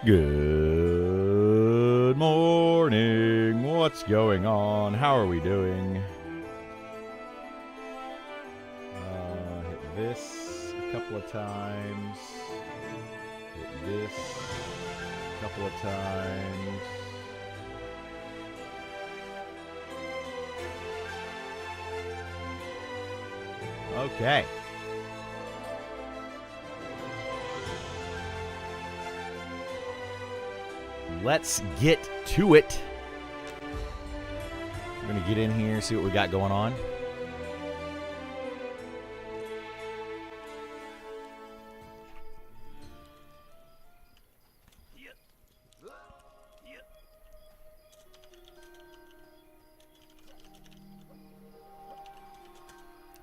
Good morning. What's going on? How are we doing? Hit this a couple of times. Hit this a couple of times. Okay. Let's get to it. We're going to get in here, see what we got going on.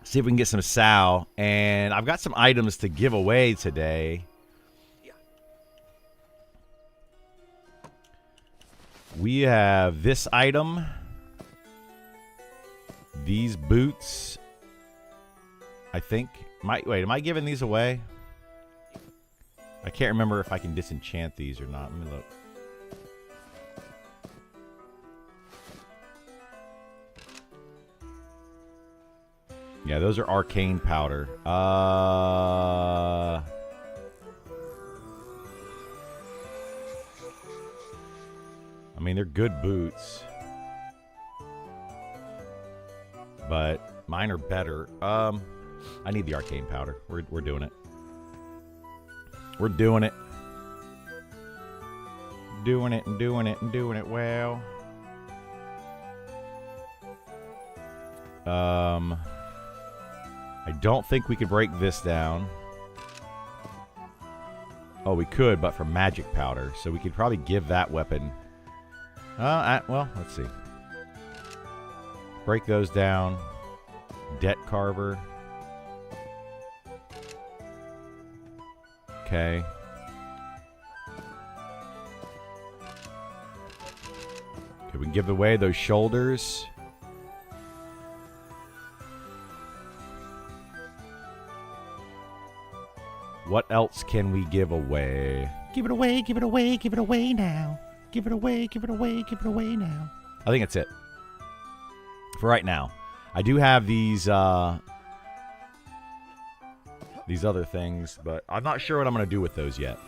See if we can get some sow. And I've got some items to give away today. We have this item, these boots, I think. Wait, am I giving these away? I can't remember if I can disenchant these or not. Let me look. Yeah, those are arcane powder. I mean, they're good boots, but mine are better. I need the arcane powder. We're doing it. We're doing it. Doing it and doing it and doing it well. I don't think we could break this down. Oh, we could, but for magic powder, so we could probably give that weapon. Well, let's see. Break those down. Debt carver. Okay. Okay, we can give away those shoulders. What else can we give away? Give it away, give it away, give it away now. Give it away, give it away, give it away now. I think that's it. For right now. I do have these other things, but I'm not sure what I'm going to do with those yet.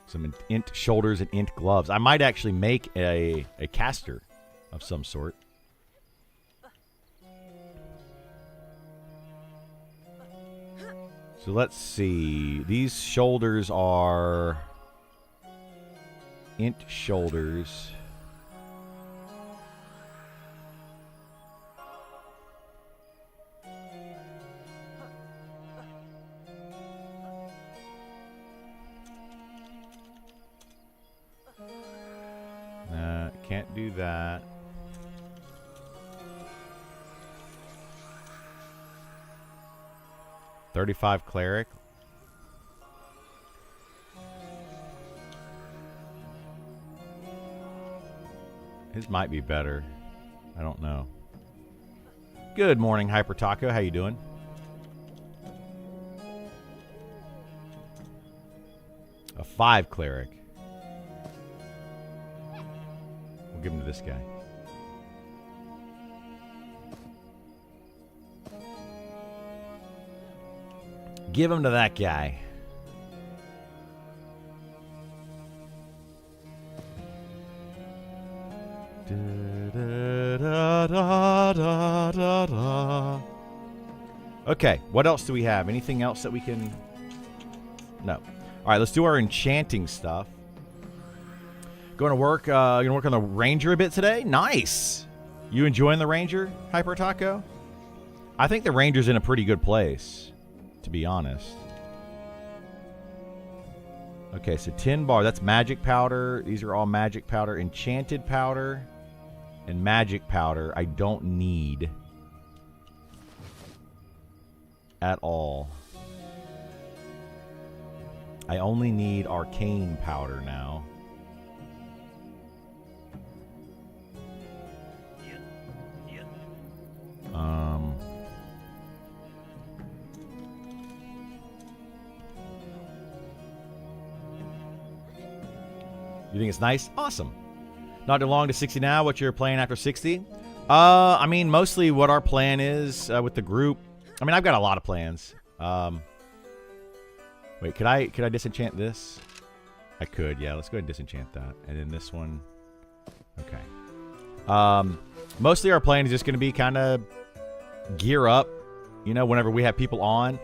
Some int shoulders and int gloves. I might actually make a caster of some sort. So let's see. These shoulders are int shoulders. Can't do that. $35 Cleric. His might be better. I don't know. Good morning, Hyper Taco. How you doing? A 5 Cleric. We'll give him to this guy. Give him to that guy. Okay, what else do we have? Anything else that we can... No. All right, let's do our enchanting stuff. Going to work on the Ranger a bit today? Nice! You enjoying the Ranger, Hyper Taco? I think the Ranger's in a pretty good place, to be honest. Okay, so 10 bar. That's magic powder. These are all magic powder. Enchanted powder and magic powder I don't need at all. I only need arcane powder now. You think it's nice? Awesome. Not too long to 60 now. What's your plan after 60? I mean, mostly what our plan is with the group. I mean, I've got a lot of plans. Wait, could I disenchant this? I could, yeah. Let's go ahead and disenchant that. And then this one. Okay. Mostly our plan is just going to be kind of gear up, you know, whenever we have people on.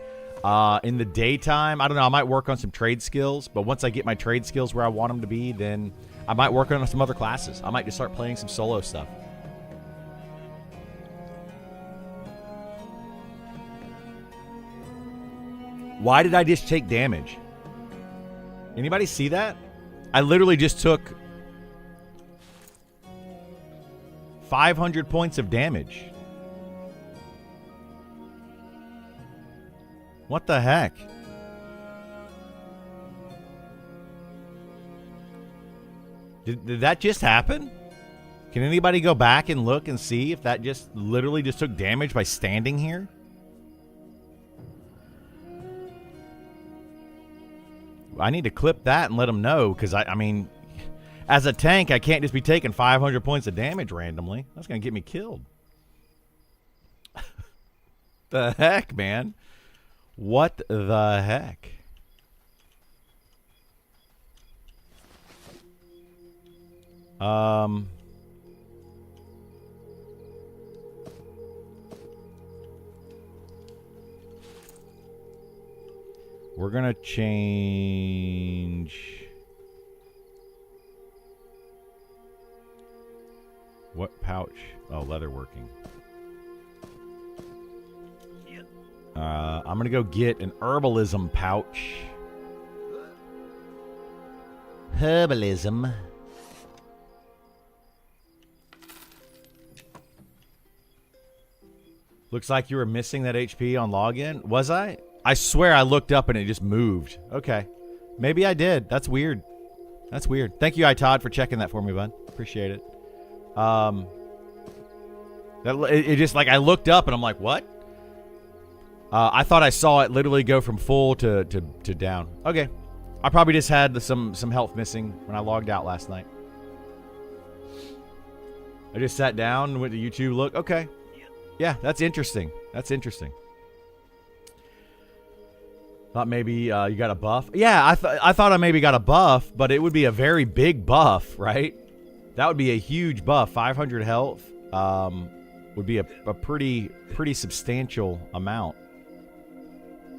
In the daytime, I don't know, I might work on some trade skills, but once I get my trade skills where I want them to be, then I might work on some other classes. I might just start playing some solo stuff. Why did I just take damage? Anybody see that? I literally just took 500 points of damage. What the heck? Did that just happen? Can anybody go back and look and see if that just literally just took damage by standing here? I need to clip that and let them know, because I mean, as a tank, I can't just be taking 500 points of damage randomly. That's going to get me killed. The heck, man? What the heck? We're gonna change. What pouch? Oh, leather working. I'm gonna go get an herbalism pouch. Herbalism. Looks like you were missing that HP on login. Was I? I swear I looked up and it just moved. Okay. Maybe I did. That's weird. That's weird. Thank you, Todd, for checking that for me, bud. Appreciate it. It just, like, I looked up and I'm like, what? I thought I saw it literally go from full to down. Okay. I probably just had some health missing when I logged out last night. I just sat down and went to YouTube. Look, okay. Yeah, that's interesting. That's interesting. Thought maybe you got a buff. Yeah, I thought I maybe got a buff, but it would be a very big buff, right? That would be a huge buff. 500 health would be a pretty substantial amount.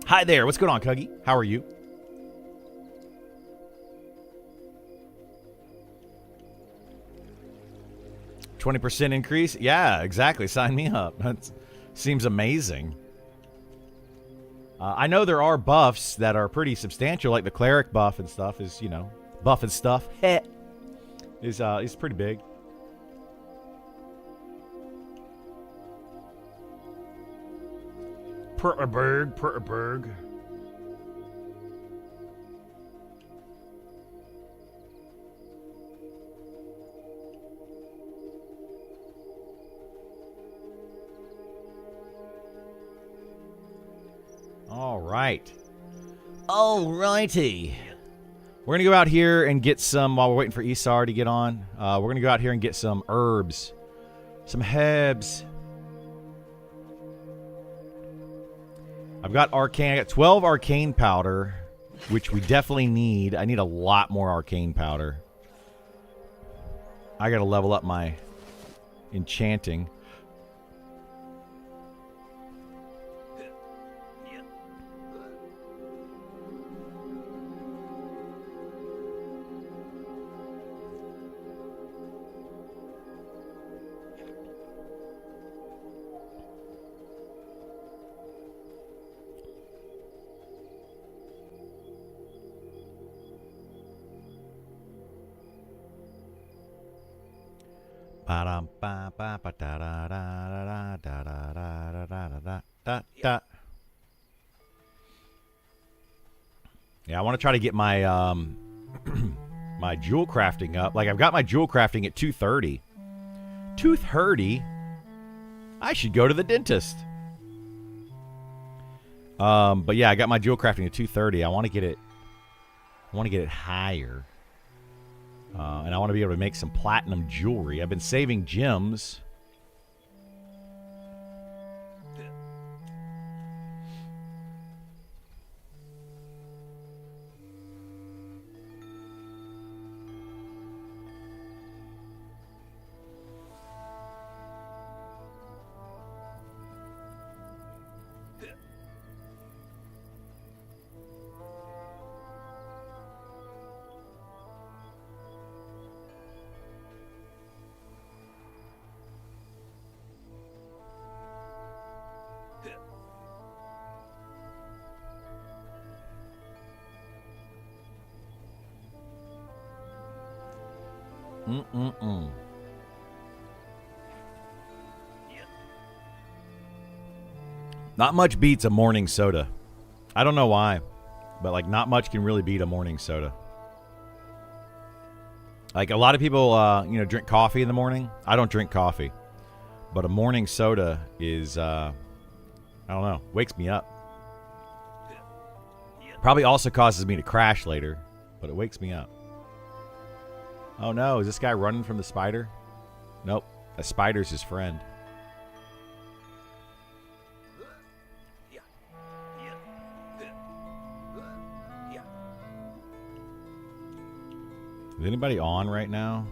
Hi there. What's going on, Cuggy? How are you? %20 increase? Yeah, exactly. Sign me up. That seems amazing. I know there are buffs that are pretty substantial, like the Cleric buff and stuff is, you know, buff and stuff. is pretty big. Perterberg. All right. Alrighty. We're going to go out here and get some, while we're waiting for Esar to get on, we're going to go out here and get some herbs. Some herbs. I've got arcane. I got 12 arcane powder, which we definitely need. I need a lot more arcane powder. I got to level up my enchanting. Yeah, I want to try to get my my jewel crafting up. Like, I've got my jewel crafting at 230. 230? I should go to the dentist. But yeah, I got my jewel crafting at 230. I want to get it higher. And I want to be able to make some platinum jewelry. I've been saving gems. Not much beats a morning soda. I don't know why, but like not much can really beat a morning soda. Like a lot of people, drink coffee in the morning. I don't drink coffee, but a morning soda is, I don't know, wakes me up. Probably also causes me to crash later, but it wakes me up. Oh no, is this guy running from the spider? Nope, a spider's his friend. Is anybody on right now?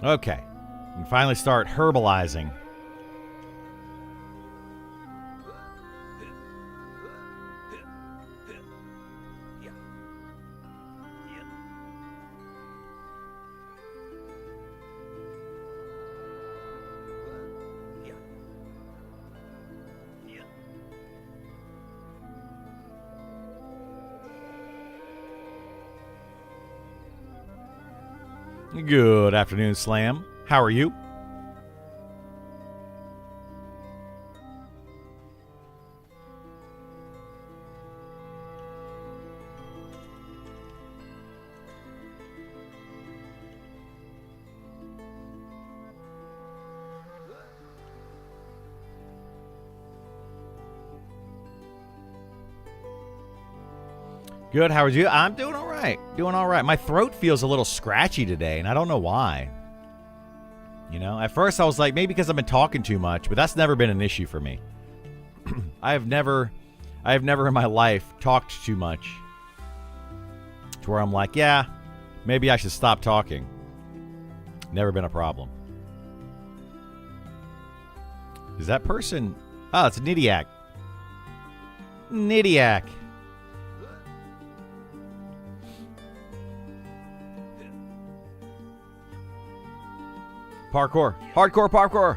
Okay. We can finally start herbalizing. Good afternoon, Slam. How are you? Good, how are you? I'm doing all right. Doing all right. My throat feels a little scratchy today, and I don't know why. You know, at first I was like, maybe because I've been talking too much, but that's never been an issue for me. I have never in my life talked too much to where I'm like, yeah, maybe I should stop talking. Never been a problem. Is that person? Oh, it's a Nidiac. Nidiac. Parkour. Hardcore parkour.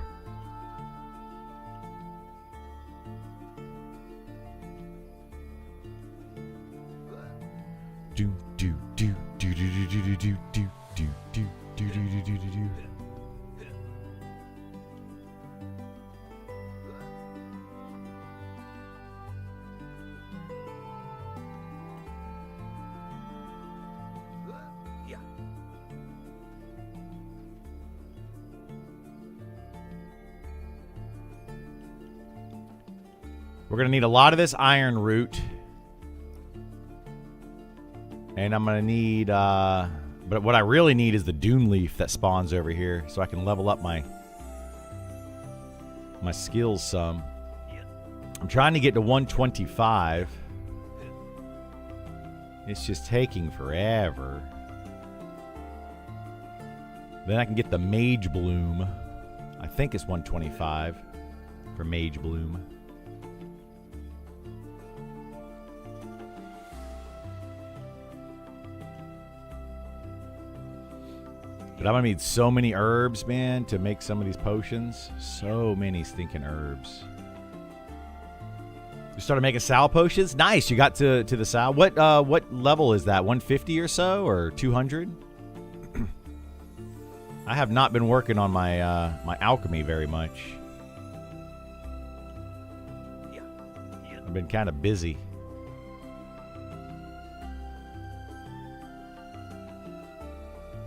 Do do do do do do do do do do do do do do do do. We're going to need a lot of this iron root. And I'm going to need, but what I really need is the dune leaf that spawns over here so I can level up my skills some. I'm trying to get to 125. It's just taking forever. Then I can get the Mage Bloom. I think it's 125 for Mage Bloom. But I'm going to need so many herbs, man, to make some of these potions. So many stinking herbs. You started making Sal potions? Nice. You got to the Sal. What level is that? 150 or so? Or 200? I have not been working on my my alchemy very much. I've been kind of busy.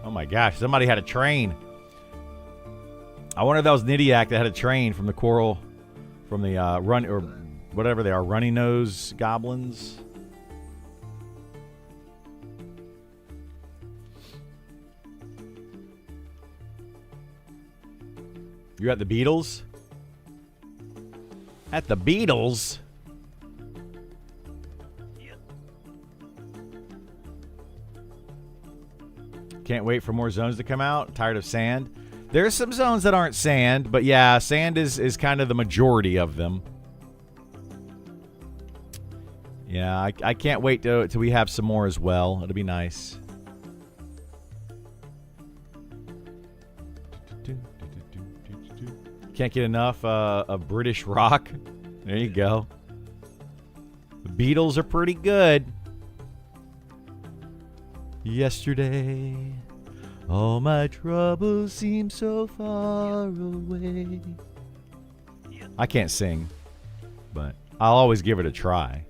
Oh my gosh, somebody had a train. I wonder if that was Nidiak that had a train from the coral, from the run or whatever they are, runny nose goblins. You're at the Beatles? At the Beatles? Can't wait for more zones to come out. Tired of sand. There's some zones that aren't sand, but yeah, sand is kind of the majority of them. Yeah, I can't wait till we have some more as well. It'll be nice. Can't get enough of British rock. There you go. The Beatles are pretty good. Yesterday, all my troubles seem so far away. I can't sing, but I'll always give it a try.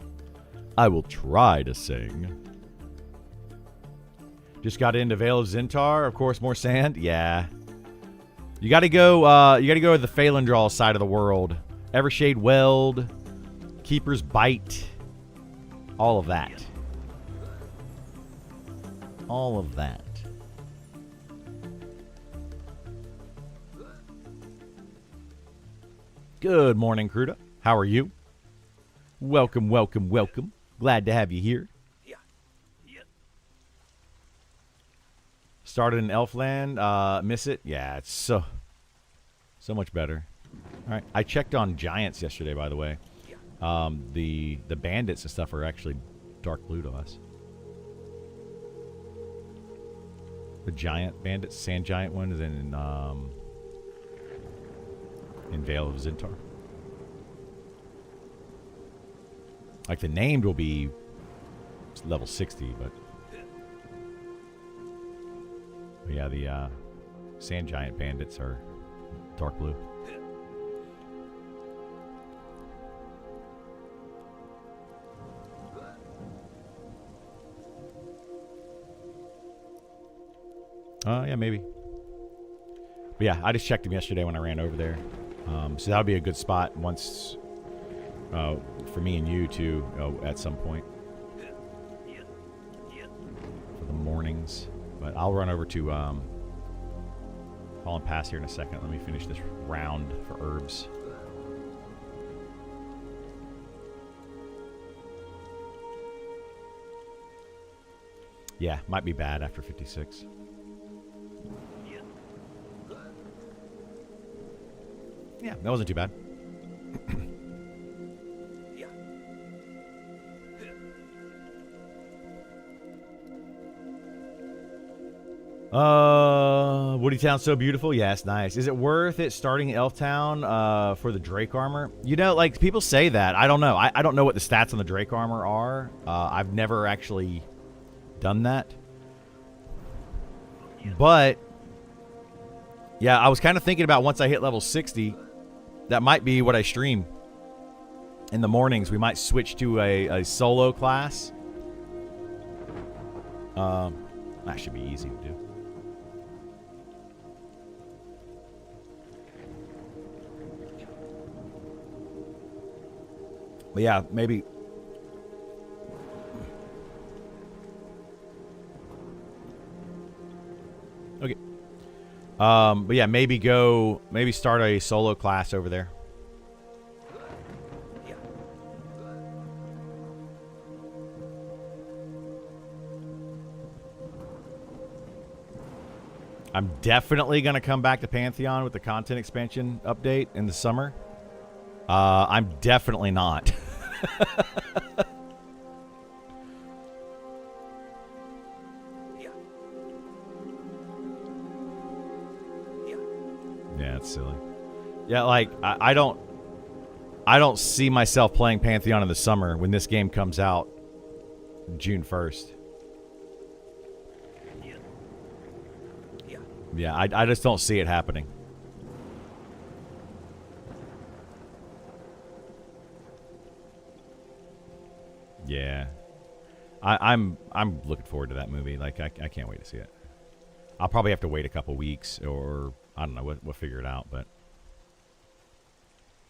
I will try to sing. Just got into Vale of Zintar. Of course, more sand. Yeah. You got to go. You got to go to the Phalandraw side of the world. Evershade Weld, Keeper's Bite, all of that. All of that. Good morning, Cruda. How are you? Welcome, welcome, welcome. Glad to have you here. Started in Elfland. Miss it? Yeah, it's so much better. All right. I checked on Giants yesterday, by the way. The bandits and stuff are actually dark blue to us. The giant bandits, sand giant one, is in Vale of Zintar. Like the named will be level 60, but yeah, the sand giant bandits are dark blue. Yeah, maybe. But yeah, I just checked him yesterday when I ran over there. So that would be a good spot once for me and you too at some point for the mornings. But I'll run over to Fallen Pass here in a second. Let me finish this round for herbs. Yeah, might be bad after 56. Yeah, that wasn't too bad. Woody Town's so beautiful. Yeah, it's nice. Is it worth it starting Elf Town for the Drake armor? You know, like people say that. I don't know. I don't know what the stats on the Drake armor are. I've never actually done that. But yeah, I was kind of thinking about once I hit level 60, that might be what I stream. In the mornings, we might switch to a solo class. That should be easy to do. But yeah, maybe. Okay. But yeah, maybe start a solo class over there. I'm definitely going to come back to Pantheon with the content expansion update in the summer. I'm definitely not. Yeah, it's silly. Yeah, like I don't see myself playing Pantheon in the summer when this game comes out June 1st. Yeah, I just don't see it happening. Yeah. I'm looking forward to that movie. Like, I can't wait to see it. I'll probably have to wait a couple weeks, or I don't know. We'll figure it out, but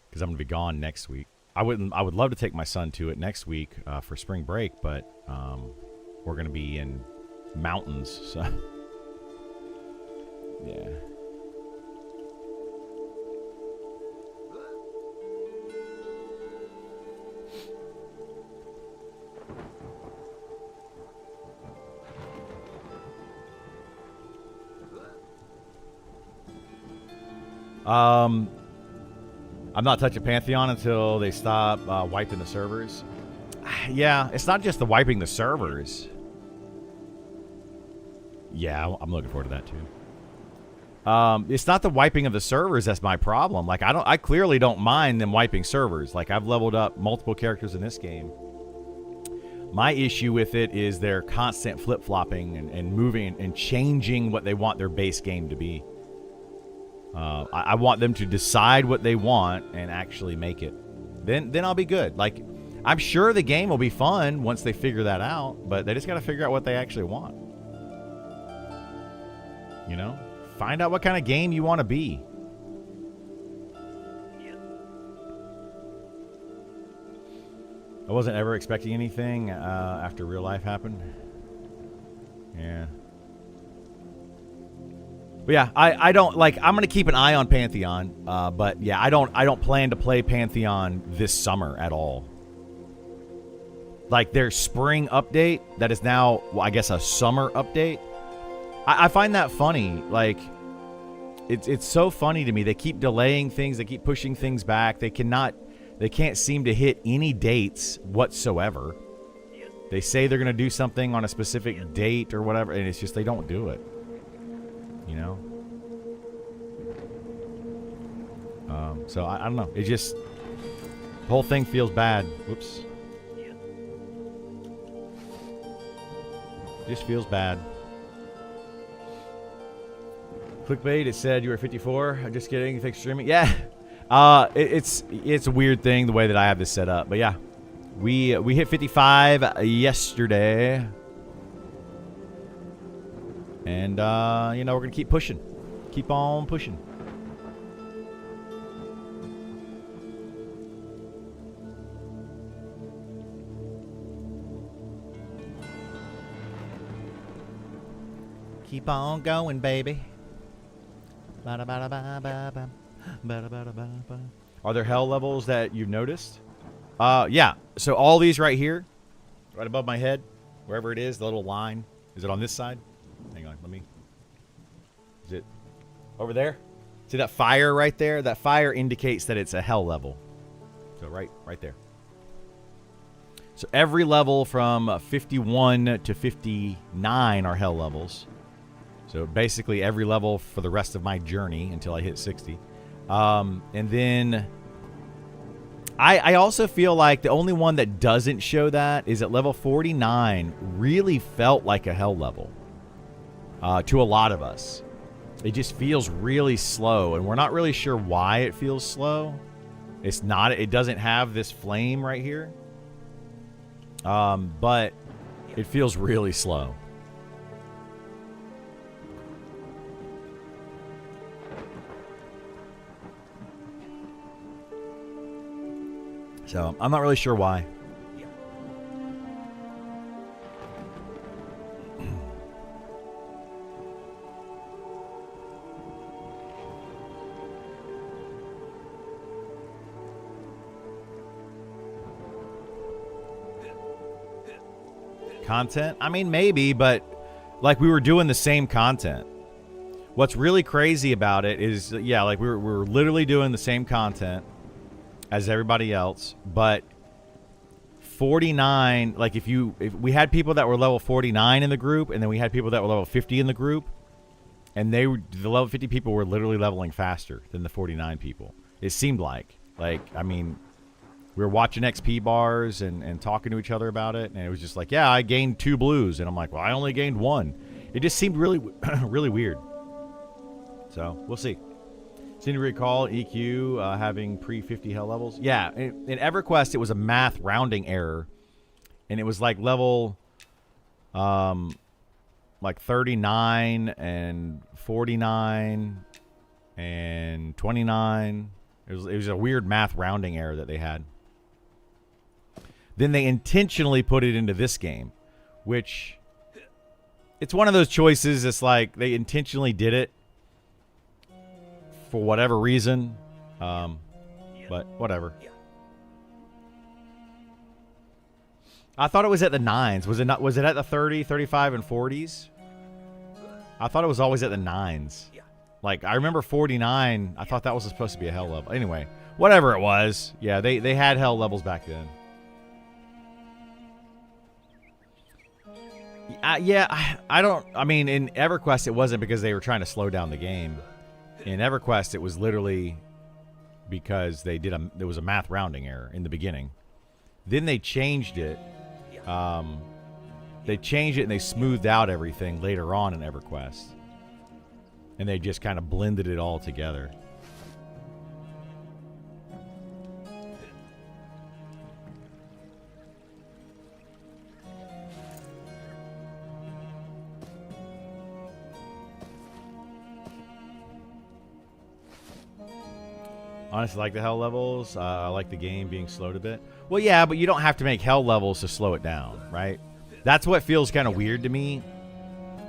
because I'm gonna be gone next week. I would love to take my son to it next week for spring break, but we're gonna be in mountains, so yeah. I'm not touching Pantheon until they stop wiping the servers. Yeah, it's not just the wiping the servers. Yeah, I'm looking forward to that too. It's not the wiping of the servers that's my problem. Like, I clearly don't mind them wiping servers. Like, I've leveled up multiple characters in this game. My issue with it is their constant flip-flopping and moving and changing what they want their base game to be. I want them to decide what they want and actually make it. Then I'll be good. Like, I'm sure the game will be fun once they figure that out, but they just got to figure out what they actually want. You know? Find out what kind of game you want to be. I wasn't ever expecting anything after real life happened. Yeah. But yeah, I don't like. I'm gonna keep an eye on Pantheon, but yeah, I don't plan to play Pantheon this summer at all. Like their spring update that is now, well, I guess, a summer update. I find that funny. Like, it's so funny to me. They keep delaying things. They keep pushing things back. They can't seem to hit any dates whatsoever. They say they're gonna do something on a specific date or whatever, and it's just they don't do it. You know? So I don't know. It just, the whole thing feels bad. Whoops. Just feels bad. Clickbait, it said you were 54. I'm just kidding. Thanks for streaming. Yeah. It's a weird thing the way that I have this set up. But yeah. We hit 55 yesterday. And, you know, we're going to keep pushing. Keep on pushing. Keep on going, baby. Are there hell levels that you've noticed? Yeah. So all these right here, right above my head, wherever it is, the little line. Is it on this side? Hang on, is it over there? See that fire right there? That fire indicates that it's a hell level. So right there. So every level from 51 to 59 are hell levels. So basically every level for the rest of my journey until I hit 60. And then I also feel like the only one that doesn't show that is at level 49 really felt like a hell level. To a lot of us. It just feels really slow, and we're not really sure why it feels slow. It doesn't have this flame right here. But it feels really slow. So, I'm not really sure why. Content? I mean, maybe, but like we were doing the same content. What's really crazy about it is, yeah, like we were literally doing the same content as everybody else, but 49, like if we had people that were level 49 in the group, and then we had people that were level 50 in the group, and the level 50 people were literally leveling faster than the 49 people. It seemed like, I mean, we were watching XP bars and talking to each other about it, and it was just like, yeah, I gained 2 blues, and I'm like, well, I only gained 1. It just seemed really, really weird. So we'll see. Seem to recall EQ having pre-50 hell levels. Yeah, in EverQuest, it was a math rounding error, and it was like level like 39 and 49 and 29. It was a weird math rounding error that they had. Then they intentionally put it into this game, which it's one of those choices. It's like they intentionally did it for whatever reason, but whatever. I thought it was at the 9s. Was it not? Was it at the 30, 35, and 40s? I thought it was always at the 9s. Like, I remember 49. I thought that was supposed to be a hell level. Anyway, whatever it was. Yeah, they had hell levels back then. I mean, in EverQuest, it wasn't because they were trying to slow down the game. In EverQuest, it was literally because there was a math rounding error in the beginning. Then they changed it. They changed it and they smoothed out everything later on in EverQuest. And they just kind of blended it all together. Honestly, I like the hell levels. I like the game being slowed a bit. Well, yeah, but you don't have to make hell levels to slow it down, right? That's what feels kind of weird to me.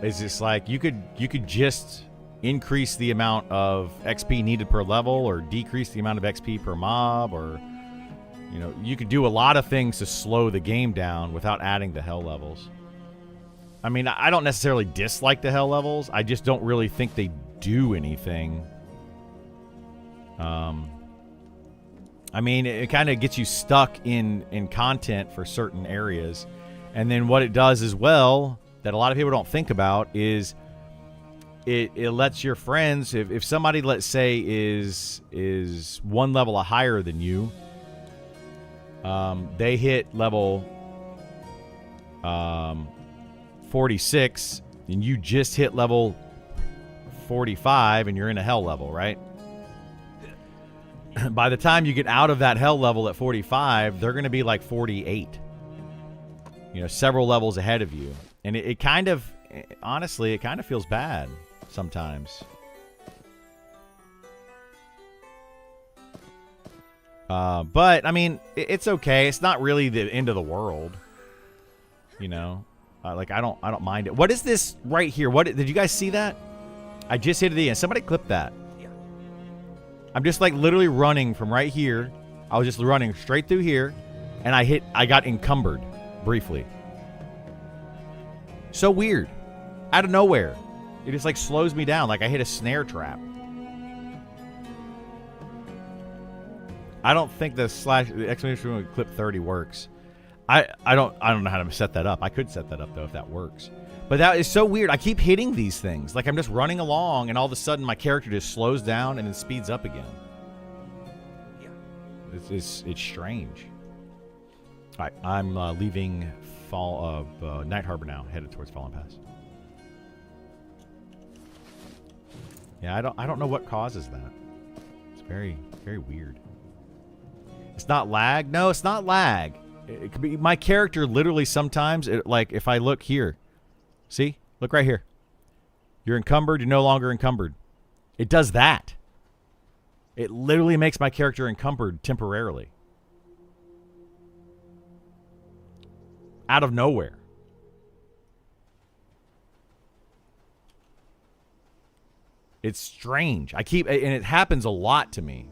Is just like you could just increase the amount of XP needed per level, or decrease the amount of XP per mob, or you could do a lot of things to slow the game down without adding the hell levels. I mean, I don't necessarily dislike the hell levels. I just don't really think they do anything. I mean, it kind of gets you stuck in content for certain areas. And then what it does as well, that a lot of people don't think about, is it lets your friends, if somebody, let's say, is one level higher than you, they hit level 46, and you just hit level 45, and you're in a hell level, right? By the time you get out of that hell level at 45, they're going to be like 48. Several levels ahead of you. And it kind of, honestly, it kind of feels bad sometimes. But, I mean, it's okay. It's not really the end of the world. Like, I don't mind it. What is this right here? Did you guys see that? I just hit the end. Somebody clip that. I'm just like literally running from right here. I was just running straight through here, and I got encumbered briefly. So weird. Out of nowhere. It just like slows me down, like I hit a snare trap. I don't think the exclamation clip 30 works. I don't know how to set that up. I could set that up though if that works. But that is so weird. I keep hitting these things. Like I'm just running along, and all of a sudden my character just slows down and then speeds up again. It's strange. All right, I'm leaving Night Harbor now, headed towards Fallen Pass. Yeah, I don't know what causes that. It's very, very weird. It's not lag. No, it's not lag. It could be my character. Literally, sometimes, like if I look here. See? Look right here. You're encumbered. You're no longer encumbered. It does that. It literally makes my character encumbered temporarily. Out of nowhere. It's strange. And it happens a lot to me.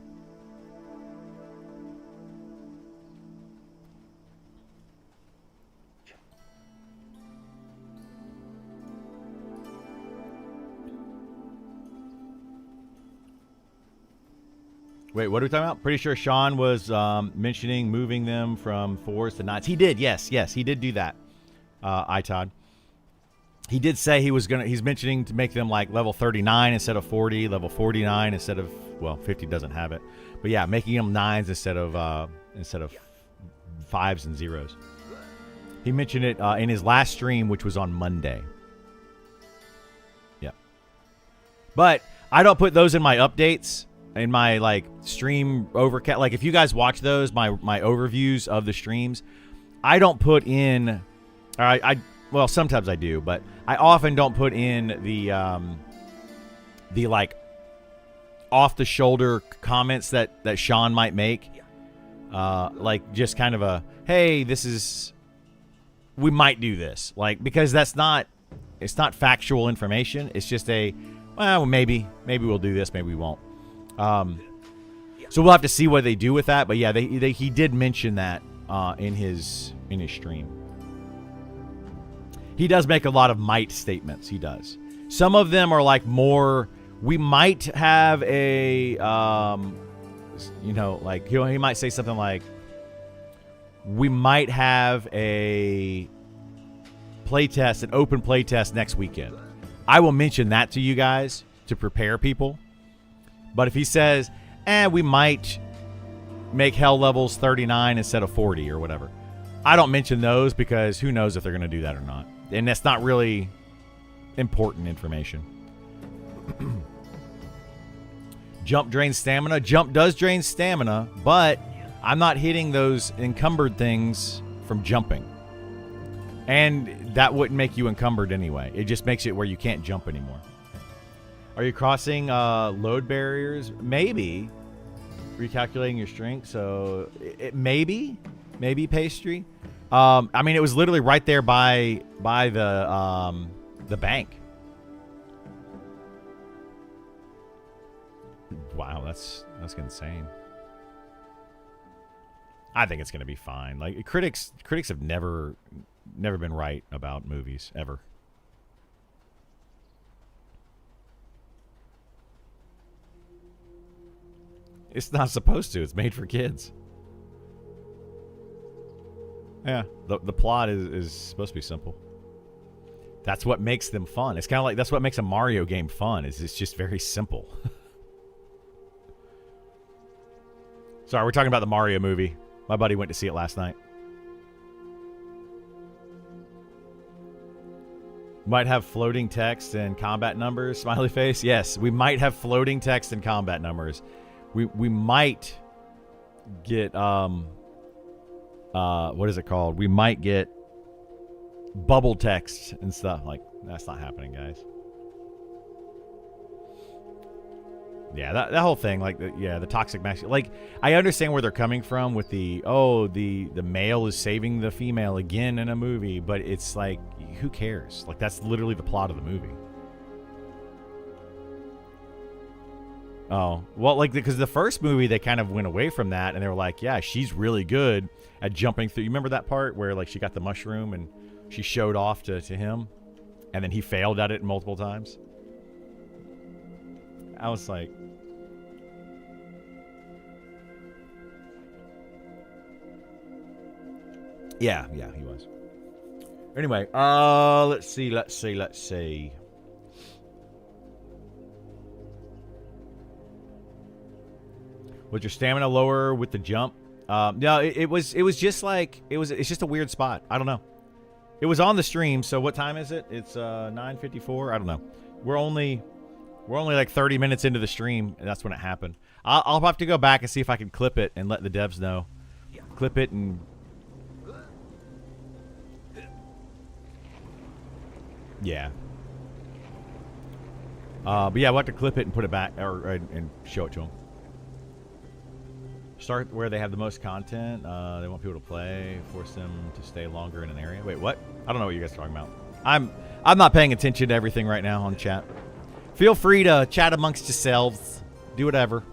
Wait, what are we talking about? Pretty sure Sean was mentioning moving them from 4s to 9s. He did, yes, he did do that. Todd. He did say he's mentioning to make them like level 39 instead of 40, level 49 instead of, well, 50 doesn't have it. But yeah, making them 9s instead of 5s and 0s. He mentioned it in his last stream, which was on Monday. Yeah. But I don't put those in my updates. In my like stream overcast, like if you guys watch those, my overviews of the streams, I don't put in, well, sometimes I do, but I often don't put in the like off the shoulder comments that Sean might make. Like just kind of a, hey, we might do this, like, because it's not factual information. It's just well, maybe we'll do this, maybe we won't. So we'll have to see what they do with that. But yeah, he did mention that in his stream. He does make a lot of might statements. He does. Some of them are like more, we might have a, like he might say something like, we might have a playtest, an open playtest next weekend. I will mention that to you guys to prepare people. But if he says, we might make hell levels 39 instead of 40 or whatever, I don't mention those because who knows if they're going to do that or not. And that's not really important information. Jump drains stamina. Jump does drain stamina, but I'm not hitting those encumbered things from jumping. And that wouldn't make you encumbered anyway. It just makes it where you can't jump anymore. Are you crossing load barriers? Maybe. Recalculating your strength. So maybe pastry. I mean, it was literally right there by the bank. Wow, that's insane. I think it's gonna be fine. Like critics have never been right about movies ever. It's not supposed to. It's made for kids. Yeah, the plot is supposed to be simple. That's what makes them fun. It's kind of like that's what makes a Mario game fun. Is it's just very simple. Sorry, we're talking about the Mario movie. My buddy went to see it last night. Might have floating text and combat numbers. Smiley face. Yes, we might have floating text and combat numbers. We might get what is it called? We might get bubble text and stuff. Like, that's not happening, guys. Yeah, that whole thing, like, the toxic masculinity. Like, I understand where they're coming from with the male is saving the female again in a movie, but it's like, who cares? Like, that's literally the plot of the movie. Oh, well, like, because the first movie, they kind of went away from that, and they were like, yeah, she's really good at jumping through. You remember that part where, like, she got the mushroom, and she showed off to him, and then he failed at it multiple times? I was like... Yeah, he was. Anyway, let's see. Was your stamina lower with the jump? No, it was just like it's just a weird spot. I don't know. It was on the stream, so what time is it? It's 9:54. I don't know. We're only like 30 minutes into the stream, and that's when it happened. I'll have to go back and see if I can clip it and let the devs know. Clip it and... Yeah. But yeah, we'll have to clip it and put it back and show it to them. Start where they have the most content. They want people to play. Force them to stay longer in an area. Wait, what? I don't know what you guys are talking about. I'm not paying attention to everything right now on chat. Feel free to chat amongst yourselves. Do whatever.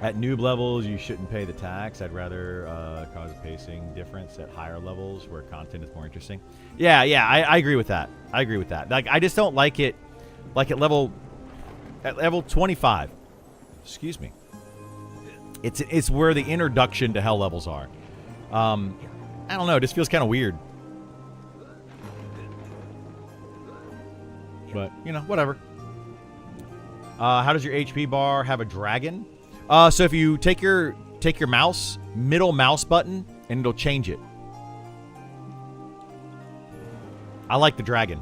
At noob levels, you shouldn't pay the tax. I'd rather cause a pacing difference at higher levels where content is more interesting. Yeah, I agree with that. Like, I just don't like it. Like at level 25. Excuse me. It's where the introduction to hell levels are. I don't know. It just feels kind of weird. But, you know, whatever. How does your HP bar have a dragon? So if you take your mouse, middle mouse button, and it'll change it. I like the dragon.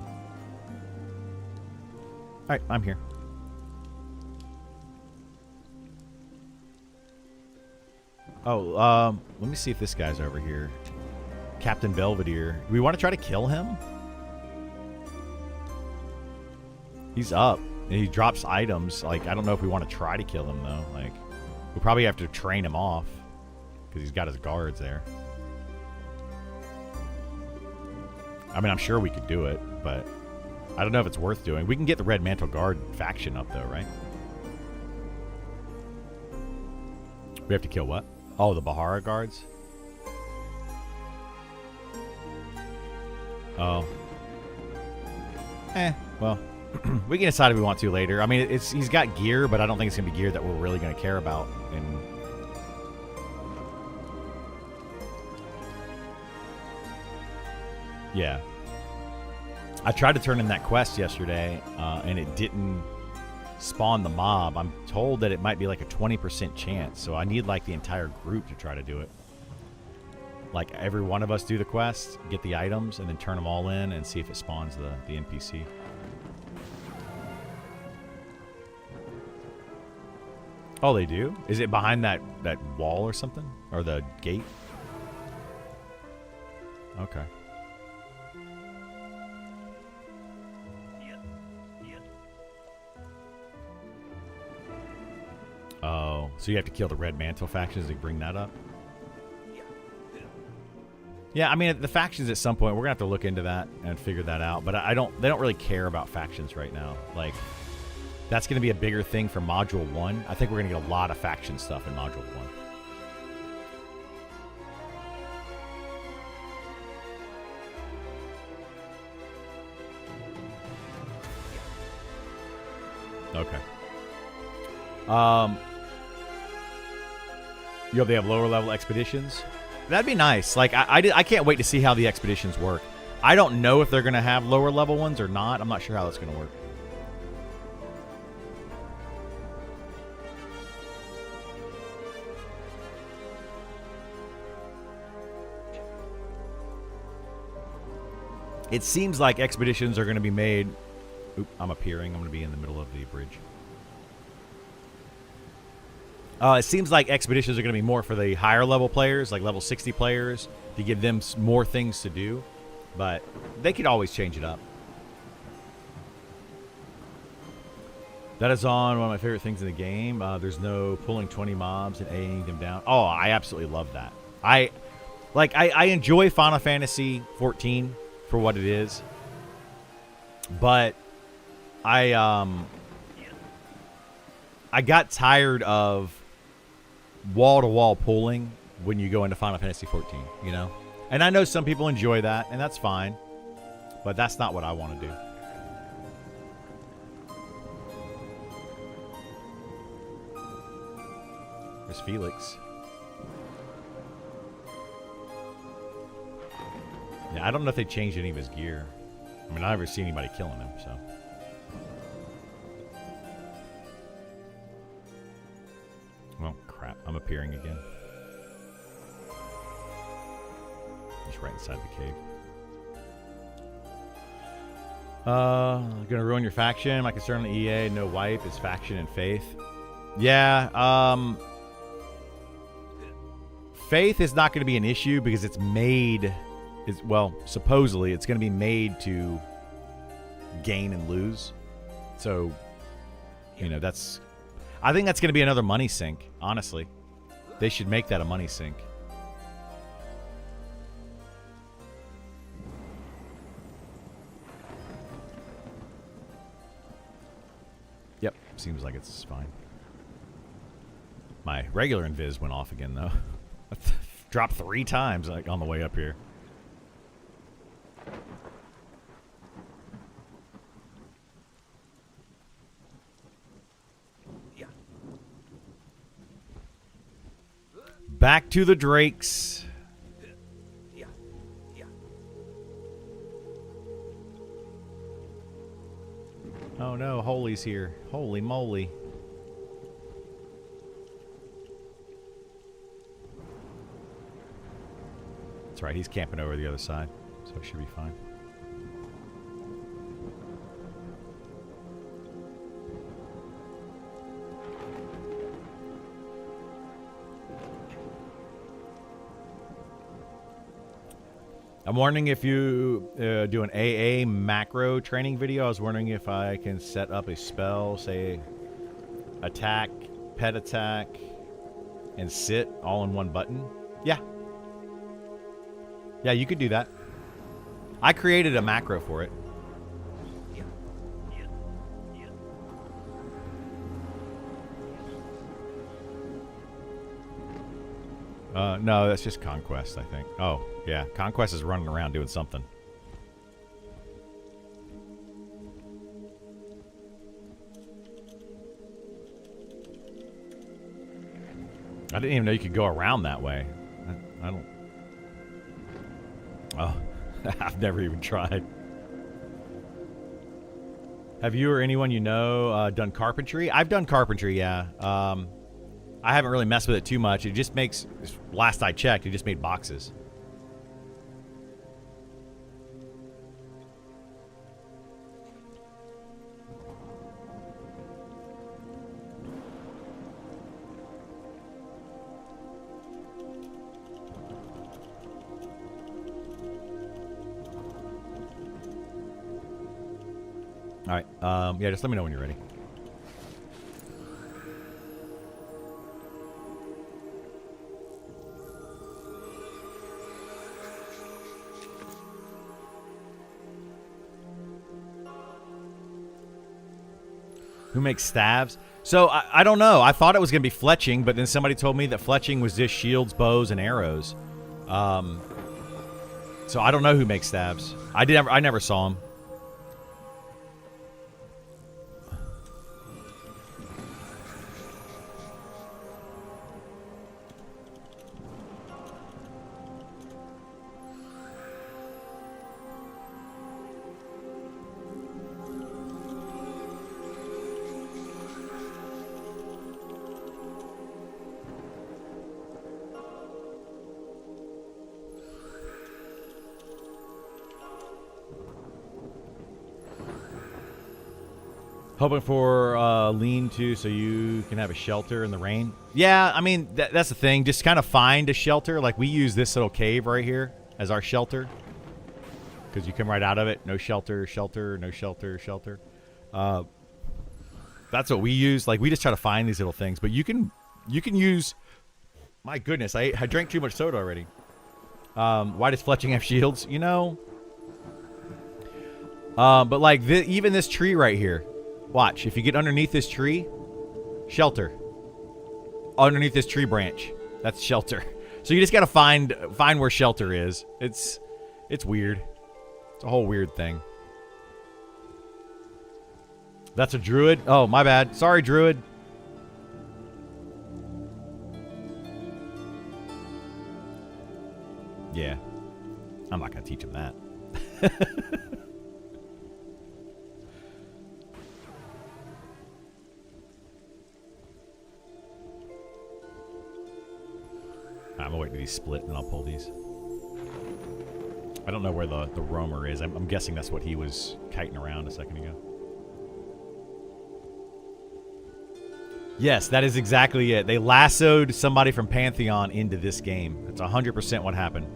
All right, I'm here. Oh, let me see if this guy's over here. Captain Belvedere. Do we want to try to kill him? He's up. And he drops items. Like, I don't know if we want to try to kill him, though. Like, we'll probably have to train him off. Because he's got his guards there. I mean, I'm sure we could do it, but I don't know if it's worth doing. We can get the Red Mantle Guard faction up, though, right? We have to kill what? Oh, the Bahara guards? Oh. Well, we can decide if we want to later. I mean, he's got gear, but I don't think it's going to be gear that we're really going to care about. And yeah. I tried to turn in that quest yesterday, and it didn't spawn the mob. I'm told that it might be like a 20% chance, so I need like the entire group to try to do it. Like every one of us do the quest, get the items, and then turn them all in and see if it spawns the NPC. Oh, they do? Is it behind that wall or something? Or the gate? Okay. Oh, so you have to kill the Red Mantle factions to bring that up? Yeah, I mean, the factions at some point, we're going to have to look into that and figure that out. But they don't really care about factions right now. Like, that's going to be a bigger thing for Module 1. I think we're going to get a lot of faction stuff in Module 1. Okay. They have lower level expeditions. That'd be nice. Like I can't wait to see how the expeditions work. I don't know if they're gonna have lower level ones or not. I'm not sure how that's gonna work. It seems like expeditions are gonna be made. Oop, I'm appearing. I'm gonna be in the middle of the bridge. It seems like expeditions are going to be more for the higher level players, like level 60 players, to give them more things to do. But they could always change it up. That is on one of my favorite things in the game. There's no pulling 20 mobs and A-ing them down. Oh, I absolutely love that. I enjoy Final Fantasy 14 for what it is. But I got tired of wall-to-wall pulling when you go into Final Fantasy 14, you know? And I know some people enjoy that, and that's fine. But that's not what I want to do. There's Felix. Yeah, I don't know if they changed any of his gear. I mean, I never see anybody killing him, so... Well, crap. I'm appearing again. Just right inside the cave. Gonna ruin your faction. My concern on EA, no wipe, is faction and faith. Yeah, faith is not going to be an issue because it's made... well, supposedly, it's going to be made to gain and lose. So, you know, that's... I think that's going to be another money sink, honestly. They should make that a money sink. Yep, seems like it's fine. My regular invis went off again, though. Dropped 3 times like on the way up here. Back to the Drakes. Oh no, Holy's here. Holy moly. That's right, he's camping over the other side, so it should be fine. I'm wondering if you do an AA macro training video. I was wondering if I can set up a spell, say attack, pet attack, and sit all in one button. Yeah. Yeah, you could do that. I created a macro for it. No, that's just Conquest, I think. Oh, yeah. Conquest is running around doing something. I didn't even know you could go around that way. I don't... Oh, I've never even tried. Have you or anyone you know done carpentry? I've done carpentry, yeah. I haven't really messed with it too much. It just makes, last I checked, it just made boxes. All right. Yeah, just let me know when you're ready. Who makes staves? So, I don't know. I thought it was going to be fletching, but then somebody told me that fletching was just shields, bows, and arrows. So I don't know who makes staves. I never saw them. Hoping for lean-to so you can have a shelter in the rain. Yeah, I mean, that's the thing. Just kind of find a shelter. Like, we use this little cave right here as our shelter. Because you come right out of it. No shelter, shelter, no shelter, shelter. That's what we use. Like, we just try to find these little things. But you can use... My goodness, I drank too much soda already. Why does fletching have shields? You know... but, like, even this tree right here... Watch, if you get underneath this tree, shelter. Underneath this tree branch, that's shelter. So you just gotta find where shelter is. It's weird. It's a whole weird thing. That's a druid? Oh, my bad. Sorry, druid. Yeah. I'm not gonna teach him that. I'm gonna wait till these split and I'll pull these. I don't know where the roamer is. I'm guessing that's what he was kiting around a second ago. Yes, that is exactly it. They lassoed somebody from Pantheon into this game. That's 100% what happened.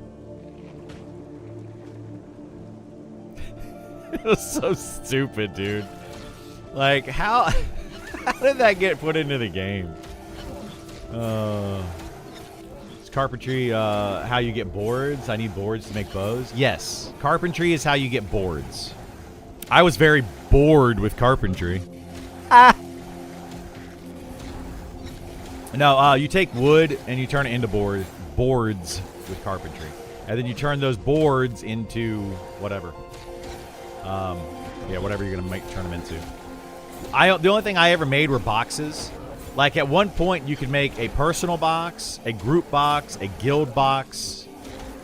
It was so stupid, dude. Like, how did that get put into the game? Carpentry, how you get boards. I need boards to make bows. Yes, carpentry is how you get boards. I was very bored with carpentry. No, you take wood and you turn it into boards with carpentry. And then you turn those boards into whatever. Yeah, whatever you're going to turn them into. The only thing I ever made were boxes. Like, at one point, you could make a personal box, a group box, a guild box,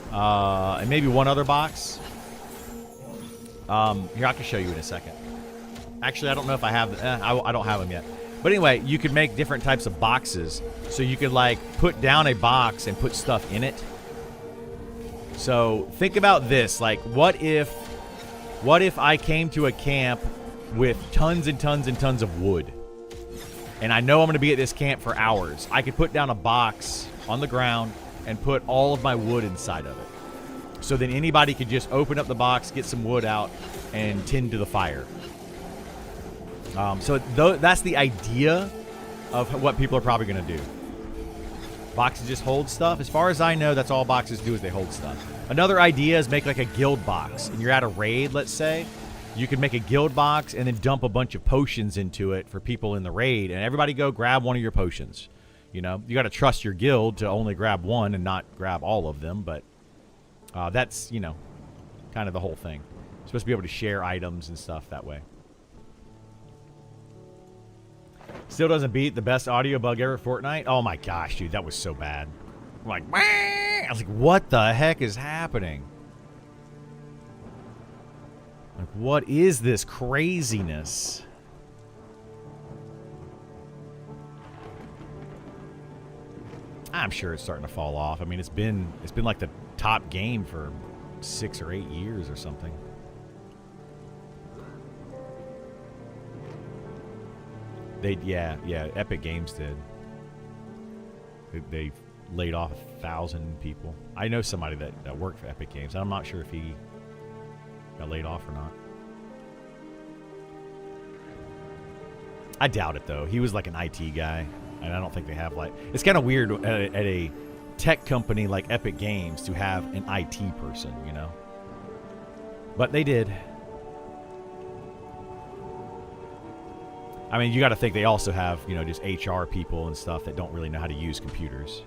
and maybe one other box. Here, I can show you in a second. Actually, I don't know if I have... I don't have them yet. But anyway, you could make different types of boxes. So you could, like, put down a box and put stuff in it. So, think about this. Like, what if I came to a camp with tons and tons and tons of wood? And I know I'm going to be at this camp for hours. I could put down a box on the ground and put all of my wood inside of it. So then anybody could just open up the box, get some wood out, and tend to the fire. So that's the idea of what people are probably going to do. Boxes just hold stuff. As far as I know, that's all boxes do is they hold stuff. Another idea is make like a guild box. And you're at a raid, let's say. You could make a guild box and then dump a bunch of potions into it for people in the raid. And everybody go grab one of your potions. You know, you got to trust your guild to only grab one and not grab all of them. But that's, you know, kind of the whole thing. You're supposed to be able to share items and stuff that way. Still doesn't beat the best audio bug ever, Fortnite. Oh my gosh, dude, that was so bad. I'm like, wah! I was like, what the heck is happening? Like, what is this craziness? I'm sure it's starting to fall off. I mean, it's been like the top game for 6 or 8 years or something. Yeah, Epic Games did. They laid off 1,000 people. I know somebody that worked for Epic Games. I'm not sure if he got laid off or not. I doubt it, though. He was like an IT guy, and I don't think they have like... It's kind of weird at a tech company like Epic Games to have an IT person, you know? But they did. I mean, you got to think they also have, you know, just HR people and stuff that don't really know how to use computers.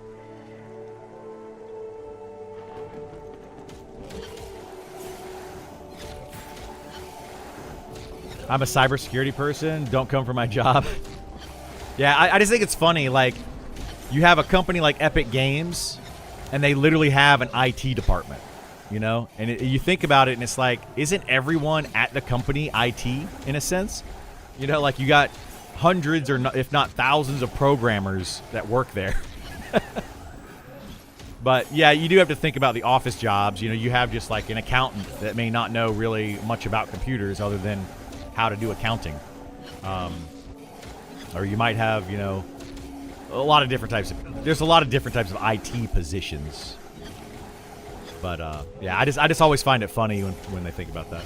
I'm a cybersecurity person. Don't come for my job. Yeah, I just think it's funny. Like, you have a company like Epic Games, and they literally have an IT department, you know? And you think about it, and it's like, isn't everyone at the company IT, in a sense? You know, like you got hundreds or if not thousands of programmers that work there. But yeah, you do have to think about the office jobs. You know, you have just like an accountant that may not know really much about computers other than how to do accounting. Or you might have, you know, a lot of different types of, there's a lot of different types of IT positions. But yeah, I just always find it funny when they think about that.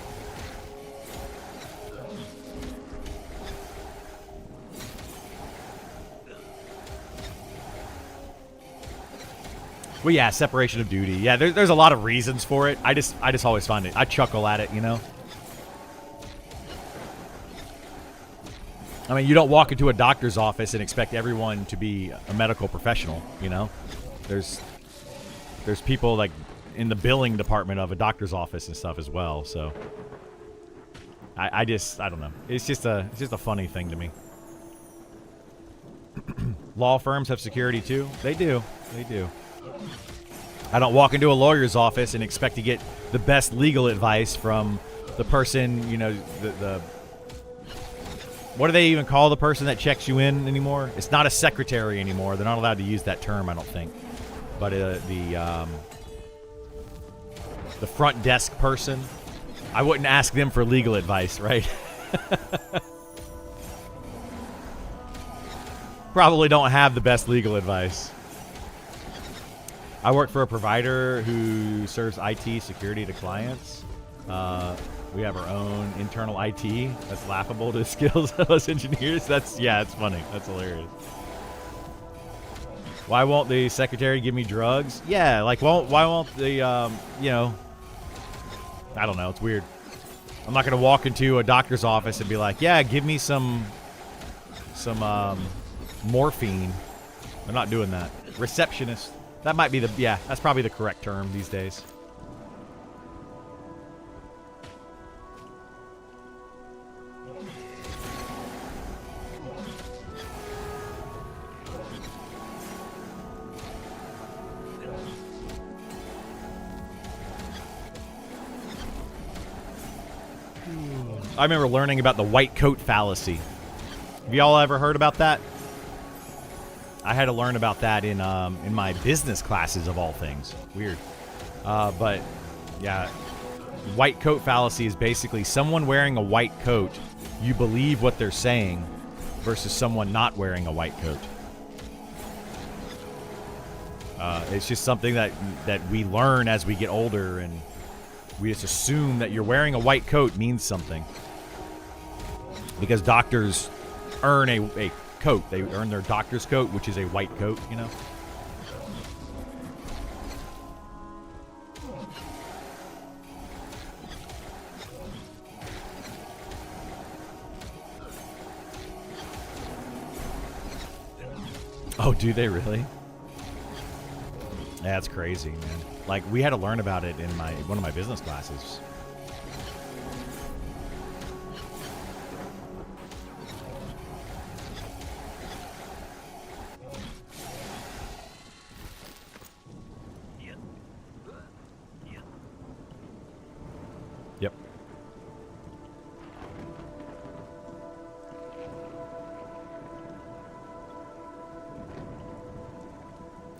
Well, yeah, separation of duty. Yeah, there's a lot of reasons for it. I just always find it. I chuckle at it, you know. I mean, you don't walk into a doctor's office and expect everyone to be a medical professional, you know. There's people like in the billing department of a doctor's office and stuff as well. So I don't know. It's just a funny thing to me. Law firms have security too. They do. They do. I don't walk into a lawyer's office and expect to get the best legal advice from the person, you know, the what do they even call the person that checks you in anymore? It's not a secretary anymore. They're not allowed to use that term, I don't think. But the front desk person, I wouldn't ask them for legal advice, right? Probably don't have the best legal advice. I work for a provider who serves IT security to clients. We have our own internal IT. That's laughable to the skills of us engineers. Yeah, it's funny. That's hilarious. Why won't the secretary give me drugs? Yeah, like, why won't the, you know, I don't know. It's weird. I'm not going to walk into a doctor's office and be like, yeah, give me some morphine. I'm not doing that. Receptionist. That might be that's probably the correct term these days. I remember learning about the white coat fallacy. Have y'all ever heard about that? I had to learn about that in my business classes of all things. Weird. But yeah, white coat fallacy is basically someone wearing a white coat, you believe what they're saying, versus someone not wearing a white coat. It's just something that we learn as we get older, and we just assume that you're wearing a white coat means something. Because doctors earn a coat. They earn their doctor's coat, which is a white coat, you know? Oh, do they really? That's crazy, man. Like, we had to learn about it in one of my business classes. Yep.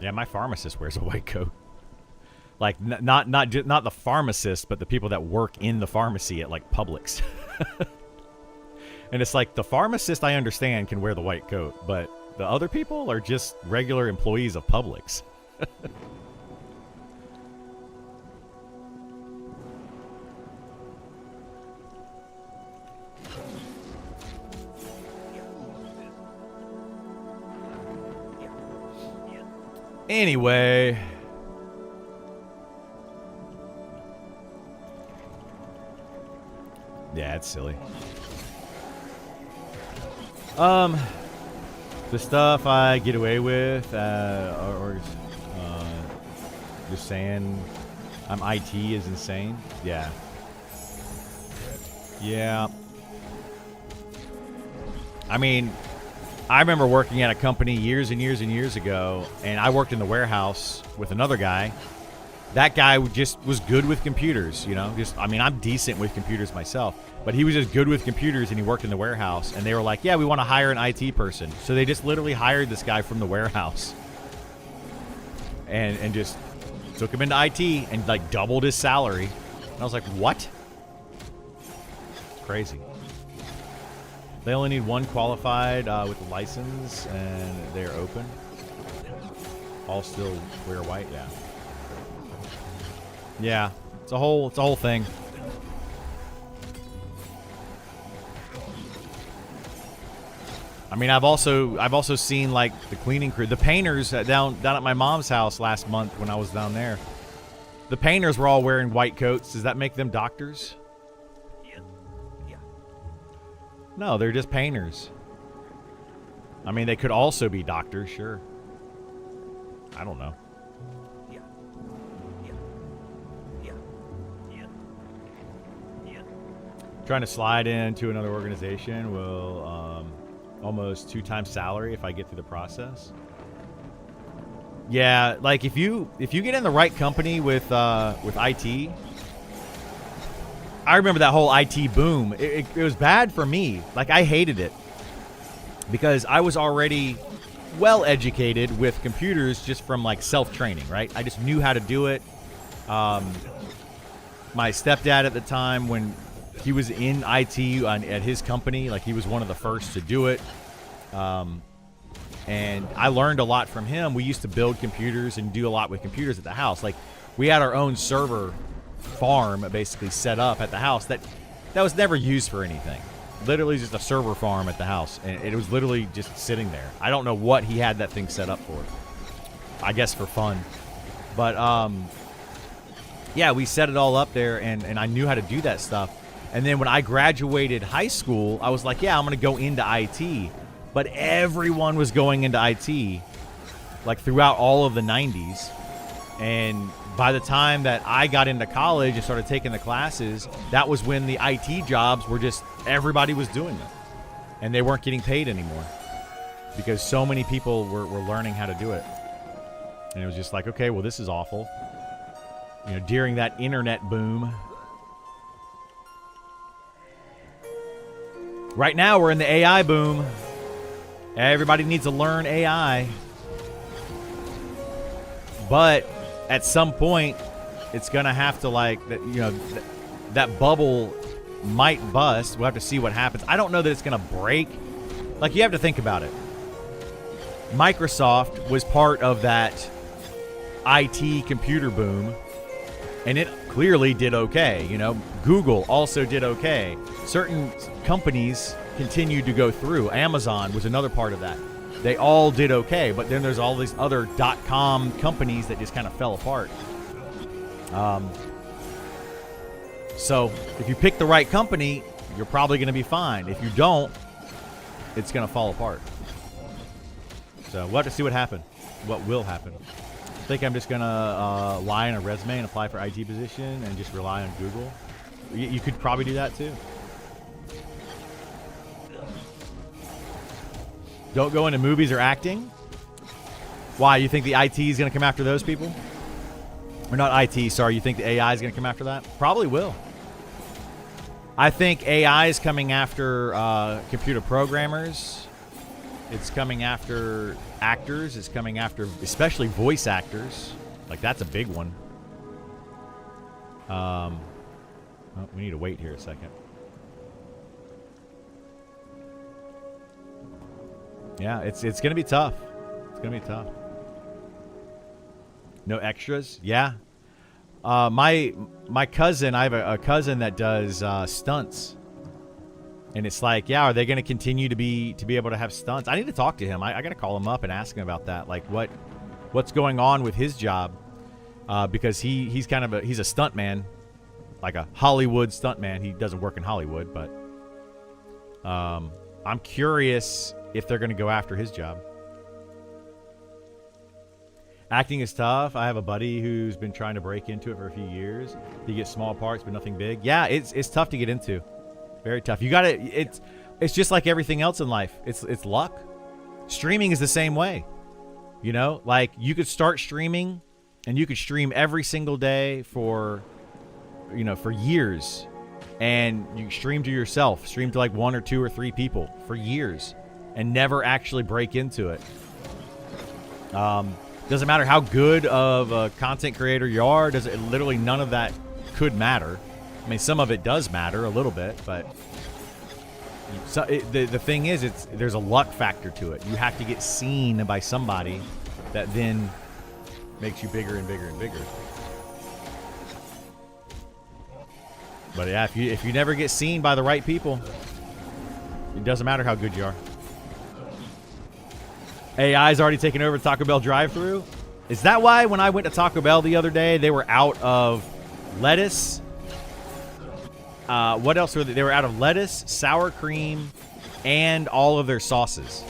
Yeah, my pharmacist wears a white coat. Like, not the pharmacist, but the people that work in the pharmacy at, like, Publix. And it's like, the pharmacist, I understand, can wear the white coat, but the other people are just regular employees of Publix. Anyway. Yeah, it's silly. The stuff I get away with, or just saying I'm IT is insane. Yeah. Yeah. I mean, I remember working at a company years and years and years ago, and I worked in the warehouse with another guy. That guy just was good with computers, you know? I mean, I'm decent with computers myself, but he was just good with computers, and he worked in the warehouse, and they were like, yeah, we want to hire an IT person. So they just literally hired this guy from the warehouse and just took him into IT and, like, doubled his salary. And I was like, what? It's crazy. They only need one qualified with a license, and they're open. All still wear white, yeah. Yeah, it's a whole thing. I mean, I've also seen, like, the cleaning crew, the painters down at my mom's house last month when I was down there. The painters were all wearing white coats. Does that make them doctors? No, they're just painters. I mean, they could also be doctors, sure. I don't know. Trying to slide into another organization will almost 2 times salary if I get through the process. Yeah, like if you get in the right company with IT. I remember that whole IT boom. It was bad for me. Like, I hated it because I was already well educated with computers just from, like, self-training, right? I just knew how to do it. My stepdad at the time, when he was in IT at his company, like, he was one of the first to do it. And I learned a lot from him. We used to build computers and do a lot with computers at the house. Like, we had our own server farm basically set up at the house that was never used for anything. Literally just a server farm at the house, and it was literally just sitting there. I don't know what he had that thing set up for. I guess for fun. But yeah, we set it all up there, and I knew how to do that stuff. And then when I graduated high school, I was like, yeah, I'm going to go into IT. But everyone was going into IT, like, throughout all of the 90s. And by the time that I got into college and started taking the classes, that was when the IT jobs were just, everybody was doing them. And they weren't getting paid anymore because so many people were learning how to do it. And it was just like, okay, well, this is awful. You know, during that internet boom. Right now, we're in the AI boom. Everybody needs to learn AI. But at some point, it's going to have to, like, you know, that bubble might bust. We'll have to see what happens. I don't know that it's going to break. Like, you have to think about it. Microsoft was part of that IT computer boom, and it clearly did okay. You know, Google also did okay. Certain companies continued to go through. Amazon was another part of that. They all did okay, but then there's all these other .com companies that just kind of fell apart. So if you pick the right company, you're probably going to be fine. If you don't, it's going to fall apart. So we'll have to see what will happen. I think I'm just going to lie on a resume and apply for IT position and just rely on Google. You could probably do that too. Don't go into movies or acting. Why? You think the IT is going to come after those people? Or not IT, sorry. You think the AI is going to come after that? Probably will. I think AI is coming after computer programmers. It's coming after actors. It's coming after especially voice actors. Like, that's a big one. Oh, we need to wait here a second. Yeah, it's going to be tough. It's going to be tough. No extras? Yeah. My cousin, I have a cousin that does stunts. And it's like, yeah, are they going to continue to be able to have stunts? I need to talk to him. I got to call him up and ask him about that. Like, what's going on with his job? Because he's he's a stunt man, like a Hollywood stunt man. He doesn't work in Hollywood, but I'm curious if they're going to go after his job. Acting is tough. I have a buddy who's been trying to break into it for a few years. He gets small parts, but nothing big. Yeah, it's tough to get into. Very tough. You got to. It's just like everything else in life. It's luck. Streaming is the same way. You know, like you could start streaming, and you could stream every single day for years, and you stream to yourself, stream to like 1 or 2 or 3 people for years, and never actually break into it. Doesn't matter how good of a content creator you are. Literally none of that could matter. I mean, some of it does matter a little bit, but the thing is, there's a luck factor to it. You have to get seen by somebody that then makes you bigger and bigger and bigger. But yeah, if you never get seen by the right people, it doesn't matter how good you are. AI's already taken over Taco Bell drive-thru. Is that why when I went to Taco Bell the other day, they were out of lettuce? What else were they? They were out of lettuce, sour cream, and all of their sauces.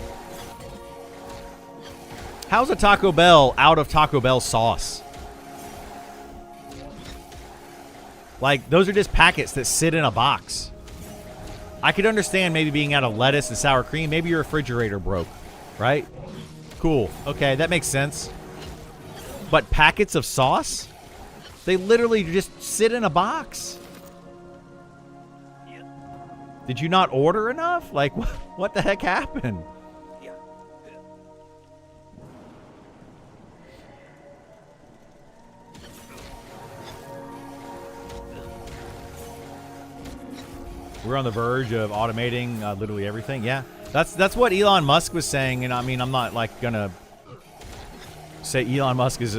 How's a Taco Bell out of Taco Bell sauce? Like, those are just packets that sit in a box. I could understand maybe being out of lettuce and sour cream. Maybe your refrigerator broke, right? Cool. Okay, that makes sense. But packets of sauce? They literally just sit in a box. Did you not order enough? Like, what the heck happened? We're on the verge of automating literally everything. Yeah, that's what Elon Musk was saying. And I mean, I'm not like gonna say Elon Musk is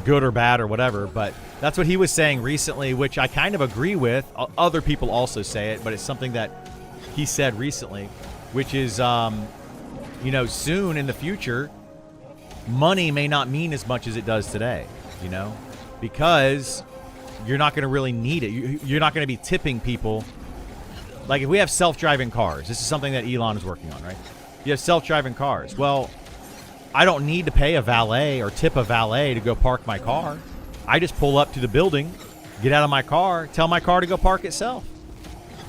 good or bad or whatever, but that's what he was saying recently, which I kind of agree with. Other people also say it, but it's something that he said recently, which is, soon in the future, money may not mean as much as it does today, because you're not going to really need it. You're not going to be tipping people. Like, if we have self-driving cars, this is something that Elon is working on, right? You have self-driving cars. Well, I don't need to pay a valet or tip a valet to go park my car. I just pull up to the building, get out of my car, tell my car to go park itself.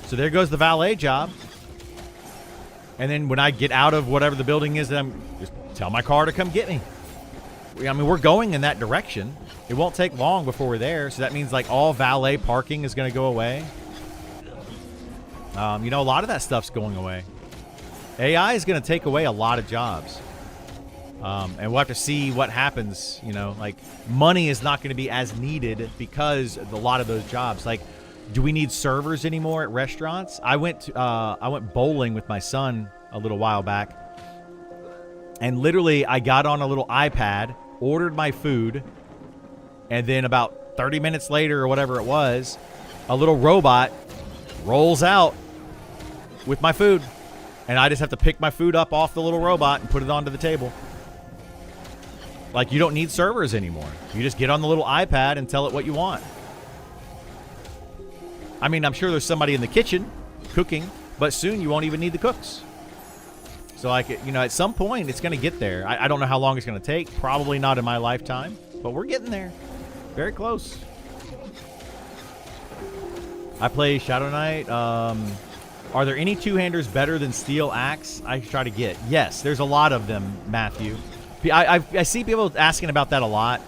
So there goes the valet job. And then when I get out of whatever the building is, then I'm just tell my car to come get me. I mean, we're going in that direction. It won't take long before we're there. So that means like all valet parking is going to go away. A lot of that stuff's going away. AI is going to take away a lot of jobs. And we'll have to see what happens. Like, money is not going to be as needed because a lot of those jobs. Like, do we need servers anymore at restaurants? I went bowling with my son a little while back, and literally I got on a little iPad ordered my food, and then about 30 minutes later or whatever it was, a little robot rolls out with my food, and I just have to pick my food up off the little robot and put it onto the table. Like, you don't need servers anymore. You just get on the little iPad and tell it what you want. I mean, I'm sure there's somebody in the kitchen cooking, but soon you won't even need the cooks. So, like, you know, at some point, it's going to get there. I don't know how long it's going to take. Probably not in my lifetime, but we're getting there. Very close. I play Shadow Knight. Are there any two-handers better than Steel Axe? I try to get. Yes, there's a lot of them, Matthew. I see people asking about that a lot,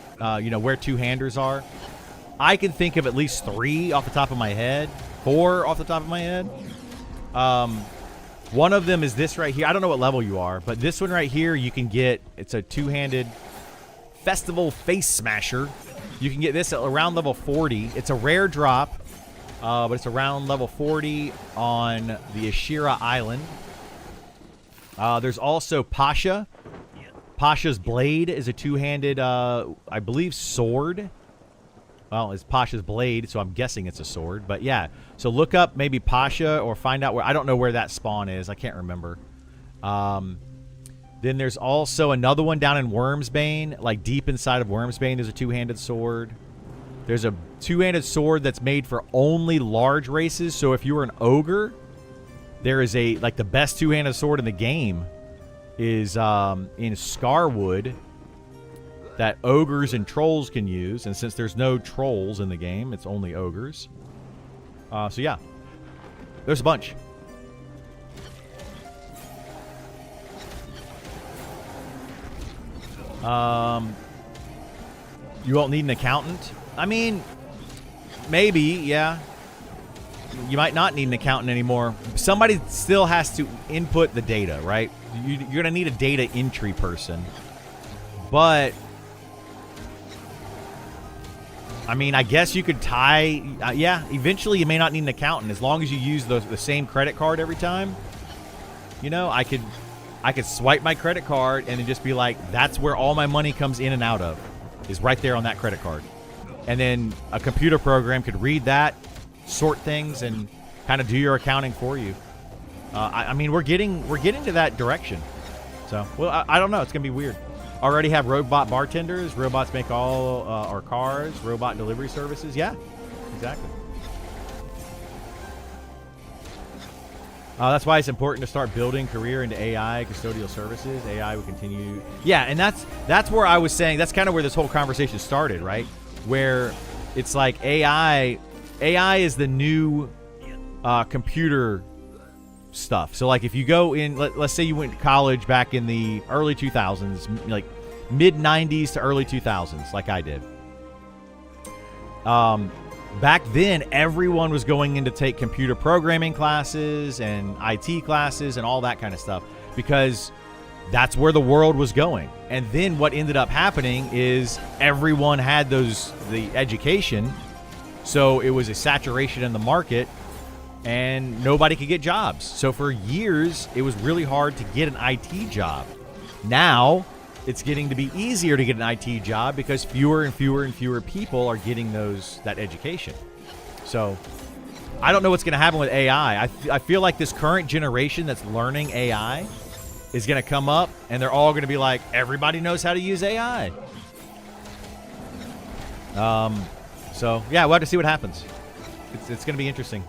you know, where two-handers are. I can think of at least 3 off the top of my head. 4 off the top of my head. One of them is this right here. I don't know what level you are, but this one right here you can get. It's a two-handed Festival Face Smasher. You can get this at around level 40. It's a rare drop, but it's around level 40 on the Ashira Island. There's also Pasha. Pasha's Blade is a two-handed, I believe, sword. Well, it's Pasha's Blade, so I'm guessing it's a sword. But yeah, so look up maybe Pasha or find out where. I don't know where that spawn is. I can't remember. Then there's also another one down in Wormsbane, like deep inside of Wormsbane. There's a two-handed sword. There's a two-handed sword that's made for only large races. So if you were an ogre, there is a, like, the best two-handed sword in the game is in Scarwood that ogres and trolls can use. And since there's no trolls in the game, it's only ogres. So yeah, there's a bunch. You won't need an accountant. I mean, maybe, yeah. You might not need an accountant anymore. Somebody still has to input the data, right? You're going to need a data entry person. But, I mean, I guess you could tie... yeah, eventually you may not need an accountant. As long as you use the same credit card every time. You know, I could swipe my credit card and then just be like, that's where all my money comes in and out of. Is right there on that credit card. And then a computer program could read that, sort things, and kind of do your accounting for you. I mean, we're getting to that direction. So, well, I don't know. It's gonna be weird. Already have robot bartenders. Robots make all our cars. Robot delivery services. Yeah, exactly. That's why it's important to start building career into AI custodial services. AI will continue. Yeah, and that's where I was saying, that's kind of where this whole conversation started, right? Where it's like AI is the new computer stuff. So like if you go in, let's say you went to college back in the early 2000s, like mid 90s to early 2000s, like I did. Back then, everyone was going in to take computer programming classes and IT classes and all that kind of stuff because that's where the world was going. And then what ended up happening is everyone had the education, so it was a saturation in the market and nobody could get jobs. So for years, it was really hard to get an IT job. Now, it's getting to be easier to get an IT job because fewer and fewer and fewer people are getting that education. So I don't know what's going to happen with AI. I feel like this current generation that's learning AI is going to come up and they're all going to be like, everybody knows how to use AI. So yeah, we'll have to see what happens. It's going to be interesting.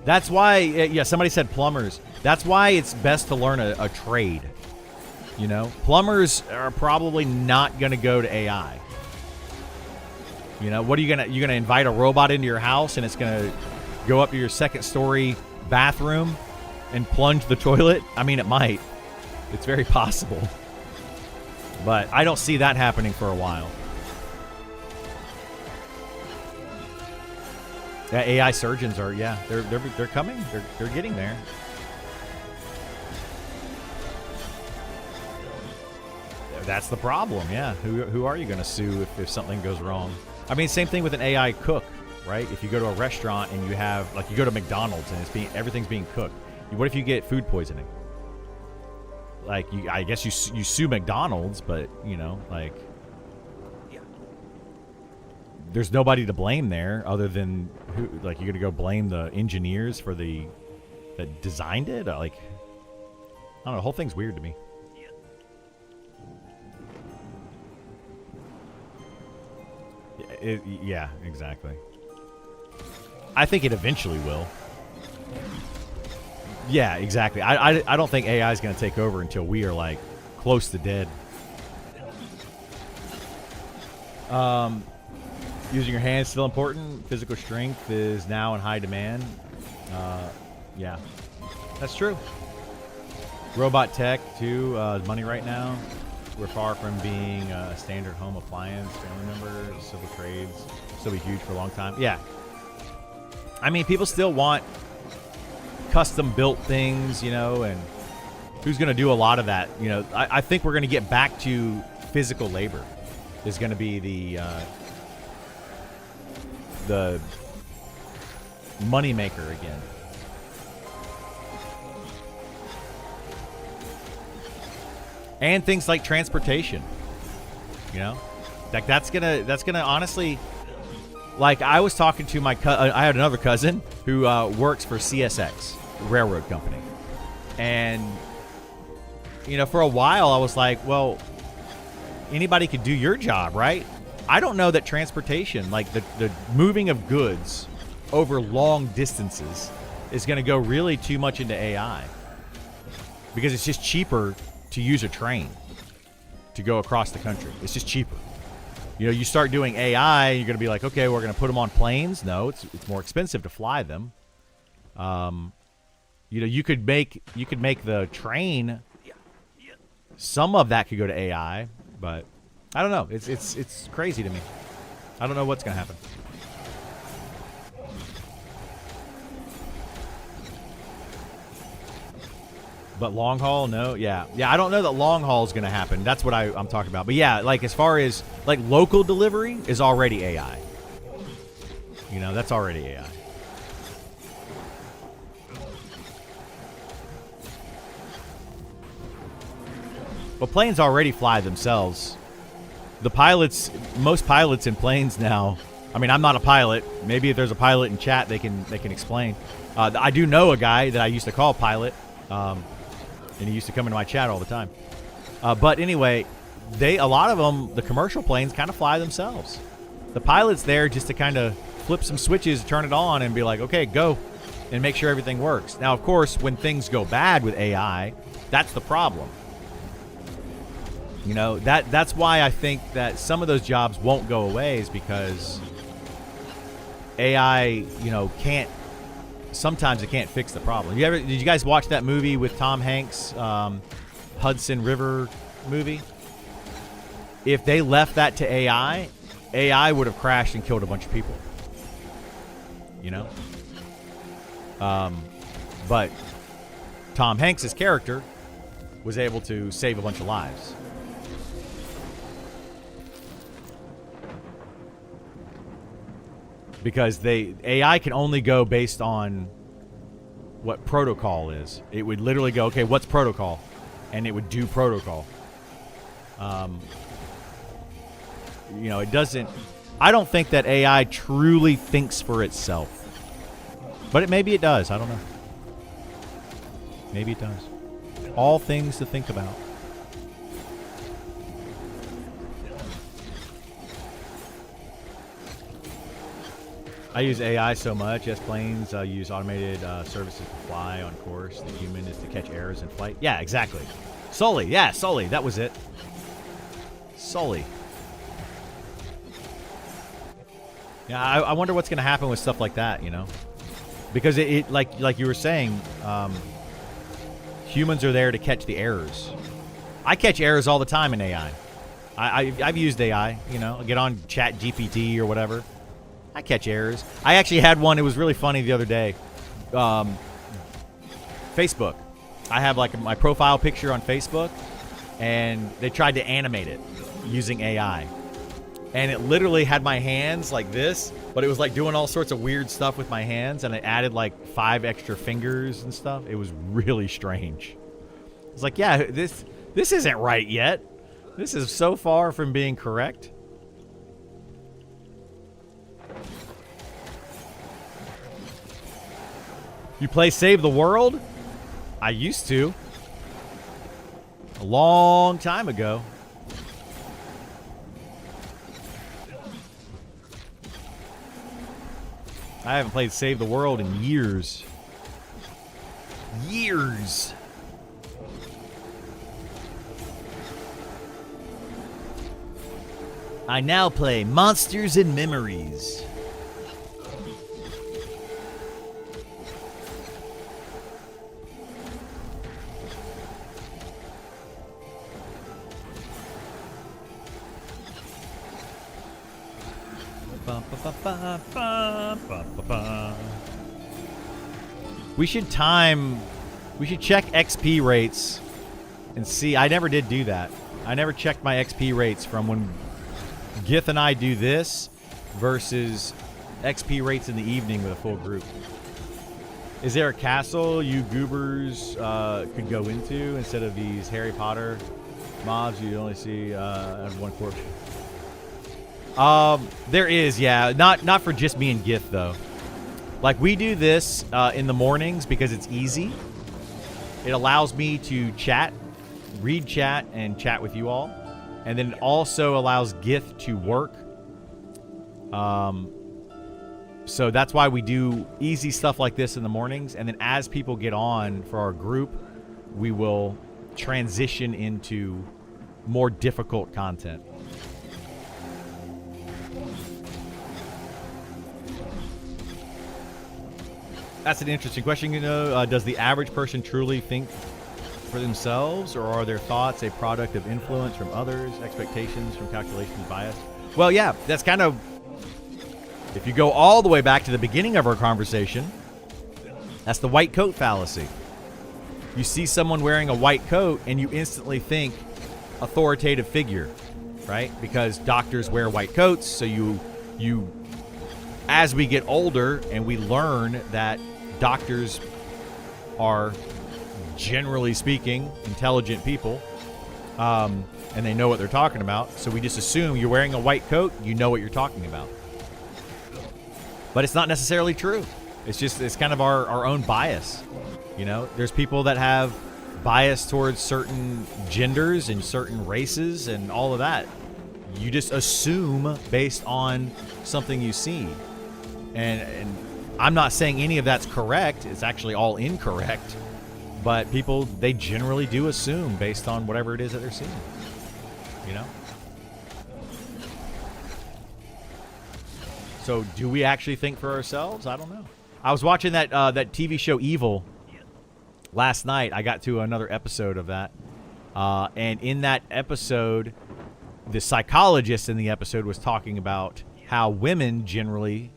That's why, yeah, somebody said plumbers. That's why it's best to learn a trade. You know, plumbers are probably not going to go to AI. You know, what are you going to invite a robot into your house and it's going to go up to your second story bathroom and plunge the toilet? I mean, it might. It's very possible. But I don't see that happening for a while. Yeah, AI surgeons are, yeah, they're coming. They're getting there. That's the problem, yeah. Who are you going to sue if something goes wrong? I mean, same thing with an AI cook, right? If you go to a restaurant and you have, like, you go to McDonald's and everything's being cooked. What if you get food poisoning? like, I guess you sue McDonald's, but, you know, like, there's nobody to blame there other than who, like, you're going to go blame the engineers for that designed it? Like, I don't know, the whole thing's weird to me. Yeah, exactly. I think it eventually will. Yeah, exactly. I don't think AI is going to take over until we are, like, close to dead. Using your hands still important. Physical strength is now in high demand. Yeah, that's true. Robot tech, too, is money right now. We're far from being a standard home appliance. Family members, civil trades, still be huge for a long time. Yeah. I mean, people still want custom-built things, you know, and who's going to do a lot of that? You know, I think we're going to get back to physical labor is going to be the money maker again. And things like transportation, you know, like that's gonna honestly, like I was talking to I had another cousin who works for CSX railroad company, and you know, for a while I was like, well, anybody could do your job, right? I don't know that transportation, like the moving of goods over long distances, is going to go really too much into AI, because it's just cheaper to use a train to go across the country. It's just cheaper. You know, you start doing AI, you're going to be like, okay, we're going to put them on planes. No, it's more expensive to fly them. You know, you could make the train. Some of that could go to AI, but I don't know. It's crazy to me. I don't know what's going to happen. But long haul, no, yeah. I don't know that long haul is going to happen. That's what I'm talking about. But yeah, like as far as like local delivery is already AI. You know, that's already AI. But planes already fly themselves. The pilots, most pilots in planes now. I mean, I'm not a pilot. Maybe if there's a pilot in chat, they can explain. I do know a guy that I used to call pilot. And he used to come into my chat all the time. But anyway, a lot of them, the commercial planes, kind of fly themselves. The pilot's there just to kind of flip some switches, turn it on, and be like, okay, go, and make sure everything works. Now, of course, when things go bad with AI, that's the problem. You know, that's why I think that some of those jobs won't go away, is because AI, you know, sometimes it can't fix the problem. Did you guys watch that movie with Tom Hanks, Hudson River movie? If they left that to AI would have crashed and killed a bunch of people. You know? But Tom Hanks' character was able to save a bunch of lives. Because AI can only go based on what protocol is. It would literally go, okay, what's protocol? And it would do protocol. You know, it doesn't. I don't think that AI truly thinks for itself. But maybe it does. I don't know. Maybe it does. All things to think about. I use AI so much. Yes, planes use automated services to fly on course. The human is to catch errors in flight. Yeah, exactly. Sully. Yeah, Sully. That was it. Sully. Yeah, I wonder what's going to happen with stuff like that, you know? Because it like you were saying, humans are there to catch the errors. I catch errors all the time in AI. I've used AI, you know. I get on Chat GPT or whatever. I catch errors. I actually had one. It was really funny the other day. Facebook. I have like my profile picture on Facebook, and they tried to animate it using AI. And it literally had my hands like this, but it was like doing all sorts of weird stuff with my hands, and it added like 5 extra fingers and stuff. It was really strange. It's like, yeah, this isn't right yet. This is so far from being correct. You play Save the World? I used to. A long time ago. I haven't played Save the World in years. Years. I now play Monsters and Memories. We should check XP rates and see. I never did do that. I never checked my XP rates from when Gith and I do this versus XP rates in the evening with a full group. Is there a castle you goobers could go into instead of these Harry Potter mobs you only see one corpse? There is, yeah. Not for just me and Gith, though. Like, we do this in the mornings because it's easy. It allows me to chat, read chat, and chat with you all. And then it also allows Gith to work. So that's why we do easy stuff like this in the mornings. And then as people get on for our group, we will transition into more difficult content. That's an interesting question. You know, does the average person truly think for themselves, or are their thoughts a product of influence from others, expectations from calculations, bias? Well, yeah, that's kind of, if you go all the way back to the beginning of our conversation, that's the white coat fallacy. You see someone wearing a white coat and you instantly think authoritative figure, right? Because doctors wear white coats, so you as we get older and we learn that doctors are, generally speaking, intelligent people, and they know what they're talking about. So we just assume you're wearing a white coat, you know what you're talking about. But it's not necessarily true. It's kind of our own bias. You know, there's people that have bias towards certain genders and certain races and all of that. You just assume based on something you see. And I'm not saying any of that's correct. It's actually all incorrect. But people, they generally do assume based on whatever it is that they're seeing. You know? So do we actually think for ourselves? I don't know. I was watching that TV show Evil last night. I got to another episode of that. And in that episode, the psychologist in the episode was talking about how women generally,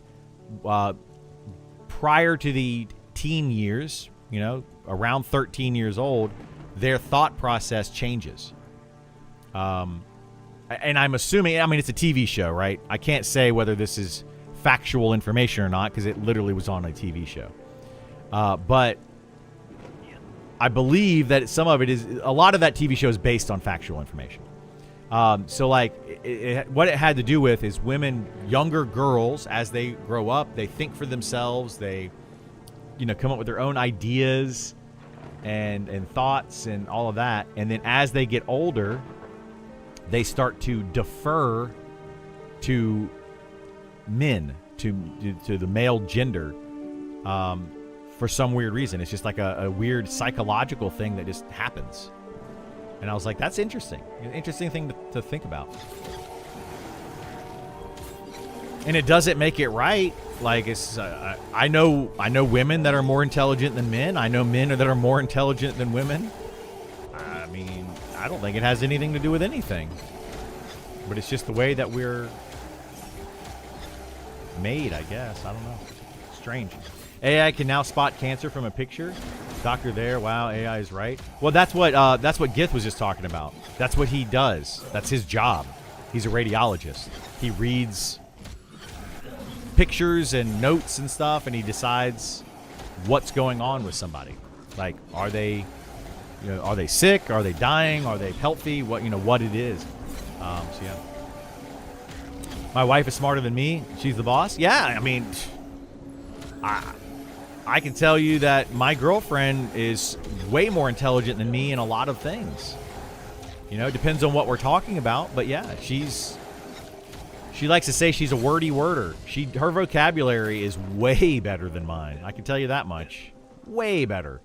prior to the teen years, you know, around 13 years old, their thought process changes. And I'm assuming, I mean, it's a TV show, right? I can't say whether this is factual information or not because it literally was on a TV show. But I believe that some of it is, a lot of that TV show is based on factual information. So like what it had to do with is women, younger girls, as they grow up, they think for themselves, they, you know, come up with their own ideas and thoughts and all of that. And then as they get older, they start to defer to men, to the male gender, for some weird reason. It's just like a weird psychological thing that just happens. And I was like, that's interesting. An interesting thing to think about. And it doesn't make it right. Like, it's I know women that are more intelligent than men. I know men that are more intelligent than women. I mean, I don't think it has anything to do with anything. But it's just the way that we're made, I guess. I don't know. Strange. AI can now spot cancer from a picture. Doctor there. Wow, AI is right. Well, that's what Gith was just talking about. That's what he does. That's his job. He's a radiologist. He reads pictures and notes and stuff, and he decides what's going on with somebody. Like, are they are they sick? Are they dying? Are they healthy? What it is. So yeah. My wife is smarter than me. She's the boss. Yeah, I mean, I can tell you that my girlfriend is way more intelligent than me in a lot of things. It depends on what we're talking about, but yeah, she likes to say she's a wordy worder. Her vocabulary is way better than mine. I can tell you that much. Way better.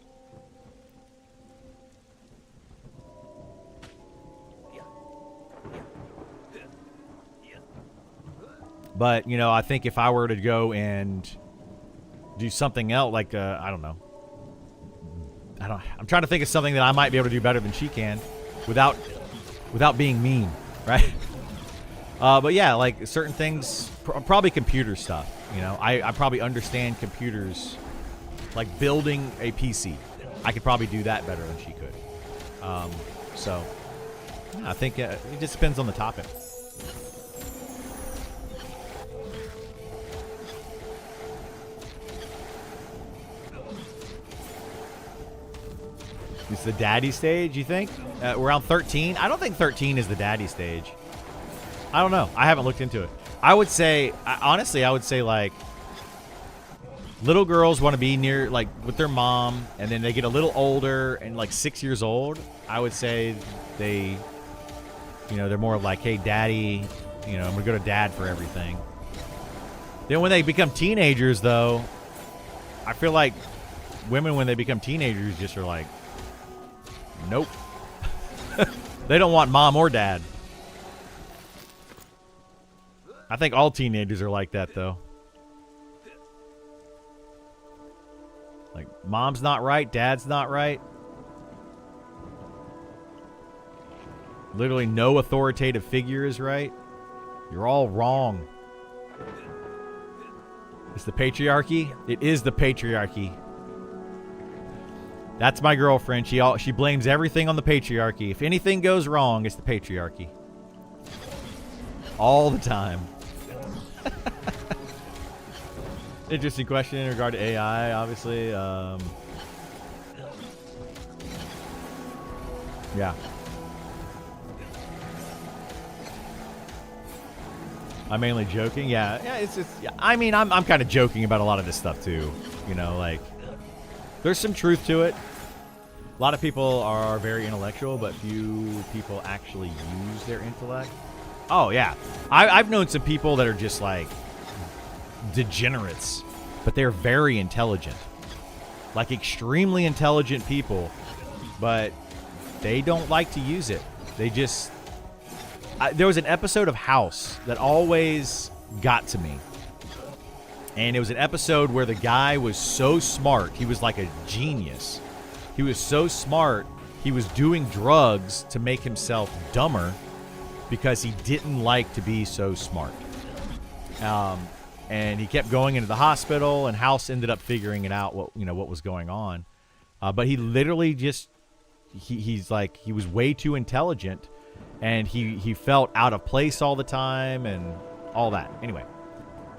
But, I think if I were to go and do something else, like, I don't know. I'm trying to think of something that I might be able to do better than she can without being mean, right? But yeah, like certain things, probably computer stuff. I probably understand computers, like building a PC. I could probably do that better than she could. So, yeah, I think it just depends on the topic. It's the daddy stage, you think? Around 13? I don't think 13 is the daddy stage. I don't know. I haven't looked into it. I would say, honestly, like, little girls want to be near, like, with their mom, and then they get a little older, and, like, 6 years old, I would say they're more of like, hey, daddy, I'm going to go to dad for everything. Then when they become teenagers, though, I feel like women, when they become teenagers, just are like, nope. They don't want mom or dad. I think all teenagers are like that, though. Like, mom's not right, dad's not right. Literally no authoritative figure is right. You're all wrong. It's the patriarchy. It is the patriarchy. That's my girlfriend. She blames everything on the patriarchy. If anything goes wrong, it's the patriarchy. All the time. Interesting question in regard to AI, obviously. Yeah. I'm mainly joking. Yeah, it's just. Yeah. I mean, I'm kind of joking about a lot of this stuff too. Like, there's some truth to it. A lot of people are very intellectual, but few people actually use their intellect. Oh yeah, I've known some people that are just like degenerates, but they're very intelligent, like extremely intelligent people, but they don't like to use it. They just. There was an episode of House that always got to me. And it was an episode where the guy was so smart. He was like a genius. He was so smart, he was doing drugs to make himself dumber because he didn't like to be so smart. And he kept going into the hospital, and House ended up figuring it out, what was going on. But he literally just, he's like, he was way too intelligent. And he felt out of place all the time and all that. Anyway,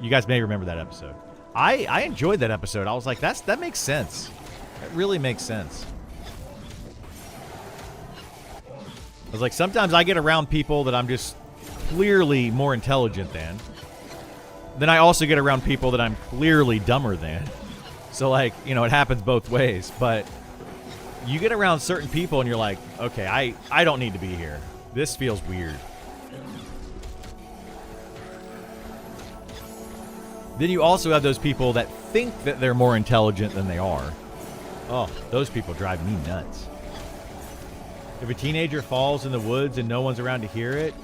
you guys may remember that episode. I enjoyed that episode. I was like, that makes sense. That really makes sense. I was like, sometimes I get around people that I'm just clearly more intelligent than. Then I also get around people that I'm clearly dumber than. So, like, it happens both ways. But you get around certain people and you're like, okay, I don't need to be here. This feels weird. Then you also have those people that think that they're more intelligent than they are. Oh, those people drive me nuts. If a teenager falls in the woods and no one's around to hear it,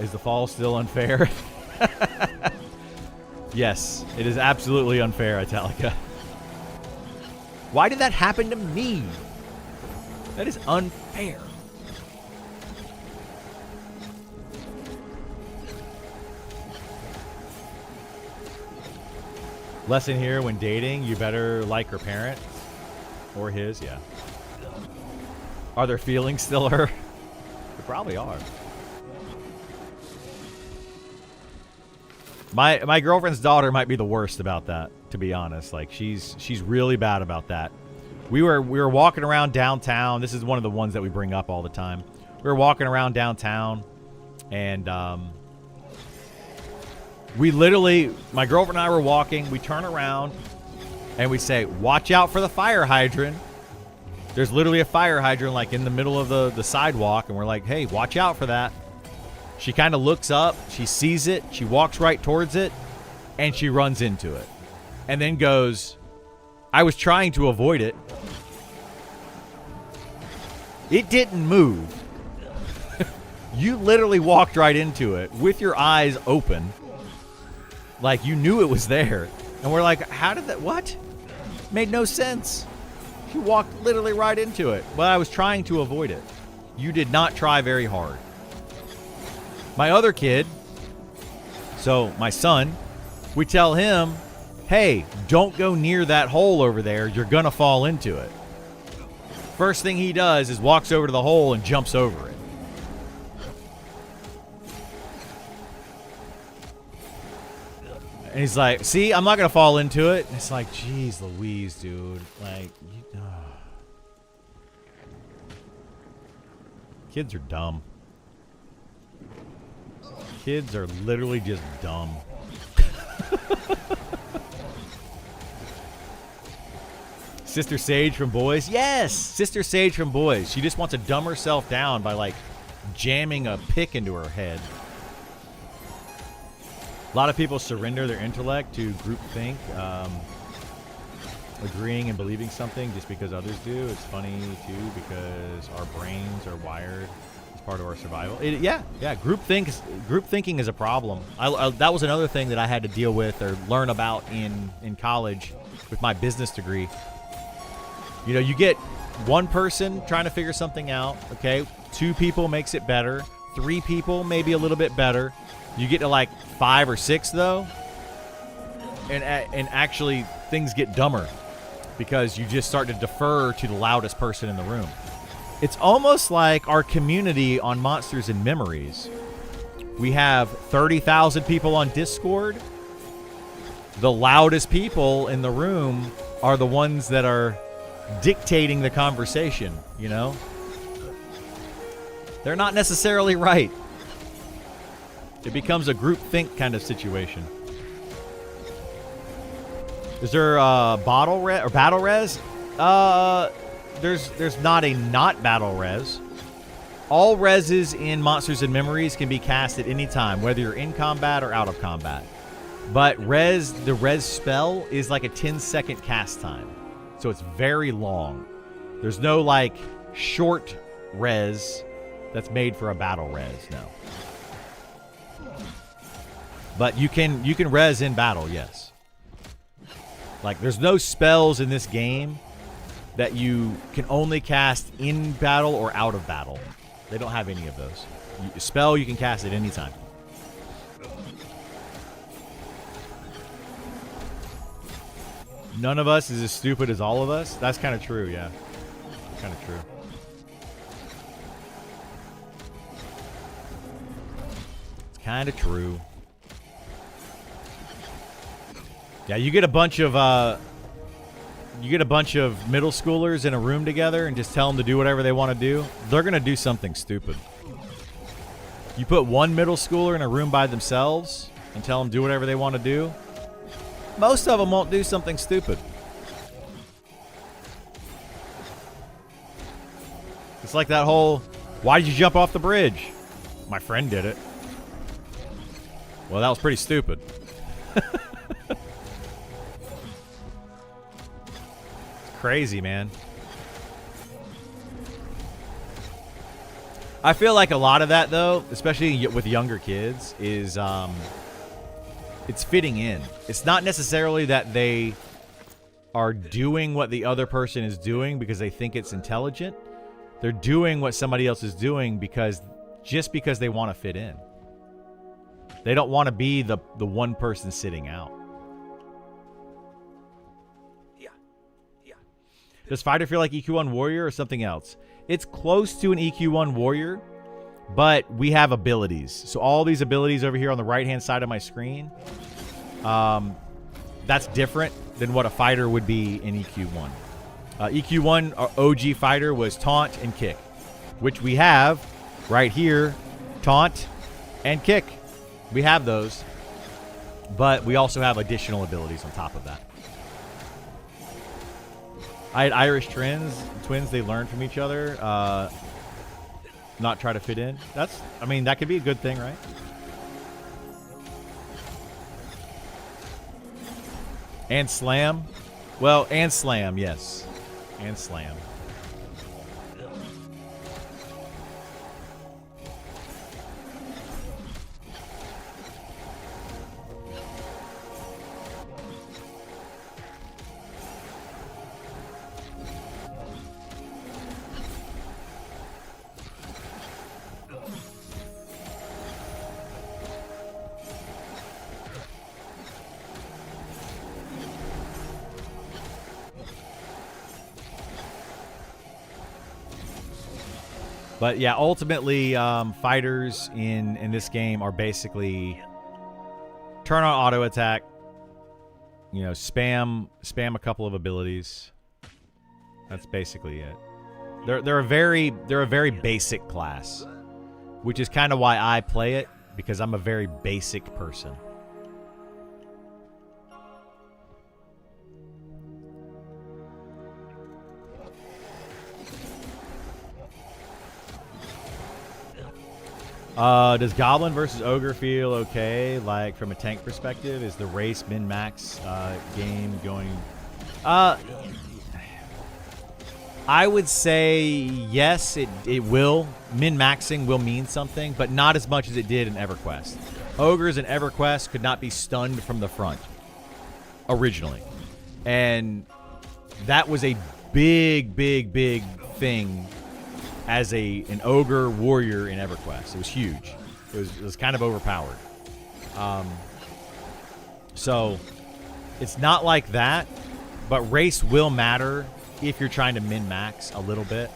is the fall still unfair? Yes, it is absolutely unfair, Italica. Why did that happen to me? That is unfair. Lesson here, when dating, you better like her parent. Or his, yeah. Are their feelings still hurt? They probably are. My girlfriend's daughter might be the worst about that, to be honest. Like, she's really bad about that. We were walking around downtown. This is one of the ones that we bring up all the time. We were walking around downtown, and we literally, my girlfriend and I were walking. We turn around, and we say, "Watch out for the fire hydrant." There's literally a fire hydrant like in the middle of the sidewalk, and we're like, "Hey, watch out for that." She kind of looks up, she sees it, she walks right towards it, and she runs into it. And then goes, "I was trying to avoid it." It didn't move. You literally walked right into it with your eyes open. Like you knew it was there. And we're like, how did that, what? Made no sense. She walked literally right into it. But I was trying to avoid it. You did not try very hard. My other kid, so my son, we tell him, "Hey, don't go near that hole over there. You're going to fall into it." First thing he does is walks over to the hole and jumps over it. And he's like, "See, I'm not going to fall into it." And it's like, geez Louise, dude. Like, kids are dumb. Kids are literally just dumb. Sister Sage from Boys. Yes, Sister Sage from Boys. She just wants to dumb herself down by like jamming a pick into her head. A lot of people surrender their intellect to groupthink, agreeing and believing something just because others do. It's funny too because our brains are wired as part of our survival. Yeah. Group thinking is a problem. That was another thing that I had to deal with or learn about in college with my business degree. You know, you get one person trying to figure something out. Okay, 2 people makes it better. 3 people maybe a little bit better. You get to like 5 or 6 though, and actually things get dumber because you just start to defer to the loudest person in the room. It's almost like our community on Monsters and Memories. We have 30,000 people on Discord. The loudest people in the room are the ones that are dictating the conversation, you know? They're not necessarily right. It becomes a group think kind of situation. Is there battle res? There's not a not battle res. All reses in Monsters and Memories can be cast at any time, whether you're in combat or out of combat. But the res spell is like a 10-second cast time. So it's very long. There's no like short res that's made for a battle res, no. But you can res in battle, yes. Like there's no spells in this game that you can only cast in battle or out of battle. They don't have any of those. Spell you can cast at any time. None of us is as stupid as all of us. That's kind of true, yeah. Kind of true. It's kind of true. Yeah, you get a bunch of middle schoolers in a room together and just tell them to do whatever they want to do. They're going to do something stupid. You put one middle schooler in a room by themselves and tell them do whatever they want to do. Most of them won't do something stupid. It's like that whole, "Why did you jump off the bridge?" "My friend did it." Well, that was pretty stupid. It's crazy, man. I feel like a lot of that, though, especially with younger kids, is it's fitting in. It's not necessarily that they are doing what the other person is doing because they think it's intelligent. They're doing what somebody else is doing because they want to fit in. They don't want to be the one person sitting out. Yeah. Does Fighter feel like EQ1 Warrior or something else? It's close to an EQ1 Warrior, but we have abilities. So all these abilities over here on the right-hand side of my screen, that's different than what a fighter would be in EQ1. EQ1 OG fighter was taunt and kick, which we have right here. Taunt and kick. We have those. But we also have additional abilities on top of that. I had Irish twins. They learn from each other. Not try to fit in. I mean, that could be a good thing, right? And slam. Well, and slam, yes. And slam. But yeah, ultimately, fighters in this game are basically turn on auto attack. You know, spam a couple of abilities. That's basically it. They're a very basic class, which is kind of why I play it, because I'm a very basic person. Does Goblin versus Ogre feel okay? Like, from a tank perspective, is the race min-max game going... I would say yes, it will. Min-maxing will mean something, but not as much as it did in EverQuest. Ogres in EverQuest could not be stunned from the front, originally. And that was a big thing as an ogre warrior in EverQuest. It was huge. It was kind of overpowered. So it's not like that, but race will matter if you're trying to min-max a little bit.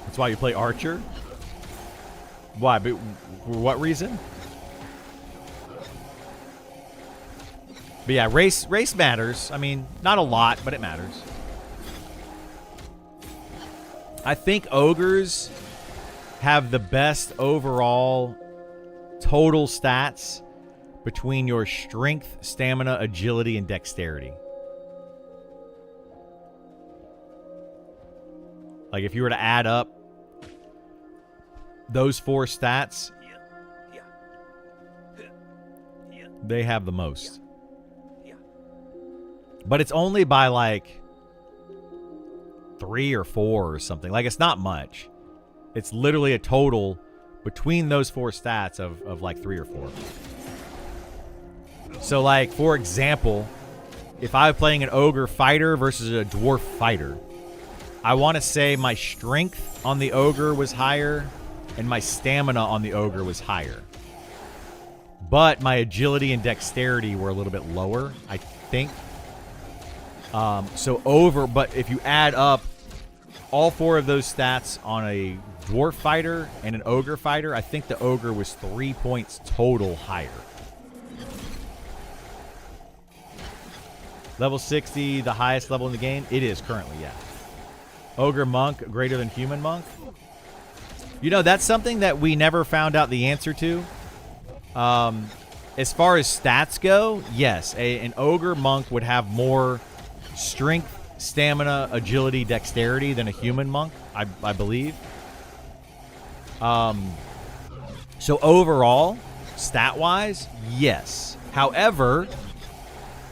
That's why you play Archer? Why? But for what reason? But yeah, race matters. I mean, not a lot, but it matters. I think ogres have the best overall total stats between your strength, stamina, agility, and dexterity. Like, if you were to add up those four stats, they have the most. But it's only by like 3 or 4 or something. Like, it's not much. It's literally a total between those four stats of like 3 or 4. So, like, for example, if I was playing an ogre fighter versus a dwarf fighter, I want to say my strength on the ogre was higher and my stamina on the ogre was higher. But my agility and dexterity were a little bit lower, I think. But if you add up all 4 of those stats on a dwarf fighter and an ogre fighter, I think the ogre was 3 points total higher. Level 60, the highest level in the game? It is currently, yeah. Ogre monk greater than human monk? You know, that's something that we never found out the answer to. As far as stats go, yes, an ogre monk would have more strength, stamina, agility, dexterity than a human monk, I believe. So overall, stat-wise, yes. However,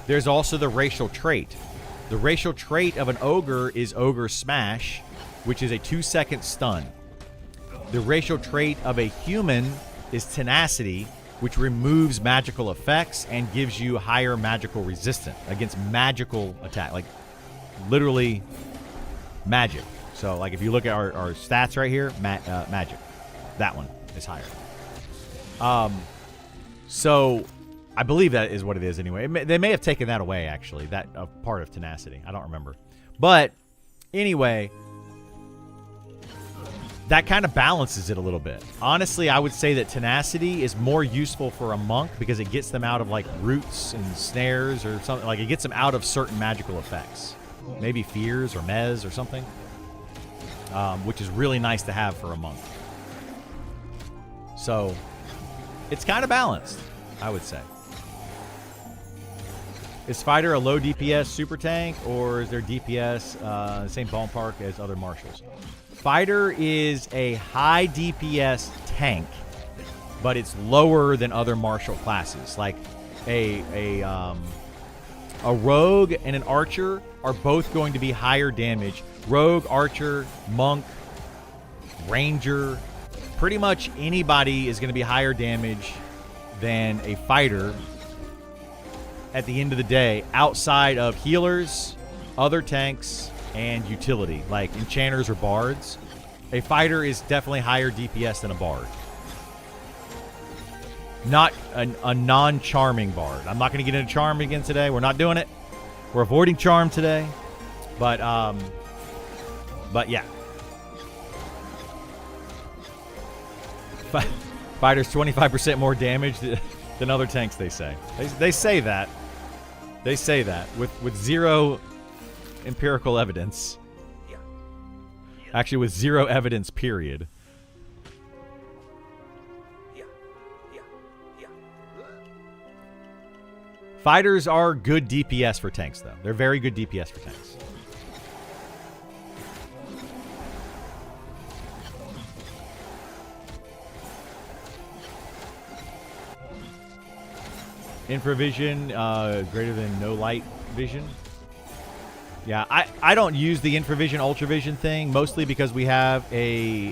there's also the racial trait. The racial trait of an ogre is Ogre Smash, which is a 2-second stun. The racial trait of a human is Tenacity, which removes magical effects and gives you higher magical resistance against magical attack. Like, literally magic. So, like, if you look at our stats right here, magic. That one is higher. So, I believe that is what it is anyway. They may have taken that away, actually. That part of Tenacity. I don't remember. But, anyway, that kind of balances it a little bit. Honestly, I would say that tenacity is more useful for a monk because it gets them out of like roots and snares or something. Like it gets them out of certain magical effects. Maybe fears or mez or something, which is really nice to have for a monk. So it's kind of balanced, I would say. Is Fighter a low DPS super tank, or is their DPS the same ballpark as other marshals? Fighter is a high DPS tank, but it's lower than other martial classes. Like a rogue and an archer are both going to be higher damage. Rogue, archer, monk, ranger, pretty much anybody is going to be higher damage than a fighter at the end of the day, outside of healers, other tanks, and utility, like enchanters or bards. A fighter is definitely higher DPS than a bard. Not a non-charming bard. I'm not going to get into charm again today. We're not doing it. We're avoiding charm today. But yeah. Fighters 25% more damage than other tanks, they say. They say that. They say that with zero empirical evidence. Actually, with zero evidence, period. Fighters are good DPS for tanks, though. They're very good DPS for tanks. Infravision, greater than no light vision. Yeah, I don't use the infravision, ultravision thing, mostly because we have a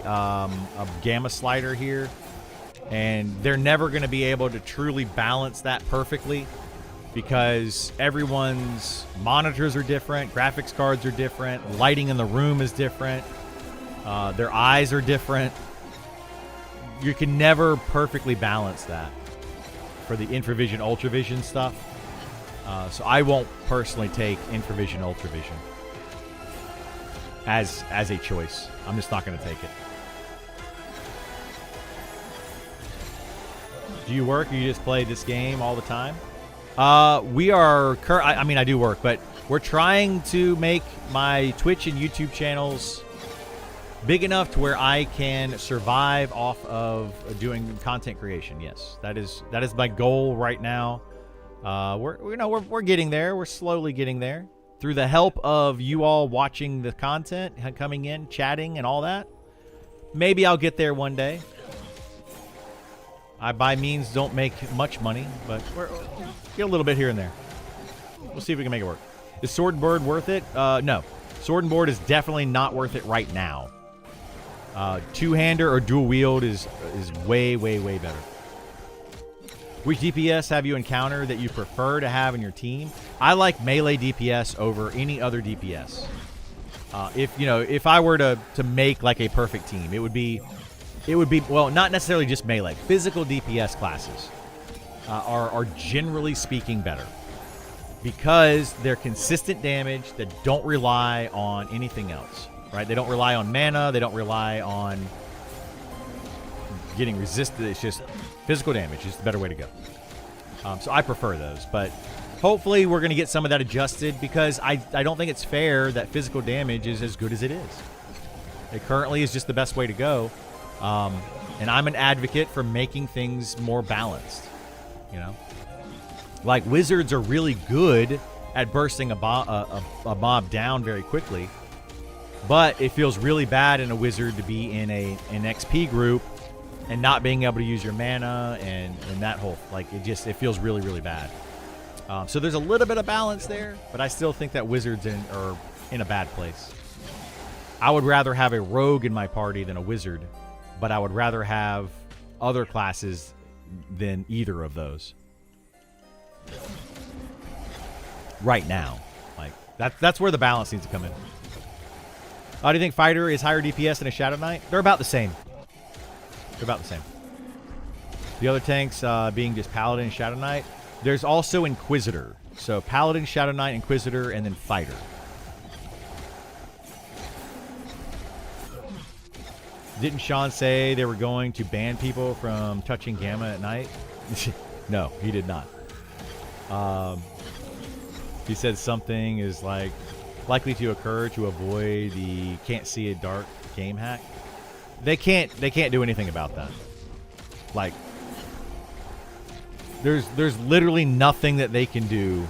gamma slider here, and they're never going to be able to truly balance that perfectly because everyone's monitors are different, graphics cards are different, lighting in the room is different, their eyes are different. You can never perfectly balance that for the infravision, ultravision stuff. So I won't personally take infravision, ultravision as a choice. I'm just not going to take it. Do you work or you just play this game all the time? We are I mean, I do work, but we're trying to make my Twitch and YouTube channels big enough to where I can survive off of doing content creation. Yes, that is my goal right now. We're getting there. We're slowly getting there through the help of you all watching the content, coming in, chatting, and all that. Maybe I'll get there one day. I by means don't make much money, but we're get a little bit here and there. We'll see if we can make it work. Is Sword and Board worth it? No. Sword and Board is definitely not worth it right now. Two-hander or dual wield is way, way, way better. Which DPS have you encountered that you prefer to have in your team? I like melee DPS over any other DPS. If I were to make like a perfect team, it would be well, not necessarily just melee. Physical DPS classes are generally speaking better because they're consistent damage that don't rely on anything else. Right? They don't rely on mana. They don't rely on getting resisted. It's just physical damage is the better way to go. So I prefer those. But hopefully we're going to get some of that adjusted because I don't think it's fair that physical damage is as good as it is. It currently is just the best way to go. And I'm an advocate for making things more balanced. You know? Like wizards are really good at bursting a mob down very quickly. But it feels really bad in a wizard to be in an XP group and not being able to use your mana and that whole, like, it feels really, really bad. So there's a little bit of balance there, but I still think that wizards are in a bad place. I would rather have a rogue in my party than a wizard, but I would rather have other classes than either of those. Right now. Like, that's where the balance needs to come in. Do you think Fighter is higher DPS than a Shadow Knight? They're about the same. They're about the same. The other tanks being just Paladin and Shadow Knight. There's also Inquisitor. So Paladin, Shadow Knight, Inquisitor, and then Fighter. Didn't Sean say they were going to ban people from touching Gamma at night? No, he did not. He said something is like likely to occur to avoid the can't see a dark game hack. They can't do anything about that. Like, there's literally nothing that they can do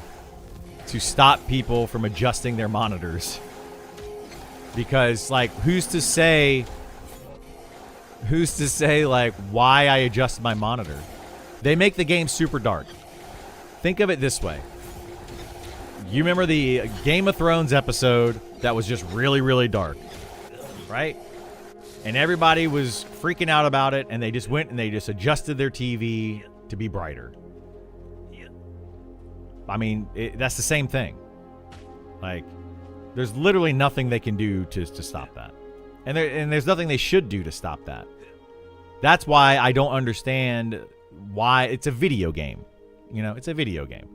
to stop people from adjusting their monitors. Because, like, who's to say like why I adjust my monitor? They make the game super dark. Think of it this way. You remember the Game of Thrones episode that was just really, really dark, right? And everybody was freaking out about it, and they just went and they just adjusted their TV to be brighter. I mean, that's the same thing. Like, there's literally nothing they can do to stop that. And there's nothing they should do to stop that. That's why I don't understand why it's a video game. You know, it's a video game.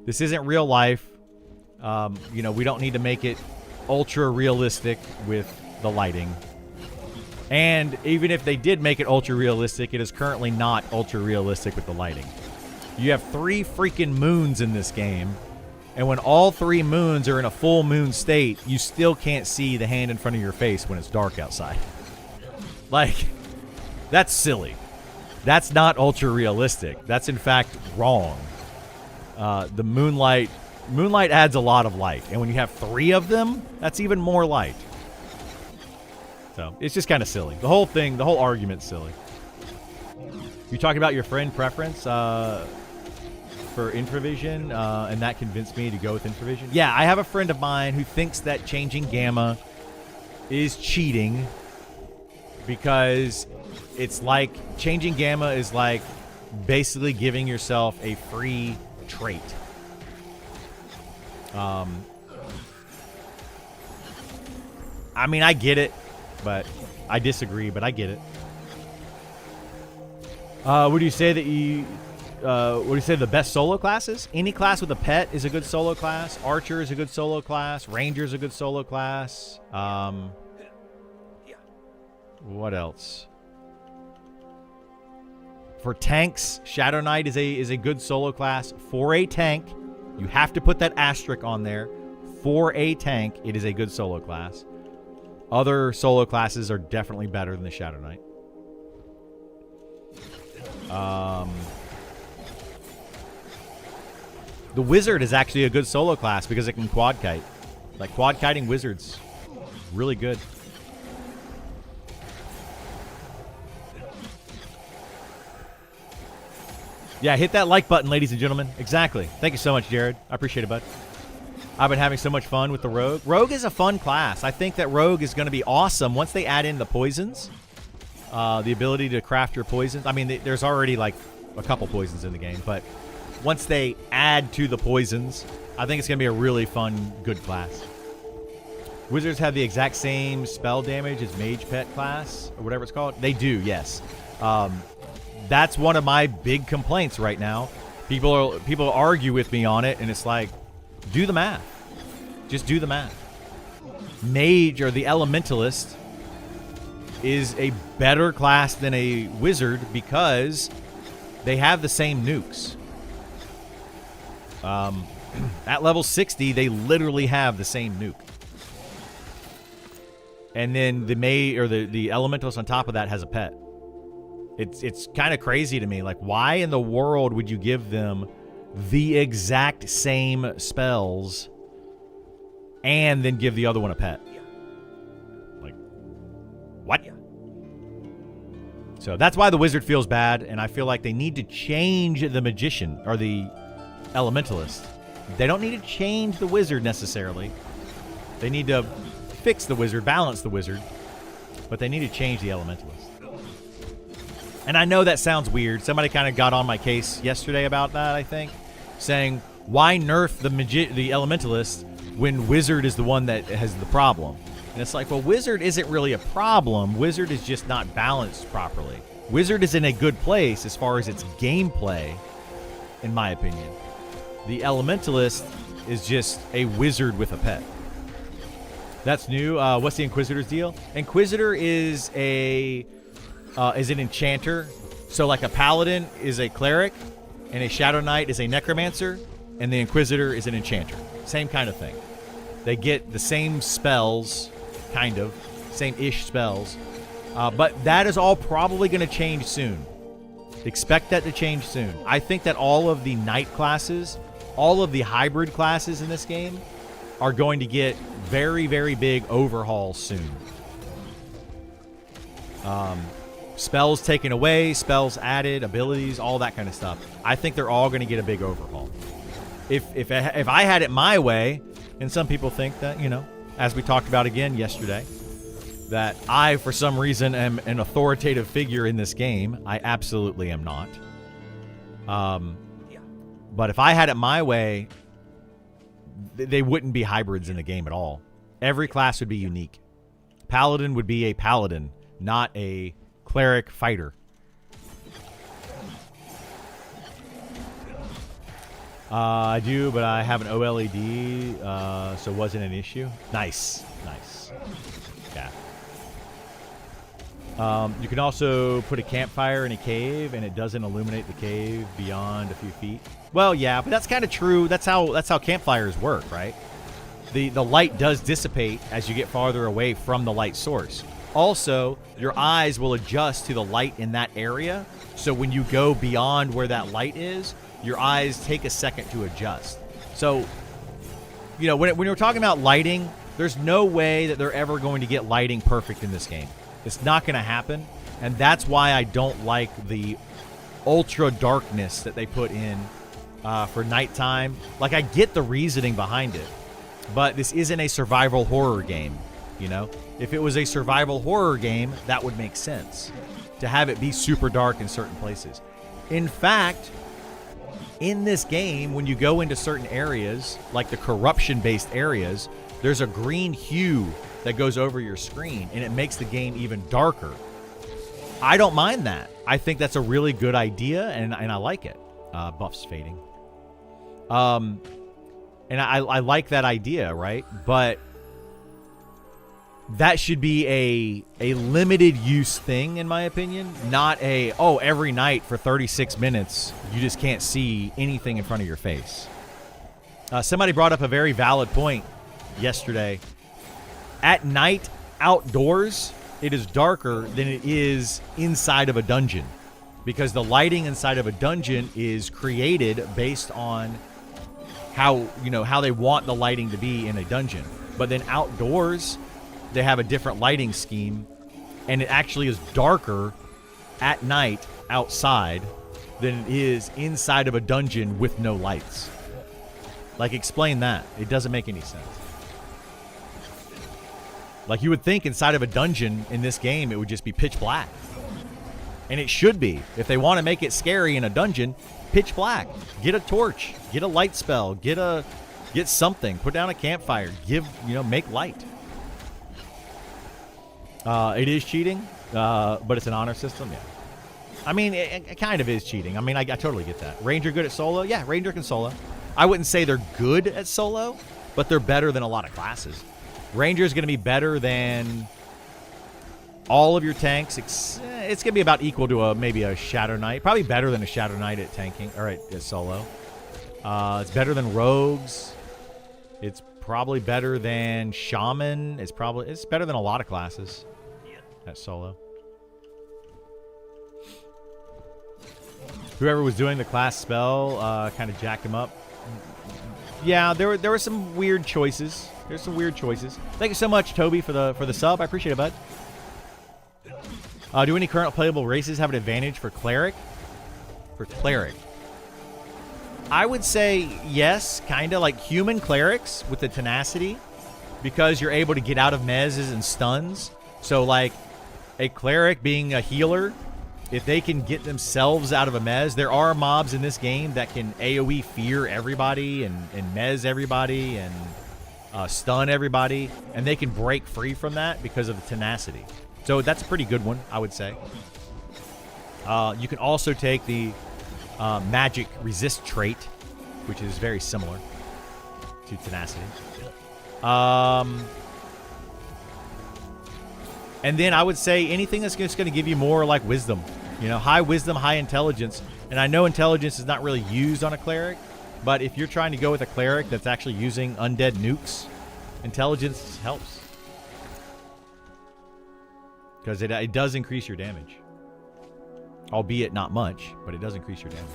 This isn't real life. You know, we don't need to make it ultra realistic with the lighting. And even if they did make it ultra realistic, it is currently not ultra realistic with the lighting. You have 3 freaking moons in this game. And when all 3 moons are in a full moon state, you still can't see the hand in front of your face when it's dark outside. Like, that's silly. That's not ultra realistic. That's in fact wrong. The moonlight adds a lot of light. And when you have 3 of them, that's even more light. So it's just kind of silly. The whole thing, the whole argument's silly. You talking about your friend preference for infravision, and that convinced me to go with infravision. Yeah, I have a friend of mine who thinks that changing gamma is cheating because it's like changing gamma is like basically giving yourself a free trait. I mean, I get it, but I disagree, but I get it. Would you say that what do you say the best solo classes? Any class with a pet is a good solo class. Archer is a good solo class. Ranger is a good solo class. What else? For tanks, Shadow Knight is a good solo class. For a tank, you have to put that asterisk on there. For a tank, it is a good solo class. Other solo classes are definitely better than the Shadow Knight. The Wizard is actually a good solo class because it can quad kite. Like, quad kiting Wizards, really good. Yeah, hit that like button, ladies and gentlemen. Exactly. Thank you so much, Jared. I appreciate it, bud. I've been having so much fun with the Rogue. Rogue is a fun class. I think that Rogue is going to be awesome once they add in the poisons. The ability to craft your poisons. I mean, there's already like a couple poisons in the game, but once they add to the poisons, I think it's going to be a really fun, good class. Wizards have the exact same spell damage as Mage Pet class, or whatever it's called. They do, yes. That's one of my big complaints right now. People argue with me on it, and it's like, do the math. Just do the math. Mage, or the Elementalist, is a better class than a Wizard because they have the same nukes. At level 60, they literally have the same nuke. And then the Elementalist on top of that has a pet. It's kind of crazy to me. Like, why in the world would you give them the exact same spells and then give the other one a pet? Like, what? So that's why the Wizard feels bad, and I feel like they need to change the Magician, or the Elementalist. They don't need to change the Wizard necessarily. They need to fix the Wizard, balance the Wizard, but they need to change the Elementalist. And I know that sounds weird. Somebody kind of got on my case yesterday about that, I think, saying, why nerf the Elementalist when Wizard is the one that has the problem? And it's like, well, Wizard isn't really a problem. Wizard is just not balanced properly. Wizard is in a good place as far as its gameplay, in my opinion. The Elementalist is just a wizard with a pet. That's new. What's the Inquisitor's deal? Inquisitor is an enchanter. So like a paladin is a cleric, and a shadow knight is a necromancer, and the Inquisitor is an enchanter. Same kind of thing. They get the same spells, kind of, same-ish spells. But that is all probably going to change soon. Expect that to change soon. I think that all of the knight classes, all of the hybrid classes in this game are going to get very, very big overhauls soon. Spells taken away, spells added, abilities, all that kind of stuff. I think they're all going to get a big overhaul. If I had it my way, and some people think that, you know, as we talked about again yesterday, that I, for some reason, am an authoritative figure in this game. I absolutely am not. But if I had it my way, they wouldn't be hybrids in the game at all. Every class would be unique. Paladin would be a paladin, not a cleric fighter. I do, but I have an OLED, so it wasn't an issue. Nice. Nice. Yeah. You can also put a campfire in a cave, and it doesn't illuminate the cave beyond a few feet. Well, yeah, but that's kind of true. That's how campfires work, right? The light does dissipate as you get farther away from the light source. Also, your eyes will adjust to the light in that area. So when you go beyond where that light is, your eyes take a second to adjust. So, you know, when we're talking about lighting, there's no way that they're ever going to get lighting perfect in this game. It's not going to happen. And that's why I don't like the ultra darkness that they put in for nighttime. Like, I get the reasoning behind it, but this isn't a survival horror game, you know? If it was a survival horror game, that would make sense, to have it be super dark in certain places. In fact, in this game, when you go into certain areas, like the corruption-based areas, there's a green hue that goes over your screen, and it makes the game even darker. I don't mind that. I think that's a really good idea, and I like it. Buff's fading. And I like that idea, right? But that should be a limited use thing, in my opinion. Not every night for 36 minutes, you just can't see anything in front of your face. Somebody brought up a very valid point yesterday. At night, outdoors, it is darker than it is inside of a dungeon, because the lighting inside of a dungeon is created based on how they want the lighting to be in a dungeon. But then outdoors, they have a different lighting scheme, and it actually is darker at night outside than it is inside of a dungeon with no lights. Like, explain that. It doesn't make any sense. Like, you would think inside of a dungeon in this game, it would just be pitch black. And it should be. If they want to make it scary in a dungeon, pitch black. Get a torch. Get a light spell. Get something. Put down a campfire. Make light. It is cheating, but it's an honor system, yeah. I mean, it kind of is cheating. I mean, I totally get that. Ranger good at solo? Yeah, Ranger can solo. I wouldn't say they're good at solo, but they're better than a lot of classes. Ranger is going to be better than all of your tanks. It's going to be about equal to maybe a Shadow Knight. Probably better than a Shadow Knight at tanking, or at solo. It's better than rogues. It's probably better than shaman. It's better than a lot of classes at solo. Whoever was doing the class spell kind of jacked him up. Yeah, there were some weird choices. There's some weird choices. Thank you so much, Toby, for the sub. I appreciate it, bud. Do any current playable races have an advantage for Cleric? For Cleric, I would say yes, kind of like human clerics with the tenacity, because you're able to get out of mezzes and stuns. So like a cleric being a healer, if they can get themselves out of a mezz, there are mobs in this game that can AoE fear everybody and mezz everybody and stun everybody, and they can break free from that because of the tenacity. So that's a pretty good one, I would say. You can also take the magic resist trait, which is very similar to tenacity. And then I would say anything that's just going to give you more like wisdom. You know, high wisdom, high intelligence. And I know intelligence is not really used on a cleric, but if you're trying to go with a cleric that's actually using undead nukes, intelligence helps. Because it does increase your damage. Albeit not much, but it does increase your damage.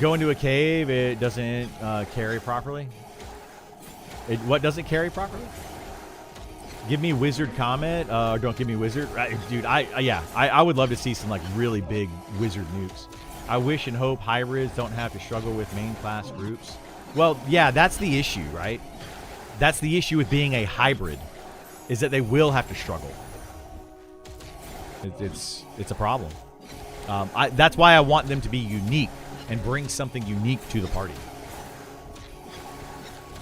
Go into a cave, it doesn't carry properly. What doesn't carry properly? Give me wizard comment. Don't give me wizard. Dude, I would love to see some like really big wizard nukes. I wish and hope hybrids don't have to struggle with main class groups. Well, yeah, that's the issue, right? That's the issue with being a hybrid, is that they will have to struggle. It's a problem. That's why I want them to be unique and bring something unique to the party.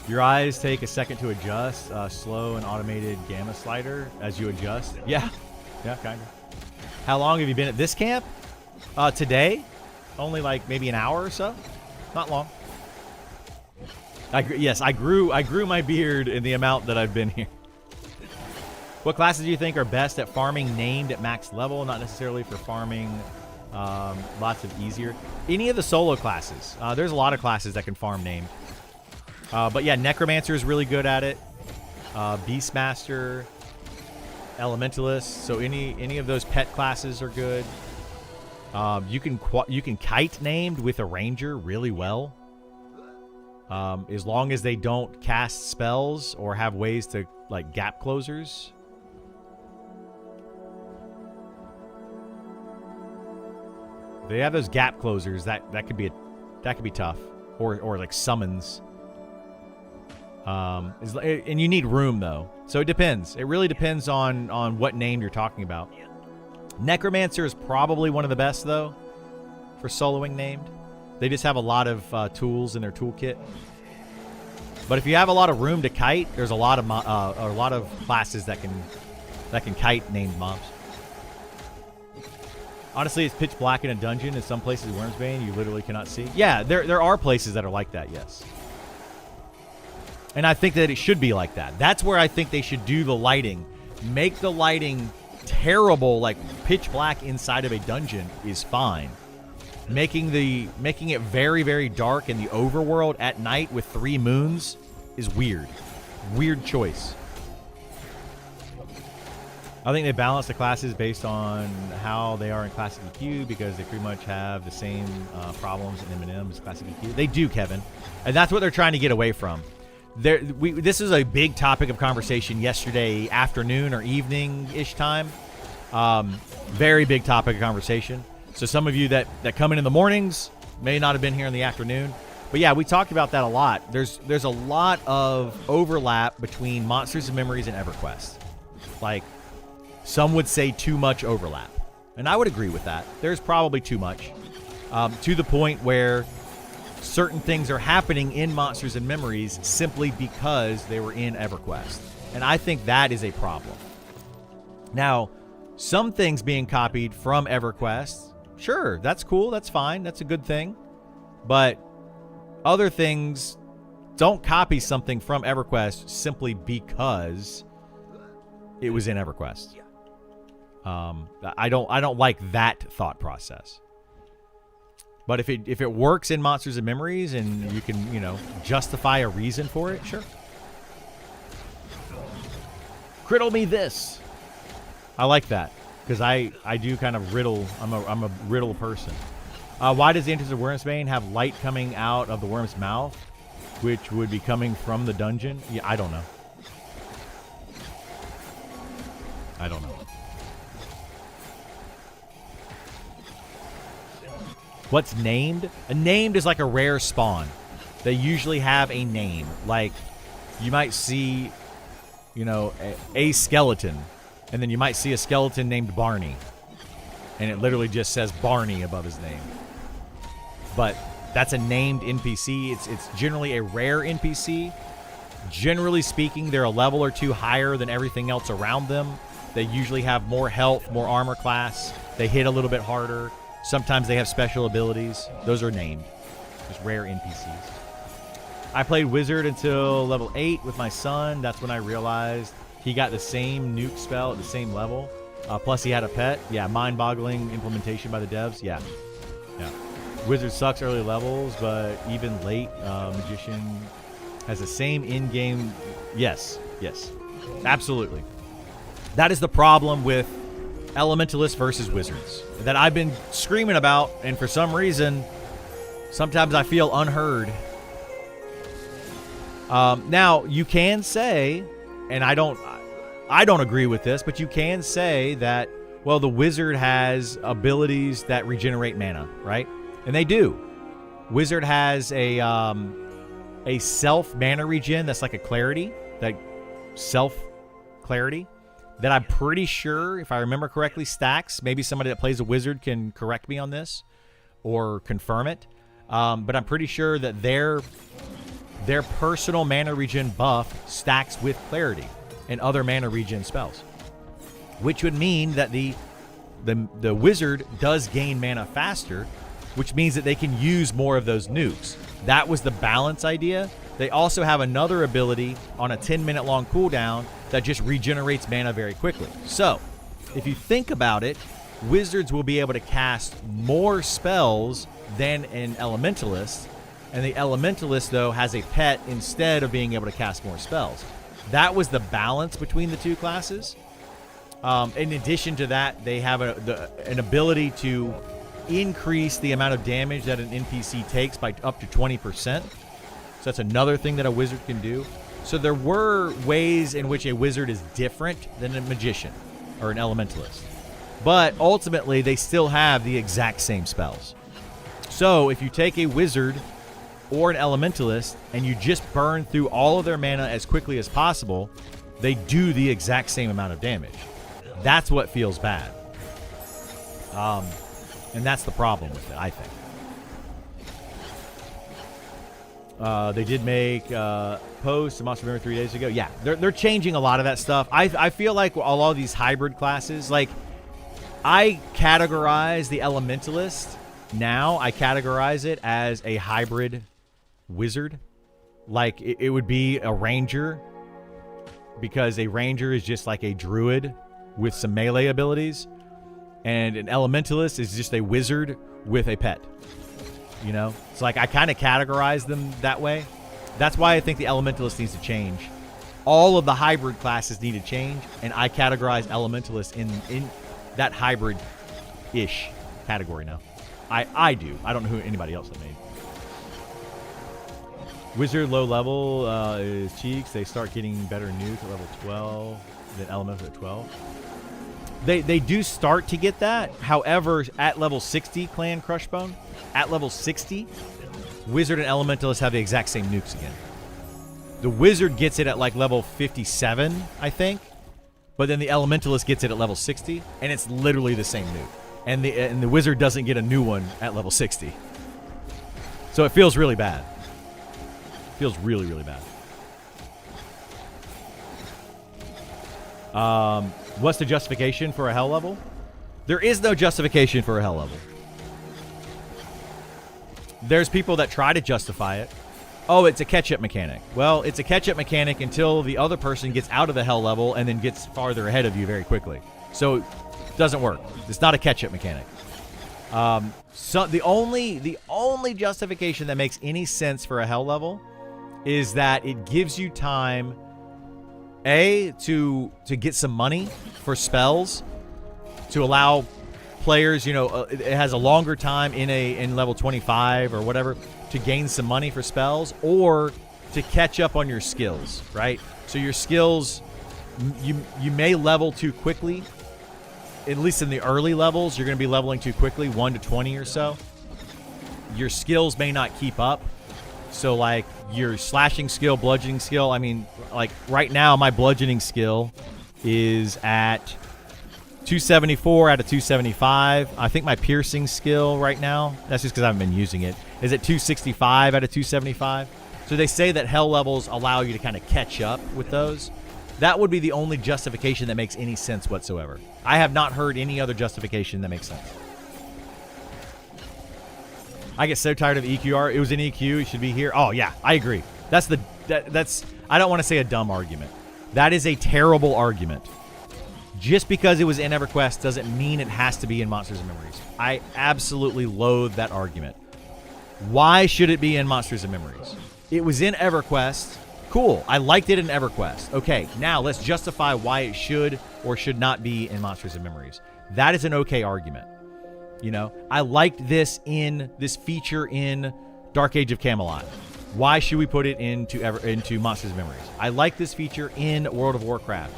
Your eyes take a second to adjust. Slow and automated gamma slider as you adjust. Yeah, kind of. How long have you been at this camp? Today? Only like maybe an hour or so. Not long. Yes, I grew my beard in the amount that I've been here. What classes do you think are best at farming named at max level? Not necessarily for farming lots of easier. Any of the solo classes. There's a lot of classes that can farm named. But yeah, Necromancer is really good at it. Beastmaster, Elementalist. So any of those pet classes are good. You can kite named with a ranger really well. As long as they don't cast spells or have ways to like gap closers. They have those gap closers that could be tough, or like summons. And you need room though, so it depends. It really depends on what name you're talking about. Necromancer is probably one of the best though for soloing named. They just have a lot of tools in their toolkit. But if you have a lot of room to kite, there's a lot of classes that can kite named mobs. Honestly, it's pitch black in a dungeon. In some places, Wormsbane, you literally cannot see. Yeah, there are places that are like that, yes. And I think that it should be like that. That's where I think they should do the lighting. Make the lighting terrible, like pitch black inside of a dungeon is fine. Making it very, very dark in the overworld at night with 3 moons is weird. Weird choice. I think they balance the classes based on how they are in Classic EQ because they pretty much have the same problems in M&M as Classic EQ. They do, Kevin. And that's what they're trying to get away from. This is a big topic of conversation yesterday afternoon or evening-ish time. Very big topic of conversation. So some of you that come in the mornings may not have been here in the afternoon. But yeah, we talked about that a lot. There's a lot of overlap between Monsters and Memories and EverQuest. Like, some would say too much overlap. And I would agree with that. There's probably too much. To the point where certain things are happening in Monsters and Memories simply because they were in EverQuest. And I think that is a problem. Now, some things being copied from EverQuest, sure, that's cool, that's fine, that's a good thing. But other things, don't copy something from EverQuest simply because it was in EverQuest. I don't like that thought process. But if it works in Monsters and Memories and you can, justify a reason for it, sure. Criddle me this. I like that because I do kind of riddle. I'm a riddle person. Why does the entrance of Wormsbane have light coming out of the worm's mouth, which would be coming from the dungeon? Yeah, I don't know. What's named? A named is like a rare spawn. They usually have a name. Like, you might see, a skeleton. And then you might see a skeleton named Barney. And it literally just says Barney above his name. But that's a named NPC. It's generally a rare NPC. Generally speaking, they're a level or 2 higher than everything else around them. They usually have more health, more armor class. They hit a little bit harder. Sometimes they have special abilities. Those are named. Just rare NPCs. I played Wizard until level 8 with my son. That's when I realized he got the same nuke spell at the same level. Plus he had a pet. Yeah, mind-boggling implementation by the devs. Yeah. Wizard sucks early levels, but even late, Magician has the same in-game. Yes. Absolutely. That is the problem with Elementalists versus Wizards that I've been screaming about, and for some reason, sometimes I feel unheard. Now, you can say, and I don't agree with this, but you can say that, well, the Wizard has abilities that regenerate mana, right? And they do. Wizard has a self mana regen that's like a clarity, that self clarity, that I'm pretty sure, if I remember correctly, stacks. Maybe somebody that plays a Wizard can correct me on this or confirm it. But I'm pretty sure that their personal mana regen buff stacks with clarity and other mana regen spells, which would mean that the Wizard does gain mana faster, which means that they can use more of those nukes. That was the balance idea. They also have another ability on a 10-minute long cooldown that just regenerates mana very quickly. So, if you think about it, Wizards will be able to cast more spells than an Elementalist, and the Elementalist, though, has a pet instead of being able to cast more spells. That was the balance between the two classes. In addition to that, they have an ability to increase the amount of damage that an NPC takes by up to 20%. So that's another thing that a Wizard can do. So there were ways in which a Wizard is different than a Magician or an Elementalist. But ultimately, they still have the exact same spells. So if you take a Wizard or an Elementalist and you just burn through all of their mana as quickly as possible, they do the exact same amount of damage. That's what feels bad. And that's the problem with it, I think. They did make posts, Monster Memory 3 days ago. Yeah, they're changing a lot of that stuff. I feel like a lot of these hybrid classes, like, I categorize the Elementalist now, I categorize it as a hybrid Wizard. Like, it would be a Ranger, because a Ranger is just like a Druid with some melee abilities, and an Elementalist is just a Wizard with a pet. You know? It's like, I kind of categorize them that way. That's why I think the Elementalist needs to change. All of the hybrid classes need to change, and I categorize Elementalist in that hybrid-ish category now. I do. I don't know who anybody else that made. Wizard low level is Cheeks. They start getting better nuke at level 12 than Elemental at 12. They do start to get that. However, at level 60, Clan Crushbone, at level 60, Wizard and Elementalist have the exact same nukes again. The Wizard gets it at like level 57, I think, but then the Elementalist gets it at level 60, and it's literally the same nuke. And the Wizard doesn't get a new one at level 60. So it feels really bad. It feels really, really bad. What's the justification for a hell level? There is no justification for a hell level. There's people that try to justify it. Oh, it's a catch-up mechanic. Well, it's a catch-up mechanic until the other person gets out of the hell level and then gets farther ahead of you very quickly. So it doesn't work. It's not a catch-up mechanic. So the only justification that makes any sense for a hell level is that it gives you time, A, to get some money for spells, to allow players, you know, it has a longer time in level 25 or whatever to gain some money for spells, or to catch up on your skills, right? So your skills, you may level too quickly. At least in the early levels, you're going to be leveling too quickly, 1 to 20 or so. Your skills may not keep up. So, like, your slashing skill, bludgeoning skill, I mean, like, right now, my bludgeoning skill is at 274 out of 275. I think my piercing skill right now, that's just because I haven't been using it, is at 265 out of 275. So they say that hell levels allow you to kind of catch up with those. That would be the only justification that makes any sense whatsoever. I have not heard any other justification that makes sense. I get so tired of EQR. It was in EQ. It should be here. Oh, yeah. I agree. That's I don't want to say a dumb argument. That is a terrible argument. Just because it was in EverQuest doesn't mean it has to be in Monsters and Memories. I absolutely loathe that argument. Why should it be in Monsters and Memories? It was in EverQuest. Cool. I liked it in EverQuest. Okay, now let's justify why it should or should not be in Monsters and Memories. That is an okay argument. You know, I liked this feature in Dark Age of Camelot. Why should we put it into Monsters and Memories? I like this feature in World of Warcraft.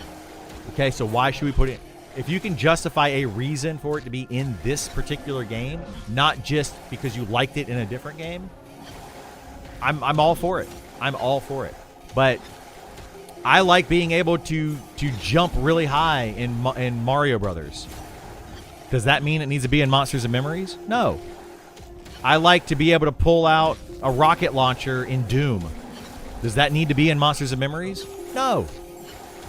Okay, so why should we put it? If you can justify a reason for it to be in this particular game, not just because you liked it in a different game, I'm all for it. I'm all for it. But I like being able to jump really high in Mario Brothers. Does that mean it needs to be in Monsters and Memories? No. I like to be able to pull out a rocket launcher in Doom. Does that need to be in Monsters and Memories? No.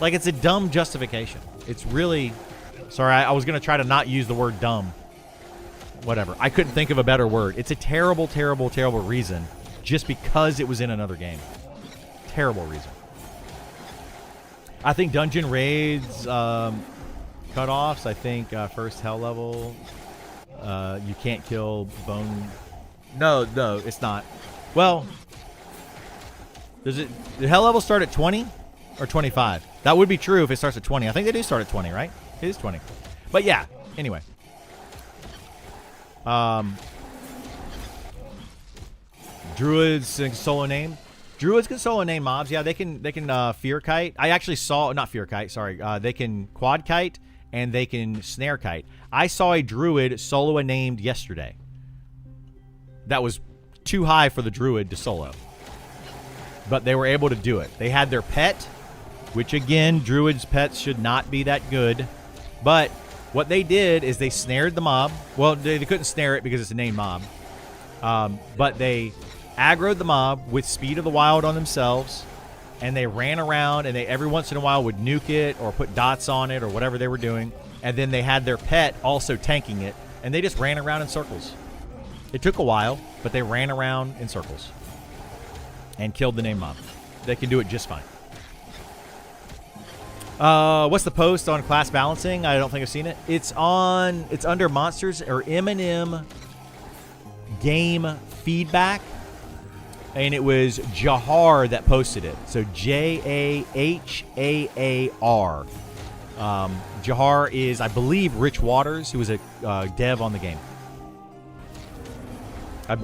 Like, it's a dumb justification. It's really... Sorry, I was going to try to not use the word dumb. Whatever. I couldn't think of a better word. It's a terrible, terrible, terrible reason just because it was in another game. Terrible reason. I think dungeon raids, cutoffs, I think first hell level, you can't kill bone... No, it's not. Well, did hell level start at 20 or 25? That would be true if it starts at 20. I think they do start at 20, right? It is 20. But yeah, anyway. Druids can solo name. Druids can solo name mobs. Yeah, they can fear kite. I actually saw, not fear kite, sorry. They can quad kite and they can snare kite. I saw a druid solo a named yesterday. That was too high for the druid to solo. But they were able to do it. They had their pet, which again, druids' pets should not be that good. But what they did is they snared the mob. Well, they couldn't snare it because it's a named mob. But they aggroed the mob with Speed of the Wild on themselves. And they ran around and they every once in a while would nuke it or put dots on it or whatever they were doing. And then they had their pet also tanking it. And they just ran around in circles. It took a while, but they ran around in circles. And killed the named mob. They can do it just fine. What's the post on class balancing? I don't think I've seen it. It's under Monsters or M&M game feedback. And it was Jahar that posted it. So Jahar. Jahar is, I believe, Rich Waters, who was a dev on the game.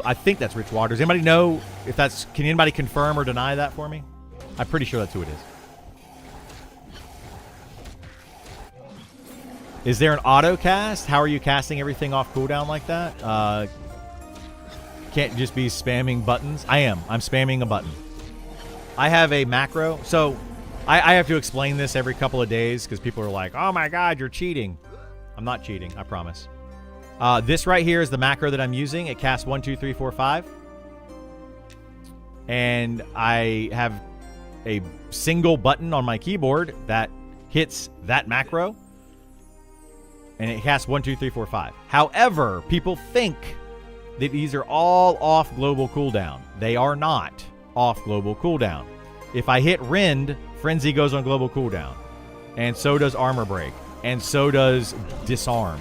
I think that's Rich Waters. Anybody know if that's... Can anybody confirm or deny that for me? I'm pretty sure that's who it is. Is there an auto cast? How are you casting everything off cooldown like that? Can't just be spamming buttons. I am. I'm spamming a button. I have a macro. So I have to explain this every couple of days because people are like, oh my God, you're cheating. I'm not cheating. I promise. This right here is the macro that I'm using. It casts 1, 2, 3, 4, 5. And I have a single button on my keyboard that hits that macro. And it casts 1, 2, 3, 4, 5. However, people think that these are all off global cooldown. They are not off global cooldown. If I hit Rend, Frenzy goes on global cooldown. And so does Armor Break. And so does Disarm.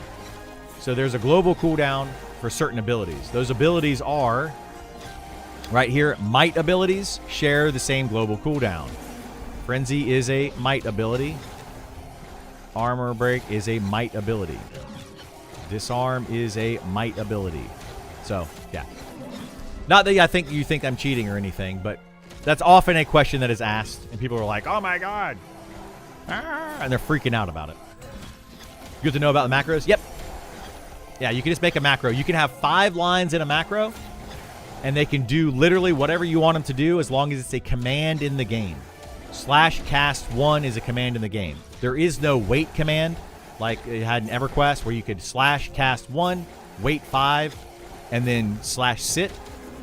So there's a global cooldown for certain abilities. Those abilities are, right here, Might abilities share the same global cooldown. Frenzy is a Might ability. Armor Break is a Might ability. Disarm is a Might ability. So, yeah. Not that I think you think I'm cheating or anything, but that's often a question that is asked, and people are like, oh my God. And they're freaking out about it. Good to know about the macros? Yep. Yeah, you can just make a macro. You can have 5 lines in a macro, and they can do literally whatever you want them to do as long as it's a command in the game. /cast1 is a command in the game. There is no wait command like it had in EverQuest where you could /cast1, wait 5, and then /sit.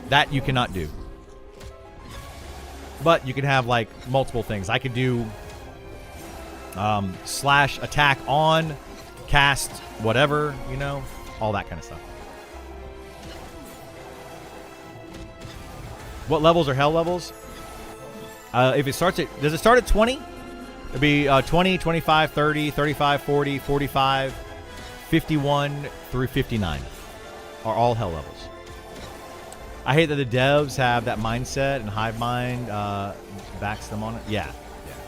That you cannot do. But you can have like multiple things. I could do /attack on, cast whatever, you know, all that kind of stuff. What levels are hell levels? If it starts at, does it start at 20? It'd be 20, 25, 30, 35, 40, 45, 51 through 59 are all hell levels. I hate that the devs have that mindset, and Hive Mind backs them on it. Yeah.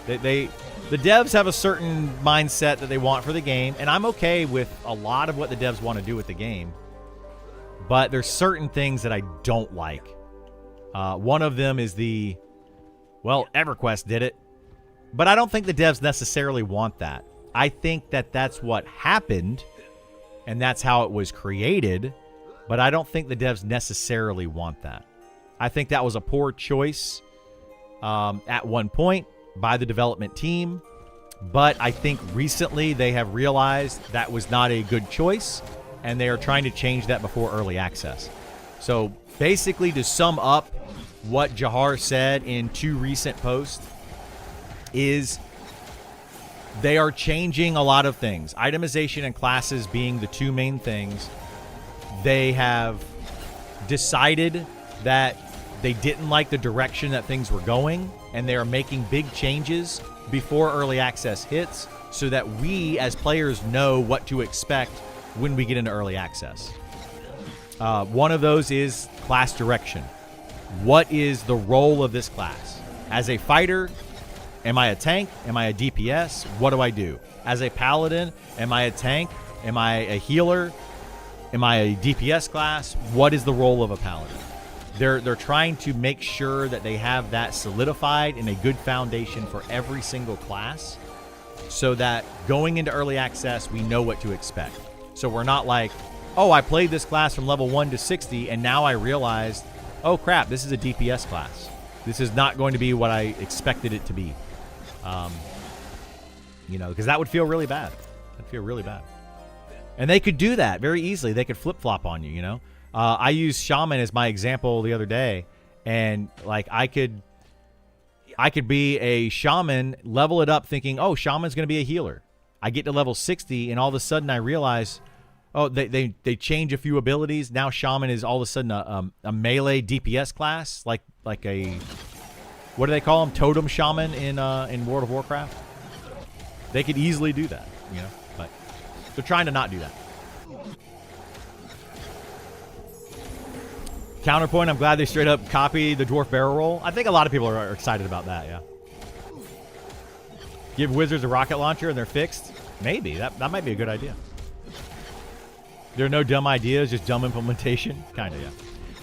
The devs have a certain mindset that they want for the game, and I'm okay with a lot of what the devs want to do with the game. But there's certain things that I don't like. One of them is well, EverQuest did it. But I don't think the devs necessarily want that. I think that that's what happened, and that's how it was created. But I don't think the devs necessarily want that. I think that was a poor choice at one point by the development team. But I think recently they have realized that was not a good choice, and they are trying to change that before early access. So basically, to sum up what Jahar said in 2 recent posts, is they are changing a lot of things. Itemization and classes being the 2 main things. They have decided that they didn't like the direction that things were going, and they are making big changes before early access hits so that we as players know what to expect when we get into early access. One of those is class direction. What is the role of this class? As a fighter, am I a tank? Am I a DPS? What do I do? As a paladin, am I a tank? Am I a healer? Am I a DPS class? What is the role of a paladin? They're trying to make sure that they have that solidified in a good foundation for every single class, so that going into early access, we know what to expect. So we're not like, oh, I played this class from level 1 to 60, and now I realized, oh crap, this is a DPS class. This is not going to be what I expected it to be. Because that would feel really bad. That'd feel really bad. And they could do that very easily. They could flip-flop on you, I used Shaman as my example the other day, and like I could be a Shaman, level it up thinking, oh, Shaman's going to be a healer. I get to level 60, and all of a sudden I realize, oh, they change a few abilities. Now Shaman is all of a sudden a melee DPS class, like a, what do they call them? Totem Shaman in World of Warcraft. They could easily do that, but they're trying to not do that. Counterpoint, I'm glad they straight up copy the Dwarf Barrel Roll. I think a lot of people are excited about that, yeah. Give wizards a rocket launcher and they're fixed? Maybe. That might be a good idea. There are no dumb ideas, just dumb implementation? Kind of, yeah.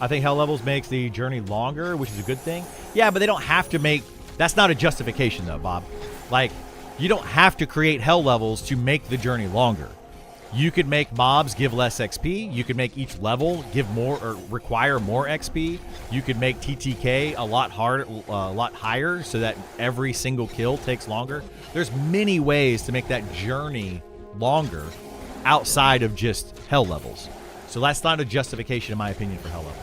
I think Hell Levels makes the journey longer, which is a good thing. Yeah, but they don't have to make... That's not a justification, though, Bob. Like, you don't have to create Hell Levels to make the journey longer. You could make mobs give less XP. You could make each level give more or require more XP. You could make TTK a lot higher, so that every single kill takes longer. There's many ways to make that journey longer outside of just Hell Levels. So that's not a justification, in my opinion, for Hell Levels.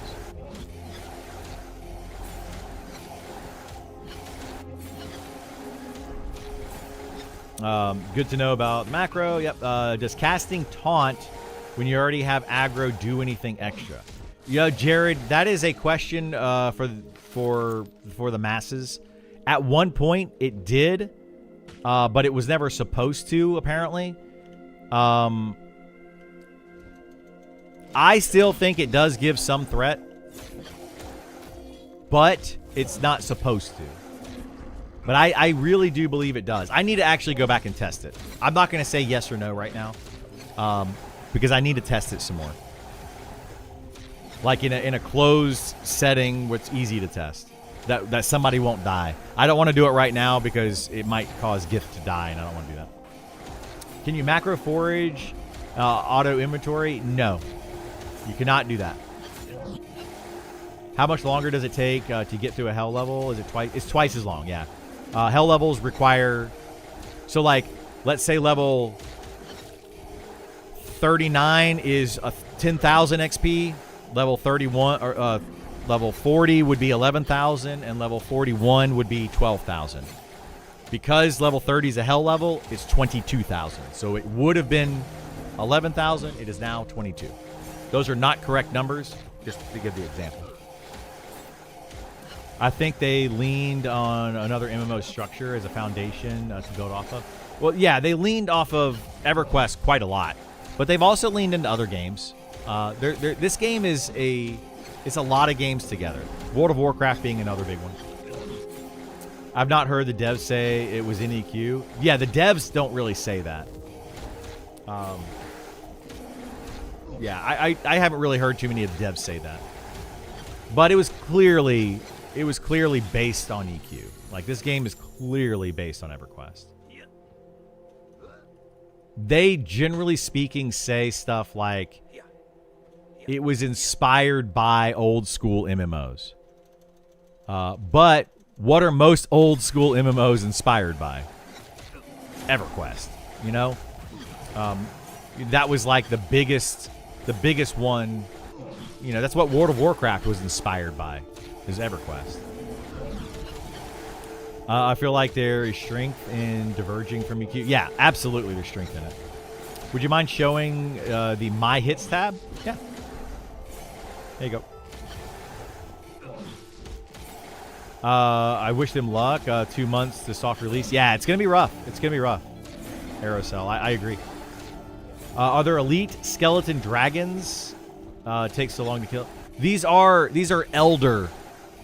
Good to know about macro. Yep. Does casting taunt when you already have aggro do anything extra? Yeah, Jared, that is a question for the masses. At one point, it did, but it was never supposed to. Apparently, I still think it does give some threat, but it's not supposed to. But I really do believe it does. I need to actually go back and test it. I'm not going to say yes or no right now, because I need to test it some more. Like in a closed setting where it's easy to test, that somebody won't die. I don't want to do it right now because it might cause Gift to die, and I don't want to do that. Can you macro forage auto inventory? No, you cannot do that. How much longer does it take to get through a hell level? Is it twice? It's twice as long. Yeah. Hell levels require, so like, let's say level 39 is 10,000 XP. Level 31 or level 40 would be 11,000, and level 41 would be 12,000. Because level 30 is a hell level, it's 22,000. So it would have been 11,000. It is now 22. Those are not correct numbers, just to give the example. I think they leaned on another MMO structure as a foundation to build off of. Well, yeah, they leaned off of EverQuest quite a lot, but they've also leaned into other games. This game is it's a lot of games together. World of Warcraft being another big one. I've not heard the devs say it was in EQ. Yeah, the devs don't really say that. Yeah, I haven't really heard too many of the devs say that. But it was clearly based on EQ. Like, this game is clearly based on EverQuest. They, generally speaking, say stuff like it was inspired by old school MMOs. But what are most old school MMOs inspired by? EverQuest, you know? That was like the biggest one. You know, that's what World of Warcraft was inspired by, is EverQuest. I feel like there is strength in diverging from EQ. Yeah, absolutely there's strength in it. Would you mind showing the My Hits tab? Yeah. There you go. I wish them luck. 2 months to soft release. Yeah, it's going to be rough. It's going to be rough. Aerocell, I agree. Are there elite skeleton dragons? Takes so long to kill. These are elder.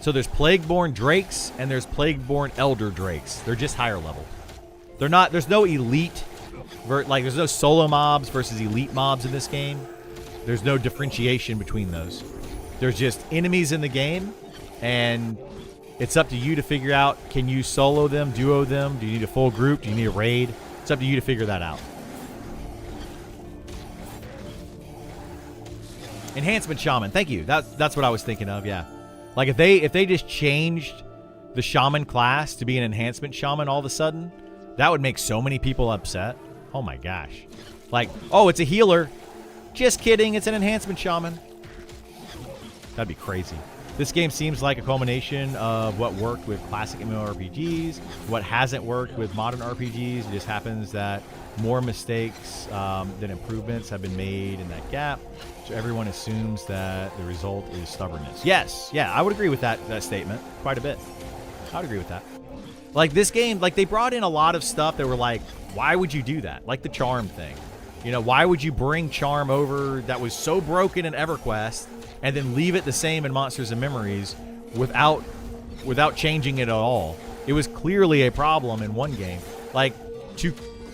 So there's Plagueborn Drakes and there's Plagueborn Elder Drakes. They're just higher level. They're not. There's no elite. There's no solo mobs versus elite mobs in this game. There's no differentiation between those. There's just enemies in the game, and it's up to you to figure out, can you solo them, duo them? Do you need a full group? Do you need a raid? It's up to you to figure that out. Enhancement Shaman. Thank you. That's what I was thinking of, yeah. Like, if they just changed the Shaman class to be an Enhancement Shaman all of a sudden, that would make so many people upset. Oh my gosh. Like, oh, it's a healer. Just kidding, it's an Enhancement Shaman. That'd be crazy. This game seems like a culmination of what worked with classic MMORPGs, what hasn't worked with modern RPGs. It just happens that more mistakes than improvements have been made in that gap. So everyone assumes that the result is stubbornness. Yes, yeah, I would agree with that statement quite a bit. I would agree with that. Like, this game, like, they brought in a lot of stuff that were like, why would you do that? Like the charm thing. You know, why would you bring charm over that was so broken in EverQuest and then leave it the same in Monsters and Memories without changing it at all? It was clearly a problem in one game. Like, to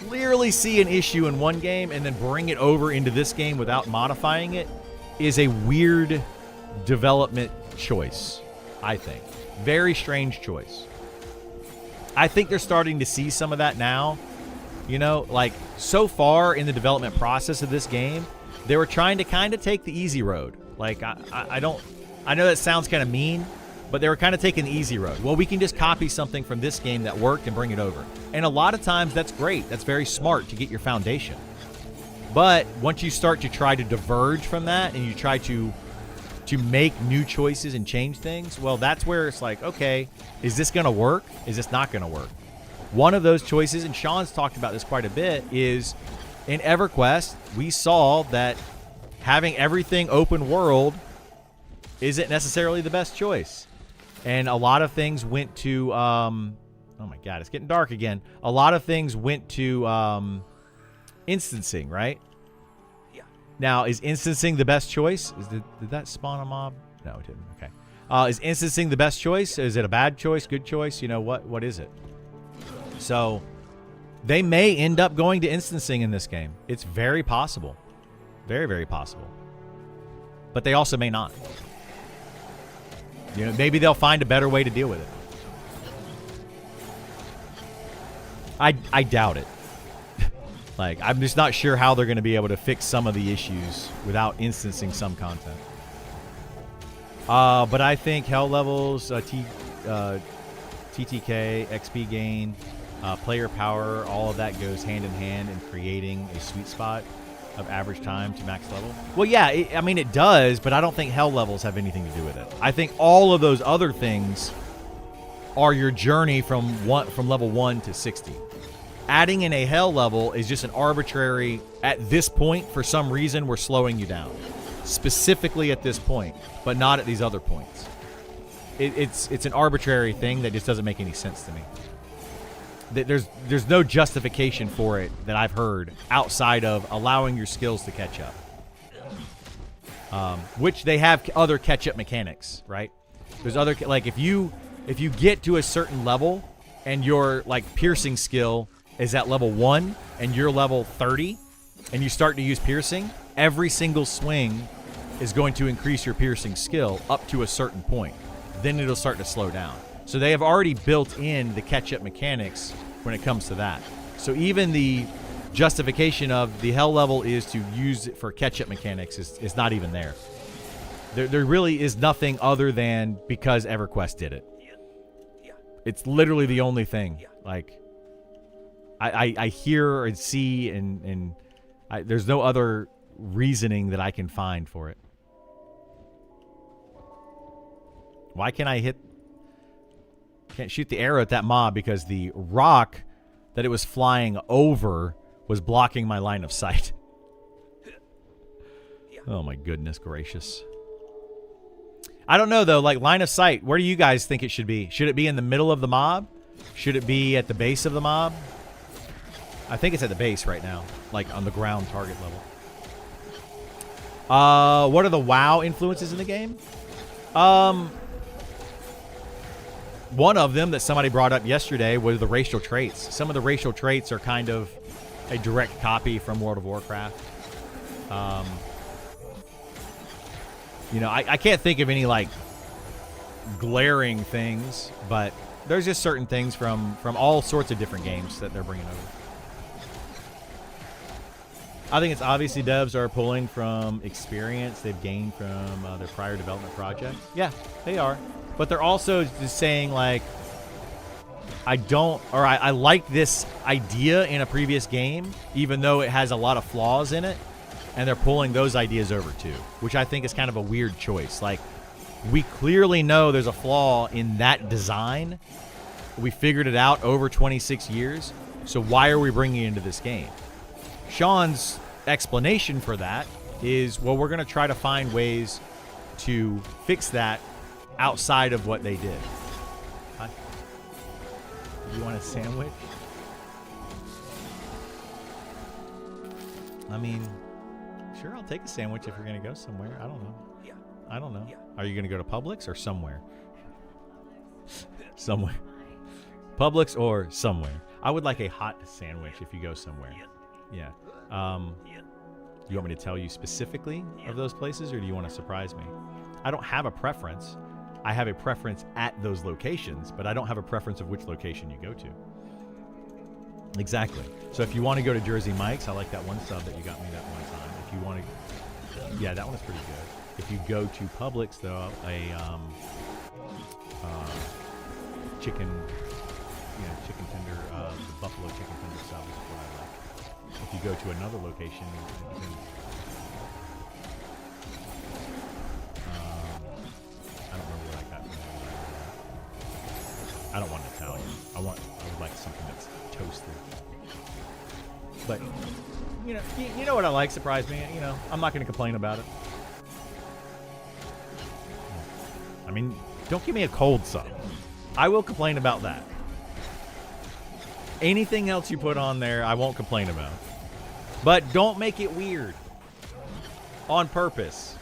clearly see an issue in one game and then bring it over into this game without modifying it is a weird development choice, I think. Very strange choice. I think they're starting to see some of that now. You know, like, so far in the development process of this game, they were trying to kind of take the easy road. Like, I know that sounds kind of mean, but they were kind of taking the easy road. Well, we can just copy something from this game that worked and bring it over. And a lot of times that's great. That's very smart to get your foundation. But once you start to try to diverge from that and you try to make new choices and change things, well, that's where it's like, okay, is this going to work? Is this not going to work? One of those choices, and Sean's talked about this quite a bit, is in EverQuest, we saw that having everything open world isn't necessarily the best choice. And a lot of things went to, oh my God, it's getting dark again. A lot of things went to instancing, right? Yeah. Now, is instancing the best choice? Did that spawn a mob? No, it didn't. Okay. Is instancing the best choice? Is it a bad choice, good choice? You know, what is it? So they may end up going to instancing in this game. It's very possible. Very, very possible. But they also may not. You know, maybe they'll find a better way to deal with it. I doubt it. Like, I'm just not sure how they're going to be able to fix some of the issues without instancing some content. But I think hell levels, TTK, XP gain, player power, all of that goes hand in hand in creating a sweet spot of average time to max level. Well, yeah, I mean, it does, but I don't think hell levels have anything to do with it. I think all of those other things are your journey from level 1 to 60. Adding in a hell level is just an arbitrary, at this point, for some reason, we're slowing you down. Specifically at this point, but not at these other points. it's an arbitrary thing that just doesn't make any sense to me. There's no justification for it that I've heard outside of allowing your skills to catch up. Which they have other catch-up mechanics, right? There's other, like, if you get to a certain level and your, like, piercing skill is at level 1 and you're level 30 and you start to use piercing, every single swing is going to increase your piercing skill up to a certain point. Then it'll start to slow down. So they have already built in the catch-up mechanics when it comes to that. So even the justification of the hell level is to use it for catch-up mechanics is not even there. There really is nothing other than because EverQuest did it. It's literally the only thing. Like, I hear and see and there's no other reasoning that I can find for it. Why can't I can't shoot the arrow at that mob because the rock that it was flying over was blocking my line of sight. Oh my goodness gracious. I don't know though, like line of sight, where do you guys think it should be? Should it be in the middle of the mob? Should it be at the base of the mob? I think it's at the base right now, like on the ground target level. What are the WoW influences in the game? One of them that somebody brought up yesterday was the racial traits. Some of the racial traits are kind of a direct copy from World of Warcraft. You know, I can't think of any like glaring things, but there's just certain things from all sorts of different games that they're bringing over. I think it's obviously devs are pulling from experience they've gained from their prior development projects. Yeah, they are. But they're also just saying, like, I like this idea in a previous game, even though it has a lot of flaws in it, and they're pulling those ideas over too, which I think is kind of a weird choice. Like, we clearly know there's a flaw in that design. We figured it out over 26 years, so why are we bringing it into this game? Sean's explanation for that is, well, we're going to try to find ways to fix that outside of what they did. Hi. You want a sandwich? I mean, sure, I'll take a sandwich if you're going to go somewhere. I don't know. I don't know. Are you going to go to Publix or somewhere? Somewhere. Publix or somewhere. I would like a hot sandwich if you go somewhere. Yeah. You want me to tell you specifically of those places, or do you want to surprise me? I don't have a preference. I have a preference at those locations, but I don't have a preference of which location you go to. Exactly. So if you want to go to Jersey Mike's, I like that one sub that you got me that one time. If you want to, yeah, that one is pretty good. If you go to Publix, though, a chicken tender, the buffalo chicken tender sub is what I like. If you go to another location, I don't remember what I got from there. I don't want Italian. I would like something that's toasted. But you know what I like? Surprise me. You know, I'm not going to complain about it. I mean, don't give me a cold sub. I will complain about that. Anything else you put on there, I won't complain about. But don't make it weird. On purpose.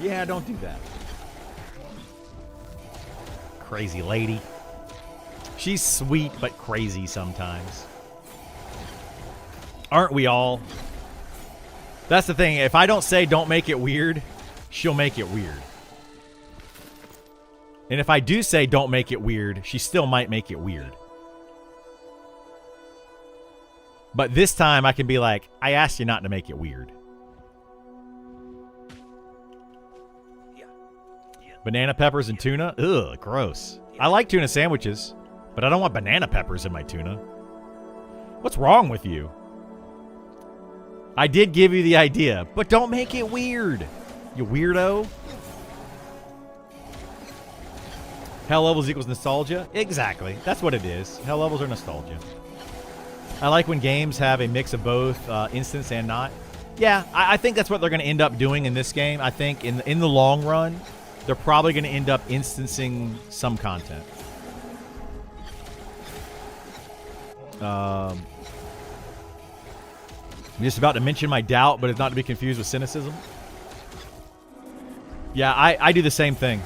Yeah, don't do that. Crazy lady. She's sweet but crazy sometimes. Aren't we all? That's the thing. If I don't say don't make it weird, she'll make it weird. And if I do say don't make it weird, she still might make it weird. But this time I can be like, I asked you not to make it weird. Banana peppers and tuna? Ugh, gross. I like tuna sandwiches, but I don't want banana peppers in my tuna. What's wrong with you? I did give you the idea, but don't make it weird, you weirdo. Hell levels equals nostalgia? Exactly. That's what it is. Hell levels are nostalgia. I like when games have a mix of both instance and not. Yeah, I think that's what they're going to end up doing in this game. I think in the long run, they're probably going to end up instancing some content. I'm just about to mention my doubt, but it's not to be confused with cynicism. Yeah, I do the same thing.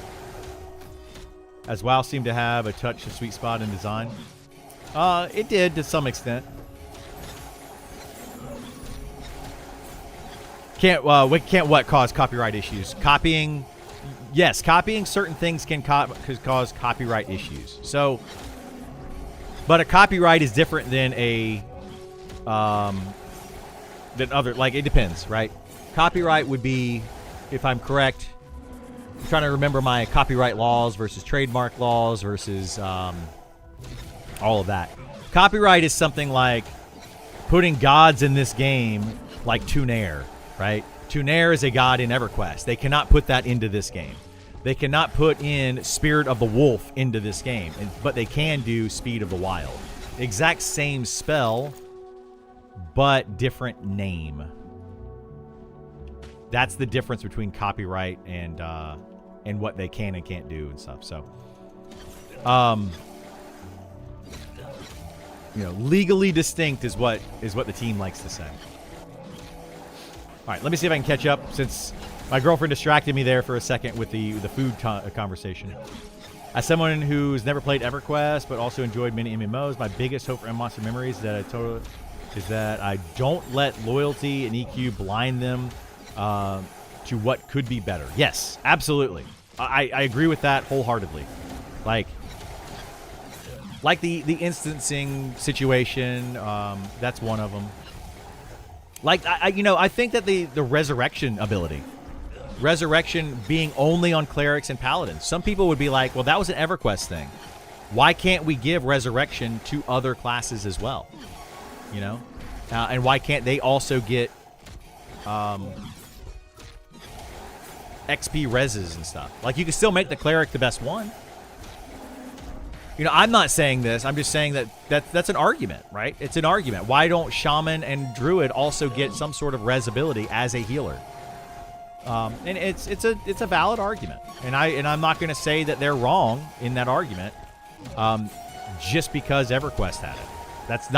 As WoW seemed to have a touch of sweet spot in design. It did to some extent. Can't what cause copyright issues? Copying, yes, copying certain things can cause copyright issues. So, but a copyright is different than a than other. Like, it depends, right? Copyright would be, if I'm correct, I'm trying to remember my copyright laws versus trademark laws versus all of that. Copyright is something like putting gods in this game, like Tunair, right? Tunair is a god in EverQuest. They cannot put that into this game. They cannot put in Spirit of the Wolf into this game, but they can do Speed of the Wild. Exact same spell, but different name. That's the difference between copyright and what they can and can't do and stuff. So, you know, legally distinct is what the team likes to say. All right, let me see if I can catch up, since my girlfriend distracted me there for a second with the food conversation. As someone who's never played EverQuest but also enjoyed many MMOs, my biggest hope for Monster Memories is that I don't let loyalty and EQ blind them to what could be better. Yes, absolutely. I agree with that wholeheartedly. Like the instancing situation, that's one of them. Like, I think that the resurrection ability, resurrection being only on clerics and paladins. Some people would be like, well, that was an EverQuest thing. Why can't we give resurrection to other classes as well? You know? And why can't they also get XP reses and stuff? Like, you can still make the cleric the best one. You know, I'm not saying this. I'm just saying that's an argument, right? It's an argument. Why don't shaman and druid also get some sort of res ability as a healer? And it's a valid argument. And I'm not going to say that they're wrong in that argument, just because EverQuest had it. That's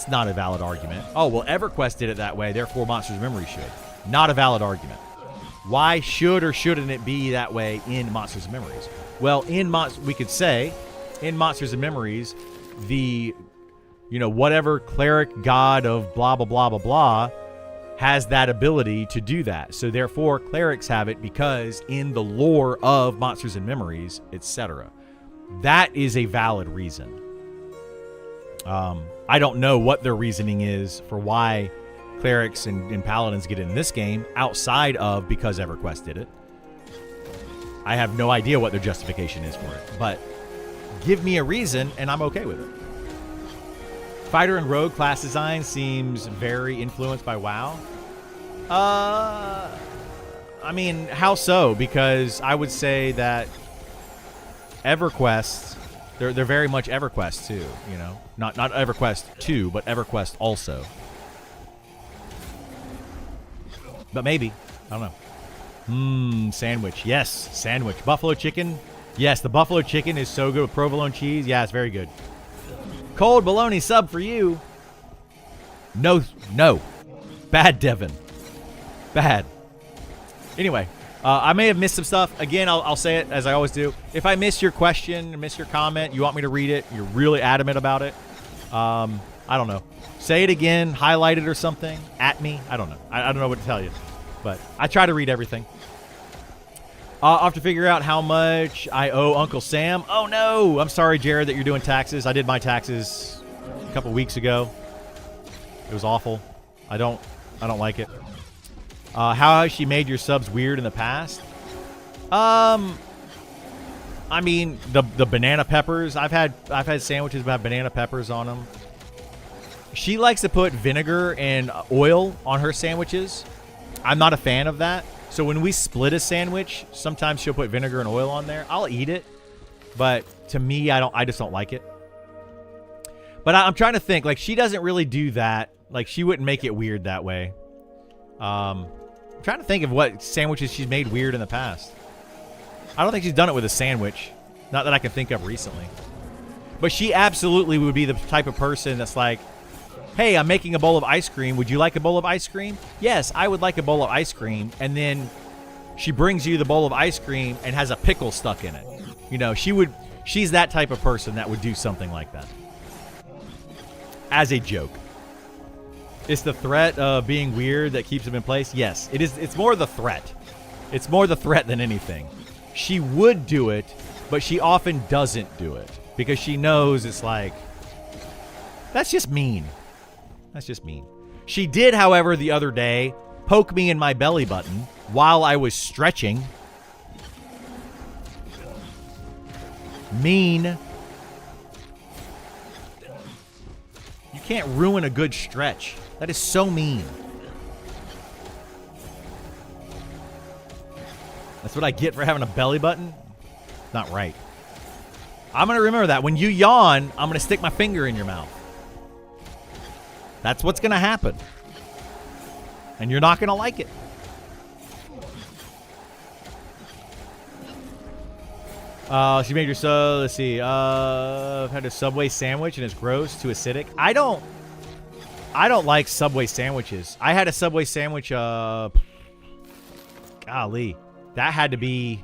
not a valid argument. Oh, well, EverQuest did it that way, therefore Monsters of Memory should. Not a valid argument. Why should or shouldn't it be that way in Monsters of Memories? Well, we could say in Monsters of Memories, whatever cleric god of blah blah blah blah blah has that ability to do that. So therefore clerics have it because in the lore of Monsters and Memories, etc. That is a valid reason. I don't know what their reasoning is for why clerics and paladins get in this game outside of because EverQuest did it. I have no idea what their justification is for it, but give me a reason and I'm okay with it. Fighter and rogue class design seems very influenced by WoW. I mean, how so? Because I would say that EverQuest, they're very much EverQuest too, you know? Not EverQuest 2, but EverQuest also. But maybe. I don't know. Sandwich. Yes, sandwich. Buffalo chicken. Yes, the buffalo chicken is so good with provolone cheese. Yeah, it's very good. Cold bologna sub for you. No. Bad, Devin. Bad. Anyway, I may have missed some stuff. Again, I'll say it as I always do. If I miss your question, miss your comment, you want me to read it, you're really adamant about it, I don't know. Say it again, highlight it or something, at me. I don't know. I don't know what to tell you. But I try to read everything. I'll have to figure out how much I owe Uncle Sam. Oh, no. I'm sorry, Jared, that you're doing taxes. I did my taxes a couple weeks ago. It was awful. I don't like it. How has she made your subs weird in the past? I mean, the banana peppers. I've had sandwiches that have banana peppers on them. She likes to put vinegar and oil on her sandwiches. I'm not a fan of that. So when we split a sandwich, sometimes she'll put vinegar and oil on there. I'll eat it, but to me, I just don't like it. But I'm trying to think. Like, she doesn't really do that. Like, she wouldn't make it weird that way. I'm trying to think of what sandwiches she's made weird in the past. I don't think she's done it with a sandwich. Not that I can think of recently. But she absolutely would be the type of person that's like, hey, I'm making a bowl of ice cream. Would you like a bowl of ice cream? Yes, I would like a bowl of ice cream. And then she brings you the bowl of ice cream and has a pickle stuck in it. You know, she's that type of person that would do something like that. As a joke. It's the threat of being weird that keeps him in place. Yes, it is. It's more the threat. It's more the threat than anything. She would do it, but she often doesn't do it because she knows it's like, that's just mean. That's just mean. She did, however, the other day, poke me in my belly button while I was stretching. Mean. You can't ruin a good stretch. That is so mean. That's what I get for having a belly button? Not right. I'm going to remember that. When you yawn, I'm going to stick my finger in your mouth. That's what's going to happen. And you're not going to like it. She made your let's see. I've had a Subway sandwich and it's gross, too acidic. I don't like Subway sandwiches. I had a Subway sandwich, golly. That had to be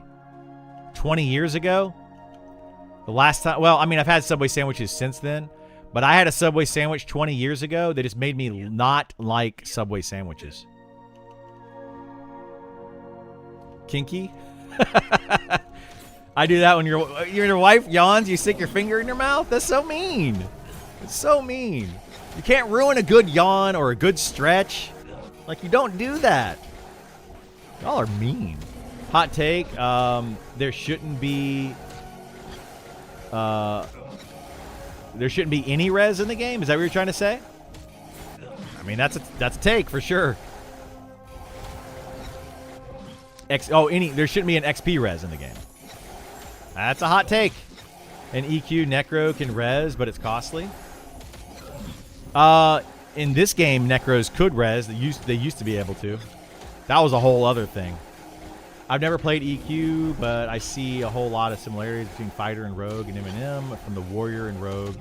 20 years ago. The last time, well, I mean, I've had Subway sandwiches since then, but I had a Subway sandwich 20 years ago that just made me not like Subway sandwiches. Kinky? I do that when your wife yawns, you stick your finger in your mouth? That's so mean. It's so mean. You can't ruin a good yawn or a good stretch. Like, you don't do that. Y'all are mean. Hot take, there shouldn't be any res in the game. Is that what you're trying to say? I mean, that's a take for sure. There shouldn't be an XP res in the game. That's a hot take. An EQ Necro can res, but it's costly. In this game, Necros could res. They used to be able to. That was a whole other thing. I've never played EQ, but I see a whole lot of similarities between Fighter and Rogue and M&M from the Warrior and Rogue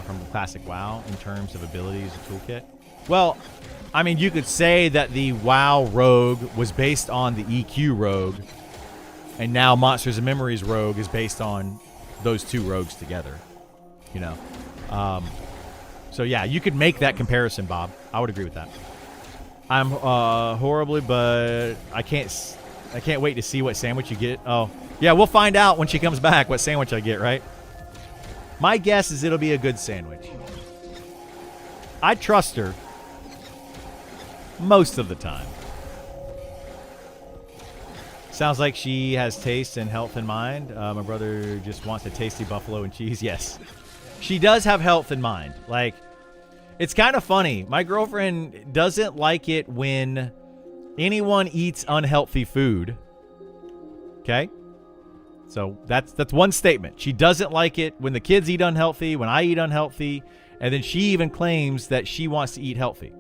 from the classic WoW in terms of abilities and toolkit. Well, I mean, you could say that the WoW Rogue was based on the EQ Rogue, and now Monsters and Memories Rogue is based on those two rogues together. You know? So yeah, you could make that comparison, Bob. I would agree with that. I'm horribly, but I can't wait to see what sandwich you get. Oh, yeah, we'll find out when she comes back what sandwich I get, right? My guess is it'll be a good sandwich. I trust her most of the time. Sounds like she has taste and health in mind. My brother just wants a tasty buffalo and cheese. Yes. She does have health in mind. Like, it's kind of funny. My girlfriend doesn't like it when anyone eats unhealthy food. Okay? So that's one statement. She doesn't like it when the kids eat unhealthy, when I eat unhealthy, and then she even claims that she wants to eat healthy.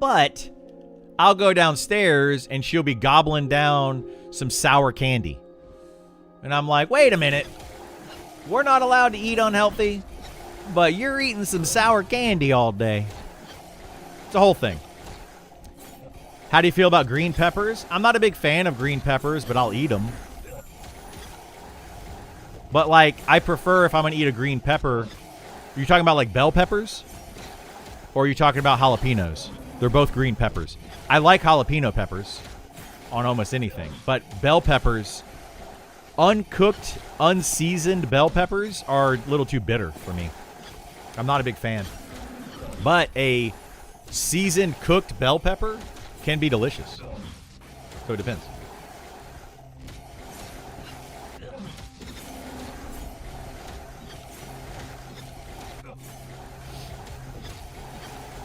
But I'll go downstairs and she'll be gobbling down some sour candy. And I'm like, wait a minute. We're not allowed to eat unhealthy, but you're eating some sour candy all day. It's a whole thing. How do you feel about green peppers? I'm not a big fan of green peppers, but I'll eat them. But, like, I prefer if I'm going to eat a green pepper. Are you talking about, like, bell peppers? Or are you talking about jalapenos? They're both green peppers. I like jalapeno peppers on almost anything. But bell peppers, uncooked, unseasoned bell peppers are a little too bitter for me. I'm not a big fan. But a seasoned, cooked bell pepper can be delicious. So it depends.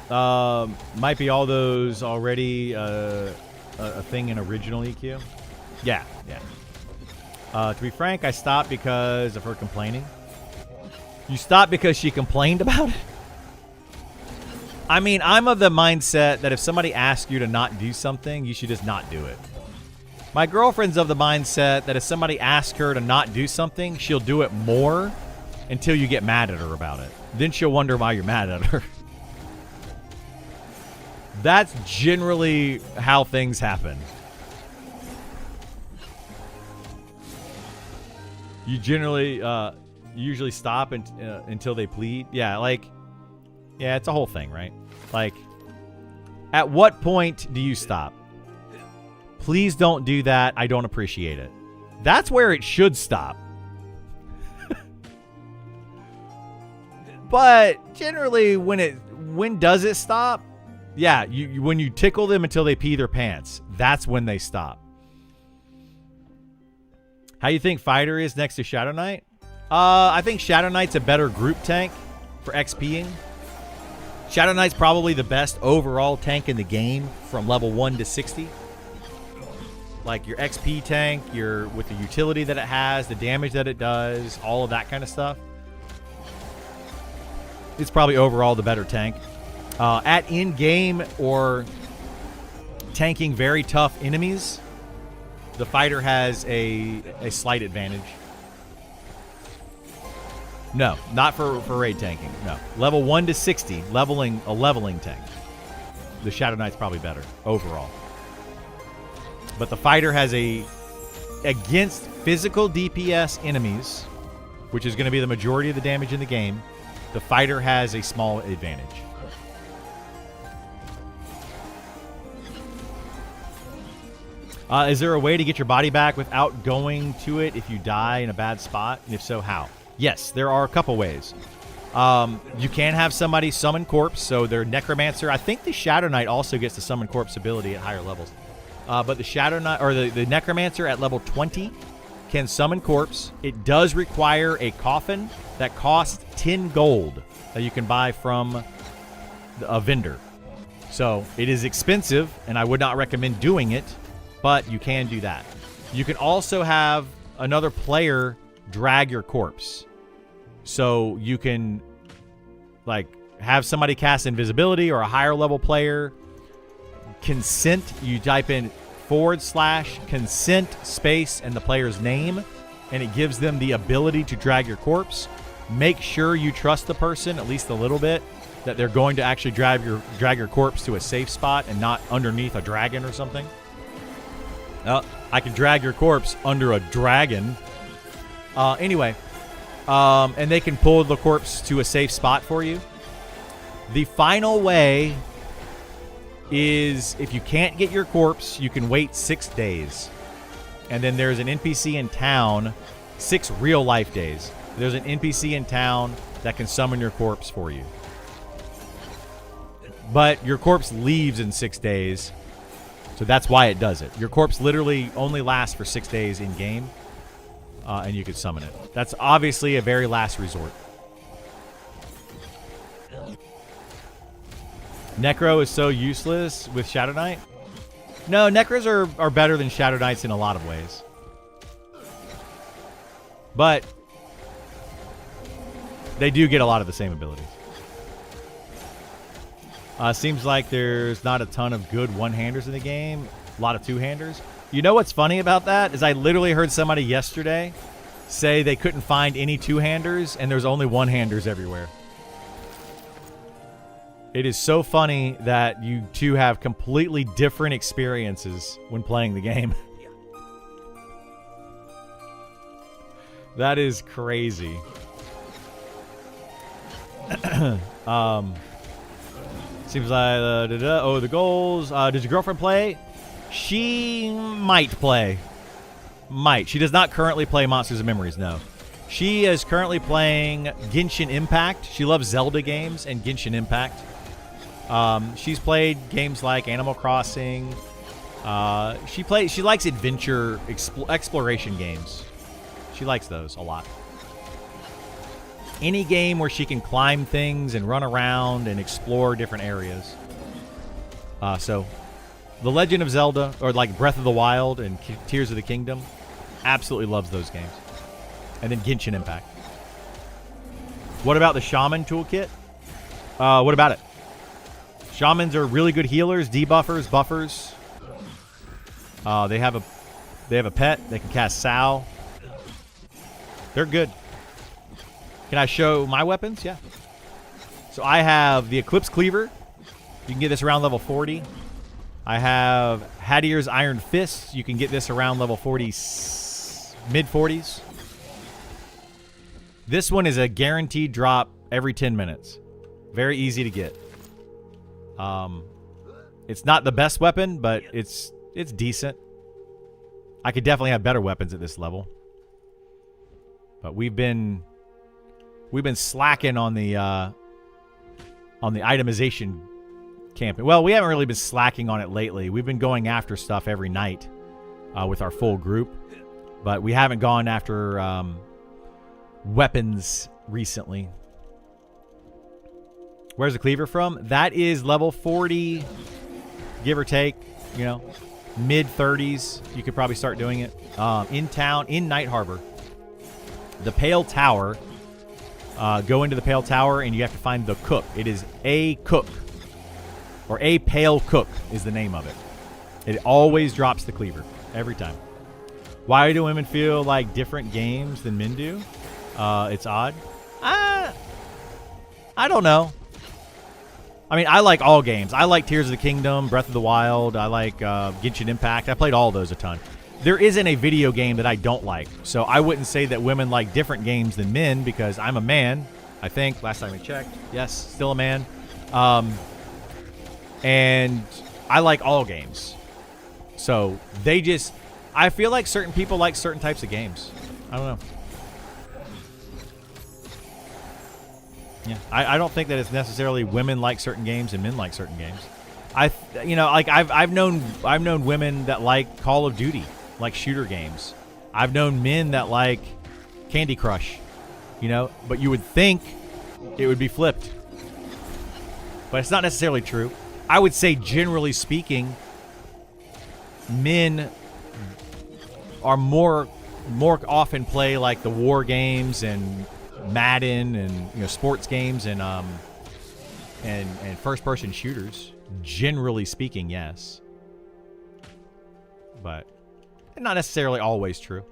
Might be all those already a thing in original EQ. Yeah. To be frank, I stopped because of her complaining. You stopped because she complained about it? I mean, I'm of the mindset that if somebody asks you to not do something, you should just not do it. My girlfriend's of the mindset that if somebody asks her to not do something, she'll do it more until you get mad at her about it. Then she'll wonder why you're mad at her. That's generally how things happen. You generally, usually stop until they plead. Yeah, like, yeah, it's a whole thing, right? Like, at what point do you stop? Please don't do that. I don't appreciate it. That's where it should stop. But generally, when does it stop? Yeah, when you tickle them until they pee their pants, that's when they stop. How you think Fighter is next to Shadow Knight? I think Shadow Knight's a better group tank for XPing. Shadow Knight's probably the best overall tank in the game from level 1 to 60. Like your XP tank, with the utility that it has, the damage that it does, all of that kind of stuff. It's probably overall the better tank. At in-game or tanking very tough enemies, the Fighter has a slight advantage. No, not for raid tanking. No. Level 1 to 60, a leveling tank. The Shadow Knight's probably better overall. But the Fighter has against physical DPS enemies, which is going to be the majority of the damage in the game, the Fighter has a small advantage. Is there a way to get your body back without going to it if you die in a bad spot? And if so, how? Yes, there are a couple ways. You can have somebody summon corpse, so their necromancer. I think the Shadow Knight also gets the summon corpse ability at higher levels. But the Shadow Knight or the necromancer at level 20 can summon corpse. It does require a coffin that costs 10 gold that you can buy from a vendor. So it is expensive, and I would not recommend doing it, but you can do that. You can also have another player drag your corpse. So you can like have somebody cast invisibility or a higher level player. Consent, you type in /consent space and the player's name, and it gives them the ability to drag your corpse. Make sure you trust the person at least a little bit, that they're going to actually drag your corpse to a safe spot and not underneath a dragon or something. I can drag your corpse under a dragon. Anyway, and they can pull the corpse to a safe spot for you. The final way is if you can't get your corpse, you can wait 6 days. And then there's an NPC in town, 6 real life days. There's an NPC in town that can summon your corpse for you. But your corpse leaves in 6 days. So that's why it does it. Your corpse literally only lasts for 6 days in game. And you can summon it. That's obviously a very last resort. Necro is so useless with Shadow Knight. No, Necros are better than Shadow Knights in a lot of ways. But they do get a lot of the same abilities. Seems like there's not a ton of good one-handers in the game. A lot of two-handers. You know what's funny about that is I literally heard somebody yesterday say they couldn't find any two-handers and there's only one-handers everywhere. It is so funny that you two have completely different experiences when playing the game. That is crazy. Seems like the goals. Does your girlfriend play? She might play. Might. She does not currently play Monsters and Memories, no. She is currently playing Genshin Impact. She loves Zelda games and Genshin Impact. She's played games like Animal Crossing. She likes adventure exploration games. She likes those a lot. Any game where she can climb things and run around and explore different areas. So, The Legend of Zelda, or like Breath of the Wild and Tears of the Kingdom, absolutely loves those games. And then Genshin Impact. What about the Shaman toolkit? What about it? Shamans are really good healers, debuffers, buffers. They have They have a pet. They can cast Sal. They're good. Can I show my weapons? Yeah. So I have the Eclipse Cleaver. You can get this around level 40. I have Hadier's Iron Fist. You can get this around level 40, mid-40s. This one is a guaranteed drop every 10 minutes. Very easy to get. It's not the best weapon, but it's decent. I could definitely have better weapons at this level. But we've been slacking on the itemization campaign. Well, we haven't really been slacking on it lately. We've been going after stuff every night with our full group, but we haven't gone after weapons recently. Where's the cleaver from? That is level 40, give or take. You know, mid 30s. You could probably start doing it in town in Night Harbor. The Pale Tower. Go into the Pale Tower and you have to find the cook. It is a cook. Or a Pale Cook is the name of it. It always drops the cleaver. Every time. Why do women feel like different games than men do? It's odd. I don't know. I mean, I like all games. I like Tears of the Kingdom, Breath of the Wild. I like Genshin Impact. I played all those a ton. There isn't a video game that I don't like. So I wouldn't say that women like different games than men because I'm a man, I think. Last time I checked. Yes, still a man. And I like all games. So they just... I feel like certain people like certain types of games. I don't know. Yeah, I don't think that it's necessarily women like certain games and men like certain games. I've known women that like Call of Duty, like shooter games. I've known men that like Candy Crush, but you would think it would be flipped. But it's not necessarily true. I would say generally speaking, men are more often play like the war games and Madden and sports games and first person shooters. Generally speaking, yes, but not necessarily always true.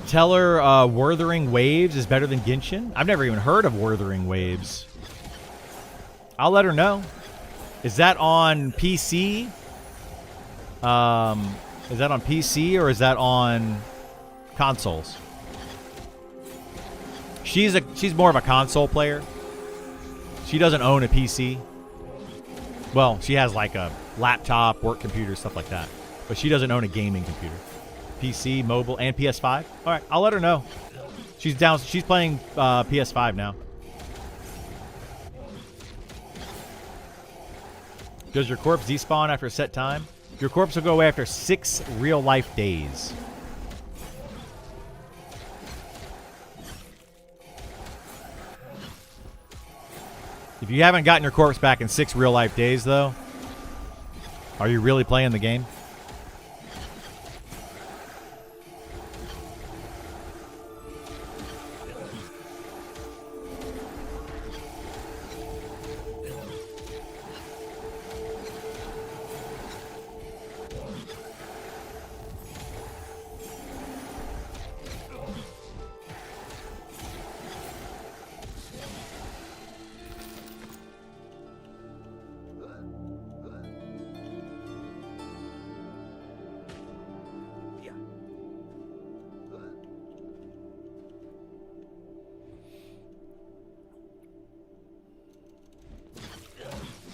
Tell her Wuthering Waves is better than Genshin. I've never even heard of Wuthering Waves. I'll let her know. Is that on PC? Is that on PC or is that on consoles? She's more of a console player. She doesn't own a PC. Well, she has like a laptop, work computer, stuff like that. But she doesn't own a gaming computer. PC, mobile, and PS5. All right, I'll let her know. She's down. She's playing PS5 now. Does your corpse despawn after a set time? Your corpse will go away after 6 real-life days. If you haven't gotten your corpse back in 6 real-life days, though, are you really playing the game?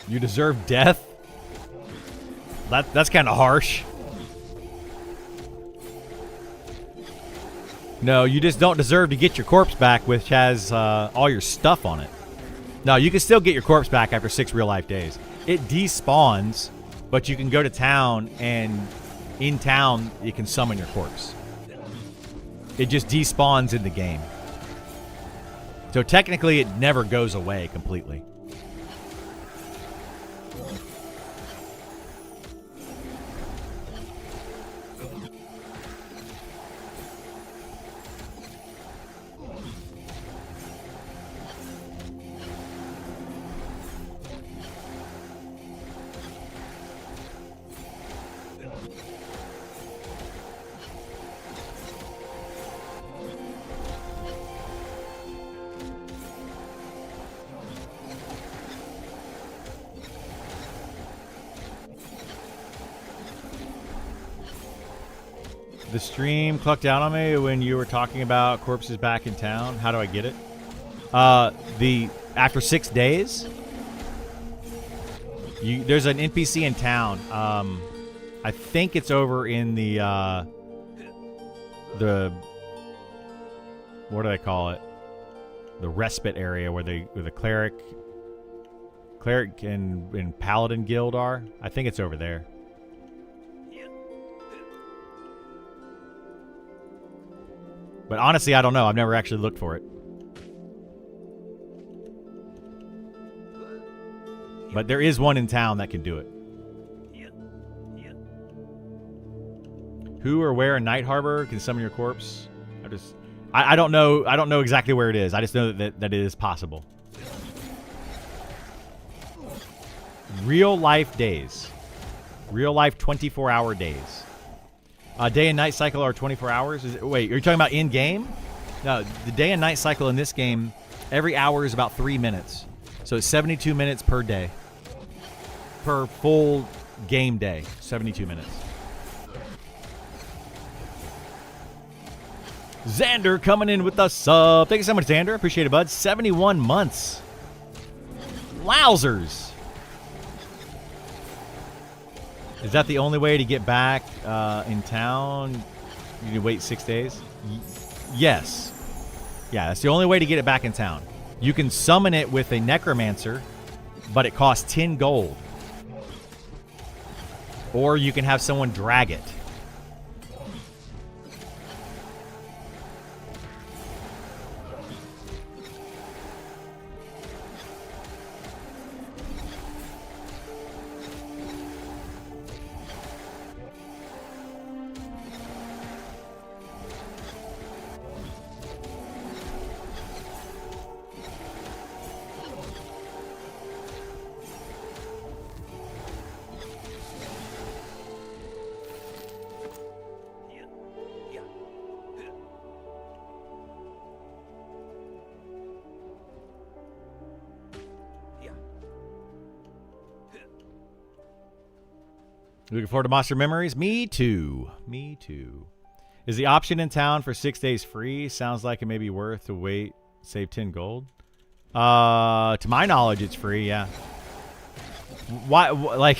You deserve death? That's kind of harsh. No, you just don't deserve to get your corpse back, which has all your stuff on it. No, you can still get your corpse back after 6 real-life days. It despawns, but you can go to town, and in town, you can summon your corpse. It just despawns in the game. So technically, it never goes away completely. The stream clucked out on me when you were talking about corpses back in town. How do I get it? After 6 days, there's an NPC in town. I think it's over in the what do they call it? The respite area where the cleric and paladin guild are. I think it's over there. But honestly, I don't know. I've never actually looked for it. But there is one in town that can do it. Who or where in Night Harbor can summon your corpse? I don't know. I don't know exactly where it is. I just know that it is possible. Real life days. Real life 24-hour days. Day and night cycle are 24 hours. Wait, are you talking about in game? No, the day and night cycle in this game, every hour is about 3 minutes. So it's 72 minutes per day. Per full game day, 72 minutes. Xander coming in with the sub. Thank you so much, Xander. Appreciate it, bud. 71 months. Wowzers. Is that the only way to get back in town? You need to wait 6 days? Yes. Yeah, that's the only way to get it back in town. You can summon it with a necromancer, but it costs 10 gold. Or you can have someone drag it. Looking forward to Monster Memories? Me too. Me too. Is the option in town for 6 days free? Sounds like it may be worth to wait, save 10 gold. To my knowledge, it's free, yeah. Why, like...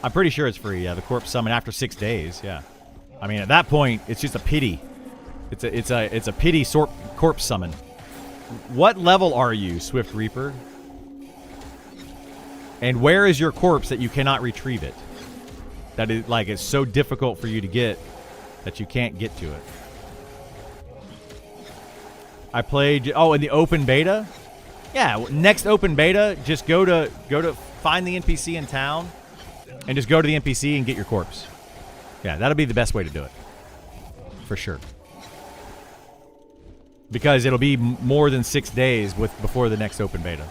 I'm pretty sure it's free, yeah. The corpse summon after 6 days, yeah. I mean, at that point, it's just a pity. It's a pity corpse summon. What level are you, Swift Reaper? And where is your corpse that you cannot retrieve it? That is, like, it's so difficult for you to get that you can't get to it. I played, oh, in the open beta? Yeah, next open beta, just go to find the NPC in town and just go to the NPC and get your corpse. Yeah, that'll be the best way to do it. For sure. Because it'll be more than 6 days before the next open beta.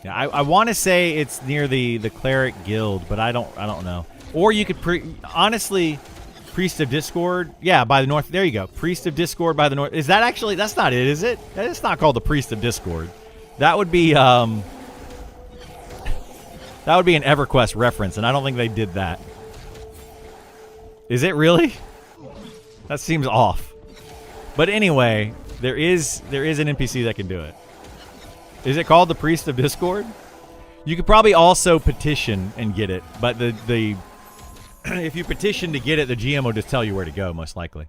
Yeah, I want to say it's near the Cleric Guild, but I don't know. Or you could honestly, Priest of Discord. Yeah, by the north. There you go. Priest of Discord by the north. Is that actually? That's not it, is it? It's not called the Priest of Discord. That would be an EverQuest reference, and I don't think they did that. Is it really? That seems off. But anyway, there is an NPC that can do it. Is it called the Priest of Discord? You could probably also petition and get it, but the if you petition to get it, the GM will just tell you where to go, most likely.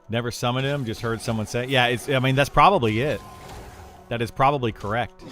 Never summoned him, just heard someone say. Yeah, I mean, that's probably it. That is probably correct.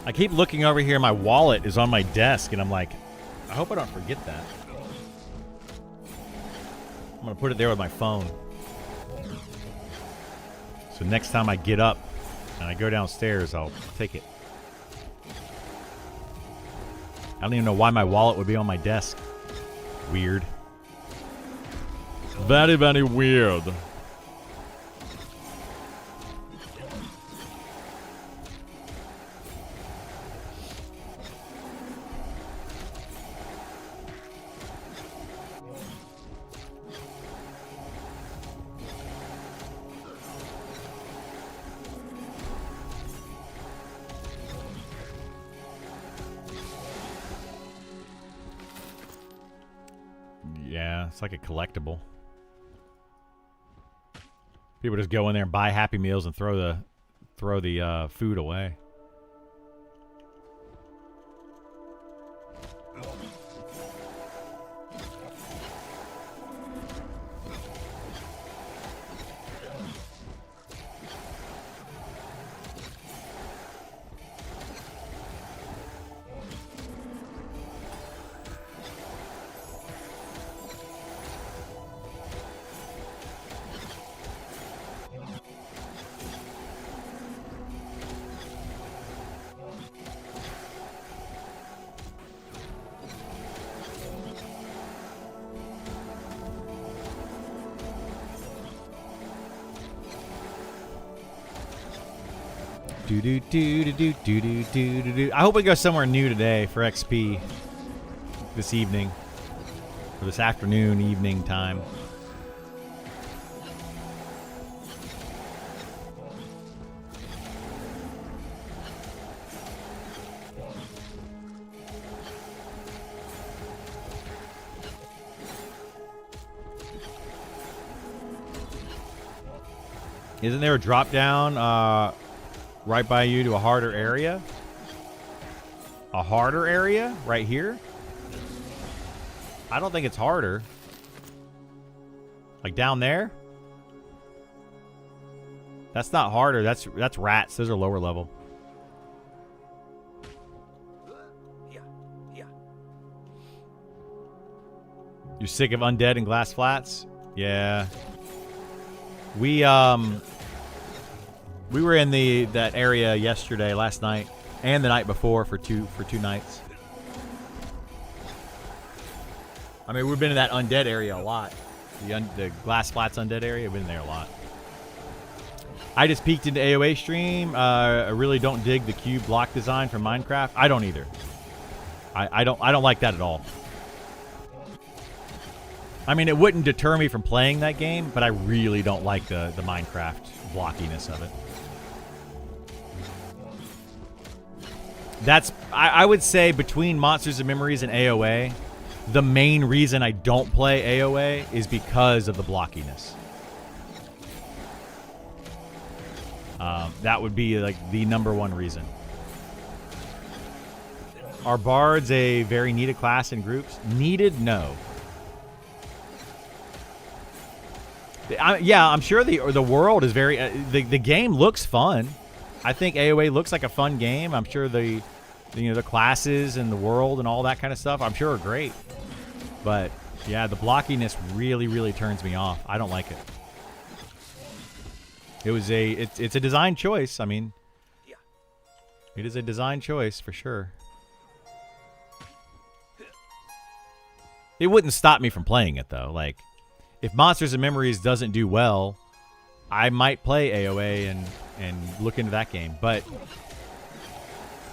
I keep looking over here. My wallet is on my desk, and I'm like, I hope I don't forget that. I'm going to put it there with my phone. So next time I get up and I go downstairs, I'll take it. I don't even know why my wallet would be on my desk. Weird. Very, very weird. Yeah, it's like a collectible. People just go in there and buy Happy Meals and throw the food away. I hope we go somewhere new today for XP this evening. Or this afternoon, evening time. Isn't there a drop down right by you to a harder area? A harder area right here? I don't think it's harder. Like down there? That's not harder. That's rats. Those are lower level. You're sick of undead and glass flats? Yeah. We were in that area yesterday, last night, and the night before for two nights. I mean, we've been in that undead area a lot. The glass flats undead area, we've been there a lot. I just peeked into AOA stream. I really don't dig the cube block design from Minecraft. I don't either. I don't like that at all. I mean, it wouldn't deter me from playing that game, but I really don't like the Minecraft blockiness of it. That's, I would say, between Monsters and Memories and AOA, the main reason I don't play AOA is because of the blockiness. That would be like the #1 reason. Are bards a very needed class in groups? Needed? No. Yeah, I'm sure the world is very... the game looks fun. I think AOA looks like a fun game. I'm sure the classes and the world and all that kind of stuff, I'm sure are great. But, yeah, the blockiness really, really turns me off. I don't like it. It's a design choice. I mean, it is a design choice for sure. It wouldn't stop me from playing it, though. Like, if Monsters and Memories doesn't do well, I might play AOA and look into that game. But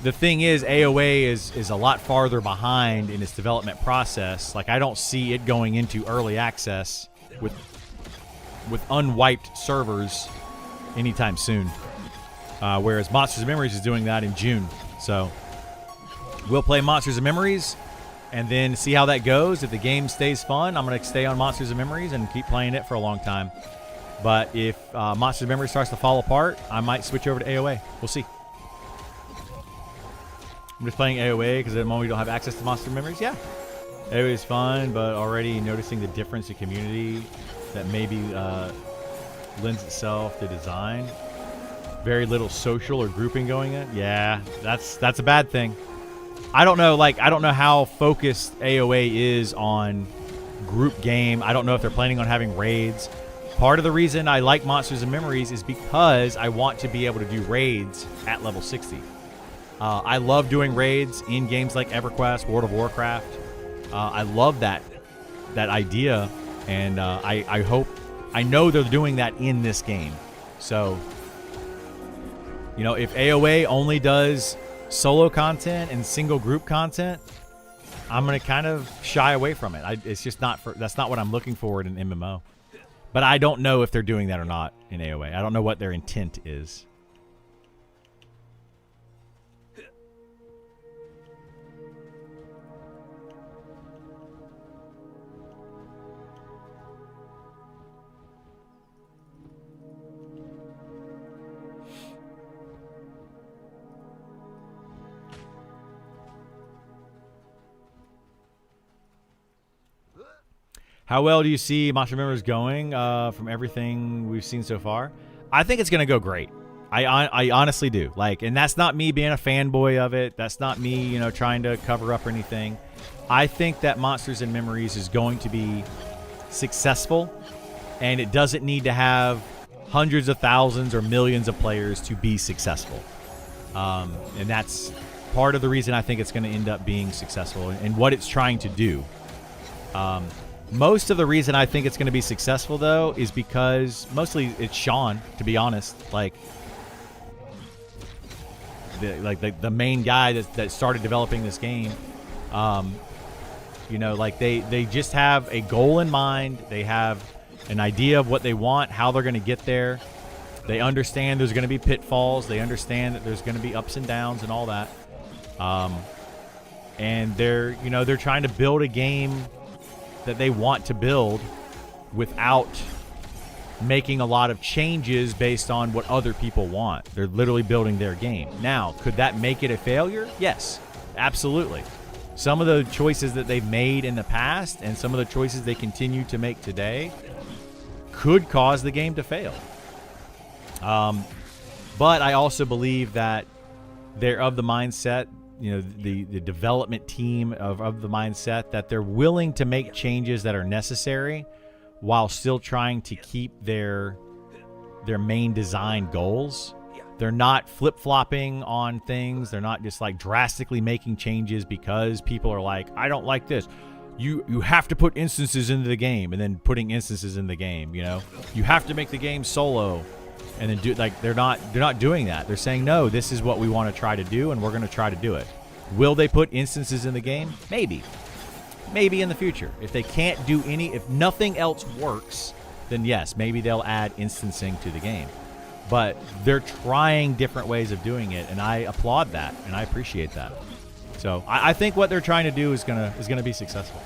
the thing is, AOA is a lot farther behind in its development process. Like, I don't see it going into early access with unwiped servers anytime soon. Whereas Monsters and Memories is doing that in June. So we'll play Monsters and Memories and then see how that goes. If the game stays fun, I'm going to stay on Monsters and Memories and keep playing it for a long time. But if Monsters and Memories starts to fall apart, I might switch over to AOA. We'll see. I'm just playing AOA because at the moment we don't have access to Monsters and Memories. Yeah. AOA is fun, but already noticing the difference in community that maybe lends itself to design. Very little social or grouping going in. Yeah, that's a bad thing. I don't know. Like, I don't know how focused AOA is on group game. I don't know if they're planning on having raids. Part of the reason I like Monsters and Memories is because I want to be able to do raids at level 60. I love doing raids in games like EverQuest, World of Warcraft. I love that idea, and I know they're doing that in this game. So, you know, if AOA only does solo content and single group content, I'm gonna kind of shy away from it. It's just that's not what I'm looking for in an MMO. But I don't know if they're doing that or not in AOA. I don't know what their intent is. How well do you see Monster Members going from everything we've seen so far? I think it's going to go great. I honestly do. Like, and that's not me being a fanboy of it. That's not me, you know, trying to cover up or anything. I think that Monsters and Memories is going to be successful, and it doesn't need to have hundreds of thousands or millions of players to be successful. And that's part of the reason I think it's going to end up being successful and what it's trying to do. Most of the reason I think it's going to be successful, though, is because mostly it's Sean, to be honest. Like the main guy that started developing this game. You know, like they just have a goal in mind. They have an idea of what they want, how they're going to get there. They understand there's going to be pitfalls. They understand that there's going to be ups and downs and all that. And they're trying to build a game that they want to build without making a lot of changes based on what other people want. They're literally building their game. Now, could that make it a failure? Yes, absolutely. Some of the choices that they've made in the past and some of the choices they continue to make today could cause the game to fail. But I also believe that they're of the mindset, you know, the development team of the mindset that they're willing to make changes that are necessary while still trying to keep their main design goals. They're not flip-flopping on things. They're not just like drastically making changes because people are like, I don't like this. You have to put instances into the game and then putting instances in the game, you know. You have to make the game solo and then do like they're not doing that. They're saying, no, this is what we want to try to do and we're going to try to do it. Will they put instances in the game? Maybe. Maybe in the future. If they can't do if nothing else works, then yes, maybe they'll add instancing to the game. But they're trying different ways of doing it, and I applaud that, and I appreciate that. So I think what they're trying to do is gonna be successful.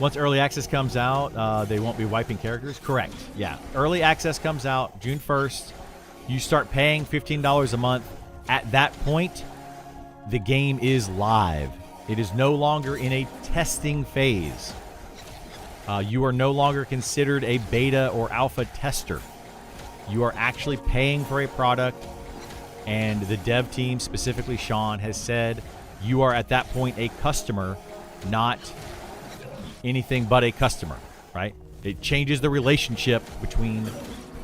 Once early access comes out, they won't be wiping characters? Correct. Yeah. Early access comes out June 1st. You start paying $15 a month. At that point, the game is live. It is no longer in a testing phase. You are no longer considered a beta or alpha tester. You are actually paying for a product, and the dev team, specifically Sean, has said you are at that point a customer, not anything but a customer, right? It changes the relationship between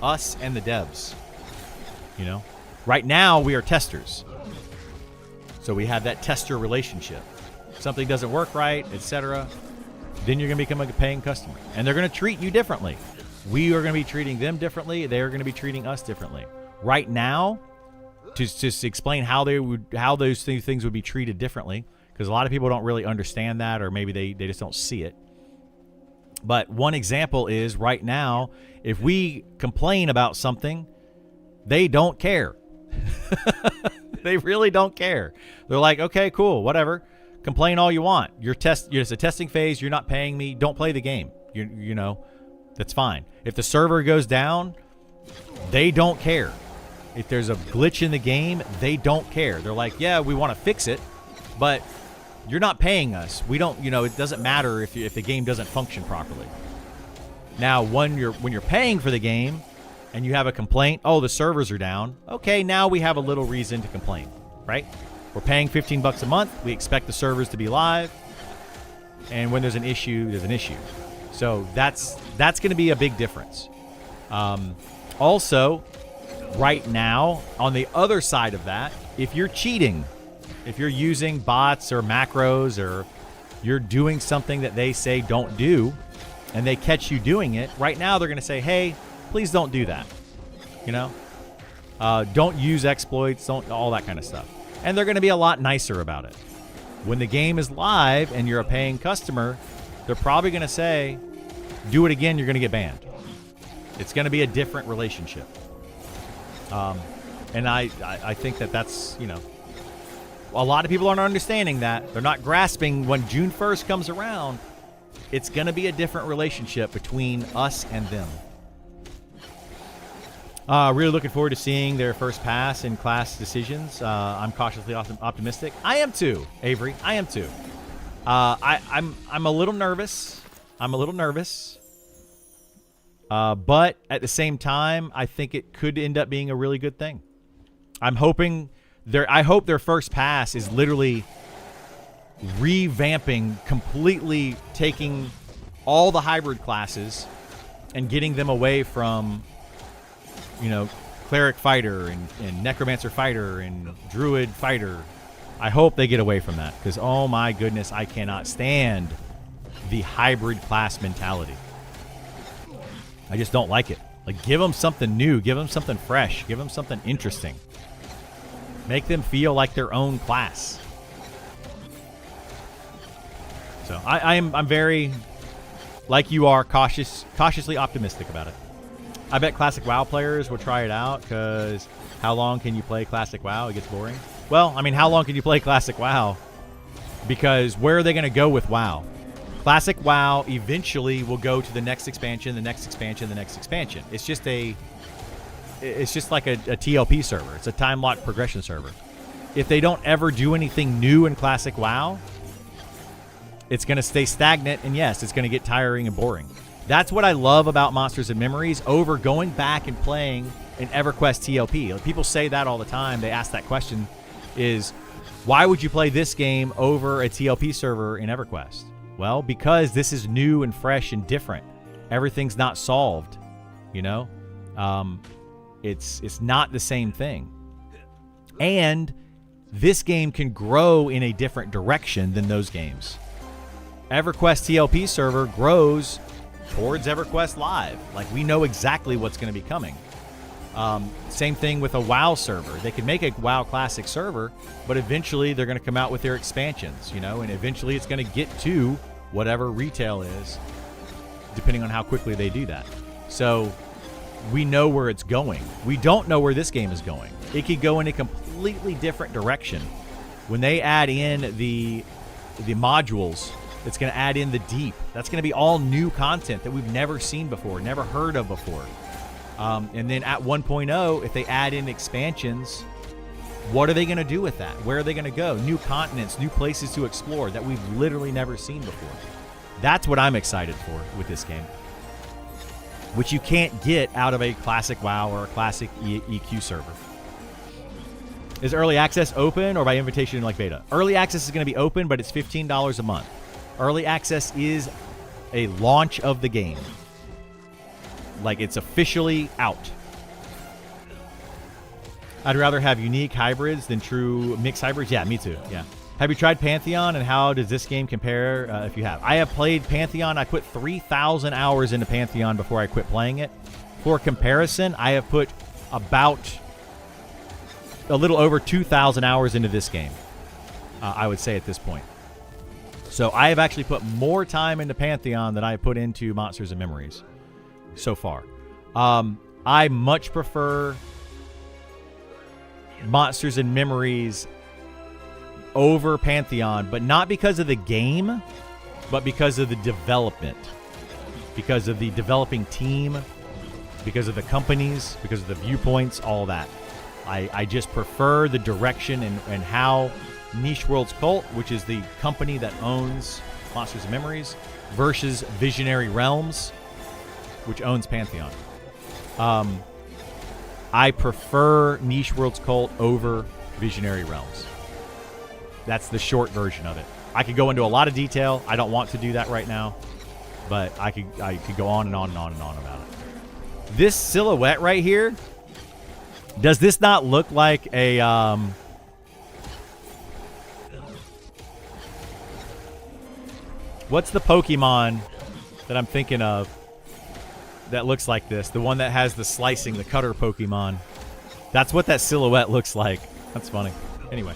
us and the devs, you know? Right now, we are testers. So we have that tester relationship. If something doesn't work right, etc., then you're going to become a paying customer. And they're going to treat you differently. We are going to be treating them differently. They're going to be treating us differently. Right now, to just explain how those things would be treated differently, because a lot of people don't really understand that, or maybe they just don't see it. But one example is right now, if we complain about something, they don't care. They really don't care. They're like, okay, cool, whatever. Complain all you want. It's a testing phase. You're not paying me. Don't play the game. You know, that's fine. If the server goes down, they don't care. If there's a glitch in the game, they don't care. They're like, yeah, we want to fix it, but you're not paying us. We don't, you know, it doesn't matter if the game doesn't function properly. Now, when you're paying for the game, and you have a complaint, oh, the servers are down. Okay, now we have a little reason to complain, right? We're paying $15 a month. We expect the servers to be live. And when there's an issue, there's an issue. So that's going to be a big difference. Also, right now, on the other side of that, if you're cheating, if you're using bots or macros, or you're doing something that they say don't do, and they catch you doing it, right now they're going to say, hey, please don't do that. You know? Don't use exploits, don't, all that kind of stuff. And they're going to be a lot nicer about it. When the game is live and you're a paying customer, they're probably going to say, do it again, you're going to get banned. It's going to be a different relationship. And I think that's, you know, a lot of people aren't understanding that. They're not grasping when June 1st comes around, it's going to be a different relationship between us and them. Really looking forward to seeing their first pass in class decisions. I'm cautiously optimistic. I am too, Avery. I am too. I'm a little nervous. But at the same time, I think it could end up being a really good thing. I hope their first pass is literally revamping, completely taking all the hybrid classes and getting them away from, you know, Cleric fighter and Necromancer fighter and Druid fighter. I hope they get away from that, because, oh my goodness, I cannot stand the hybrid class mentality. I just don't like it. Like, give them something new. Give them something fresh. Give them something interesting. Make them feel like their own class. So I'm very, like you are, cautiously optimistic about it. I bet Classic WoW players will try it out, because how long can you play Classic WoW? It gets boring. Well, I mean, how long can you play Classic WoW? Because where are they going to go with WoW? Classic WoW eventually will go to the next expansion, the next expansion, the next expansion. It's just like a TLP server. It's a time-locked progression server. If they don't ever do anything new in Classic WoW, it's going to stay stagnant, and yes, it's going to get tiring and boring. That's what I love about Monsters and Memories over going back and playing an EverQuest TLP. Like, people say that all the time. They ask that question, is why would you play this game over a TLP server in EverQuest? Well, because this is new and fresh and different. Everything's not solved, you know? It's not the same thing. And this game can grow in a different direction than those games. EverQuest TLP server grows towards EverQuest Live. Like, we know exactly what's going to be coming. Same thing with a WoW server. They can make a WoW Classic server, but eventually they're going to come out with their expansions, you know, and eventually it's going to get to whatever retail is, depending on how quickly they do that. So we know where it's going. We don't know where this game is going. It could go in a completely different direction. When they add in the modules, it's going to add in the deep. That's going to be all new content that we've never seen before, never heard of before. And then at 1.0, if they add in expansions, what are they going to do with that? Where are they going to go? New continents, new places to explore that we've literally never seen before. That's what I'm excited for with this game, which you can't get out of a Classic WoW or a Classic EQ server. Is early access open or by invitation like beta? Early access is going to be open, but it's $15 a month. Early access is a launch of the game. Like, it's officially out. I'd rather have unique hybrids than true mixed hybrids. Yeah, me too. Yeah. Have you tried Pantheon, and how does this game compare if you have? I have played Pantheon. I put 3,000 hours into Pantheon before I quit playing it. For comparison, I have put about a little over 2,000 hours into this game, I would say at this point. So I have actually put more time into Pantheon than I put into Monsters and Memories so far. I much prefer Monsters and Memories over Pantheon, but not because of the game, but because of the development, because of the developing team, because of the companies, because of the viewpoints, all that. I just prefer the direction and how Niche Worlds Cult, which is the company that owns Monsters and Memories, versus Visionary Realms, which owns Pantheon. I prefer Niche Worlds Cult over Visionary Realms. That's the short version of it. I could go into a lot of detail. I don't want to do that right now, but I could go on and on and on and on about it. This silhouette right here, does this not look like a what's the Pokemon that I'm thinking of that looks like this? The one that has the slicing, the cutter Pokemon. That's what that silhouette looks like. That's funny. Anyway.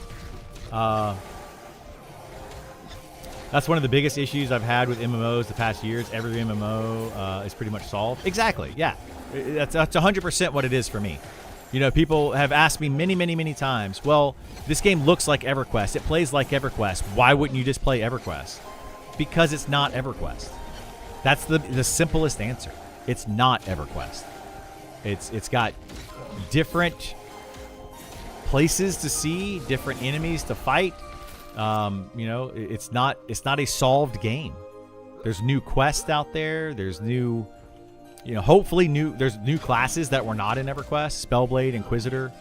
That's one of the biggest issues I've had with MMOs the past years. Every MMO is pretty much solved. Exactly, yeah. That's 100% what it is for me. You know, people have asked me many, many, many times, well, this game looks like EverQuest. It plays like EverQuest. Why wouldn't you just play EverQuest? Because it's not EverQuest. That's the simplest answer. It's not EverQuest. It's got different places to see, different enemies to fight. You know, it's not a solved game. There's new quests out there. There's new, you know, hopefully there's new classes that were not in EverQuest. Spellblade, Inquisitor.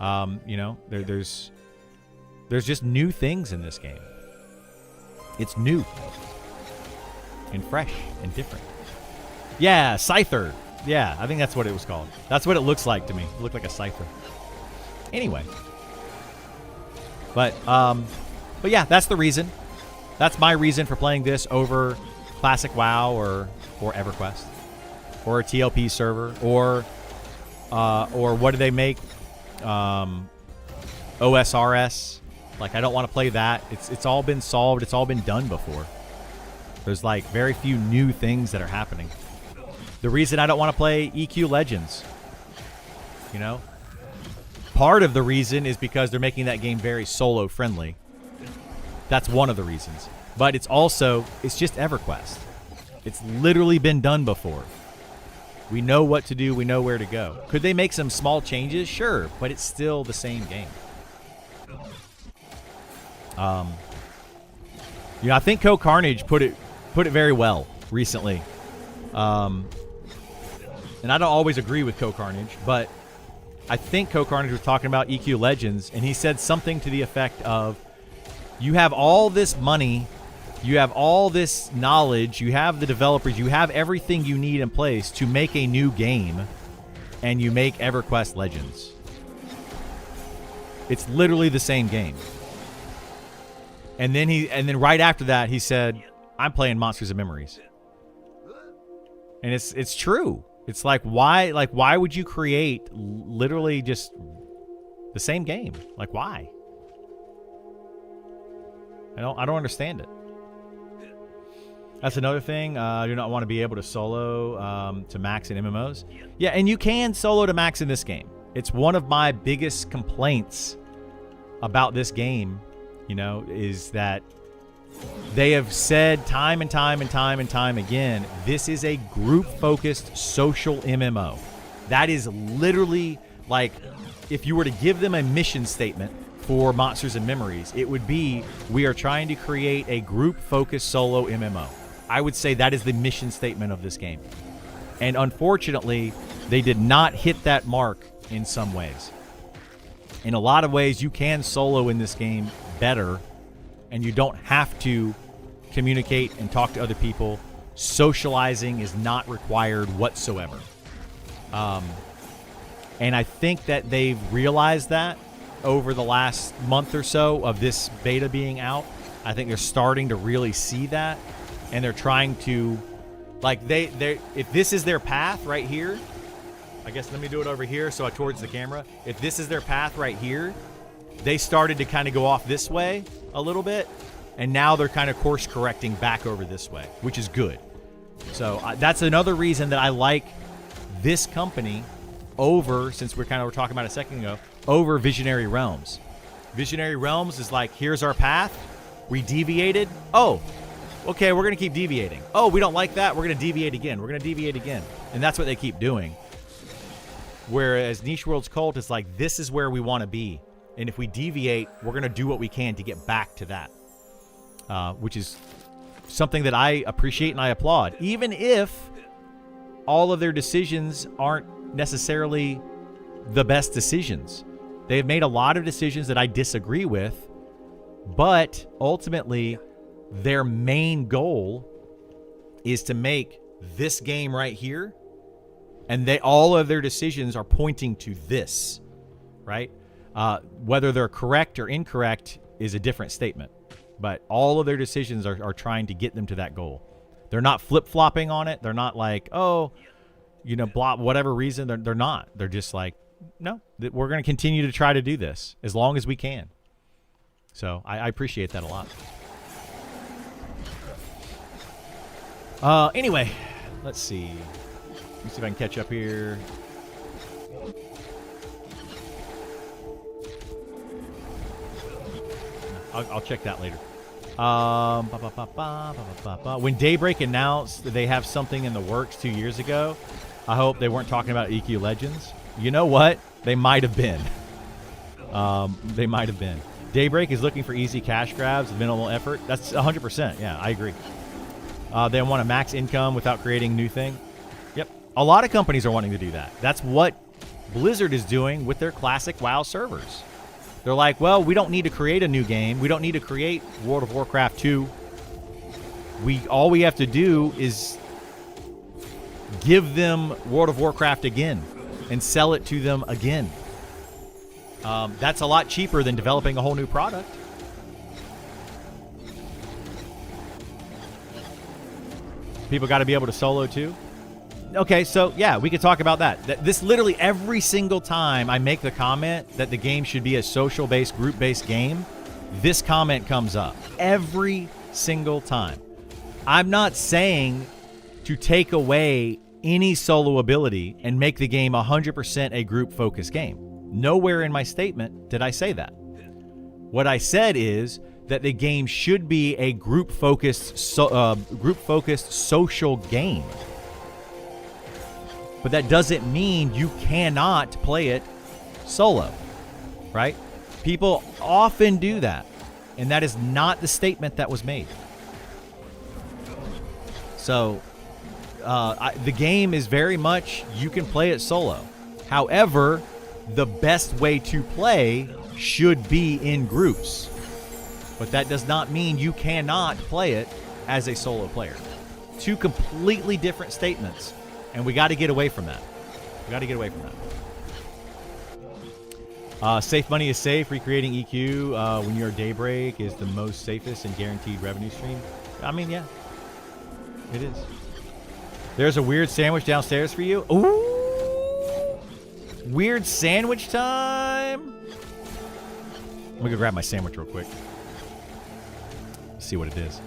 You know, there's just new things in this game. It's new and fresh and different. Yeah, Scyther. Yeah, I think that's what it was called. That's what it looks like to me. It looked like a Scyther. Anyway. But yeah, that's the reason. That's my reason for playing this over Classic WoW or EverQuest or a TLP server or what do they make? OSRS. Like, I don't want to play that. It's all been solved. It's all been done before. There's like very few new things that are happening. The reason I don't want to play EQ Legends, you know, part of the reason is because they're making that game very solo friendly. That's one of the reasons. But it's just EverQuest. It's literally been done before. We know what to do. We know where to go. Could they make some small changes? Sure, but it's still the same game. You know, I think CoCarnage put it very well recently. And I don't always agree with CoCarnage, but I think CoCarnage was talking about EQ Legends, and he said something to the effect of, you have all this money, you have all this knowledge, you have the developers, you have everything you need in place to make a new game, and you make EverQuest Legends. It's literally the same game. And then right after that, he said, I'm playing Monsters and Memories. And it's true. It's like, why would you create literally just the same game? Like, why? I don't understand it. That's another thing. I do not want to be able to solo to max in MMOs. Yeah, and you can solo to max in this game. It's one of my biggest complaints about this game, you know, is that they have said time and time and time and time again, this is a group-focused social MMO. That is literally like, if you were to give them a mission statement for Monsters and Memories, it would be, we are trying to create a group-focused solo MMO. I would say that is the mission statement of this game. And unfortunately, they did not hit that mark in some ways. In a lot of ways, you can solo in this game better, and you don't have to communicate and talk to other people. Socializing is not required whatsoever. And I think that they've realized that over the last month or so of this beta being out. I think they're starting to really see that, and they're trying to, like, if this is their path right here, I guess let me do it over here so towards the camera. If this is their path right here, they started to kind of go off this way a little bit, and now they're kind of course correcting back over this way, which is good. So that's another reason that I like this company over, since we're talking about it a second ago, over Visionary Realms. Visionary Realms is like, here's our path. We deviated. Oh, okay, we're going to keep deviating. Oh, we don't like that. We're going to deviate again. We're going to deviate again. And that's what they keep doing. Whereas Niche Worlds Cult is like, this is where we want to be. And if we deviate, we're going to do what we can to get back to that. Which is something that I appreciate and I applaud. Even if all of their decisions aren't necessarily the best decisions. They've made a lot of decisions that I disagree with, but ultimately their main goal is to make this game right here, and all of their decisions are pointing to this, right? Whether they're correct or incorrect is a different statement, but all of their decisions are trying to get them to that goal. They're not flip-flopping on it. They're not like, oh, you know, blah, whatever reason. They're not. They're just like, no, we're going to continue to try to do this as long as we can. So I appreciate that a lot. Anyway, let's see. Let me see if I can catch up here. I'll check that later. When Daybreak announced that they have something in the works 2 years ago, I hope they weren't talking about EQ Legends. You know what? They might have been. They might have been. Daybreak is looking for easy cash grabs, minimal effort. That's 100%. Yeah, I agree. They want a max income without creating new thing. Yep. A lot of companies are wanting to do that. That's what Blizzard is doing with their classic WoW servers. They're like, well, we don't need to create a new game. We don't need to create World of Warcraft 2. All we have to do is give them World of Warcraft again and sell it to them again. That's a lot cheaper than developing a whole new product. People got to be able to solo too. Okay, so yeah, we could talk about that. This literally every single time I make the comment that the game should be a social-based, group-based game, this comment comes up every single time. I'm not saying to take away any solo ability and make the game 100% a group-focused game. Nowhere in my statement did I say that. What I said is that the game should be a group-focused social game. But that doesn't mean you cannot play it solo, right? People often do that, and that is not the statement that was made. So the game is very much, you can play it solo. However, the best way to play should be in groups. But that does not mean you cannot play it as a solo player. Two completely different statements. And we got to get away from that. We got to get away from that. Safe money is safe. Recreating EQ when you're Daybreak is the most safest and guaranteed revenue stream. I mean, yeah. It is. There's a weird sandwich downstairs for you. Ooh! Weird sandwich time. Let me go grab my sandwich real quick. See what it is.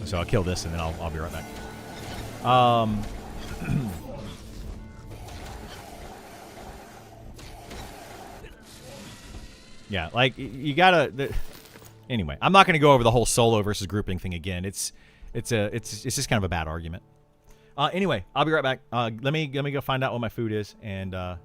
So I'll kill this and then I'll be right back. Yeah, like you gotta. Anyway, I'm not gonna go over the whole solo versus grouping thing again. It's just kind of a bad argument. Anyway, I'll be right back. Let me go find out what my food is, and yeah.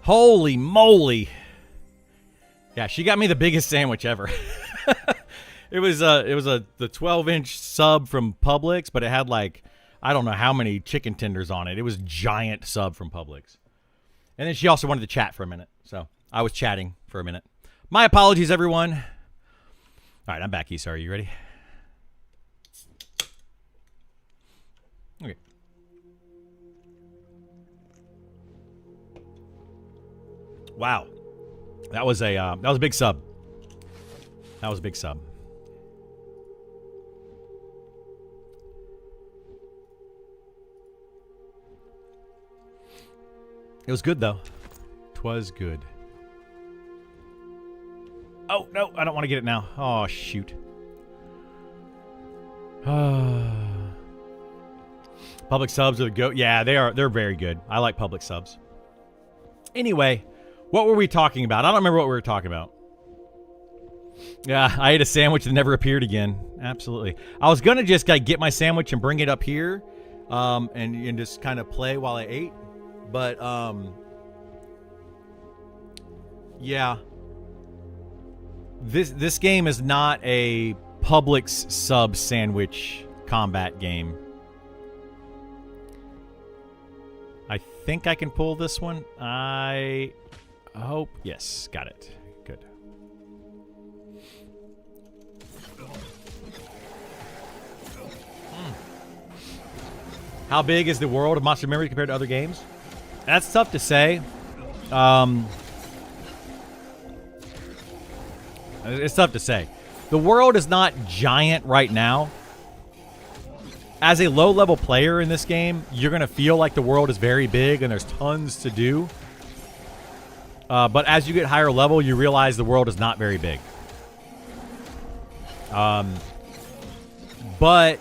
Holy moly. Yeah, she got me the biggest sandwich ever. It was the 12-inch sub from Publix, but it had like, I don't know how many chicken tenders on it. It was giant sub from Publix. And then she also wanted to chat for a minute. So I was chatting for a minute. My apologies, everyone. All right, I'm back, Issa. Are you ready? Okay. Wow. That was a big sub. That was a big sub. It was good, though. 'Twas good. Oh, no, I don't want to get it now. Oh, shoot. Public subs are the goat. Yeah, they're very good. I like public subs. Anyway, what were we talking about? I don't remember what we were talking about. Yeah, I ate a sandwich that never appeared again. Absolutely. I was going to just get my sandwich and bring it up here and just kind of play while I ate. But, yeah. This game is not a Publix sub sandwich combat game. I think I can pull this one. I hope. Yes, got it. Good. How big is the world of Monster Memory compared to other games? That's tough to say. It's tough to say. The world is not giant right now. As a low-level player in this game, you're going to feel like the world is very big and there's tons to do. But as you get higher level, you realize the world is not very big. But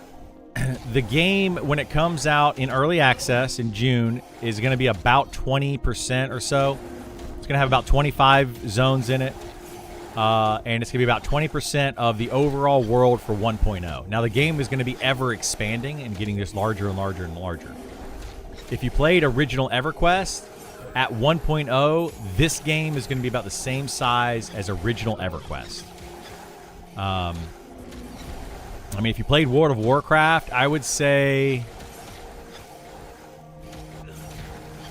the game, when it comes out in early access in June, is going to be about 20% or so. It's going to have about 25 zones in it. And it's going to be about 20% of the overall world for 1.0. Now, the game is going to be ever expanding and getting just larger and larger and larger. If you played original EverQuest, at 1.0, this game is going to be about the same size as original EverQuest. I mean, if you played World of Warcraft, I would say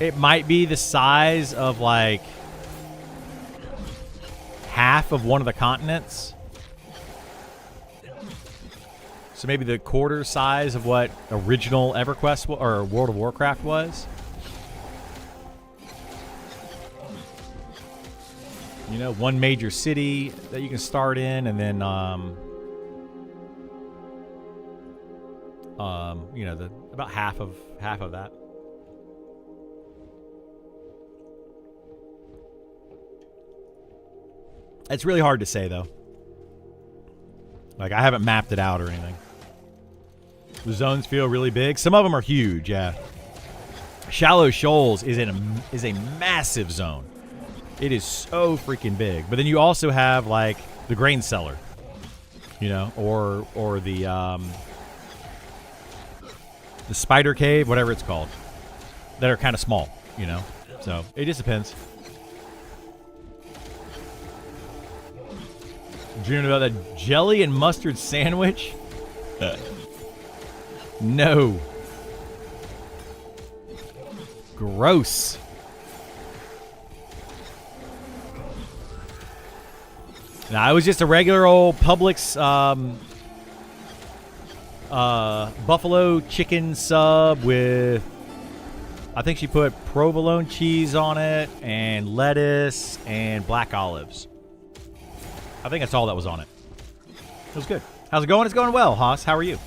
it might be the size of, like, half of one of the continents. So maybe the quarter size of what original EverQuest or World of Warcraft was. You know, one major city that you can start in, and then you know, about half of that. It's really hard to say, though. Like, I haven't mapped it out or anything. The zones feel really big. Some of them are huge, yeah. Shallow Shoals is a massive zone. It is so freaking big. But then you also have, like, the grain cellar, you know, or the spider cave, whatever it's called, that are kind of small, you know. So it just depends. Dreaming about that jelly and mustard sandwich? No. Gross. Nah, it was just a regular old Publix buffalo chicken sub with, I think she put provolone cheese on it and lettuce and black olives. I think that's all that was on it. It was good. How's it going? It's going well, Haas. How are you?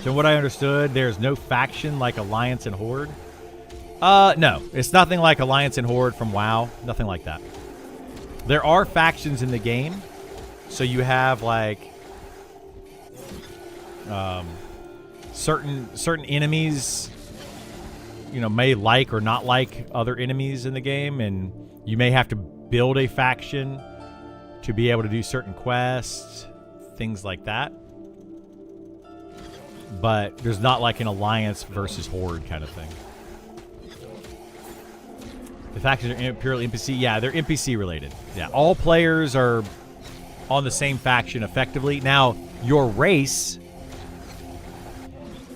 So what I understood, there's no faction like Alliance and Horde. No. It's nothing like Alliance and Horde from WoW. Nothing like that. There are factions in the game. So you have, like, certain enemies, you know, may like or not like other enemies in the game, and you may have to build a faction to be able to do certain quests, things like that. But there's not like an Alliance versus Horde kind of thing. The factions are purely NPC. Yeah, they're NPC related. Yeah, all players are on the same faction effectively. Now, your race.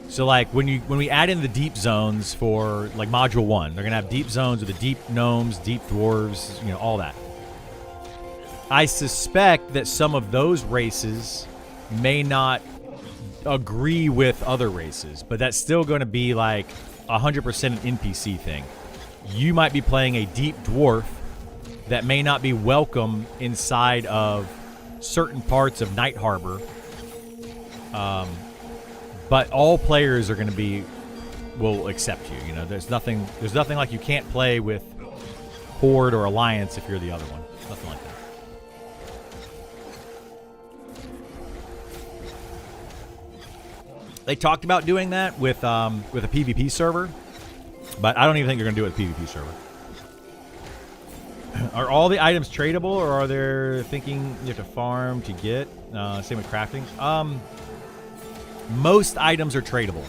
So like when we add in the deep zones for like module 1, they're gonna have deep zones with the deep gnomes, deep dwarves, you know, all that. I suspect that some of those races may not agree with other races, but that's still going to be like 100% an NPC thing. You might be playing a deep dwarf that may not be welcome inside of certain parts of Night Harbor, but all players are going to will accept you. You know, there's nothing like you can't play with Horde or Alliance if you're the other one. Nothing like that. They talked about doing that with a PvP server, but I don't even think they're going to do it with a PvP server. Are all the items tradable, or are they thinking you have to farm to get? Same with crafting. Most items are tradable,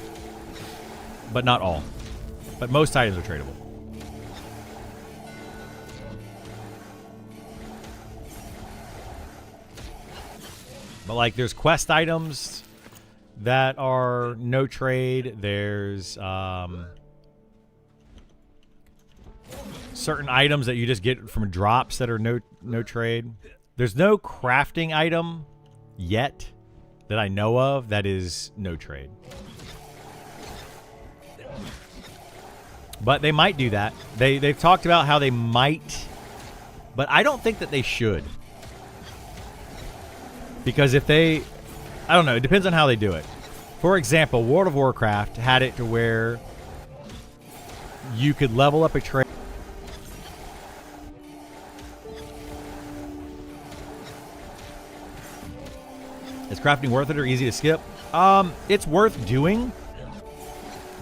but not all. But most items are tradable. But like, there's quest items that are no trade. There's certain items that you just get from drops that are no trade. There's no crafting item yet that I know of that is no trade. But they might do that. They've talked about how they might, but I don't think that they should. Because if they, I don't know, it depends on how they do it. For example, World of Warcraft had it to where you could level up a trade. Is crafting worth it or easy to skip? It's worth doing,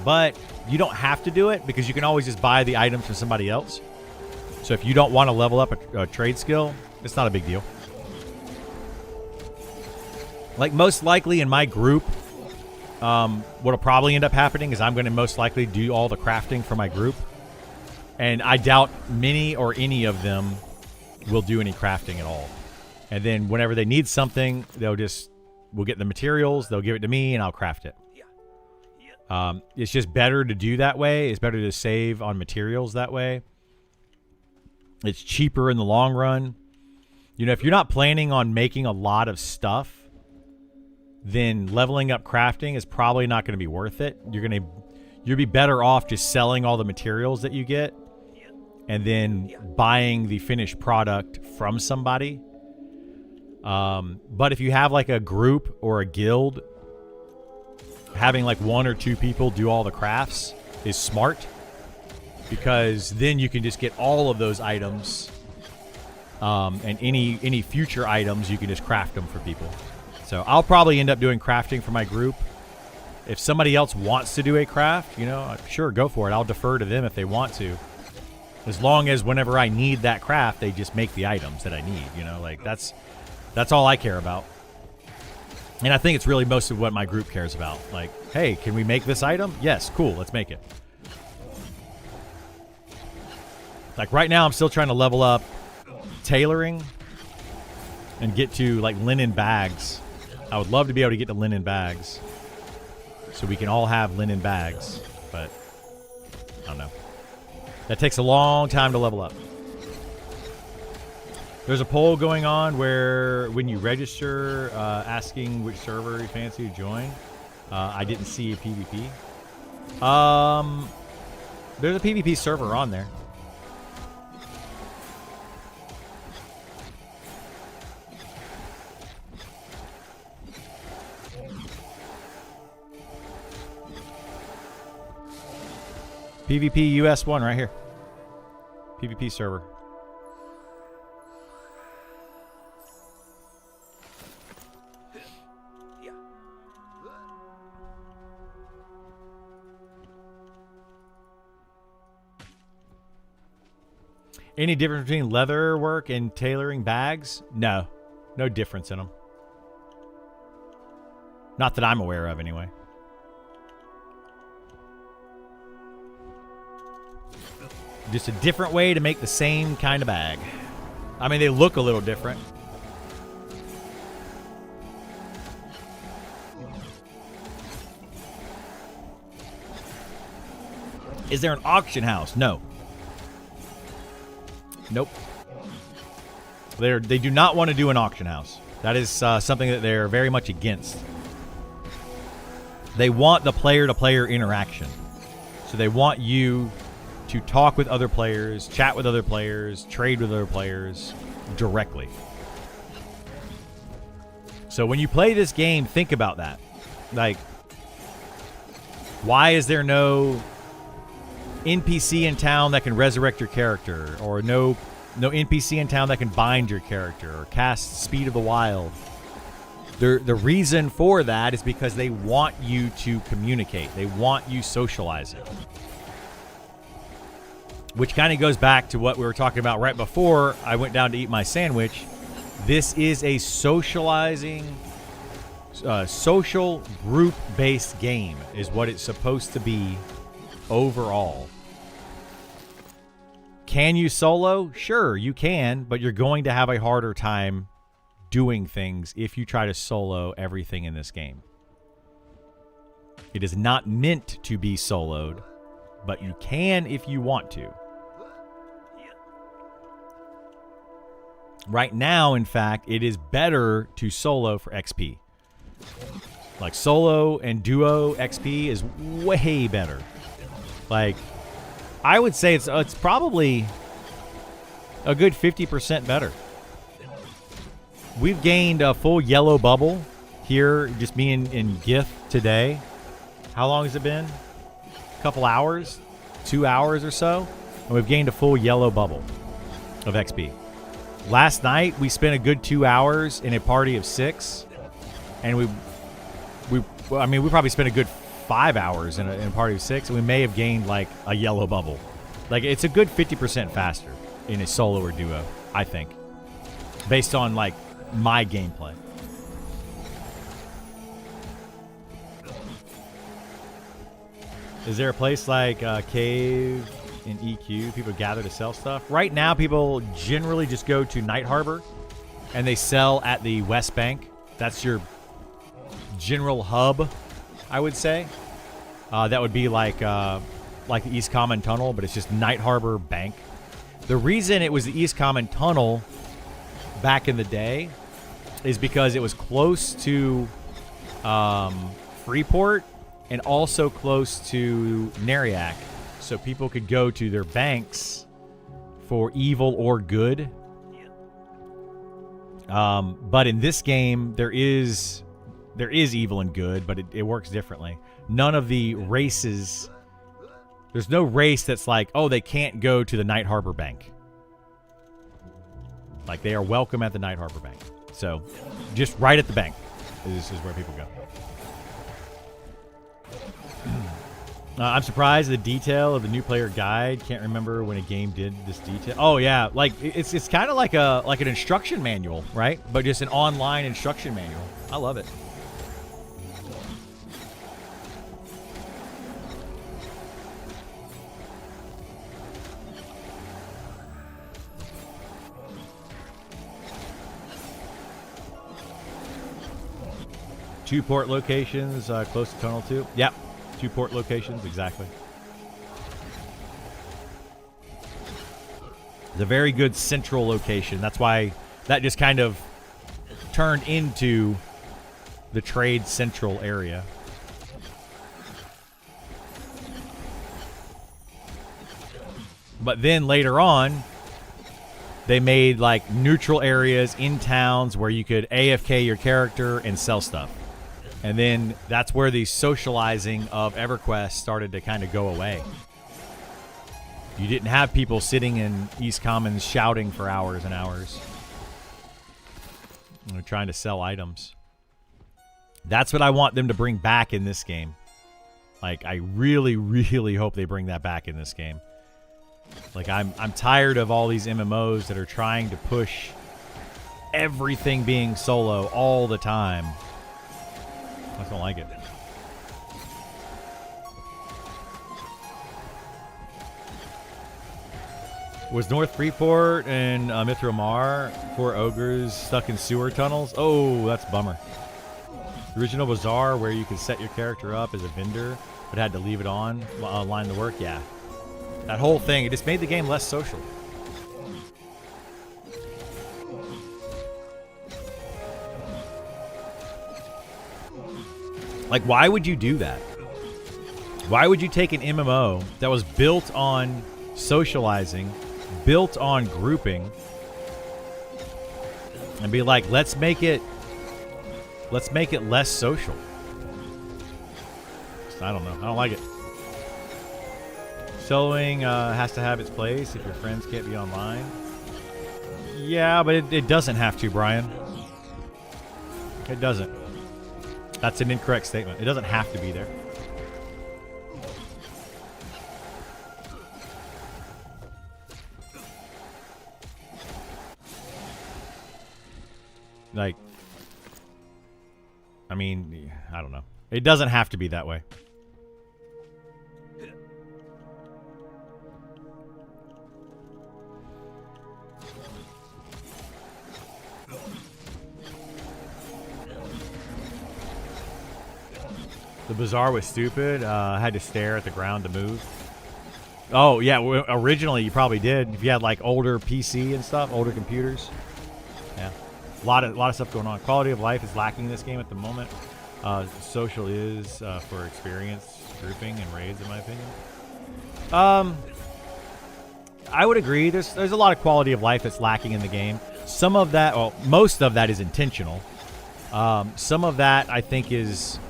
but you don't have to do it because you can always just buy the items from somebody else. So if you don't want to level up a trade skill, it's not a big deal. Like, most likely in my group, what'll probably end up happening is I'm going to most likely do all the crafting for my group. And I doubt many or any of them will do any crafting at all. And then whenever they need something, we'll get the materials, they'll give it to me, and I'll craft it. It's just better to do that way. It's better to save on materials that way. It's cheaper in the long run. You know, if you're not planning on making a lot of stuff, then leveling up crafting is probably not going to be worth it. You'll be better off just selling all the materials that you get and then buying the finished product from somebody. But if you have like a group or a guild, having like 1 or 2 people do all the crafts is smart, because then you can just get all of those items, and any future items you can just craft them for people. So I'll probably end up doing crafting for my group. If somebody else wants to do a craft, you know, sure, go for it. I'll defer to them if they want to. As long as whenever I need that craft, they just make the items that I need, you know, like that's all I care about. And I think it's really most of what my group cares about. Like, hey, can we make this item? Yes, cool, let's make it. Like right now, I'm still trying to level up tailoring and get to like linen bags. I would love to be able to get to linen bags so we can all have linen bags, but I don't know. That takes a long time to level up. There's a poll going on where when you register, asking which server you fancy to join. I didn't see a PvP. There's a PvP server on there. PvP US 1 right here. PvP server. Any difference between leather work and tailoring bags? No. No difference in them. Not that I'm aware of, anyway. Just a different way to make the same kind of bag. I mean, they look a little different. Is there an auction house? No. Nope. They do not want to do an auction house. That is something that they're very much against. They want the player-to-player interaction. So they want you to talk with other players, chat with other players, trade with other players directly. So when you play this game, think about that. Like, why is there no NPC in town that can resurrect your character, or no NPC in town that can bind your character or cast Speed of the Wild? The reason for that is because they want you to communicate. They want you socializing. Which kind of goes back to what we were talking about right before I went down to eat my sandwich. This is a socializing, social group-based game is what it's supposed to be overall. Can you solo? Sure, you can, but you're going to have a harder time doing things if you try to solo everything in this game. It is not meant to be soloed, but you can if you want to. Right now, in fact, it is better to solo for XP. Like, solo and duo XP is way better. Like, I would say it's probably a good 50% better. We've gained a full yellow bubble here, just me and GIF today. How long has it been? A couple hours? 2 hours or so? And we've gained a full yellow bubble of XP. Last night, we spent a good 2 hours in a party of 6. And we probably spent a good 5 hours in a party of 6. And we may have gained, like, a yellow bubble. Like, it's a good 50% faster in a solo or duo, I think. Based on, like, my gameplay. Is there a place like Cave in EQ people gather to sell stuff? Right now, people generally just go to Night Harbor and they sell at the West Bank. That's your general hub, I would say. That would be like the East Common Tunnel, but it's just Night Harbor Bank. The reason it was the East Common Tunnel back in the day is because it was close to Freeport and also close to Nariak. So people could go to their banks for evil or good. But in this game, there is evil and good, but it works differently. None of the races... There's no race that's like, oh, they can't go to the Night Harbor Bank. Like, they are welcome at the Night Harbor Bank. So, just right at the bank. This is where people go. I'm surprised the detail of the new player guide. Can't remember when a game did this detail. Oh yeah, like it's kind of like an instruction manual, right? But just an online instruction manual. I love it. Two port locations close to Tunnel 2. Yep. 2 port locations, exactly. It's a very good central location. That's why that just kind of turned into the trade central area. But then later on, they made like neutral areas in towns where you could AFK your character and sell stuff. And then that's where the socializing of EverQuest started to kind of go away. You didn't have people sitting in East Commons shouting for hours and hours. They're trying to sell items. That's what I want them to bring back in this game. Like, I really, really hope they bring that back in this game. Like, I'm tired of all these MMOs that are trying to push everything being solo all the time. I just don't like it. Was North Freeport and Mithramar 4 ogres stuck in sewer tunnels? Oh, that's a bummer. The original Bazaar where you could set your character up as a vendor, but had to leave it on line to work. Yeah, that whole thing, it just made the game less social. Like, why would you do that? Why would you take an MMO that was built on socializing, built on grouping, and be like, let's make it less social? I don't know. I don't like it. Soloing has to have its place if your friends can't be online. Yeah, but it doesn't have to, Brian. It doesn't. That's an incorrect statement. It doesn't have to be there. Like, I mean, I don't know. It doesn't have to be that way. The Bazaar was stupid. I had to stare at the ground to move. Oh, yeah. Originally, you probably did. If you had, like, older PC and stuff, older computers. Yeah. A lot of stuff going on. Quality of life is lacking in this game at the moment. Social is for experience, grouping, and raids, in my opinion. I would agree. There's a lot of quality of life that's lacking in the game. Some of that, well, most of that is intentional. Some of that I think is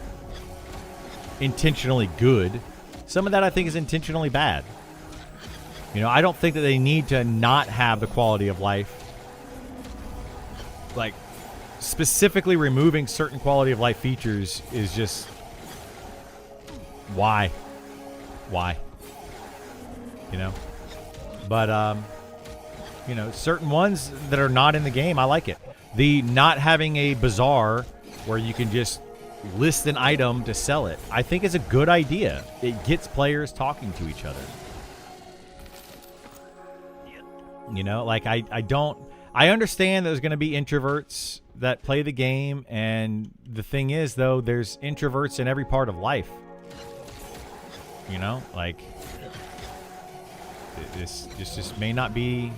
intentionally good. Some of that I think is intentionally bad. You know, I don't think that they need to not have the quality of life. Like, specifically removing certain quality of life features is just... Why? You know? But, you know, certain ones that are not in the game, I like it. The not having a bazaar where you can just list an item to sell it, I think is a good idea. It gets players talking to each other. You know, like, I understand there's going to be introverts that play the game, and the thing is, though, there's introverts in every part of life. You know, like, this just may not be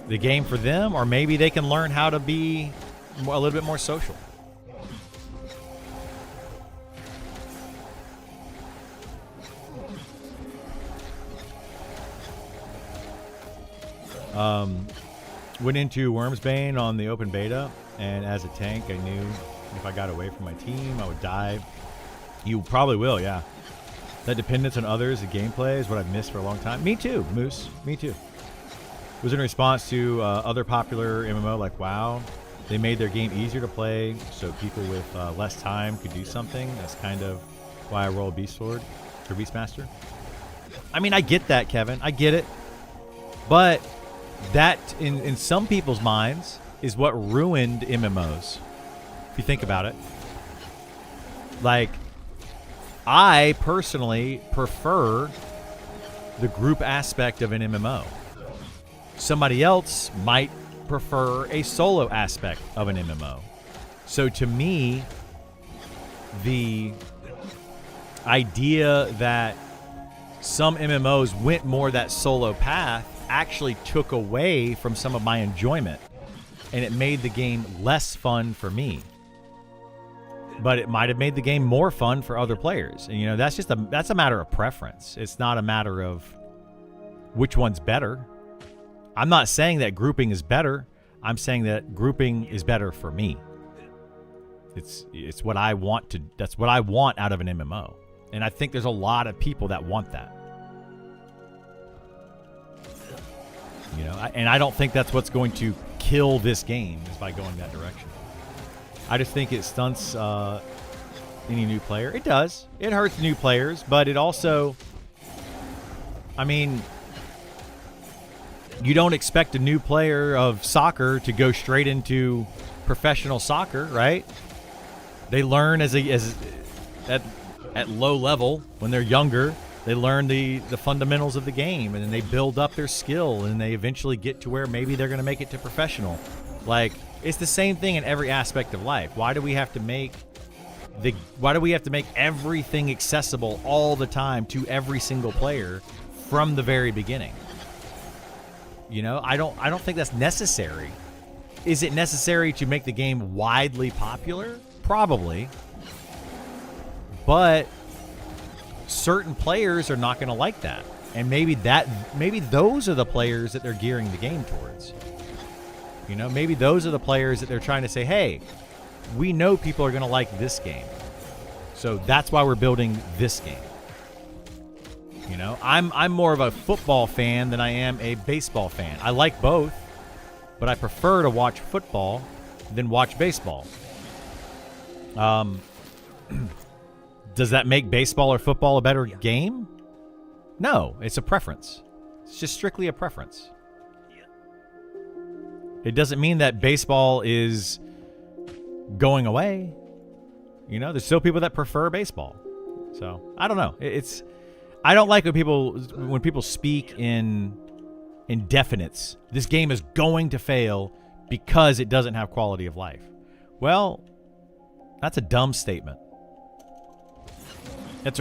the game for them, or maybe they can learn how to be a little bit more social. Went into Wormsbane on the open beta, and as a tank, I knew if I got away from my team, I would die. You probably will, yeah. That dependence on others, the gameplay, is what I've missed for a long time. Me too, Moose. Me too. It was in response to other popular MMO like WoW. They made their game easier to play so people with less time could do something. That's kind of why I roll Beast Sword or Beastmaster. I mean, I get that, Kevin. I get it. But that, in some people's minds, is what ruined MMOs. If you think about it. Like, I personally prefer the group aspect of an MMO. Somebody else might prefer a solo aspect of an MMO. So to me, the idea that some MMOs went more that solo path actually took away from some of my enjoyment, and it made the game less fun for me. But it might have made the game more fun for other players. And, you know, that's a matter of preference. It's not a matter of which one's better. I'm not saying that grouping is better. I'm saying that grouping is better for me. It's what I want to. That's what I want out of an MMO. And I think there's a lot of people that want that. You know, and I don't think that's what's going to kill this game, is by going that direction. I just think it stunts any new player. It does. It hurts new players, but it also, I mean, you don't expect a new player of soccer to go straight into professional soccer, right? They learn at low level when they're younger. They learn the fundamentals of the game, and then they build up their skill, and they eventually get to where maybe they're going to make it to professional. Like, it's the same thing in every aspect of life. Why do we have to make everything accessible all the time to every single player from the very beginning? You know, I don't think that's necessary. Is it necessary to make the game widely popular? Probably. But certain players are not going to like that. And maybe those are the players that they're gearing the game towards. You know, maybe those are the players that they're trying to say, hey, we know people are going to like this game. So that's why we're building this game. You know, I'm more of a football fan than I am a baseball fan. I like both, but I prefer to watch football than watch baseball. Does that make baseball or football a better game? No, it's a preference. It's just strictly a preference. It doesn't mean that baseball is going away. You know, there's still people that prefer baseball. So, I don't know. I don't like when people speak in indefinites. This game is going to fail because it doesn't have quality of life. Well, that's a dumb statement. It's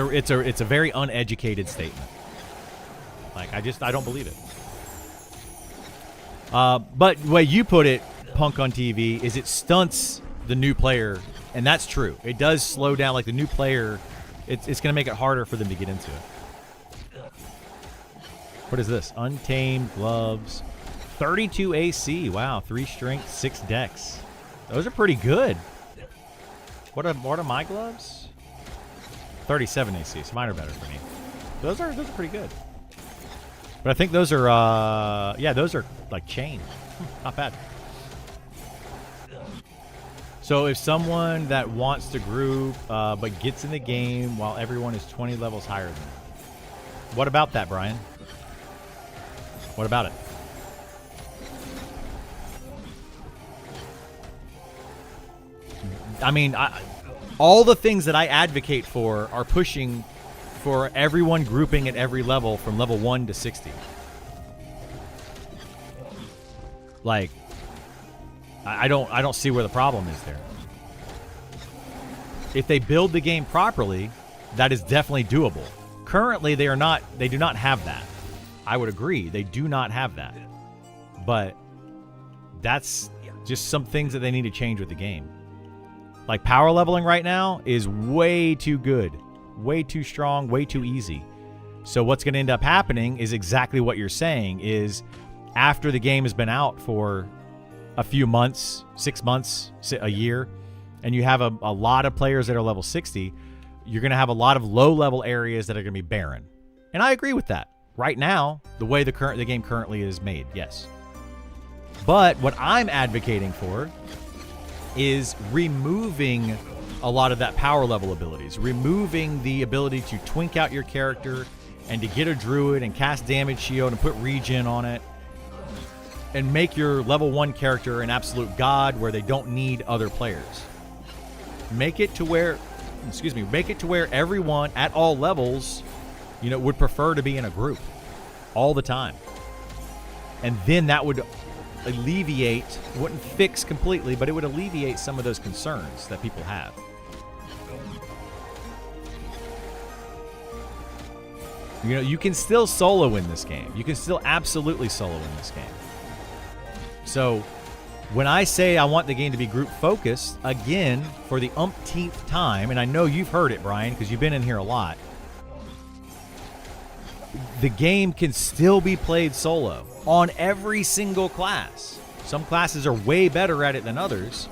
a very uneducated statement. Like, I don't believe it. But the way you put it, Punk on TV, is it stunts the new player, and that's true. It does slow down, like the new player. It's going to make it harder for them to get into it. What is this? Untamed gloves, 32 AC. Wow, 3 strength, 6 dex. Those are pretty good. What are my gloves? 37 AC, so mine are better for me. Those are pretty good. But I think those are, those are like chain. Not bad. So if someone that wants to group but gets in the game while everyone is 20 levels higher than them. What about that, Brian? What about it? I mean, all the things that I advocate for are pushing for everyone grouping at every level from level 1 to 60. Like, I don't see where the problem is there. If they build the game properly, that is definitely doable. Currently, they do not have that. I would agree, they do not have that. But that's just some things that they need to change with the game. Like, power leveling right now is way too good, way too strong, way too easy. So what's going to end up happening is exactly what you're saying, is after the game has been out for a few months, 6 months, a year, and you have a lot of players that are level 60, you're going to have a lot of low-level areas that are going to be barren. And I agree with that. Right now, the way the game currently is made, yes. But what I'm advocating for is removing a lot of that power level abilities, removing the ability to twink out your character and to get a druid and cast damage shield and put regen on it, and make your level 1 character an absolute god where they don't need other players. Make it to where everyone at all levels, would prefer to be in a group all the time. And then that would alleviate, wouldn't fix completely, but it would alleviate some of those concerns that people have. You can still solo in this game. You can still absolutely solo in this game. So when I say I want the game to be group focused, again, for the umpteenth time, and I know you've heard it, Brian, because you've been in here a lot, the game can still be played solo on every single class. Some classes are way better at it than others,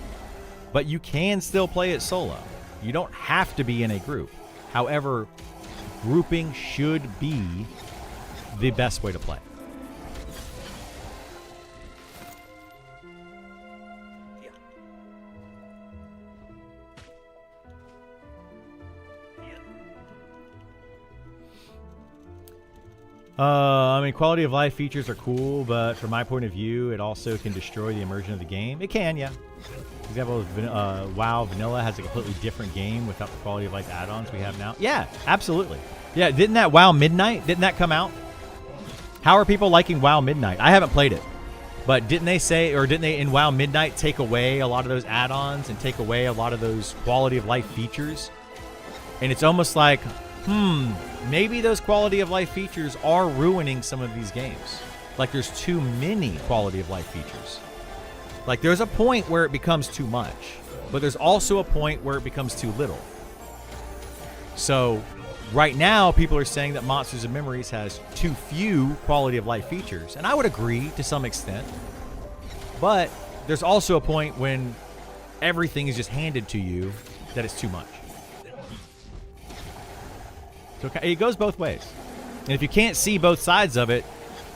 but you can still play it solo. You don't have to be in a group. However, grouping should be the best way to play. Quality of life features are cool, but from my point of view, it also can destroy the immersion of the game. It can, yeah. Example of WoW Vanilla has a completely different game without the quality of life add-ons we have now. Yeah, absolutely. Yeah, didn't that WoW Midnight, didn't that come out? How are people liking WoW Midnight? I haven't played it. But didn't they say, or didn't they in WoW Midnight take away a lot of those add-ons and take away a lot of those quality of life features? And it's almost like, maybe those quality of life features are ruining some of these games. Like there's too many quality of life features. Like there's a point where it becomes too much, but there's also a point where it becomes too little. So right now, people are saying that Monsters and Memories has too few quality of life features, and I would agree to some extent. But there's also a point when everything is just handed to you that it's too much. So it goes both ways. And if you can't see both sides of it,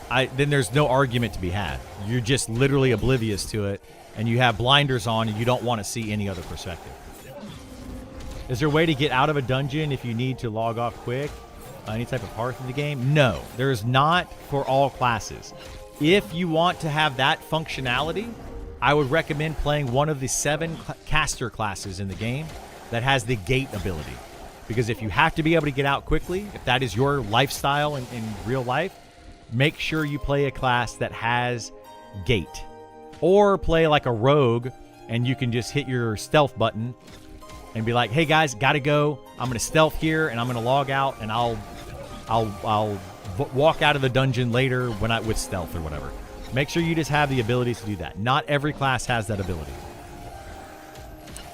then there's no argument to be had. You're just literally oblivious to it, and you have blinders on, and you don't want to see any other perspective. Is there a way to get out of a dungeon if you need to log off quick? Any type of hearth in the game? No, there is not for all classes. If you want to have that functionality, I would recommend playing one of the 7 caster classes in the game that has the gate ability. Because if you have to be able to get out quickly, if that is your lifestyle in real life, make sure you play a class that has gate. Or play like a rogue, and you can just hit your stealth button and be like, hey guys, gotta go. I'm gonna stealth here, and I'm gonna log out, and I'll walk out of the dungeon later with stealth or whatever. Make sure you just have the ability to do that. Not every class has that ability.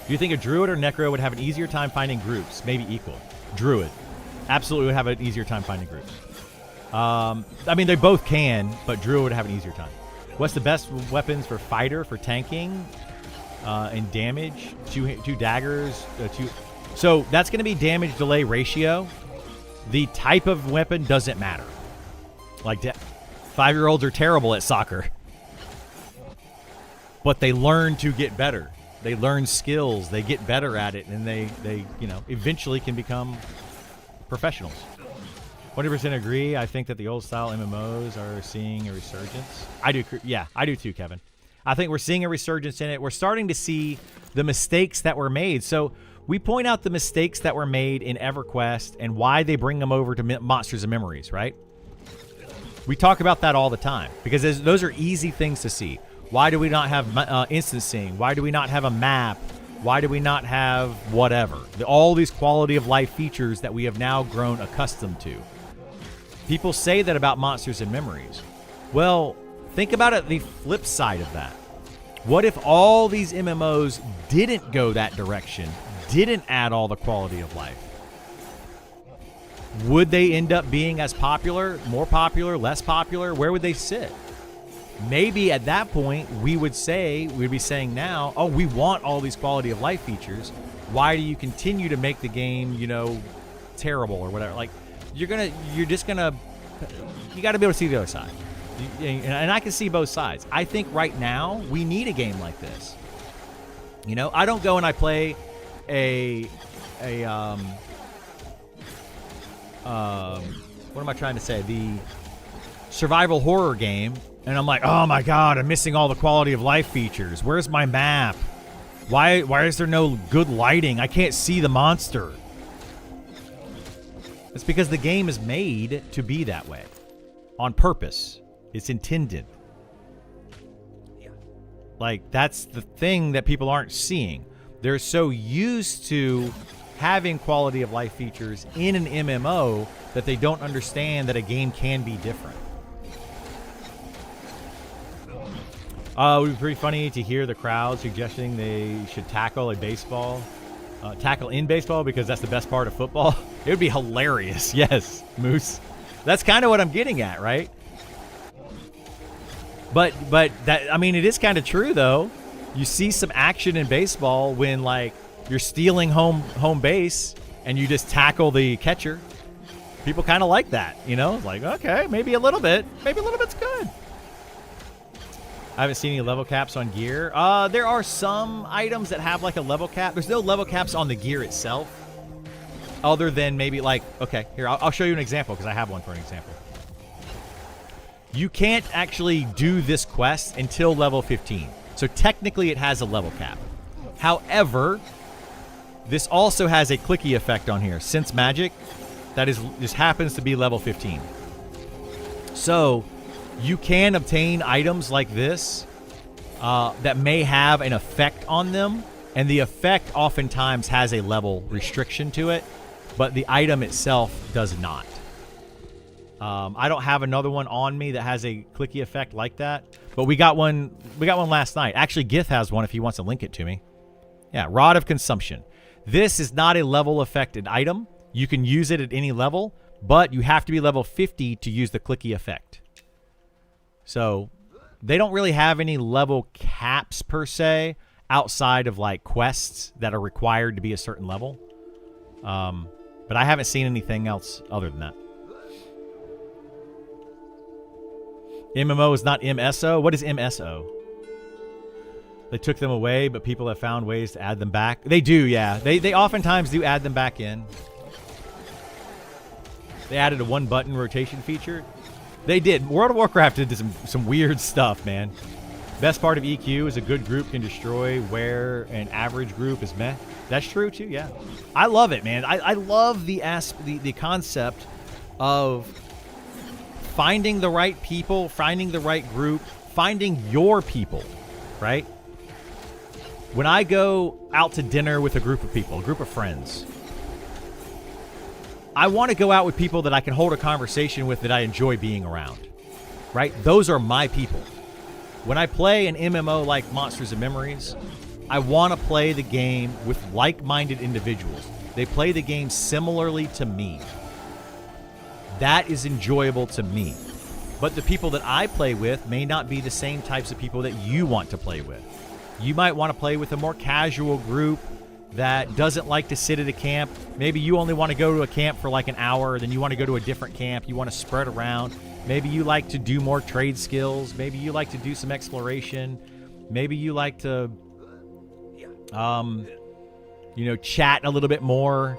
Do you think a druid or necro would have an easier time finding groups? Maybe equal. Druid absolutely would have an easier time finding groups. I mean, they both can, but druid would have an easier time. What's the best weapons for fighter, for tanking? And damage, two daggers, so that's going to be damage delay ratio. The type of weapon doesn't matter. Like 5-year-olds are terrible at soccer, but they learn to get better. They learn skills, they get better at it, and they eventually can become professionals. 100% agree. I think that the old style MMOs are seeing a resurgence. I do. Yeah, I do too, Kevin. I think we're seeing a resurgence in it. We're starting to see the mistakes that were made. So we point out the mistakes that were made in EverQuest and why they bring them over to Monsters and Memories, right? We talk about that all the time because those are easy things to see. Why do we not have instancing? Why do we not have a map? Why do we not have whatever? All these quality of life features that we have now grown accustomed to. People say that about Monsters and Memories. Well, think about it, the flip side of that. What if all these MMOs didn't go that direction, didn't add all the quality of life? Would they end up being as popular, more popular, less popular? Where would they sit? Maybe at that point, we'd be saying now, oh, we want all these quality of life features. Why do you continue to make the game, terrible or whatever? Like, you got to be able to see the other side. And I can see both sides. I think right now we need a game like this. I don't go and I play what am I trying to say? The survival horror game, and I'm like, oh my god, I'm missing all the quality of life features. Where's my map? Why is there no good lighting? I can't see the monster. It's because the game is made to be that way. On purpose. It's intended. Like, that's the thing that people aren't seeing. They're so used to having quality of life features in an MMO that they don't understand that a game can be different. It would be pretty funny to hear the crowd suggesting they should tackle in baseball because that's the best part of football. It would be hilarious. Yes, Moose. That's kind of what I'm getting at, right? But that, I mean, it is kind of true though. You see some action in baseball when like you're stealing home base and you just tackle the catcher. People kind of like that, Like, okay, maybe a little bit's good. I haven't seen any level caps on gear. There are some items that have like a level cap. There's no level caps on the gear itself, other than maybe like, okay, here, I'll show you an example because I have one for an example. You can't actually do this quest until level 15. So technically it has a level cap. However, this also has a clicky effect on here. Sense magic, that is just happens to be level 15. So you can obtain items like this that may have an effect on them, and the effect oftentimes has a level restriction to it, but the item itself does not. I don't have another one on me that has a clicky effect like that, but we got one last night. Actually, Gith has one if he wants to link it to me. Yeah, Rod of Consumption. This is not a level affected item. You can use it at any level, but you have to be level 50 to use the clicky effect. So they don't really have any level caps per se outside of like quests that are required to be a certain level. But I haven't seen anything else other than that. MMO is not MSO. What is MSO? They took them away, but people have found ways to add them back. They do, yeah. They oftentimes do add them back in. They added a one-button rotation feature. They did. World of Warcraft did some weird stuff, man. Best part of EQ is a good group can destroy where an average group is meh. That's true, too, yeah. I love it, man. I love the concept of finding the right people, finding the right group, finding your people, right? When I go out to dinner with a group of people, a group of friends, I want to go out with people that I can hold a conversation with that I enjoy being around, right? Those are my people. When I play an MMO like Monsters and Memories, I want to play the game with like-minded individuals. They play the game similarly to me. That is enjoyable to me. But the people that I play with may not be the same types of people that you want to play with. You might want to play with a more casual group that doesn't like to sit at a camp. Maybe you only want to go to a camp for like an hour, then you want to go to a different camp. You want to spread around. Maybe you like to do more trade skills. Maybe you like to do some exploration. Maybe you like to, chat a little bit more.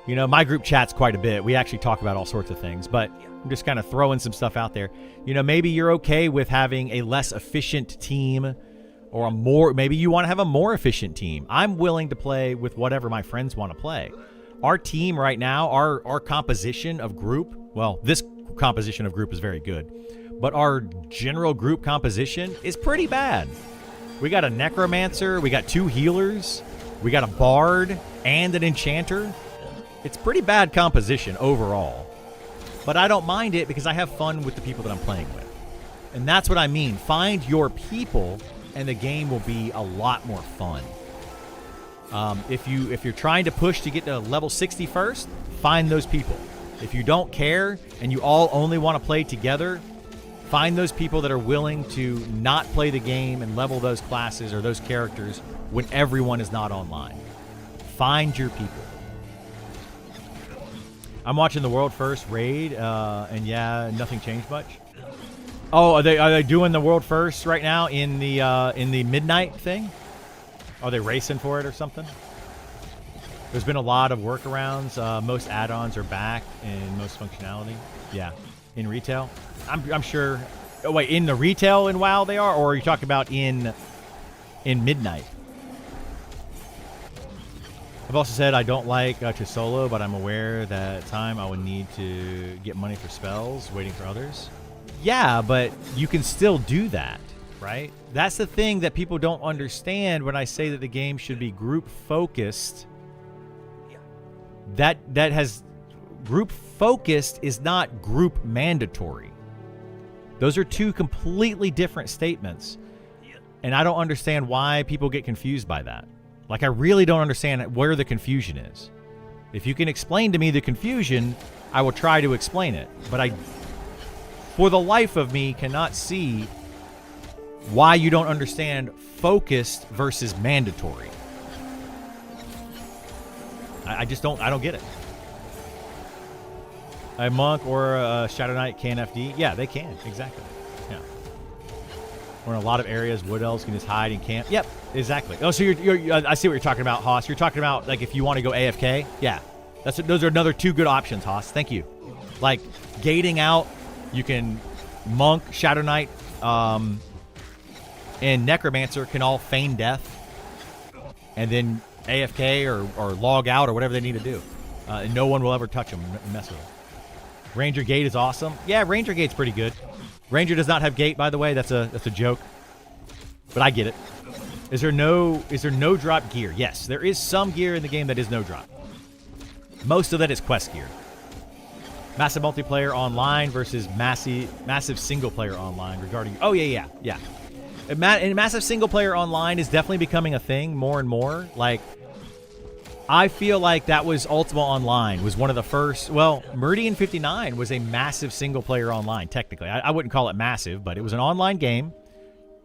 You know, my group chats quite a bit. We actually talk about all sorts of things, but I'm just kind of throwing some stuff out there. You know, maybe you're okay with having a less efficient team, or maybe you want to have a more efficient team. I'm willing to play with whatever my friends want to play. Our team right now, our composition of group, well, this composition of group is very good, but our general group composition is pretty bad. We got a necromancer, we got 2 healers, we got a bard and an enchanter. It's pretty bad composition overall, but I don't mind it because I have fun with the people that I'm playing with. And that's what I mean. Find your people and the game will be a lot more fun. If you're trying to push to get to level 60 first, find those people. If you don't care and you all only want to play together, find those people that are willing to not play the game and level those classes or those characters when everyone is not online. Find your people. I'm watching the World First raid, and yeah, nothing changed much. Oh, are they doing the World First right now in the midnight thing? Are they racing for it or something? There's been a lot of workarounds. Most add-ons are back in most functionality. Yeah, in retail. I'm sure. Oh wait, in the retail in WoW they are, or are you talking about in midnight? I've also said I don't like to solo, but I'm aware that at time I would need to get money for spells, waiting for others. Yeah, but you can still do that, right? That's the thing that people don't understand when I say that the game should be group focused. That has group focused is not group mandatory. Those are 2 completely different statements. And I don't understand why people get confused by that. Like, I really don't understand where the confusion is. If you can explain to me the confusion, I will try to explain it. But I, for the life of me, cannot see why you don't understand focused versus mandatory. I just don't, I don't get it. A monk or a Shadow Knight can FD? Yeah, they can, exactly. Yeah. Or in a lot of areas, wood elves can just hide and camp. Yep, exactly. Oh, so you're I see what you're talking about, Haas. You're talking about, like, if you want to go AFK? Yeah. Those are another 2 good options, Haas. Thank you. Like, gating out, you can monk, Shadow Knight, and Necromancer can all feign death. and then AFK or log out or whatever they need to do. And no one will ever touch them and mess with them. Ranger Gate is awesome. Yeah, Ranger Gate's pretty good. Ranger does not have gate, by the way. That's a joke. But I get it. Is there no drop gear? Yes, there is some gear in the game that is no drop. Most of that is quest gear. Massive multiplayer online versus massive single player online regarding... Oh, yeah. And massive single player online is definitely becoming a thing more and more. Like, I feel like that was Ultima Online, was one of the first... Well, Meridian 59 was a massive single player online, technically. I wouldn't call it massive, but it was an online game.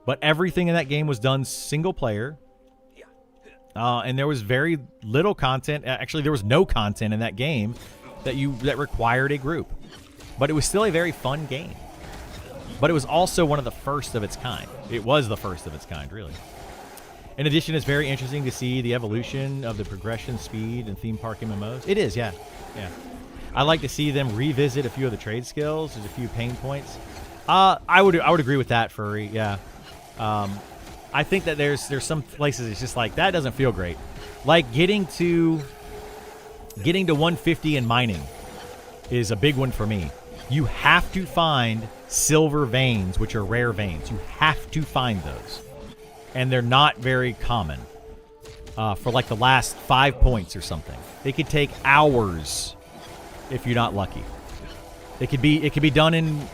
But everything in that game was done single player. And there was very little content. Actually, there was no content in that game that required a group. But it was still a very fun game. But it was also one of the first of its kind. It was the first of its kind, really. In addition, it's very interesting to see the evolution of the progression, speed, and theme park MMOs. It is, yeah. I like to see them revisit a few of the trade skills. There's a few pain points. I would agree with that, Furry, yeah. I think that there's some places it's just like, that doesn't feel great. Like getting to 150 in mining is a big one for me. You have to find silver veins, which are rare veins. You have to find those. And they're not very common. For like the last 5 points or something. It could take hours if you're not lucky. It could be done in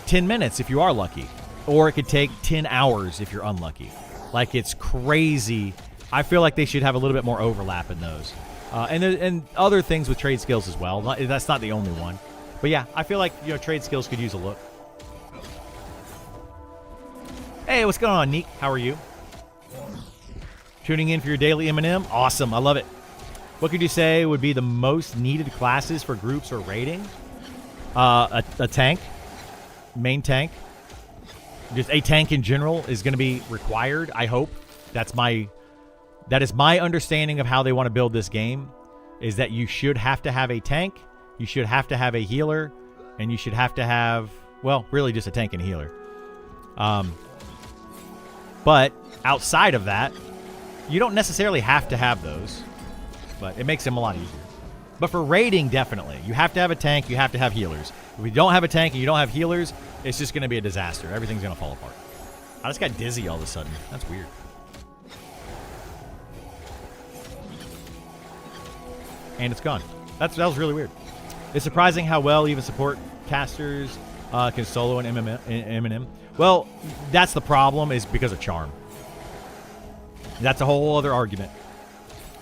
10 minutes if you are lucky. Or it could take 10 hours if you're unlucky. Like, it's crazy. I feel like they should have a little bit more overlap in those. And other things with trade skills as well. That's not the only one. But yeah, I feel like, trade skills could use a look. Hey, what's going on, Neek? How are you? Tuning in for your daily M&M? Awesome, I love it. What could you say would be the most needed classes for groups or raiding? A tank. Main tank. Just a tank in general is going to be required, I hope. That is my understanding of how they want to build this game, is that you should have to have a tank, you should have to have a healer, and you should have to have, well, really just a tank and a healer. But outside of that, you don't necessarily have to have those, but it makes them a lot easier. But for raiding, definitely. You have to have a tank, you have to have healers. If you don't have a tank and you don't have healers, it's just going to be a disaster. Everything's going to fall apart. I just got dizzy all of a sudden. That's weird. And it's gone. That was really weird. It's surprising how well even support casters can solo in M&M. Well, that's the problem, is because of charm. That's a whole other argument.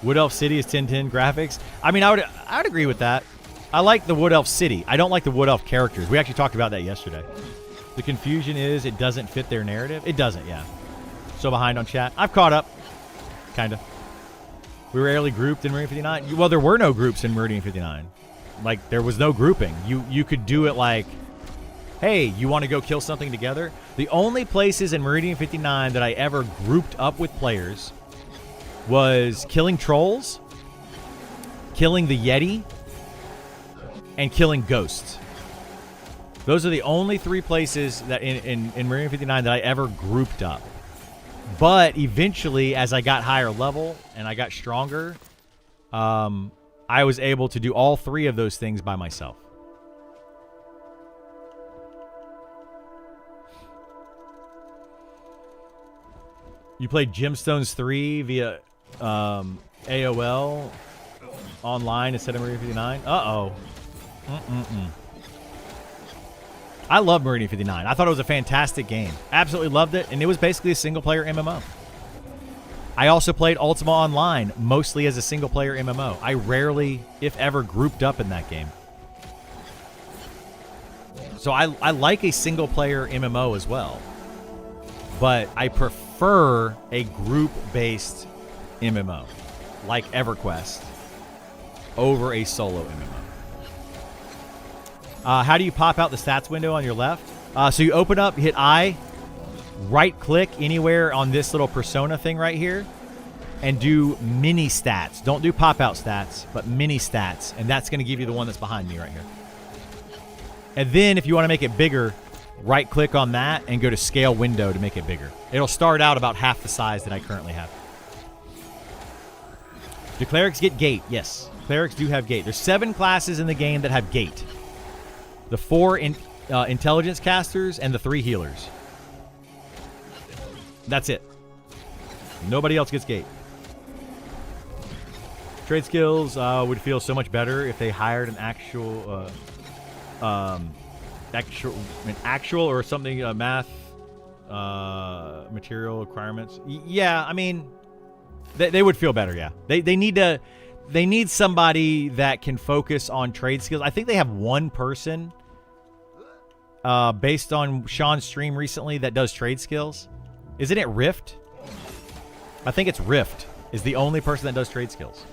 Wood Elf City is 1010 graphics. I mean, I would agree with that. I like the Wood Elf City. I don't like the Wood Elf characters. We actually talked about that yesterday. The confusion is it doesn't fit their narrative. It doesn't, yeah. So behind on chat. I've caught up. Kind of. We rarely grouped in Meridian 59. Well, there were no groups in Meridian 59. Like, there was no grouping. You could do it like, hey, you want to go kill something together? The only places in Meridian 59 that I ever grouped up with players was killing trolls, killing the Yeti, and killing ghosts. Those are the only 3 places that in Meridian 59 that I ever grouped up. But eventually, as I got higher level and I got stronger, I was able to do all 3 of those things by myself. You played Gemstones 3 via AOL online instead of Meridian 59? Uh-oh. I love Meridian 59. I thought it was a fantastic game. Absolutely loved it, and it was basically a single-player MMO. I also played Ultima Online, mostly as a single-player MMO. I rarely, if ever, grouped up in that game. So I like a single-player MMO as well. But I prefer a group-based MMO, like EverQuest, over a solo MMO. How do you pop out the stats window on your left? So you open up, hit I, right-click anywhere on this little persona thing right here, and do mini stats. Don't do pop-out stats, but mini stats, and that's going to give you the one that's behind me right here. And then if you want to make it bigger, right-click on that and go to scale window to make it bigger. It'll start out about half the size that I currently have. Do clerics get gate? Yes. Clerics do have gate. There's 7 classes in the game that have gate. The 4 intelligence casters and the 3 healers. That's it. Nobody else gets gate. Trade skills would feel so much better if they hired an actual or something math material requirements. Yeah, I mean, they would feel better. Yeah, they need somebody that can focus on trade skills. I think they have one person based on Sean's stream recently that does trade skills. Isn't it Rift? I think it's Rift is the only person that does trade skills.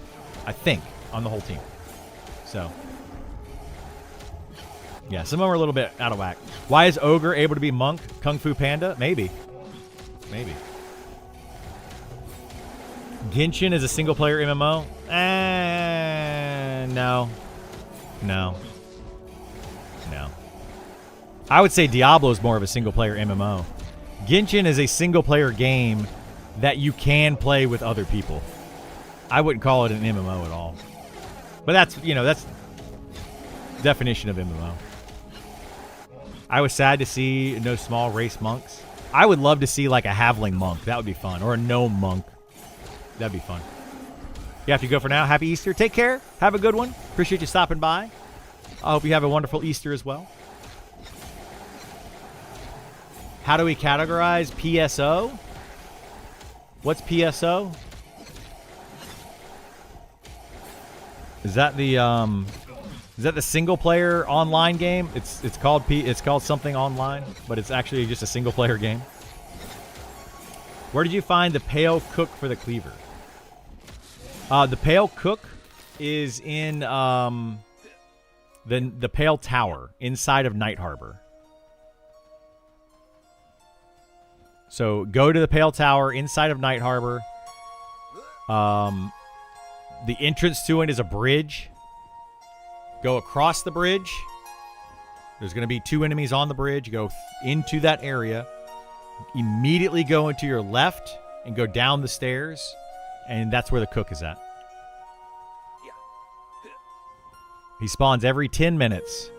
I think on the whole team. So yeah, some of them are a little bit out of whack. Why is Ogre able to be Monk? Kung Fu Panda? Maybe. Genshin is a single-player MMO? No. I would say Diablo is more of a single-player MMO. Genshin is a single-player game that you can play with other people. I wouldn't call it an MMO at all. But that's definition of MMO. I was sad to see no small race monks. I would love to see like a halfling monk. That would be fun. Or a gnome monk. That'd be fun. You have to go for now. Happy Easter. Take care. Have a good one. Appreciate you stopping by. I hope you have a wonderful Easter as well. How do we categorize PSO? What's PSO? Is that the single player online game? It's called something online, but it's actually just a single player game. Where did you find the pale cook for the cleaver? The pale cook is in the Pale Tower inside of Night Harbor. So go to the Pale Tower inside of Night Harbor. The entrance to it is a bridge. Go across the bridge. There's going to be 2 enemies on the bridge. Go into that area. Immediately go into your left and go down the stairs. And that's where the cook is at. He spawns every 10 minutes.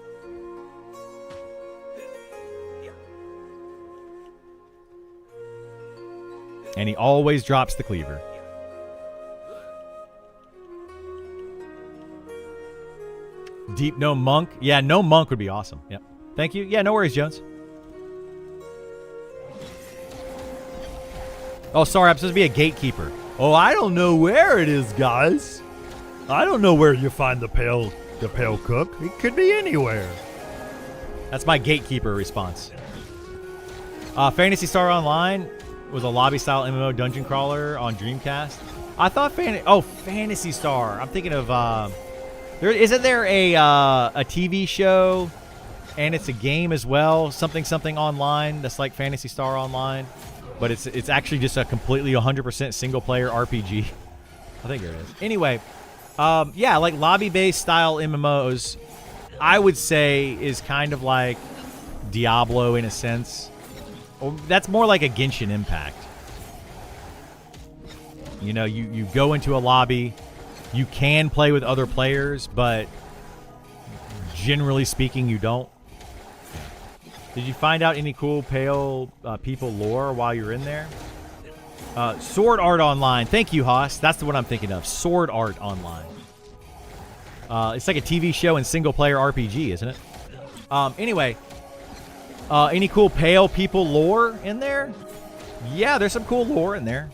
And he always drops the cleaver. Deep no monk. Yeah, no monk would be awesome. Yep. Thank you. Yeah, no worries, Jones. Oh, sorry. I'm supposed to be a gatekeeper. Oh, I don't know where it is, guys. I don't know where you find the pale cook. It could be anywhere. That's my gatekeeper response. Phantasy Star Online was a lobby-style MMO dungeon crawler on Dreamcast. I thought Phantasy Star. I'm thinking of isn't there a TV show and it's a game as well, something online that's like Phantasy Star Online, but it's actually just a completely 100% single-player RPG. I think there is. Anyway, yeah, like lobby-based style MMOs, I would say is kind of like Diablo in a sense. That's more like a Genshin Impact. You know, you go into a lobby, you can play with other players, but generally speaking, you don't. Did you find out any cool pale people lore while you're in there? Sword Art Online. Thank you, Haas. That's the one I'm thinking of. Sword Art Online. It's like a TV show and single-player RPG, isn't it? Anyway, any cool pale people lore in there? Yeah, there's some cool lore in there.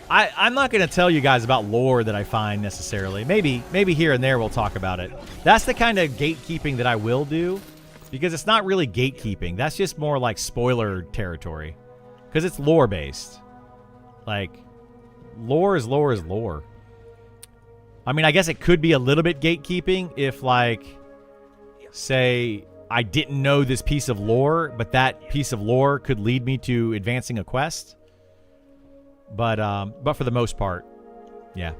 I'm not going to tell you guys about lore that I find necessarily. Maybe here and there we'll talk about it. That's the kind of gatekeeping that I will do, because it's not really gatekeeping. That's just more like spoiler territory, because it's lore-based. Like, lore is lore is lore. I mean, I guess it could be a little bit gatekeeping if, like, say, I didn't know this piece of lore, but that piece of lore could lead me to advancing a quest. But for the most part, yeah,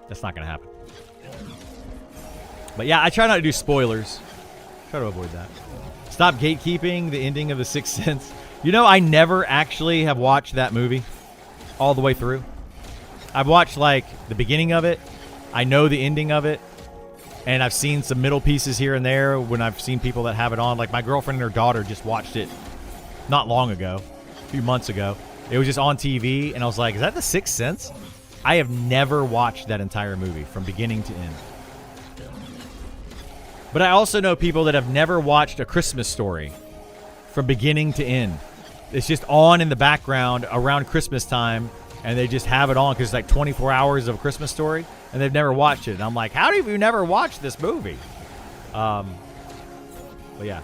that's not going to happen. But yeah, I try not to do spoilers. Try to avoid that. Stop gatekeeping the ending of The Sixth Sense. You know, I never actually have watched that movie all the way through. I've watched like the beginning of it. I know the ending of it. And I've seen some middle pieces here and there when I've seen people that have it on. Like my girlfriend and her daughter just watched it not long ago, a few months ago. It was just on TV, and I was like, is that The Sixth Sense? I have never watched that entire movie from beginning to end. But I also know people that have never watched A Christmas Story from beginning to end. It's just on in the background around Christmas time, and they just have it on because it's like 24 hours of A Christmas Story, and they've never watched it. And I'm like, how have you never watched this movie? But yeah.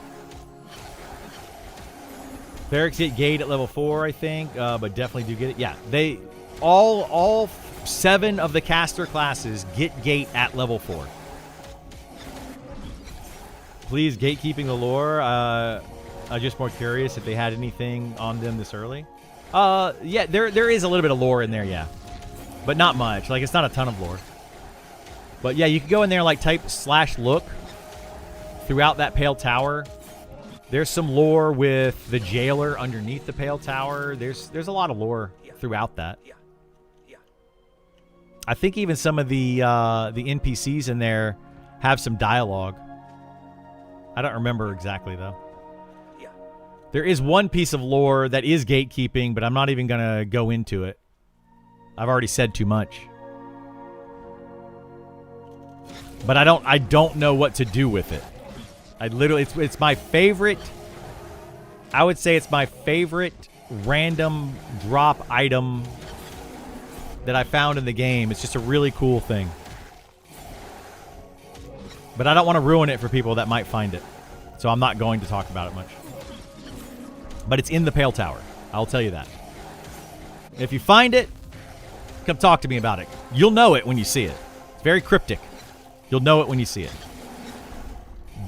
Clerics get gate at level 4, I think, but definitely do get it. Yeah, they all 7 of the caster classes get gate at level 4. Please, gatekeeping the lore. I'm just more curious if they had anything on them this early. Yeah, there is a little bit of lore in there, yeah, but not much. Like, it's not a ton of lore. But yeah, you can go in there and like type /look throughout that Pale Tower. There's some lore with the jailer underneath the Pale Tower. There's a lot of lore throughout that. I think even some of the NPCs in there have some dialogue. I don't remember exactly though. There is one piece of lore that is gatekeeping, but I'm not even gonna go into it. I've already said too much. But I don't know what to do with it. I literally, it's my favorite. I would say it's my favorite random drop item that I found in the game. It's just a really cool thing. But I don't want to ruin it for people that might find it. So I'm not going to talk about it much. But it's in the Pale Tower. I'll tell you that. If you find it, come talk to me about it. You'll know it when you see it. It's very cryptic. You'll know it when you see it.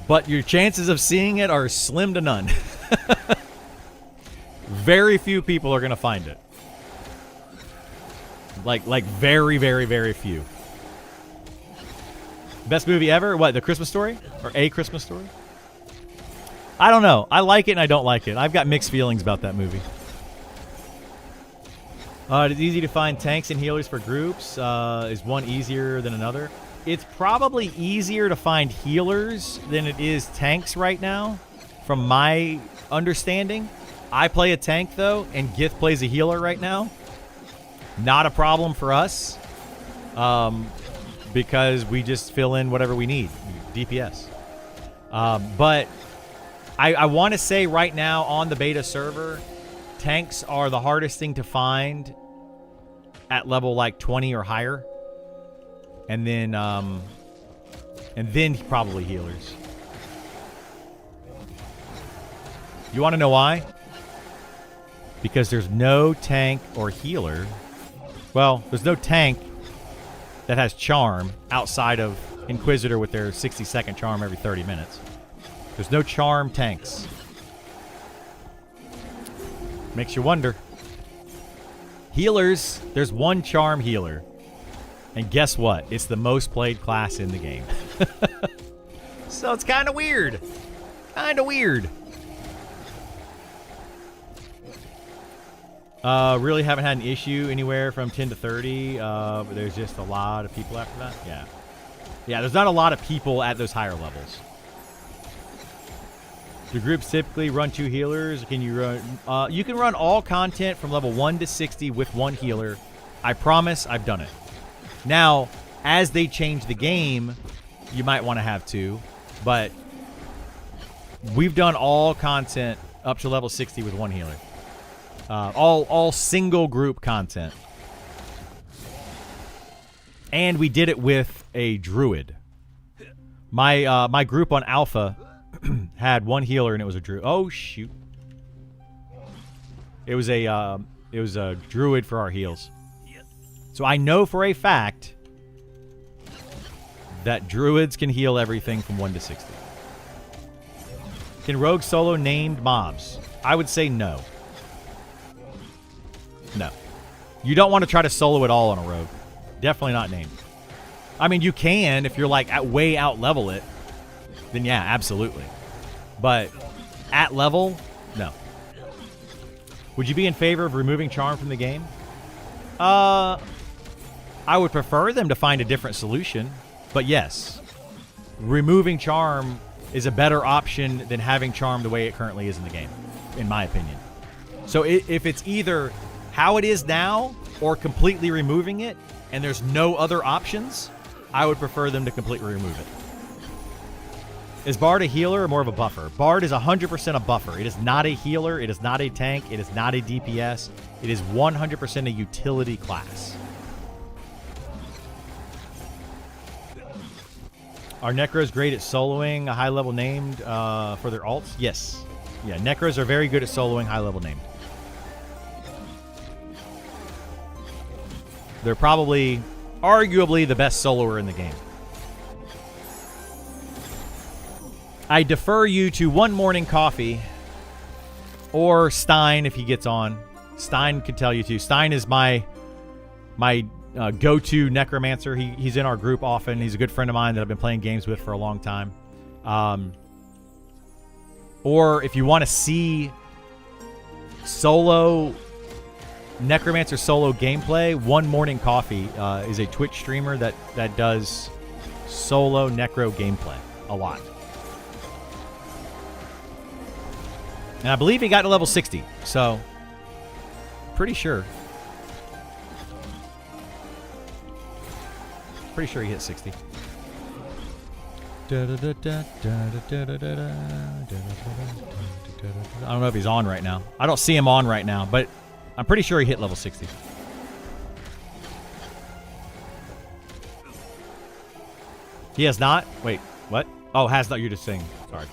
But your chances of seeing it are slim to none. Very few people are going to find it. Like very, very, very few. Best movie ever? What, The Christmas Story? Or A Christmas Story? I don't know. I like it and I don't like it. I've got mixed feelings about that movie. It's easy to find tanks and healers for groups. Is one easier than another? It's probably easier to find healers than it is tanks right now, from my understanding. I play a tank, though, and Gith plays a healer right now. Not a problem for us, because we just fill in whatever we need, DPS. But I want to say right now on the beta server, tanks are the hardest thing to find at level like 20 or higher. And then probably healers. You want to know why? Because there's no tank or healer. Well, there's no tank that has charm outside of Inquisitor with their 60-second charm every 30 minutes. There's no charm tanks. Makes you wonder. Healers, there's one charm healer. And guess what? It's the most played class in the game. So it's kind of weird. Kind of weird. Really haven't had an issue anywhere from 10 to 30. But there's just a lot of people after that. Yeah. Yeah, there's not a lot of people at those higher levels. Do groups typically run 2 healers? Can you run... you can run all content from level 1 to 60 with 1 healer. I promise I've done it. Now, as they change the game, you might want to have 2. But we've done all content up to level 60 with 1 healer. All single group content. And we did it with a druid. My group on Alpha had 1 healer and it was a druid. Oh shoot! It was a druid for our heals. So I know for a fact that druids can heal everything from 1 to 60. Can rogue solo named mobs? I would say no. No. You don't want to try to solo it all on a rogue. Definitely not named. I mean, you can if you're like way out level it. Then yeah, absolutely. But at level, no. Would you be in favor of removing charm from the game? I would prefer them to find a different solution. But yes, removing charm is a better option than having charm the way it currently is in the game, in my opinion. So if it's either how it is now or completely removing it, and there's no other options, I would prefer them to completely remove it. Is Bard a healer or more of a buffer? Bard is 100% a buffer. It is not a healer. It is not a tank. It is not a DPS. It is 100% a utility class. Are Necros great at soloing a high-level named for their alts? Yes. Yeah, Necros are very good at soloing high-level named. They're probably, arguably, the best soloer in the game. I defer you to One Morning Coffee or Stein if he gets on. Stein could tell you too. Stein is my go-to necromancer. He's in our group often. He's a good friend of mine that I've been playing games with for a long time. Or if you want to see solo necromancer solo gameplay, One Morning Coffee is a Twitch streamer that does solo necro gameplay a lot. And I believe he got to level 60, so pretty sure. Pretty sure he hit 60. I don't know if he's on right now. I don't see him on right now, but I'm pretty sure he hit level 60. He has not? Wait, what? Oh, has not. You're just saying. Sorry.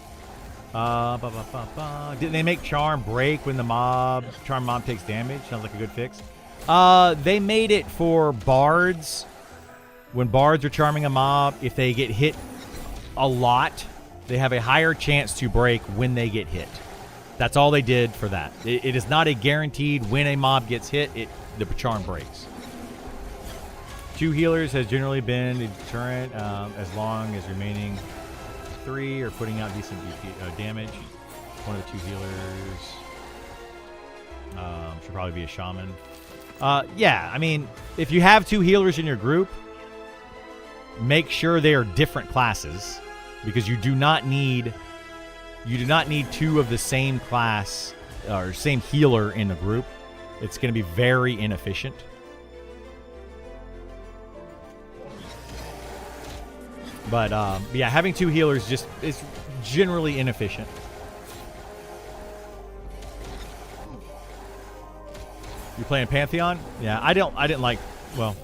Didn't they make Charm break when the Charm mob takes damage? Sounds like a good fix. They made it for bards. When bards are charming a mob, if they get hit a lot, they have a higher chance to break when they get hit. That's all they did for that. It is not a guaranteed when a mob gets hit, the charm breaks. 2 healers has generally been a deterrent as long as remaining 3 are putting out decent damage. One of the 2 healers should probably be a shaman. Yeah, I mean, if you have 2 healers in your group, make sure they are different classes, because you do not need 2 of the same class or same healer in a group. It's going to be very inefficient. But yeah, having 2 healers is generally inefficient. You playing Pantheon? Yeah, I didn't like. Well,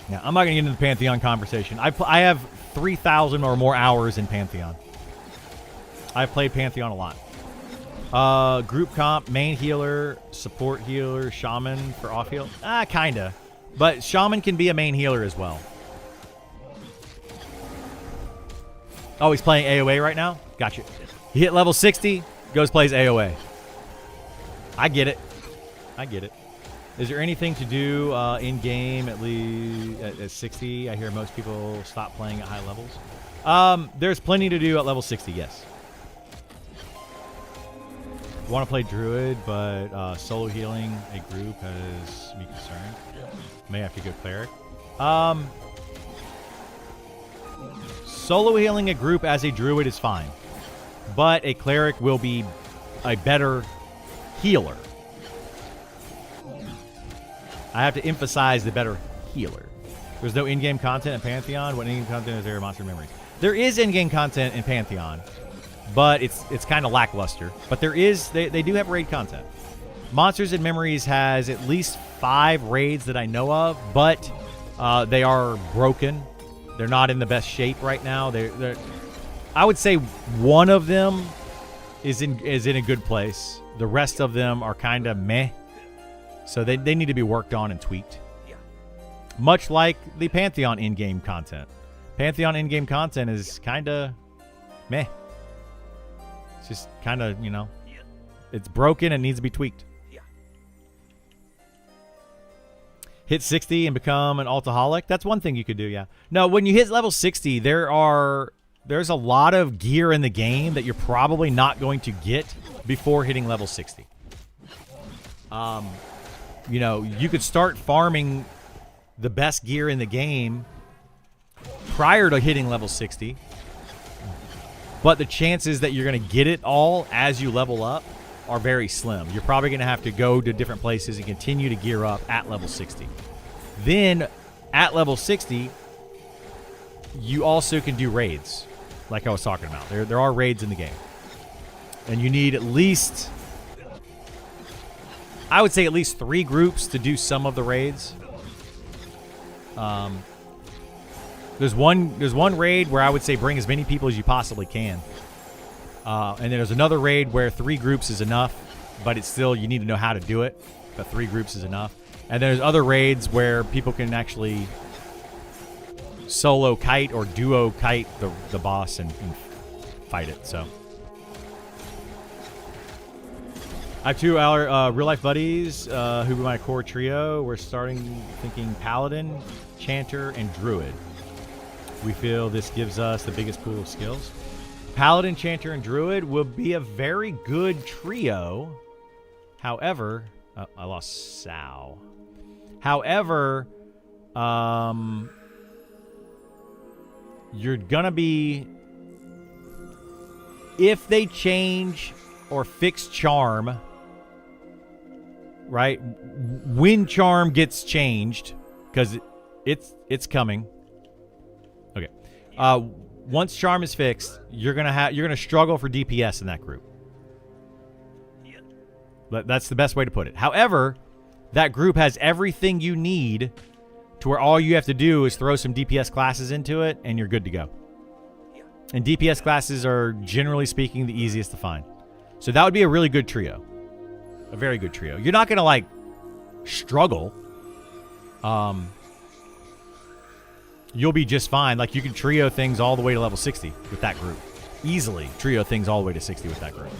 yeah, I'm not gonna get into the Pantheon conversation. I have 3,000 or more hours in Pantheon. I've played Pantheon a lot. Group comp, main healer, support healer, shaman for off heal. Kinda, but shaman can be a main healer as well. Oh, he's playing AoA right now? Gotcha. He hit level 60, goes plays AoA. I get it. Is there anything to do in-game at least at 60? I hear most people stop playing at high levels. There's plenty to do at level 60, yes. Want to play Druid, but solo healing a group has me concerned. May have to go Cleric. Solo healing a group as a Druid is fine, but a Cleric will be a better healer. I have to emphasize the better healer. There's no in-game content in Pantheon. What in-game content is there in Monster Memories? There is in-game content in Pantheon, but it's kind of lackluster. But there is, they do have raid content. Monsters and Memories has at least 5 raids that I know of, but they are broken. They're not in the best shape right now. They're I would say one of them is in a good place. The rest of them are kind of meh. So they need to be worked on and tweaked. Yeah. Much like the Pantheon in-game content. Pantheon in-game content is kind of meh. It's just kind of, it's broken and needs to be tweaked. Yeah. Hit 60 and become an altaholic. That's one thing you could do, yeah. No, when you hit level 60, there's a lot of gear in the game that you're probably not going to get before hitting level 60. You could start farming the best gear in the game prior to hitting level 60. But the chances that you're going to get it all as you level up are very slim. You're probably going to have to go to different places and continue to gear up at level 60. Then at level 60, you also can do raids, like I was talking about. There are raids in the game. And you need at least, I would say at least 3 groups to do some of the raids. There's one raid where I would say bring as many people as you possibly can. And then there's another raid where 3 groups is enough, but it's still, you need to know how to do it. But 3 groups is enough. And there's other raids where people can actually solo kite or duo kite the boss and fight it. So I have 2 real life buddies who be my core trio. We're starting thinking Paladin, Chanter, and Druid. We feel this gives us the biggest pool of skills. Paladin, Chanter, and Druid will be a very good trio. However, I lost Sal. However, you're gonna be, if they change or fix charm, right? When charm gets changed, because it's coming. Okay. Once charm is fixed, you're gonna struggle for DPS in that group. But that's the best way to put it. However, that group has everything you need to where all you have to do is throw some DPS classes into it and you're good to go. And DPS classes are, generally speaking, the easiest to find. So that would be a really good trio. A very good trio. You're not gonna like struggle. You'll be just fine. Like, you can trio things all the way to level 60 with that group. Easily trio things all the way to 60 with that group.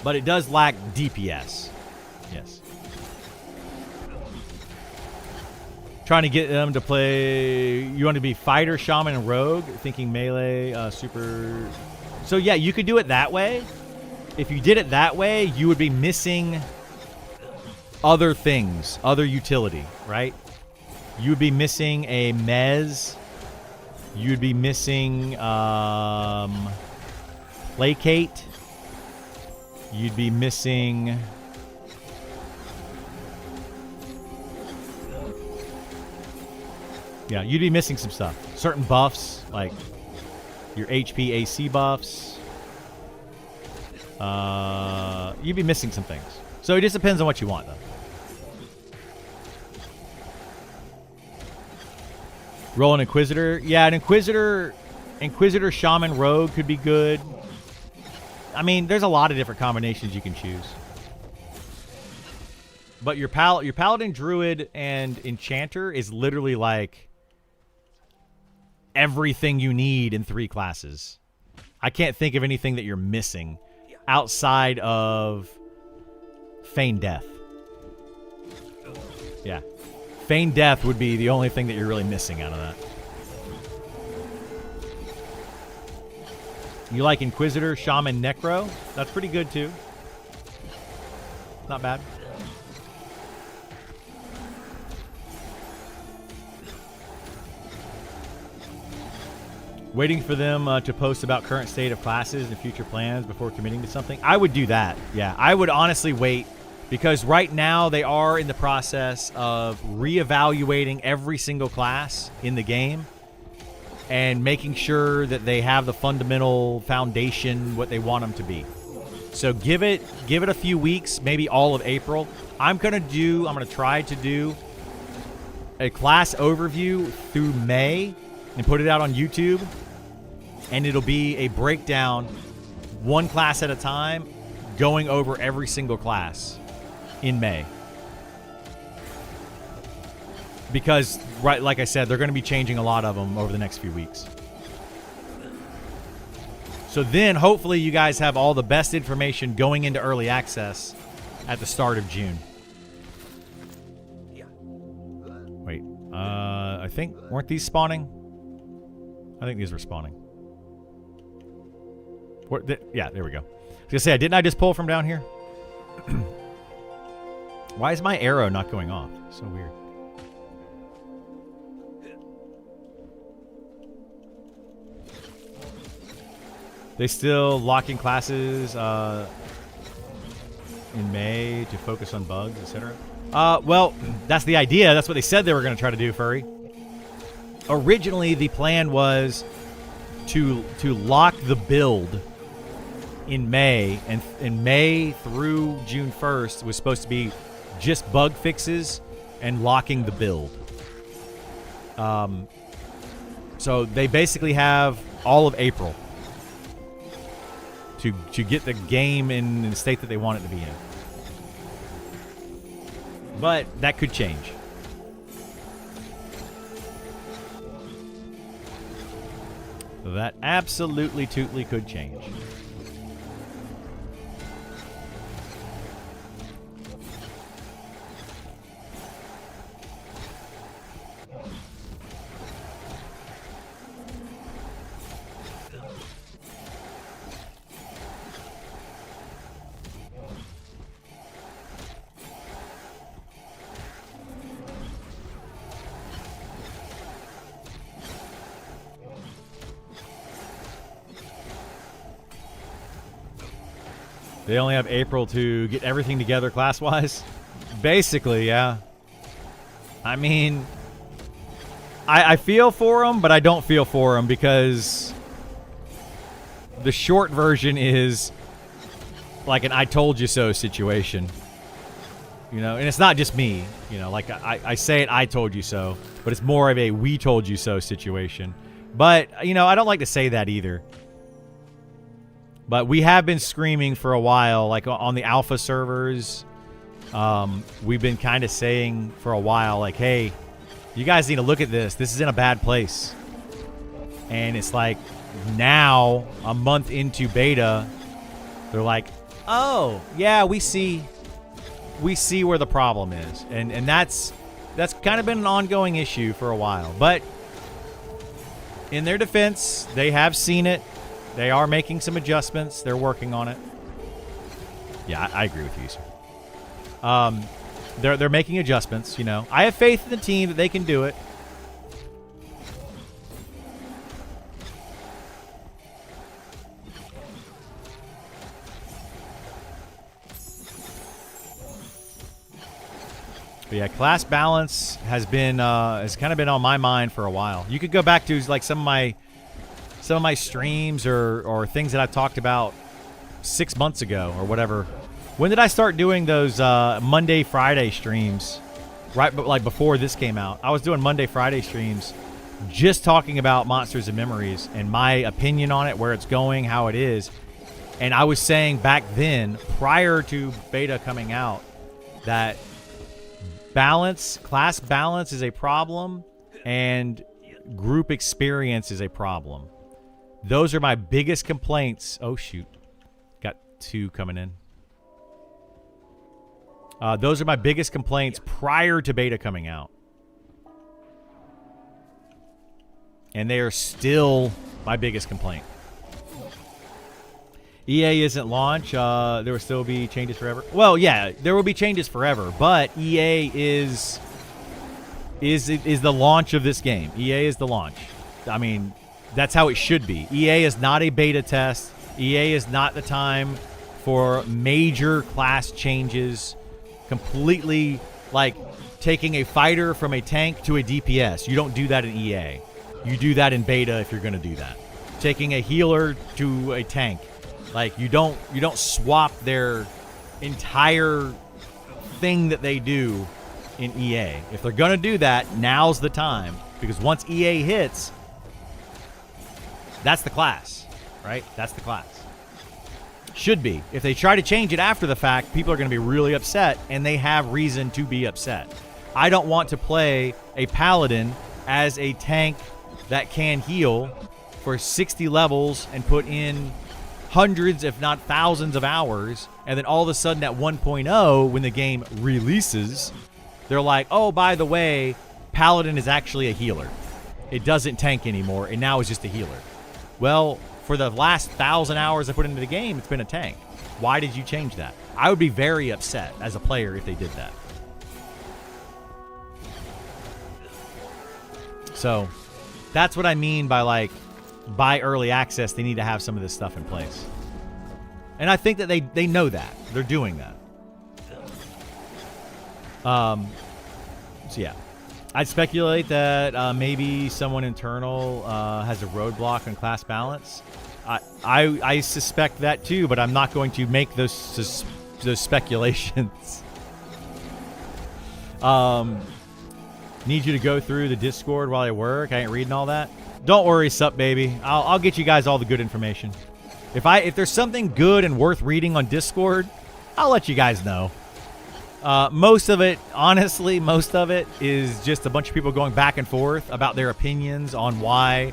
But it does lack DPS. Yes. Trying to get them to play... You want to be fighter, shaman, and rogue. Thinking melee, super... So yeah, you could do it that way. If you did it that way, you would be missing other things, other utility, right? You would be missing a mez. You would be missing placate. You'd be missing... Yeah, you'd be missing some stuff. Certain buffs, like your HP AC buffs. You'd be missing some things. So it just depends on what you want, though. Roll an Inquisitor. Yeah, an Inquisitor, Shaman, Rogue could be good. I mean, there's a lot of different combinations you can choose. But your Paladin, Druid, and Enchanter is literally like everything you need in 3 classes. I can't think of anything that you're missing outside of Feign Death. Yeah. Feign Death would be the only thing that you're really missing out of that. You like Inquisitor, Shaman, Necro? That's pretty good too. Not bad. Waiting for them to post about current state of classes and future plans before committing to something. I would do that. Yeah, I would honestly wait, because right now they are in the process of reevaluating every single class in the game and making sure that they have the fundamental foundation, what they want them to be. So give it a few weeks, maybe all of April. I'm gonna try to do a class overview through May and put it out on YouTube. And it'll be a breakdown, one class at a time, going over every single class in May. Because, right, like I said, they're going to be changing a lot of them over the next few weeks. So then, hopefully, you guys have all the best information going into early access at the start of June. Wait, I think, weren't these spawning? I think these were spawning. Yeah, there we go. I was going to say, didn't I just pull from down here? Why is my arrow not going off? So weird. They still locking classes in May to focus on bugs, etc. Well, that's the idea. That's what they said they were going to try to do, Furry. Originally, the plan was to lock the build in May, and in May through June 1st was supposed to be just bug fixes and locking the build. So they basically have all of April to get the game in the state that they want it to be in. But that could change. That absolutely tootly could change. They only have April to get everything together class-wise? Basically, yeah. I mean, I feel for them, but I don't feel for them because the short version is like an I told you so situation. You know, and it's not just me. You know, like I say it, I told you so, but it's more of a we told you so situation. But, you know, I don't like to say that either. But we have been screaming for a while, like on the alpha servers. We've been kind of saying for a while, like, hey, you guys need to look at this. This is in a bad place. And it's like now, a month into beta, they're like, oh, yeah, we see where the problem is. And that's kind of been an ongoing issue for a while. But in their defense, they have seen it. They are making some adjustments. They're working on it. Yeah, I agree with you, sir. They're making adjustments, you know. I have faith in the team that they can do it. But yeah, class balance has kind of been on my mind for a while. You could go back to like some of my streams or things that I talked about 6 months ago or whatever. When did I start doing those Monday, Friday streams? Right, but like before this came out, I was doing Monday, Friday streams, just talking about Monsters and Memories and my opinion on it, where it's going, how it is. And I was saying back then, prior to beta coming out, that class balance is a problem, and group experience is a problem. Those are my biggest complaints. Oh, shoot. Got 2 coming in. Those are my biggest complaints prior to beta coming out. And they are still my biggest complaint. EA isn't launch. There will still be changes forever. Well, yeah, there will be changes forever, but EA is the launch of this game. EA is the launch. I mean, that's how it should be. EA is not a beta test. EA is not the time for major class changes. Completely like taking a fighter from a tank to a DPS. You don't do that in EA. You do that in beta if you're going to do that. Taking a healer to a tank. Like you don't swap their entire thing that they do in EA. If they're going to do that, now's the time, because once EA hits, that's the class, right? That's the class. Should be. If they try to change it after the fact, people are going to be really upset, and they have reason to be upset. I don't want to play a paladin as a tank that can heal for 60 levels and put in hundreds, if not thousands of hours, and then all of a sudden at 1.0, when the game releases, they're like, oh, by the way, paladin is actually a healer. It doesn't tank anymore, and now it's just a healer. Well, for the last 1,000 hours I put into the game, it's been a tank. Why did you change that? I would be very upset as a player if they did that. So that's what I mean by, like, by early access, they need to have some of this stuff in place. And I think that they know that. They're doing that. So, yeah. I'd speculate that maybe someone internal has a roadblock on class balance. I suspect that too, but I'm not going to make those speculations. Need you to go through the Discord while I work. I ain't reading all that. Don't worry, sup, baby. I'll get you guys all the good information. If there's something good and worth reading on Discord, I'll let you guys know. Most of it, honestly, most of it is just a bunch of people going back and forth about their opinions on why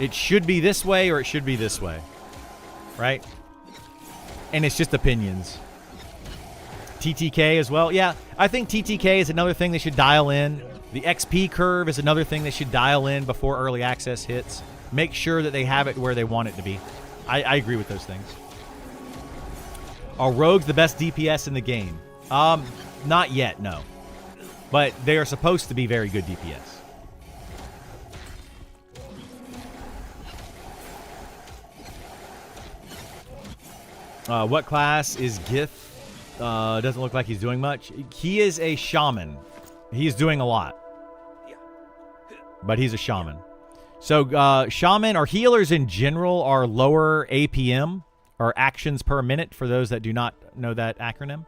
it should be this way or it should be this way, right? And it's just opinions. TTK as well. Yeah, I think TTK is another thing they should dial in. The XP curve is another thing they should dial in before early access hits. Make sure that they have it where they want it to be. I agree with those things. Are rogues the best DPS in the game? Not yet, no. But they are supposed to be very good DPS. What class is Gith? Doesn't look like he's doing much. He is a shaman. He's doing a lot. But he's a shaman. So shaman or healers in general are lower APM, or actions per minute, for those that do not know that acronym.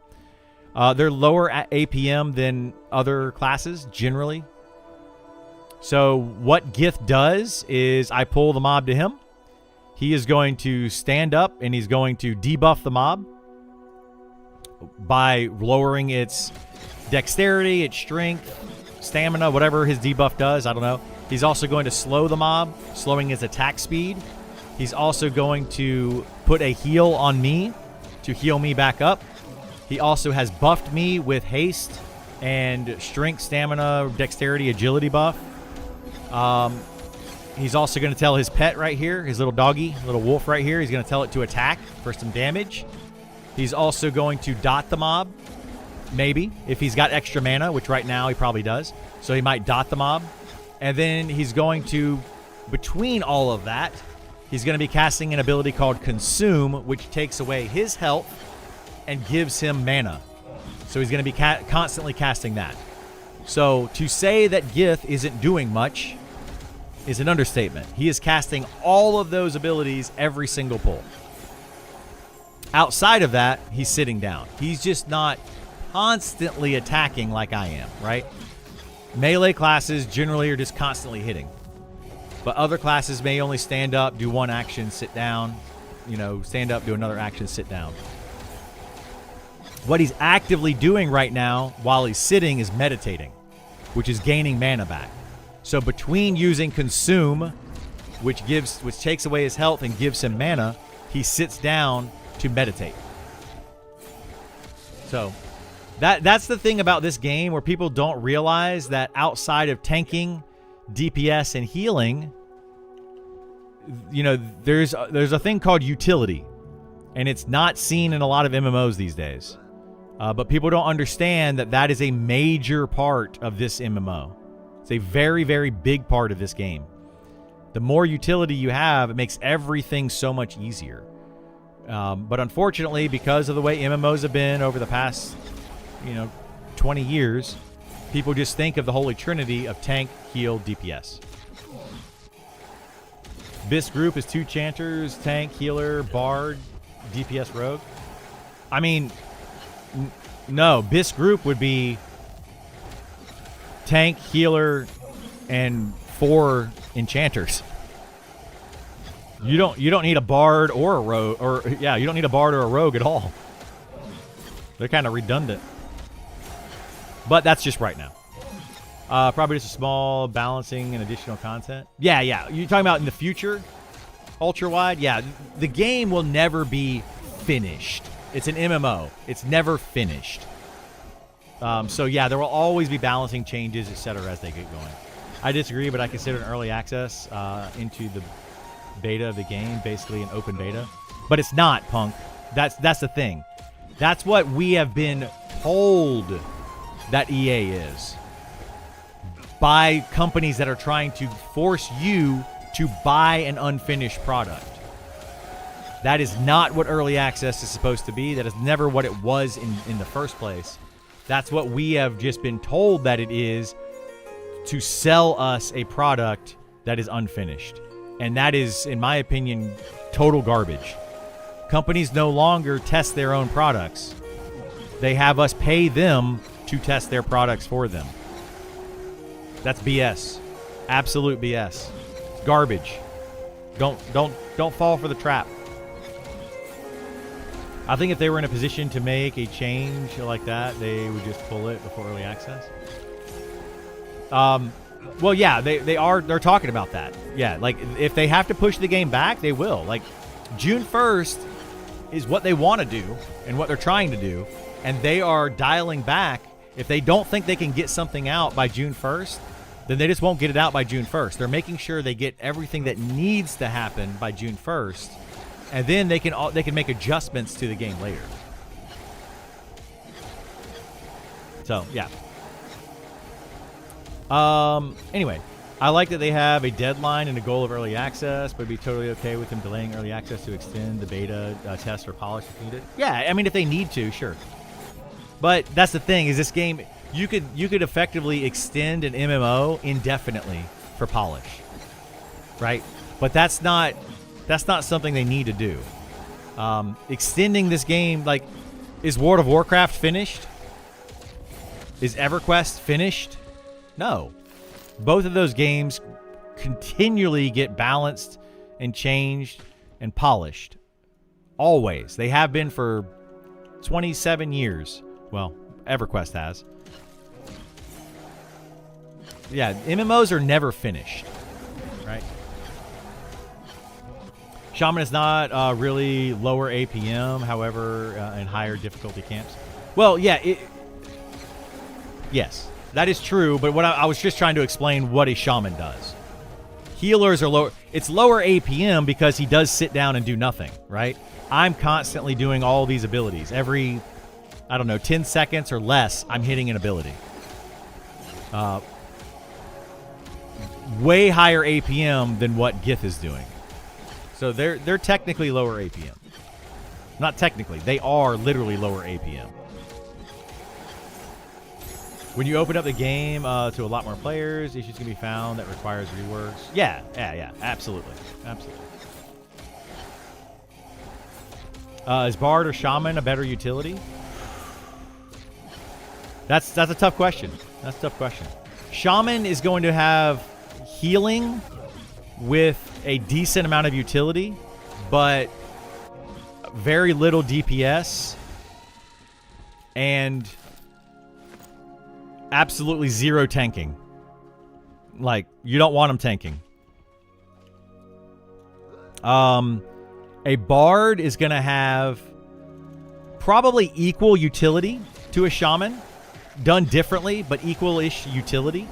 They're lower APM than other classes, generally. So what Gith does is I pull the mob to him. He is going to stand up and he's going to debuff the mob by lowering its dexterity, its strength, stamina, whatever his debuff does. I don't know. He's also going to slow the mob, slowing his attack speed. He's also going to put a heal on me to heal me back up. He also has buffed me with haste and strength, stamina, dexterity, agility buff. He's also going to tell his pet right here, his little doggy, little wolf right here, he's going to tell it to attack for some damage. He's also going to dot the mob, maybe, if he's got extra mana, which right now he probably does. So he might dot the mob. And then he's going to, between all of that, he's going to be casting an ability called Consume, which takes away his health and gives him mana. So he's going to be constantly casting that. So to say that Gith isn't doing much is an understatement. He is casting all of those abilities every single pull. Outside of that, he's sitting down. He's just not constantly attacking like I am, right? Melee classes generally are just constantly hitting. But other classes may only stand up, do one action, sit down. You know, stand up, do another action, sit down. What he's actively doing right now while he's sitting is meditating, which is gaining mana back. So between using Consume, which takes away his health and gives him mana, he sits down to meditate. So that's the thing about this game, where people don't realize that outside of tanking, DPS, and healing, you know, there's a thing called utility, and it's not seen in a lot of MMOs these days. But people don't understand that is a major part of this MMO. It's a very, very big part of this game. The more utility you have, it makes everything so much easier. But unfortunately, because of the way MMOs have been over the past, 20 years, people just think of the holy trinity of tank, heal, DPS. This group is 2 chanters, tank, healer, bard, DPS, rogue. I mean, no, this group would be tank, healer, and 4 enchanters. You don't need a bard or a rogue, you don't need a bard or a rogue at all. They're kind of redundant. But that's just right now. Probably just a small balancing and additional content. Yeah. You're talking about in the future? Ultra wide? Yeah. The game will never be finished. It's an MMO. It's never finished. So yeah, there will always be balancing changes, etc. as they get going. I disagree, but I consider an early access into the beta of the game basically an open beta. But it's not, punk. That's the thing. That's what we have been told that EA is by companies that are trying to force you to buy an unfinished product. That is not what early access is supposed to be. That is never what it was in the first place. That's what we have just been told that it is, to sell us a product that is unfinished. And that is, in my opinion, total garbage. Companies no longer test their own products. They have us pay them to test their products for them. That's BS. Absolute BS. It's garbage. Don't fall for the trap. I think if they were in a position to make a change like that, they would just pull it before early access. Well, yeah, they're talking about that. Yeah, like if they have to push the game back, they will. Like June 1st is what they want to do and what they're trying to do, and they are dialing back. If they don't think they can get something out by June 1st, then they just won't get it out by June 1st. They're making sure they get everything that needs to happen by June 1st, and then they can make adjustments to the game later. So, yeah. Anyway, I like that they have a deadline and a goal of early access, but I'd be totally okay with them delaying early access to extend the beta test or polish if needed. Yeah, I mean, if they need to, sure. But that's the thing, is this game, you could effectively extend an MMO indefinitely for polish, right? But that's not something they need to do. Extending this game, like, is World of Warcraft finished? Is EverQuest finished? No. Both of those games continually get balanced and changed and polished. Always. They have been for 27 years. Well, EverQuest has. Yeah, MMOs are never finished, right? Shaman is not really lower APM, however, in higher difficulty camps. Well, yeah, yes, that is true, but what I was just trying to explain what a shaman does. Healers are lower. It's lower APM because he does sit down and do nothing, right? I'm constantly doing all these abilities. Every, I don't know, 10 seconds or less, I'm hitting an ability. Way higher APM than what Gith is doing. So they're technically lower APM. Not technically. They are literally lower APM. When you open up the game to a lot more players, issues can be found that requires reworks. Yeah, absolutely. Is Bard or Shaman a better utility? That's a tough question. Shaman is going to have healing with a decent amount of utility, but very little DPS and absolutely zero tanking. Like, you don't want them tanking. A Bard is going to have probably equal utility to a Shaman. Done differently, but equal-ish utility.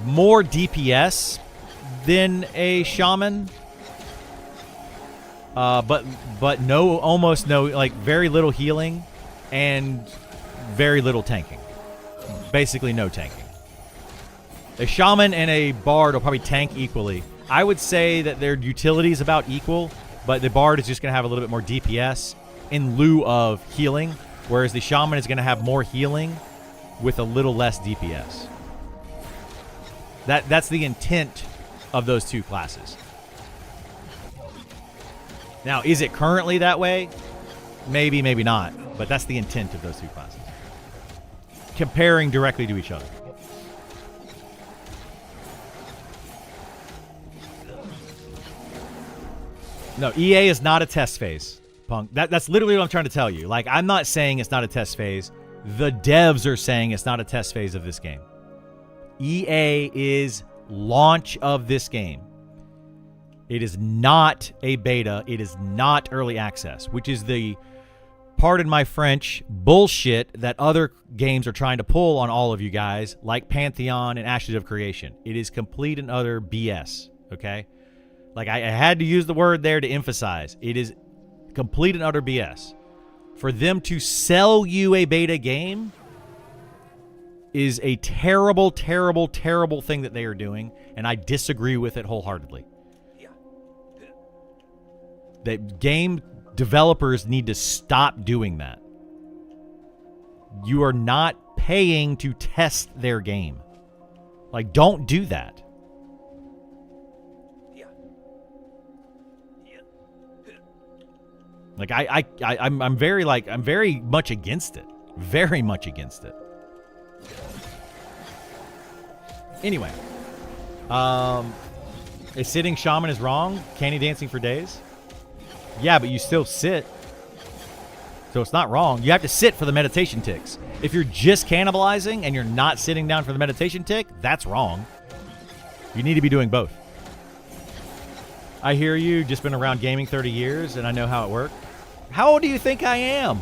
More DPS than a Shaman. But almost no, like very little healing and very little tanking. Basically no tanking. A Shaman and a Bard will probably tank equally. I would say that their utility is about equal, but the Bard is just going to have a little bit more DPS in lieu of healing, whereas the Shaman is going to have more healing with a little less DPS. That's the intent of those two classes. Now, is it currently that way? Maybe, maybe not. But that's the intent of those two classes. Comparing directly to each other. No, EA is not a test phase, Punk. That's literally what I'm trying to tell you. Like, I'm not saying it's not a test phase. The devs are saying it's not a test phase of this game. EA is launch of this game. It is not a beta. It is not early access, which is the, pardon my French, bullshit that other games are trying to pull on all of you guys, like Pantheon and Ashes of Creation. It is complete and utter BS, okay? Like, I had to use the word there to emphasize. It is Complete and utter BS. For them to sell you a beta game is a terrible, terrible, terrible thing that they are doing, and I disagree with it wholeheartedly. That game developers need to stop doing that. You are not paying to test their game. Like, don't do that. Like, I'm very much against it. Very much against it. Anyway, a sitting shaman is wrong. Candy dancing for days. Yeah, but you still sit. So it's not wrong. You have to sit for the meditation ticks. If you're just cannibalizing and you're not sitting down for the meditation tick, that's wrong. You need to be doing both. I hear you. Just been around gaming 30 years, and I know how it works. How old do you think I am?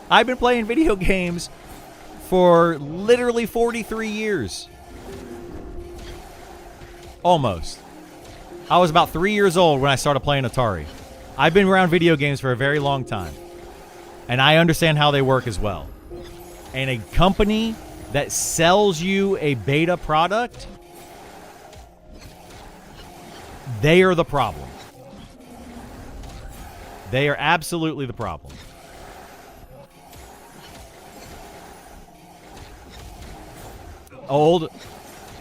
I've been playing video games for literally 43 years. Almost. I was about 3 years old when I started playing Atari. I've been around video games for a very long time. And I understand how they work as well. And a company that sells you a beta product, they are the problem. They are absolutely the problem. Old.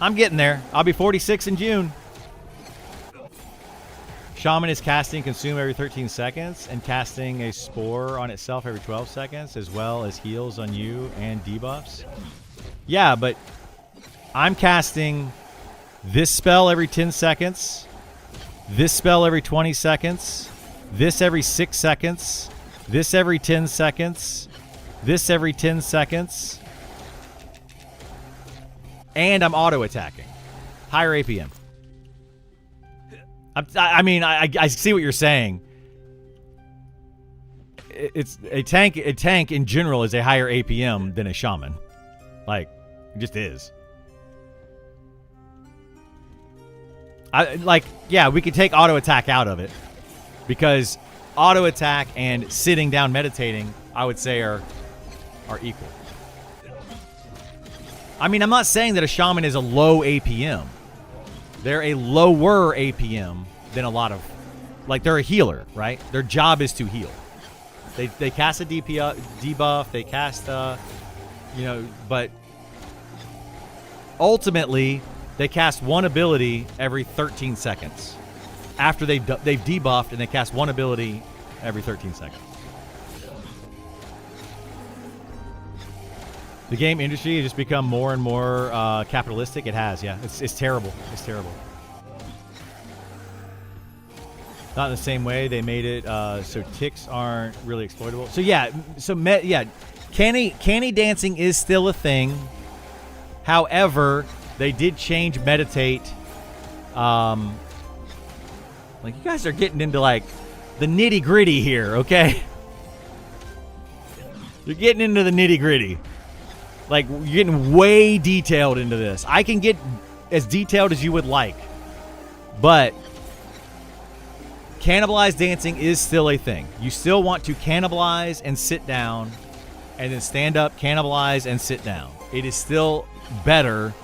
I'm getting there. I'll be 46 in June. Shaman is casting consume every 13 seconds and casting a spore on itself every 12 seconds, as well as heals on you and debuffs. Yeah, but I'm casting this spell every 10 seconds, this spell every 20 seconds, this every 6 seconds, this every 10 seconds, this every 10 seconds, and I'm auto-attacking. Higher APM. I mean, I see what you're saying. It's a tank in general is a higher APM than a shaman. Like, it just is. Yeah, we could take auto-attack out of it. Because auto-attack and sitting down meditating, I would say, are equal. I mean, I'm not saying that a shaman is a low APM. They're a lower APM than a lot of... Like, they're a healer, right? Their job is to heal. They cast a debuff, they cast, but... Ultimately, they cast one ability every 13 seconds. After they've debuffed, and they cast one ability every 13 seconds. The game industry has just become more and more capitalistic. It has, yeah. It's terrible. It's terrible. Not in the same way they made it so ticks aren't really exploitable. So yeah, canny dancing is still a thing. However, they did change meditate. Like, you guys are getting into, like, the nitty-gritty here, okay? You're getting into the nitty-gritty. Like, you're getting way detailed into this. I can get as detailed as you would like. But cannibalized dancing is still a thing. You still want to cannibalize and sit down, and then stand up, cannibalize, and sit down. It is still better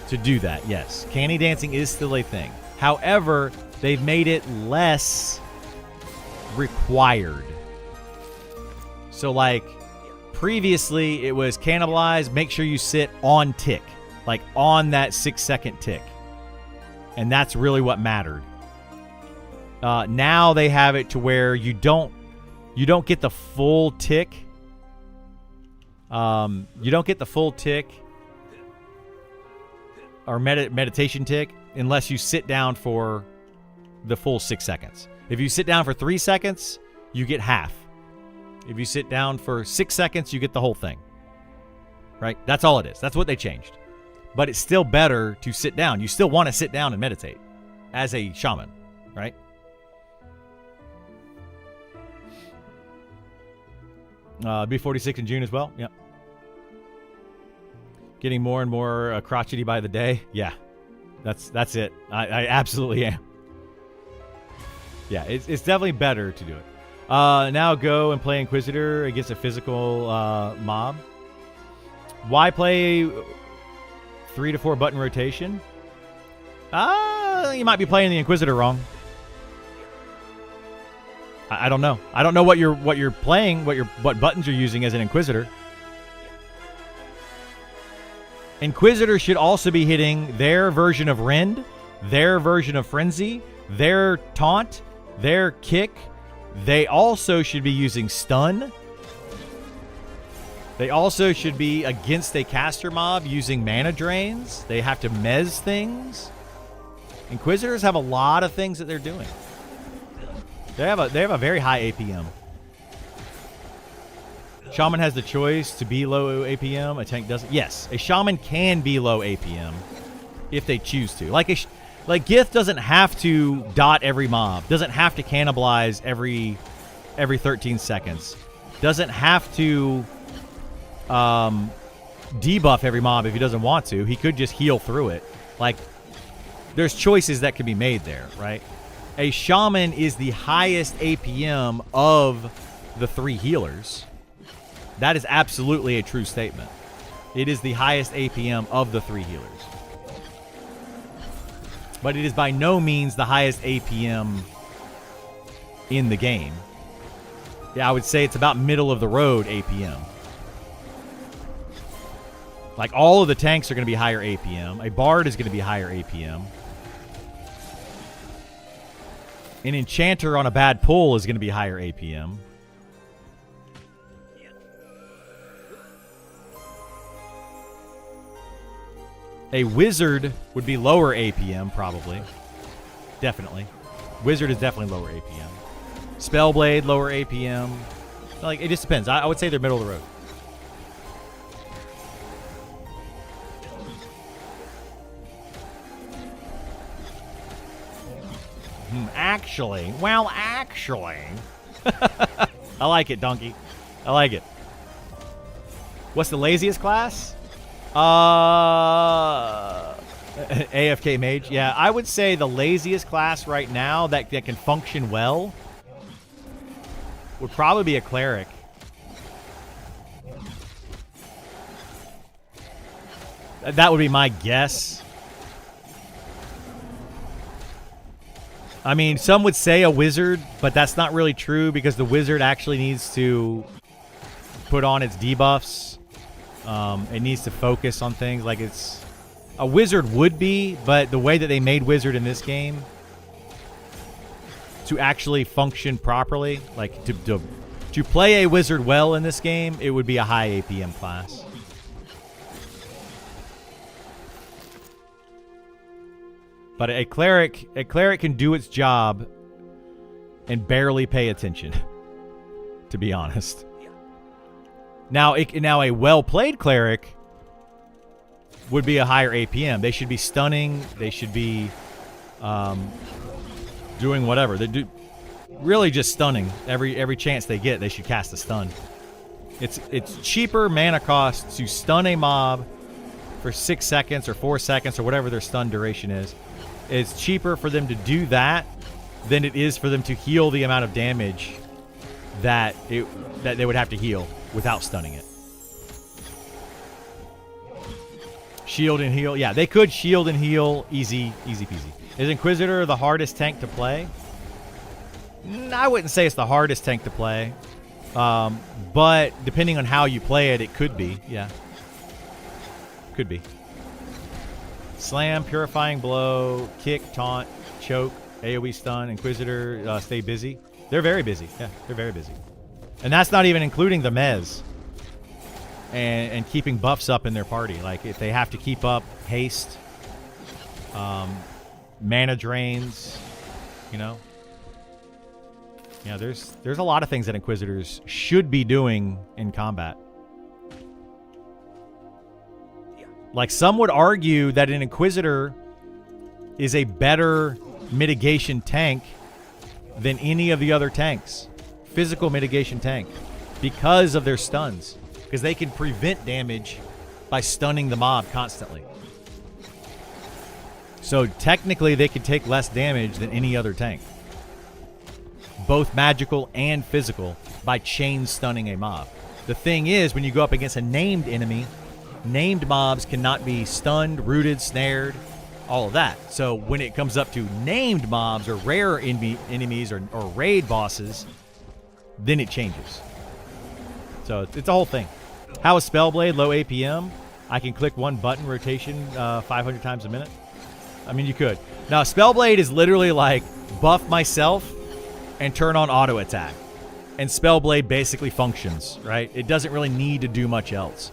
to do that, yes. Canny dancing is still a thing. However, they've made it less required. So, like, previously it was cannibalize, make sure you sit on tick. Like, on that 6-second tick. And that's really what mattered. Now they have it to where you don't get the full tick. You don't get the full tick or meditation tick unless you sit down for the full 6 seconds. If you sit down for 3 seconds, you get half. If you sit down for 6 seconds, you get the whole thing. Right? That's all it is. That's what they changed. But it's still better to sit down. You still want to sit down and meditate as a shaman, right? Be 46 in June as well. Yep. Getting more and more crotchety by the day. Yeah, that's it. I absolutely am. Yeah, it's definitely better to do it. Now go and play Inquisitor against a physical mob. Why play 3 to 4 button rotation? You might be playing the Inquisitor wrong. I don't know. I don't know what you're playing, what buttons you're using as an Inquisitor. Inquisitor should also be hitting their version of Rend, their version of Frenzy, their taunt, their kick. They also should be using stun. They also should be against a caster mob using mana drains. They have to mez things. Inquisitors have a lot of things that they're doing. They have a very high APM. Shaman has the choice to be low APM. A tank doesn't. Yes, a shaman can be low APM if they choose to. Like Gith doesn't have to dot every mob. Doesn't have to cannibalize every 13 seconds. Doesn't have to debuff every mob if he doesn't want to. He could just heal through it. Like, there's choices that can be made there, right? A shaman is the highest APM of the 3 healers. That is absolutely a true statement. It is the highest APM of the 3 healers. But it is by no means the highest APM in the game. Yeah, I would say it's about middle of the road APM. Like, all of the tanks are going to be higher APM. A bard is going to be higher APM. An enchanter on a bad pull is going to be higher APM. A wizard would be lower APM, probably. Definitely. Wizard is definitely lower APM. Spellblade, lower APM. Like, it just depends. I would say they're middle of the road. Actually. Well, actually. I like it, Donkey. I like it. What's the laziest class? AFK Mage. Yeah, I would say the laziest class right now that can function well would probably be a Cleric. That would be my guess. I mean, some would say a wizard, but that's not really true because the wizard actually needs to put on its debuffs. It needs to focus on things. Like, it's... A wizard would be, but the way that they made wizard in this game to actually function properly, like to play a wizard well in this game, it would be a high APM class. But a cleric can do its job and barely pay attention, to be honest. Now a well-played cleric would be a higher APM. They should be stunning. They should be doing whatever. They do really just stunning. Every chance they get, they should cast a stun. It's cheaper mana cost to stun a mob for 6 seconds or 4 seconds or whatever their stun duration is. It's cheaper for them to do that than it is for them to heal the amount of damage that they would have to heal without stunning it. Shield and heal. Yeah, they could shield and heal. Easy peasy. Is Inquisitor the hardest tank to play? I wouldn't say it's the hardest tank to play. But depending on how you play it, it could be. Yeah. Could be. Slam, Purifying Blow, Kick, Taunt, Choke, AoE Stun, Inquisitor, Stay Busy. They're very busy. Yeah, they're very busy. And that's not even including the mez. And keeping buffs up in their party. Like, if they have to keep up haste, mana drains, you know. Yeah, there's a lot of things that Inquisitors should be doing in combat. Like, some would argue that an Inquisitor is a better mitigation tank than any of the other tanks. Physical mitigation tank. Because of their stuns. Because they can prevent damage by stunning the mob constantly. So technically they could take less damage than any other tank. both magical and physical, by chain stunning a mob. The thing is, when you go up against a named enemy, named mobs cannot be stunned, rooted, snared, all of that. So when it comes up to named mobs or rare enemies or raid bosses, then it changes. So it's a whole thing. How is Spellblade low APM? I can click one button rotation 500 times a minute. I mean, you could. Now, Spellblade is literally like buff myself and turn on auto attack. And Spellblade basically functions, right? It doesn't really need to do much else.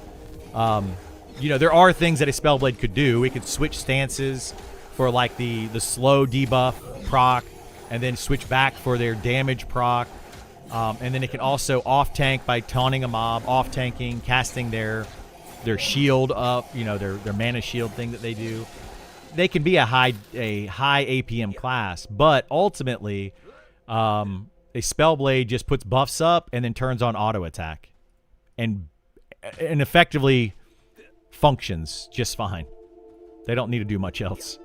You know, there are things that a Spellblade could do. It could switch stances for like the slow debuff proc, and then switch back for their damage proc. And then it can also off-tank by taunting a mob, off-tanking, casting their shield up, you know, their mana shield thing that they do. They can be a high APM class, but ultimately, a Spellblade just puts buffs up and then turns on auto attack, and effectively functions just fine. They don't need to do much else,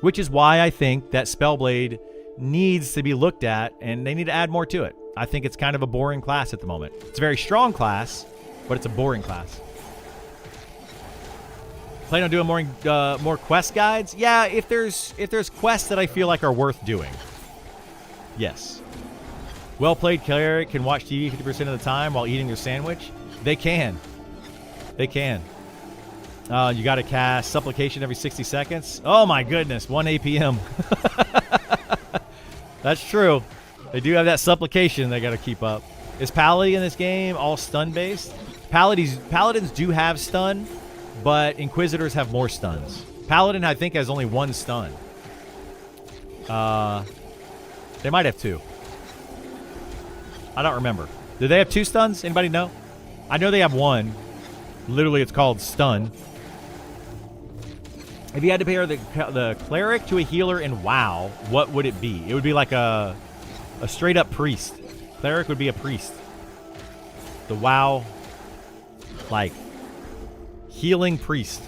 which is why I think that Spellblade needs to be looked at, and they need to add more to it. I think it's kind of a boring class at the moment. It's a very strong class, but it's a boring class. Plan on doing more quest guides? Yeah, if there's quests that I feel like are worth doing. Yes. Well-played Cleric can watch TV 50% of the time while eating their sandwich. They can. They can. You got to cast Supplication every 60 seconds. Oh my goodness, 1 APM. That's true. They do have that Supplication they got to keep up. Is Paladin in this game all stun-based? Paladins do have stun, but Inquisitors have more stuns. Paladin, I think, has only 1 stun. They might have 2. I don't remember. Do they have 2 stuns? Anybody know? I know they have 1. Literally, it's called stun. If you had to pair the Cleric to a healer in WoW, what would it be? It would be like a straight-up priest. Cleric would be a priest. The WoW, like, healing priest.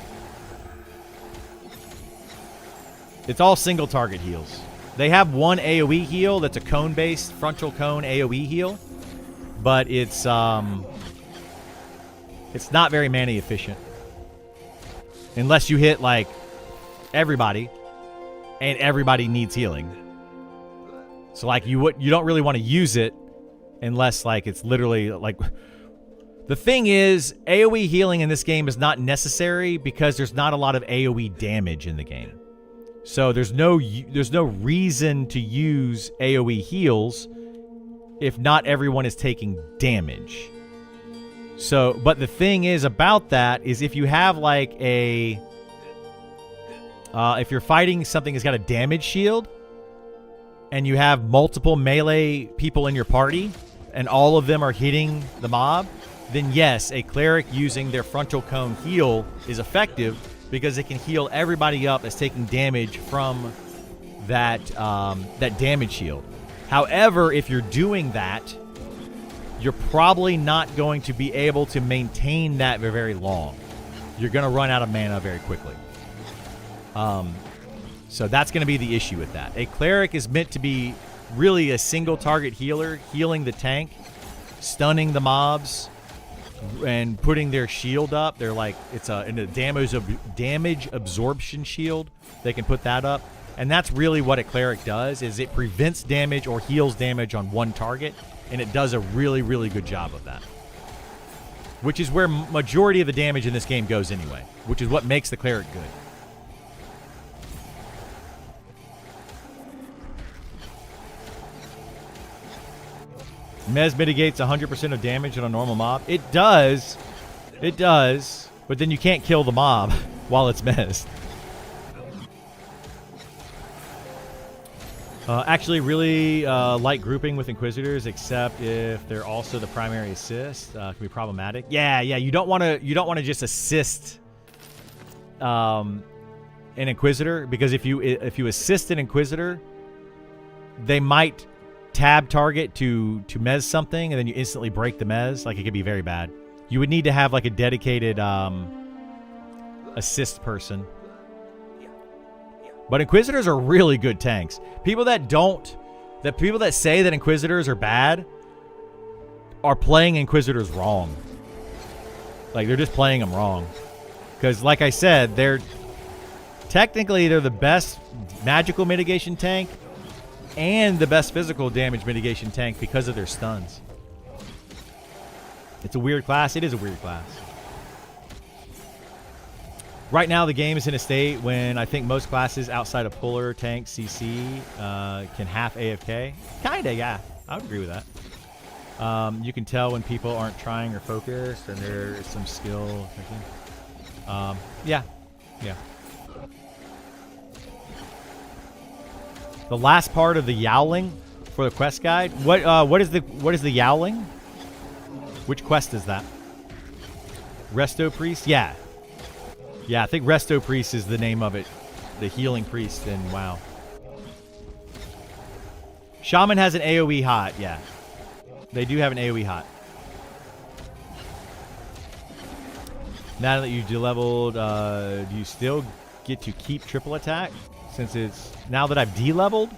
It's all single target heals. They have 1 AoE heal that's a cone-based, frontal cone AoE heal, but it's not very mana efficient. Unless you hit, like, everybody, and everybody needs healing. So, like, you don't really want to use it unless, like, it's literally, like... The thing is, AoE healing in this game is not necessary because there's not a lot of AoE damage in the game. So there's no reason to use AoE heals if not everyone is taking damage. So, but the thing is about that is if you have like if you're fighting something that's got a damage shield and you have multiple melee people in your party and all of them are hitting the mob, then yes, a cleric using their frontal cone heal is effective because it can heal everybody up that's taking damage from that damage shield. However, if you're doing that, you're probably not going to be able to maintain that for very long. You're going to run out of mana very quickly. So that's going to be the issue with that. A cleric is meant to be really a single target healer, healing the tank, stunning the mobs, and putting their shield up. They're like, it's a damage absorption shield. They can put that up. And that's really what a cleric does, is it prevents damage or heals damage on one target, and it does a really, really good job of that. Which is where majority of the damage in this game goes anyway, which is what makes the cleric good. Mez mitigates 100% of damage on a normal mob. It does. It does. But then you can't kill the mob while it's mezzed. Actually, really like grouping with Inquisitors, except if they're also the primary assist. Can be problematic. Yeah. You don't want to just assist an Inquisitor, because if you assist an Inquisitor, they might tab target to mez something, and then you instantly break the mez. Like, it could be very bad. You would need to have like a dedicated assist person. But Inquisitors are really good tanks. People that The people that say that Inquisitors are bad are playing Inquisitors wrong. Like, they're just playing them wrong. Because, like I said, they're the best magical mitigation tank and the best physical damage mitigation tank because of their stuns. It's a weird class. It is a weird class. Right now, the game is in a state when I think most classes outside of Puller, Tank, CC can half AFK. Kinda, yeah. I would agree with that. You can tell when people aren't trying or focused, and there's some skill. Yeah. The last part of the yowling for the quest guide. What is the yowling? Which quest is that? Resto Priest? Yeah. Yeah, I think Resto Priest is the name of it. The healing priest in WoW. Shaman has an AoE hot, yeah. They do have an AoE hot. Now that you de-leveled, do you still get to keep triple attack? Since it's... Now that I've de-leveled?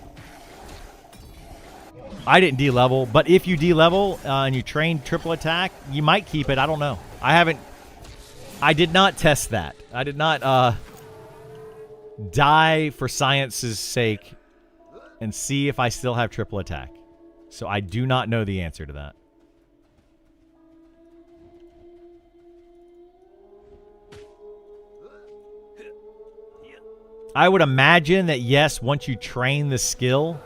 I didn't de-level, but if you de-level and you train triple attack, you might keep it. I don't know. I did not test that. I did not die for science's sake and see if I still have triple attack. So I do not know the answer to that. I would imagine that, yes, once you train the skill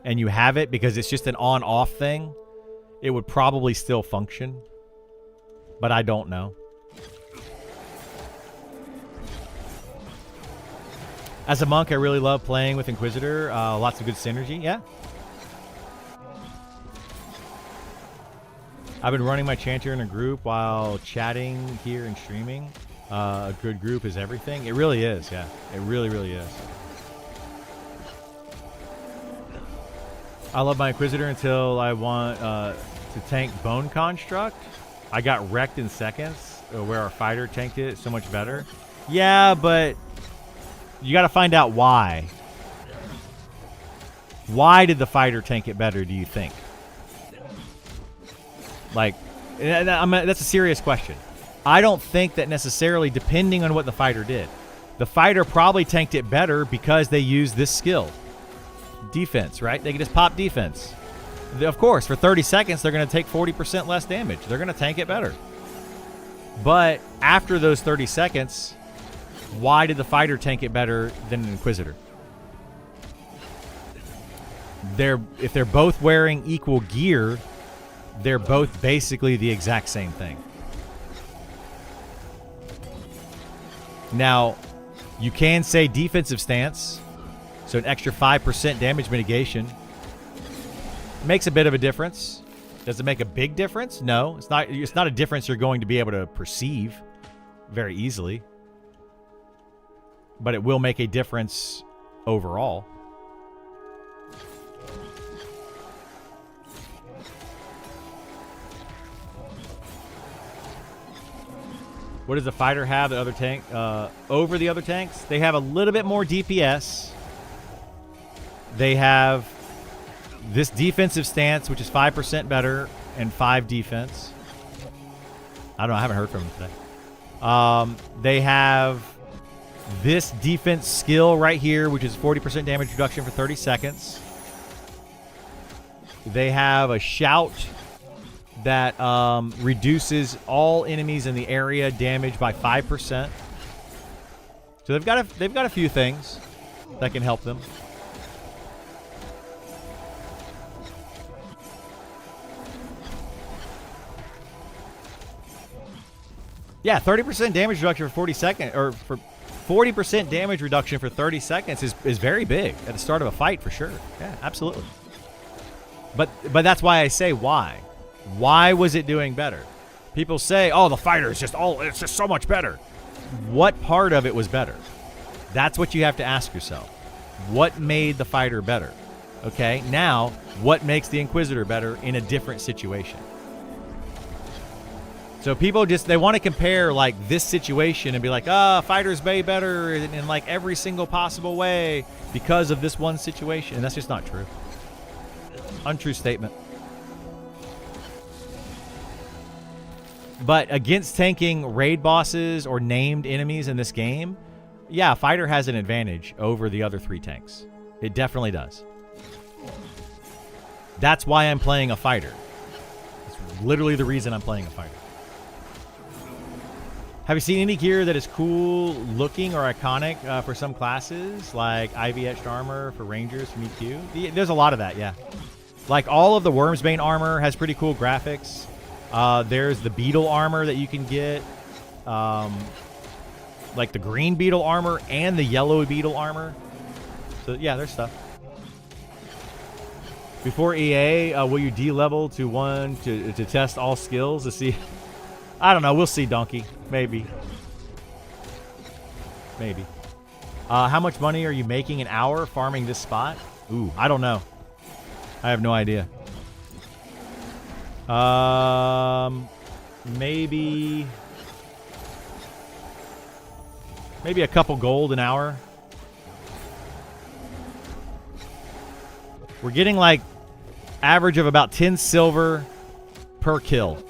and you have it, because it's just an on-off thing, it would probably still function. But I don't know. As a monk, I really love playing with Inquisitor. Lots of good synergy. Yeah. I've been running my chanter in a group while chatting here and streaming. A good group is everything. It really is, yeah. It really, really is. I love my Inquisitor until I want to tank Bone Construct. I got wrecked in seconds where our fighter tanked it so much better. Yeah, but you got to find out why. Why did the fighter tank it better, do you think? Like, that's a serious question. I don't think that necessarily, depending on what the fighter did. The fighter probably tanked it better because they used this skill. Defense, right? They can just pop defense. Of course, for 30 seconds, they're going to take 40% less damage. They're going to tank it better. But after those 30 seconds, why did the fighter tank it better than an Inquisitor? If they're both wearing equal gear, they're both basically the exact same thing. Now, you can say defensive stance, so an extra 5% damage mitigation makes a bit of a difference. Does it make a big difference? No, it's not. It's not a difference you're going to be able to perceive very easily, but it will make a difference overall. What does the fighter have? The other tank over the other tanks? They have a little bit more DPS. They have this defensive stance, which is 5% better, and 5 defense. I don't know. I haven't heard from them today. They have this defense skill right here, which is 40% damage reduction for 30 seconds. They have a shout that reduces all enemies in the area damage by 5%. So they've got a few things that can help them. Yeah, 30% damage reduction for 40 seconds, or for 40% damage reduction for 30 seconds is very big at the start of a fight for sure. Yeah, absolutely. But that's why I say why. Why was it doing better? People say, "Oh, the fighter is it's just so much better." What part of it was better? That's what you have to ask yourself. What made the fighter better? Okay, now what makes the Inquisitor better in a different situation? So people they want to compare like this situation and be like, fighter's way better in like every single possible way because of this one situation. And that's just not true. Untrue statement. But against tanking raid bosses or named enemies in this game, yeah, fighter has an advantage over the other 3 tanks. It definitely does. That's why I'm playing a fighter. It's literally the reason I'm playing a fighter. Have you seen any gear that is cool looking or iconic for some classes, like Ivy Etched armor for Rangers from EQ? There's a lot of that, yeah. Like all of the Wormsbane armor has pretty cool graphics. There's the Beetle armor that you can get. Like the green Beetle armor and the yellow Beetle armor. So yeah, there's stuff. Before EA, will you D-level to 1 to test all skills to see? I don't know. We'll see, Donkey. Maybe. Maybe. How much money are you making an hour farming this spot? Ooh, I don't know. I have no idea. Maybe a couple gold an hour. We're getting like average of about 10 silver per kill,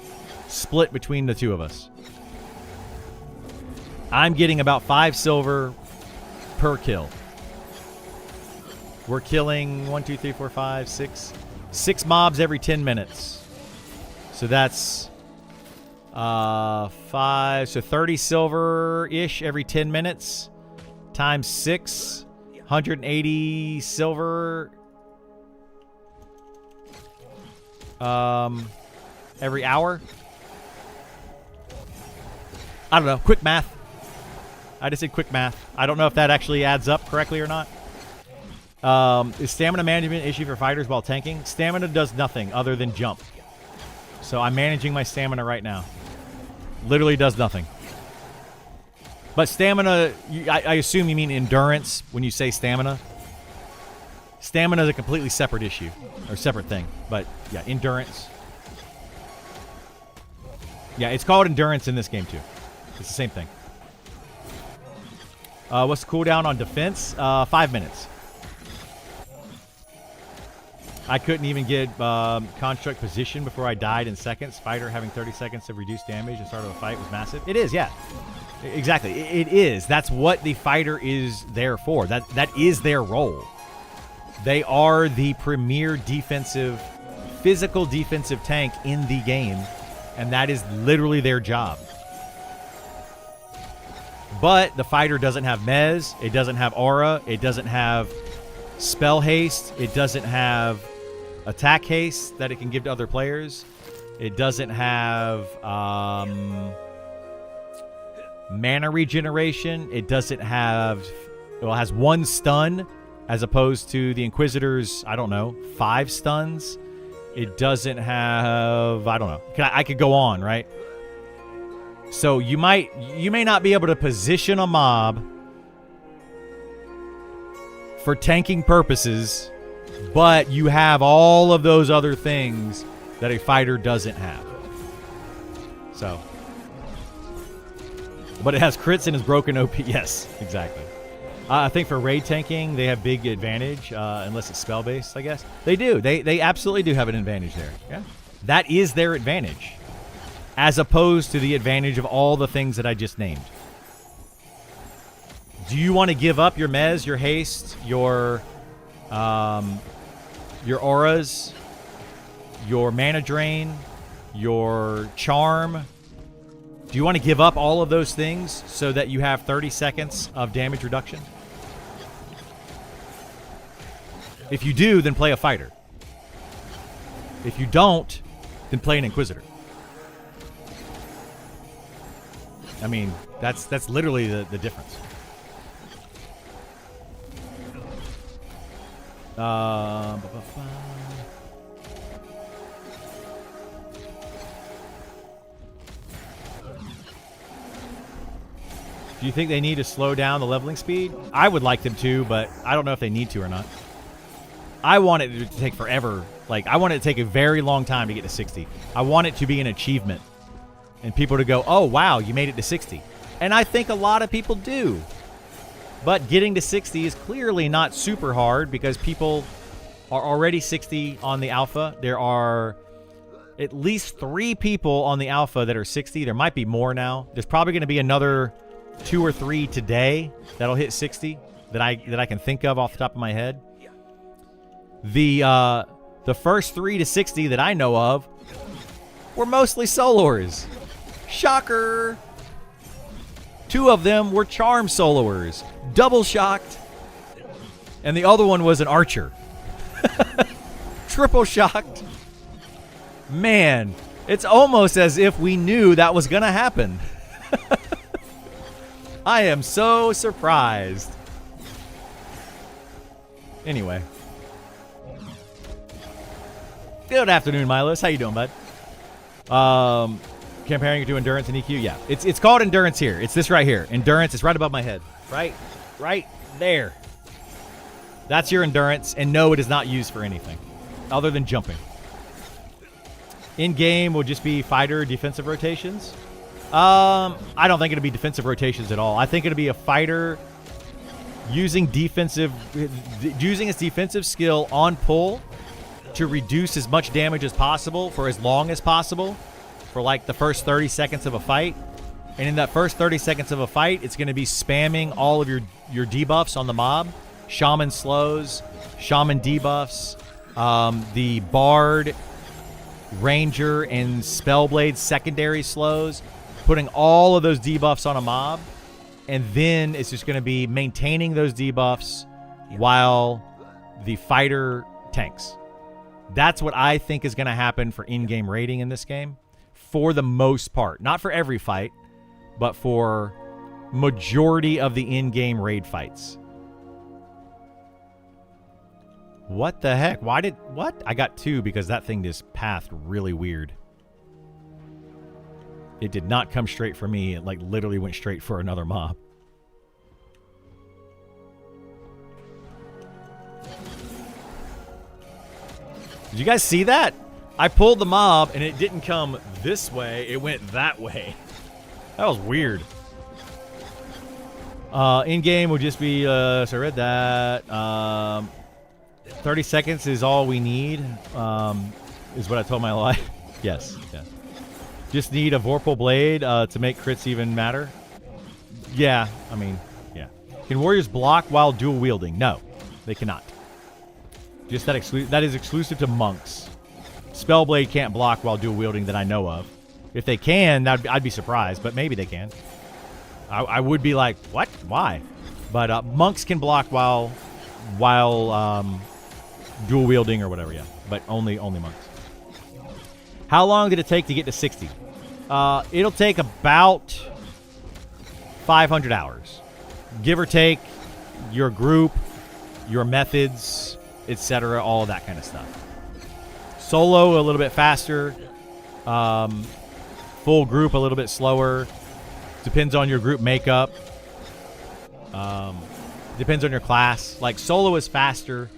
split between the 2 of us. I'm getting about 5 silver per kill. We're killing 1, 2, 3, 4, 5, 6 mobs every 10 minutes. So that's 5, so 30 silver-ish every 10 minutes times 6, 180 silver every hour. I don't know. Quick math. I just did quick math. I don't know if that actually adds up correctly or not. Is stamina management an issue for fighters while tanking? Stamina does nothing other than jump. So I'm managing my stamina right now. Literally does nothing. But stamina, I assume you mean endurance when you say stamina. Stamina is a completely separate issue, or separate thing. But yeah, endurance. Yeah, it's called endurance in this game too. It's the same thing. What's the cooldown on defense? 5 minutes. I couldn't even get construct position before I died in seconds. Fighter having 30 seconds of reduced damage and start of a fight was massive. It is, yeah. Exactly. It is. That's what the fighter is there for. That is their role. They are the premier defensive, physical defensive tank in the game, and that is literally their job. But the fighter doesn't have mez, it doesn't have aura, it doesn't have spell haste, it doesn't have attack haste that it can give to other players. It doesn't have mana regeneration. It doesn't have, well, it has 1 stun as opposed to the Inquisitor's, I don't know, 5 stuns. It doesn't have, I don't know. I could go on, right? So you may not be able to position a mob for tanking purposes, but you have all of those other things that a fighter doesn't have. So, but it has crits and is broken OP. Yes, exactly. I think for raid tanking, they have big advantage, unless it's spell-based, I guess. They do. They absolutely do have an advantage there. Yeah, that is their advantage, as opposed to the advantage of all the things that I just named. Do you want to give up your mez, your haste, your auras, your mana drain, your charm? Do you want to give up all of those things so that you have 30 seconds of damage reduction? If you do, then play a fighter. If you don't, then play an Inquisitor. I mean, that's literally the difference. Do you think they need to slow down the leveling speed? I would like them to, but I don't know if they need to or not. I want it to take forever. Like, I want it to take a very long time to get to 60. I want it to be an achievement. And people to go, oh, wow, you made it to 60. And I think a lot of people do. But getting to 60 is clearly not super hard because people are already 60 on the alpha. There are at least 3 people on the alpha that are 60. There might be more now. There's probably going to be another 2 or 3 today that'll hit 60 that I can think of off the top of my head. The first 3 to 60 that I know of were mostly soloers. Shocker. 2 of them were charm soloers. Double shocked. And the other one was an archer. Triple shocked. Man, it's almost as if we knew that was going to happen. I am so surprised. Anyway. Good afternoon, Milos. How you doing, bud? Comparing it to endurance and EQ? Yeah. It's called endurance here. It's this right here. Endurance is right above my head. Right there. That's your endurance. And no, it is not used for anything other than jumping. In-game will just be fighter defensive rotations. I don't think it'll be defensive rotations at all. I think it'll be a fighter using its defensive skill on pull to reduce as much damage as possible for as long as possible for like the first 30 seconds of a fight. And in that first 30 seconds of a fight, it's going to be spamming all of your debuffs on the mob. Shaman slows, Shaman debuffs, the Bard, Ranger, and Spellblade secondary slows, putting all of those debuffs on a mob. And then it's just going to be maintaining those debuffs while the fighter tanks. That's what I think is going to happen for in-game raiding in this game. For the most part. Not for every fight, but for majority of the in-game raid fights. What the heck? What? I got 2 because that thing just pathed really weird. It did not come straight for me. It like literally went straight for another mob. Did you guys see that? I pulled the mob and it didn't come this way. It went that way. That was weird. In-game will just be, so I read that. 30 seconds is all we need, is what I told my life. Yes. Just need a Vorpal Blade to make crits even matter. Yeah, I mean, yeah. Can warriors block while dual wielding? No, they cannot. Just that is exclusive to monks. Spellblade can't block while dual wielding that I know of. If they can, I'd be surprised, but maybe they can. I would be like, what? Why? But monks can block while dual wielding or whatever, yeah. But only monks. How long did it take to get to 60? It'll take about 500 hours. Give or take your group, your methods, etc., all of that kind of stuff. Solo a little bit faster. Full group a little bit slower. Depends on your group makeup. Depends on your class. Like solo is faster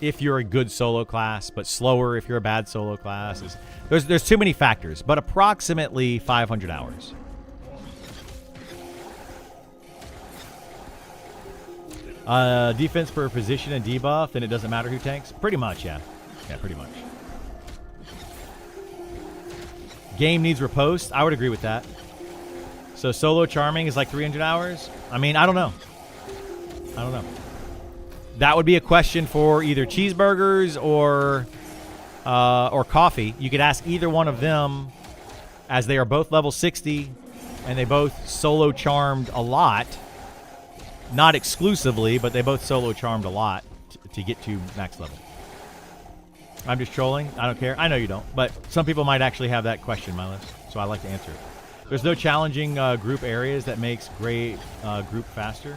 if you're a good solo class, but slower if you're a bad solo class. There's too many factors, but approximately 500 hours. Defense per position and debuff, and it doesn't matter who tanks? Pretty much, yeah. Yeah, pretty much. Game needs riposte. I would agree with that. So solo charming is like 300 hours? I mean, I don't know. That would be a question for either cheeseburgers or coffee. You could ask either one of them, as they are both level 60 and they both solo charmed a lot. Not exclusively, but they both solo charmed a lot to get to max level. I'm just trolling. I don't care. I know you don't, but some people might actually have that question, Milos, so I like to answer it. There's no challenging group areas that makes great group faster.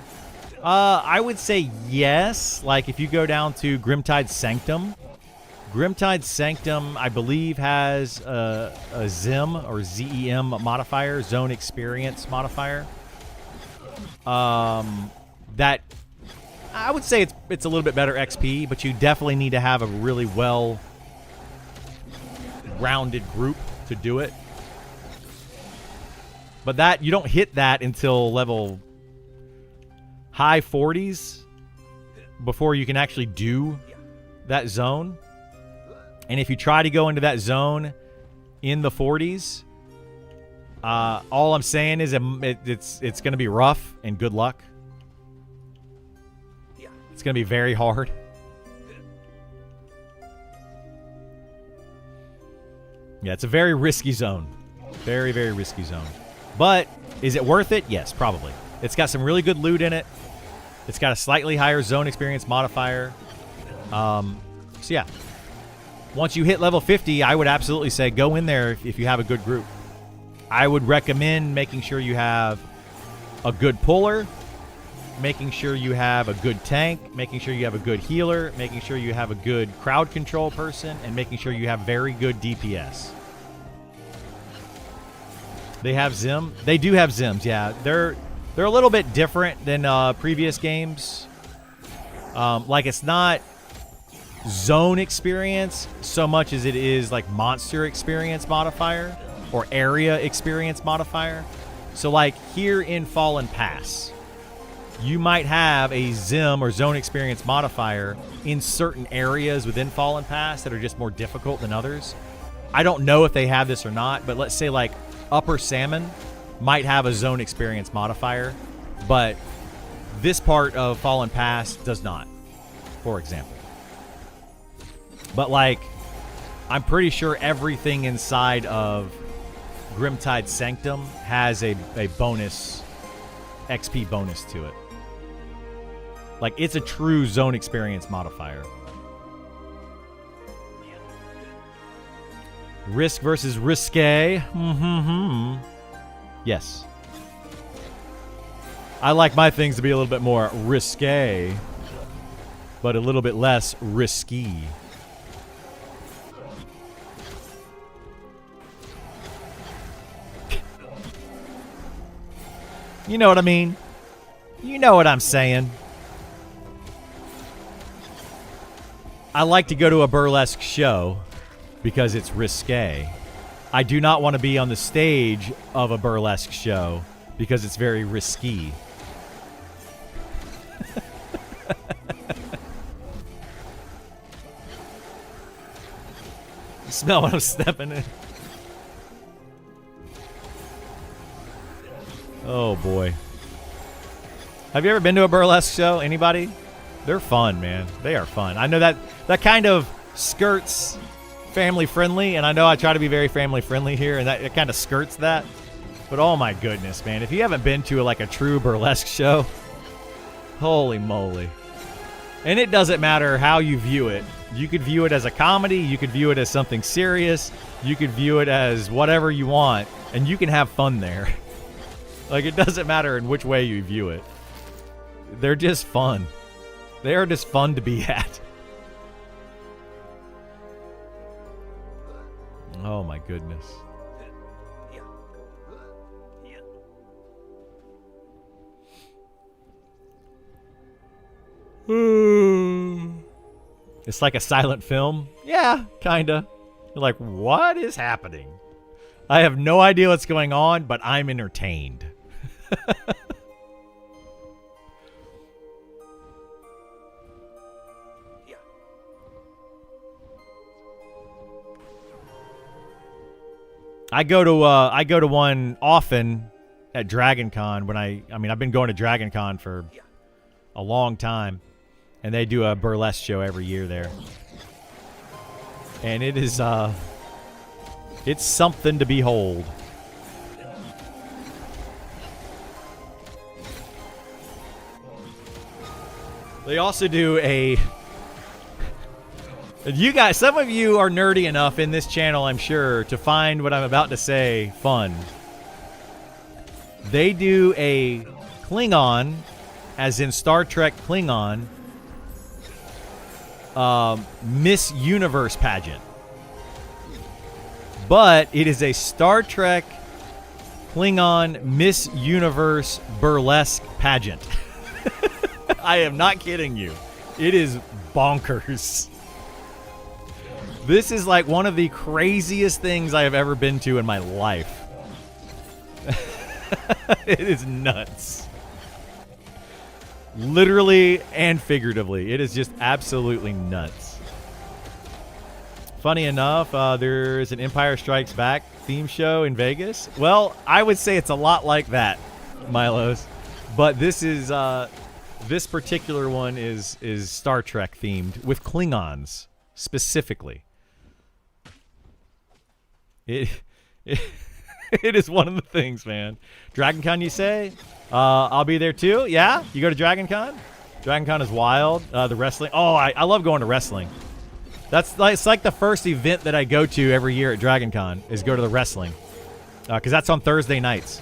I would say yes. Like if you go down to Grimtide Sanctum, I believe has a ZEM or ZEM modifier, Zone Experience modifier. That I would say it's a little bit better XP, but you definitely need to have a really well-rounded group to do it. But that you don't hit that until level high 40s before you can actually do that zone. And if you try to go into that zone in the 40s, all I'm saying is it's going to be rough and good luck. It's going to be very hard. Yeah, it's a very risky zone. Very, very risky zone. But is it worth it? Yes, probably. It's got some really good loot in it. It's got a slightly higher zone experience modifier. So yeah. Once you hit level 50, I would absolutely say go in there if you have a good group. I would recommend making sure you have a good puller, making sure you have a good tank, making sure you have a good healer, making sure you have a good crowd control person, and making sure you have very good DPS. They have Zim. They do have Zims, yeah. They're a little bit different than previous games. Like, it's not zone experience so much as it is like monster experience modifier or area experience modifier. So like here in Fallen Pass, you might have a Zim or zone experience modifier in certain areas within Fallen Pass that are just more difficult than others. I don't know if they have this or not, but let's say like Upper Salmon might have a zone experience modifier, but this part of Fallen Pass does not, for example. But like, I'm pretty sure everything inside of Grimtide Sanctum has a bonus, XP bonus to it. Like, it's a true zone experience modifier. Risk versus risque. Yes. I like my things to be a little bit more risque, but a little bit less risky. You know what I mean? You know what I'm saying. I like to go to a burlesque show because it's risque. I do not want to be on the stage of a burlesque show because it's very risky. You smell what I'm stepping in? Oh boy. Have you ever been to a burlesque show? Anybody? They're fun, man. They are fun. I know that kind of skirts family friendly, and I know I try to be very family friendly here, and that it kind of skirts that. But oh my goodness, man. If you haven't been to like a true burlesque show, holy moly. And it doesn't matter how you view it. You could view it as a comedy, you could view it as something serious, you could view it as whatever you want, and you can have fun there. Like, it doesn't matter in which way you view it. They're just fun. They are just fun to be at. Oh my goodness. It's like a silent film. Yeah, kinda. You're like, what is happening? I have no idea what's going on, but I'm entertained. I go to one often at Dragon Con when I mean I've been going to Dragon Con for a long time, and they do a burlesque show every year there. And it is it's something to behold. They also do a... You guys, some of you are nerdy enough in this channel, I'm sure, to find what I'm about to say fun. They do a Klingon, as in Star Trek Klingon, Miss Universe pageant. But it is a Star Trek Klingon Miss Universe burlesque pageant. I am not kidding you. It is bonkers. This is like one of the craziest things I have ever been to in my life. It is nuts. Literally and figuratively. It is just absolutely nuts. Funny enough, there is an Empire Strikes Back theme show in Vegas. Well, I would say it's a lot like that, Milos. But this is this particular one is Star Trek themed with Klingons specifically. It is one of the things, man. DragonCon, you say? I'll be there too. Yeah, you go to DragonCon? DragonCon is wild. The wrestling. Oh, I love going to wrestling. It's like the first event that I go to every year at DragonCon is go to the wrestling, because that's on Thursday nights.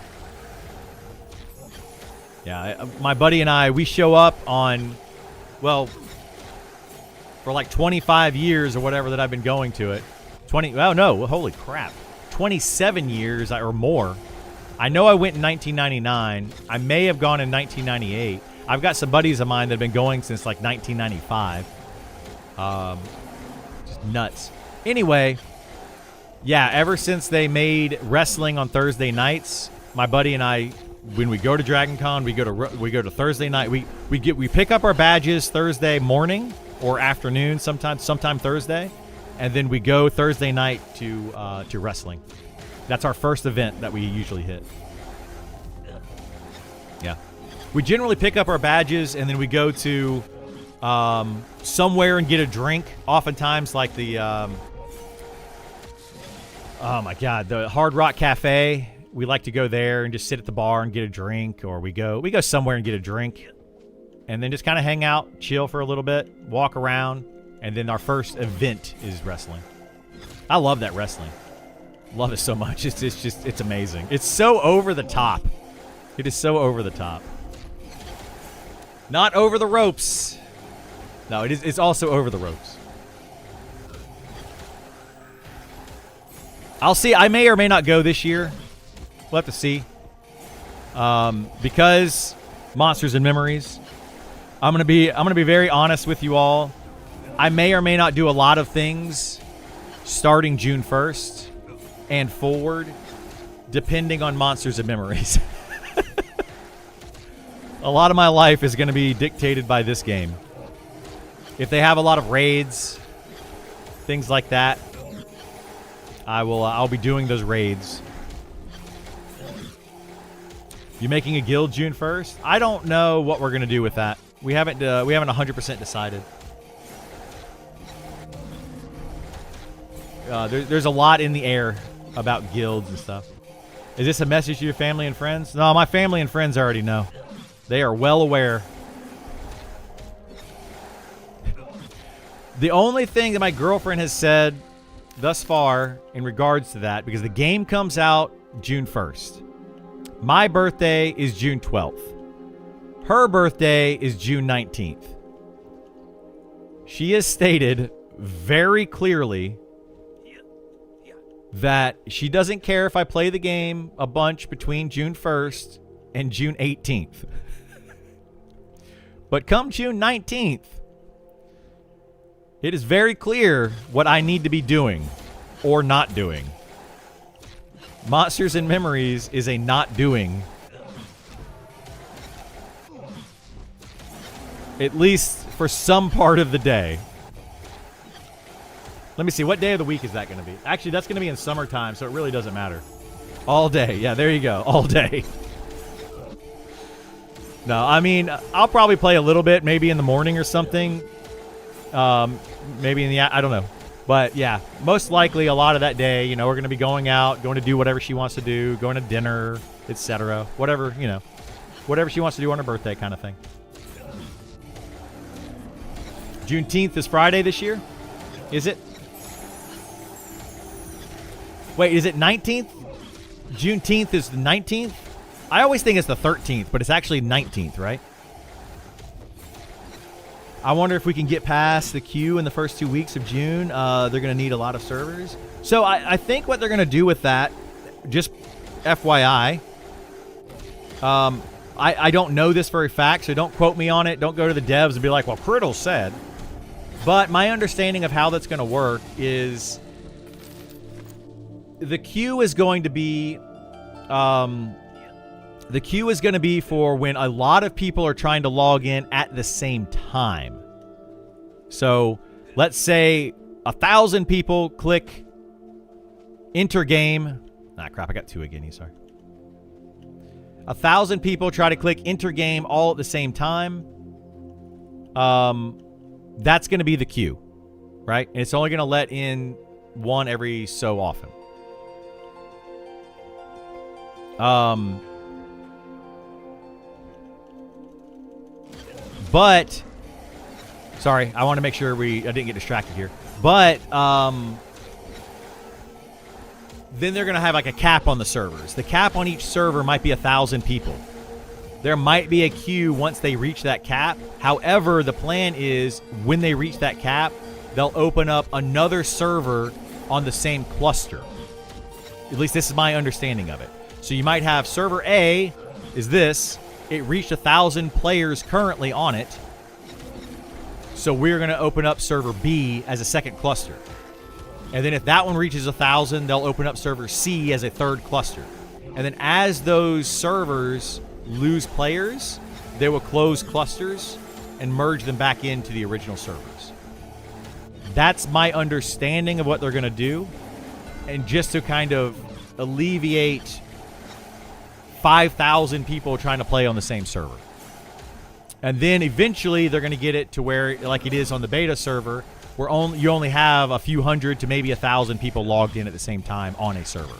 Yeah, my buddy and I, we show up on, well, for like 25 years or whatever that I've been going to it. 27 years or more. I know I went in 1999. I may have gone in 1998. I've got some buddies of mine that have been going since like 1995. Just nuts. Anyway, yeah, ever since they made wrestling on Thursday nights, my buddy and I, when we go to DragonCon, we go to Thursday night. We pick up our badges Thursday morning or afternoon, sometime Thursday, and then we go Thursday night to wrestling. That's our first event that we usually hit. Yeah, we generally pick up our badges and then we go to somewhere and get a drink. Oftentimes, like the oh my God, the Hard Rock Cafe. We like to go there and just sit at the bar and get a drink, or we go somewhere and get a drink, and then just kind of hang out, chill for a little bit, walk around, and then our first event is wrestling. I love that wrestling. Love it so much. It's amazing. It's so over the top. It is so over the top. Not over the ropes. No, it's also over the ropes. I'll see. I may or may not go this year. We'll have to see. Because Monsters and Memories. I'm gonna be very honest with you all. I may or may not do a lot of things starting June 1st and forward, depending on Monsters and Memories. A lot of my life is going to be dictated by this game. If they have a lot of raids, things like that, I'll be doing those raids. You making a guild June 1st? I don't know what we're going to do with that. We haven't 100% decided. There's a lot in the air about guilds and stuff. Is this a message to your family and friends? No, my family and friends already know. They are well aware. The only thing that my girlfriend has said thus far in regards to that, because the game comes out June 1st. My birthday is June 12th. Her birthday is June 19th. She has stated very clearly that she doesn't care if I play the game a bunch between June 1st and June 18th. But come June 19th, it is very clear what I need to be doing or not doing. Monsters and Memories is a not doing. At least for some part of the day. Let me see. What day of the week is that going to be? Actually, that's going to be in summertime, so it really doesn't matter. All day. Yeah, there you go. All day. No, I mean, I'll probably play a little bit, maybe in the morning or something. Maybe in the... I don't know. But, yeah, most likely a lot of that day, we're going to be going out, going to do whatever she wants to do, going to dinner, etc. Whatever, whatever she wants to do on her birthday kind of thing. Juneteenth is Friday this year? Is it? Wait, is it 19th? Juneteenth is the 19th? I always think it's the 13th, but it's actually 19th, right? I wonder if we can get past the queue in the first 2 weeks of June. They're going to need a lot of servers. So I think what they're going to do with that, just FYI, I don't know this for a fact, so don't quote me on it. Don't go to the devs and be like, well, Criddle said. But my understanding of how that's going to work is the queue is going to be... the queue is going to be for when a lot of people are trying to log in at the same time. So let's say 1,000 people click enter game. Ah, crap, I got 2 again, sorry. 1,000 people try to click enter game all at the same time. That's going to be the queue, right? And it's only going to let in one every so often. But sorry, I want to make sure I didn't get distracted here. But then they're going to have like a cap on the servers. The cap on each server might be 1,000 people. There might be a queue once they reach that cap. However, the plan is when they reach that cap, they'll open up another server on the same cluster. At least this is my understanding of it. So you might have server A is this. It reached 1,000 players currently on it. So we're going to open up server B as a second cluster. And then if that one reaches 1,000, they'll open up server C as a third cluster. And then as those servers lose players, they will close clusters and merge them back into the original servers. That's my understanding of what they're going to do. And just to kind of alleviate 5,000 people trying to play on the same server. And then eventually they're going to get it to where, like it is on the beta server, where you only have a few hundred to maybe 1,000 people logged in at the same time on a server.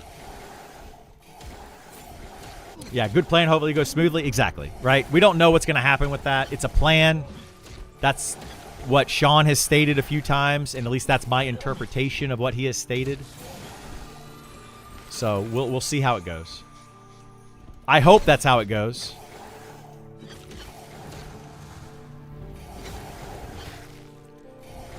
Yeah, good plan. Hopefully it goes smoothly. Exactly, right? We don't know what's going to happen with that. It's a plan. That's what Sean has stated a few times, and at least that's my interpretation of what he has stated. So we'll see how it goes. I hope that's how it goes.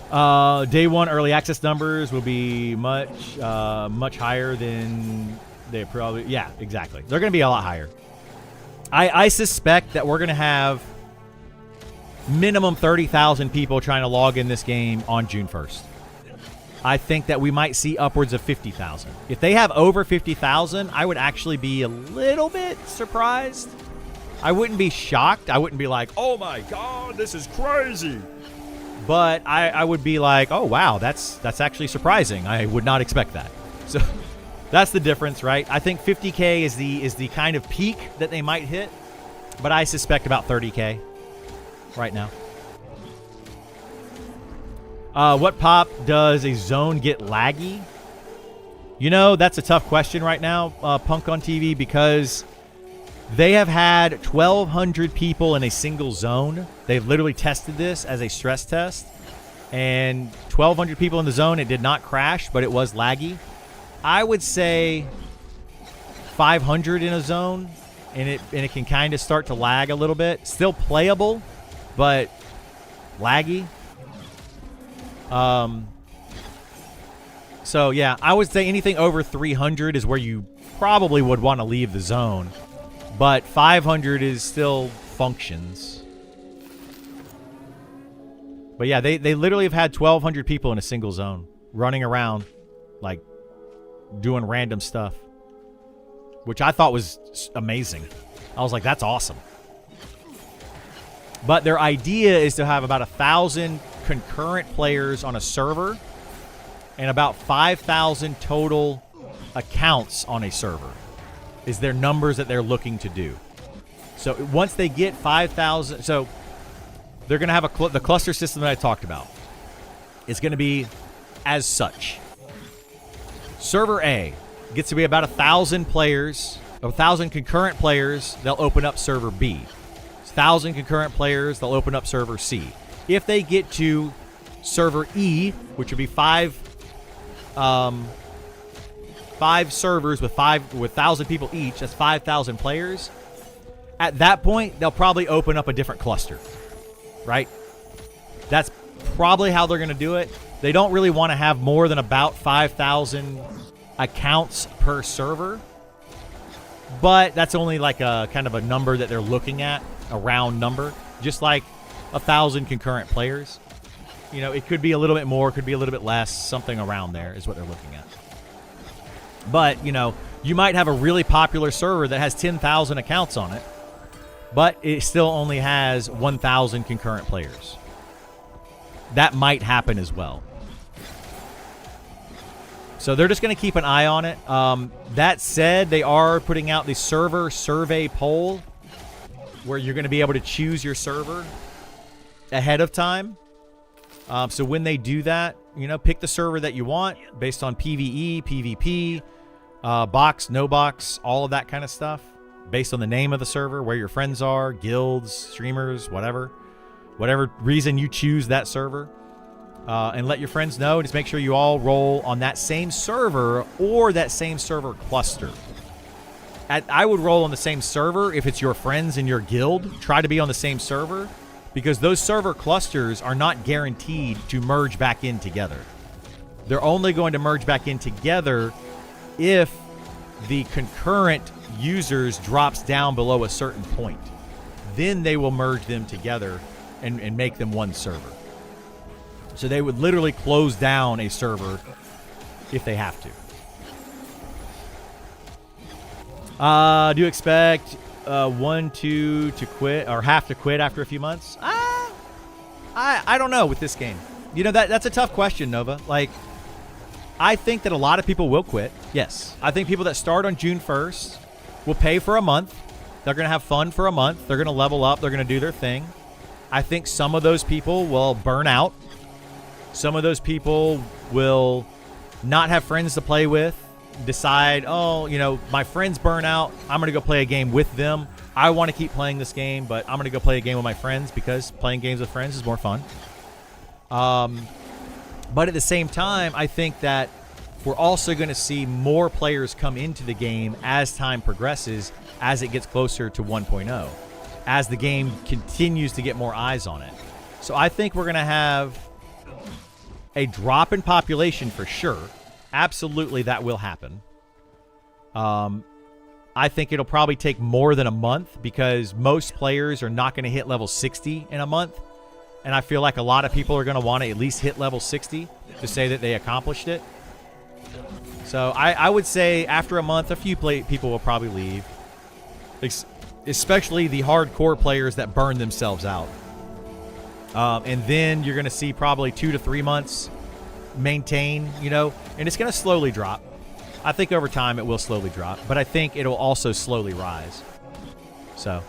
Day 1 early access numbers will be much higher than they probably... Yeah, exactly. They're going to be a lot higher. I suspect that we're going to have minimum 30,000 people trying to log in this game on June 1st. I think that we might see upwards of 50,000. If they have over 50,000, I would actually be a little bit surprised. I wouldn't be shocked. I wouldn't be like, oh my God, this is crazy. But I would be like, oh wow, that's actually surprising. I would not expect that. So that's the difference, right? I think 50K is the kind of peak that they might hit, but I suspect about 30K right now. What pop does a zone get laggy? You know, that's a tough question right now, Punk on TV, because they have had 1,200 people in a single zone. They've literally tested this as a stress test. And 1,200 people in the zone, it did not crash, but it was laggy. I would say 500 in a zone, and it can kind of start to lag a little bit. Still playable, but laggy. So yeah, I would say anything over 300 is where you probably would want to leave the zone, but 500 is still functions. But yeah, they literally have had 1,200 people in a single zone running around, like doing random stuff, which I thought was amazing. I was like, that's awesome. But their idea is to have about 1,000 concurrent players on a server and about 5,000 total accounts on a server is their numbers that they're looking to do. So once they get 5,000, so they're going to have the cluster system that I talked about. It's going to be as such. Server A gets to be about 1,000 players, 1,000 concurrent players. They'll open up server B. 1,000 concurrent players. They'll open up server C. If they get to server E, which would be five servers with 1,000 people each, that's 5,000 players. At that point, they'll probably open up a different cluster, right? That's probably how they're going to do it. They don't really want to have more than about 5,000 accounts per server, but that's only like a kind of a number that they're looking at, a round number, just like 1,000 concurrent players. You know, it could be a little bit more, could be a little bit less, something around there is what they're looking at. But, you know, you might have a really popular server that has 10,000 accounts on it, but it still only has 1,000 concurrent players. That might happen as well. So they're just going to keep an eye on it. That said, they are putting out the server survey poll where you're going to be able to choose your server ahead of time. So when they do that, you know, pick the server that you want based on PvE, PvP, box, no box, all of that kind of stuff. Based on the name of the server, where your friends are, guilds, streamers, whatever reason you choose that server. And let your friends know. Just make sure you all roll on that same server or that same server cluster. I would roll on the same server if it's your friends in your guild. Try to be on the same server because those server clusters are not guaranteed to merge back in together. They're only going to merge back in together if the concurrent users drops down below a certain point. Then they will merge them together and make them one server. So they would literally close down a server if they have to. Do you expect 1, 2 to quit or have to quit after a few months? I don't know with this game. You know, that's a tough question, Nova. Like, I think that a lot of people will quit. Yes. I think people that start on June 1st will pay for a month. They're going to have fun for a month. They're going to level up. They're going to do their thing. I think some of those people will burn out. Some of those people will not have friends to play with, decide, oh, you know, my friends burn out. I'm going to go play a game with them. I want to keep playing this game, but I'm going to go play a game with my friends because playing games with friends is more fun. But at the same time, I think that we're also going to see more players come into the game as time progresses, as it gets closer to 1.0, as the game continues to get more eyes on it. So I think we're going to have a drop in population for sure. Absolutely, that will happen. I think it'll probably take more than a month because most players are not going to hit level 60 in a month. And I feel like a lot of people are going to want to at least hit level 60 to say that they accomplished it. So I would say after a month, a few people will probably leave. Especially the hardcore players that burn themselves out. And then you're going to see probably 2 to 3 months maintain, you know, and it's going to slowly drop. I think over time it will slowly drop, but I think it'll also slowly rise. So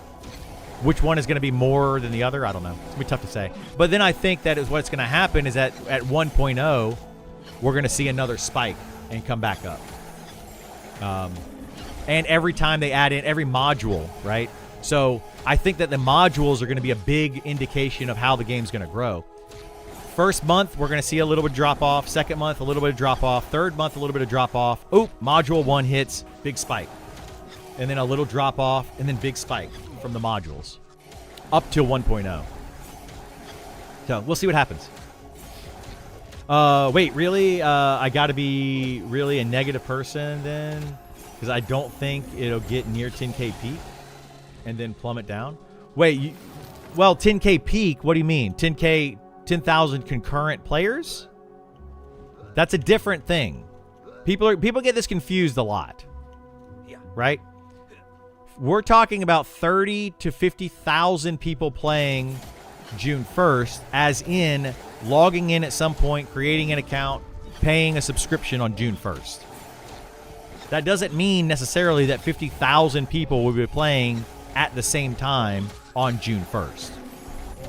which one is going to be more than the other? I don't know. It's going to be tough to say. But then I think that is what's going to happen is that at 1.0, we're going to see another spike and come back up. And every time they add in every module, right? So I think that the modules are going to be a big indication of how the game's going to grow. First month, we're going to see a little bit of drop off. Second month, a little bit of drop off. Third month, a little bit of drop off. Oh, module 1 hits, big spike. And then a little drop off, and then big spike from the modules up to 1.0. So we'll see what happens. Wait, really? I got to be really a negative person then? Because I don't think it'll get near 10K peak and then plummet down. Wait, well, 10K peak, what do you mean? 10K, 10,000 concurrent players? That's a different thing. People get this confused a lot. Right? We're talking about 30 to 50,000 people playing June 1st, as in logging in at some point, creating an account, paying a subscription on June 1st. That doesn't mean necessarily that 50,000 people will be playing at the same time on June 1st.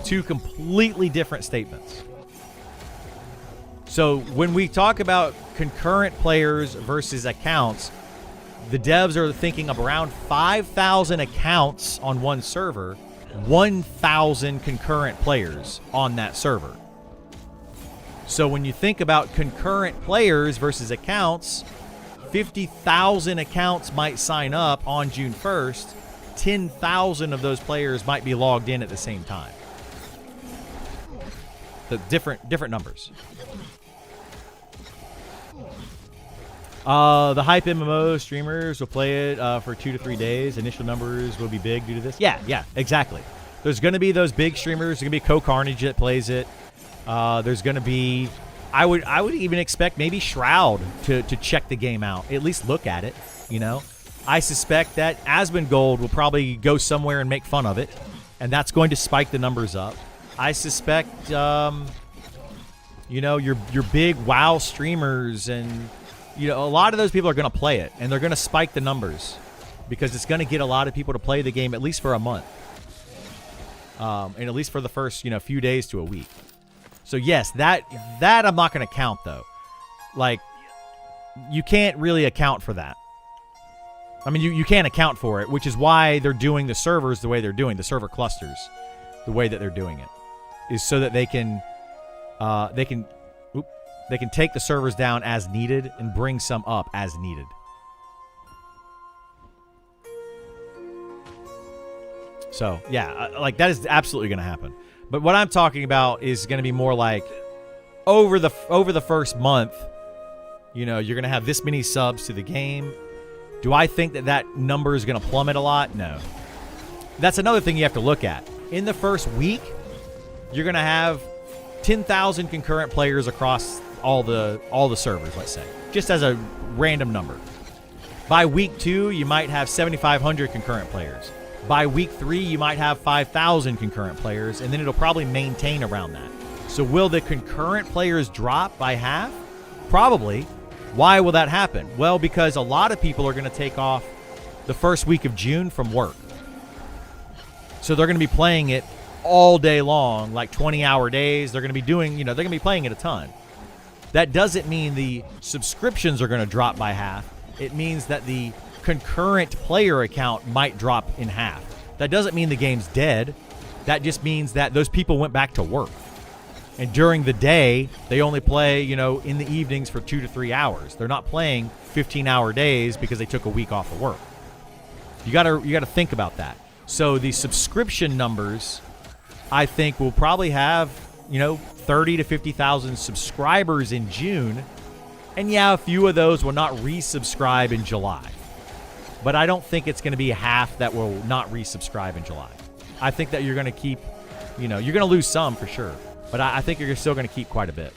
Two completely different statements. So when we talk about concurrent players versus accounts, the devs are thinking of around 5,000 accounts on one server, 1,000 concurrent players on that server. So when you think about concurrent players versus accounts, 50,000 accounts might sign up on June 1st. 10,000 of those players might be logged in at the same time. The different numbers. The hype MMO streamers will play it for 2 to 3 days. Initial numbers will be big due to this. Yeah, exactly. There's going to be those big streamers. There's going to be Co-Carnage that plays it. There's going to be... I would even expect maybe Shroud to check the game out. At least look at it, you know. I suspect that Asmongold will probably go somewhere and make fun of it. And that's going to spike the numbers up. I suspect, you know, your big WoW streamers and... a lot of those people are going to play it, and they're going to spike the numbers because it's going to get a lot of people to play the game at least for a month, and at least for the first few days to a week. So yes, that I'm not going to count though. Like, you can't really account for that. I mean, you can't account for it, which is why they're doing the servers the way they're doing the server clusters, the way that they're doing it, is so that they can take the servers down as needed and bring some up as needed. So yeah, like that is absolutely going to happen. But what I'm talking about is going to be more like over the first month, you're going to have this many subs to the game. Do I think that number is going to plummet a lot? No. That's another thing you have to look at. In the first week, you're going to have 10,000 concurrent players across all the servers, let's say, just as a random number. By week 2, you might have 7,500 concurrent players. By week 3, you might have 5,000 concurrent players, and then it'll probably maintain around that. So will the concurrent players drop by half? Probably. Why will that happen? Well, because a lot of people are going to take off the first week of June from work. So they're going to be playing it all day long, like 20-hour days. They're going to be doing, they're going to be playing it a ton. That doesn't mean the subscriptions are going to drop by half. It means that the concurrent player account might drop in half. That doesn't mean the game's dead. That just means that those people went back to work. And during the day, they only play, in the evenings for 2 to 3 hours. They're not playing 15-hour days because they took a week off of work. You gotta think about that. So the subscription numbers, I think, will probably have, 30 to 50,000 subscribers in June. And yeah, a few of those will not resubscribe in July. But I don't think it's going to be half that will not resubscribe in July. I think that you're going to keep, you're going to lose some for sure. But I think you're still going to keep quite a bit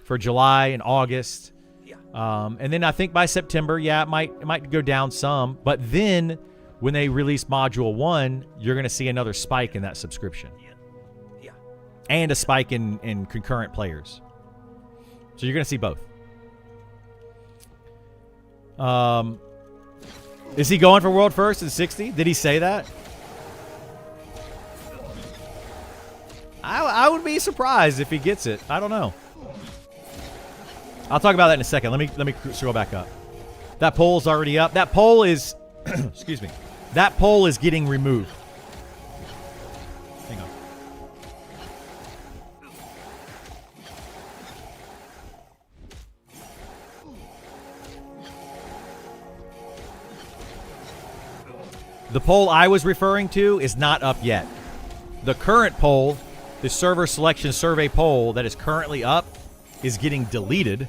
for July and August. And then I think by September, yeah, it might go down some. But then when they release Module 1, you're going to see another spike in that subscription. And a spike in concurrent players. So you're going to see both. Is he going for world first in 60? Did he say that? I would be surprised if he gets it. I don't know. I'll talk about that in a second. Let me scroll back up. That poll's already up. That poll is excuse me. That poll is getting removed. Hang on. The poll I was referring to is not up yet. The current poll, the server selection survey poll that is currently up, is getting deleted.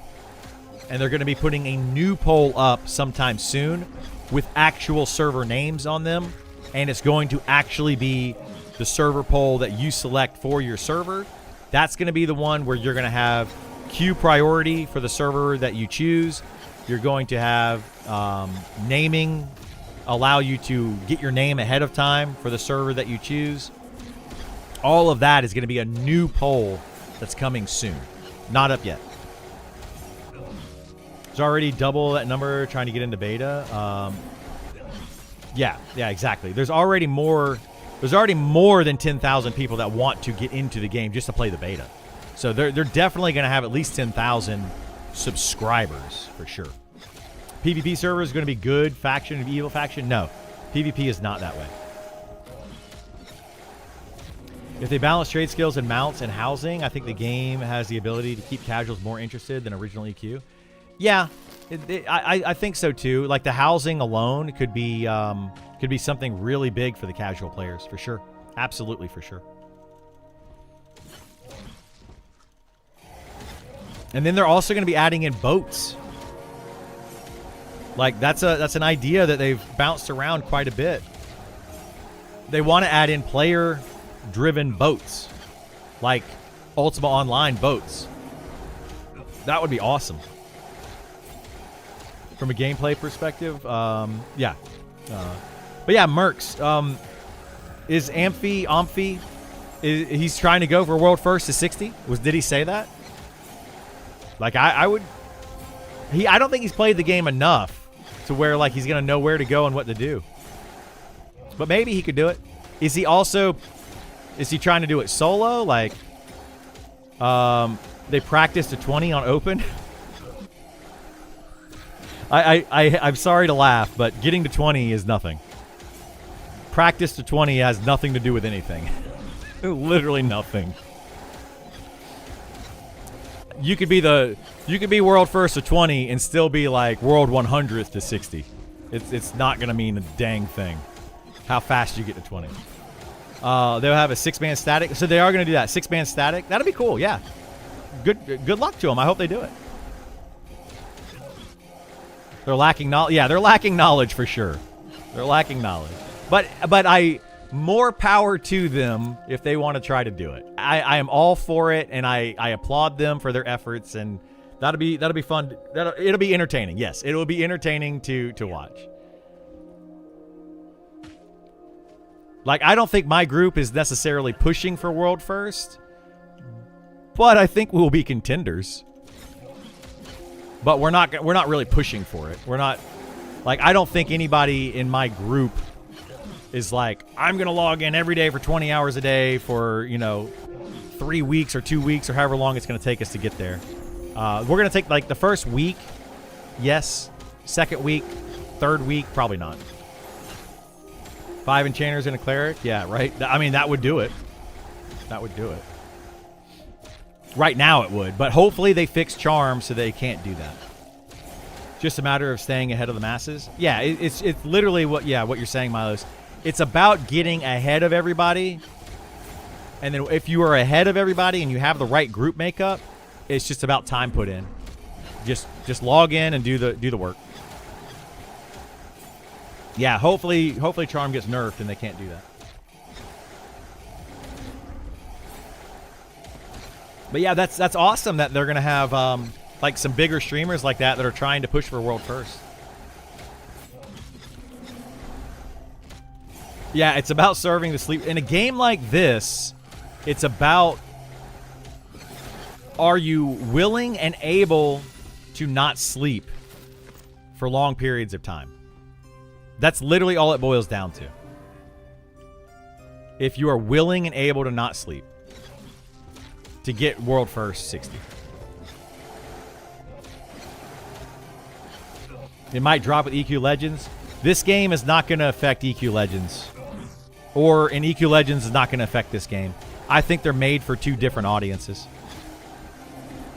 And they're going to be putting a new poll up sometime soon with actual server names on them. And it's going to actually be the server poll that you select for your server. That's going to be the one where you're going to have queue priority for the server that you choose. You're going to have naming, allow you to get your name ahead of time for the server that you choose. All of that is going to be a new poll that's coming soon. Not up yet. There's already double that number trying to get into beta. Yeah, exactly. There's already more than 10,000 people that want to get into the game just to play the beta. So they're definitely going to have at least 10,000 subscribers for sure. PvP server is going to be good faction and evil faction? No. PvP is not that way. If they balance trade skills and mounts and housing, I think the game has the ability to keep casuals more interested than original EQ. Yeah, I think so too. Like the housing alone could be something really big for the casual players for sure. Absolutely for sure. And then they're also going to be adding in boats. Like that's an idea that they've bounced around quite a bit. They want to add in player-driven boats, like Ultima Online boats. That would be awesome. From a gameplay perspective, yeah. But yeah, Mercs. Is Amphi, he's trying to go for world first to 60? Did he say that? Like I would I don't think he's played the game enough to where like he's gonna know where to go and what to do. But maybe he could do it. Is he trying to do it solo? Like, they practiced a 20 on open. I'm sorry to laugh, but getting to 20 is nothing. Practice to 20 has nothing to do with anything. Literally nothing. You could be world first to 20 and still be like world 100th to 60. It's not gonna mean a dang thing. How fast you get to 20. They'll have a 6-man static, so they are gonna do that 6-man static. That'll be cool. Yeah. Good luck to them. I hope they do it. They're lacking knowledge. Yeah, they're lacking knowledge for sure. They're lacking knowledge. But more power to them if they want to try to do it. I am all for it, and I applaud them for their efforts, and that'll be fun. It'll be entertaining. Yes, it will be entertaining to watch. Like, I don't think my group is necessarily pushing for world first, but I think we'll be contenders. But we're not really pushing for it. We're not, like, I don't think anybody in my group is like, I'm going to log in every day for 20 hours a day for, 3 weeks or 2 weeks or however long it's going to take us to get there. We're going to take, like, the first week, yes. Second week, third week, probably not. 5 enchanters and a cleric? Yeah, right? I mean, that would do it. That would do it. Right now it would, but hopefully they fix charm so they can't do that. Just a matter of staying ahead of the masses. Yeah, it's literally what you're saying, Milos. It's about getting ahead of everybody. And then if you are ahead of everybody and you have the right group makeup, it's just about time put in. Just log in and do the work. Yeah, hopefully charm gets nerfed and they can't do that. But yeah, that's awesome that they're gonna have like some bigger streamers like that are trying to push for world first. Yeah, it's about serving the sleep. In a game like this, it's about, are you willing and able to not sleep for long periods of time? That's literally all it boils down to. If you are willing and able to not sleep to get world first 60. It might drop with EQ Legends. This game is not going to affect EQ Legends. And EQ Legends is not going to affect this game. I think they're made for two different audiences.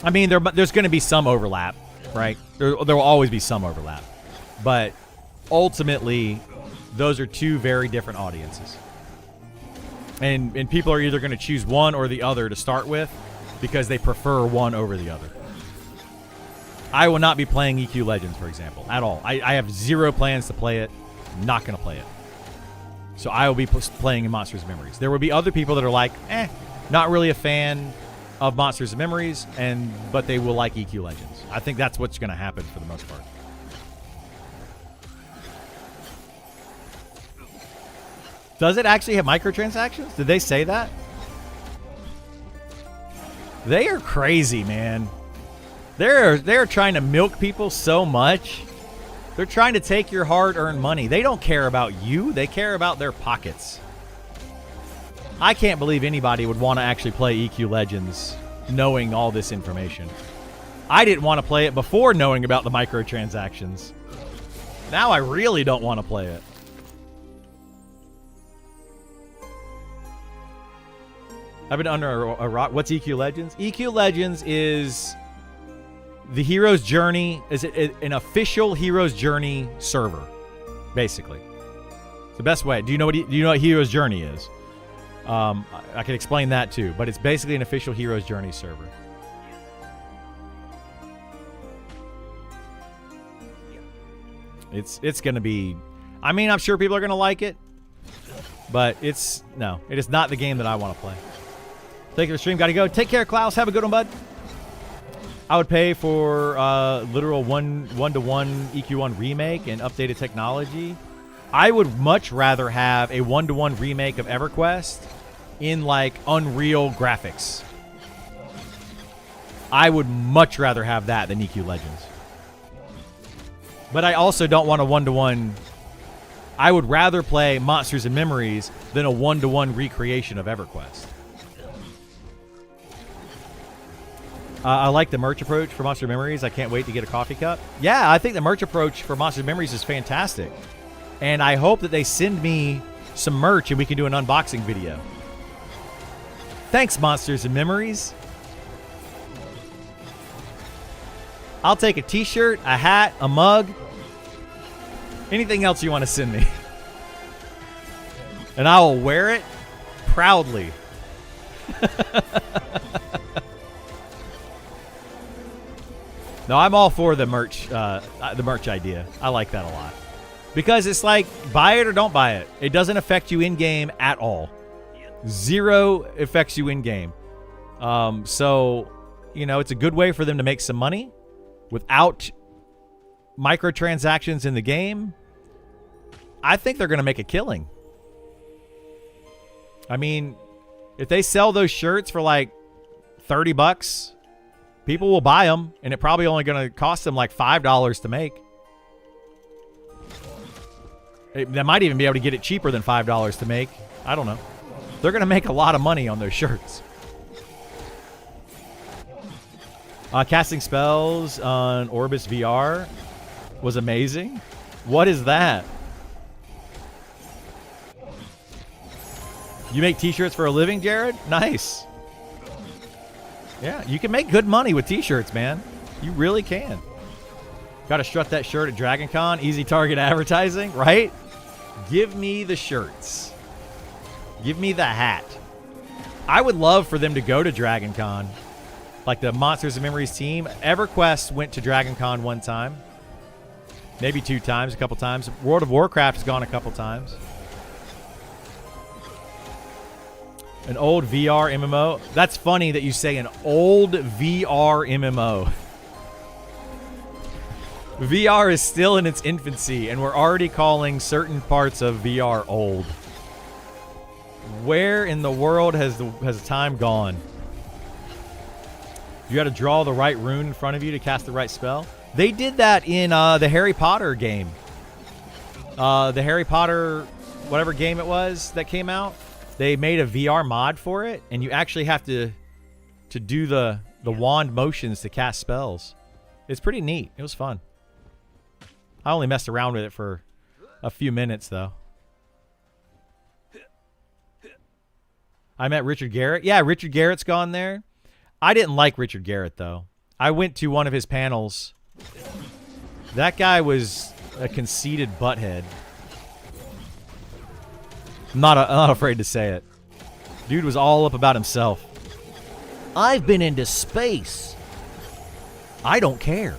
I mean, there's going to be some overlap, right? There will always be some overlap. But ultimately, those are two very different audiences. And people are either going to choose one or the other to start with because they prefer one over the other. I will not be playing EQ Legends, for example, at all. I have zero plans to play it. I'm not going to play it. So I will be playing in Monsters of Memories. There will be other people that are like, not really a fan of Monsters of Memories, but they will like EQ Legends. I think that's what's going to happen for the most part. Does it actually have microtransactions? Did they say that? They are crazy, man. They're trying to milk people so much. They're trying to take your hard-earned money. They don't care about you. They care about their pockets. I can't believe anybody would want to actually play EQ Legends knowing all this information. I didn't want to play it before knowing about the microtransactions. Now I really don't want to play it. I've been under a rock. What's EQ Legends? EQ Legends is the hero's journey. Is it an official hero's journey server? Basically, it's the best way. Do you know what hero's journey is? I can explain that too, but it's basically an official hero's journey server. It's gonna be. I mean, I'm sure people are gonna like it, but it is not the game that I want to play. Thank you for the stream. Gotta go. Take care, Klaus. Have a good one, bud. I would pay for literal one-to-one EQ1 remake and updated technology. I would much rather have a one-to-one remake of EverQuest in like Unreal graphics. I would much rather have that than EQ Legends. But I also don't want a one-to-one. I would rather play Monsters and Memories than a one-to-one recreation of EverQuest. I like the merch approach for Monster Memories. I can't wait to get a coffee cup. Yeah, I think the merch approach for Monster Memories is fantastic. And I hope that they send me some merch and we can do an unboxing video. Thanks, Monsters and Memories. I'll take a t-shirt, a hat, a mug. Anything else you want to send me. And I will wear it proudly. No, I'm all for the merch idea. I like that a lot. Because it's like, buy it or don't buy it. It doesn't affect you in-game at all. Zero affects you in-game. So, you know, it's a good way for them to make some money without microtransactions in the game. I think they're going to make a killing. I mean, if they sell those shirts for like $30, people will buy them, and it probably only going to cost them like $5 to make. They might even be able to get it cheaper than $5 to make. I don't know. They're going to make a lot of money on those shirts. Casting spells on Orbis VR was amazing. What is that? You make t-shirts for a living, Jared? Nice. Yeah, you can make good money with t-shirts, man. You really can. Got to strut that shirt at Dragon Con. Easy target advertising, right? Give me the shirts. Give me the hat. I would love for them to go to Dragon Con. Like the Monsters and Memories team. EverQuest went to Dragon Con one time. Maybe 2 times, a couple times. World of Warcraft has gone a couple times. An old VR MMO. That's funny that you say an old VR MMO. VR is still in its infancy, and we're already calling certain parts of VR old. Where in the world has time gone? You got to draw the right rune in front of you to cast the right spell. They did that in the Harry Potter game. The Harry Potter, whatever game it was that came out. They made a VR mod for it, and you actually have to do the wand motions to cast spells. It's pretty neat. It was fun. I only messed around with it for a few minutes, though. I met Richard Garrett. Yeah, Richard Garrett's gone there. I didn't like Richard Garrett, though. I went to one of his panels. That guy was a conceited butthead. I'm not afraid to say it. Dude was all up about himself. I've been into space. I don't care.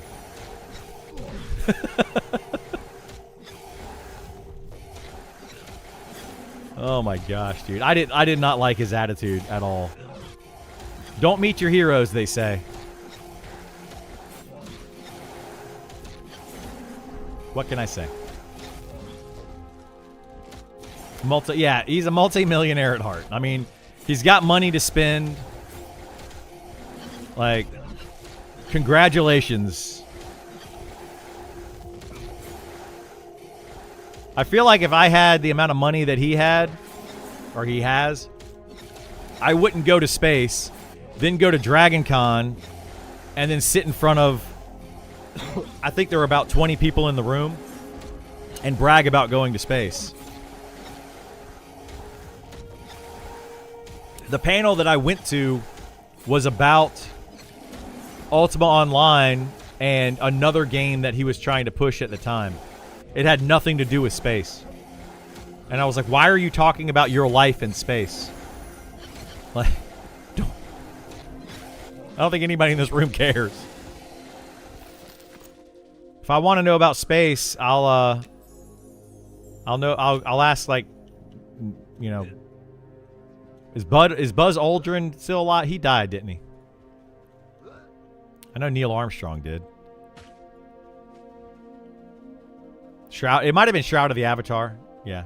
Oh my gosh, dude. I did not like his attitude at all. Don't meet your heroes, they say. What can I say? Yeah, he's a multi-millionaire at heart. I mean, he's got money to spend. Like, congratulations. I feel like if I had the amount of money that he had, or he has, I wouldn't go to space, then go to Dragon Con, and then sit in front of, I think there were about 20 people in the room, and brag about going to space. The panel that I went to was about Ultima Online and another game that he was trying to push at the time. It had nothing to do with space. And I was like, why are you talking about your life in space? Like, I don't think anybody in this room cares. If I want to know about space, I'll ask, like, you know, is Buzz Aldrin still alive? He died, didn't he? I know Neil Armstrong did. Shroud. It might have been Shroud of the Avatar. Yeah.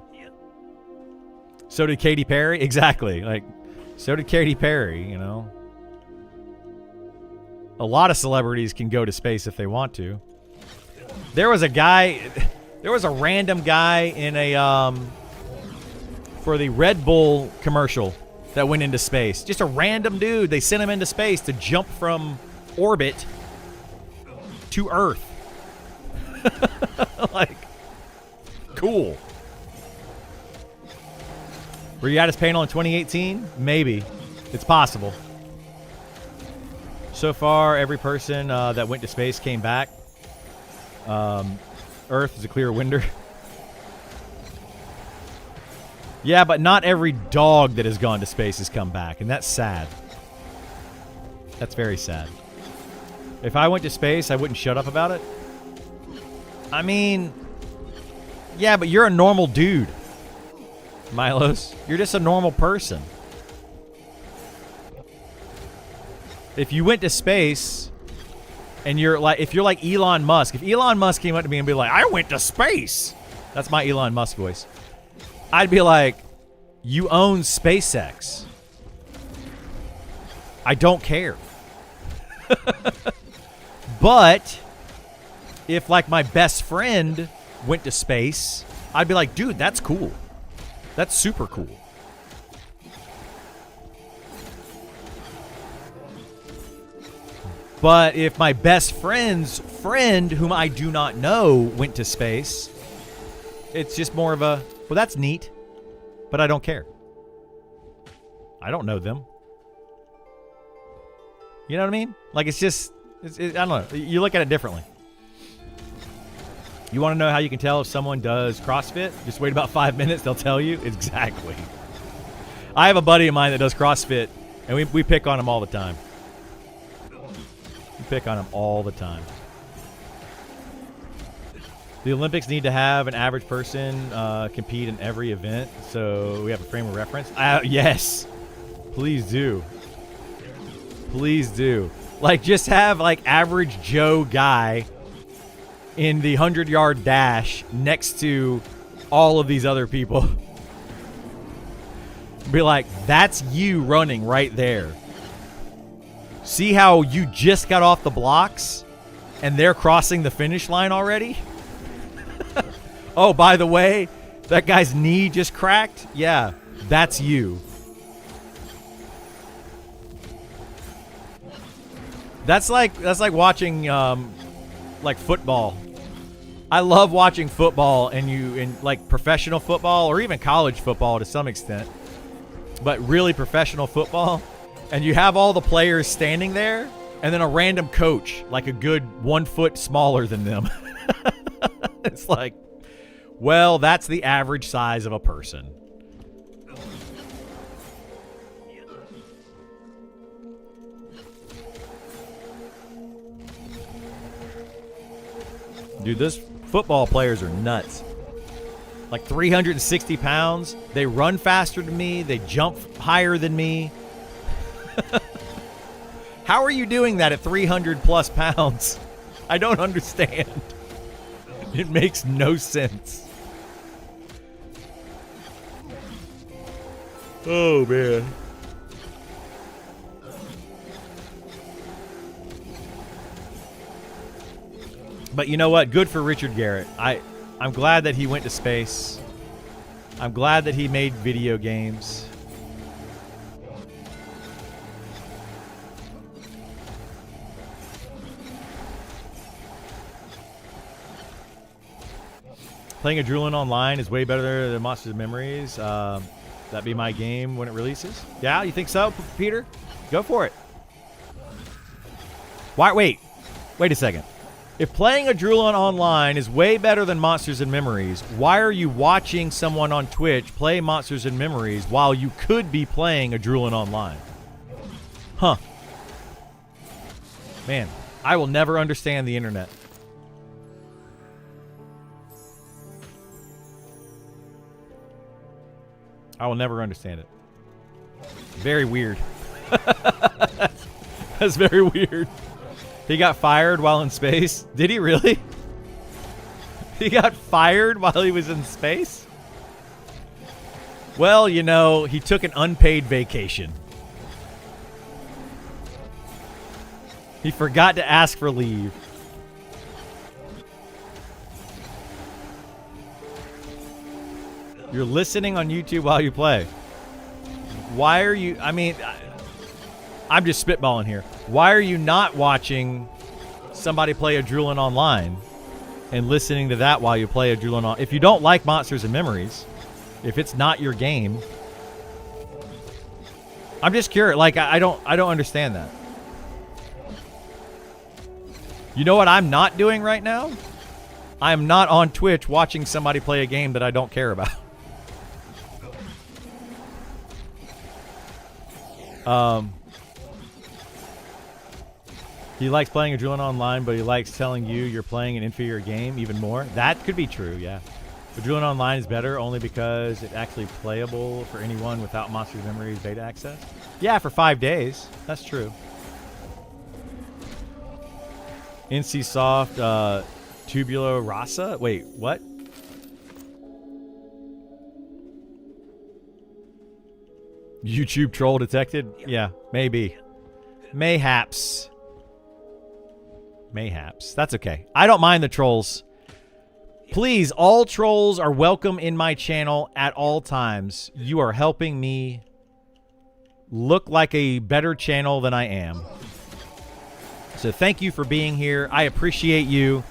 So did Katy Perry. Exactly. Like, so did Katy Perry, you know. A lot of celebrities can go to space if they want to. There was a guy, there was a random guy in a, for the Red Bull commercial that went into space. Just a random dude. They sent him into space to jump from orbit to Earth. Like, cool. Were you at his panel in 2018? Maybe. It's possible. So far, every person that went to space came back. Earth is a clear winner. Yeah, but not every dog that has gone to space has come back, and that's sad. That's very sad. If I went to space, I wouldn't shut up about it. I mean, yeah, but you're a normal dude, Milos. You're just a normal person. If you went to space and you're like, if you're like Elon Musk, if Elon Musk came up to me and be like, I went to space. That's my Elon Musk voice. I'd be like, you own SpaceX. I don't care. But if like my best friend went to space, I'd be like, dude, that's cool. That's super cool. But if my best friend's friend, whom I do not know, went to space, it's just more of a, well, that's neat, but I don't care. I don't know them. You know what I mean? Like, it's just, I don't know. You look at it differently. You want to know how you can tell if someone does CrossFit? Just wait about 5 minutes. They'll tell you. Exactly. I have a buddy of mine that does CrossFit, and we pick on him all the time. We pick on him all the time. The Olympics need to have an average person compete in every event, so we have a frame of reference. Yes. Please do. Please do. Like, just have, like, average Joe guy in the 100-yard dash next to all of these other people. Be like, that's you running right there. See how you just got off the blocks and they're crossing the finish line already? Oh, by the way, that guy's knee just cracked? Yeah, that's you. That's like watching like football. I love watching football and like professional football or even college football to some extent. But really professional football, and you have all the players standing there and then a random coach like a good 1 foot smaller than them. It's like, well, that's the average size of a person. Dude, those football players are nuts. Like 360 pounds. They run faster than me. They jump higher than me. How are you doing that at 300 plus pounds? I don't understand. It makes no sense. Oh, man. But you know what? Good for Richard Garrett. I'm glad that he went to space. I'm glad that he made video games. Playing Adrenaline Online is way better than Monsters and Memories. That'd be my game when it releases. Yeah, you think so, Peter? Go for it. Why? Wait a second. If playing Adrenaline Online is way better than Monsters and Memories, why are you watching someone on Twitch play Monsters and Memories while you could be playing Adrenaline Online? Huh. Man, I will never understand the internet. I will never understand it. Very weird. That's very weird. He got fired while in space? Did he really? He got fired while he was in space? Well, you know, he took an unpaid vacation. He forgot to ask for leave. You're listening on YouTube while you play. Why are you... I mean, I'm just spitballing here. Why are you not watching somebody play a Drooling Online and listening to that while you play a Drooling On? If you don't like Monsters and Memories, if it's not your game, I'm just curious. Like, I don't understand that. You know what I'm not doing right now? I'm not on Twitch watching somebody play a game that I don't care about. He likes playing a Drooling Online, but he likes telling you you're playing an inferior game even more. That could be true, yeah. The Drooling Online is better only because it's actually playable for anyone without Monsters Memories beta access. Yeah, for 5 days. That's true. NCSoft, Tubular Rasa? Wait, what? YouTube troll detected? Yeah, maybe. Mayhaps. Mayhaps. That's okay. I don't mind the trolls. Please, all trolls are welcome in my channel at all times. You are helping me look like a better channel than I am. So thank you for being here. I appreciate you.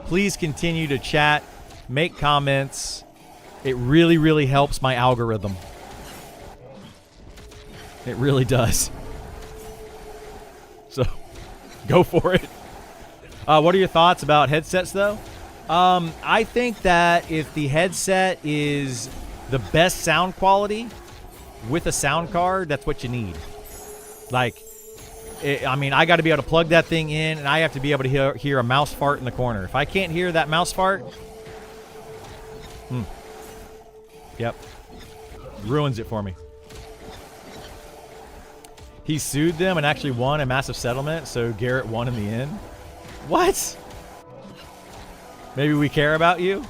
Please continue to chat, make comments. It really, really helps my algorithm. It really does. So, go for it. What are your thoughts about headsets, though? I think that if the headset is the best sound quality with a sound card, that's what you need. Like, I mean, I got to be able to plug that thing in, and I have to be able to hear a mouse fart in the corner. If I can't hear that mouse fart, yep, ruins it for me. He sued them and actually won a massive settlement, so Garrett won in the end. What? Maybe we care about you?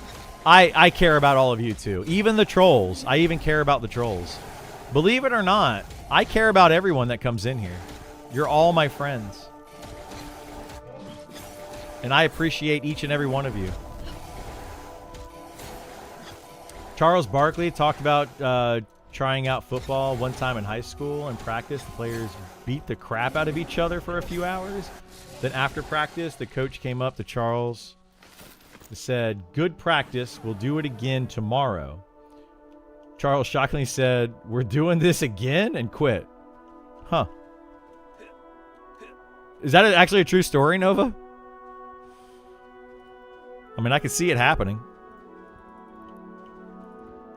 I care about all of you, too. Even the trolls. I even care about the trolls. Believe it or not, I care about everyone that comes in here. You're all my friends. And I appreciate each and every one of you. Charles Barkley talked about trying out football one time in high school. In practice, the players beat the crap out of each other for a few hours. Then after practice, the coach came up to Charles and said, "Good practice. We'll do it again tomorrow." Charles shockingly said, "We're doing this again?" and quit. Huh. Is that actually a true story, Nova? I mean, I can see it happening.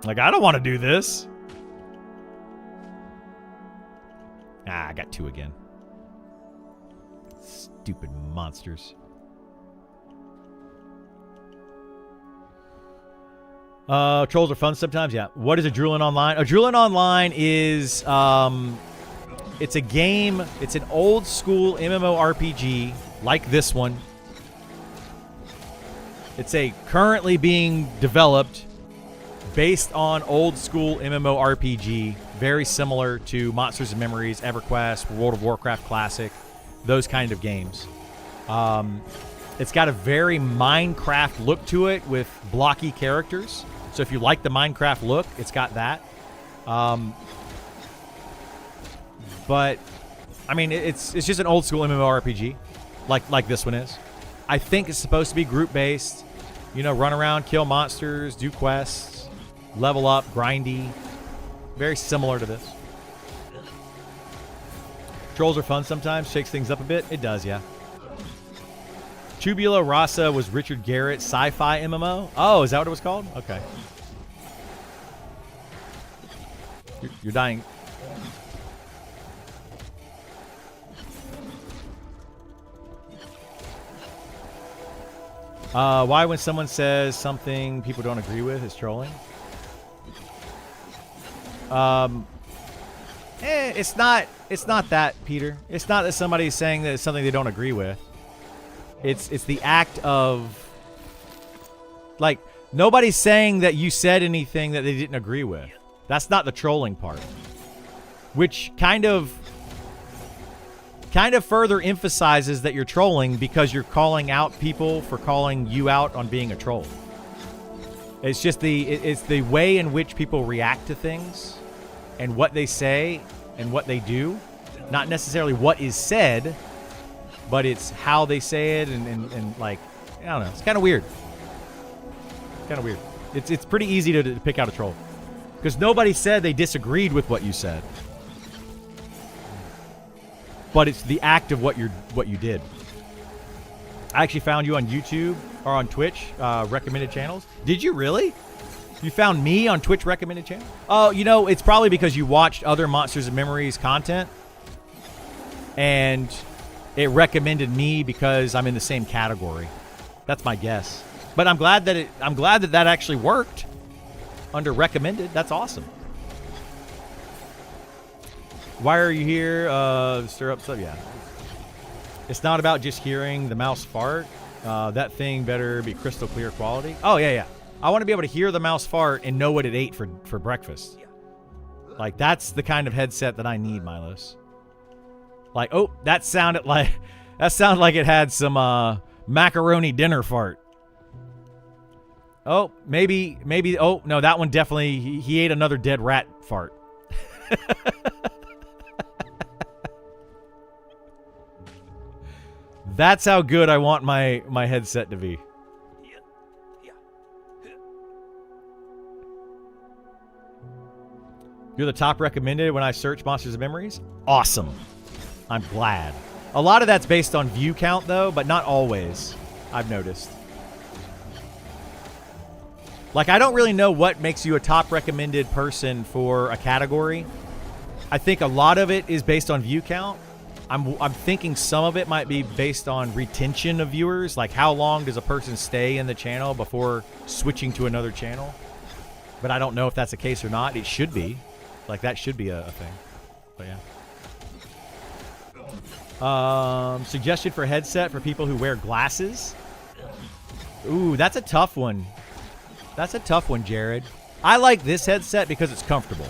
Like, I don't want to do this. Ah, I got 2 again. Stupid monsters. Trolls are fun sometimes, yeah. What is a Drooling Online? A Drooling Online is, it's a game, it's an old school MMORPG like this one. It's a currently being developed based on old school MMORPG, very similar to Monsters and Memories, EverQuest, World of Warcraft Classic, those kind of games. It's got a very Minecraft look to it with blocky characters. So if you like the Minecraft look, it's got that. But I mean, it's just an old school MMORPG, like this one is. I think it's supposed to be group based. You know, run around, kill monsters, do quests, level up, grindy. Very similar to this. Trolls are fun sometimes, shakes things up a bit. It does, yeah. Tubula Rasa was Richard Garrett's sci-fi MMO. Oh, is that what it was called? Okay. You're dying. Why when someone says something people don't agree with is trolling? It's not that, Peter. It's not that somebody's saying that it's something they don't agree with. It's the act of, like, nobody's saying that you said anything that they didn't agree with. That's not the trolling part. Which kind of further emphasizes that you're trolling because you're calling out people for calling you out on being a troll. It's just it's the way in which people react to things and what they say and what they do. Not necessarily what is said, but it's how they say it and like, I don't know. It's kind of weird. Kind of weird. It's pretty easy to pick out a troll. Because nobody said they disagreed with what you said. But it's the act of what you did. I actually found you on YouTube or on Twitch, recommended channels. Did you really? You found me on Twitch recommended channel? Oh, you know, it's probably because you watched other Monsters and Memories content. And it recommended me because I'm in the same category. That's my guess. But I'm glad that that actually worked under recommended. That's awesome. Why are you here? Stir up stuff. Yeah. It's not about just hearing the mouse fart. That thing better be crystal clear quality. Oh, yeah, yeah. I want to be able to hear the mouse fart and know what it ate for breakfast. Like, that's the kind of headset that I need, Milos. Like, oh, that sounded like it had some macaroni dinner fart. Oh, maybe. Oh, no, that one definitely, he ate another dead rat fart. That's how good I want my headset to be. You're the top recommended when I search Monsters and Memories? Awesome. I'm glad. A lot of that's based on view count, though, but not always, I've noticed. Like, I don't really know what makes you a top recommended person for a category. I think a lot of it is based on view count. I'm thinking some of it might be based on retention of viewers. Like, how long does a person stay in the channel before switching to another channel? But I don't know if that's the case or not. It should be. Like, that should be a thing. But, yeah. Suggestion for headset for people who wear glasses. Ooh, that's a tough one. That's a tough one, Jared. I like this headset because it's comfortable,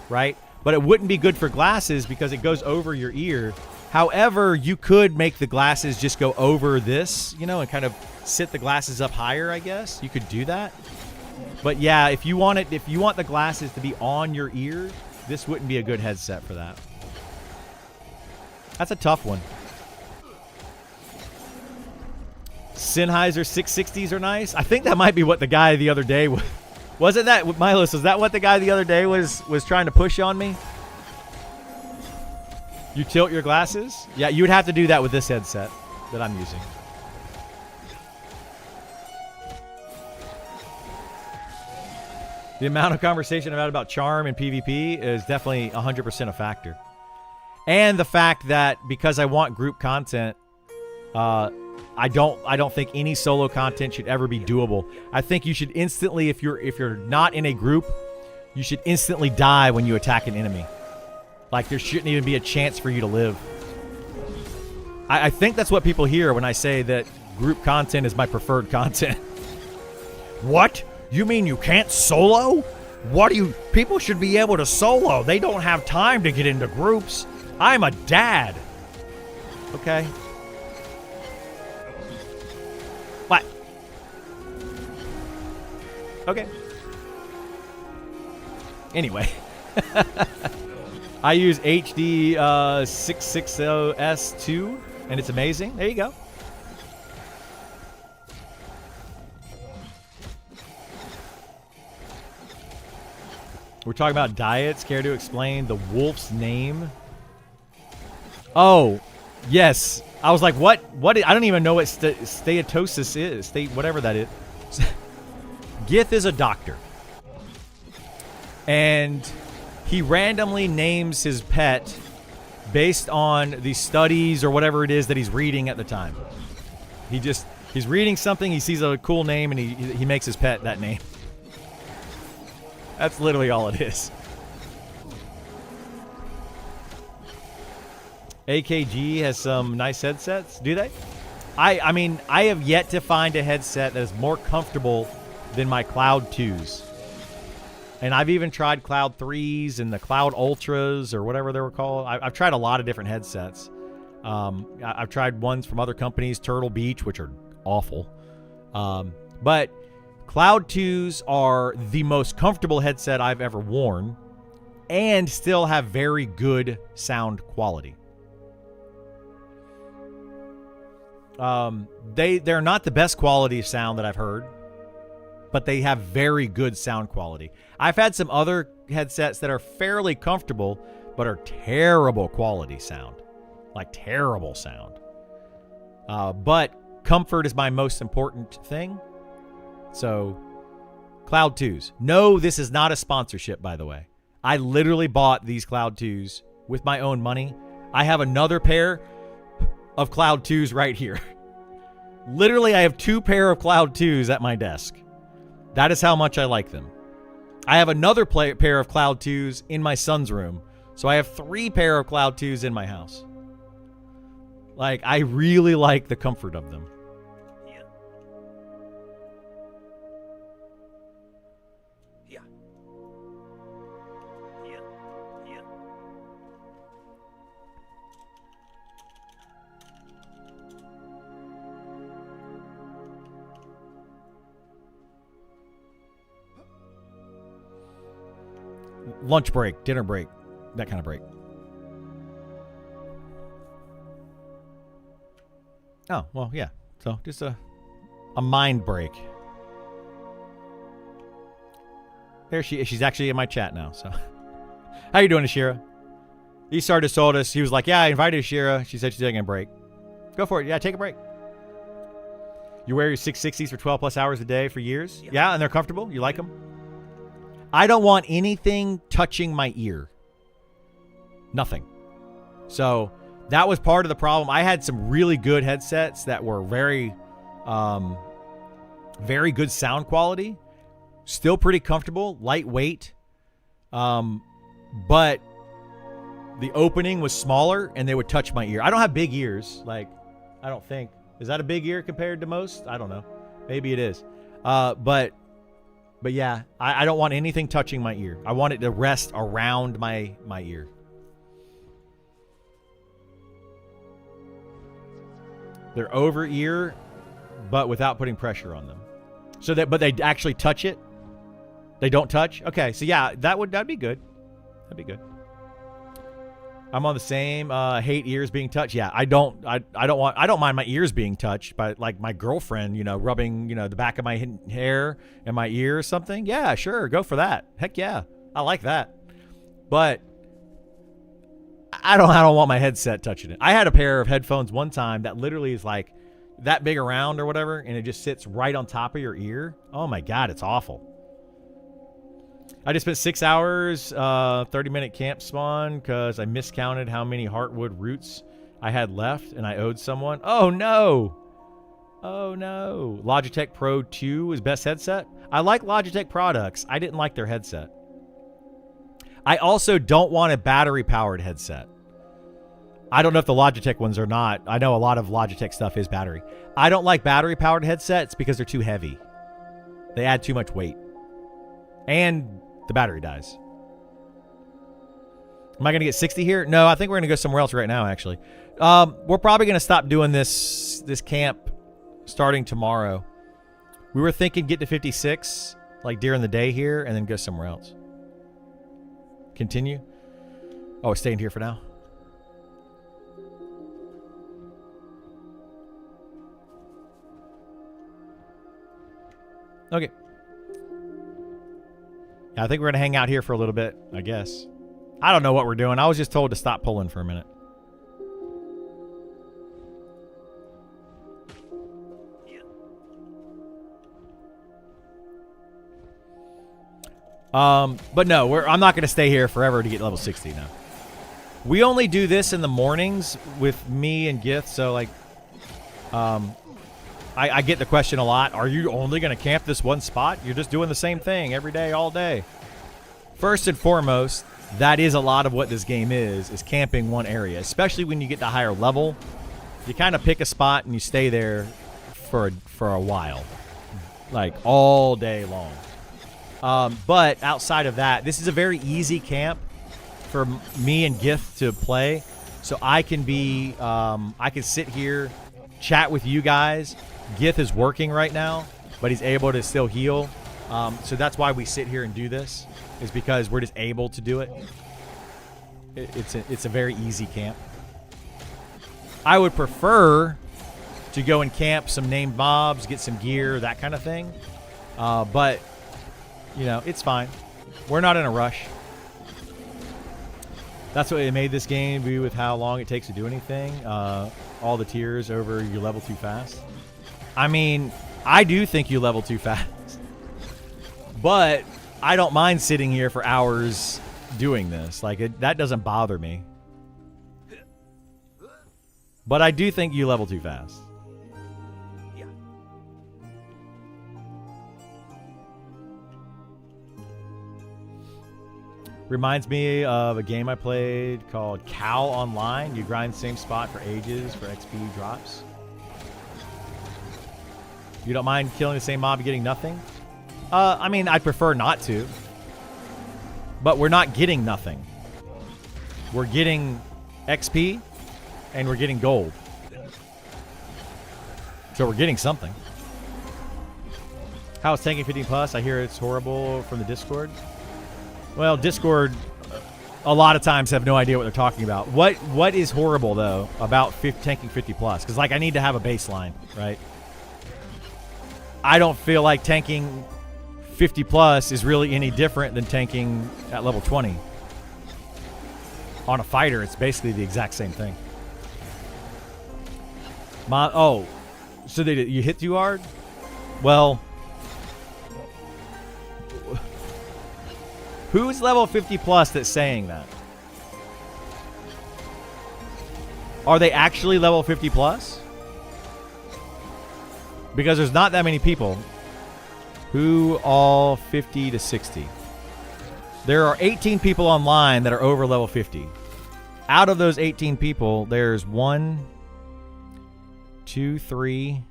right? But it wouldn't be good for glasses because it goes over your ear. However, you could make the glasses just go over this, you know, and kind of sit the glasses up higher, I guess. You could do that. But yeah, if you want the glasses to be on your ear, this wouldn't be a good headset for that. That's a tough one. Sennheiser 660s are nice. I think that might be what the guy the other day was. Wasn't that, Milos, was that what the guy the other day was trying to push on me? You tilt your glasses? Yeah, you would have to do that with this headset that I'm using. The amount of conversation I've had about charm and PvP is definitely 100% a factor. And the fact that because I want group content, I don't think any solo content should ever be doable. I think you should instantly, if you're not in a group, you should instantly die when you attack an enemy. Like, there shouldn't even be a chance for you to live. I think that's what people hear when I say that group content is my preferred content. What? You mean you can't solo? People should be able to solo. They don't have time to get into groups. I'm a dad. Okay. What? Okay. Anyway. I use HD 660S2, and it's amazing. There you go. We're talking about diets. Care to explain the wolf's name? Oh, yes. I was like, what? I don't even know what steatosis is. Whatever that is. Gith is a doctor. And he randomly names his pet based on the studies or whatever it is that he's reading at the time. He's reading something, he sees a cool name, and he makes his pet that name. That's literally all it is. AKG has some nice headsets. Do they? I mean, I have yet to find a headset that is more comfortable than my Cloud 2s. And I've even tried Cloud 3s and the Cloud Ultras or whatever they were called. I've tried a lot of different headsets. I've tried ones from other companies, Turtle Beach, which are awful. But Cloud 2s are the most comfortable headset I've ever worn and still have very good sound quality. They're not the best quality sound that I've heard, but they have very good sound quality. I've had some other headsets that are fairly comfortable, but are terrible quality sound. Like terrible sound. But comfort is my most important thing. So, Cloud 2s. No, this is not a sponsorship, by the way. I literally bought these Cloud 2s with my own money. I have another pair of Cloud 2s right here. Literally, I have 2 pair of Cloud 2s at my desk. That is how much I like them. I have another pair of Cloud 2s in my son's room. So I have 3 pair of Cloud 2s in my house. Like, I really like the comfort of them. Yeah. Yeah. Yeah. Yeah. Lunch break, dinner break, that kind of break. Oh, well, yeah. So just a mind break. There she is. She's actually in my chat now. So how you doing, Ashira? Esar just told us. He was like, yeah, I invited Ashira. She said she's taking a break. Go for it. Yeah, take a break. You wear your 660s for 12 plus hours a day for years? Yeah, and they're comfortable? You like them? I don't want anything touching my ear. Nothing. So that was part of the problem. I had some really good headsets that were very good sound quality. Still pretty comfortable, lightweight. But the opening was smaller and they would touch my ear. I don't have big ears. Like, I don't think. Is that a big ear compared to most? I don't know. Maybe it is. But yeah, I don't want anything touching my ear. I want it to rest around my ear. They're over ear, but without putting pressure on them. But they actually touch it. They don't touch. Okay, so yeah, that'd be good. That'd be good. I'm on the same. Hate ears being touched. Yeah, I don't mind my ears being touched by like my girlfriend. Rubbing the back of my hair and my ear or something. Yeah, sure, go for that. Heck yeah, I like that. But I don't want my headset touching it. I had a pair of headphones one time that literally is like that big around or whatever, and it just sits right on top of your ear. Oh my God, it's awful. I just spent 6 hours, 30-minute camp spawn because I miscounted how many heartwood roots I had left and I owed someone. Oh no. Oh no. Logitech Pro 2 is best headset. I like Logitech products. I didn't like their headset. I also don't want a battery-powered headset. I don't know if the Logitech ones are not. I know a lot of Logitech stuff is battery. I don't like battery-powered headsets because they're too heavy. They add too much weight. And the battery dies. Am I going to get 60 here? No, I think we're going to go somewhere else right now, actually. We're probably going to stop doing this camp starting tomorrow. We were thinking get to 56, like during the day here, and then go somewhere else. Continue. Oh, it's staying here for now. Okay. I think we're going to hang out here for a little bit, I guess. I don't know what we're doing. I was just told to stop pulling for a minute. But no, I'm not going to stay here forever to get level 60 now. We only do this in the mornings with me and Gith, so like, I get the question a lot. Are you only going to camp this one spot? You're just doing the same thing every day, all day. First and foremost, that is a lot of what this game is camping one area, especially when you get to higher level. You kind of pick a spot and you stay there for a while, like all day long. But outside of that, this is a very easy camp for me and Gith to play. So I can be, I can sit here, chat with you guys. Gith is working right now. but he's able to still heal. So that's why we sit here and do this, is because we're just able to do it. It's a very easy camp. I would prefer to go and camp some named mobs, get some gear, that kind of thing. But, you know, it's fine. We're not in a rush. That's what they made this game be, with how long it takes to do anything. All the tiers over you level too fast. I mean, I do think you level too fast. But I don't mind sitting here for hours doing this. Like, that doesn't bother me. But I do think you level too fast. Reminds me of a game I played called Cow Online. You grind the same spot for ages for XP drops. You don't mind killing the same mob and getting nothing? I mean, I'd prefer not to. But we're not getting nothing. We're getting XP and we're getting gold. So we're getting something. How is tanking 15 plus? I hear it's horrible from the Discord. Well, Discord, a lot of times have no idea what they're talking about. What is horrible, though, about tanking 50 plus? Because, like, I need to have a baseline, right? I don't feel like tanking 50 plus is really any different than tanking at level 20. On a fighter, it's basically the exact same thing. Oh, so you hit too hard? Well, who's level 50 plus that's saying that? Are they actually level 50 plus? Because there's not that many people. Who all 50 to 60? There are 18 people online that are over level 50. Out of those 18 people, there's 1, 2, 3,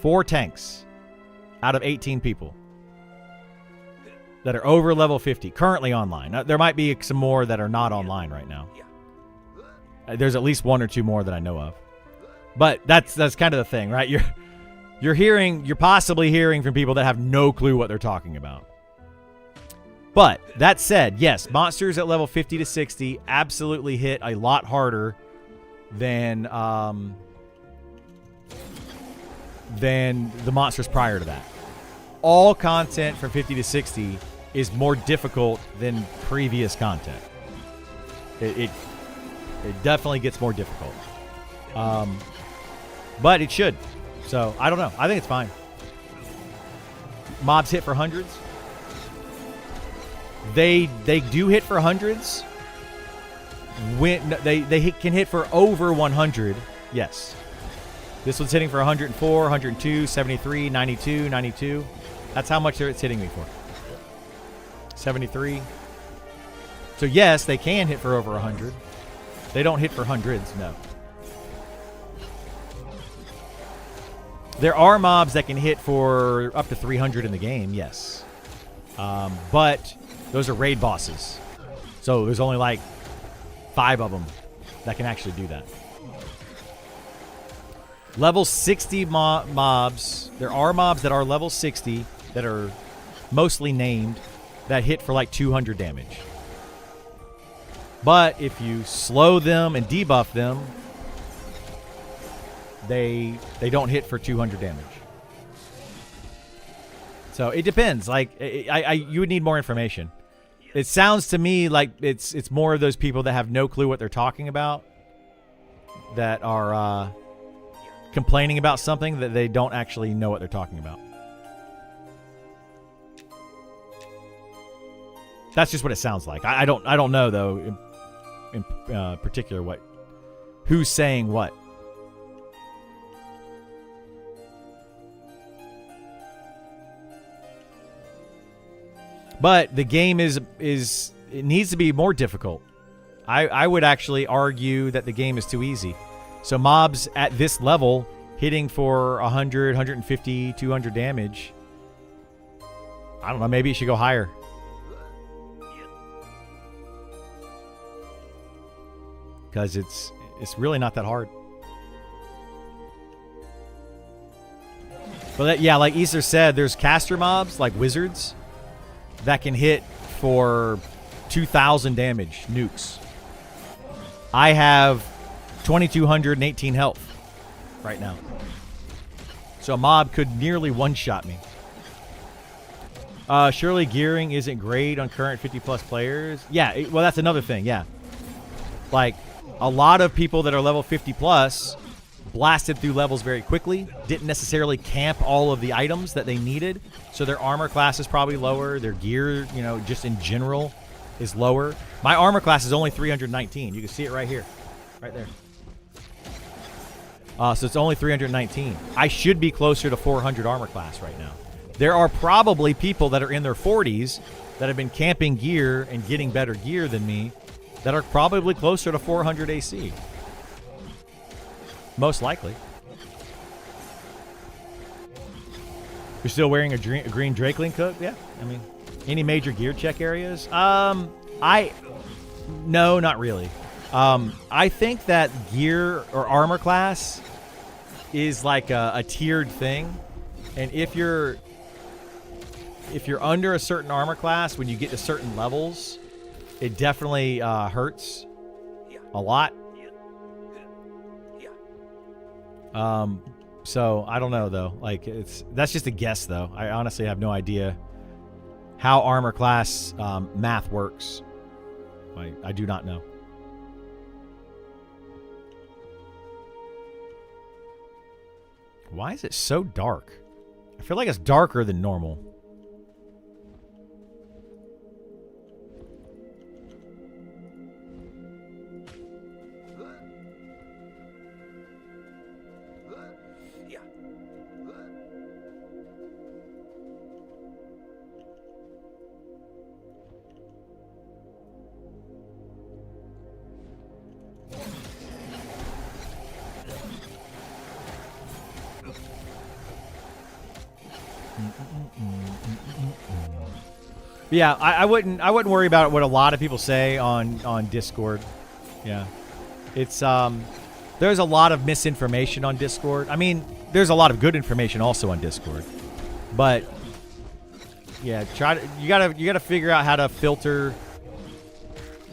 4 tanks out of 18 people that are over level 50 currently online. Now, there might be some more that are not online right now. There's at least 1 or 2 more that I know of. But that's kind of the thing, right? You're possibly hearing from people that have no clue what they're talking about. But that said, yes, monsters at level 50 to 60 absolutely hit a lot harder than the monsters prior to that. All content from 50 to 60 is more difficult than previous content. It definitely gets more difficult. But it should. So, I don't know. I think it's fine. Mobs hit for hundreds. They do hit for hundreds. When they can hit for over 100. Yes. This one's hitting for 104, 102, 73, 92, 92. That's how much it's hitting me for. 73. So yes, they can hit for over 100. They don't hit for hundreds, no. There are mobs that can hit for up to 300 in the game, yes. But those are raid bosses. So there's only like 5 of them that can actually do that. Level 60 mobs. There are mobs that are level 60 that are mostly named that hit for like 200 damage. But if you slow them and debuff them, they don't hit for 200 damage. So it depends. Like you would need more information. It sounds to me like it's more of those people that have no clue what they're talking about, that are complaining about something that they don't actually know what they're talking about. That's just what it sounds like. I don't know though in particular who's saying what. But the game it needs to be more difficult. I would actually argue that the game is too easy. So mobs at this level hitting for 100, 150, 200 damage. I don't know, maybe it should go higher. Because it's really not that hard. But yeah, like Easter said, there's caster mobs like wizards that can hit for 2,000 damage nukes. I have 2,218 health right now. So a mob could nearly one-shot me. Surely gearing isn't great on current 50-plus players. Yeah, well, that's another thing, yeah. Like, a lot of people that are level 50-plus blasted through levels very quickly, didn't necessarily camp all of the items that they needed, so their armor class is probably lower, their gear, you know, just in general is lower. My armor class is only 319. You can see it right here. Right there. So it's only 319. I should be closer to 400 armor class right now. There are probably people that are in their 40s that have been camping gear and getting better gear than me that are probably closer to 400 AC. Most likely. You're still wearing a green Drakeling coat? Yeah. I mean, any major gear check areas? No, not really. I think that gear or armor class is like a tiered thing, and if you're under a certain armor class, when you get to certain levels, it definitely hurts a lot. So I don't know though. Like that's just a guess though. I honestly have no idea how armor class math works. I do not know. Why is it so dark? I feel like it's darker than normal. Yeah, I wouldn't worry about what a lot of people say on Discord. Yeah. It's there's a lot of misinformation on Discord. I mean, there's a lot of good information also on Discord. But yeah, you gotta figure out how to filter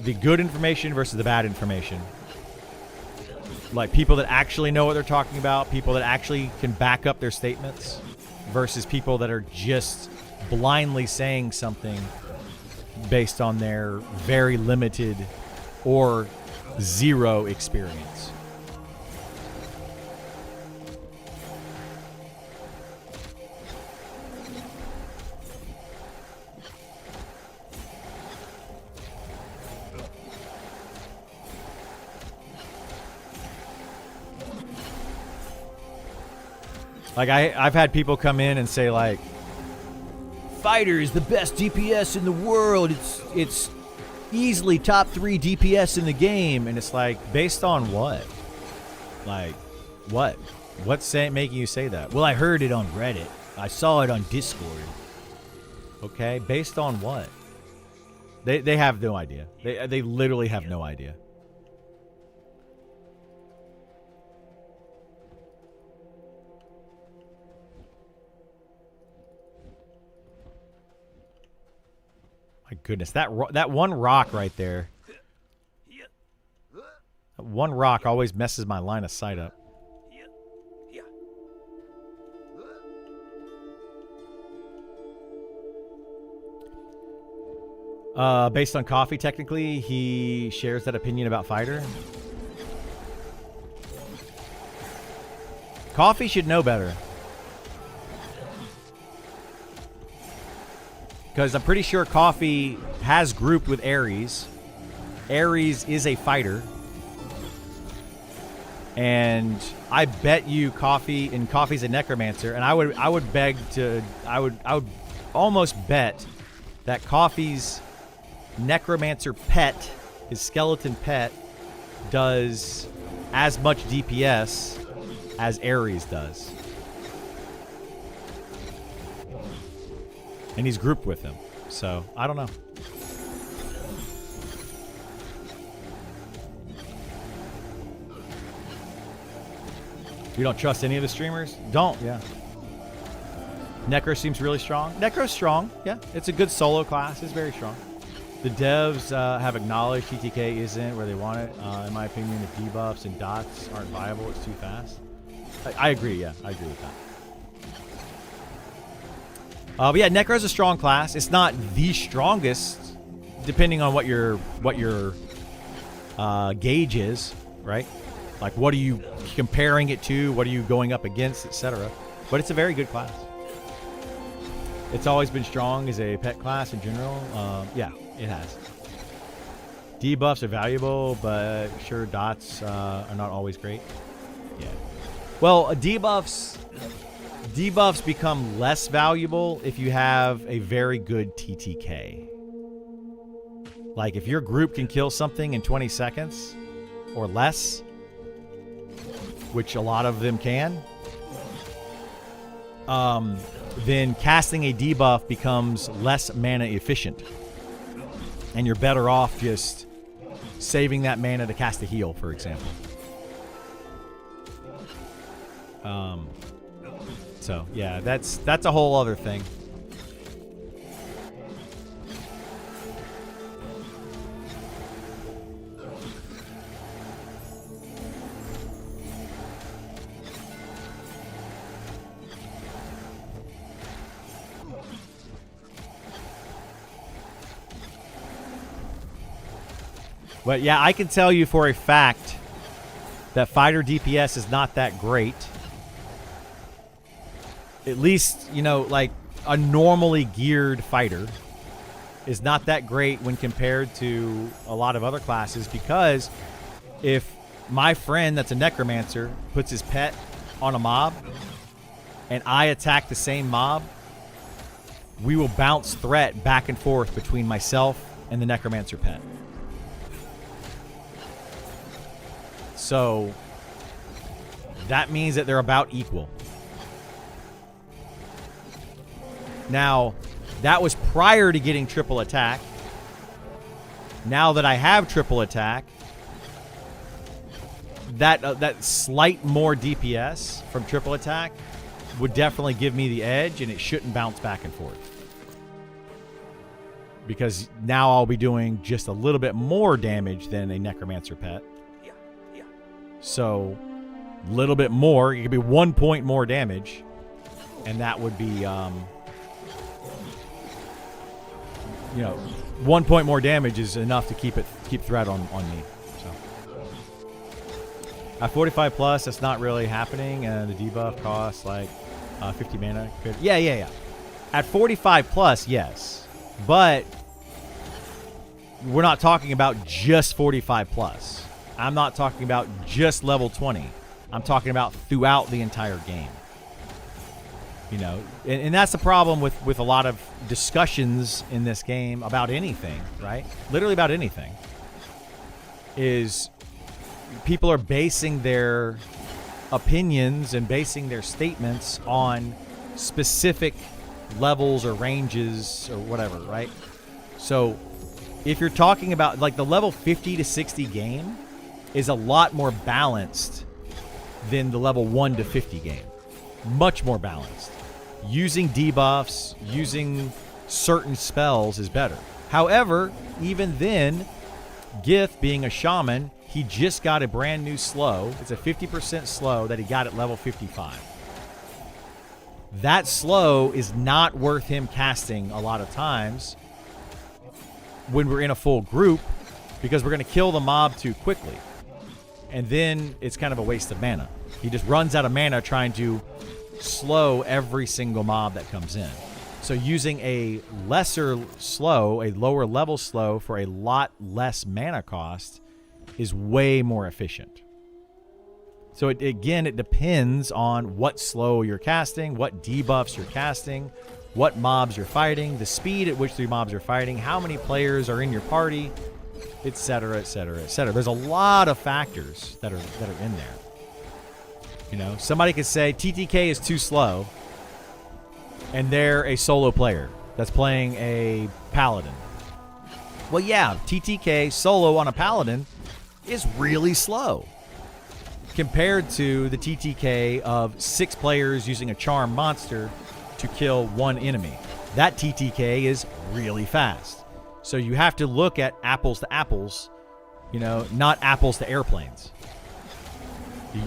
the good information versus the bad information. Like people that actually know what they're talking about, people that actually can back up their statements, versus people that are just blindly saying something based on their very limited or zero experience. Like I've had people come in and say like, Fighter is the best DPS in the world. It's easily top 3 DPS in the game, and it's like, based on what? Like, what? What's making you say that? Well, I heard it on Reddit. I saw it on Discord. Okay, based on what? They have no idea. They literally have no idea. My goodness, that one rock right there. That one rock always messes my line of sight up. Based on coffee, technically, he shares that opinion about Fighter. Coffee should know better. Because I'm pretty sure Coffee has grouped with Ares. Ares is a fighter. And I bet you Coffee's a necromancer. And I would almost bet that Coffee's necromancer pet, his skeleton pet, does as much DPS as Ares does. And he's grouped with him. So, I don't know. You don't trust any of the streamers? Don't, yeah. Necro seems really strong. Necro's strong. Yeah, it's a good solo class. It's very strong. The devs have acknowledged TTK isn't where they want it. In my opinion, if debuffs and dots aren't viable, it's too fast. I agree. Yeah, I agree with that. But yeah, Necro's a strong class. It's not the strongest, depending on what your gauge is, right? Like, what are you comparing it to? What are you going up against, etc. But it's a very good class. It's always been strong as a pet class in general. Yeah, it has. Debuffs are valuable, but sure, dots are not always great. Yeah. Well, debuffs become less valuable if you have a very good TTK. Like, if your group can kill something in 20 seconds or less, which a lot of them can, then casting a debuff becomes less mana efficient. And you're better off just saving that mana to cast a heal, for example. So, yeah, that's a whole other thing. But yeah, I can tell you for a fact that fighter DPS is not that great. At least, you know, like a normally geared fighter is not that great when compared to a lot of other classes, because if my friend that's a necromancer puts his pet on a mob and I attack the same mob, we will bounce threat back and forth between myself and the necromancer pet. So that means that they're about equal. Now, that was prior to getting triple attack. Now that I have triple attack, that slight more DPS from triple attack would definitely give me the edge, and it shouldn't bounce back and forth. Because now I'll be doing just a little bit more damage than a necromancer pet. So, a little bit more. It could be 1 point more damage, and that would be, you know, 1 point more damage is enough to keep threat on me. So, at 45 plus, that's not really happening, and the debuff costs like 50 mana. Yeah. At 45 plus, yes, but we're not talking about just 45 plus. I'm not talking about just level 20. I'm talking about throughout the entire game. You know, and that's the problem with a lot of discussions in this game about anything, right? Literally about anything. Is people are basing their opinions and basing their statements on specific levels or ranges or whatever, right? So if you're talking about like the level 50 to 60 game is a lot more balanced than the level 1 to 50 game. Much more balanced. Using debuffs, using certain spells is better. However, even then, Gith, being a shaman, he just got a brand new slow. It's a 50% slow that he got at level 55. That slow is not worth him casting a lot of times when we're in a full group, because we're going to kill the mob too quickly. And then it's kind of a waste of mana. He just runs out of mana trying to slow every single mob that comes in. So using a lesser slow, a lower level slow for a lot less mana cost is way more efficient. So again, it depends on what slow you're casting, what debuffs you're casting, what mobs you're fighting, the speed at which the mobs are fighting, how many players are in your party, etc., etc., etc. There's a lot of factors that are in there. You know, somebody could say TTK is too slow, and they're a solo player that's playing a paladin. Well, yeah, TTK solo on a paladin is really slow compared to the TTK of 6 players using a charm monster to kill one enemy. That TTK is really fast. So you have to look at apples to apples, you know, not apples to airplanes.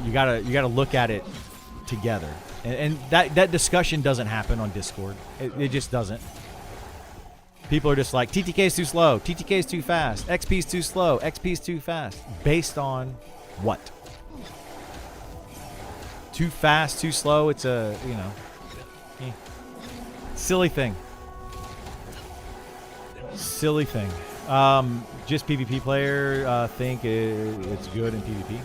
You gotta look at it together. And that discussion doesn't happen on Discord. It just doesn't. People are just like, TTK is too slow, TTK is too fast, XP is too slow, XP is too fast. Based on what? Too fast, too slow, it's a, you know, silly thing. Silly thing. Just PvP player think it's good in PvP.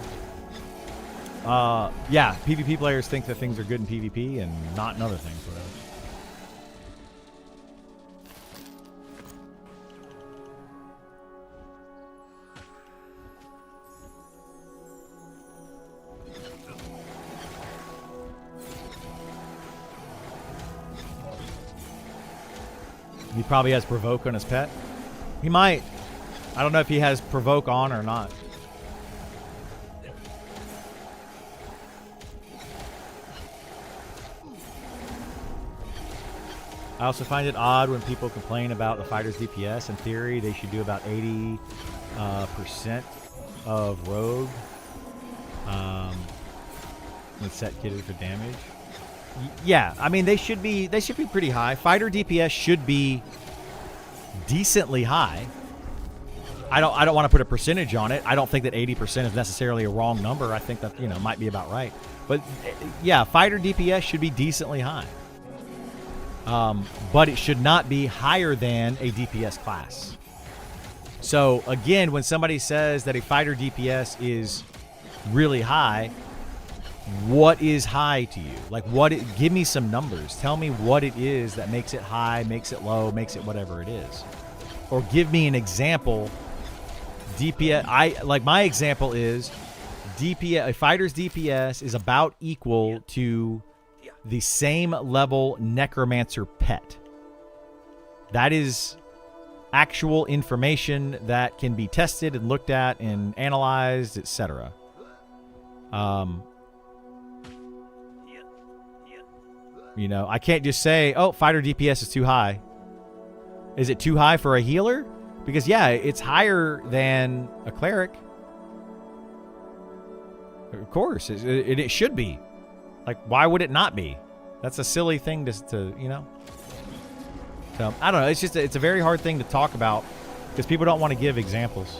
Yeah, PvP players think that things are good in PvP and not in other things, whatever. He probably has Provoke on his pet. He might. I don't know if he has Provoke on or not. I also find it odd when people complain about the fighter's DPS. In theory, they should do about 80% of rogue. With set kitted for damage. Yeah, I mean they should be pretty high. Fighter DPS should be decently high. I don't want to put a percentage on it. I don't think that 80% is necessarily a wrong number. I think that, you know, might be about right. But yeah, fighter DPS should be decently high. But it should not be higher than a DPS class. So again, when somebody says that a fighter DPS is really high, what is high to you? Like, give me some numbers. Tell me what it is that makes it high, makes it low, makes it whatever it is. Or give me an example. DPS, like my example is DPS, a fighter's DPS is about equal to the same level necromancer pet. That is actual information that can be tested and looked at and analyzed, etc. You know, I can't just say, oh, fighter DPS is too high. Is it too high for a healer? Because, yeah, it's higher than a cleric. Of course, it should be. Like, why would it not be? That's a silly thing to you know. So, I don't know. It's just, it's a very hard thing to talk about because people don't want to give examples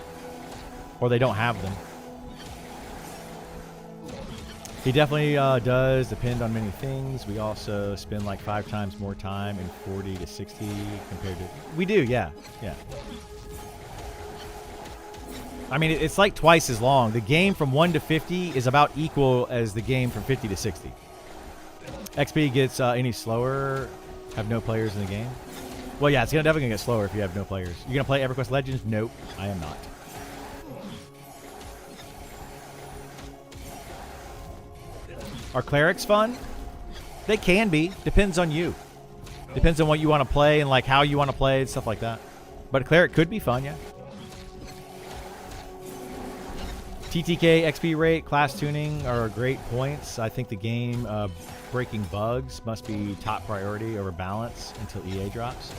or they don't have them. He definitely does depend on many things. We also spend like 5 times more time in 40 to 60 compared to... We do, yeah. Yeah. I mean, it's like twice as long. The game from 1 to 50 is about equal as the game from 50 to 60. XP gets any slower, have no players in the game. Well, yeah, it's definitely going to get slower if you have no players. You going to play EverQuest Legends? Nope, I am not. Are clerics fun? They can be. Depends on you. Depends on what you want to play and like how you want to play and stuff like that. But a cleric could be fun, yeah. TTK, XP rate, class tuning are great points. I think the game breaking bugs must be top priority over balance until EA drops.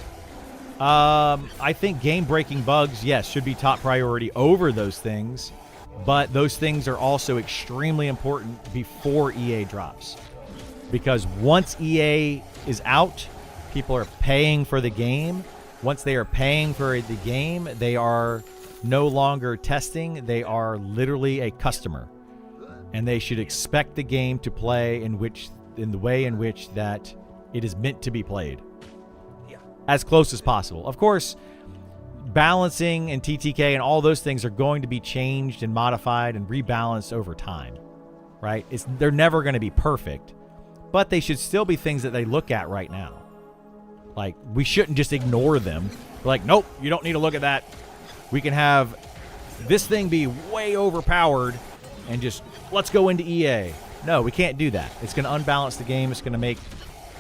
I think game breaking bugs, yes, should be top priority over those things. But those things are also extremely important before EA drops. Because once EA is out, people are paying for the game. Once they are paying for the game, they are no longer testing. They are literally a customer. And they should expect the game to play in the way in which that it is meant to be played. As close as possible. Of course, balancing and TTK and all those things are going to be changed and modified and rebalanced over time, right? They're never going to be perfect, but they should still be things that they look at right now. Like, we shouldn't just ignore them. Like, nope, you don't need to look at that. We can have this thing be way overpowered and just, let's go into EA. No, we can't do that. It's going to unbalance the game. It's going to make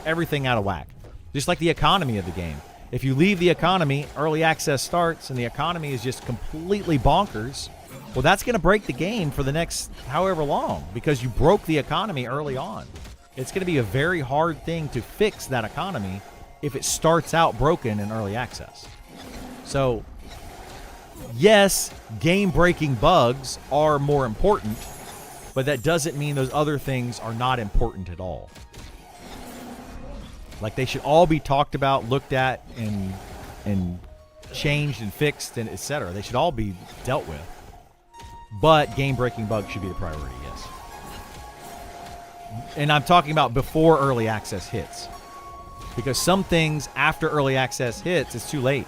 everything out of whack. Just like the economy of the game. If you leave the economy, early access starts, and the economy is just completely bonkers, well, that's going to break the game for the next however long because you broke the economy early on. It's going to be a very hard thing to fix that economy if it starts out broken in early access. So, yes, game-breaking bugs are more important, but that doesn't mean those other things are not important at all. Like, they should all be talked about, looked at, and changed and fixed, and etc. They should all be dealt with. But game-breaking bugs should be the priority, yes. And I'm talking about before early access hits. Because some things after early access hits, it's too late.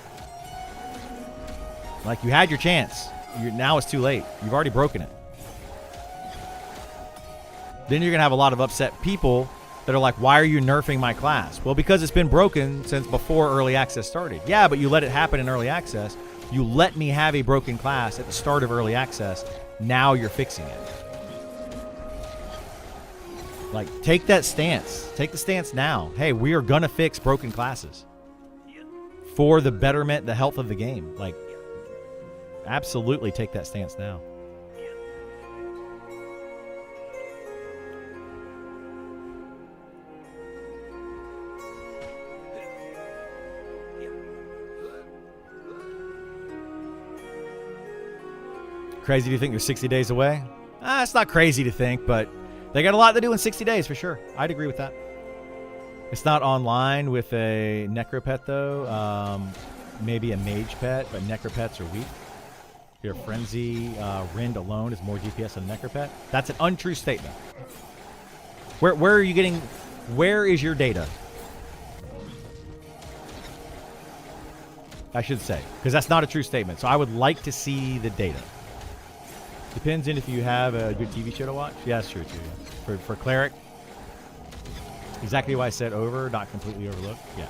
Like, you had your chance. Now it's too late. You've already broken it. Then you're going to have a lot of upset people that are like, why are you nerfing my class? Well, because it's been broken since before early access started. Yeah, but you let it happen in early access. You let me have a broken class at the start of early access. Now you're fixing it. Like, take that stance. Take the stance now. Hey, we are going to fix broken classes for the betterment, the health of the game. Like, absolutely take that stance now. Crazy to think they're 60 days away? It's not crazy to think, but they got a lot to do in 60 days for sure. I'd agree with that. It's not online with a Necropet, though. Maybe a Mage Pet, but Necropets are weak. Your Frenzy Rend alone is more DPS than Necropet. That's an untrue statement. Where are you getting... Where is your data? I should say. Because that's not a true statement. So I would like to see the data. Depends on if you have a good TV show to watch. Yeah, that's true too. Yeah. For Cleric, exactly why I said over, not completely overlooked. Yeah.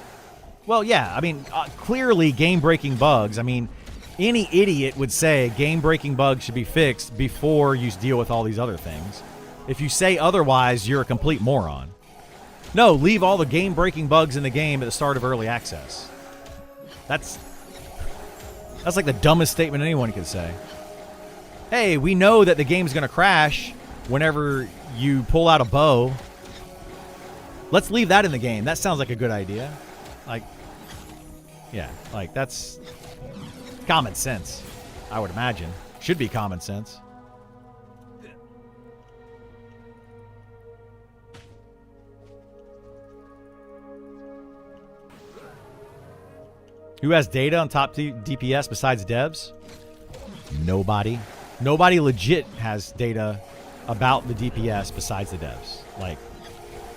Well, yeah. I mean, clearly game-breaking bugs. I mean, any idiot would say game-breaking bugs should be fixed before you deal with all these other things. If you say otherwise, you're a complete moron. No, leave all the game-breaking bugs in the game at the start of early access. That's like the dumbest statement anyone could say. Hey, we know that the game's going to crash whenever you pull out a bow. Let's leave that in the game. That sounds like a good idea. Like, yeah, like that's common sense, I would imagine. Should be common sense. Who has data on top DPS besides devs? Nobody. Nobody legit has data about the DPS besides the devs. Like,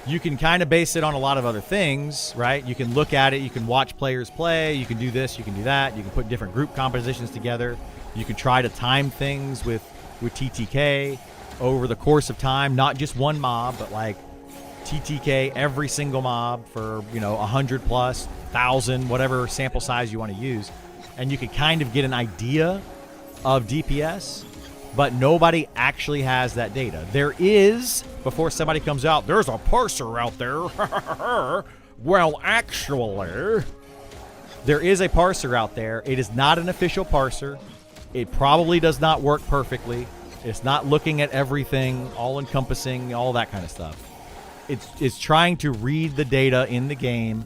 you can kind of base it on a lot of other things, right? You can look at it. You can watch players play. You can do this. You can do that. You can put different group compositions together. You can try to time things with TTK over the course of time. Not just one mob, but like TTK every single mob for, 100 plus, 1,000, whatever sample size you want to use. And you can kind of get an idea of DPS, but nobody actually has that data. There is, before somebody comes out, there's a parser out there. Well, actually, there is a parser out there. It is not an official parser. It probably does not work perfectly. It's not looking at everything, all-encompassing, all that kind of stuff. It's trying to read the data in the game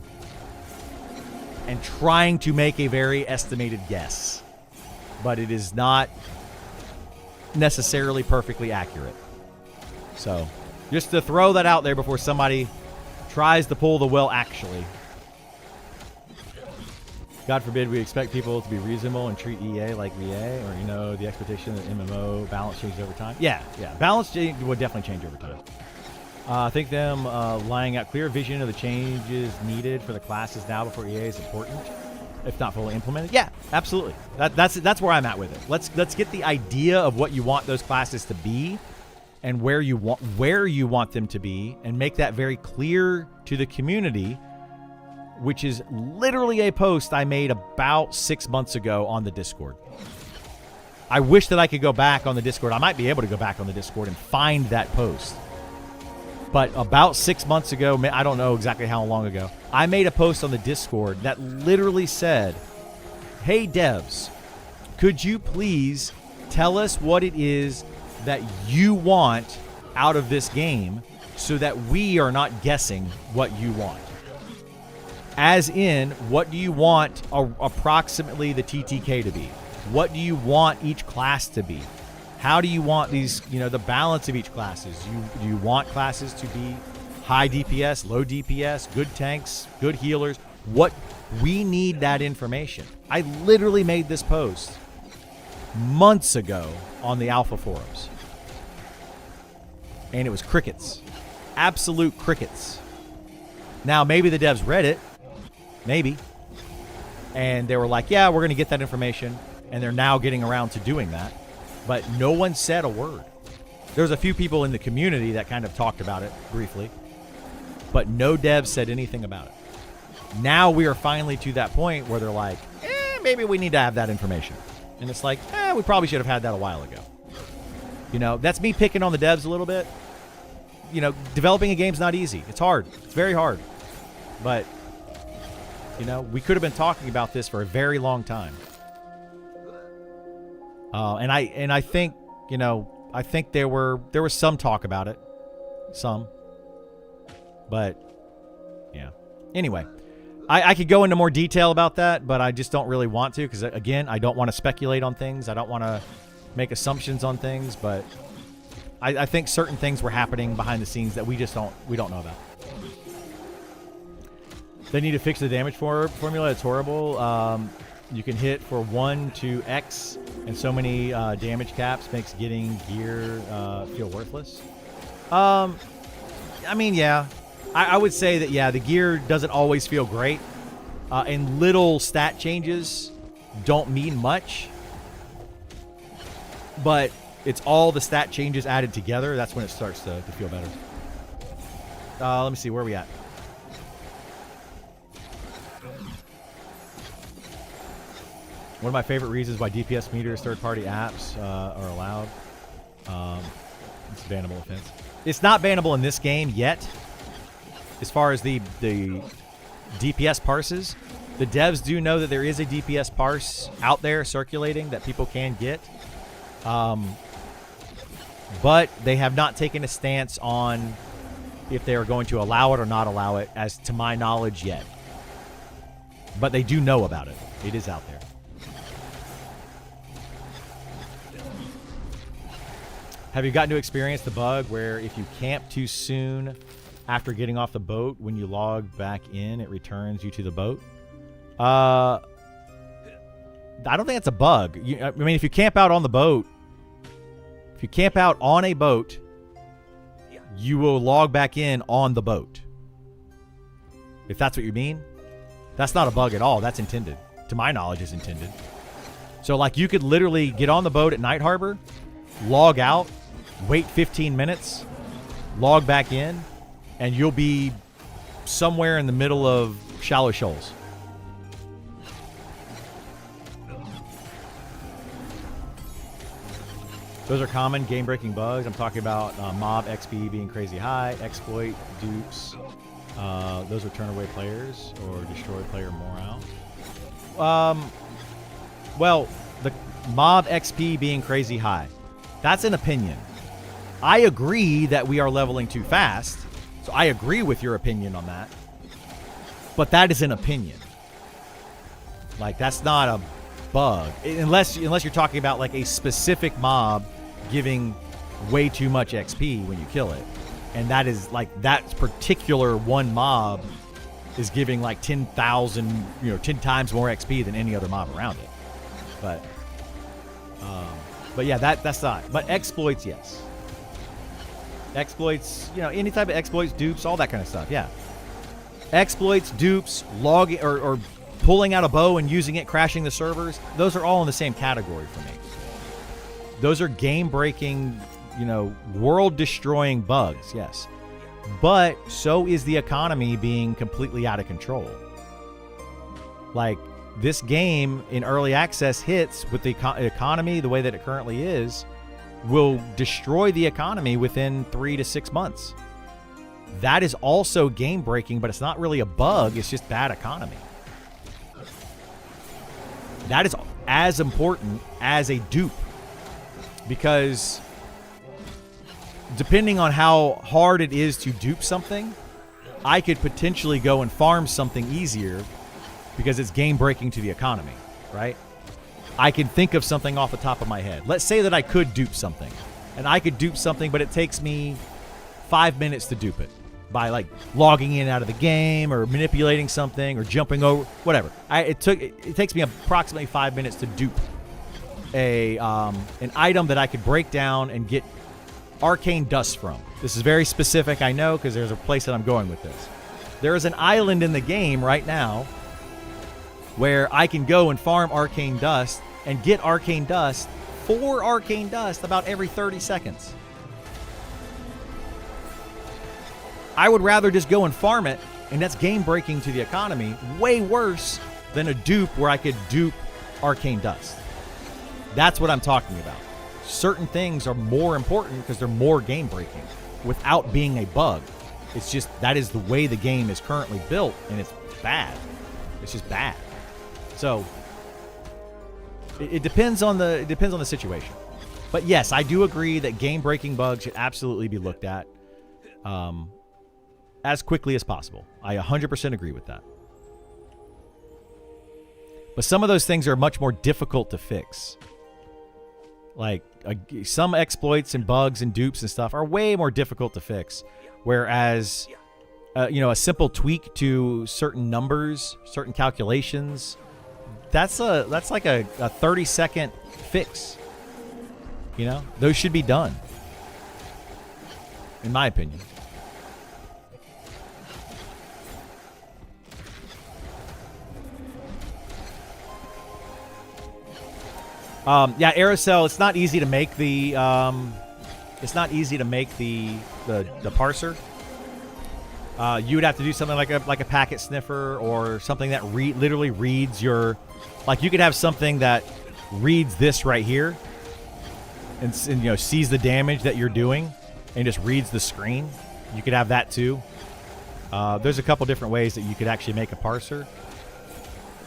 and trying to make a very estimated guess. But it is not necessarily perfectly accurate. So, just to throw that out there before somebody tries to pull the well, actually. God forbid we expect people to be reasonable and treat EA like VA, or, the expectation that MMO balance changes over time. Yeah. Balance would definitely change over time. I think them laying out clear vision of the changes needed for the classes now before EA is important, if not fully implemented. Yeah, absolutely. That's where I'm at with it. Let's get the idea of what you want those classes to be and where you want them to be, and make that very clear to the community, which is literally a post I made about 6 months ago on the Discord. I wish that I could go back on the Discord. I might be able to go back on the Discord and find that post. But about 6 months ago, I don't know exactly how long ago, I made a post on the Discord that literally said, hey devs, could you please tell us what it is that you want out of this game so that we are not guessing what you want. As in, what do you want approximately the TTK to be? What do you want each class to be? How do you want these, the balance of each classes? Do you want classes to be high DPS, low DPS, good tanks, good healers? We need that information. I literally made this post months ago on the Alpha forums. And it was crickets. Absolute crickets. Now, maybe the devs read it. Maybe. And they were like, yeah, we're going to get that information. And they're now getting around to doing that. But no one said a word. There's a few people in the community that kind of talked about it briefly. But no devs said anything about it. Now we are finally to that point where they're like, maybe we need to have that information. And it's like, we probably should have had that a while ago. That's me picking on the devs a little bit. Developing a game's not easy. It's hard. It's very hard. But, we could have been talking about this for a very long time. And I think, I think there was some talk about it. Some. But, yeah. Anyway, I could go into more detail about that, but I just don't really want to because, again, I don't want to speculate on things. I don't want to make assumptions on things, but I think certain things were happening behind the scenes that we don't know about. They need to fix the damage formula. It's horrible. You can hit for 1 to X, and so many damage caps makes getting gear feel worthless. I mean, yeah. I would say that, yeah, the gear doesn't always feel great. And little stat changes don't mean much. But it's all the stat changes added together. That's when it starts to feel better. Let me see. Where are we at? One of my favorite reasons why DPS meters, third-party apps are allowed. It's a bannable offense. It's not bannable in this game yet. As far as the DPS parses, the devs do know that there is a DPS parse out there circulating that people can get. But they have not taken a stance on if they are going to allow it or not allow it, as to my knowledge, yet. But they do know about it. It is out there. Have you gotten to experience the bug where if you camp too soon after getting off the boat, when you log back in, it returns you to the boat? I don't think that's a bug. I mean, if you camp out on the boat, if you camp out on a boat, you will log back in on the boat. If that's what you mean, that's not a bug at all. That's intended. To my knowledge, is intended. So, like, you could literally get on the boat at Night Harbor, log out, wait 15 minutes, log back in, and you'll be somewhere in the middle of Shallow Shoals. Those are common game-breaking bugs. I'm talking about mob XP being crazy high, exploit, dupes. Those are turn away players or destroy player morale. Well, the mob XP being crazy high, that's an opinion. I agree that we are leveling too fast, so I agree with your opinion on that. But that is an opinion. Like, that's not a bug. Unless you're talking about, like, a specific mob giving way too much XP when you kill it. And that is, like, that particular one mob is giving, like, 10,000, 10 times more XP than any other mob around it. But yeah, that's not. But exploits, yes. Exploits, any type of exploits, dupes, all that kind of stuff, yeah. Exploits, dupes, logging, or pulling out a bow and using it, crashing the servers, those are all in the same category for me. Those are game-breaking, world-destroying bugs, yes. But so is the economy being completely out of control. Like, this game in early access hits with the economy the way that it currently is, will destroy the economy within 3 to 6 months. That is also game-breaking, but it's not really a bug, it's just bad economy. That is as important as a dupe. Because, depending on how hard it is to dupe something, I could potentially go and farm something easier because it's game breaking to the economy, right? I can think of something off the top of my head. Let's say that I could dupe something, and I could dupe something, but it takes me 5 minutes to dupe it by like logging in and out of the game or manipulating something or jumping over, whatever. It takes me approximately 5 minutes to dupe an item that I could break down and get arcane dust from. This is very specific, I know, because there's a place that I'm going with this. There is an island in the game right now where I can go and farm arcane dust and get arcane dust, 4 arcane dust about every 30 seconds. I would rather just go and farm it, and that's game breaking to the economy, way worse than a dupe where I could dupe arcane dust. That's what I'm talking about. Certain things are more important because they're more game breaking without being a bug. It's just that is the way the game is currently built, and it's bad. It's just bad. So it depends on the situation. But yes, I do agree that game breaking bugs should absolutely be looked at as quickly as possible. I 100% agree with that. But some of those things are much more difficult to fix. Like some exploits and bugs and dupes and stuff are way more difficult to fix. Whereas, a simple tweak to certain numbers, certain calculations, that's like a 30-second fix. Those should be done, in my opinion. Aerosol, it's not easy to make the parser. You would have to do something like a packet sniffer or something that literally reads your, like you could have something that reads this right here and sees the damage that you're doing and just reads the screen. You could have that too. There's a couple different ways that you could actually make a parser.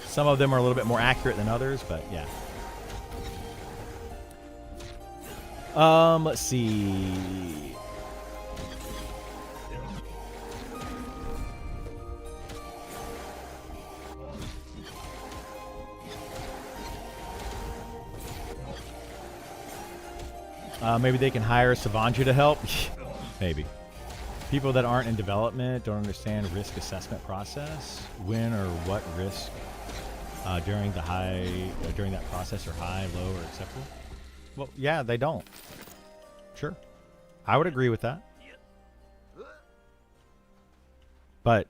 Some of them are a little bit more accurate than others, but yeah. Let's see. Maybe they can hire Savanja to help. Maybe. People that aren't in development don't understand risk assessment process. When or what risk during that process are high, low, or acceptable? Well, yeah, they don't. Sure. I would agree with that. But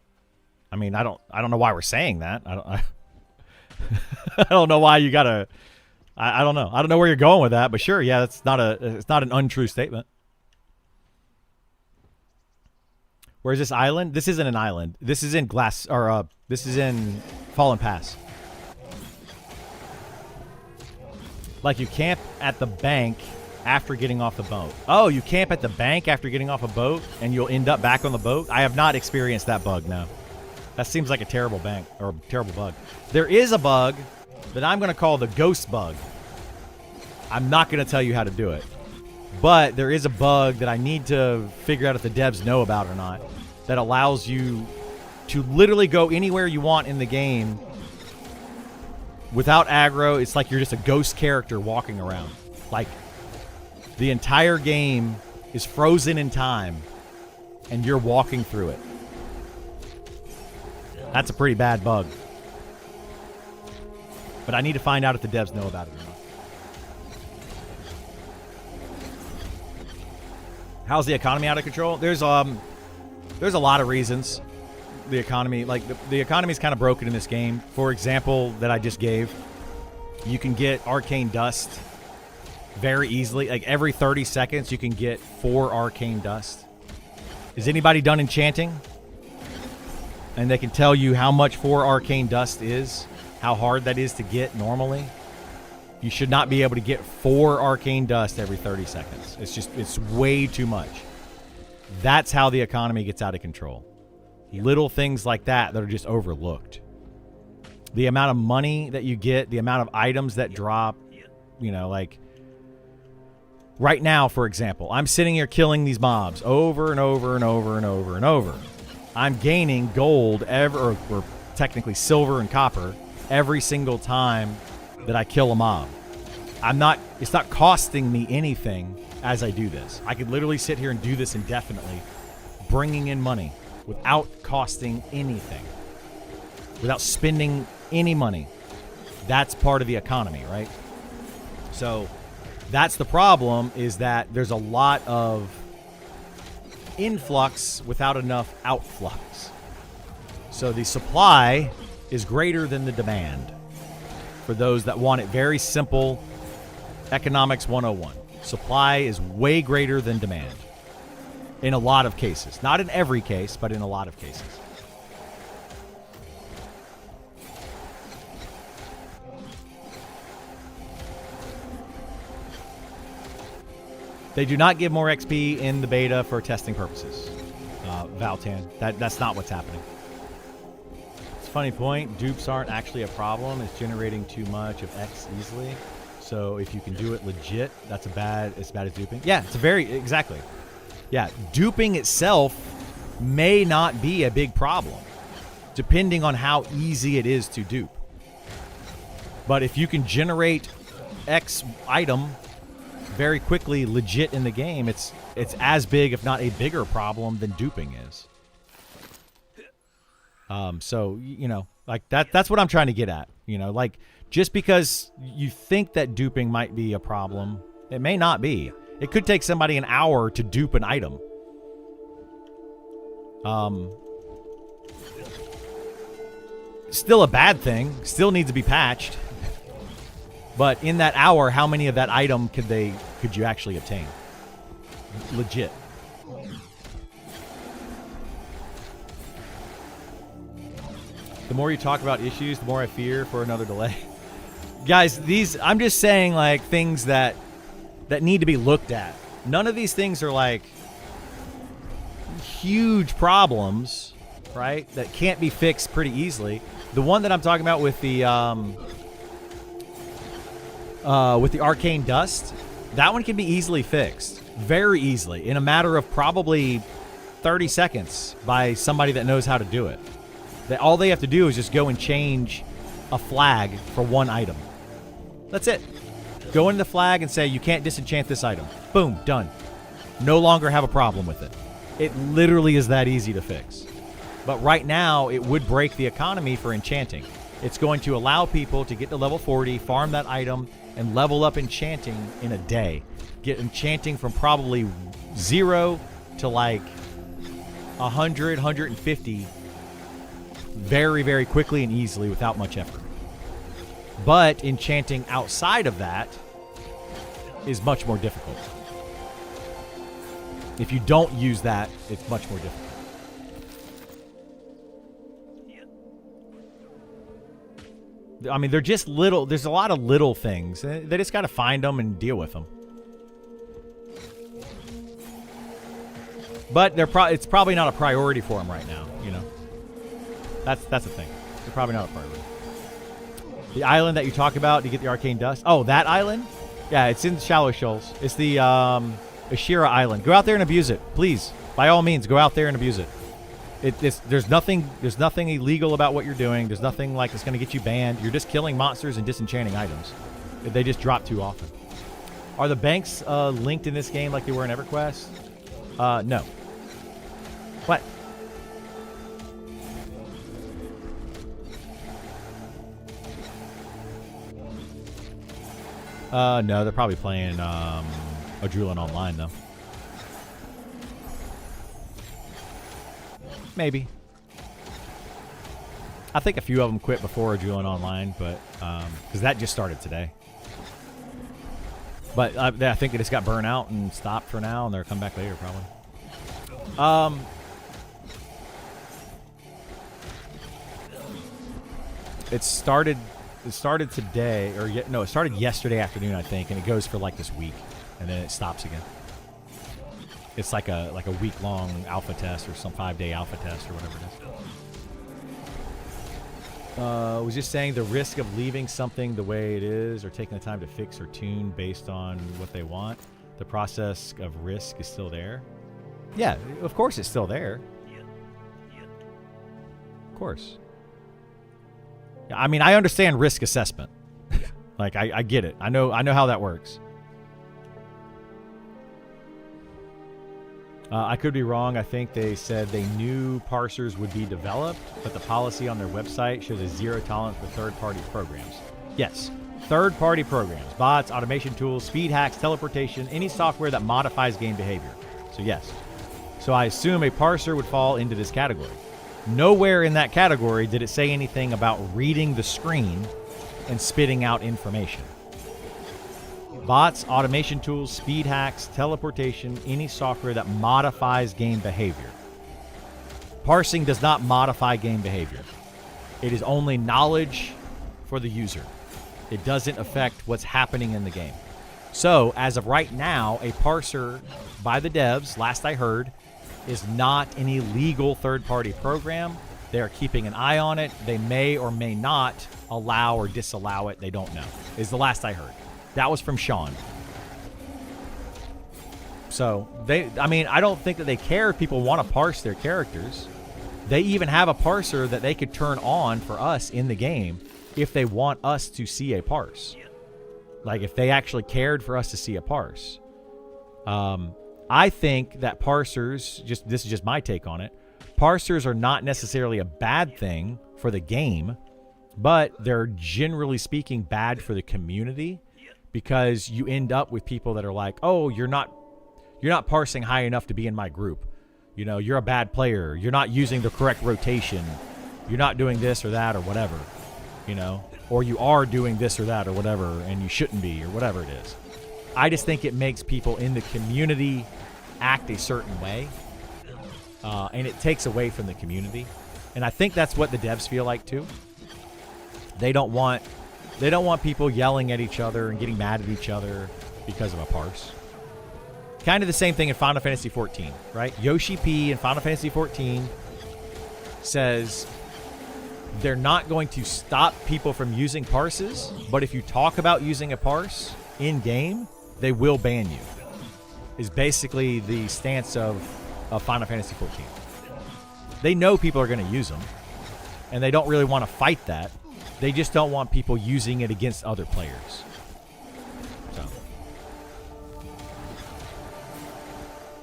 I mean, I don't know why we're saying that. I don't know why you got to I don't know. I don't know where you're going with that, but sure, yeah, it's not an untrue statement. Where's this island? This isn't an island. This is in this is in Fallen Pass. Like you camp at the bank after getting off the boat. Oh, you camp at the bank after getting off a boat and you'll end up back on the boat? I have not experienced that bug, no. That seems like a terrible terrible bug. There is a bug that I'm going to call the ghost bug. I'm not going to tell you how to do it. But there is a bug that I need to figure out if the devs know about or not that allows you to literally go anywhere you want in the game without aggro. It's like you're just a ghost character walking around. Like the entire game is frozen in time and you're walking through it. That's a pretty bad bug. But I need to find out if the devs know about it or not. How's the economy out of control? There's a lot of reasons. The economy, the economy is kind of broken in this game. For example, that I just gave, you can get arcane dust very easily. Like every 30 seconds, you can get 4 arcane dust. Is anybody done enchanting? And they can tell you how much 4 arcane dust is, how hard that is to get normally. You should not be able to get 4 arcane dust every 30 seconds. It's way too much. That's how the economy gets out of control. Little things like that are just overlooked. The amount of money that you get, the amount of items that drop, Right now, for example, I'm sitting here killing these mobs over and over and over and over and over. I'm gaining gold or technically silver and copper every single time that I kill a mob. It's not costing me anything as I do this. I could literally sit here and do this indefinitely, bringing in money without costing anything, without spending any money. That's part of the economy, right? So that's the problem, is that there's a lot of influx without enough outflux. So the supply is greater than the demand for those that want it very simple. Economics 101. Supply is way greater than demand in a lot of cases. Not in every case, but in a lot of cases. They do not give more XP in the beta for testing purposes, Valtan. That's not what's happening. It's a funny point. Dupes aren't actually a problem. It's generating too much of X easily. So if you can do it legit, that's as bad as duping. Yeah, exactly. Yeah, duping itself may not be a big problem, depending on how easy it is to dupe. But if you can generate X item very quickly, legit in the game, it's as big, if not a bigger problem than duping is. So, you know, like that's what I'm trying to get at. You know, like, just because you think that duping might be a problem, it may not be. It could take somebody an hour to dupe an item. Still a bad thing. Still needs to be patched. But in that hour, how many of that item could you actually obtain? Legit. The more you talk about issues, the more I fear for another delay. Guys, I'm just saying, like, things that need to be looked at. None of these things are like huge problems, right? That can't be fixed pretty easily. The one that I'm talking about with the arcane dust, that one can be easily fixed, very easily, in a matter of probably 30 seconds by somebody that knows how to do it. All they have to do is just go and change a flag for one item. That's it. Go into the flag and say, you can't disenchant this item. Boom, done. No longer have a problem with it. It literally is that easy to fix. But right now, it would break the economy for enchanting. It's going to allow people to get to level 40, farm that item, and level up enchanting in a day. Get enchanting from probably 0 to like 100, 150 very, very quickly and easily without much effort. But enchanting outside of that is much more difficult. If you don't use that, it's much more difficult. I mean, they're just little. There's a lot of little things. They just got to find them and deal with them. But it's probably not a priority for them right now. You know, that's the thing. They're probably not a priority. The island that you talk about to get the arcane dust. Oh, that island? Yeah, it's in Shallow Shoals. It's the Ashira Island. Go out there and abuse it, please. By all means, go out there and abuse it. There's nothing illegal about what you're doing. There's nothing like that's going to get you banned. You're just killing monsters and disenchanting items. They just drop too often. Are the banks linked in this game like they were in EverQuest? No. What? No, they're probably playing Adrulan Online, though. Maybe. I think a few of them quit before Adrulan Online, but because that just started today. But I think they just got burnt out and stopped for now, and they'll come back later, probably. It started today, it started yesterday afternoon, I think, and it goes for like this week, and then it stops again. It's like a week-long alpha test or some 5-day alpha test or whatever it is. I was just saying the risk of leaving something the way it is or taking the time to fix or tune based on what they want. The process of risk is still there. Yeah, of course it's still there. Of course. Yeah, I mean, I understand risk assessment. Like, I get it. I know how that works. I could be wrong. I think they said they knew parsers would be developed, but the policy on their website shows a zero tolerance for third-party programs. Yes, third-party programs, bots, automation tools, speed hacks, teleportation, any software that modifies game behavior. So yes. So I assume a parser would fall into this category. Nowhere in that category did it say anything about reading the screen and spitting out information. Bots, automation tools, speed hacks, teleportation, any software that modifies game behavior. Parsing does not modify game behavior. It is only knowledge for the user. It doesn't affect what's happening in the game. So, as of right now, a parser by the devs, last I heard, is not an illegal third-party program. They are keeping an eye on it. They may or may not allow or disallow it. They don't know, is the last I heard. That was from Sean. So, I don't think that they care if people want to parse their characters. They even have a parser that they could turn on for us in the game if they want us to see a parse. Like, if they actually cared for us to see a parse. I think that parsers, this is just my take on it, parsers are not necessarily a bad thing for the game, but they're generally speaking bad for the community, because you end up with people that are like, oh, you're not parsing high enough to be in my group. You know, you're a bad player. You're not using the correct rotation. You're not doing this or that or whatever, you know, or you are doing this or that or whatever, and you shouldn't be, or whatever it is. I just think it makes people in the community act a certain way, and it takes away from the community. And I think that's what the devs feel like too. They don't want people yelling at each other and getting mad at each other because of a parse. Kind of the same thing in Final Fantasy XIV, right? Yoshi P in Final Fantasy XIV says they're not going to stop people from using parses, but if you talk about using a parse in-game, they will ban you, is basically the stance of Final Fantasy XIV. They know people are going to use them, and they don't really want to fight that. They just don't want people using it against other players. So,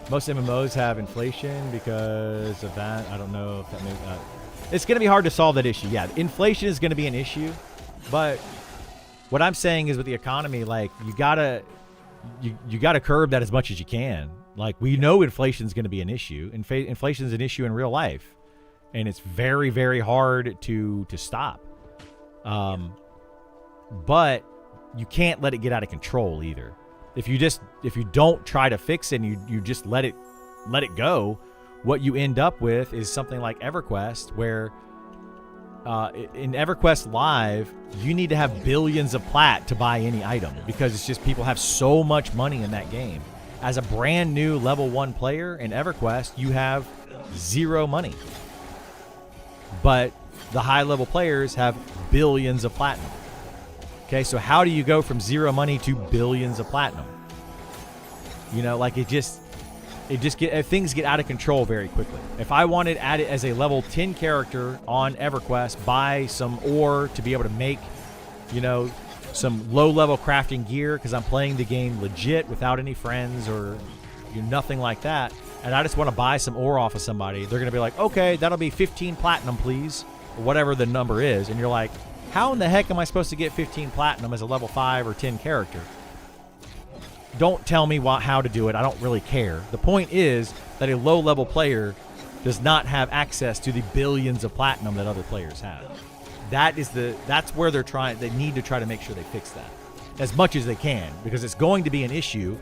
most MMOs have inflation because of that. I don't know if that makes... it's going to be hard to solve that issue. Yeah, inflation is going to be an issue, but what I'm saying is with the economy, like, you gotta curb that as much as you can. Like, we know inflation is going to be an issue. Inflation is an issue in real life, and it's very, very hard to stop. But you can't let it get out of control either. If you don't try to fix it and you just let it go, what you end up with is something like EverQuest, where in EverQuest Live, you need to have billions of plat to buy any item, because it's just people have so much money in that game. As a brand new level 1 player in EverQuest, you have zero money. But the high level players have billions of platinum. Okay, so how do you go from zero money to billions of platinum? You know, like things get out of control very quickly. If I wanted to add it as a level 10 character on EverQuest, buy some ore to be able to make, you know, some low-level crafting gear, because I'm playing the game legit without any friends or nothing like that, and I just want to buy some ore off of somebody, they're going to be like, okay, that'll be 15 platinum, please, or whatever the number is. And you're like, how in the heck am I supposed to get 15 platinum as a level 5 or 10 character? Don't tell me how to do it. I don't really care. The point is that a low-level player does not have access to the billions of platinum that other players have. That's where they need to try to make sure they fix that as much as they can, because it's going to be an issue.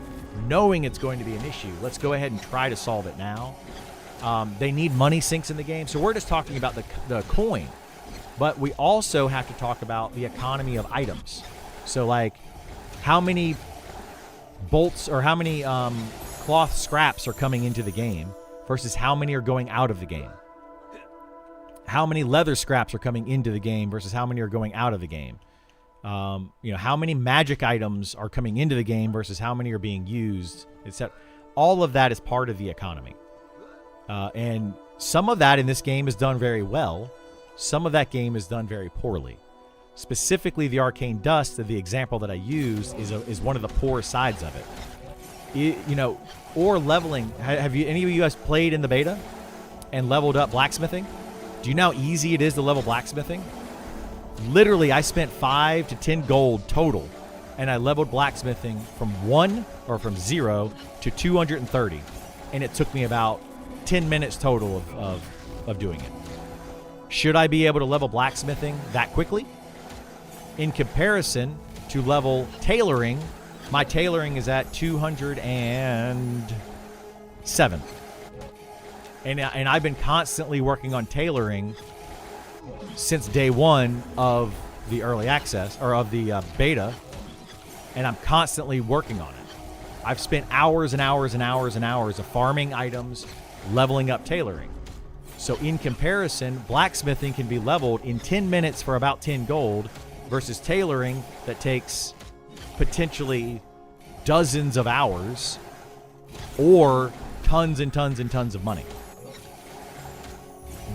Knowing it's going to be an issue, let's go ahead and try to solve it now. They need money sinks in the game, so we're just talking about the coin, but we also have to talk about the economy of items. So, like, how many bolts or how many cloth scraps are coming into the game versus how many are going out of the game? How many leather scraps are coming into the game versus how many are going out of the game? You know, how many magic items are coming into the game versus how many are being used, etc. All of that is part of the economy. And some of that in this game is done very well. Some of that game is done very poorly. Specifically, the arcane dust, the example that I used, is one of the poor sides of it. You know, or leveling. Have you any of you guys played in the beta and leveled up blacksmithing? Do you know how easy it is to level blacksmithing? Literally, I spent 5 to 10 gold total, and I leveled blacksmithing from 0 to 230, and it took me about 10 minutes total of doing it. Should I be able to level blacksmithing that quickly? In comparison to level tailoring, my tailoring is at 207. And I've been constantly working on tailoring since day one of the early access, or of the beta, and I'm constantly working on it. I've spent hours and hours and hours and hours of farming items, leveling up tailoring. So in comparison, blacksmithing can be leveled in 10 minutes for about 10 gold versus tailoring that takes potentially dozens of hours or tons and tons and tons of money.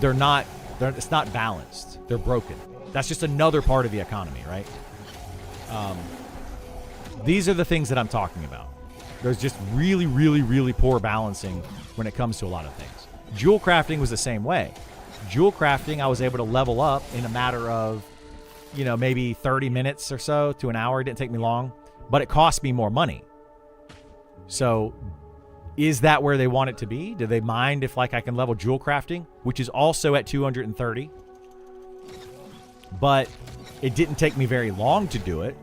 It's not balanced. They're broken. That's just another part of the economy, right? These are the things that I'm talking about. There's just really, really, really poor balancing when it comes to a lot of things. Jewel crafting was the same way. Jewel crafting, I was able to level up in a matter of, you know, maybe 30 minutes or so to an hour. It didn't take me long, but it cost me more money. So is that where they want it to be? Do they mind if, like, I can level jewel crafting, which is also at 230? But it didn't take me very long to do it,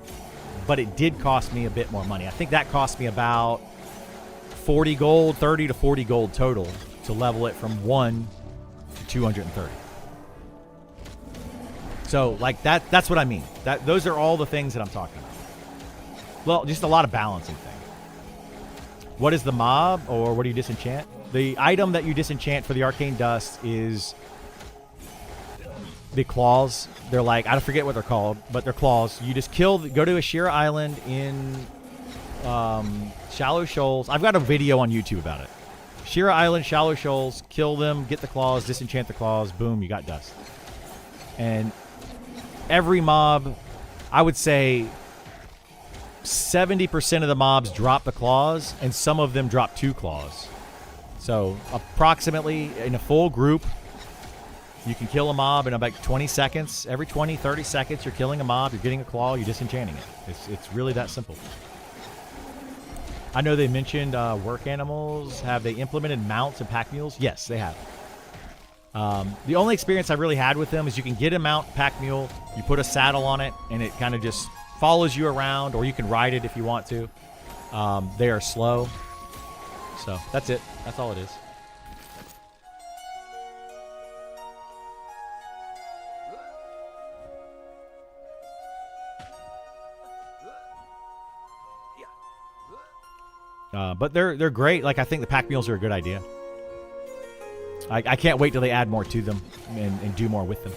but it did cost me a bit more money. I think that cost me about 40 gold, 30 to 40 gold total to level it from 1 to 230. So, like, that's what I mean. Those are all the things that I'm talking about. Well, just a lot of balancing things. What is the mob, or what do you disenchant? The item that you disenchant for the arcane dust is the claws. They're like, I forget what they're called, but they're claws. You just go to Ashira Island in Shallow Shoals. I've got a video on YouTube about it. Ashira Island, Shallow Shoals, kill them, get the claws, disenchant the claws, boom, you got dust. And every mob, I would say 70% of the mobs drop the claws, and some of them drop 2 claws. So approximately in a full group, you can kill a mob in about 20 seconds. Every 20, 30 seconds, you're killing a mob, you're getting a claw, you're disenchanting it. It's really that simple. I know they mentioned work animals. Have they implemented mounts and pack mules? Yes, they have. The only experience I've really had with them is you can get a mount pack mule, you put a saddle on it, and it kind of just follows you around, or you can ride it if you want to. They are slow. So that's it. That's all it is. But they're great. Like, I think the pack mules are a good idea. I can't wait till they add more to them and do more with them.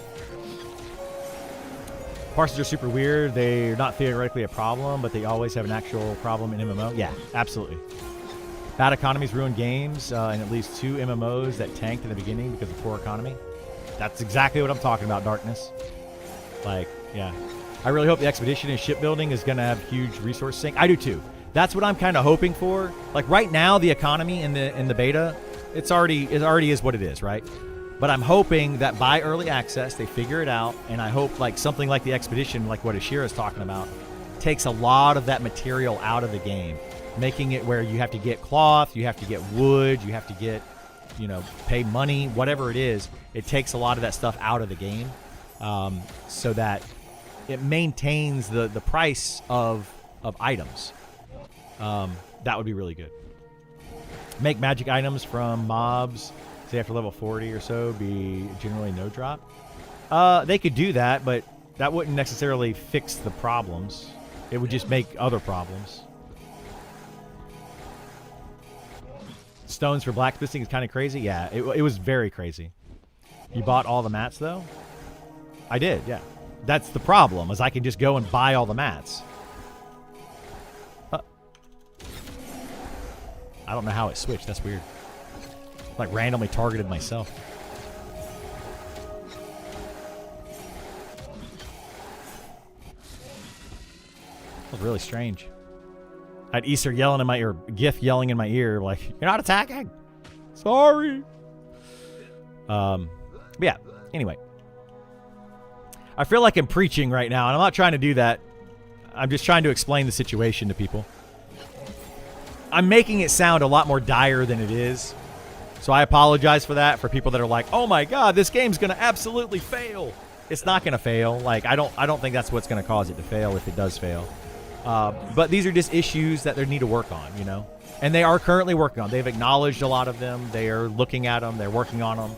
Parsons are super weird. They're not theoretically a problem, but they always have an actual problem in MMO. Yeah, absolutely. Bad economies ruin games, and at least 2 MMOs that tanked in the beginning because of poor economy. That's exactly what I'm talking about, Darkness. Like, yeah. I really hope the expedition and shipbuilding is going to have huge resource sink. I do too. That's what I'm kind of hoping for. Like, right now, the economy in the beta, it already is what it is, right? But I'm hoping that by early access, they figure it out, and I hope, like, something like the expedition, like what Ashira is talking about, takes a lot of that material out of the game, making it where you have to get cloth, you have to get wood, you have to get, you know, pay money, whatever it is. It takes a lot of that stuff out of the game, so that it maintains the price of items. That would be really good. Make magic items from mobs, say after level 40 or so, be generally no drop. They could do that, but that wouldn't necessarily fix the problems. It would just make other problems. Stones for blacksmithing is kind of crazy. Yeah, it was very crazy. You bought all the mats, though? I did, yeah. That's the problem, is I can just go and buy all the mats. I don't know how it switched. That's weird. Like randomly targeted myself. That was really strange. I had Easter yelling in my ear, GIF yelling in my ear, like, "You're not attacking." Sorry. Yeah. Anyway, I feel like I'm preaching right now, and I'm not trying to do that. I'm just trying to explain the situation to people. I'm making it sound a lot more dire than it is. So I apologize for that, for people that are like, "Oh my God, this game's going to absolutely fail." It's not going to fail. Like, I don't think that's what's going to cause it to fail if it does fail. But these are just issues that they need to work on, you know? And they are currently working on. They've acknowledged a lot of them. They are looking at them. They're working on them.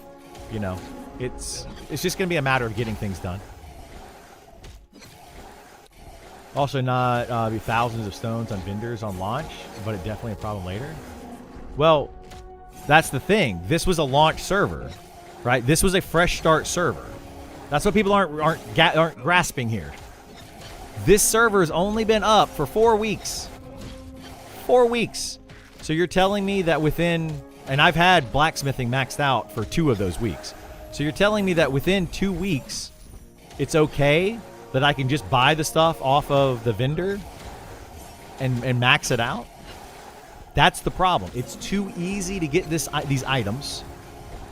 You know, it's just going to be a matter of getting things done. Also, not be thousands of stones on vendors on launch, but it definitely a problem later. Well, that's the thing. This was a launch server, right? This was a fresh start server. That's what people aren't grasping here. This server has only been up for 4 weeks. 4 weeks. So you're telling me that within, and I've had blacksmithing maxed out for 2 of those weeks. So you're telling me that within 2 weeks, it's okay that I can just buy the stuff off of the vendor and max it out? That's the problem. It's too easy to get these items.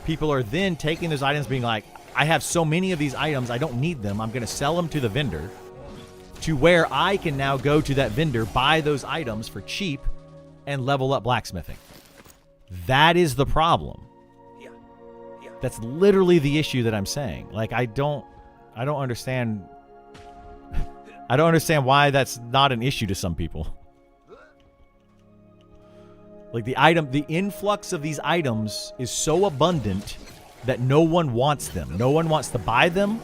People are then taking those items being like, "I have so many of these items, I don't need them. I'm going to sell them to the vendor," to where I can now go to that vendor, buy those items for cheap, and level up blacksmithing. That is the problem. Yeah. That's literally the issue that I'm saying. Like, I don't understand. I don't understand why that's not an issue to some people. Like, the influx of these items is so abundant that no one wants them. No one wants to buy them.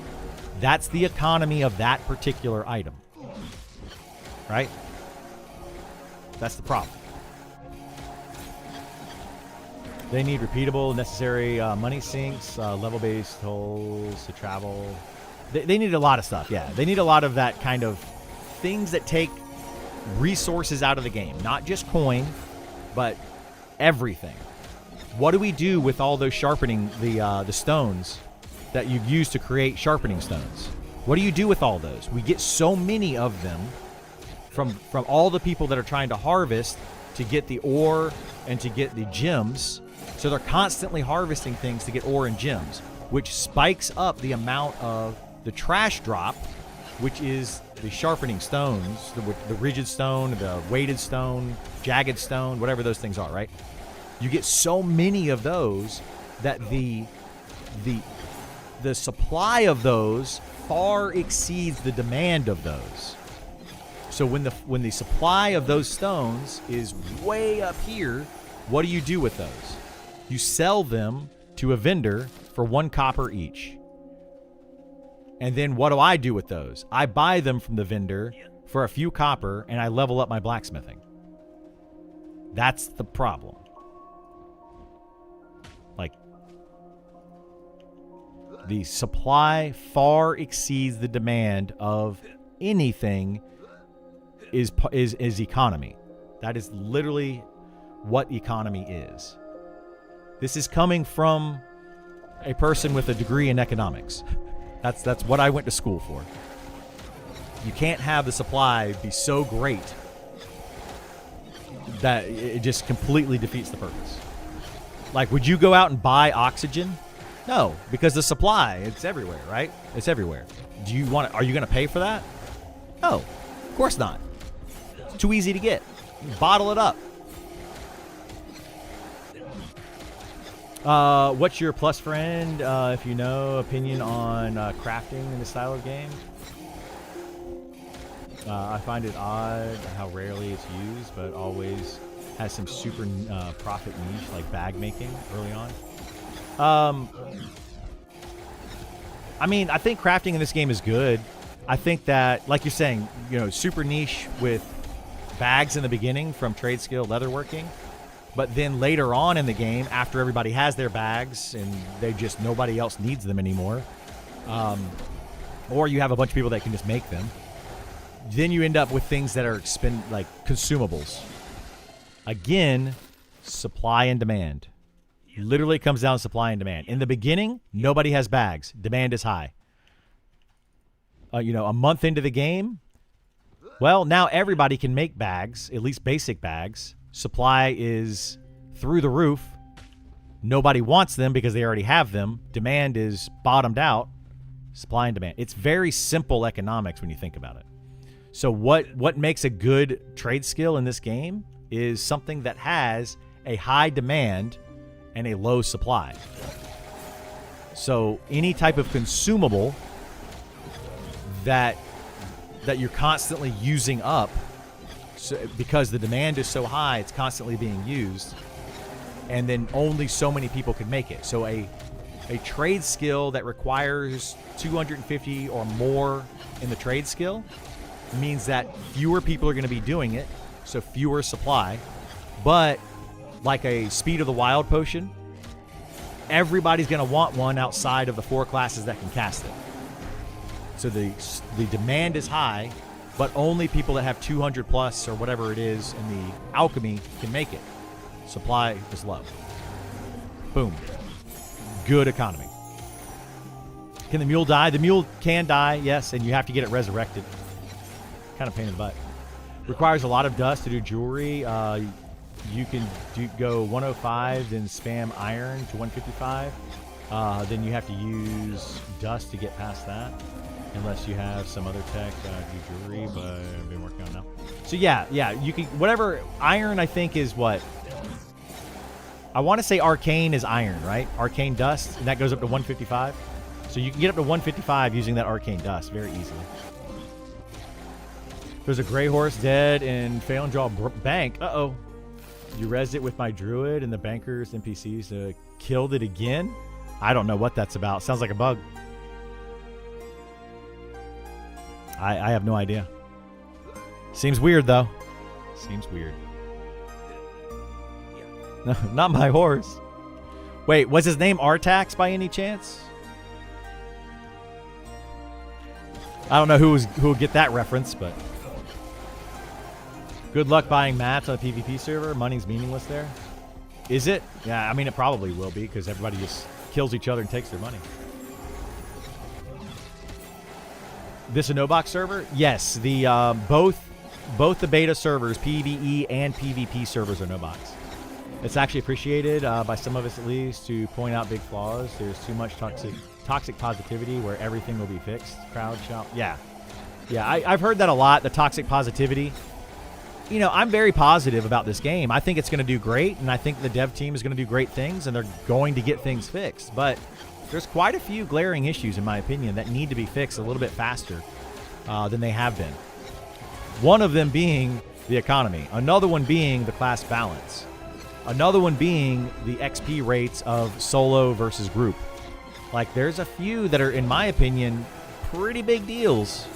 That's the economy of that particular item. Right? That's the problem. They need repeatable, necessary money sinks, level-based tolls to travel. They need a lot of stuff, yeah. They need a lot of that kind of things that take resources out of the game. Not just coin, but everything. What do we do with all those sharpening, the stones that you use to create sharpening stones? What do you do with all those? We get so many of them from all the people that are trying to harvest to get the ore and to get the gems. So they're constantly harvesting things to get ore and gems, which spikes up the amount of the trash drop, which is the sharpening stones, the rigid stone, the weighted stone, jagged stone, whatever those things are, right? You get so many of those that the supply of those far exceeds the demand of those. So when the supply of those stones is way up here, what do you do with those? You sell them to a vendor for 1 copper each. And then what do I do with those? I buy them from the vendor for a few copper, and I level up my blacksmithing. That's the problem. Like, the supply far exceeds the demand of anything is economy. That is literally what economy is. This is coming from a person with a degree in economics. That's what I went to school for. You can't have the supply be so great that it just completely defeats the purpose. Like, would you go out and buy oxygen? No, because the supply, it's everywhere, right? It's everywhere. Are you going to pay for that? No, of course not. It's too easy to get. Bottle it up. What's your plus friend, if you know, opinion on crafting in this style of game? I find it odd how rarely it's used, but always has some super profit niche like bag making early on. I mean, I think crafting in this game is good. I think that, like you're saying, you know, super niche with bags in the beginning from trade skill leatherworking. But then later on in the game, after everybody has their bags and nobody else needs them anymore, or you have a bunch of people that can just make them. Then you end up with things that are like consumables. Again, supply and demand. Literally comes down to supply and demand. In the beginning, nobody has bags. Demand is high. A month into the game, well, now everybody can make bags, at least basic bags. Supply is through the roof. Nobody wants them because they already have them. Demand is bottomed out. Supply and demand. It's very simple economics when you think about it. So what makes a good trade skill in this game is something that has a high demand and a low supply. So any type of consumable that you're constantly using up, so because the demand is so high, it's constantly being used, and then only so many people can make it. So a trade skill that requires 250 or more in the trade skill means that fewer people are going to be doing it, so fewer supply. But like a Speed of the Wild potion, everybody's going to want one outside of the 4 classes that can cast it. So the demand is high, but only people that have 200 plus or whatever it is in the alchemy can make it. Supply is low. Boom. Good economy. Can the mule die? The mule can die, yes, and you have to get it resurrected. Kind of pain in the butt. Requires a lot of dust to do jewelry. You can go 105, then spam iron to 155. Then you have to use dust to get past that. Unless you have some other tech, do jewelry, but I've been working on it now. So yeah, you can, whatever, iron I think is what? I want to say arcane is iron, right? Arcane dust, and that goes up to 155. So you can get up to 155 using that arcane dust very easily. There's a gray horse dead in Fail and Draw Bank. Uh-oh. You rezzed it with my druid and the bankers NPCs killed it again? I don't know what that's about. Sounds like a bug. I have no idea. Seems weird, though. Seems weird. No, not my horse. Wait, was his name Artax by any chance? I don't know who would get that reference, but... Good luck buying mats on a PvP server. Money's meaningless there. Is it? Yeah, I mean, it probably will be, because everybody just kills each other and takes their money. This a no-box server? Yes, the both the beta servers, PvE and PvP servers, are no-box. It's actually appreciated by some of us at least to point out big flaws. There's too much toxic positivity where everything will be fixed. Crowd shout. Yeah, I've heard that a lot. The toxic positivity. You know, I'm very positive about this game. I think it's going to do great, and I think the dev team is going to do great things, and they're going to get things fixed. But there's quite a few glaring issues, in my opinion, that need to be fixed a little bit faster than they have been. One of them being the economy. Another one being the class balance. Another one being the XP rates of solo versus group. Like, there's a few that are, in my opinion, pretty big deals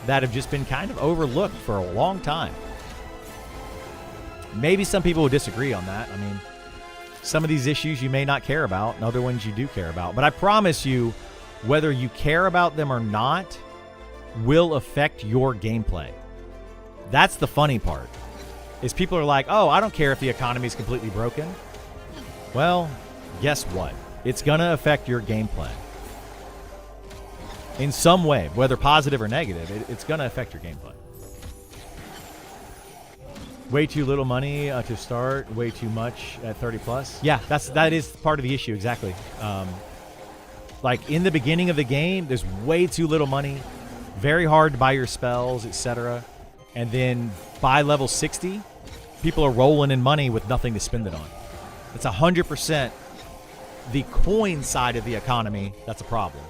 that have just been kind of overlooked for a long time. Maybe some people will disagree on that. I mean, some of these issues you may not care about, and other ones you do care about. But I promise you, whether you care about them or not, will affect your gameplay. That's the funny part. Is people are like, oh, I don't care if the economy is completely broken. Well, guess what? It's going to affect your gameplay. In some way, whether positive or negative, it's going to affect your gameplay. Way too little money to start, way too much at 30 plus. Yeah, that is part of the issue, exactly. Like in the beginning of the game, there's way too little money, very hard to buy your spells, etc. And then by level 60, people are rolling in money with nothing to spend it on. It's 100% the coin side of the economy that's a problem.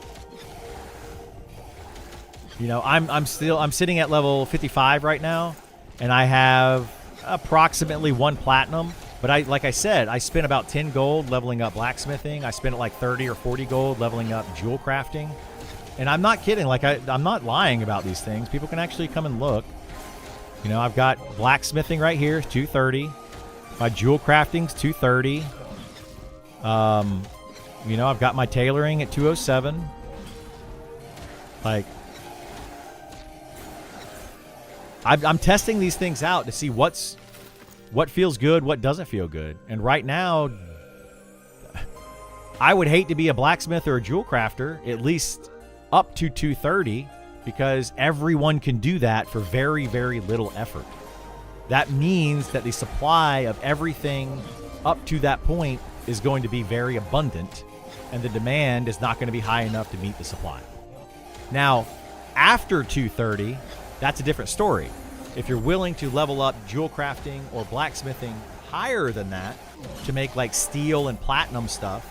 You know, I'm sitting at level 55 right now, and I have approximately 1 platinum. But like I said, I spent about 10 gold leveling up blacksmithing. I spent like 30 or 40 gold leveling up jewel crafting. And I'm not kidding. Like I'm not lying about these things. People can actually come and look. You know, I've got blacksmithing right here, 230. My jewel crafting's 230. You know, I've got my tailoring at 207. Like, I'm testing these things out to see what feels good, what doesn't feel good. And right now, I would hate to be a blacksmith or a jewel crafter, at least up to 230, because everyone can do that for very, very little effort. That means that the supply of everything up to that point is going to be very abundant, and the demand is not going to be high enough to meet the supply. Now, after 230, that's a different story. If you're willing to level up jewel crafting or blacksmithing higher than that to make like steel and platinum stuff,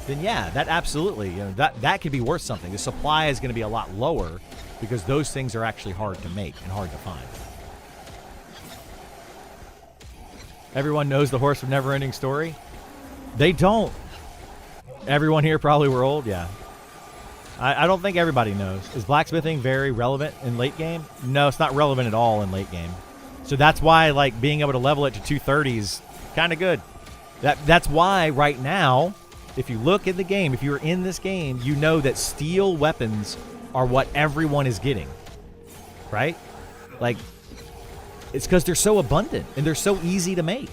then yeah, that absolutely, that could be worth something. The supply is going to be a lot lower because those things are actually hard to make and hard to find. Everyone knows the horse of never-ending story? They don't. Everyone here probably were old, yeah. I don't think everybody knows. Is blacksmithing very relevant in late game? No, it's not relevant at all in late game. So that's why like being able to level it to 230 is kind of good. That's why right now, if you look at the game, if you're in this game, you know that steel weapons are what everyone is getting, right? Like, it's because they're so abundant and they're so easy to make.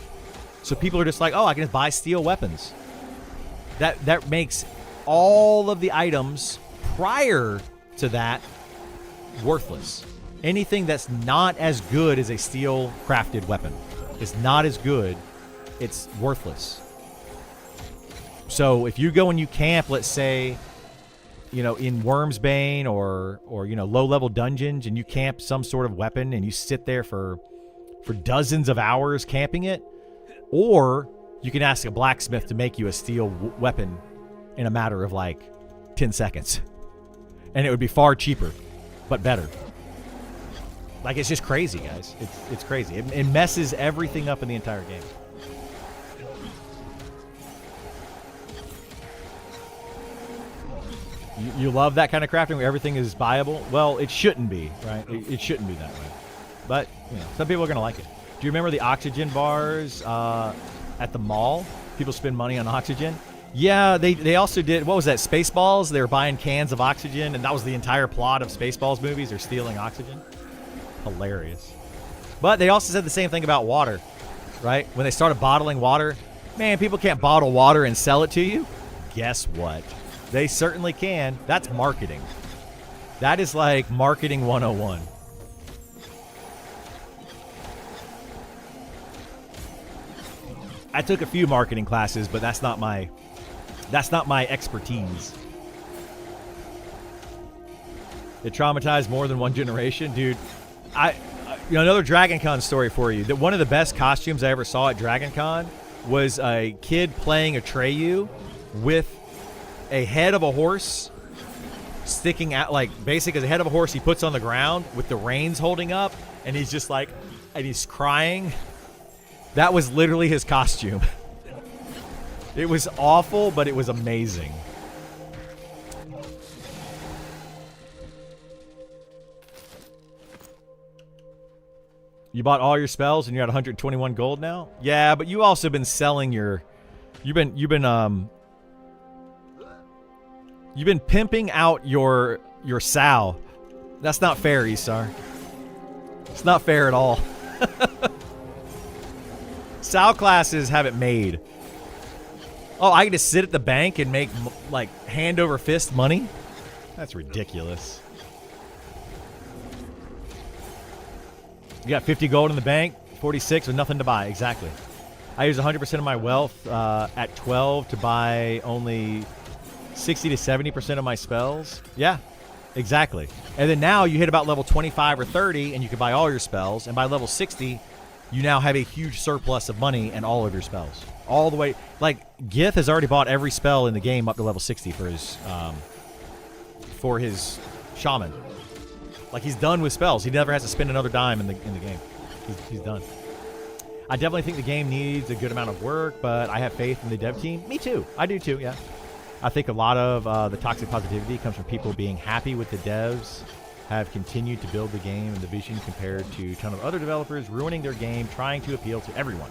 So people are just like, oh, I can just buy steel weapons. That makes all of the items prior to that worthless. Anything that's not as good as a steel crafted weapon is not as good. It's worthless. So if you go and you camp, let's say, in Wormsbane or low level dungeons, and you camp some sort of weapon and you sit there for dozens of hours camping it, or you can ask a blacksmith to make you a steel weapon in a matter of like 10 seconds. And it would be far cheaper, but better. Like, it's just crazy, guys. It's crazy. It messes everything up in the entire game. You love that kind of crafting where everything is buyable? Well, it shouldn't be, right? It shouldn't be that way. But, some people are going to like it. Do you remember the oxygen bars at the mall? People spend money on oxygen. Yeah, they also did, what was that, Spaceballs? They were buying cans of oxygen, and that was the entire plot of Spaceballs movies. They're stealing oxygen. Hilarious. But they also said the same thing about water, right? When they started bottling water, man, people can't bottle water and sell it to you. Guess what? They certainly can. That's marketing. That is like marketing 101. I took a few marketing classes, but that's not my expertise. It traumatized more than one generation, dude. Another Dragon Con story for you. That one of the best costumes I ever saw at Dragon Con was a kid playing Atreyu with a head of a horse sticking out, like basically as a head of a horse he puts on the ground with the reins holding up, and he's just like, and he's crying. That was literally his costume. It was awful, but it was amazing. You bought all your spells and you're at 121 gold now? Yeah, but you also been selling your... You've been pimping out your sow. That's not fair, Isar. It's not fair at all. Sow classes have it made. Oh, I can just sit at the bank and make like hand over fist money? That's ridiculous. You got 50 gold in the bank, 46 with nothing to buy. Exactly. I use 100% of my wealth at 12 to buy only 60 to 70% of my spells. Yeah, exactly. And then now you hit about level 25 or 30 and you can buy all your spells. And by level 60, you now have a huge surplus of money and all of your spells. All the way. Like, Gith has already bought every spell in the game up to level 60 for his shaman. Like, he's done with spells. He never has to spend another dime in the game. He's done. I definitely think the game needs a good amount of work, but I have faith in the dev team. Me too. I do too, yeah. I think a lot of the toxic positivity comes from people being happy with the devs, have continued to build the game and the vision compared to a ton of other developers ruining their game, trying to appeal to everyone.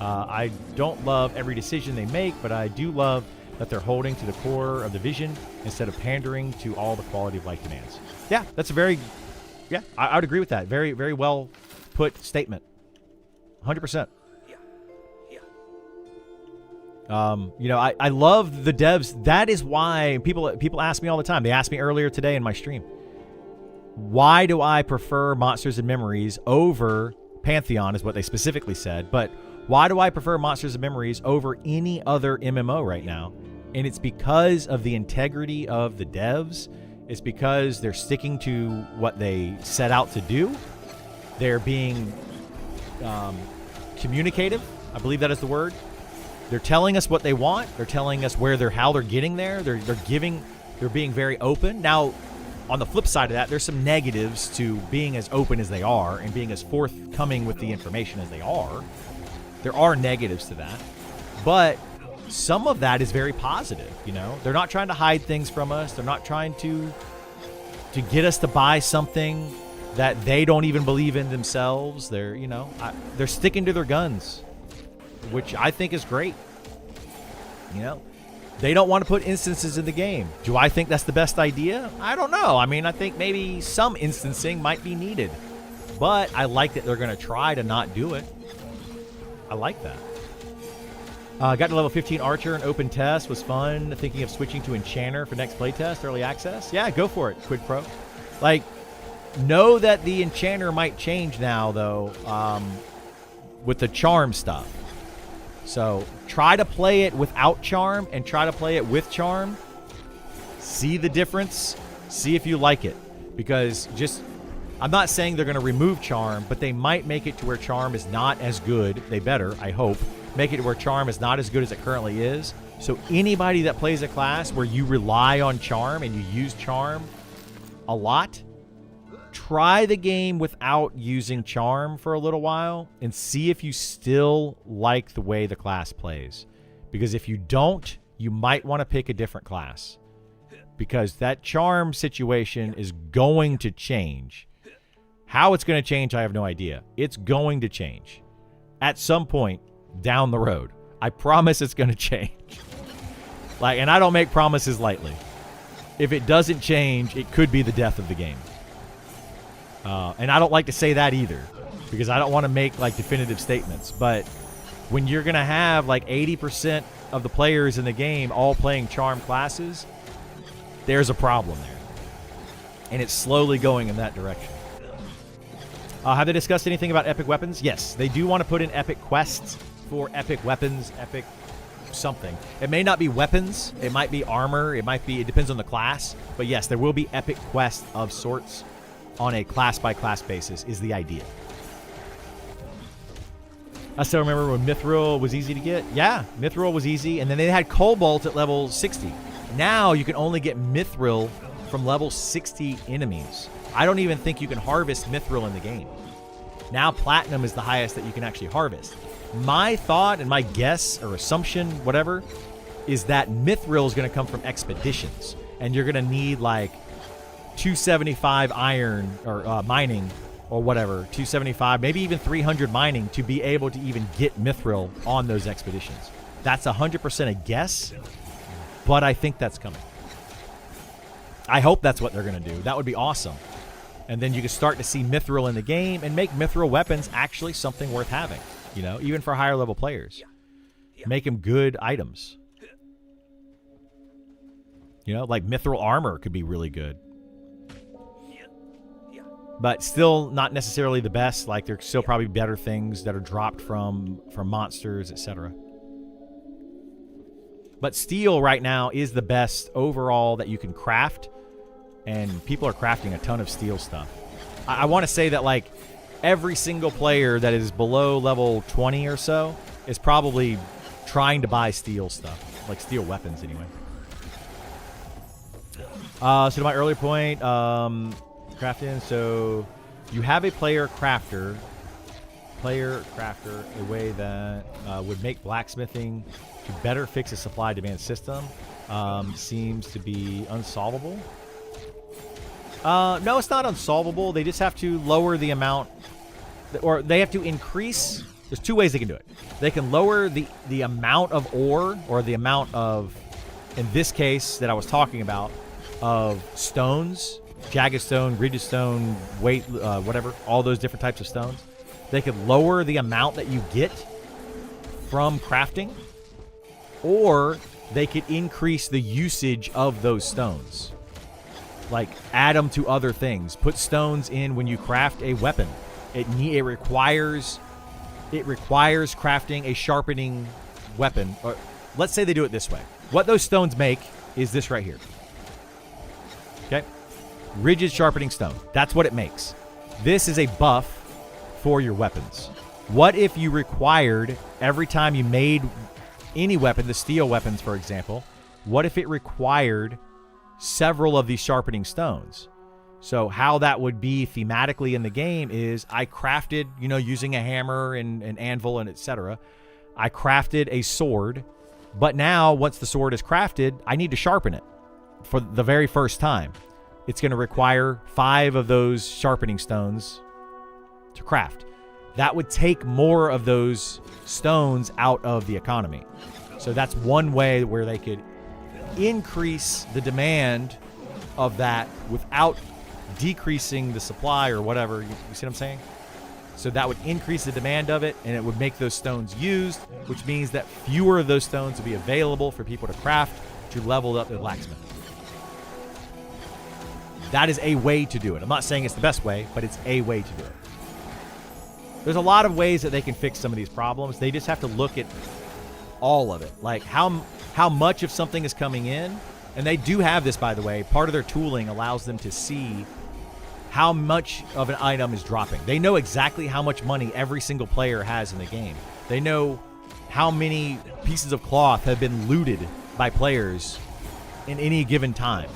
I don't love every decision they make, but I do love that they're holding to the core of the vision instead of pandering to all the quality of life demands. Yeah, that's a very Yeah, I would agree with that. Very, very well put statement. 100%. Yeah. Yeah. You know, I love the devs. That is why people ask me all the time. They asked me earlier today in my stream, why do I prefer Monsters and Memories over Pantheon, is what they specifically said. But why do I prefer Monsters and Memories over any other MMO right now? And it's because of the integrity of the devs. It's because they're sticking to what they set out to do. They're being communicative. I believe that is the word. They're telling us what they want. They're telling us how they're getting there. They're being very open. Now, on the flip side of that, there's some negatives to being as open as they are and being as forthcoming with the information as they are. There are negatives to that. But some of that is very positive, you know? They're not trying to hide things from us. They're not trying to get us to buy something that they don't even believe in themselves. They're, you know, they're sticking to their guns, which I think is great. You know? They don't want to put instances in the game. Do I think that's the best idea? I don't know. I mean, I think maybe some instancing might be needed. But I like that they're going to try to not do it. I like that. Got to level 15 Archer and open test. Was fun. Thinking of switching to Enchanter for next playtest. Early access. Yeah, go for it, Quid Pro. Like, know that the Enchanter might change now, though, with the charm stuff. So try to play it without charm and try to play it with charm. See the difference. See if you like it. Because I'm not saying they're going to remove charm, but they might make it to where charm is not as good. They better, I hope, make it to where charm is not as good as it currently is. So anybody that plays a class where you rely on charm and you use charm a lot, try the game without using charm for a little while and see if you still like the way the class plays. Because if you don't, you might want to pick a different class. Because that charm situation is going to change. How it's going to change, I have no idea. It's going to change. At some point down the road. I promise it's going to change. And I don't make promises lightly. If it doesn't change, it could be the death of the game. And I don't like to say that either, because I don't want to make definitive statements. But when you're going to have 80% of the players in the game all playing charm classes, there's a problem there. And it's slowly going in that direction. Have they discussed anything about epic weapons? Yes, they do want to put in epic quests for epic weapons, epic something. It may not be weapons. It might be armor. It depends on the class. But yes, there will be epic quests of sorts on a class-by-class basis is the idea. I still remember when Mithril was easy to get. Yeah, Mithril was easy. And then they had Cobalt at level 60. Now you can only get Mithril from level 60 enemies. I don't even think you can harvest Mithril in the game. Now Platinum is the highest that you can actually harvest. My thought and my guess or assumption, whatever, is that Mithril is going to come from expeditions. And you're going to need 275 iron or mining or whatever, 275, maybe even 300 mining to be able to even get Mithril on those expeditions. That's 100% a guess, but I think that's coming. I hope that's what they're going to do. That would be awesome. And then you can start to see Mithril in the game and make Mithril weapons actually something worth having, you know, even for higher level players. Make them good items. You know, Mithril armor could be really good. But still not necessarily the best. There's still probably better things that are dropped from monsters, etc. But steel right now is the best overall that you can craft. And people are crafting a ton of steel stuff. I want to say that every single player that is below level 20 or so is probably trying to buy steel stuff. Steel weapons anyway. So to my earlier point, crafting. So you have a player crafter, a way that would make blacksmithing to better fix a supply-demand system. Seems to be unsolvable. No, it's not unsolvable. They just have to lower the amount, or they have to increase. There's two ways they can do it. They can lower the amount of ore, or the amount of, in this case that I was talking about, of stones jagged stone, rigid stone, weight, whatever, all those different types of stones. They could lower the amount that you get from crafting, or they could increase the usage of those stones. Like add them to other things. Put stones in when you craft a weapon. It requires crafting a sharpening weapon. Or let's say they do it this way. What those stones make is this right here. Okay? Rigid sharpening stone. That's what it makes. This is a buff for your weapons. What if you required every time you made any weapon, the steel weapons, for example, what if it required several of these sharpening stones? So how that would be thematically in the game is I crafted, using a hammer and an anvil and etc. I crafted a sword, but now once the sword is crafted, I need to sharpen it for the very first time. It's going to require 5 of those sharpening stones to craft. That would take more of those stones out of the economy. So that's one way where they could increase the demand of that without decreasing the supply or whatever. You see what I'm saying? So that would increase the demand of it, and it would make those stones used, which means that fewer of those stones would be available for people to craft to level up their blacksmith. That is a way to do it. I'm not saying it's the best way, but it's a way to do it. There's a lot of ways that they can fix some of these problems. They just have to look at all of it. Like how much of something is coming in. And they do have this, by the way. Part of their tooling allows them to see how much of an item is dropping. They know exactly how much money every single player has in the game. They know how many pieces of cloth have been looted by players in any given time.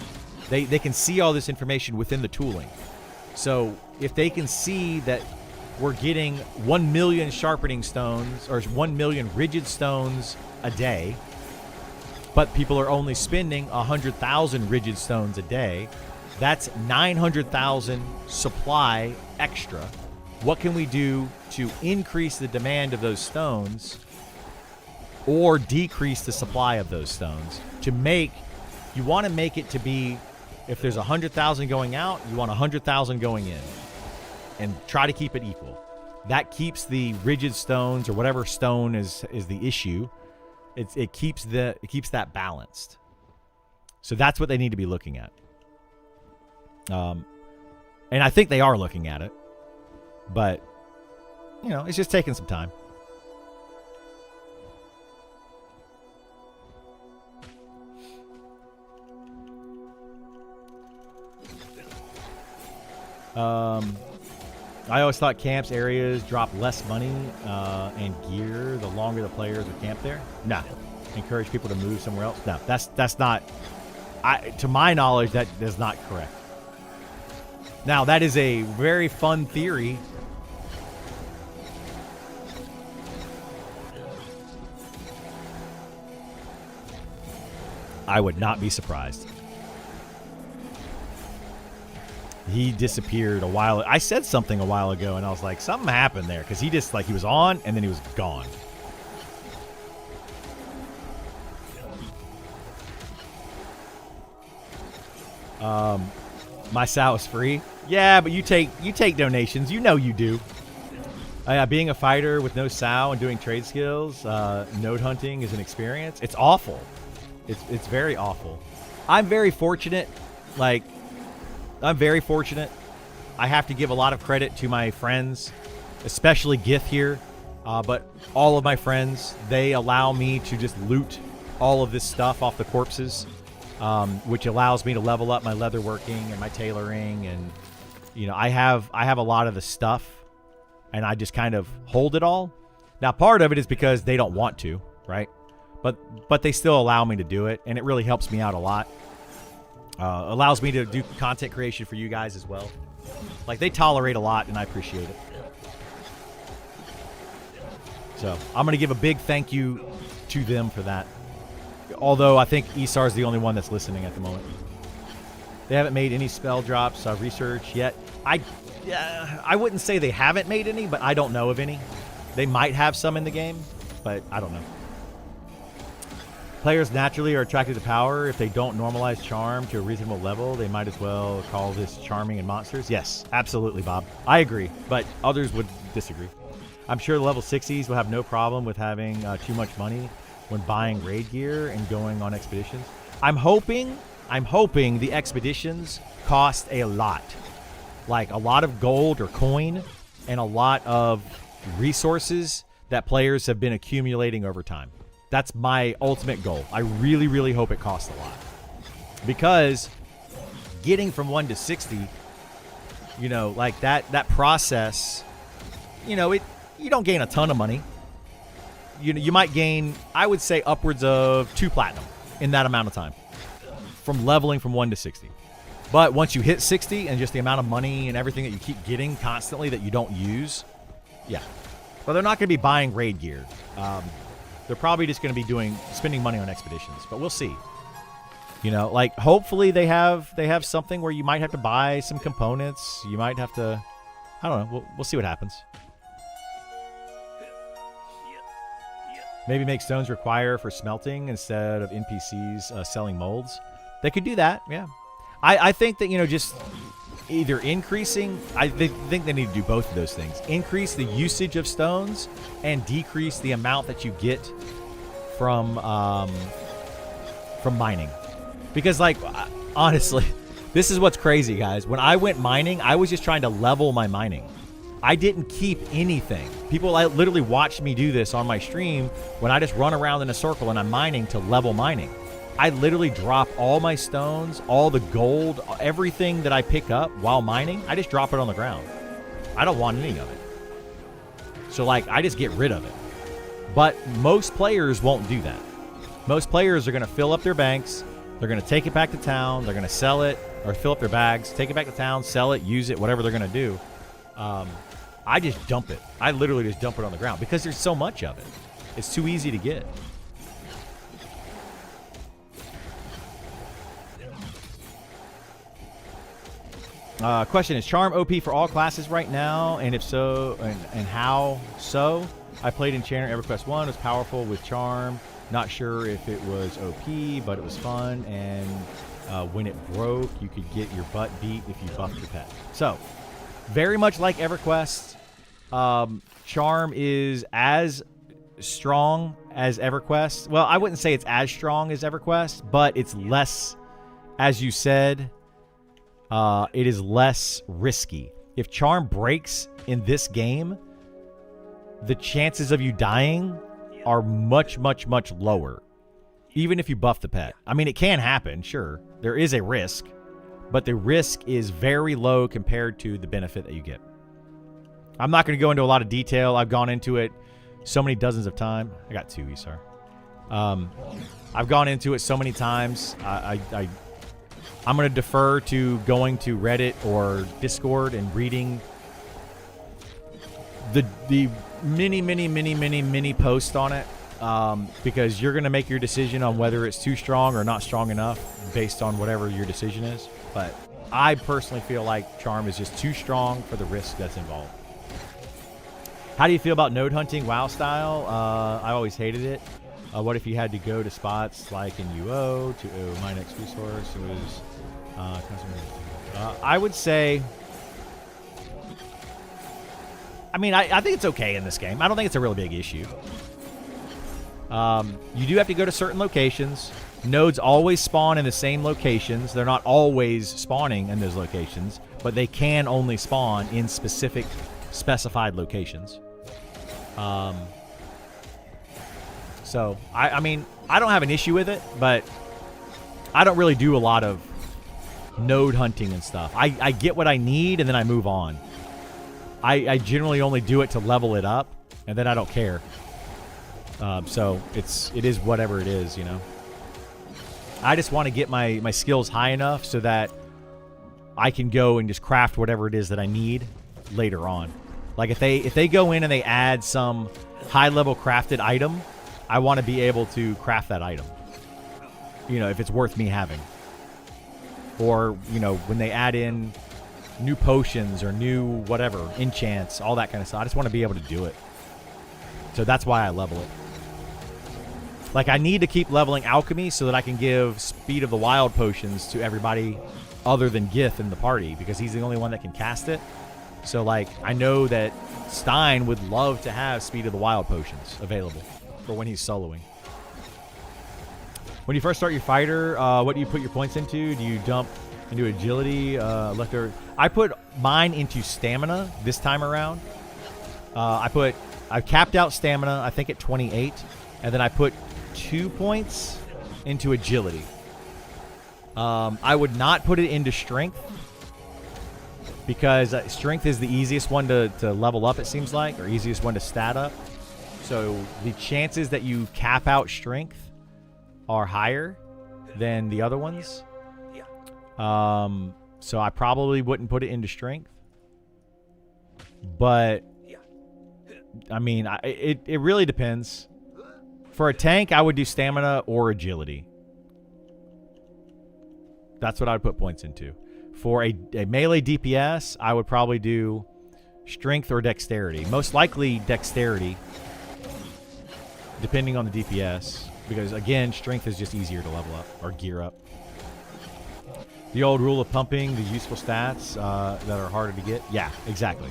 They can see all this information within the tooling. So if they can see that we're getting 1 million sharpening stones or 1 million rigid stones a day, but people are only spending 100,000 rigid stones a day, that's 900,000 supply extra. What can we do to increase the demand of those stones or decrease the supply of those stones? You want to make it to be, if there's 100,000 going out, you want 100,000 going in, and try to keep it equal. That keeps the rigid stones or whatever stone is the issue. It keeps that balanced. So that's what they need to be looking at. And I think they are looking at it, but it's just taking some time. I always thought camps areas drop less money and gear the longer the players are camped there. No. Encourage people to move somewhere else. No, that's not. To my knowledge, that is not correct. Now, that is a very fun theory. I would not be surprised. He disappeared a while. I said something a while ago, and I was like, something happened there. Because he just, he was on, and then he was gone. My SAO is free. Yeah, but you take donations. You know you do. Being a fighter with no SAO and doing trade skills, node hunting is an experience. It's awful. It's very awful. I'm very fortunate. I'm very fortunate. I have to give a lot of credit to my friends, especially Gith here. But all of my friends, they allow me to just loot all of this stuff off the corpses, which allows me to level up my leatherworking and my tailoring. And, I have a lot of the stuff, and I just kind of hold it all. Now, part of it is because they don't want to, right? But they still allow me to do it, and it really helps me out a lot. Allows me to do content creation for you guys as well. They tolerate a lot, and I appreciate it. So I'm going to give a big thank you to them for that. Although I think Esar's the only one that's listening at the moment. They haven't made any spell drops research yet. I wouldn't say they haven't made any, but I don't know of any. They might have some in the game, but I don't know. Players naturally are attracted to power. If they don't normalize charm to a reasonable level, they might as well call this charming and monsters. Yes, absolutely, Bob. I agree, but others would disagree. I'm sure the level 60s will have no problem with having too much money when buying raid gear and going on expeditions. I'm hoping the expeditions cost a lot. Like a lot of gold or coin and a lot of resources that players have been accumulating over time. That's my ultimate goal. I really, really hope it costs a lot. Because getting from 1 to 60, you know, like that process, you know, you don't gain a ton of money. You might gain, I would say, upwards of 2 platinum in that amount of time from leveling from 1 to 60. But once you hit 60 and just the amount of money and everything that you keep getting constantly that you don't use, yeah. But they're not going to be buying raid gear. They're probably just going to be spending money on expeditions, but we'll see. You know, like hopefully they have something where you might have to buy some components. You might have to, I don't know. We'll see what happens. Maybe make stones require for smelting instead of NPCs selling molds. They could do that, yeah. I think that, you know, just either increasing, think they need to do both of those things. Increase the usage of stones and decrease the amount that you get from mining. Because, like, honestly, this is what's crazy, guys. When I went mining, I was just trying to level my mining. I didn't keep anything. People literally watched me do this on my stream when I just run around in a circle and I'm mining to level mining. I literally drop all my stones, all the gold, everything that I pick up while mining, I just drop it on the ground. I don't want any of it. So, like, I just get rid of it. But most players won't do that. Most players are going to fill up their banks. They're going to take it back to town. They're going to sell it or fill up their bags, take it back to town, sell it, use it, whatever they're going to do. I just dump it. I literally just dump it on the ground because there's so much of it. It's too easy to get. Question, is Charm OP for all classes right now? And if so, and how so? I played Enchanting EverQuest 1. It was powerful with Charm. Not sure if it was OP, but it was fun. And when it broke, you could get your butt beat if you buffed your pet. So, very much like EverQuest, Charm is as strong as EverQuest. Well, I wouldn't say it's as strong as EverQuest, but it's less, as you said, it is less risky. If Charm breaks in this game, the chances of you dying are much, much, much lower. Even if you buff the pet. I mean, it can happen, sure. There is a risk, but the risk is very low compared to the benefit that you get. I'm not going to go into a lot of detail. I've gone into it so many dozens of times. I got 2, Isar. I've gone into it so many times. I'm going to defer to going to Reddit or Discord and reading the many posts on it, because you're going to make your decision on whether it's too strong or not strong enough based on whatever your decision is. But I personally feel like Charm is just too strong for the risk that's involved. How do you feel about node hunting WoW style? I always hated it. What if you had to go to spots like in UO to my next resource? It was I would say, I mean, I think it's okay in this game. I don't think it's a really big issue. You do have to go to certain locations. Nodes always spawn in the same locations. They're not always spawning in those locations, but they can only spawn in specific specified locations. So, I mean, I don't have an issue with it, but I don't really do a lot of node hunting and stuff. I get what I need, and then I move on. I generally only do it to level it up, and then I don't care. So, it is whatever it is, you know. I just want to get my skills high enough so that I can go and just craft whatever it is that I need later on. Like, if they go in and they add some high-level crafted item, I want to be able to craft that item. You know, if it's worth me having. Or, you know, when they add in new potions or new whatever, enchants, all that kind of stuff. I just want to be able to do it. So that's why I level it. Like, I need to keep leveling alchemy so that I can give Speed of the Wild potions to everybody other than Gith in the party, because he's the only one that can cast it. So, like, I know that Stein would love to have Speed of the Wild potions available for when he's soloing. When you first start your fighter, what do you put your points into? Do you dump into agility, leftover? I put mine into stamina this time around. I capped out stamina, I think at 28, and then I put 2 points into agility. I would not put it into strength, because strength is the easiest one to level up, it seems like, or easiest one to stat up. So the chances that you cap out strength are higher than the other ones. So I probably wouldn't put it into strength. But, I mean, it really depends. For a tank, I would do stamina or agility. That's what I would put points into. For a melee DPS, I would probably do strength or dexterity. Most likely dexterity, depending on the DPS. Because, again, strength is just easier to level up or gear up. The old rule of pumping the useful stats that are harder to get. Yeah, exactly.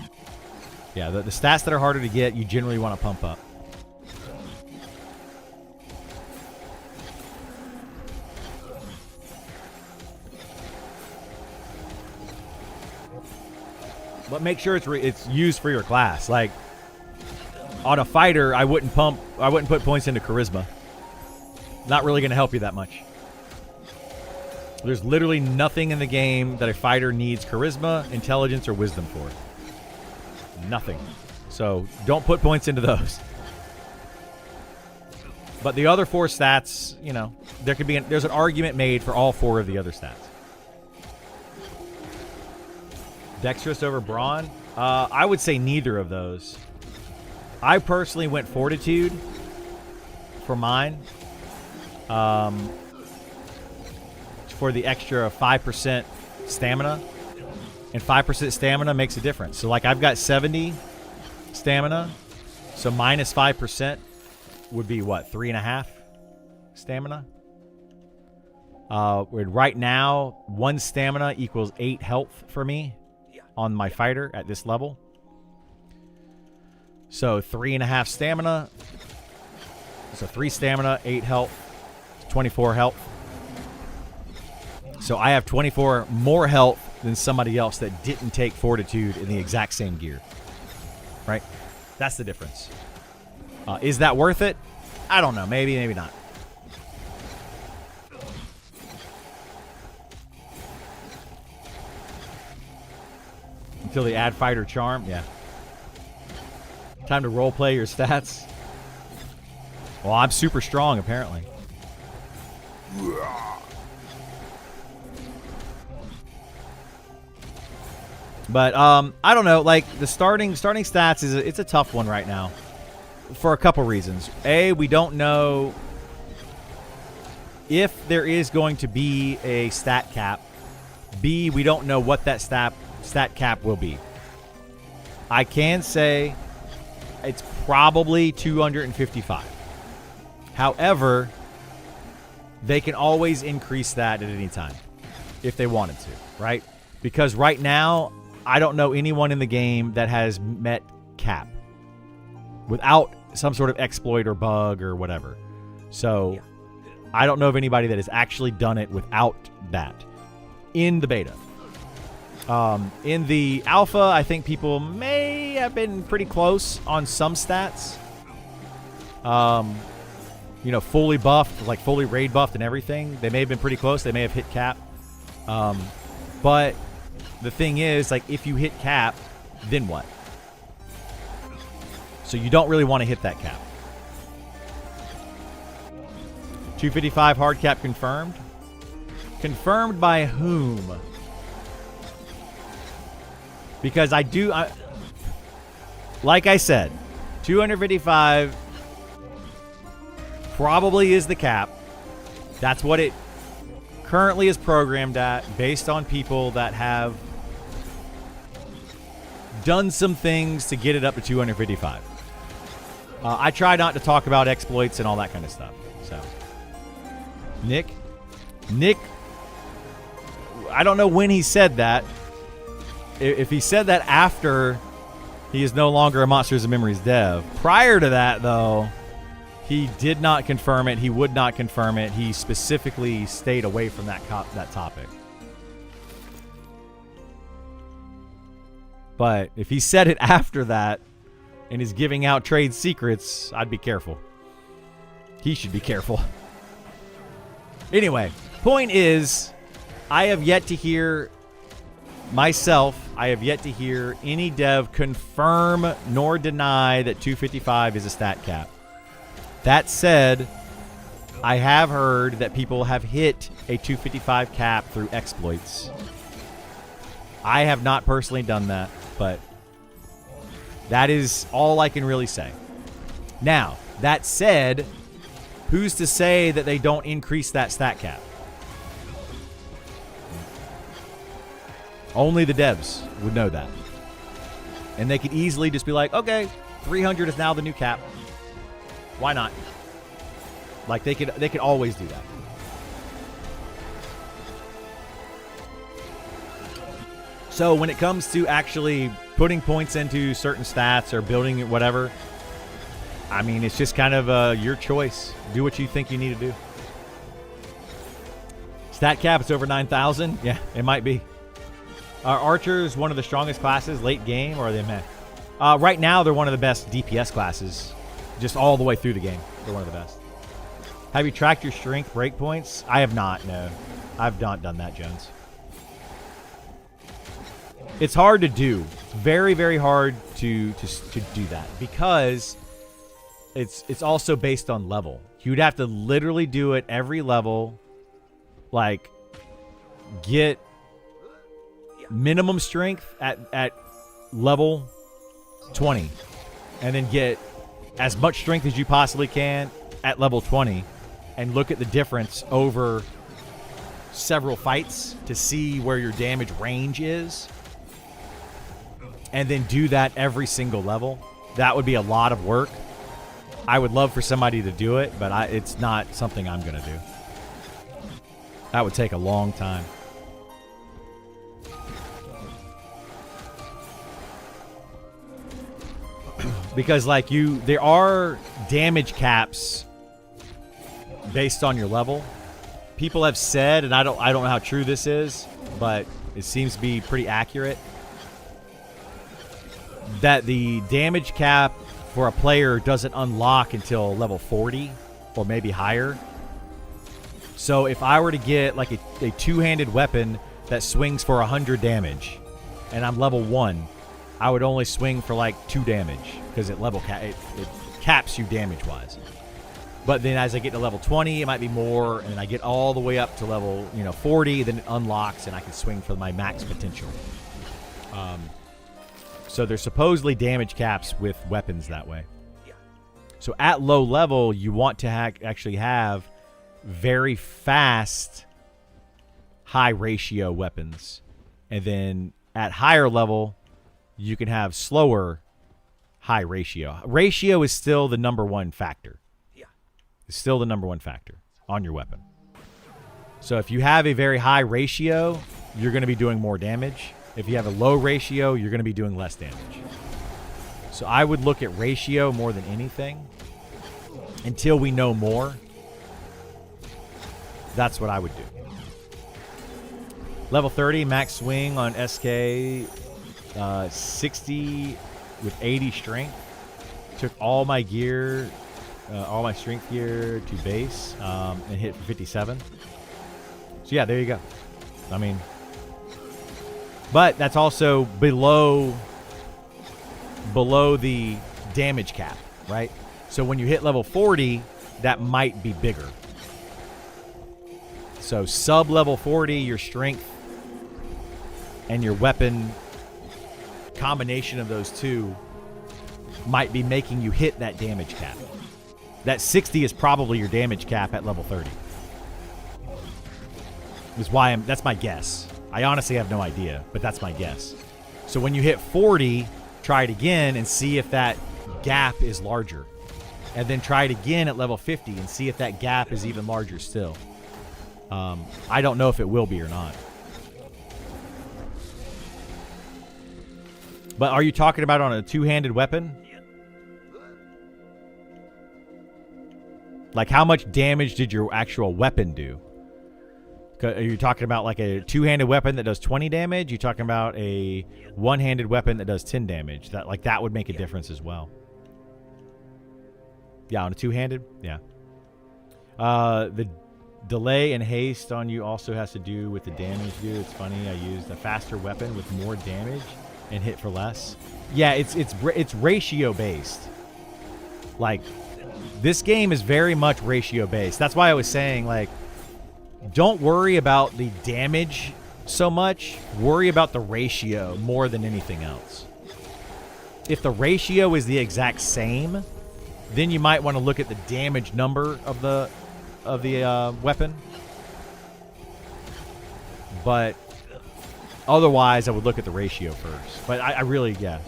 Yeah, the stats that are harder to get, you generally want to pump up. But make sure it's used for your class. Like, on a fighter, I wouldn't put points into charisma. Not really going to help you that much. There's literally nothing in the game that a fighter needs charisma, intelligence, or wisdom for. Nothing. So don't put points into those. But the other 4 stats, you know, there's an argument made for all 4 of the other stats. Dexterous over brawn? I would say neither of those. I personally went fortitude for mine. For the extra 5% stamina. And 5% stamina makes a difference. So, like, I've got 70 stamina. So minus 5% would be, what, 3.5 stamina? Right now, 1 stamina equals 8 health for me on my fighter at this level. So 3.5 stamina. So 3 stamina, 8 health, 24 health. So I have 24 more health than somebody else that didn't take fortitude in the exact same gear. Right? That's the difference. Is that worth it? I don't know. Maybe, maybe not. Until they add fighter charm? Yeah. Time to roleplay your stats. Well, I'm super strong, apparently. But I don't know. Like, the starting stats it's a tough one right now, for a couple reasons. A, we don't know if there is going to be a stat cap. B, we don't know what that stat cap will be. I can say it's probably 255. However, they can always increase that at any time if they wanted to, right? Because right now, I don't know anyone in the game that has met cap without some sort of exploit or bug or whatever. So I don't know of anybody that has actually done it without that in the beta. In the alpha, I think people may have been pretty close on some stats. You know, fully buffed, like fully raid buffed and everything. They may have been pretty close. They may have hit cap. But the thing is, like, if you hit cap, then what? So you don't really want to hit that cap. 255 hard cap confirmed. Confirmed by whom? Because like I said, 255 probably is the cap. That's what it currently is programmed at, based on people that have done some things to get it up to 255. I try not to talk about exploits and all that kind of stuff. So Nick, I don't know when he said that. If he said that after he is no longer a Monsters and Memories dev. Prior to that, though, he did not confirm it. He would not confirm it. He specifically stayed away from that topic. But if he said it after that and is giving out trade secrets, I'd be careful. He should be careful. Anyway, point is, I have yet to hear any dev confirm nor deny that 255 is a stat cap. That said, I have heard that people have hit a 255 cap through exploits. I have not personally done that, but that is all I can really say. Now, that said, who's to say that they don't increase that stat cap? Only the devs would know that. And they could easily just be like, okay, 300 is now the new cap. Why not? Like, they could always do that. So when it comes to actually putting points into certain stats or building it, whatever, I mean, it's just kind of your choice. Do what you think you need to do. Stat cap, it's over 9,000. Yeah, it might be. Are archers one of the strongest classes late game, or are they meh? Right now, they're one of the best DPS classes. Just all the way through the game. They're one of the best. Have you tracked your strength breakpoints? I have not, no. I've not done that, Jones. It's hard to do. Very, very hard to do that. Because it's also based on level. You'd have to literally do it every level. Like, get minimum strength at level 20. And then get as much strength as you possibly can at level 20. And look at the difference over several fights to see where your damage range is. And then do that every single level. That would be a lot of work. I would love for somebody to do it, but it's not something I'm going to do. That would take a long time. Because like there are damage caps based on your level. People have said, and I don't know how true this is, but it seems to be pretty accurate, that the damage cap for a player doesn't unlock until level 40 or maybe higher. So if I were to get like a two-handed weapon that swings for 100 damage and I'm level 1, I would only swing for like 2 damage because it caps you damage-wise. But then as I get to level 20, it might be more, and I get all the way up to level 40, then it unlocks and I can swing for my max potential. So there's supposedly damage caps with weapons that way. So at low level, you want to actually have very fast, high ratio weapons. And then at higher level, you can have slower, high ratio. Ratio is still the number one factor. It's still the number one factor on your weapon. So if you have a very high ratio, you're going to be doing more damage. If you have a low ratio, you're going to be doing less damage. So I would look at ratio more than anything. Until we know more, that's what I would do. Level 30, max swing on SK, 60 with 80 strength. Took all my gear, all my strength gear to base, and hit for 57. So yeah, there you go. I mean, but that's also below the damage cap, right? So when you hit level 40, that might be bigger. So sub level 40, your strength and your weapon combination of those two might be making you hit that damage cap. That 60 is probably your damage cap at level 30. That's my guess. I honestly have no idea, but that's my guess. So when you hit 40, try it again and see if that gap is larger. And then try it again at level 50 and see if that gap is even larger still. I don't know if it will be or not. But are you talking about on a two-handed weapon? Like, how much damage did your actual weapon do? Are you talking about like a two-handed weapon that does 20 damage? You talking about a one-handed weapon that does 10 damage? That would make a difference as well. Yeah, on a two-handed? Yeah. The delay and haste on you also has to do with the damage you do. It's funny, I used a faster weapon with more damage and hit for less. Yeah, it's ratio based. Like, this game is very much ratio based. That's why I was saying, like, don't worry about the damage so much. Worry about the ratio more than anything else. If the ratio is the exact same, then you might want to look at the damage number of the weapon. But otherwise, I would look at the ratio first. But I really, yeah.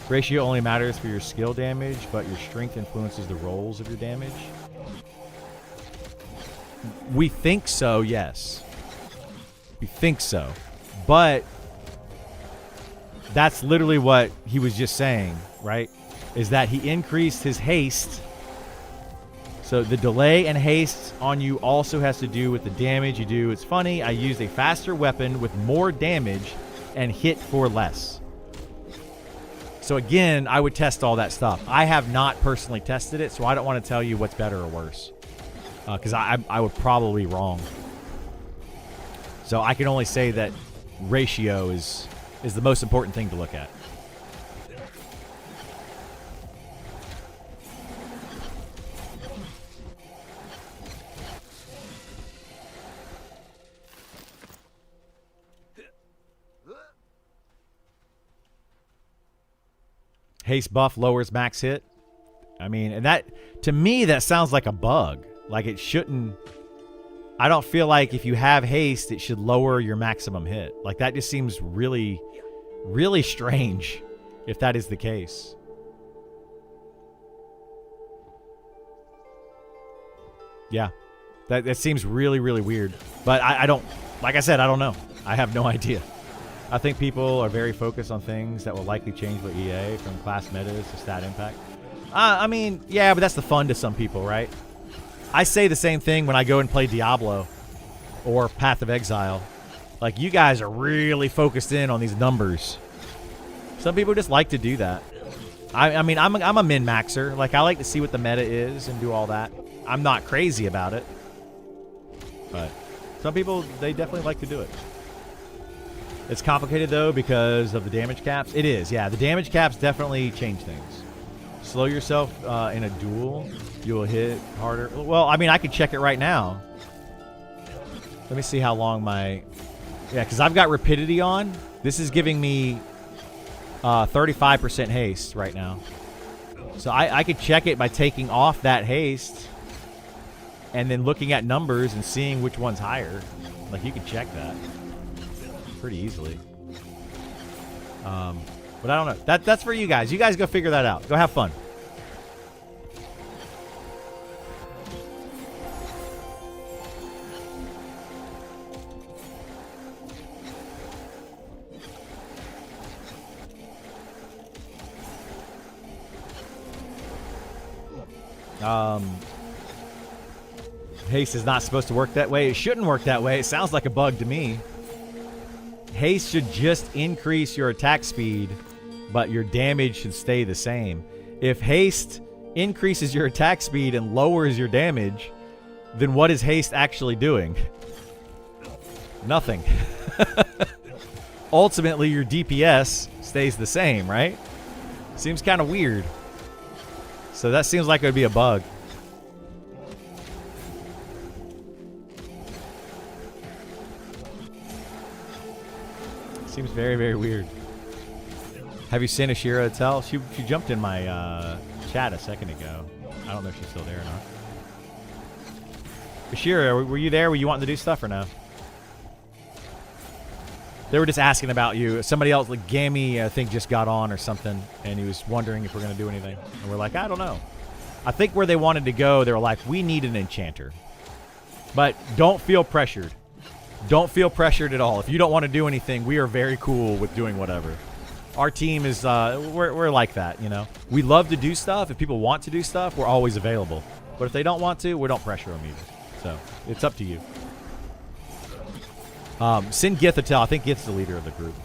Ratio only matters for your skill damage, but your strength influences the rolls of your damage. We think so, yes. We think so. But that's literally what he was just saying, right? Is that he increased his haste. So the delay and haste on you also has to do with the damage you do. It's funny, I used a faster weapon with more damage and hit for less. So again, I would test all that stuff. I have not personally tested it, so I don't want to tell you what's better or worse. Because I would probably be wrong. So I can only say that ratio is the most important thing to look at. Haste buff lowers max hit. I mean, and that, to me, that sounds like a bug. Like, it shouldn't. I don't feel like if you have haste, it should lower your maximum hit. Like, that just seems really, really strange if that is the case. Yeah, that seems really, really weird. But I don't, like I said, I don't know. I have no idea. I think people are very focused on things that will likely change with EA, from class metas to stat impact. I mean, yeah, but that's the fun to some people, right? I say the same thing when I go and play Diablo or Path of Exile. Like, you guys are really focused in on these numbers. Some people just like to do that. I mean, I'm a min-maxer. Like, I like to see what the meta is and do all that. I'm not crazy about it. But some people, they definitely like to do it. It's complicated, though, because of the damage caps. It is, yeah. The damage caps definitely change things. Slow yourself in a duel. You will hit harder. Well, I mean, I could check it right now. Let me see how long my... Yeah, because I've got rapidity on. This is giving me 35% haste right now. So I could check it by taking off that haste and then looking at numbers and seeing which one's higher. Like, you can check that pretty easily. But I don't know. That's for you guys. You guys go figure that out. Go have fun. Haste is not supposed to work that way. It shouldn't work that way. It sounds like a bug to me. Haste should just increase your attack speed, but your damage should stay the same. If haste increases your attack speed and lowers your damage, then what is haste actually doing? Nothing. Ultimately, your DPS stays the same, right? Seems kind of weird. So that seems like it would be a bug. Seems very, very weird. Have you seen Ashira Tell? She jumped in my chat a second ago. I don't know if she's still there or not. Ashira, were you there? Were you wanting to do stuff or no? They were just asking about you. Somebody else, like Gammy, I think, just got on or something, and he was wondering if we're going to do anything. And we're like, I don't know. I think where they wanted to go, they were like, we need an enchanter. But don't feel pressured. Don't feel pressured at all. If you don't want to do anything, we are very cool with doing whatever. Our team is, we're like that, you know. We love to do stuff. If people want to do stuff, we're always available. But if they don't want to, we don't pressure them either. So it's up to you. Send Gith a tell. I think Gith's the leader of the group.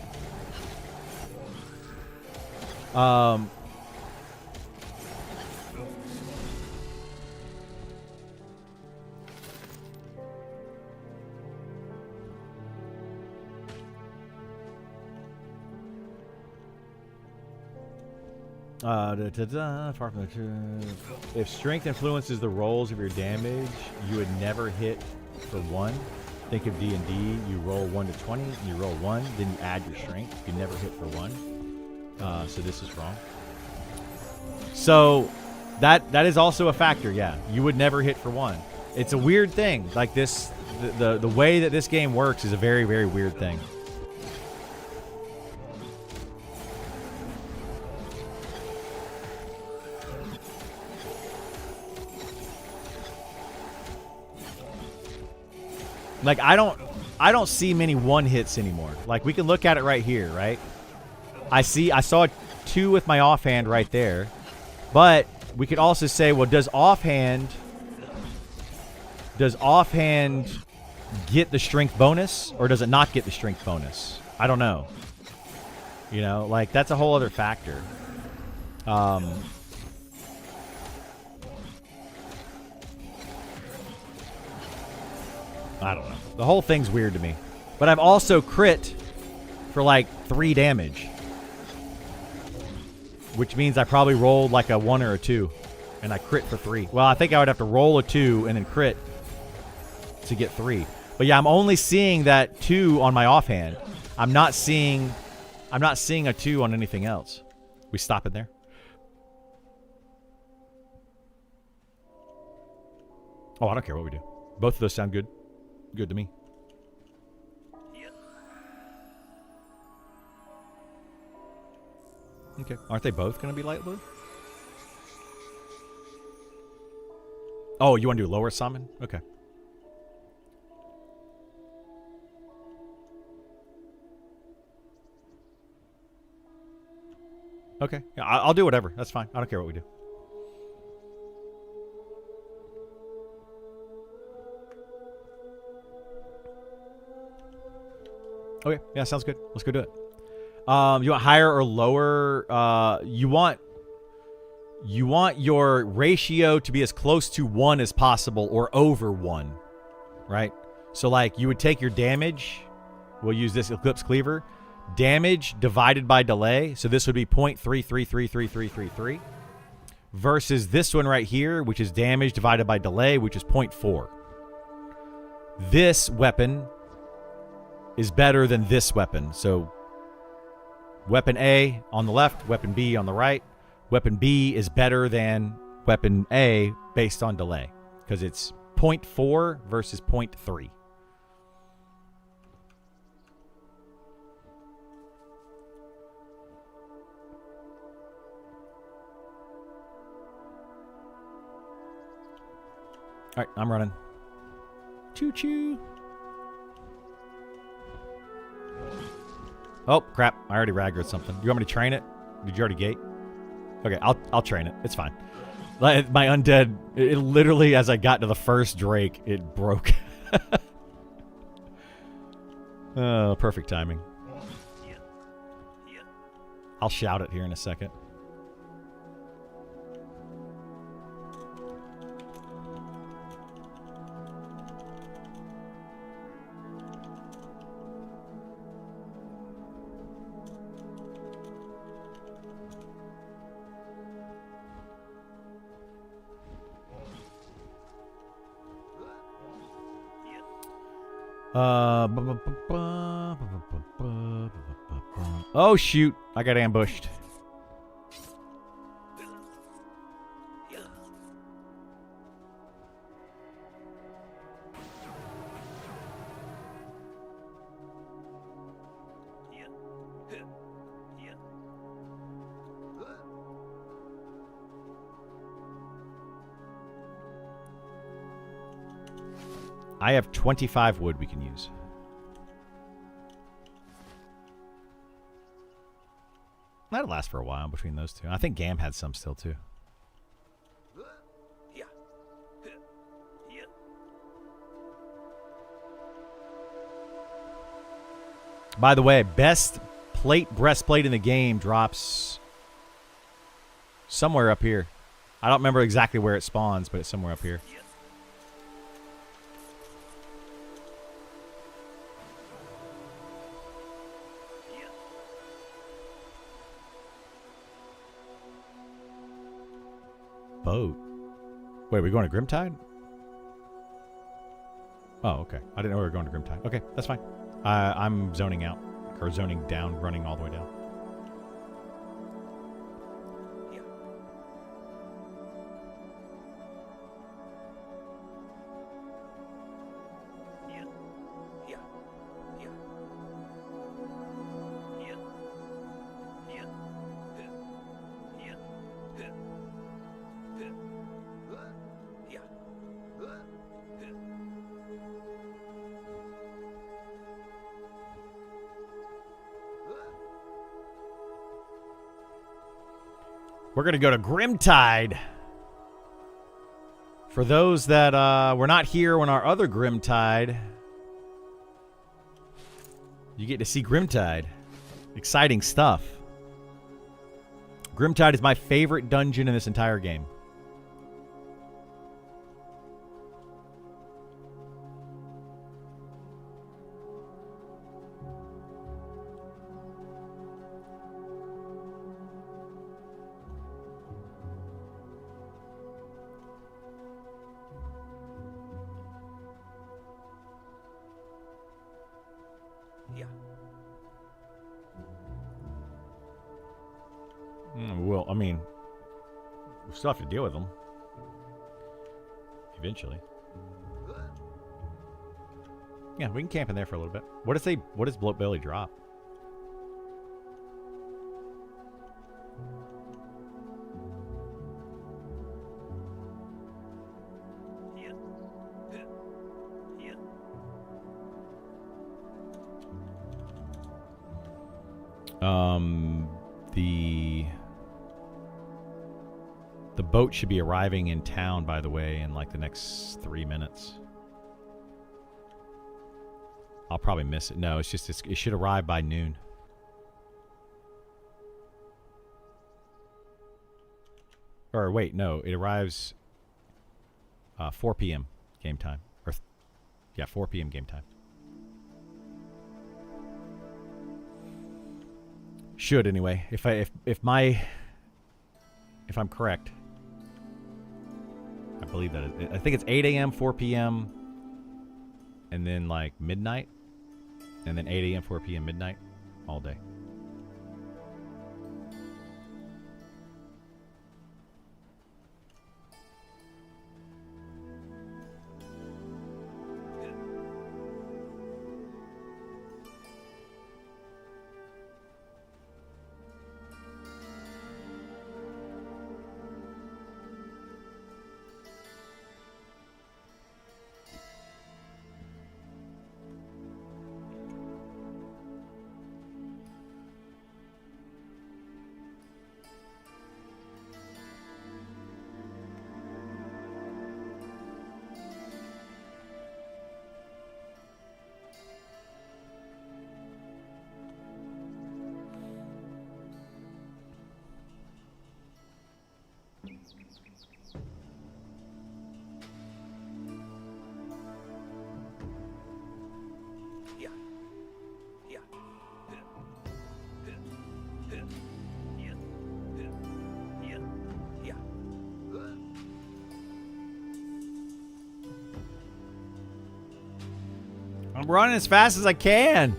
Far from the truth. If strength influences the rolls of your damage, you would never hit for 1. Think of D&D. You roll 1 to 20, and you roll 1, then you add your strength. You never hit for 1. So this is wrong. So that is also a factor. Yeah, you would never hit for 1. It's a weird thing. Like this, the way that this game works is a very, very weird thing. Like I don't see many 1-hits anymore. Like we can look at it right here, right? I saw 2 with my offhand right there. But we could also say, well, does offhand get the strength bonus or does it not get the strength bonus? I don't know. You know, like that's a whole other factor. I don't know. The whole thing's weird to me. But I've also crit for like 3 damage. Which means I probably rolled like a 1 or a 2. And I crit for 3. Well, I think I would have to roll a 2 and then crit to get 3. But yeah, I'm only seeing that 2 on my offhand. I'm not seeing a 2 on anything else. We stop it there. Oh, I don't care what we do. Both of those sound good. Good to me. Yep. Okay. Aren't they both going to be light blue? Oh, you want to do lower summon? Okay. Okay. Yeah, I'll do whatever. That's fine. I don't care what we do. Okay, yeah, sounds good. Let's go do it. You want higher or lower? You want your ratio to be as close to 1 as possible or over 1, right? So like you would take your damage. We'll use this Eclipse Cleaver. Damage divided by delay. So this would be 0.33333333 versus this one right here, which is damage divided by delay, which is 0.4. This weapon is better than this weapon. So weapon A on the left, weapon B on the right. Weapon B is better than weapon A based on delay because it's 0.4 versus 0.3. All right, I'm running. Choo-choo. Oh, crap. I already raggered something. You want me to train it? Did you already gate? Okay, I'll train it. It's fine. Like, my undead, it literally, as I got to the first Drake, it broke. Oh, perfect timing. Yep. Yep. I'll shout it here in a second. Oh shoot, I got ambushed. I have 25 wood we can use. That'll last for a while between those two. I think Gam had some still too. Yeah. Yeah. By the way, best breastplate in the game drops somewhere up here. I don't remember exactly where it spawns, but it's somewhere up here. Yeah. Yeah. Boat. Wait, are we going to Grimtide? Oh, okay. I didn't know we were going to Grimtide. Okay, that's fine. I'm zoning out. Or zoning down, running all the way down. Yeah. Yeah. Yeah. Yeah. Yeah. Yeah. Yeah. Yeah. We're going to go to Grimtide. For those that were not here when our other Grimtide, you get to see Grimtide. Exciting stuff. Grimtide is my favorite dungeon in this entire game. Yeah. Well, I mean, we still have to deal with them. Eventually. Yeah, we can camp in there for a little bit. What does Bloat Belly drop? Yeah. Yeah. The boat should be arriving in town, by the way, in like the next 3 minutes. I'll probably miss it. No, it should arrive by noon. Or wait, no, it arrives 4 p.m. game time. Or yeah, 4 p.m. game time. Should anyway. If I'm correct. I believe that I think it's 8 a.m., 4 p.m., and then like midnight, and then 8 a.m., 4 p.m., midnight, all day. Yeah. Yeah. Yeah. Yeah. Yeah. I'm running as fast as I can.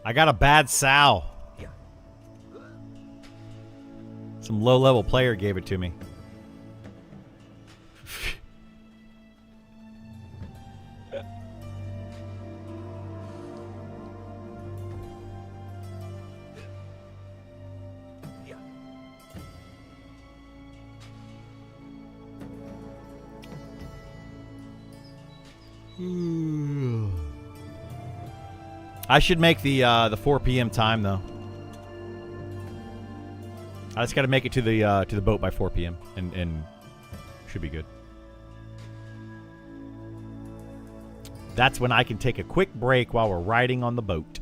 I got a bad sow. Yeah. Some low-level player gave it to me. Yeah. I should make the 4 p.m. time though. I just got to make it to the boat by 4 p.m. and should be good. That's when I can take a quick break while we're riding on the boat.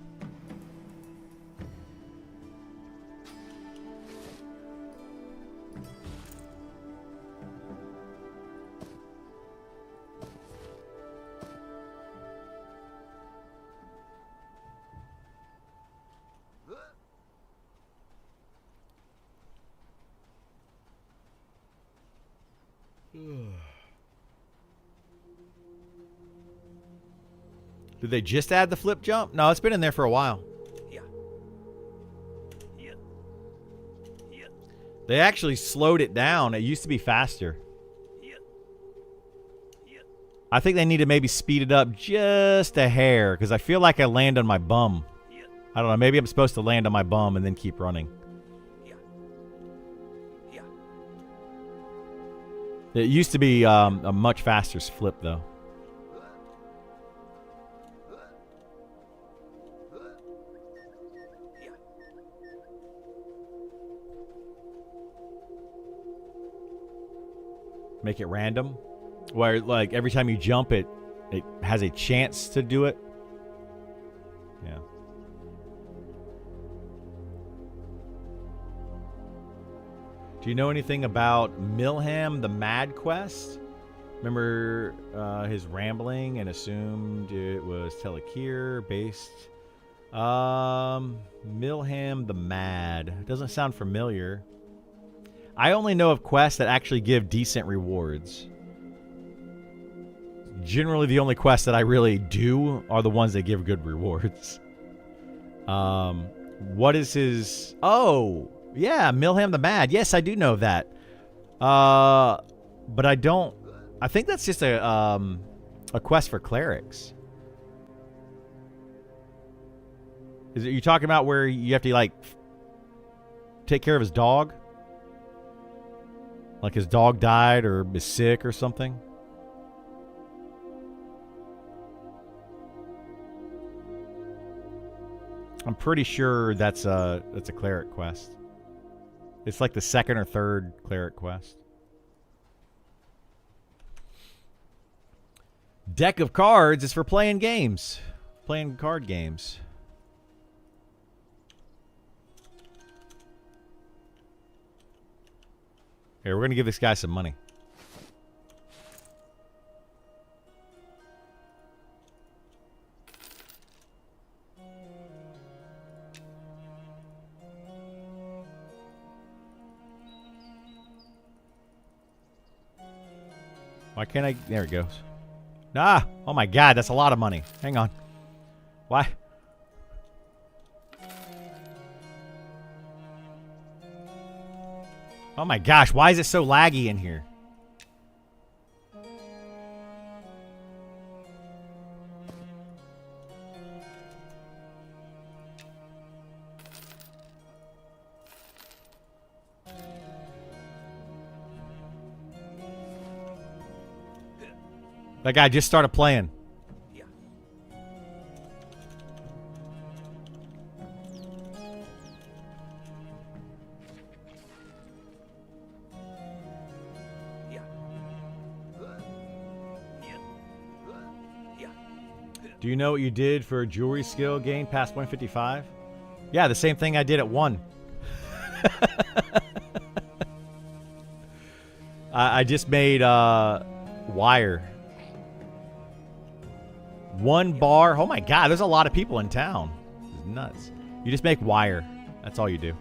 Did they just add the flip jump? No, it's been in there for a while. Yeah. Yeah. Yeah. They actually slowed it down. It used to be faster. Yeah. Yeah. I think they need to maybe speed it up just a hair because I feel like I land on my bum. Yeah. I don't know. Maybe I'm supposed to land on my bum and then keep running. Yeah. Yeah. It used to be a much faster flip, though. Make it random, where like every time you jump, it has a chance to do it. Yeah. Do you know anything about Milham the Mad Quest? Remember his rambling and assumed it was Telekir based. Milham the Mad. Doesn't sound familiar. I only know of quests that actually give decent rewards. Generally, the only quests that I really do are the ones that give good rewards. What is his... Oh, yeah, Milham the Mad. Yes, I do know that. But I don't... I think that's just a quest for clerics. Is it you talking about where you have to, like, take care of his dog? Like his dog died or is sick or something? I'm pretty sure that's a cleric quest. It's like the second or third cleric quest. Deck of cards is for playing games. Playing card games. Here, we're going to give this guy some money. Why can't I? There it goes. Ah! Oh my god, that's a lot of money. Hang on. Why? Oh my gosh, why is it so laggy in here? That guy just started playing. Yeah. Yeah. Yeah. Do you know what you did for a jewelry skill gain past 155? Yeah, the same thing I did at 1. I just made wire. 1 bar. Oh my god, there's a lot of people in town. This is nuts. You just make wire. That's all you do.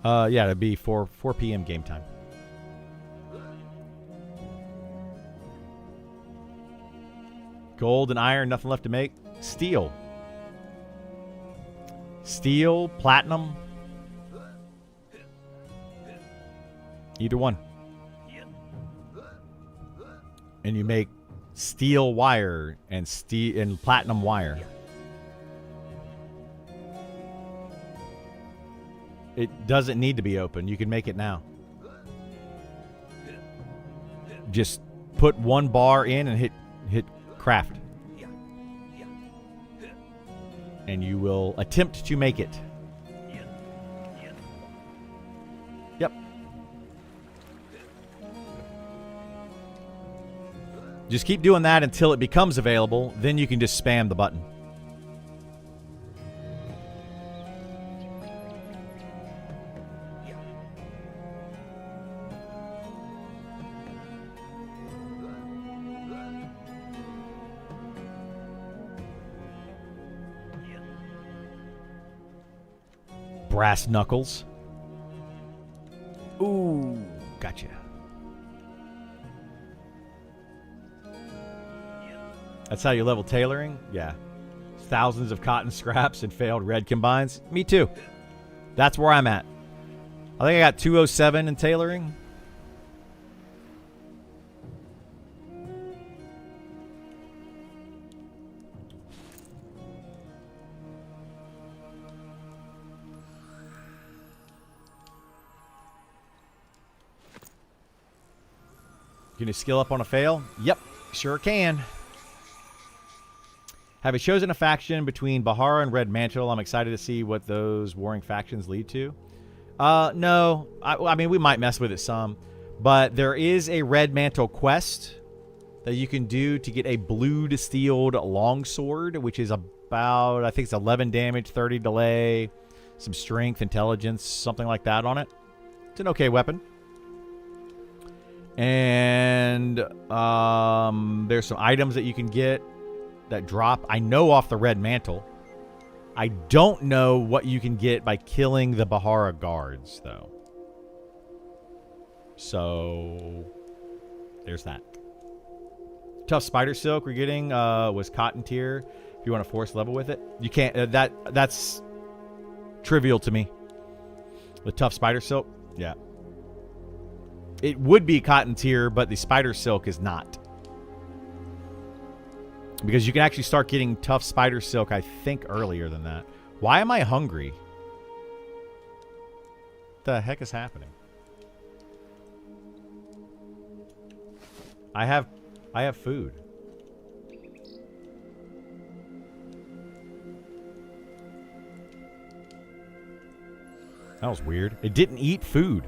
Yeah, it'd be 4 p.m. game time. Gold and iron, nothing left to make. Steel. Steel, platinum. Either one. And you make steel wire and platinum wire. It doesn't need to be open. You can make it now. Just put one bar in and hit craft. Yeah. Yeah. And you will attempt to make it. Yeah. Yeah. Yep. Just keep doing that until it becomes available. Then you can just spam the button. Brass knuckles. Ooh, gotcha. That's how you level tailoring? Yeah. Thousands of cotton scraps and failed red combines. Me too. That's where I'm at. I think I got 207 in tailoring. Can you skill up on a fail? Yep, sure can. Have you chosen a faction between Bahara and Red Mantle? I'm excited to see what those warring factions lead to. No. I mean, we might mess with it some. But there is a Red Mantle quest that you can do to get a blue distilled longsword, which is about, I think it's 11 damage, 30 delay, some strength, intelligence, something like that on it. It's an okay weapon. And there's some items that you can get that drop. I know off the Red Mantle. I don't know what you can get by killing the Bahara guards, though. So there's that. Tough spider silk we're getting was cotton tier. If you want to force level with it, you can't. That's trivial to me. The tough spider silk, yeah. It would be cotton tier, but the spider silk is not. Because you can actually start getting tough spider silk, I think, earlier than that. Why am I hungry? What the heck is happening? I have food. That was weird. It didn't eat food.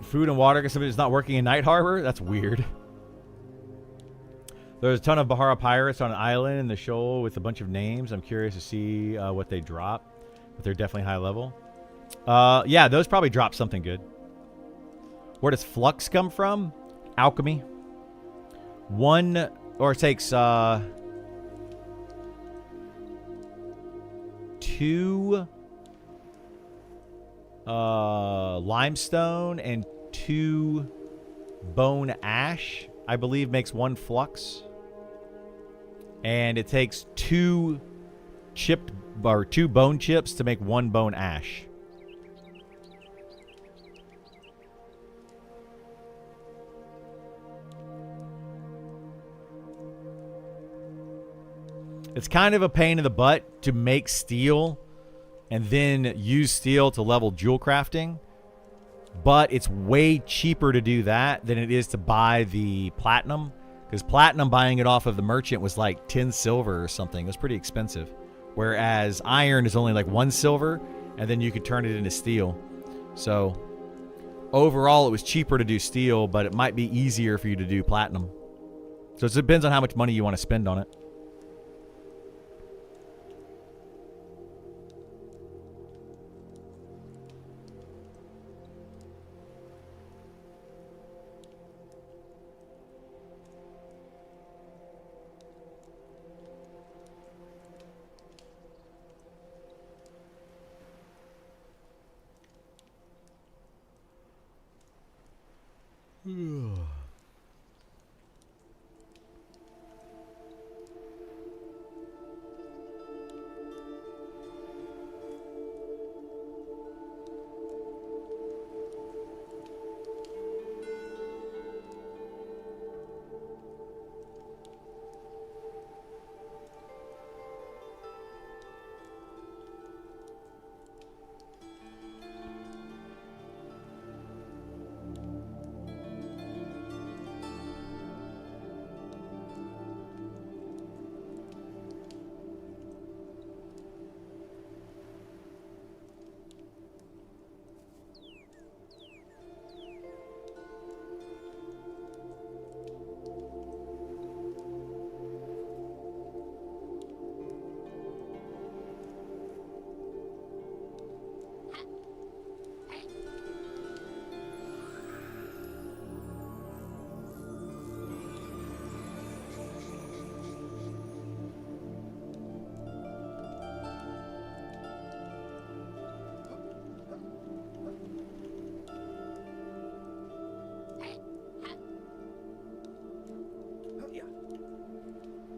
Food and water because somebody's not working in Night Harbor? That's weird. There's a ton of Bahara pirates on an island in the shoal with a bunch of names. I'm curious to see what they drop. But they're definitely high level. Yeah, those probably drop something good. Where does flux come from? Alchemy. It takes 2 limestone and 2 bone ash, I believe, makes 1 flux. And it takes 2 bone chips to make 1 bone ash. It's kind of a pain in the butt to make steel and then use steel to level jewel crafting. But it's way cheaper to do that than it is to buy the platinum. Because platinum, buying it off of the merchant, was like 10 silver or something. It was pretty expensive. Whereas iron is only like 1 silver, and then you could turn it into steel. So overall, it was cheaper to do steel, but it might be easier for you to do platinum. So it depends on how much money you want to spend on it.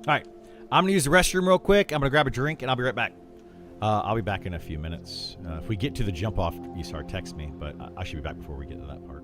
right. I'm going to use the restroom real quick. I'm going to grab a drink, and I'll be right back. I'll be back in a few minutes. If we get to the jump off, you start text me, but I should be back before we get to that part.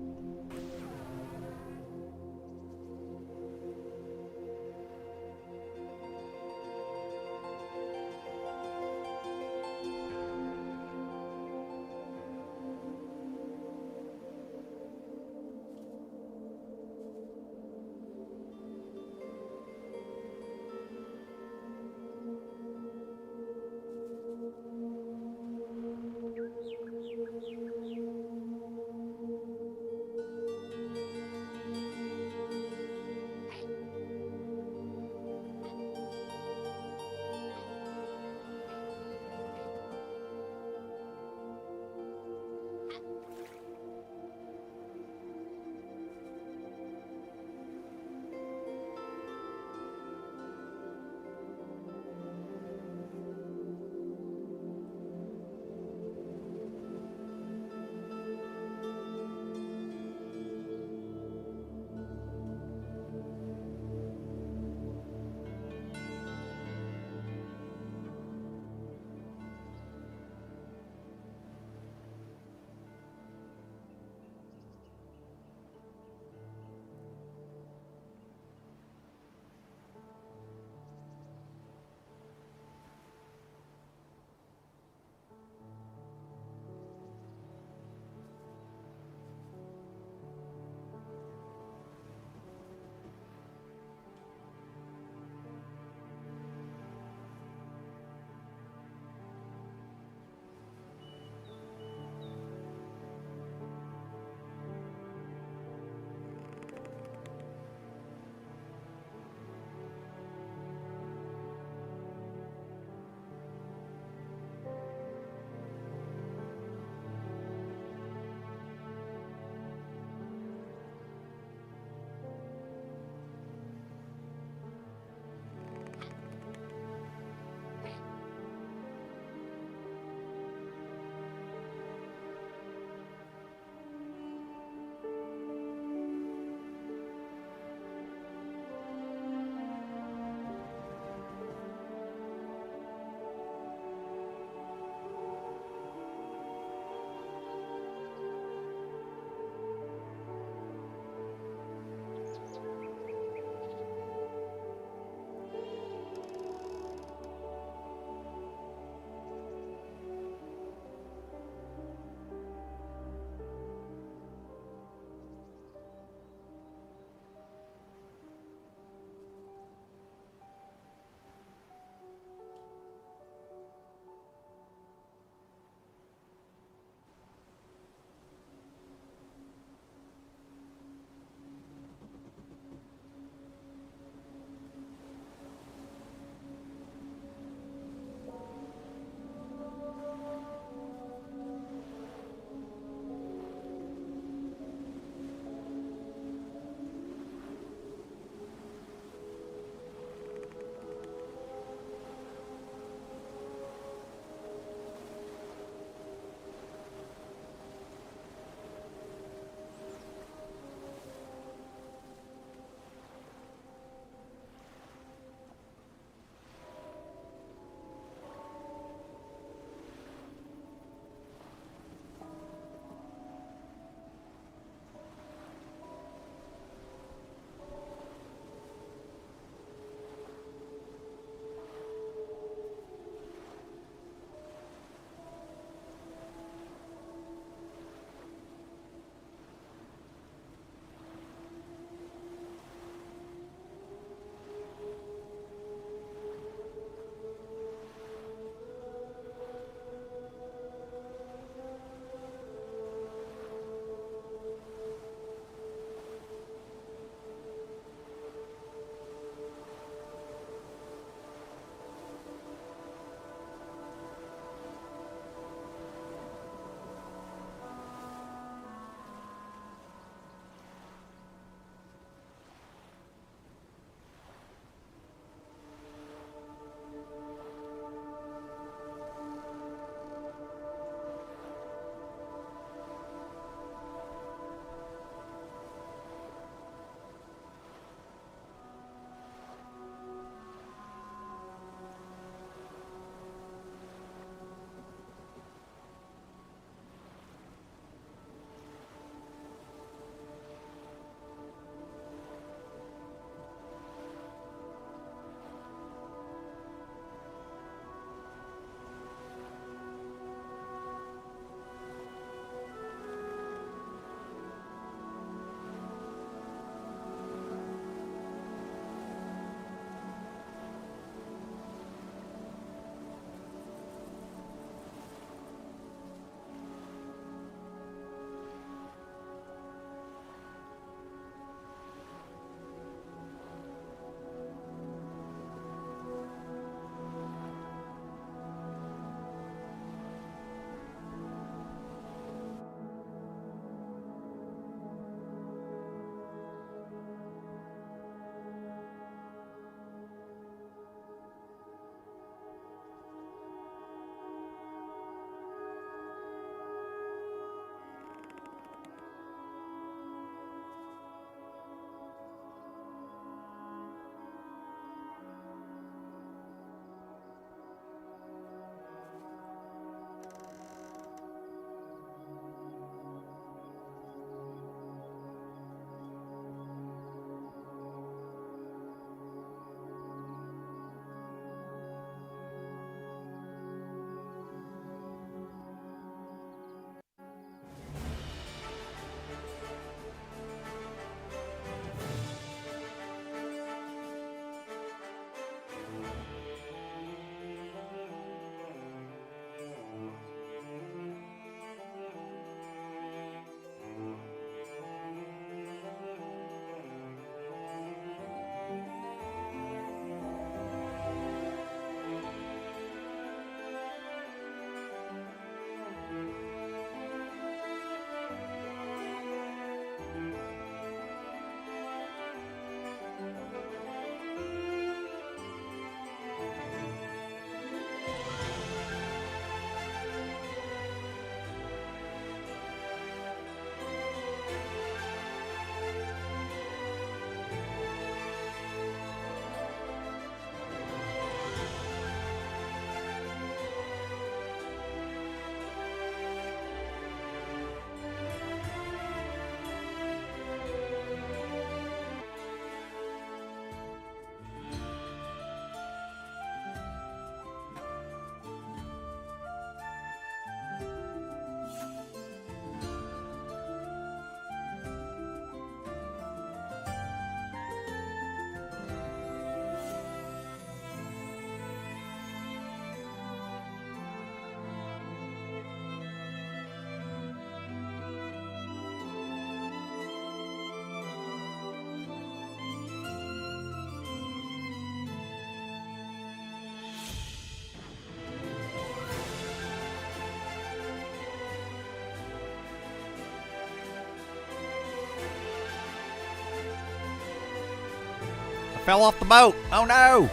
fell off the boat. Oh no!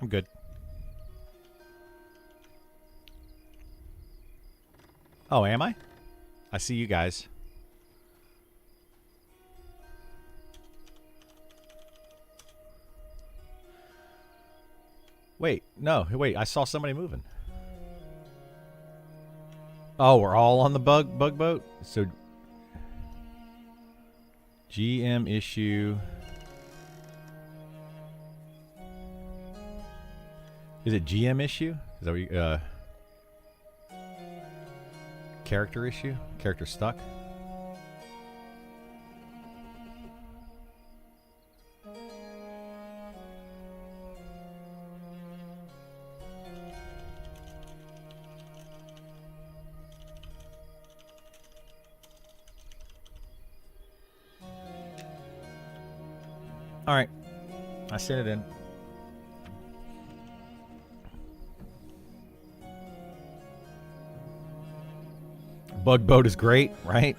I'm good. Oh, am I? I see you guys. Wait, no, wait, I saw somebody moving. Oh, we're all on the bug boat? So GM issue. Is it GM issue? Is that what you, character issue? Character stuck? All right, I sent it in. Bug boat is great, right?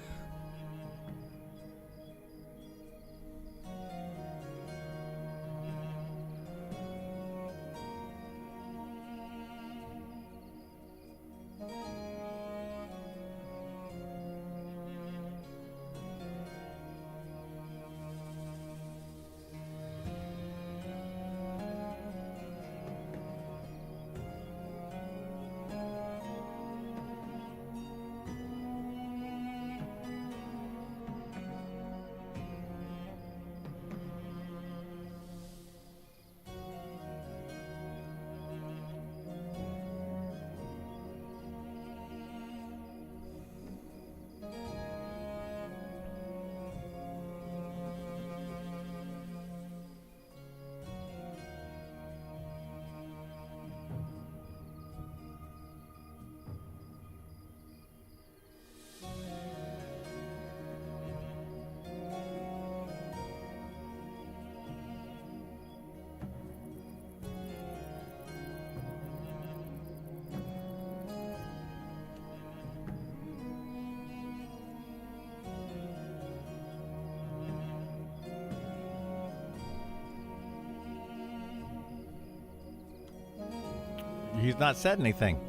He's not said anything.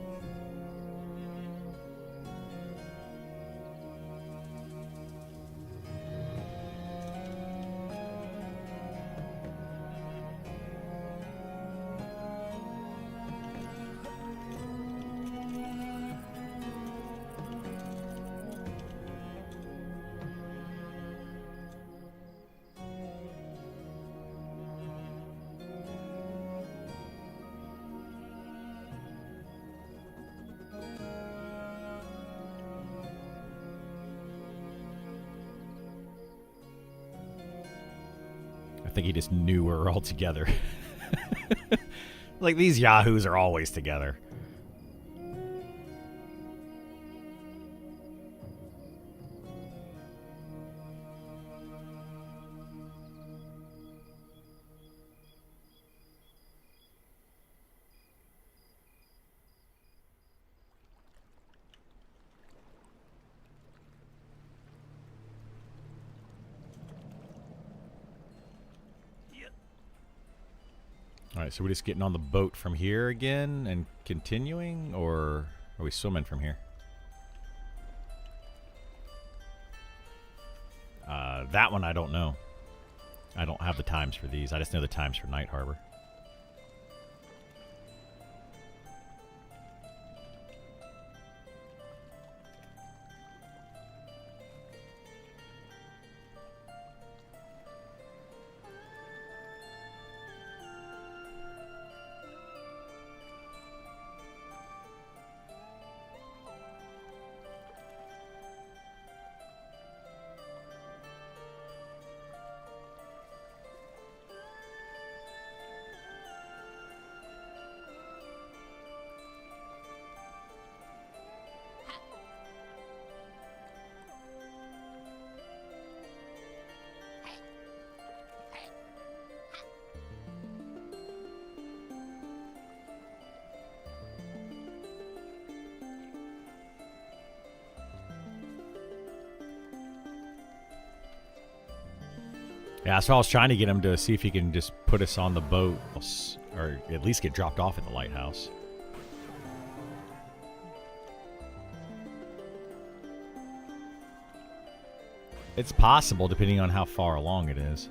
I think he just knew we were all together. Like, these yahoos are always together. Alright, so we're just getting on the boat from here again and continuing, or are we swimming from here? That one I don't know. I don't have the times for these. I just know the times for Night Harbor. Yeah, that's why I was trying to get him to see if he can just put us on the boat, or at least get dropped off at the lighthouse. It's possible, depending on how far along it is.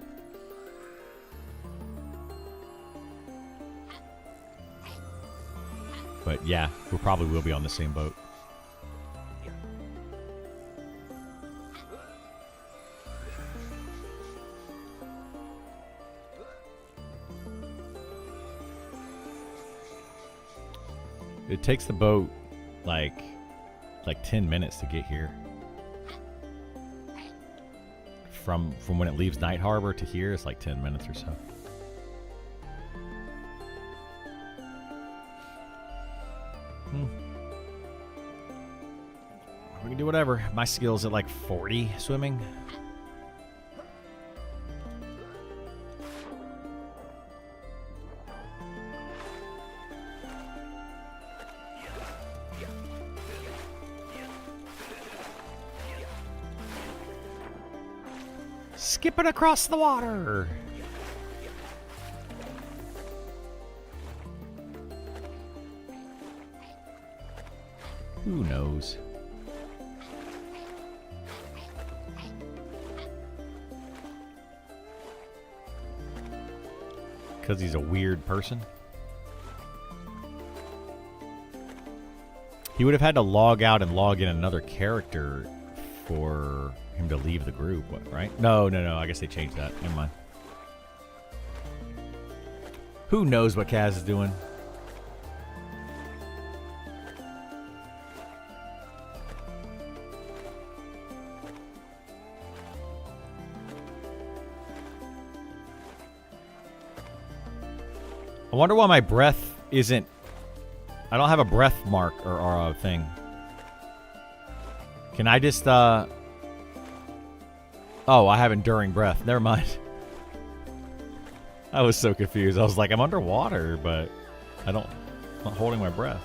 But yeah, we probably will be on the same boat. It takes the boat like 10 minutes to get here. From when it leaves Night Harbor to here, it's like 10 minutes or so. We can do whatever. My skill's at like 40 swimming. Skipping across the water. Who knows? Because he's a weird person. He would have had to log out and log in another character for him to leave the group, right? No. I guess they changed that. Never mind. Who knows what Kaz is doing? I wonder why my breath isn't... I don't have a breath mark or a thing. Can I just, Oh, I have enduring breath. Never mind. I was so confused. I was like, I'm underwater, but I'm not holding my breath.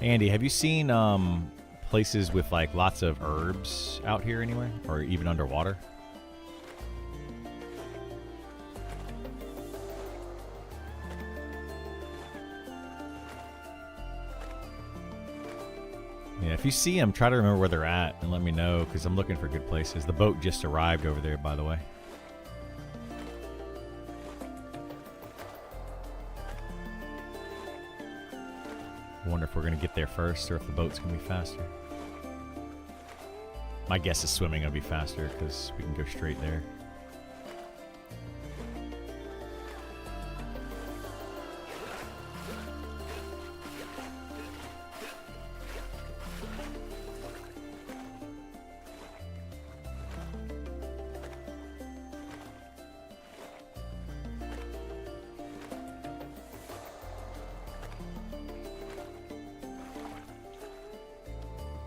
Andy, have you seen places with like lots of herbs out here anywhere, or even underwater? Yeah, if you see them, try to remember where they're at and let me know, because I'm looking for good places. The boat just arrived over there, by the way. I wonder if we're going to get there first or if the boat's going to be faster. My guess is swimming going to be faster because we can go straight there.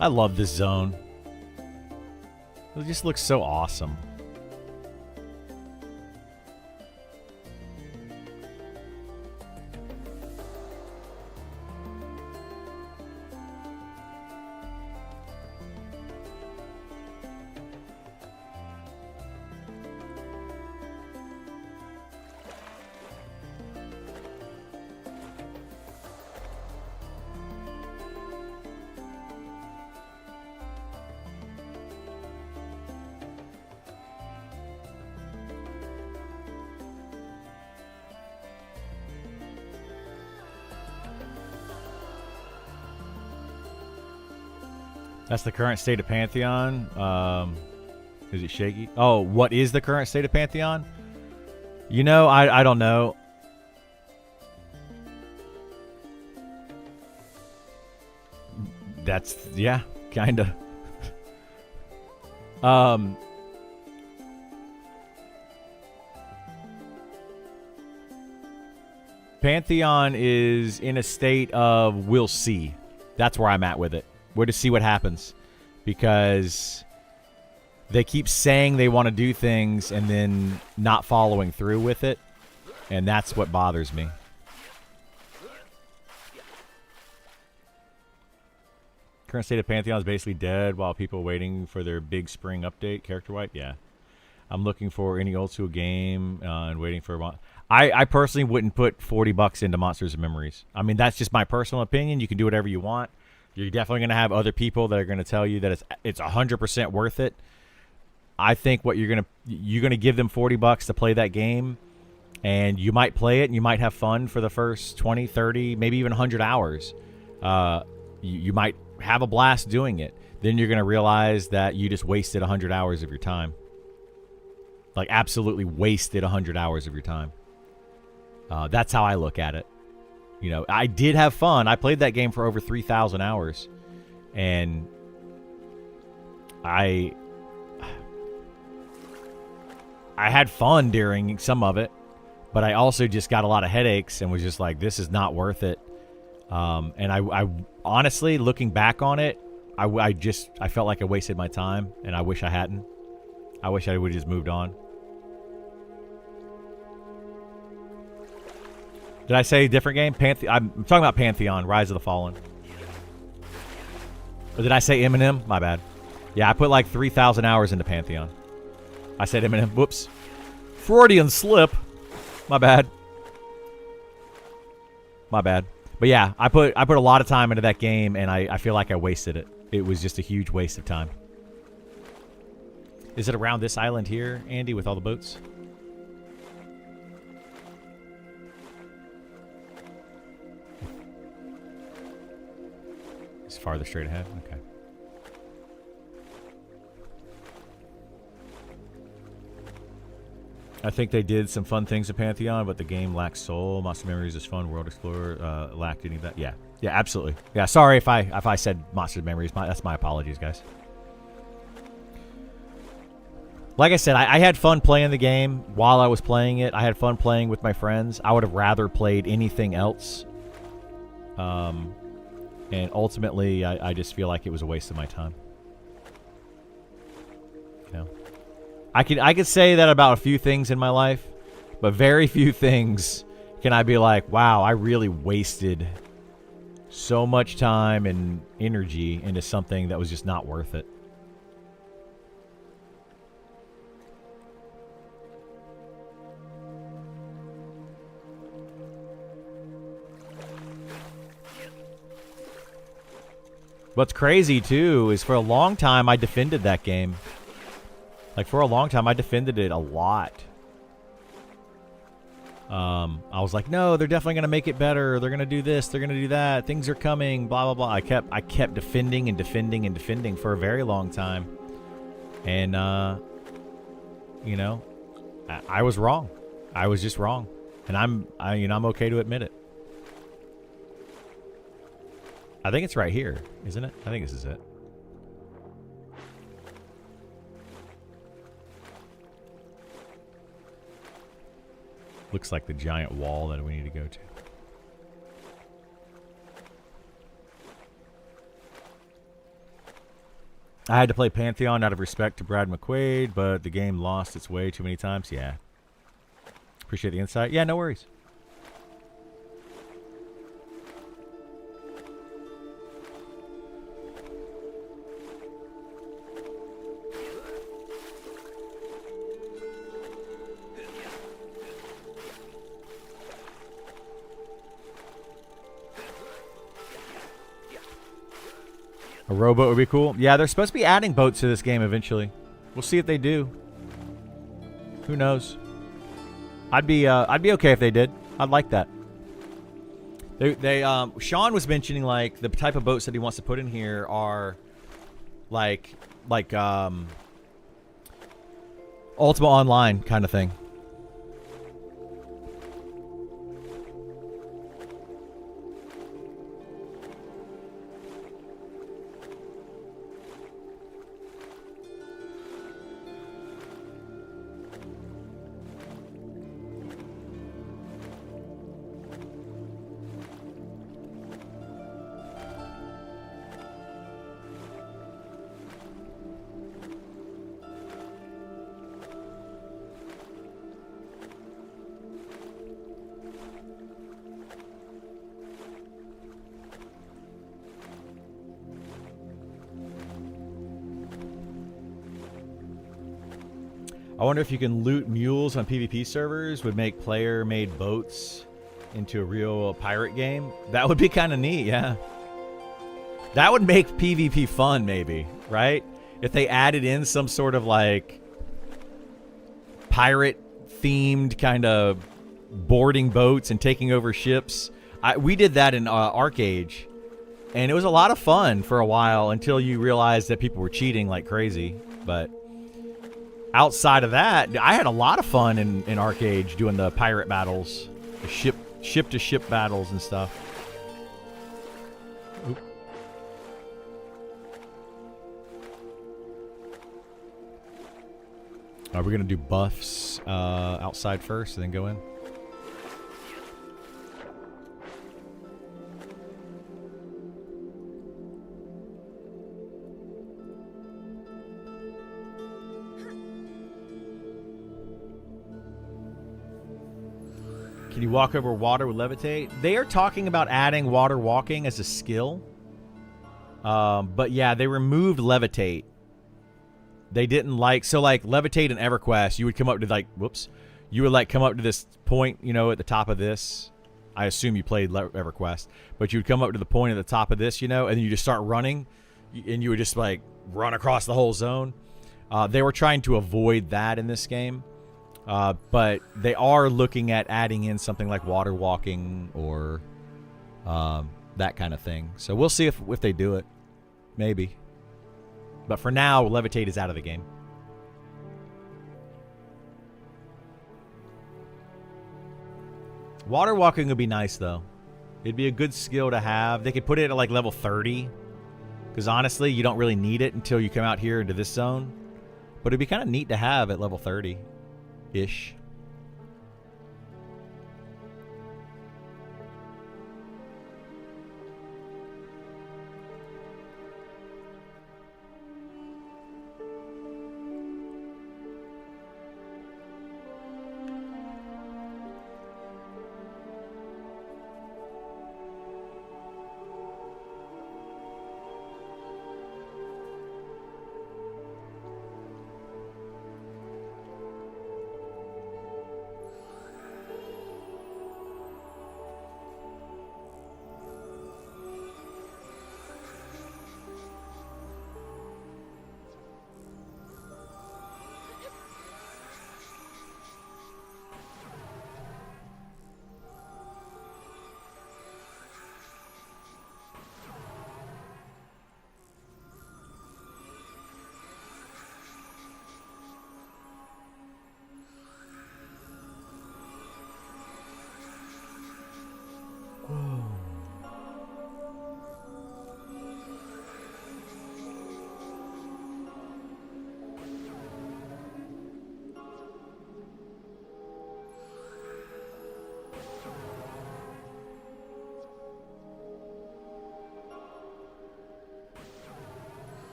I love this zone. It just looks so awesome. That's the current state of Pantheon. Is it shaky? Oh, what is the current state of Pantheon? You know, I don't know. That's, yeah, kinda. Pantheon is in a state of we'll see. That's where I'm at with it. We're to see what happens. because they keep saying they want to do things and then not following through with it, and that's what bothers me. Current state of Pantheon is basically dead while people waiting for their big spring update. Character wipe? Yeah. I'm looking for any old school game and waiting for... I personally wouldn't put $40 into Monsters and Memories. I mean, that's just my personal opinion. You can do whatever you want. You're definitely going to have other people that are going to tell you that it's 100% worth it. I think what you're going to give them $40 to play that game, and you might play it and you might have fun for the first 20, 30, maybe even 100 hours. You might have a blast doing it. Then you're going to realize that you just wasted 100 hours of your time. Like, absolutely wasted 100 hours of your time. That's how I look at it. You know, I did have fun. I played that game for over 3,000 hours. And I had fun during some of it. But I also just got a lot of headaches and was just like, this is not worth it. And I honestly, looking back on it, I felt like I wasted my time. And I wish I hadn't. I wish I would have just moved on. Did I say different game? I'm talking about Pantheon, Rise of the Fallen. Or did I say Eminem? My bad. Yeah, I put like 3,000 hours into Pantheon. I said Eminem. Whoops. Freudian slip. My bad. My bad. But yeah, I put a lot of time into that game, and I feel like I wasted it. It was just a huge waste of time. Is it around this island here, Andy, with all the boats? It's farther straight ahead? Okay. I think they did some fun things at Pantheon, but the game lacks soul. Monster Memories is fun. World Explorer lacked any of that. Yeah. Yeah, absolutely. Yeah, sorry if I said Monster Memories. That's my apologies, guys. Like I said, I had fun playing the game while I was playing it. I had fun playing with my friends. I would have rather played anything else. And ultimately, I just feel like it was a waste of my time. You know? I could say that about a few things in my life, but very few things can I be like, wow, I really wasted so much time and energy into something that was just not worth it. What's crazy, too, is for a long time I defended that game. Like, for a long time I defended it a lot. I was like, no, they're definitely going to make it better. They're going to do this. They're going to do that. Things are coming, blah, blah, blah. I kept defending and defending and defending for a very long time. And, you know, I was wrong. I was just wrong. And I'm okay to admit it. I think it's right here, isn't it? I think this is it. Looks like the giant wall that we need to go to. I had to play Pantheon out of respect to Brad McQuaid, but the game lost its way too many times. Yeah. Appreciate the insight. Yeah, no worries. A rowboat would be cool. Yeah, they're supposed to be adding boats to this game eventually. We'll see if they do. Who knows? I'd be okay if they did. I'd like that. Sean was mentioning like the type of boats that he wants to put in here are like Ultima Online kind of thing. I wonder if you can loot mules on PvP servers, would make player-made boats into a real pirate game. That would be kind of neat, yeah. That would make PvP fun, maybe, right? If they added in some sort of, like, pirate-themed kind of boarding boats and taking over ships. We did that in Arcade, and it was a lot of fun for a while until you realized that people were cheating like crazy. But outside of that, I had a lot of fun in Arcade doing the pirate battles, the ship-to-ship battles and stuff. Oop. We're going to do buffs outside first and then go in. Can you walk over water with levitate? They are talking about adding water walking as a skill. But yeah, they removed levitate. They didn't like, so like levitate in EverQuest, you would come up to like, whoops. You would like come up to this point, you know, at the top of this. I assume you played EverQuest. But you would come up to the point at the top of this, you know, and then you just start running. And you would just like run across the whole zone. They were trying to avoid that in this game. But they are looking at adding in something like water walking or that kind of thing. So we'll see if they do it. Maybe. But for now, levitate is out of the game. Water walking would be nice, though. It'd be a good skill to have. They could put it at like level 30. Because honestly, you don't really need it until you come out here into this zone. But it'd be kind of neat to have at level 30-ish.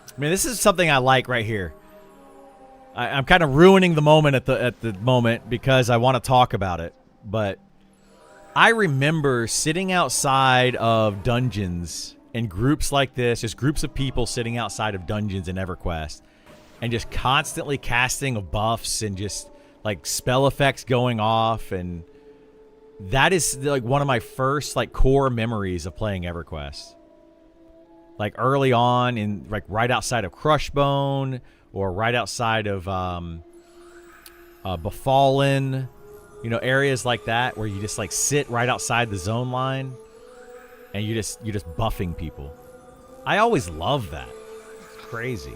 I mean, this is something I like right here. I'm kind of ruining the moment at the moment because I want to talk about it. But I remember sitting outside of dungeons in groups like this, just groups of people sitting outside of dungeons in EverQuest, and just constantly casting of buffs and just like spell effects going off, and that is like one of my first like core memories of playing EverQuest. Like early on, in like right outside of Crushbone, or right outside of Befallen, you know, areas like that where you just like sit right outside the zone line, and you're just buffing people. I always loved that. It's crazy.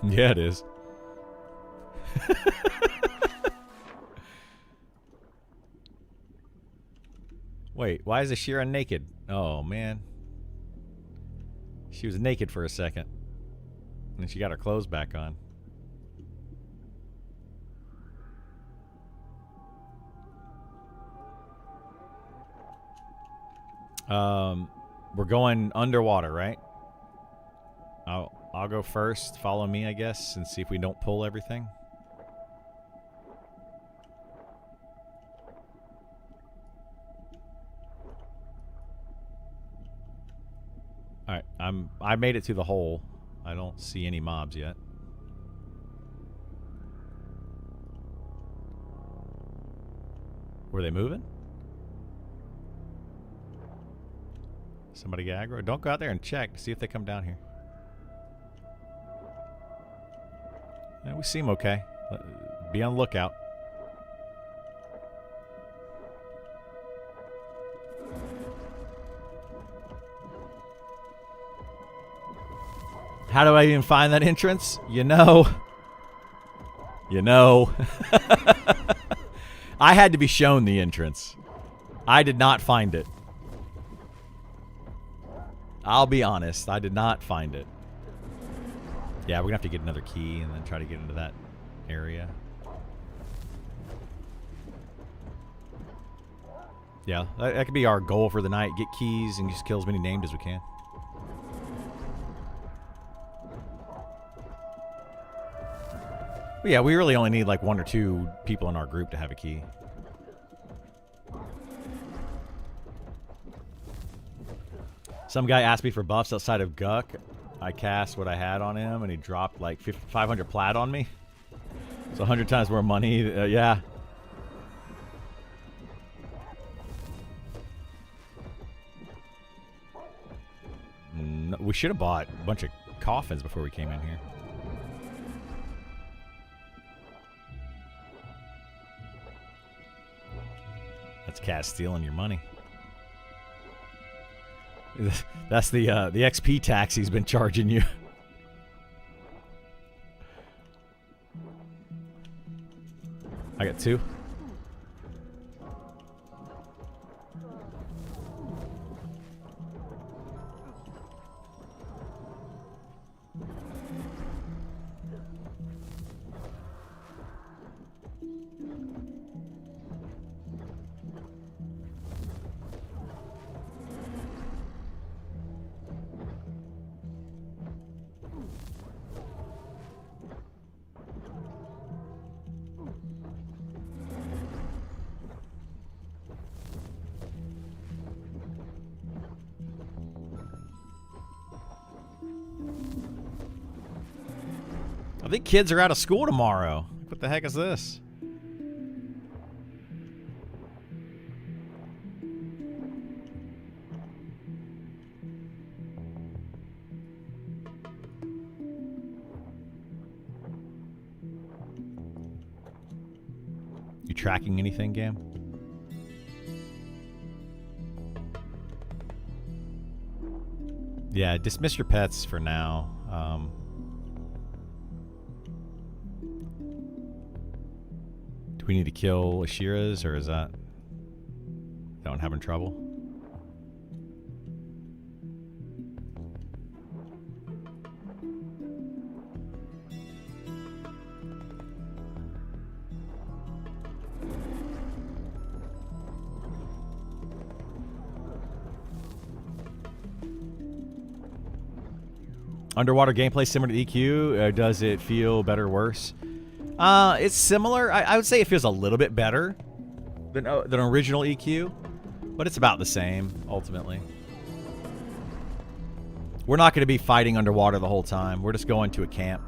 Yeah, it is. Wait, why is Ashira naked? Oh, man. She was naked for a second. And then she got her clothes back on. We're going underwater, right? I'll go first. Follow me, I guess, and see if we don't pull everything. I made it to the hole. I don't see any mobs yet. Were they moving? Somebody get aggro? Don't go out there and check to see if they come down here. Yeah, we seem okay. Be on the lookout. How do I even find that entrance? You know. You know. I had to be shown the entrance. I did not find it. I'll be honest. I did not find it. Yeah, we're going to have to get another key and then try to get into that area. Yeah, that could be our goal for the night. Get keys and just kill as many named as we can. But yeah, we really only need like 1 or 2 people in our group to have a key. Some guy asked me for buffs outside of Guck. I cast what I had on him, and he dropped like 500 plat on me. It's 100 times more money. Yeah. No, we should have bought a bunch of coffins before we came in here. That's Cat stealing your money. That's the XP tax he's been charging you. I got 2. I think kids are out of school tomorrow. What the heck is this? You tracking anything, Gam? Yeah, dismiss your pets for now. Do we need to kill Ashira's, or is that one having trouble? Underwater gameplay similar to EQ. Does it feel better or worse? It's similar. I would say it feels a little bit better than original EQ, but it's about the same, ultimately. We're not going to be fighting underwater the whole time. We're just going to a camp.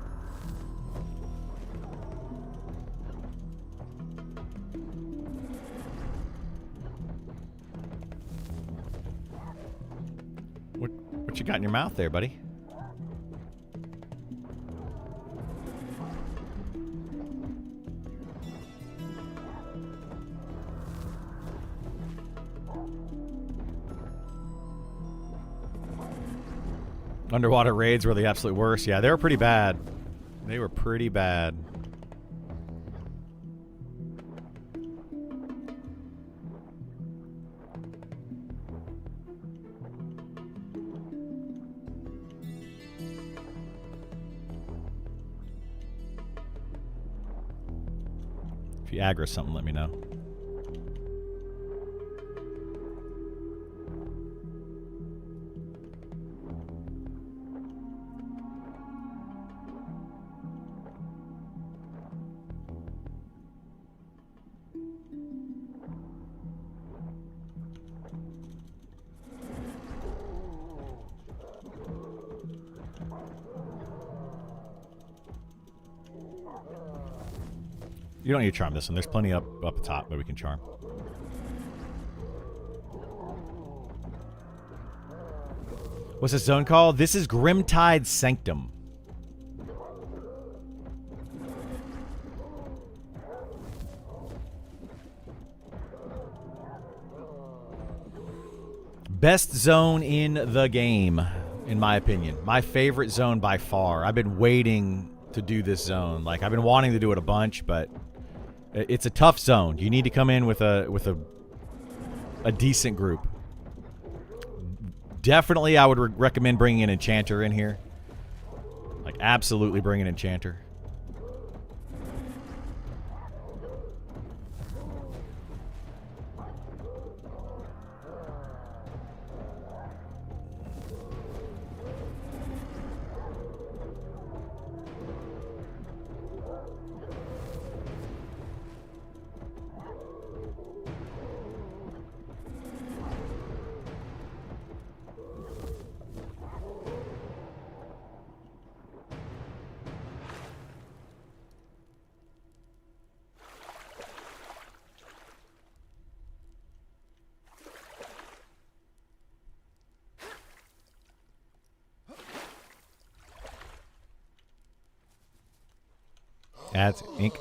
What you got in your mouth there, buddy? Underwater raids were the absolute worst. Yeah, they were pretty bad. They were pretty bad. If you aggro something, let me know. You don't need to charm this one. There's plenty up the top that we can charm. What's this zone called? This is Grimtide Sanctum. Best zone in the game, in my opinion. My favorite zone by far. I've been waiting to do this zone. Like, I've been wanting to do it a bunch, but it's a tough zone. You need to come in with a decent group. Definitely, I would recommend bringing an Enchanter in here. Like, absolutely bring an Enchanter. Adds ink.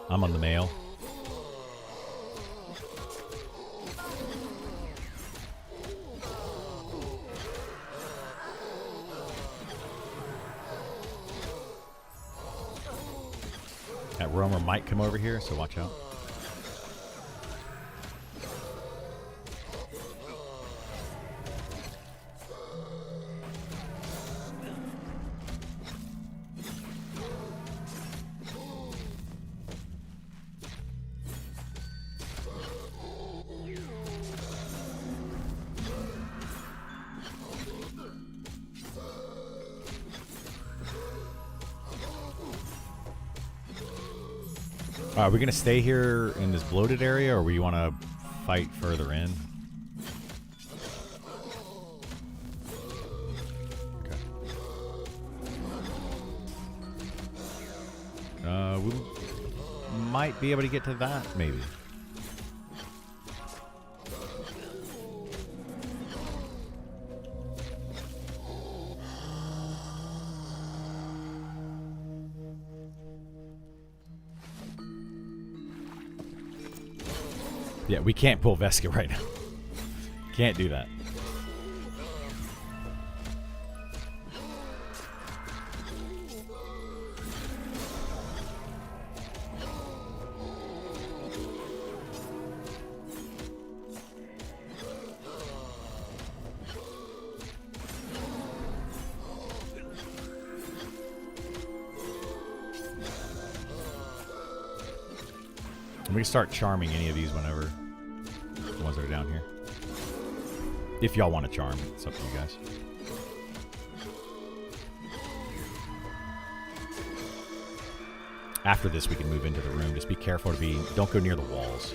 I'm on the mail. That roamer might come over here, so watch out. Are we going to stay here in this bloated area, or we want to fight further in? Okay. We might be able to get to that, maybe. Yeah, we can't pull Vesca right now. Can't do that. We can start charming any of these whenever. The ones that are down here. If y'all want to charm, it's up to you guys. After this, we can move into the room. Just be careful to be... Don't go near the walls.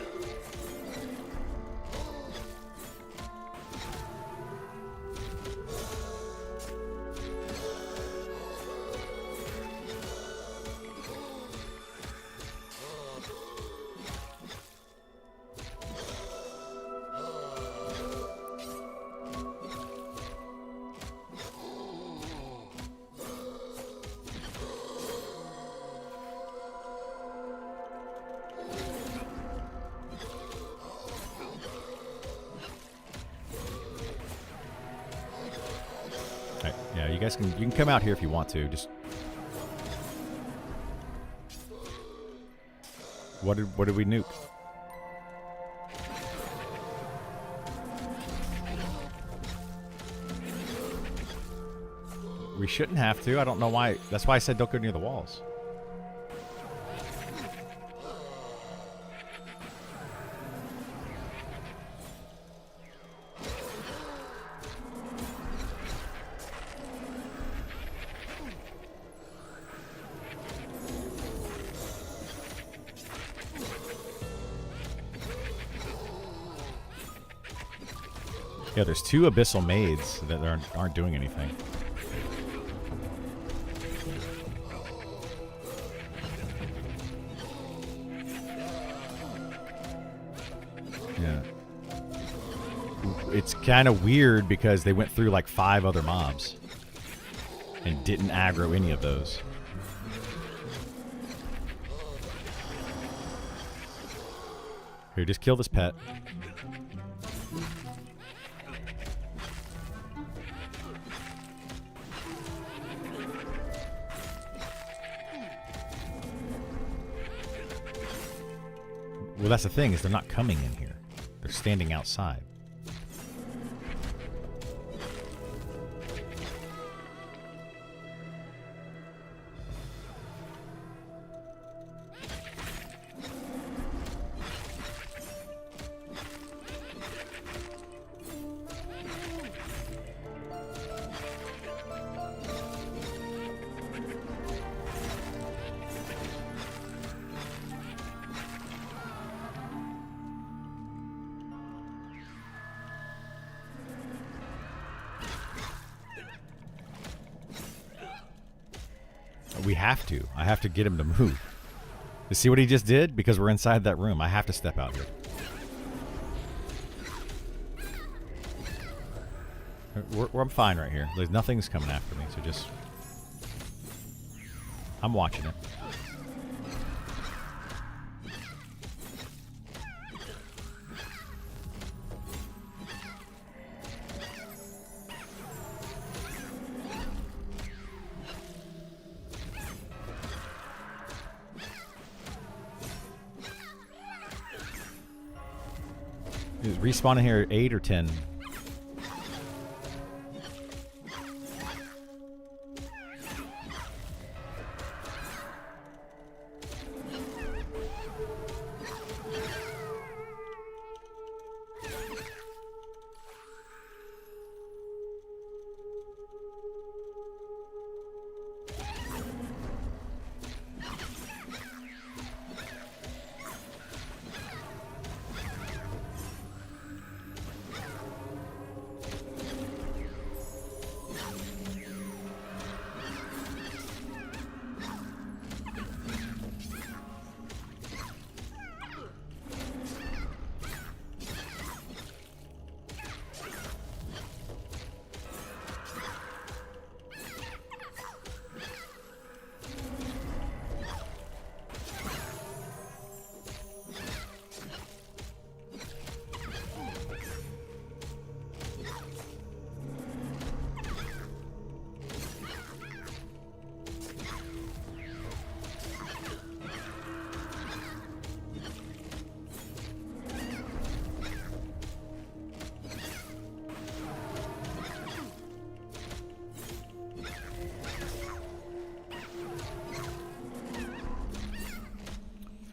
You can come out here if you want to. Just what did we nuke? We shouldn't have to. I don't know why. That's why I said don't go near the walls. Yeah, there's 2 abyssal maids that aren't doing anything. Yeah. It's kind of weird because they went through like 5 other mobs and didn't aggro any of those. Here, just kill this pet. Well, that's the thing, is they're not coming in here. They're standing outside. We have to. I have to get him to move. You see what he just did? Because we're inside that room. I have to step out here. I'm fine right here. There's nothing's coming after me, so just... I'm watching it. Is it respawning here at 8 or 10?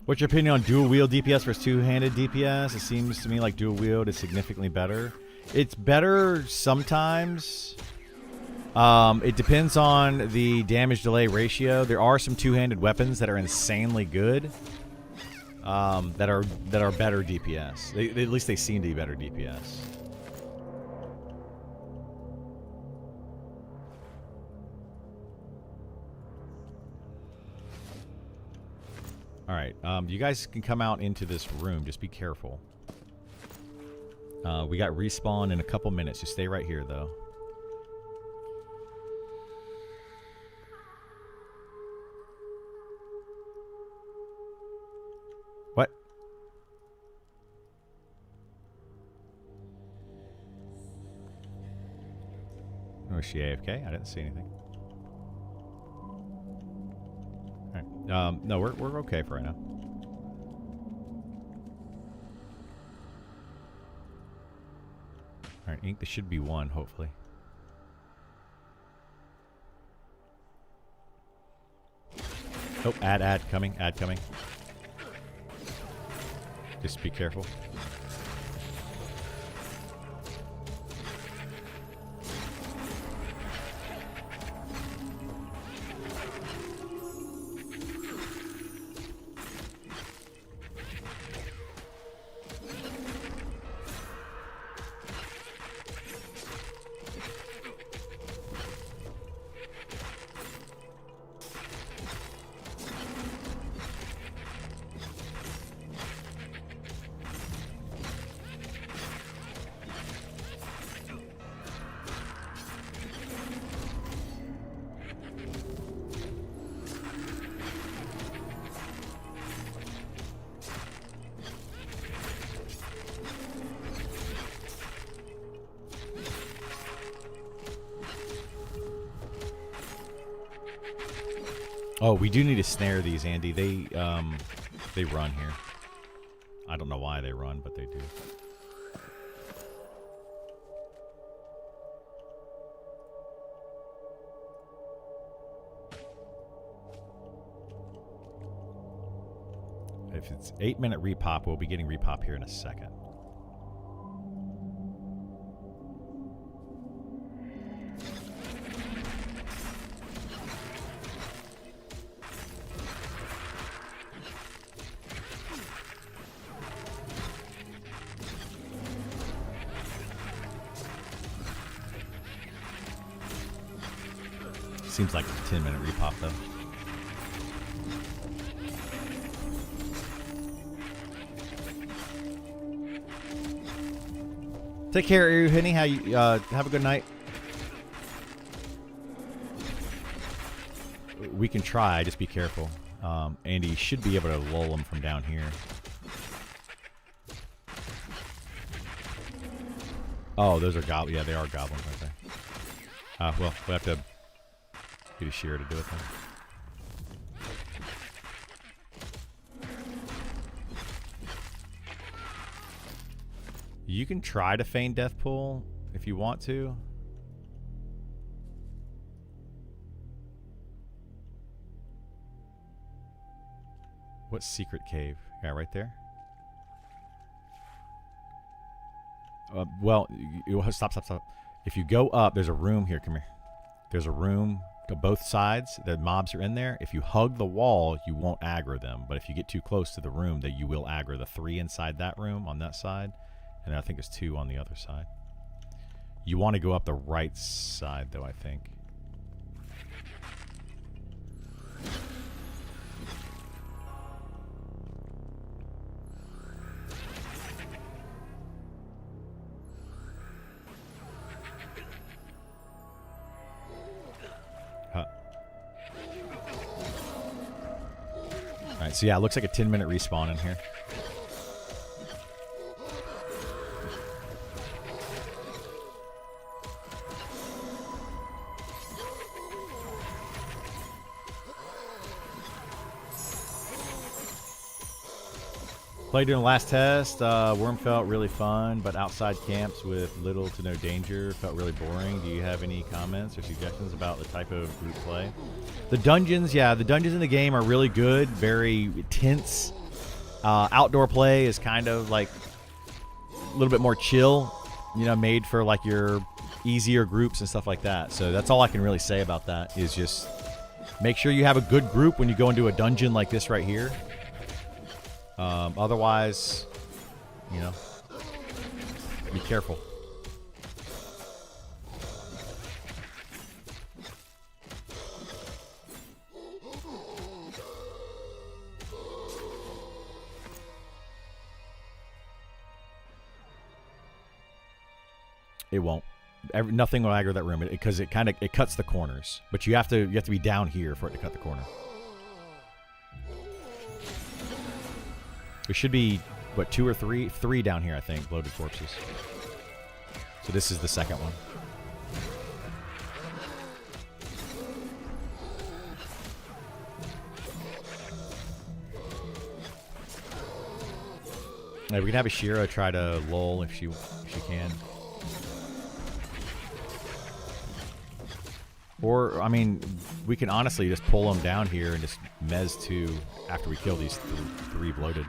What's your opinion on dual wield DPS versus two-handed DPS? It seems to me like dual wield is significantly better. It's better sometimes. It depends on the damage delay ratio. There are some two-handed weapons that are insanely good. That are better DPS. At least they seem to be better DPS. All right, you guys can come out into this room. Just be careful. We got respawn in a couple minutes. Just stay right here, though. What? Oh, is she AFK? I didn't see anything. No, we're okay for right now. All right, ink. There should be one, hopefully. Oh, ad coming, ad coming. Just be careful. Oh, we do need to snare these, Andy. They run here. I don't know why they run, but they do. If it's 8-minute repop, we'll be getting repop here in a second. Seems like a 10-minute repop, though. Take care, Henny. How you? Have a good night. We can try. Just be careful. Andy should be able to lull them from down here. Oh, those are goblins. Yeah, they are goblins, aren't they? Well, we have to get a shearer to do it then. You can try to feign death pool if you want to. What secret cave? Yeah, right there. Well, stop. If you go up, there's a room here. Come here. There's a room to both sides. The mobs are in there. If you hug the wall, you won't aggro them. But if you get too close to the room, then you will aggro the 3 inside that room on that side. And I think there's 2 on the other side. You want to go up the right side, though, I think. Alright, so yeah, it looks like a 10-minute respawn in here. Played during the last test. Worm felt really fun, but outside camps with little to no danger felt really boring. Do you have any comments or suggestions about the type of group play? The dungeons, yeah, the dungeons in the game are really good, very tense. Outdoor play is kind of like a little bit more chill, you know, made for like your easier groups and stuff like that. So that's all I can really say about that is just make sure you have a good group when you go into a dungeon like this right here. Otherwise, you know, be careful. It won't. Nothing will aggro that room because it cuts the corners. But you have to be down here for it to cut the corner. There should be, what, 2 or 3? 3 down here, I think, bloated corpses. So this is the second one. Yeah, we can have a Shira try to lull if she can. Or, I mean, we can honestly just pull them down here and just mez 2 after we kill these 3 bloated.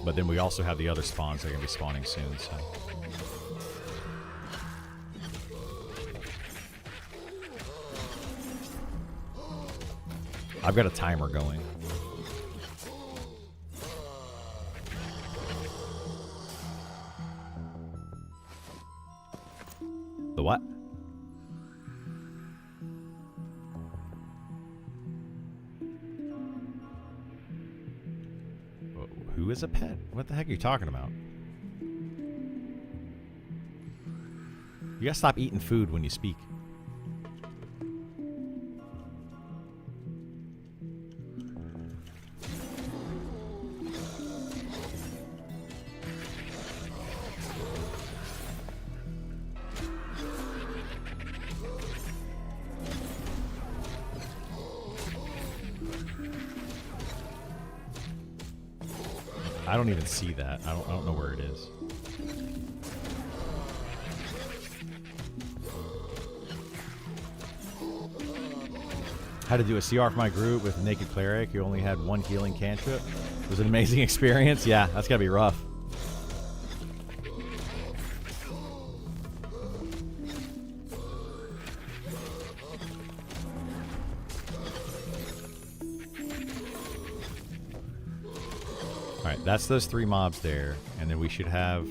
But then we also have the other spawns that are going to be spawning soon, so. I've got a timer going. The what? Who is a pet? What the heck are you talking about? You gotta stop eating food when you speak. I don't even see that. I don't know where it is. Had to do a CR for my group with Naked Cleric who only had one healing cantrip. It was an amazing experience. Yeah, that's gotta be rough. Alright, that's those 3 mobs there. And then we should have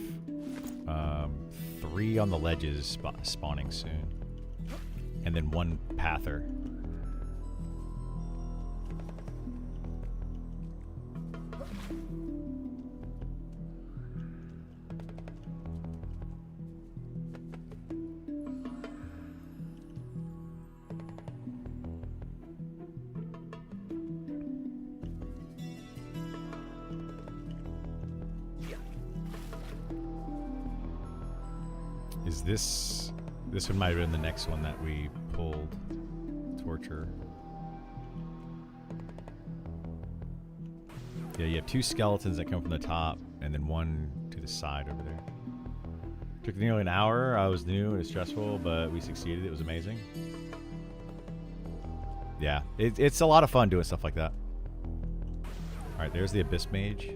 3 on the ledges spawning soon. And then 1 pather. Is this one might have been the next one that we pulled. Torture. Yeah, you have 2 skeletons that come from the top, and then 1 to the side over there. Took nearly an hour. I was new, it was stressful, but we succeeded. It was amazing. Yeah, it's a lot of fun doing stuff like that. Alright, there's the Abyss Mage.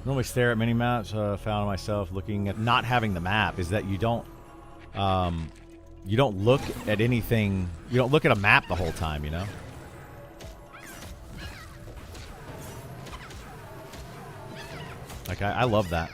Normally stare at mini maps. Found myself looking at not having the map. Is that you don't look at anything. You don't look at a map the whole time. You know. Like I love that.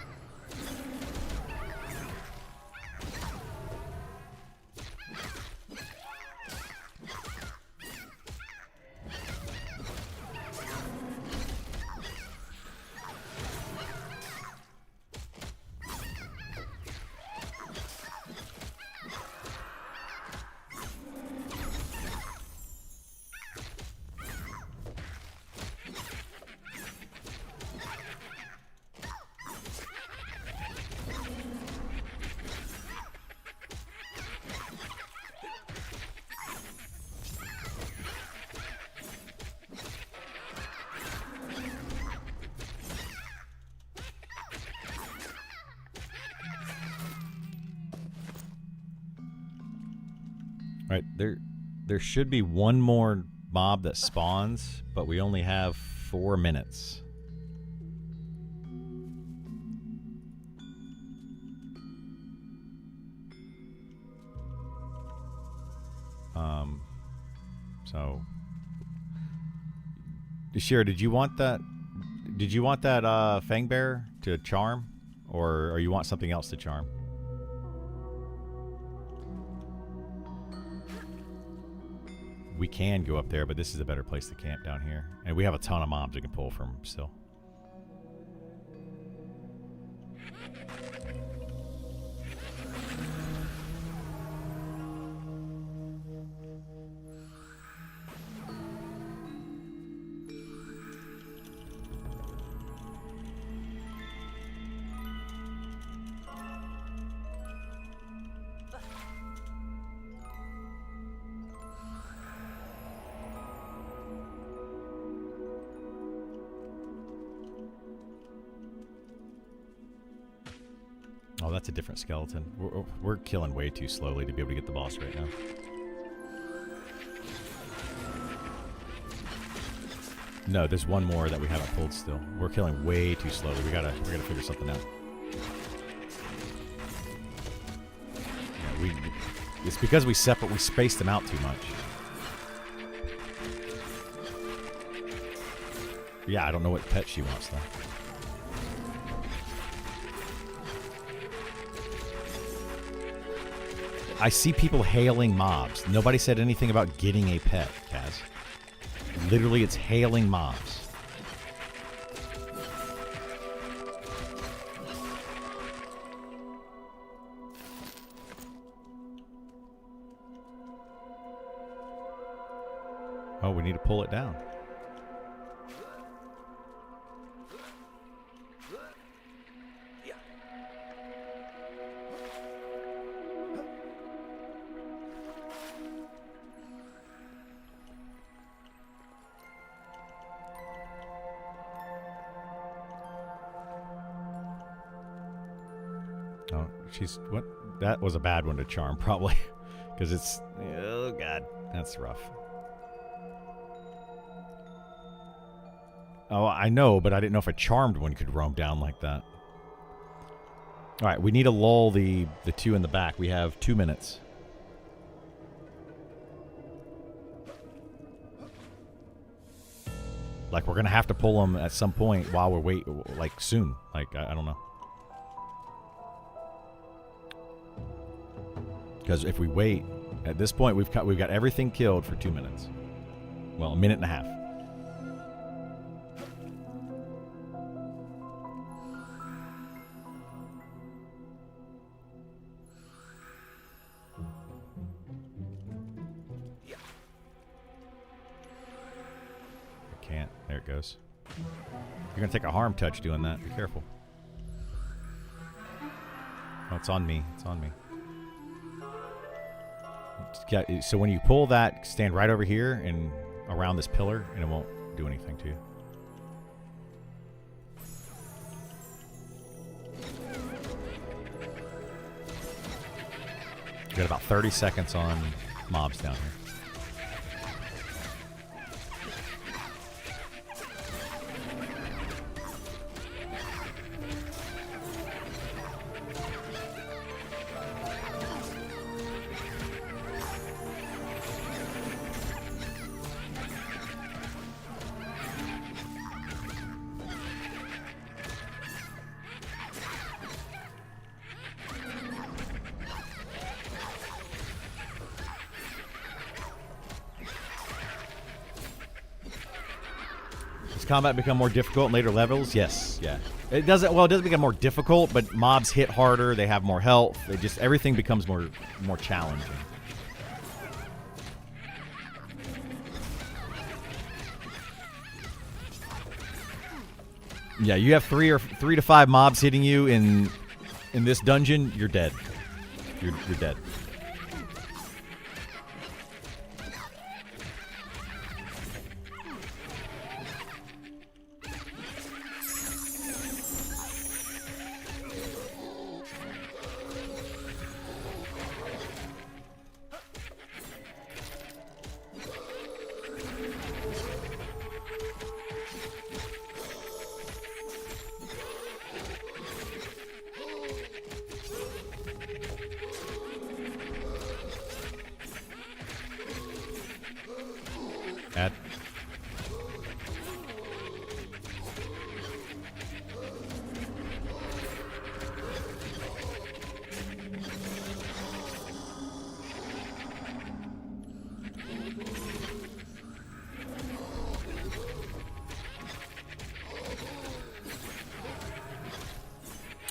Right, there should be one more mob that spawns, but we only have 4 minutes. So Shira, did you want that Fang Bear to charm, or you want something else to charm? We can go up there, but this is a better place to camp down here. And we have a ton of mobs we can pull from still. Oh, that's a different skeleton. We're killing way too slowly to be able to get the boss right now. No, there's one more that we haven't pulled still. We're killing way too slowly. We gotta figure something out. Yeah, it's because we spaced them out too much. Yeah, I don't know what pet she wants though. I see people hailing mobs. Nobody said anything about getting a pet, Kaz. Literally, it's hailing mobs. Oh, we need to pull it down. Oh, she's what? That was a bad one to charm, probably, because it's oh god, that's rough. Oh, I know, but I didn't know if a charmed one could roam down like that. All right, we need to lull the two in the back. We have 2 minutes. Like we're gonna have to pull them at some point while we're like soon. Like I don't know. Because if we wait, at this point we've got everything killed for 2 minutes. Well, a minute and a half. I can't. There it goes. You're gonna take a harm touch doing that. Be careful. Oh, it's on me. It's on me. So when you pull that, stand right over here and around this pillar, and it won't do anything to you. You got about 30 seconds on mobs down here. Does combat become more difficult in later levels? Yes. Yeah. It doesn't. Well, it doesn't become more difficult, but mobs hit harder. They have more health. Everything becomes more challenging. Yeah, you have 3 to 5 mobs hitting you in this dungeon. You're dead. You're dead.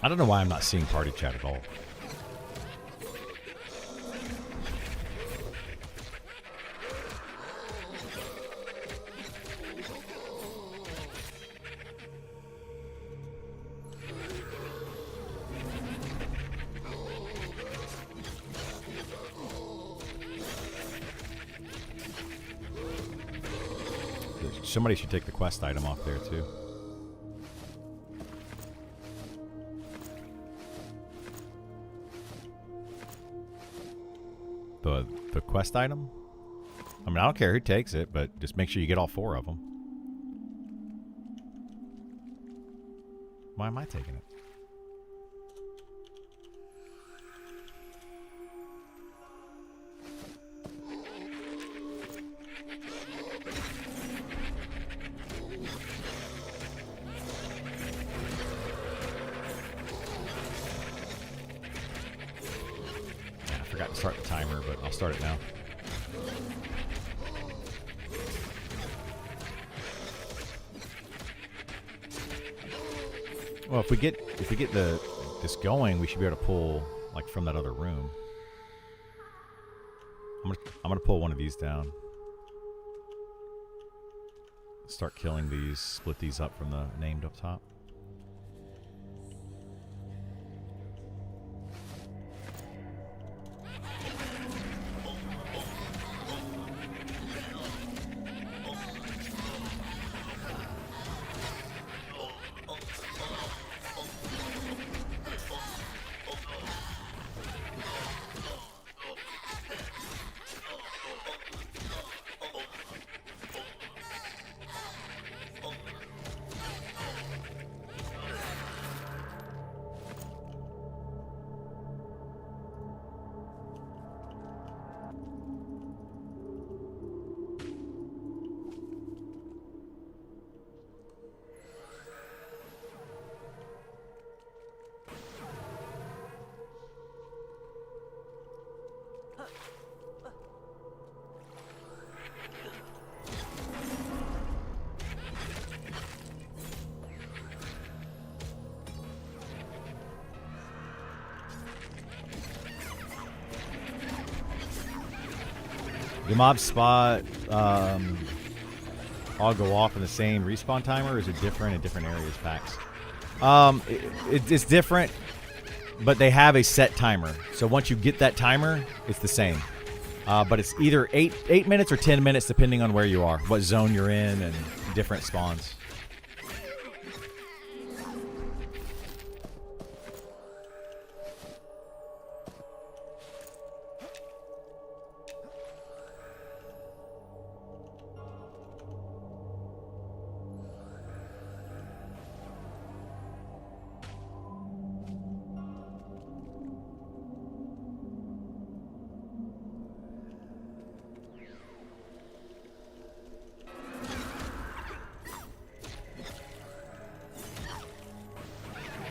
I don't know why I'm not seeing party chat at all. Somebody should take the quest item off there too. The quest item? I mean, I don't care who takes it, but just make sure you get all 4 of them. Why am I taking it? I forgot to start the timer, but I'll start it now. Well, if we get this going, we should be able to pull like from that other room. I'm gonna pull one of these down. Start killing these, split these up from the named up top. The mob spot all go off in the same respawn timer, or is it different in different areas, packs? It's different, but they have a set timer. So once you get that timer, it's the same. But it's either 8 minutes or 10 minutes, depending on where you are, what zone you're in, and different spawns.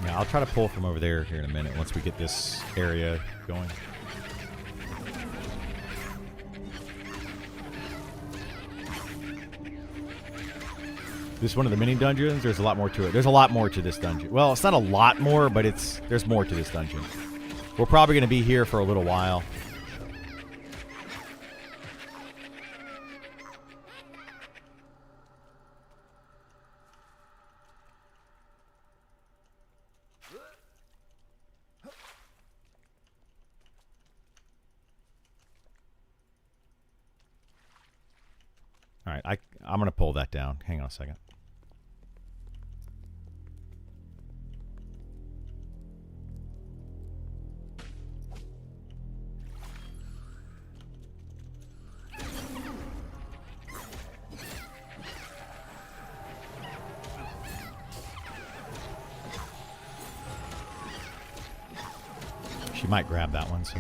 Yeah, I'll try to pull from over there here in a minute once we get this area going. This is one of the mini dungeons. There's a lot more to it. There's a lot more to this dungeon. Well, it's not a lot more, but there's more to this dungeon. We're probably going to be here for a little while. All right, I'm going to pull that down. Hang on a second. She might grab that one, so...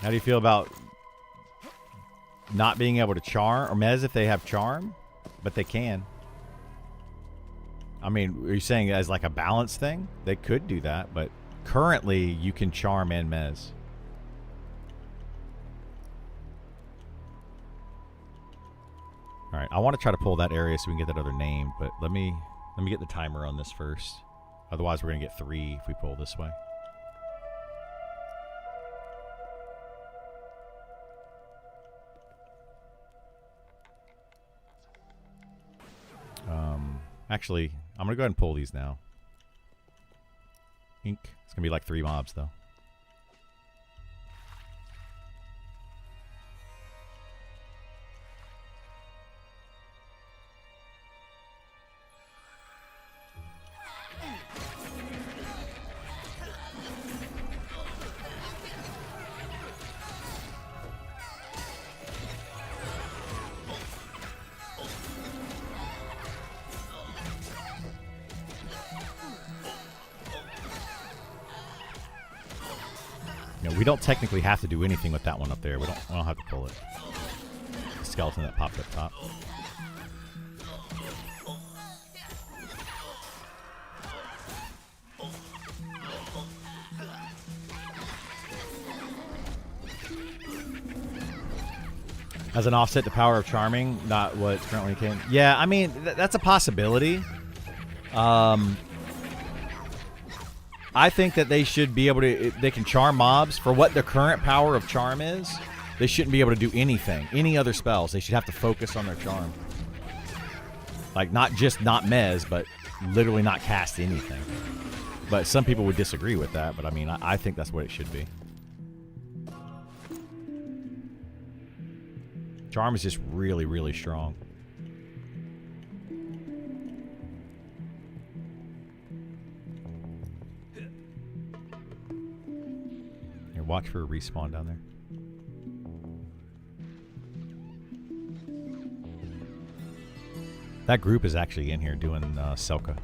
How do you feel about not being able to charm? Or Mez, if they have charm, but they can. I mean, are you saying as like a balance thing? They could do that, but currently you can charm and mez. All right, I want to try to pull that area so we can get that other name, but let me get the timer on this first. Otherwise, we're gonna get 3 if we pull this way. Actually, I'm gonna go ahead and pull these now. Ink. It's gonna be like 3 mobs though. We don't technically have to do anything with that one up there. We don't have to pull it. The skeleton that popped up top. As an offset to power of charming, not what currently can. Yeah, I mean that's a possibility. I think that they should be able to, they can charm mobs for what their current power of charm is. They shouldn't be able to do anything, any other spells. They should have to focus on their charm. Like, not just not mez, but literally not cast anything. But some people would disagree with that, but I mean, I think that's what it should be. Charm is just really, really strong. Watch for a respawn down there. That group is actually in here doing Selka.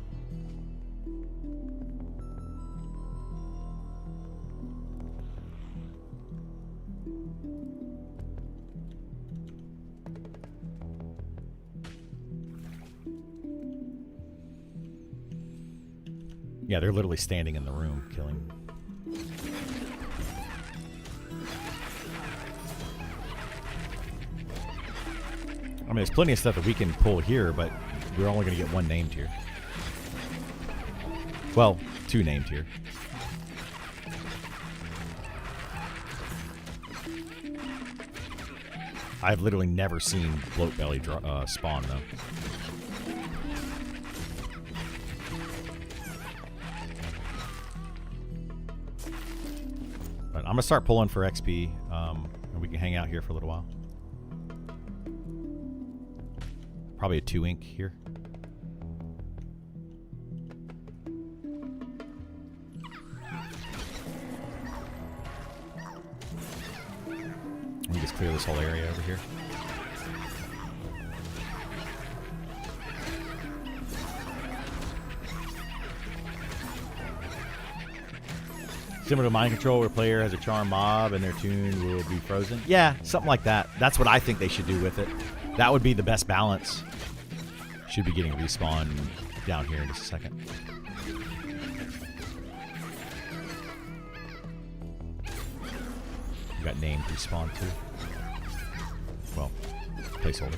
Yeah, they're literally standing in the room killing. I mean, there's plenty of stuff that we can pull here, but we're only going to get 1 named here. Well, 2 named here. I've literally never seen bloat belly spawn, though. But I'm going to start pulling for XP, and we can hang out here for a little while. Probably a 2 ink here. Let me just clear this whole area over here. Similar to mind control, where a player has a charm mob and their tune will be frozen. Yeah, something like that. That's what I think they should do with it. That would be the best balance. Should be getting respawn down here in just a second. We got named respawn too. Well, placeholder.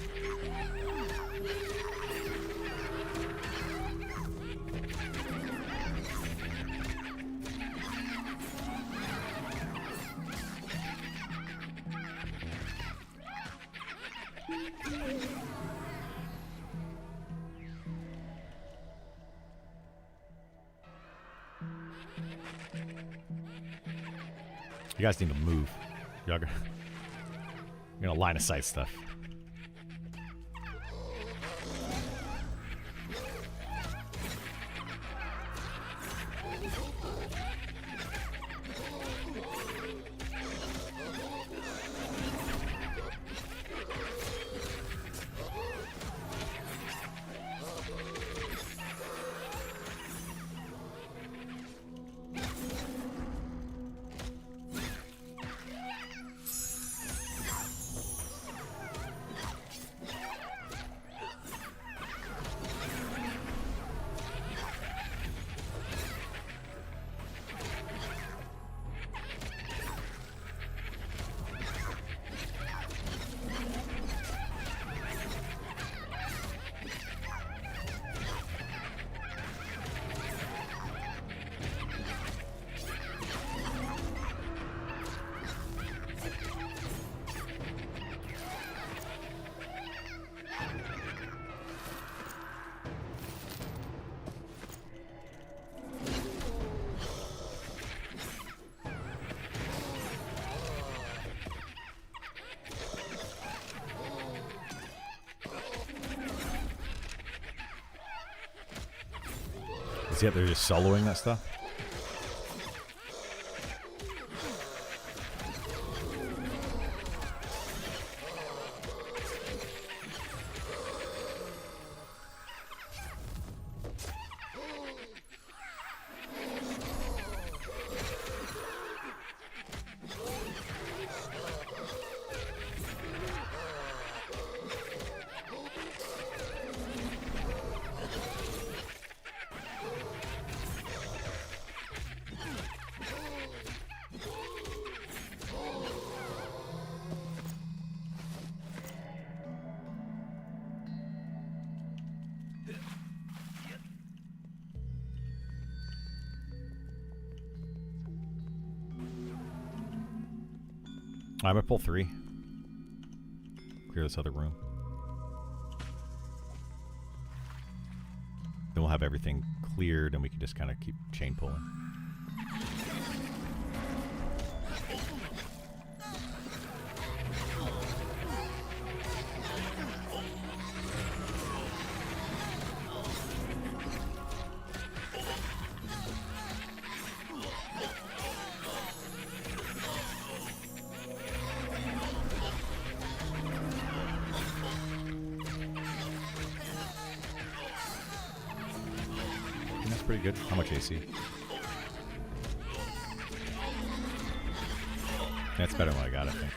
You guys need to move. Y'all gonna line of sight stuff. Is he up there just soloing that stuff? I'm gonna pull 3. Clear this other room. Then we'll have everything cleared and we can just kind of keep chain pulling. Pretty good. How much AC? That's better than what I got, I think.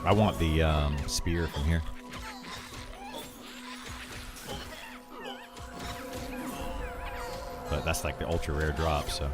I want the spear from here. But that's like the ultra rare drop, so.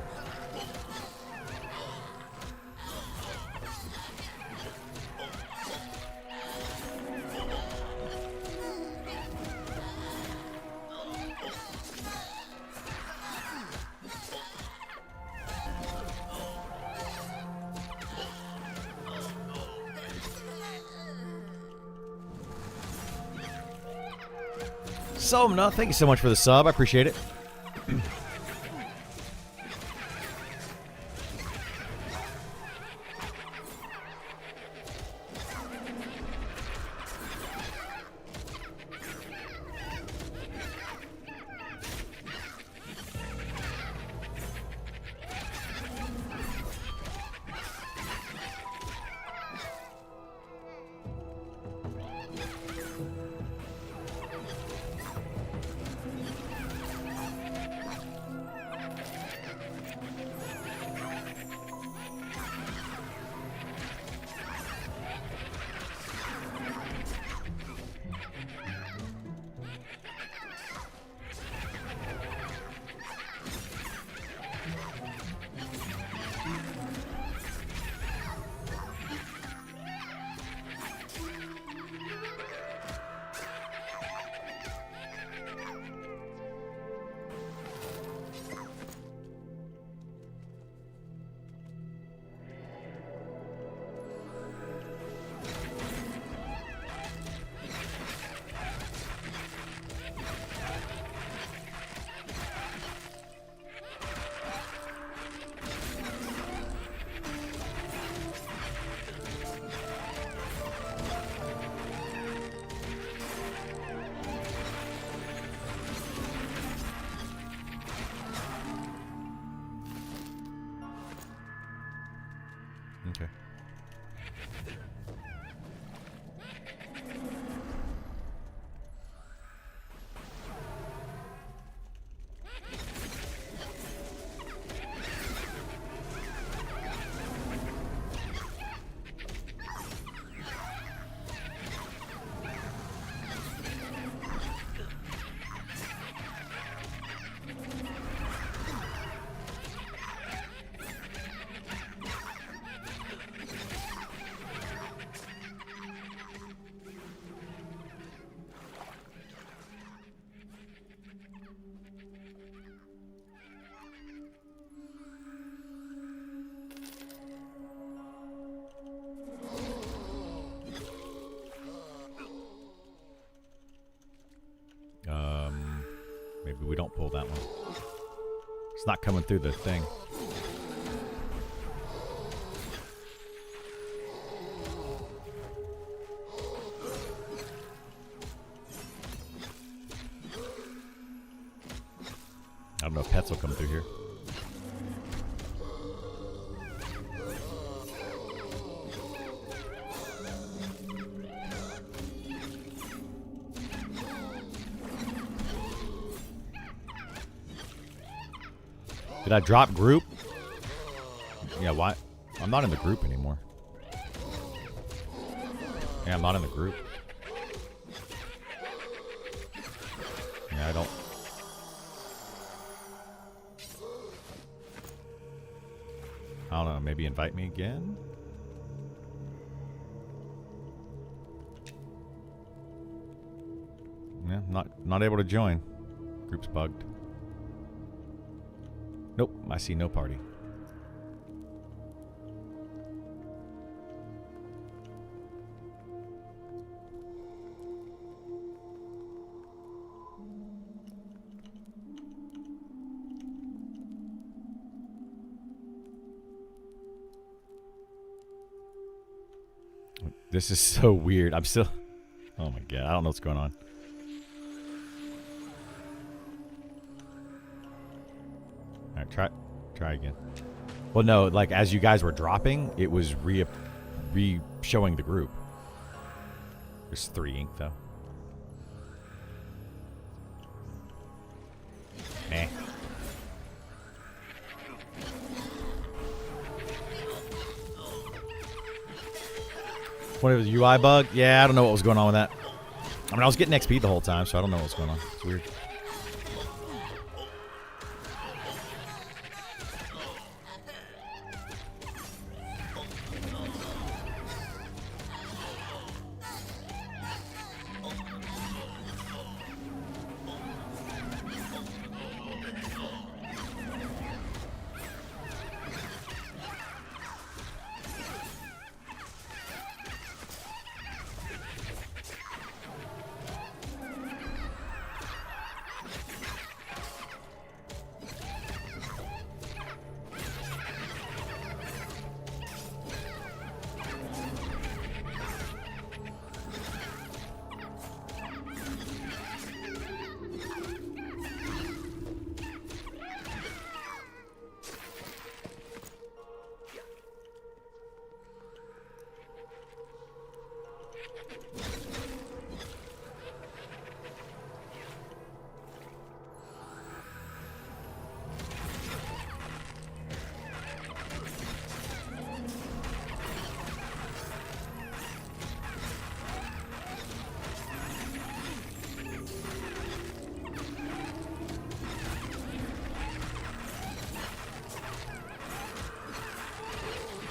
Somna, thank you so much for the sub. I appreciate it. Maybe we don't pull that one. It's not coming through the thing. I don't know if pets will come through here. Did I drop group? Yeah, why? I'm not in the group anymore. Yeah, I'm not in the group. Yeah, I don't. I don't know, maybe invite me again? Yeah, not able to join. Group's bugged. Nope, I see no party. This is so weird. I'm still... Oh my god, I don't know what's going on. Alright, try again. Well, no, like, as you guys were dropping, it was re-showing the group. There's 3 ink, though. Eh. What, it was a UI bug? Yeah, I don't know what was going on with that. I mean, I was getting XP the whole time, so I don't know what's going on. It's weird.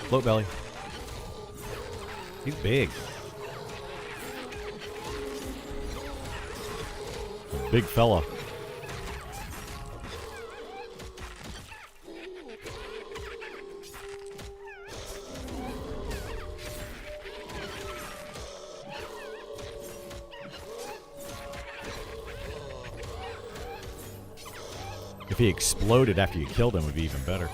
Float belly. He's big. A big fella. If he exploded after you killed him, it would be even better.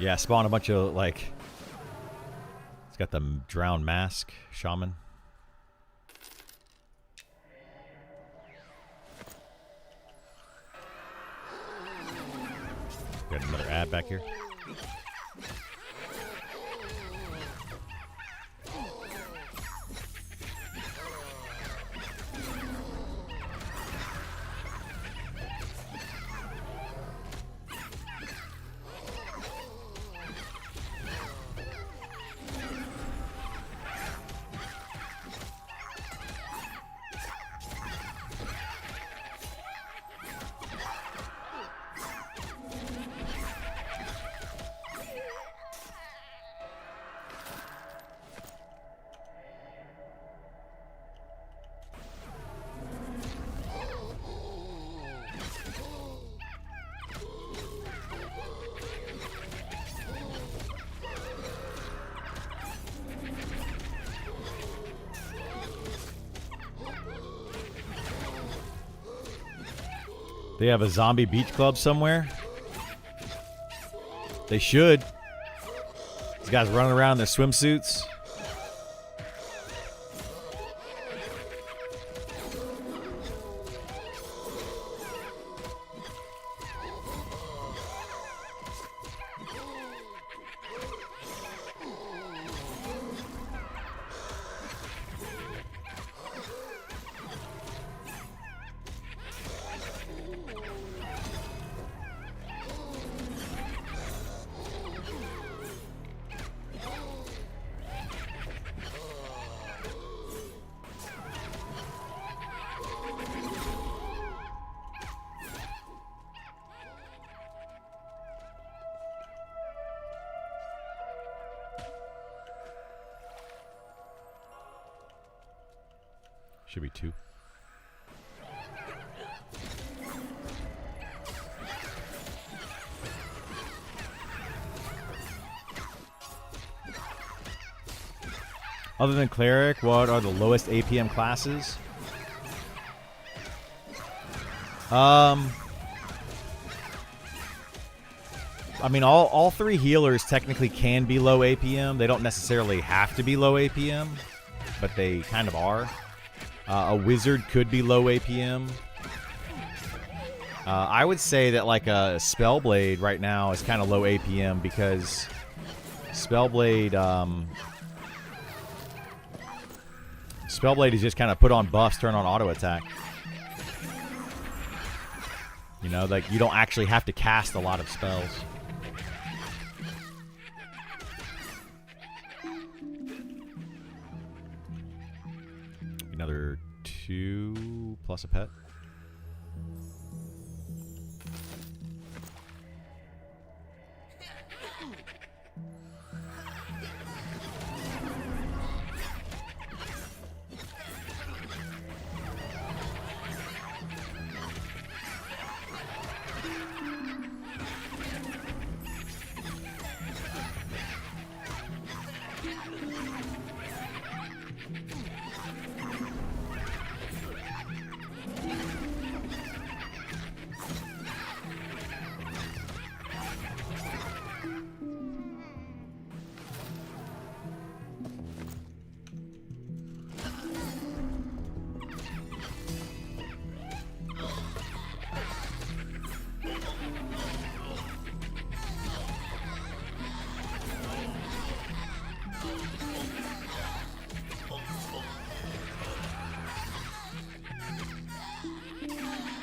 Yeah, spawn a bunch of, like... It's got the drowned mask, shaman. Got another ad back here. They have a zombie beach club somewhere. They should. These guys running around in their swimsuits. Should be 2. Other than Cleric, what are the lowest APM classes? I mean, all 3 healers technically can be low APM. They don't necessarily have to be low APM, but they kind of are. A wizard could be low APM. I would say that like a Spellblade right now is kind of low APM because Spellblade is just kind of put on buffs, turn on auto attack. You know, like you don't actually have to cast a lot of spells. Another 2 plus a pet.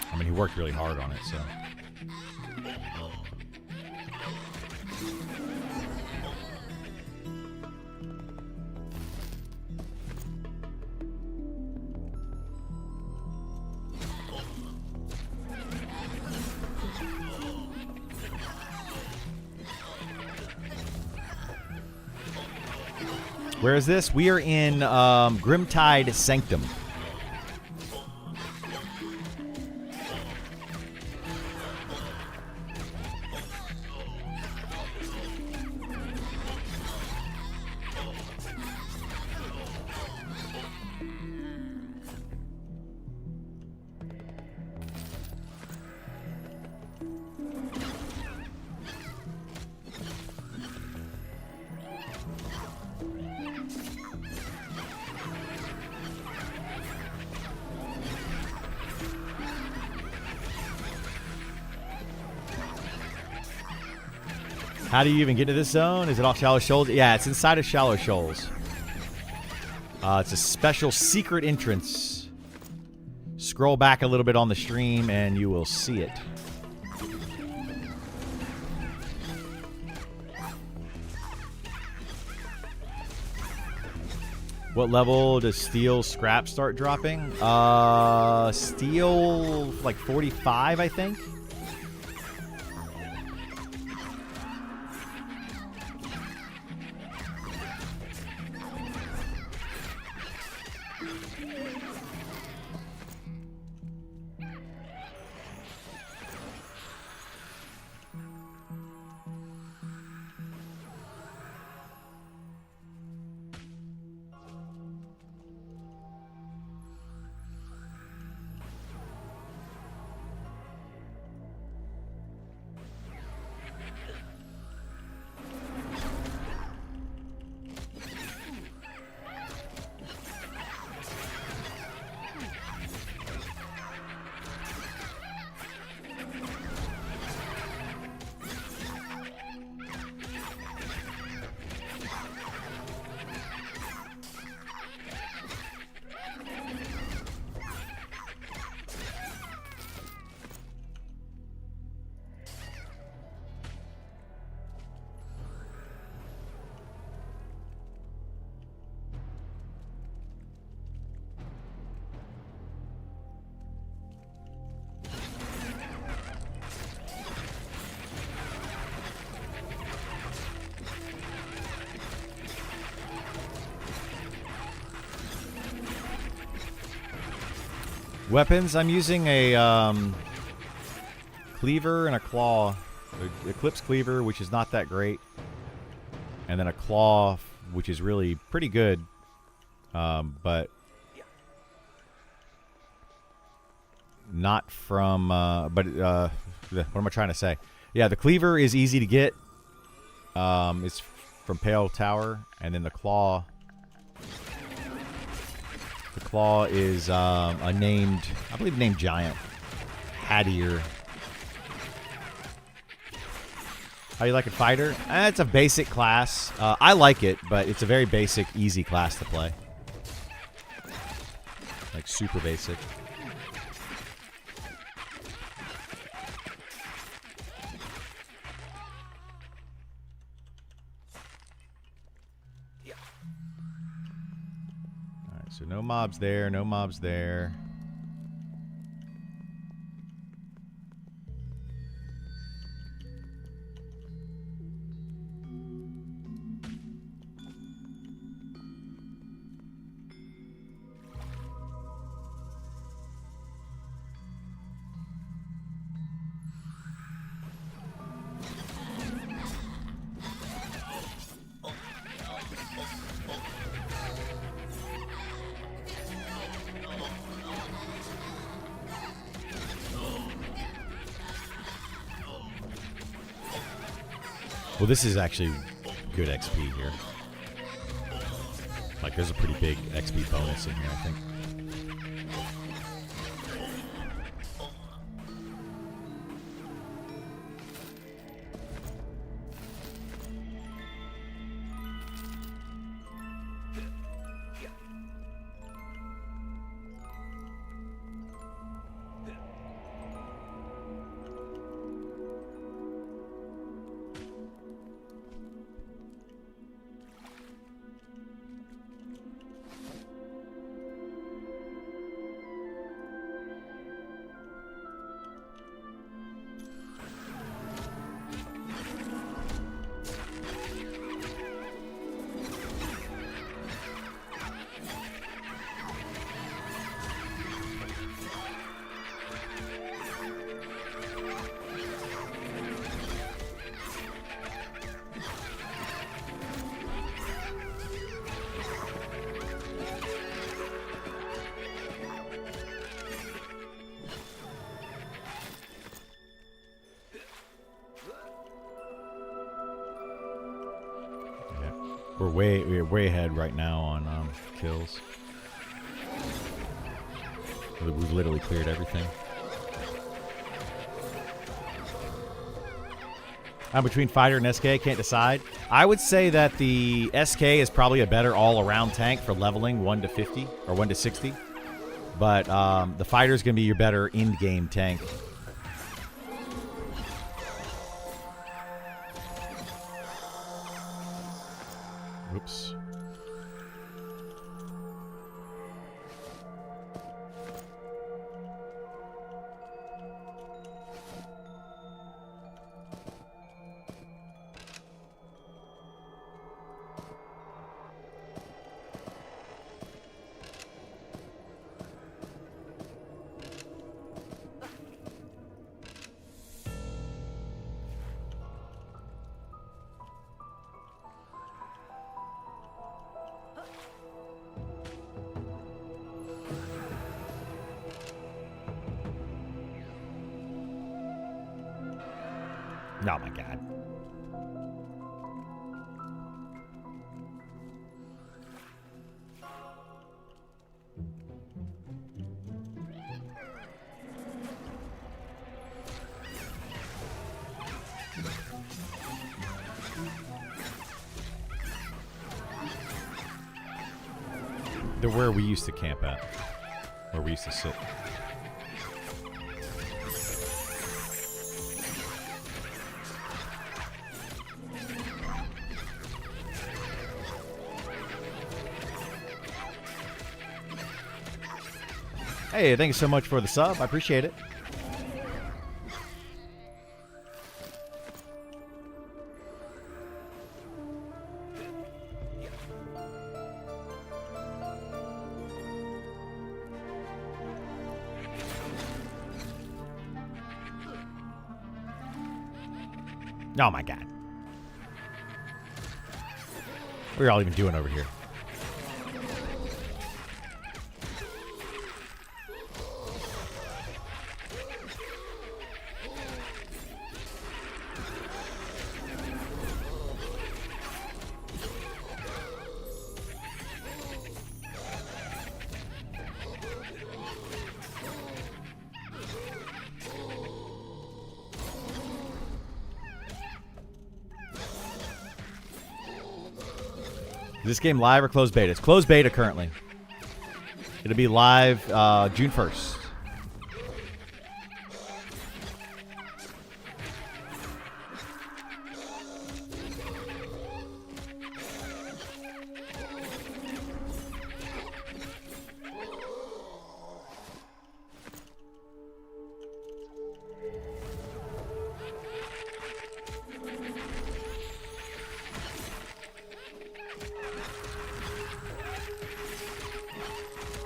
I mean, he worked really hard on it, so. Where is this? We are in Grimtide Sanctum. How do you even get to this zone? Is it off Shallow Shoals? Yeah, it's inside of Shallow Shoals. It's a special secret entrance. Scroll back a little bit on the stream and you will see it. What level does steel scrap start dropping? Steel like 45, I think. Weapons, I'm using a cleaver and a claw. Eclipse cleaver, which is not that great. And then a claw, which is really pretty good. But not from, what am I trying to say? Yeah, the cleaver is easy to get. It's from Pale Tower. And then the claw is a named, I believe named Giant. Hattier. How you like a fighter? It's a basic class. I like it, but it's a very basic, easy class to play. Like super basic. Alright, so no mobs there, no mobs there. Well, this is actually good XP here. Like, there's a pretty big XP bonus in here, I think. We're way ahead right now on kills. We've literally cleared everything. I'm between fighter and SK. Can't decide. I would say that the SK is probably a better all-around tank for leveling 1 to 50 or 1 to 60. But the fighter is going to be your better in-game tank. Oops. Oh my god. They're where we used to camp at. Where we used to sit. Hey, thank you so much for the sub. I appreciate it. Oh my god. What are y'all even doing over here? Is this game live or closed beta? It's closed beta currently. It'll be live June 1st.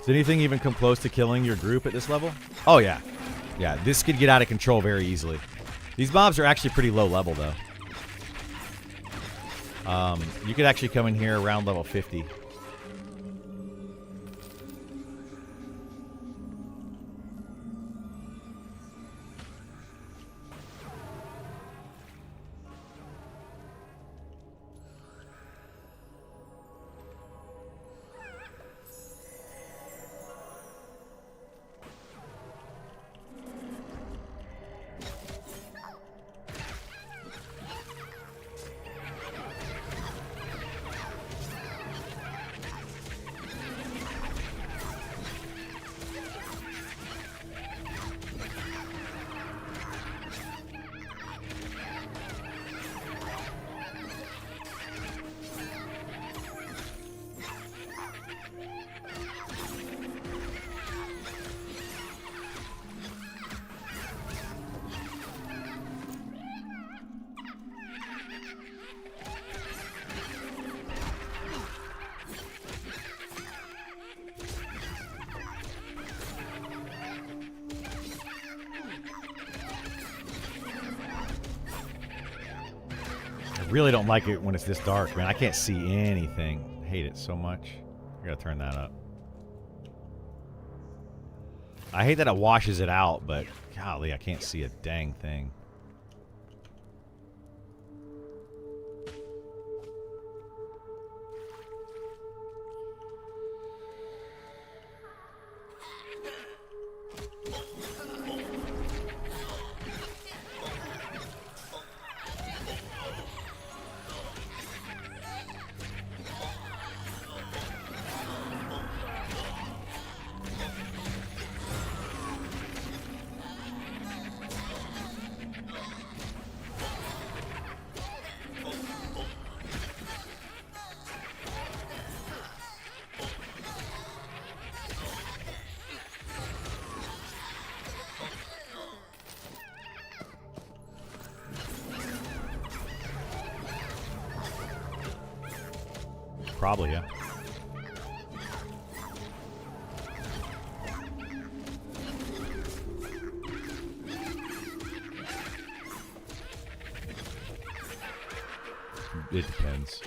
Does anything even come close to killing your group at this level? Oh, yeah. Yeah, this could get out of control very easily. These mobs are actually pretty low level, though. You could actually come in here around level 50. I really don't like it when it's this dark, man. I can't see anything. I hate it so much. I gotta turn that up. I hate that it washes it out, but golly, I can't see a dang thing. Probably, yeah. It depends.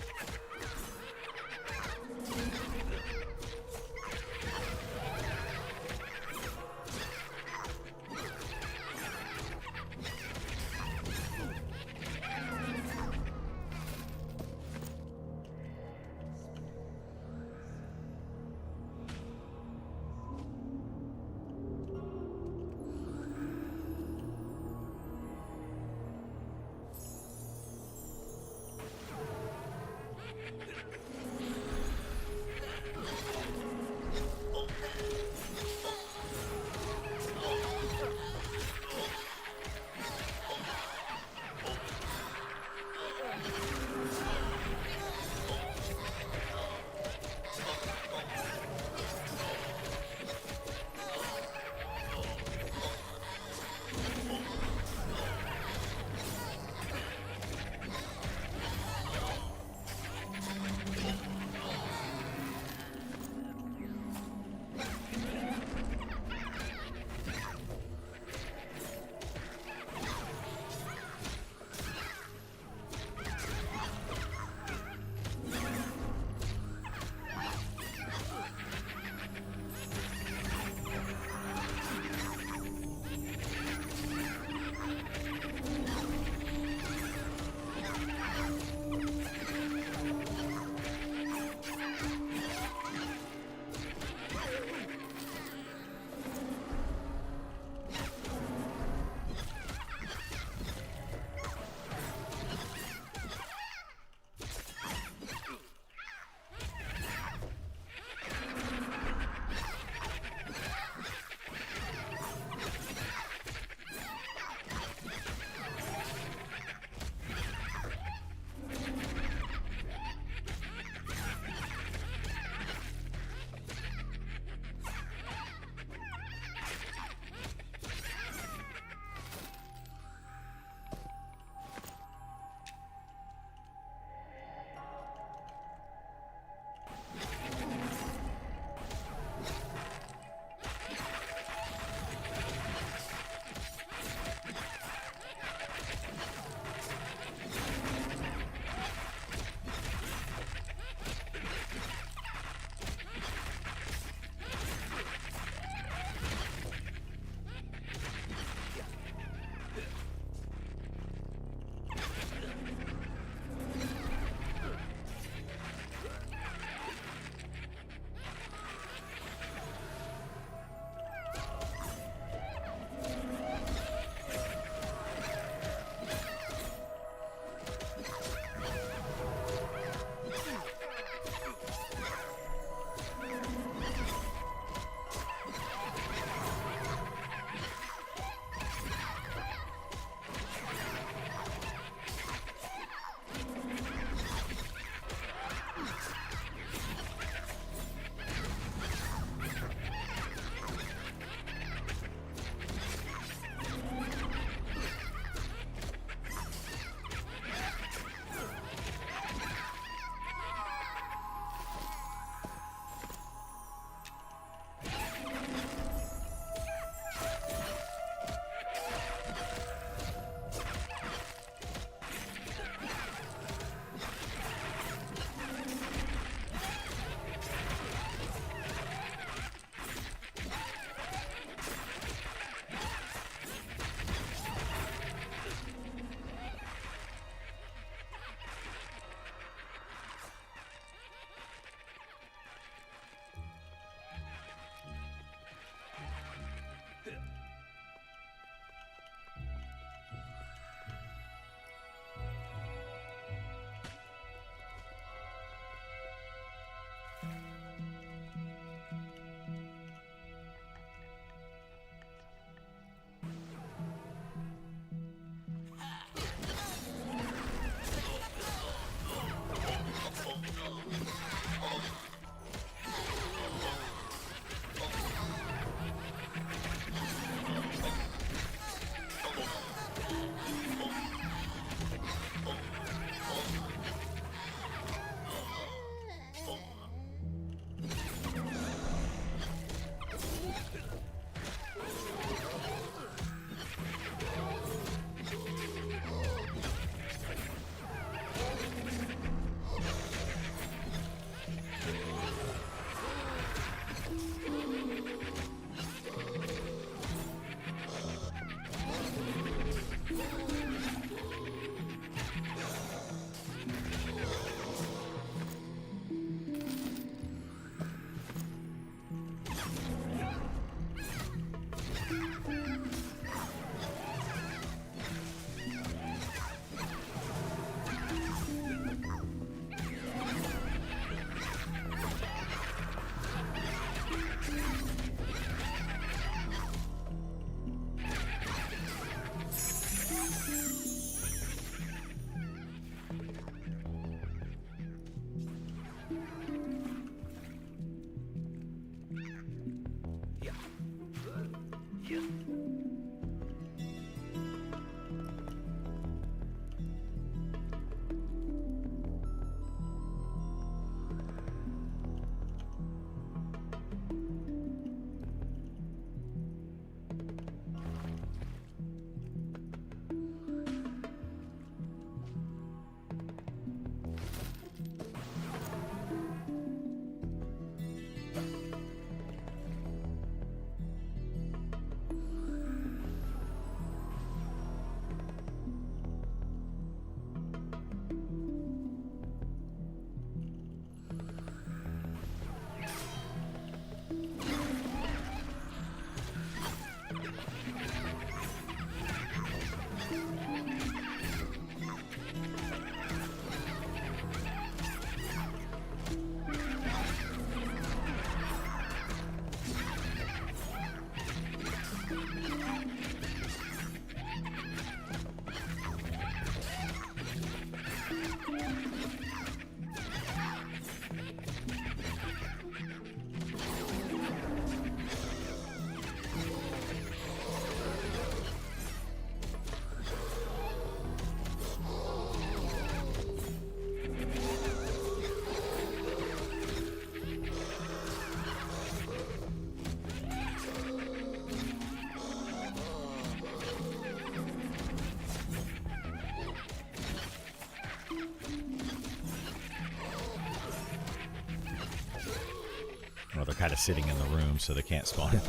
Well, they're kind of sitting in the room, so they can't spawn.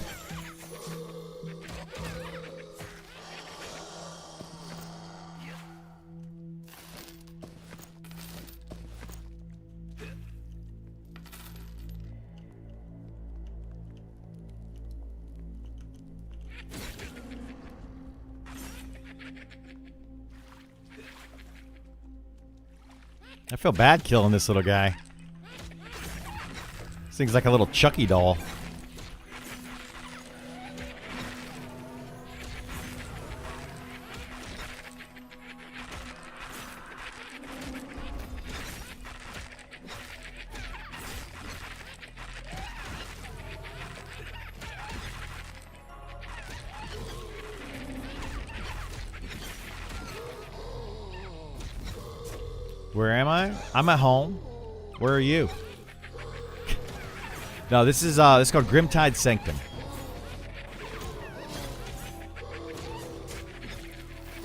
I feel bad killing this little guy. This thing's like a little Chucky doll. Where am I? I'm at home. Where are you? No, this is called Grimtide Sanctum.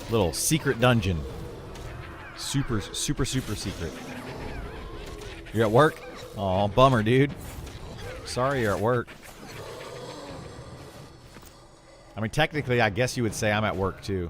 Little secret dungeon. Super secret. You're at work? Aw, bummer, dude. Sorry you're at work. I mean, technically, I guess you would say I'm at work, too.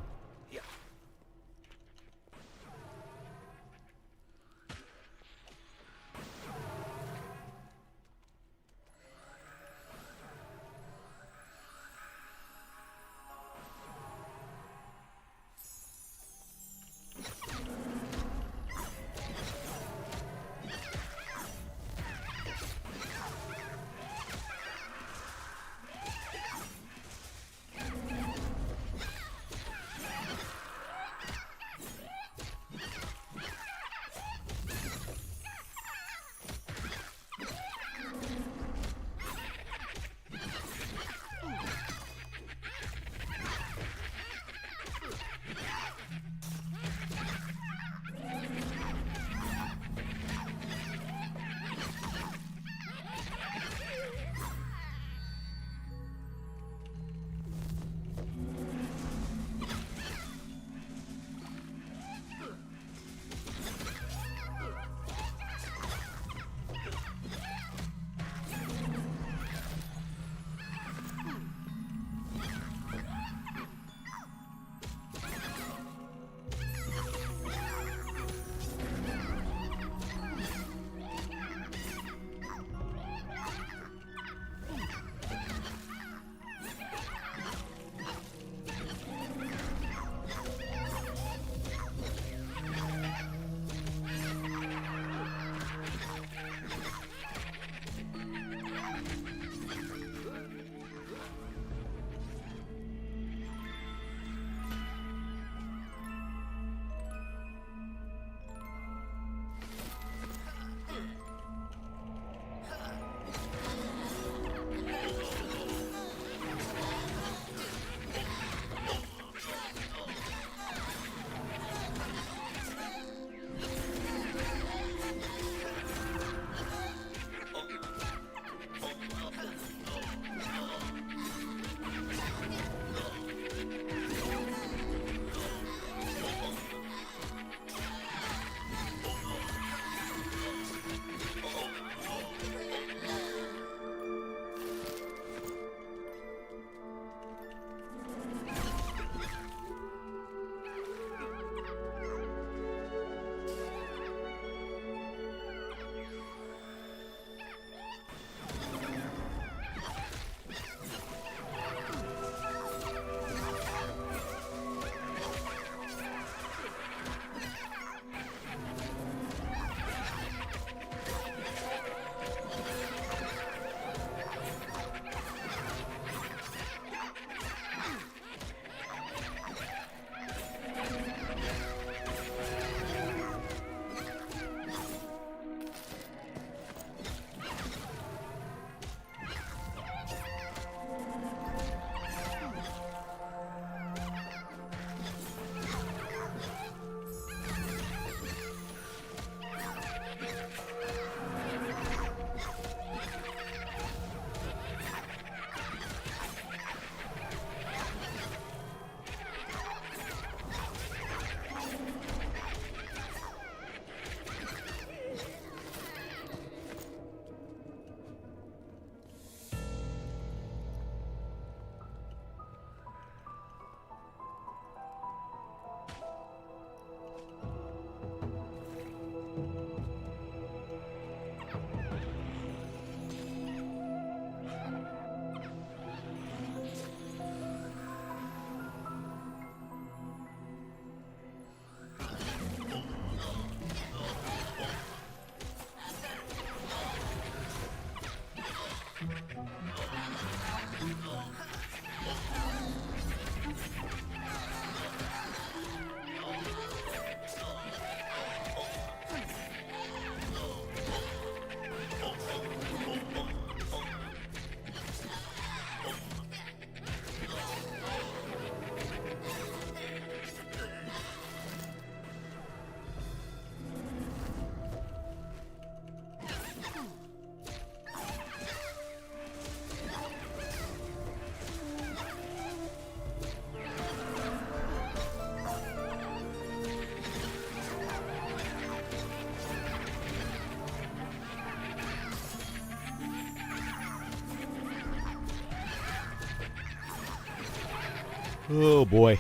Oh boy.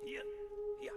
Yeah. Yeah.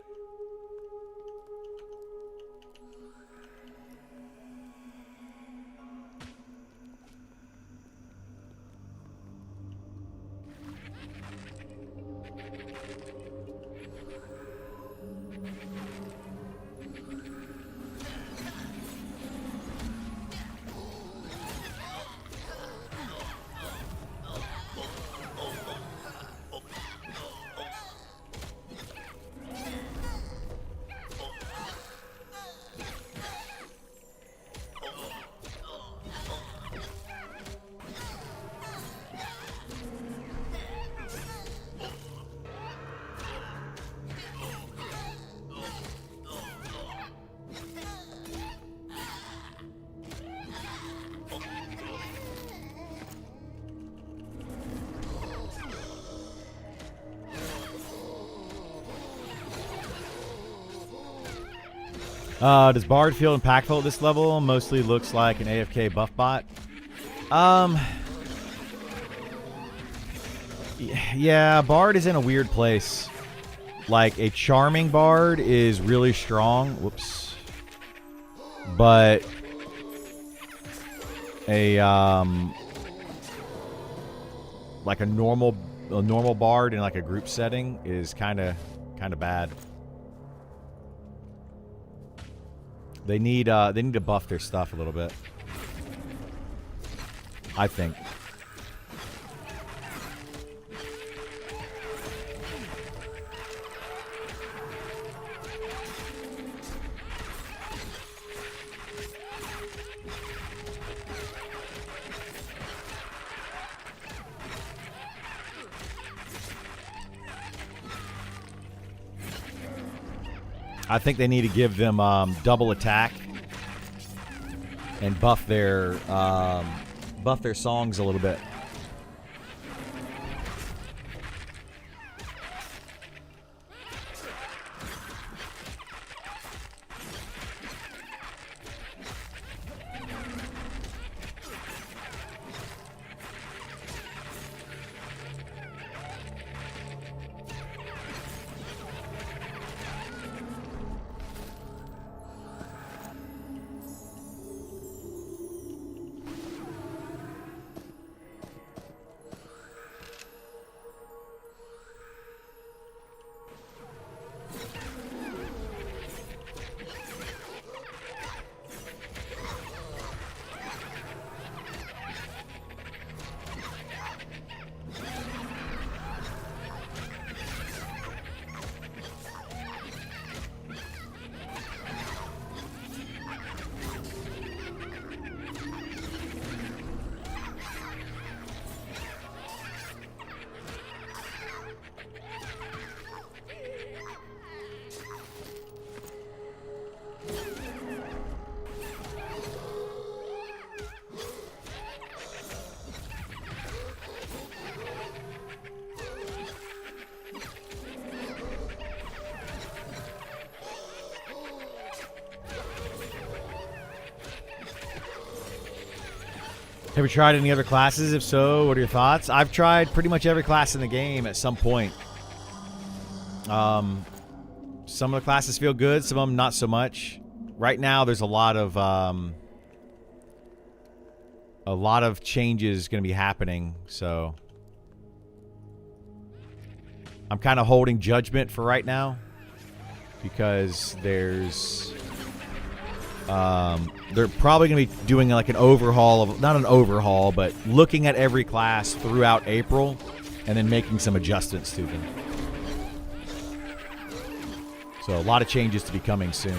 Does Bard feel impactful at this level? Mostly looks like an AFK buff bot. Yeah, Bard is in a weird place. Like, a charming Bard is really strong. Whoops. But a like a normal Bard in like a group setting is kind of bad. They need to buff their stuff a little bit, I think. I think they need to give them double attack and buff their songs a little bit. Have you tried any other classes? If so, what are your thoughts? I've tried pretty much every class in the game at some point. Some of the classes feel good, some of them not so much. Right now, there's a lot of changes going to be happening, so I'm kind of holding judgment for right now because there's they're probably going to be doing like an overhaul of, not an overhaul, but looking at every class throughout April and then making some adjustments to them. So a lot of changes to be coming soon.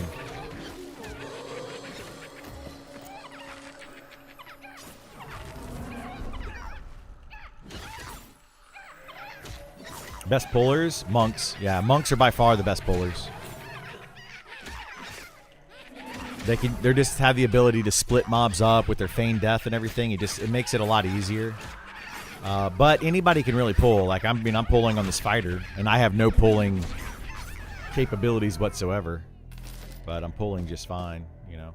Best pullers? Monks. Yeah, monks are by far the best pullers. They just have the ability to split mobs up with their feigned death and everything. It makes it a lot easier. But anybody can really pull. Like I'm pulling on this fighter, and I have no pulling capabilities whatsoever. But I'm pulling just fine, you know.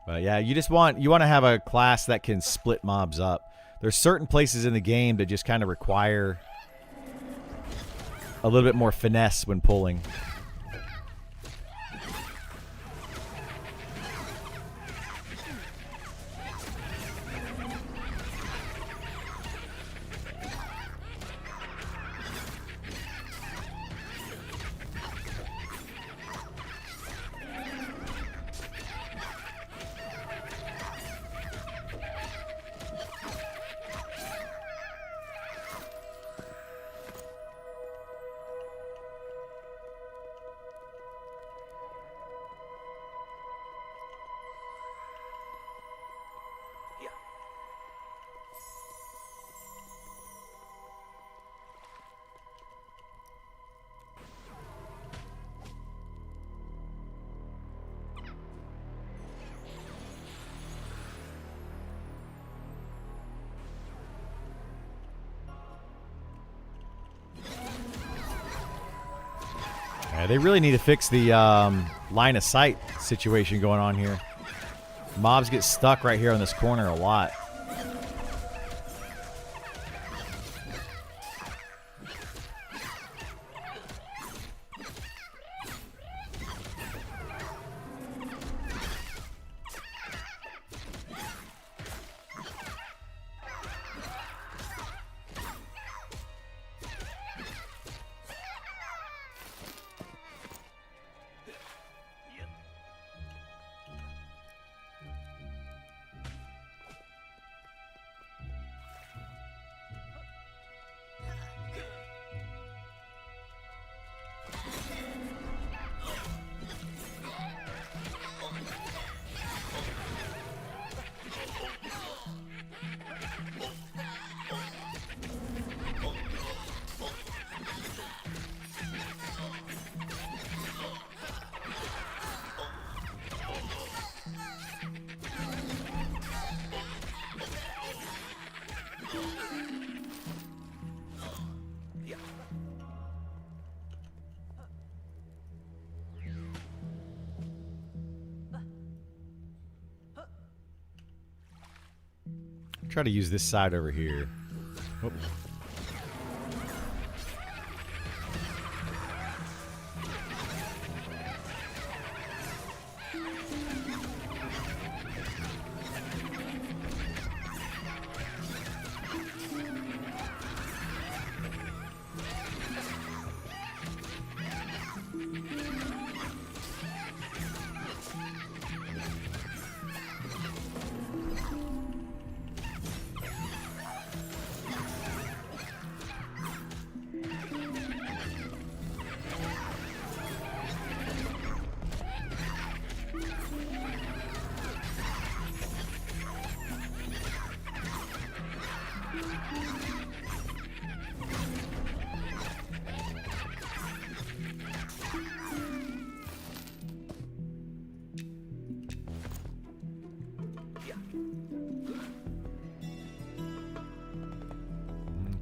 But yeah, you want to have a class that can split mobs up. There's certain places in the game that just kind of require a little bit more finesse when pulling. They really need to fix the line of sight situation going on here. Mobs get stuck right here on this corner a lot. Try to use this side over here. Whoop.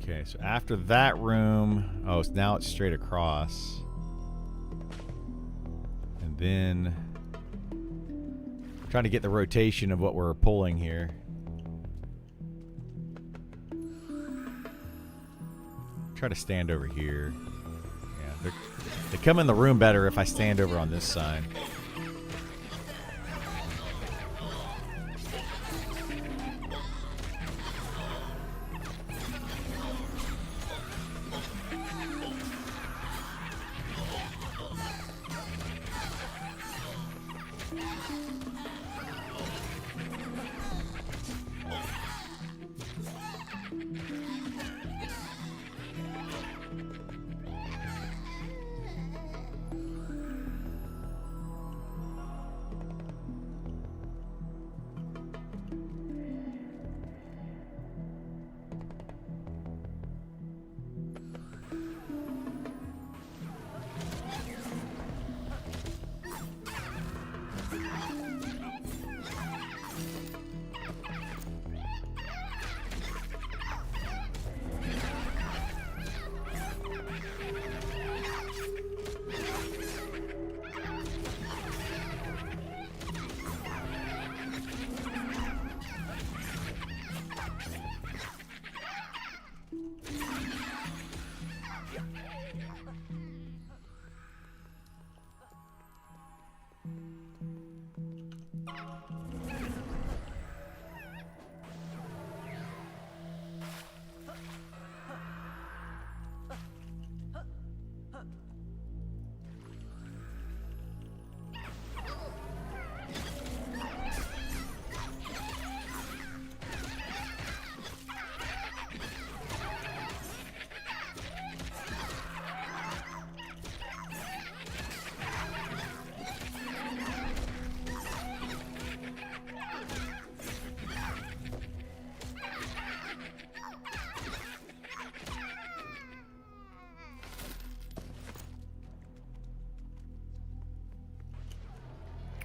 Okay, so after that room, oh, so now it's straight across. And then trying to get the rotation of what we're pulling here. Try to stand over here. Yeah. They come in the room better if I stand over on this side.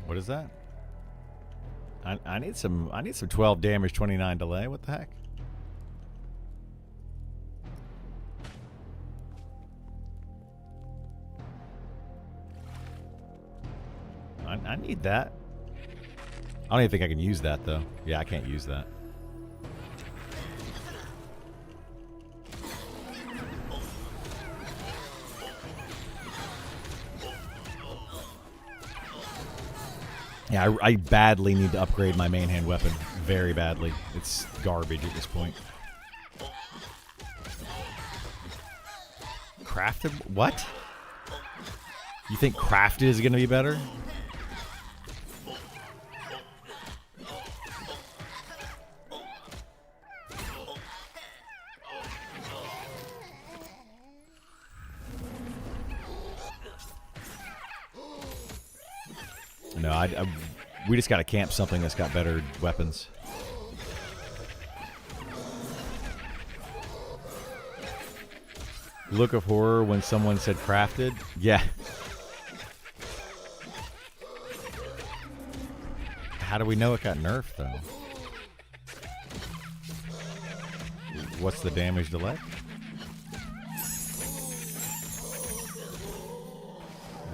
What is that? I need some 12 damage, 29 delay. What the heck? I need that. I don't even think I can use that though. Yeah, I can't use that. Yeah, I badly need to upgrade my main hand weapon. Very badly. It's garbage at this point. Crafted? What? You think crafted is going to be better? No, we just got to camp something that's got better weapons. Look of horror when someone said crafted. Yeah. How do we know it got nerfed, though? What's the damage delay?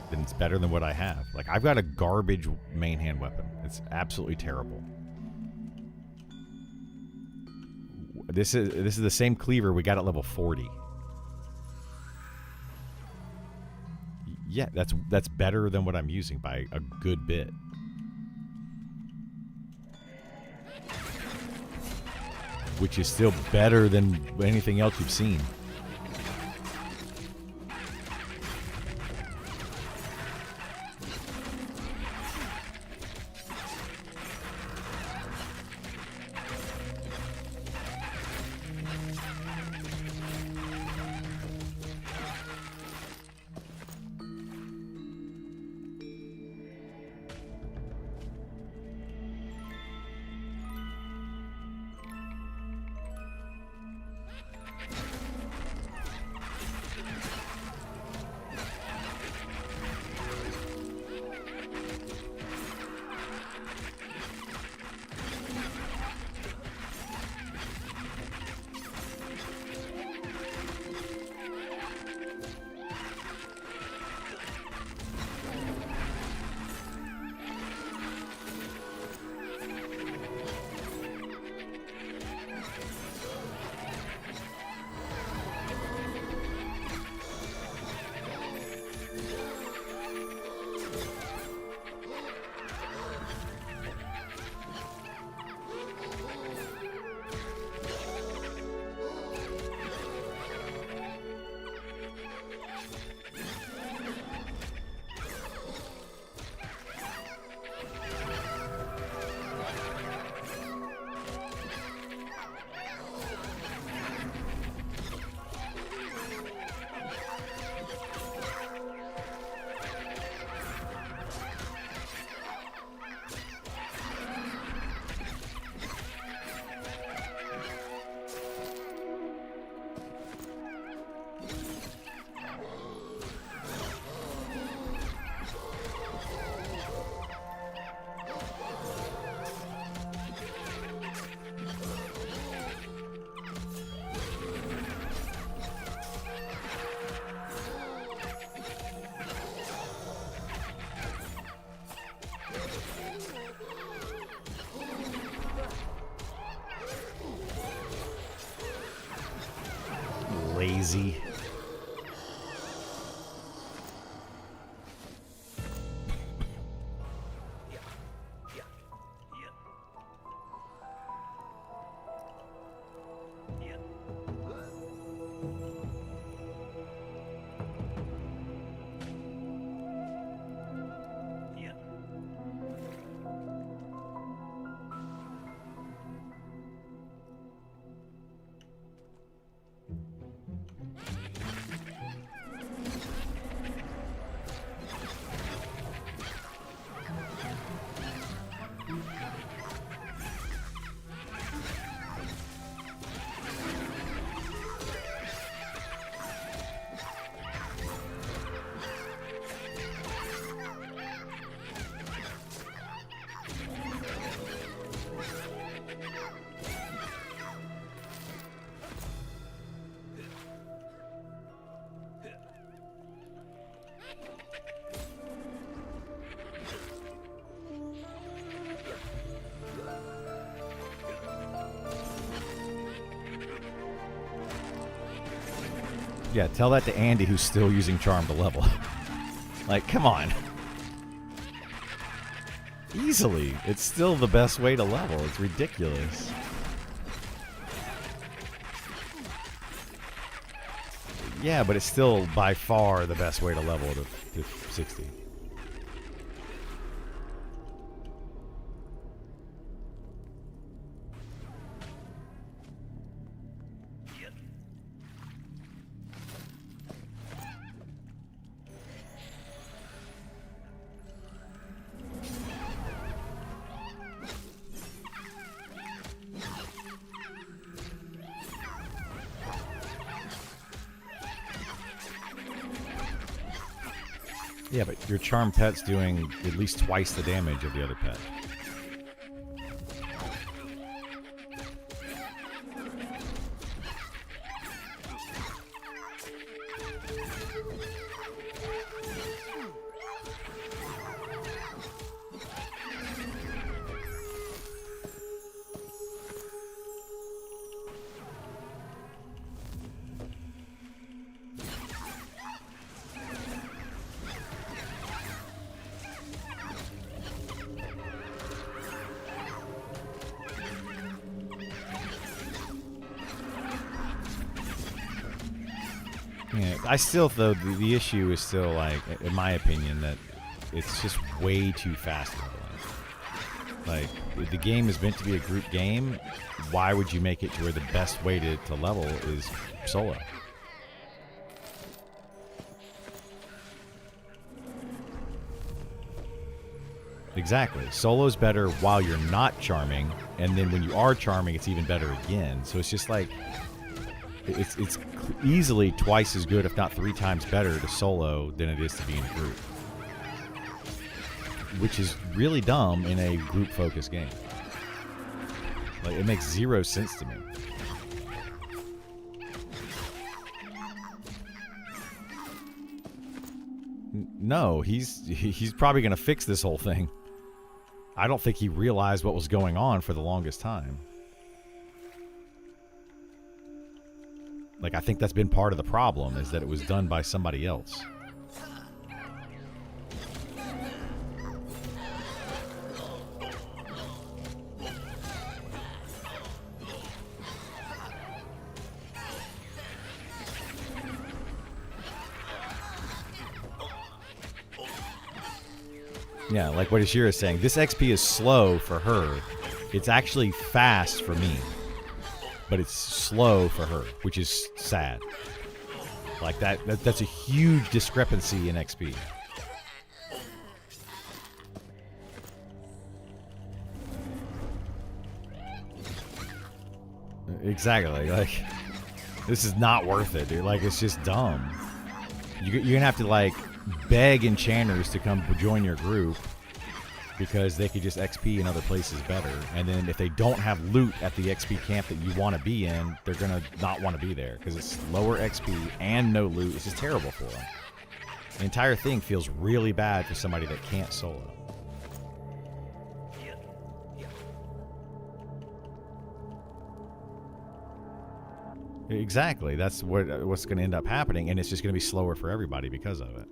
Then it's better than what I have. Like, I've got a garbage main hand weapon. It's absolutely terrible. This is the same cleaver we got at level 40. Yeah, that's better than what I'm using by a good bit. Which is still better than anything else you've seen. easy. Yeah, tell that to Andy, who's still using Charm to level. Like, come on. Easily. It's still the best way to level. It's ridiculous. Yeah, but it's still by far the best way to level to 60. Yeah, but your charm pet's doing at least twice the damage of the other pet. Yeah, I still, though, the issue is still, like, in my opinion, that it's just way too fast leveling. Like, if the game is meant to be a group game, why would you make it to where the best way to level is solo? Exactly. Solo's better while you're not charming, and then when you are charming, it's even better again. So it's just like... It's easily twice as good, if not 3 times better, to solo than it is to be in a group. Which is really dumb in a group-focused game. Like, it makes zero sense to me. No, he's probably going to fix this whole thing. I don't think he realized what was going on for the longest time. Like, I think that's been part of the problem, is that it was done by somebody else. Yeah, like what Ashira is saying. This XP is slow for her. It's actually fast for me. But it's slow for her, which is sad. Like, that's a huge discrepancy in XP. Exactly. Like, this is not worth it, dude. Like, it's just dumb. You're going to have to, like, beg enchanters to come join your group because they could just XP in other places better. And then if they don't have loot at the XP camp that you want to be in, they're going to not want to be there because it's lower XP and no loot. It's just terrible for them. The entire thing feels really bad for somebody that can't solo. Exactly. That's what's going to end up happening, and it's just going to be slower for everybody because of it.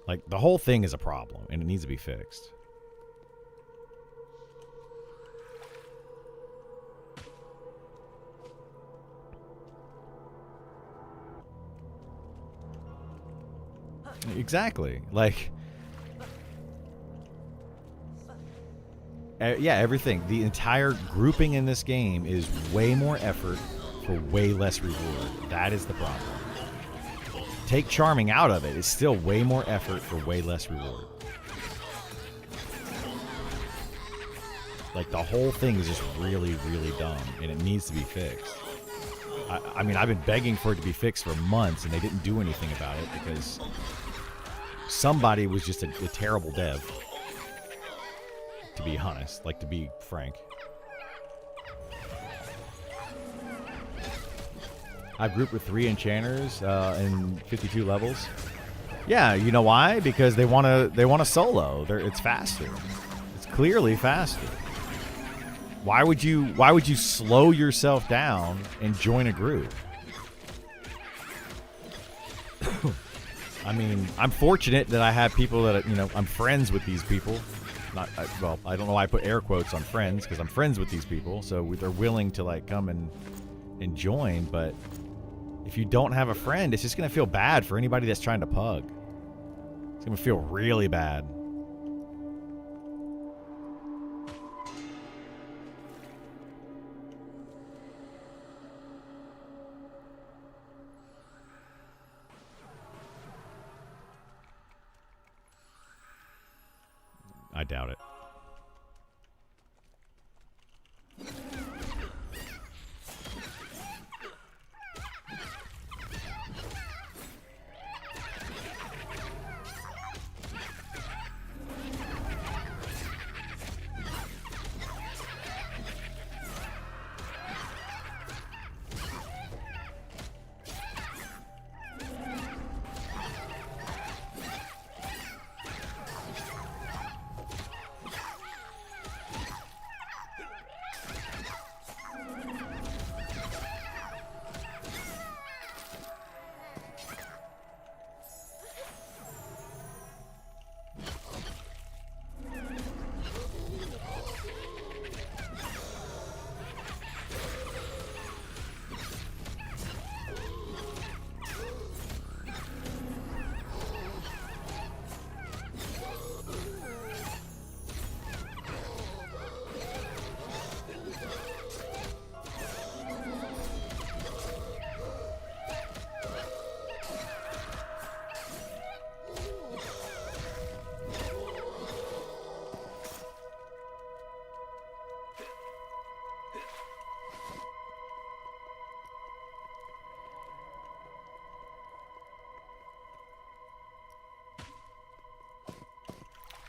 Like, the whole thing is a problem, and it needs to be fixed. Exactly. Like, yeah, everything. The entire grouping in this game is way more effort for way less reward. That is the problem. Take charming out of it. It's still way more effort for way less reward. Like, the whole thing is just really, really dumb, and it needs to be fixed. I mean, I've been begging for it to be fixed for months, and they didn't do anything about it because somebody was just a terrible dev, to be honest, like, to be frank. I've grouped with 3 enchanters in 52 levels. Yeah, you know why? Because they want to solo. It's faster. It's clearly faster. Why would you slow yourself down and join a group? I mean, I'm fortunate that I have people that, you know, I'm friends with these people. Well, I don't know why I put air quotes on friends, because I'm friends with these people, so they're willing to, like, come and join. But if you don't have a friend, it's just going to feel bad for anybody that's trying to pug. It's going to feel really bad. I doubt it.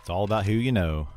It's all about who you know.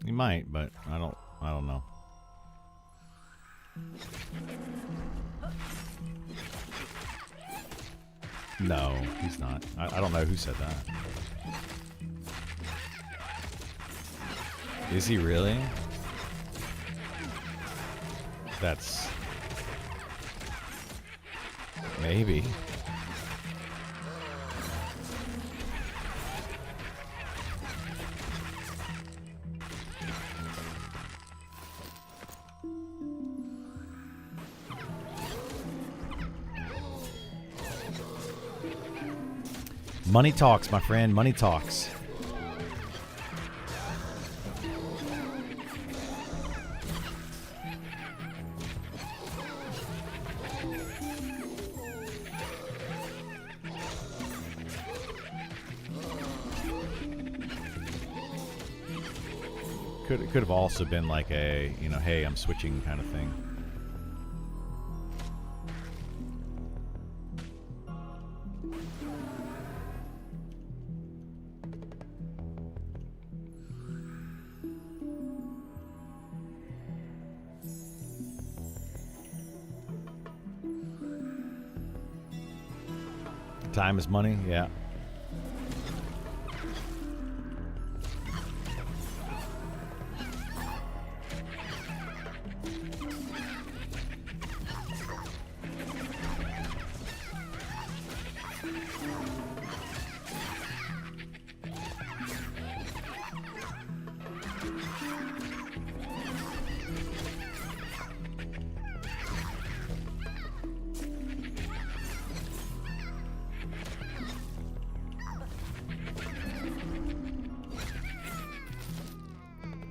You might, but I don't know. No, he's not. I don't know who said that. Is he really? That's Maybe. Money talks, my friend. Money talks. Could have also been like a, you know, hey, I'm switching kind of thing. Time is money, yeah.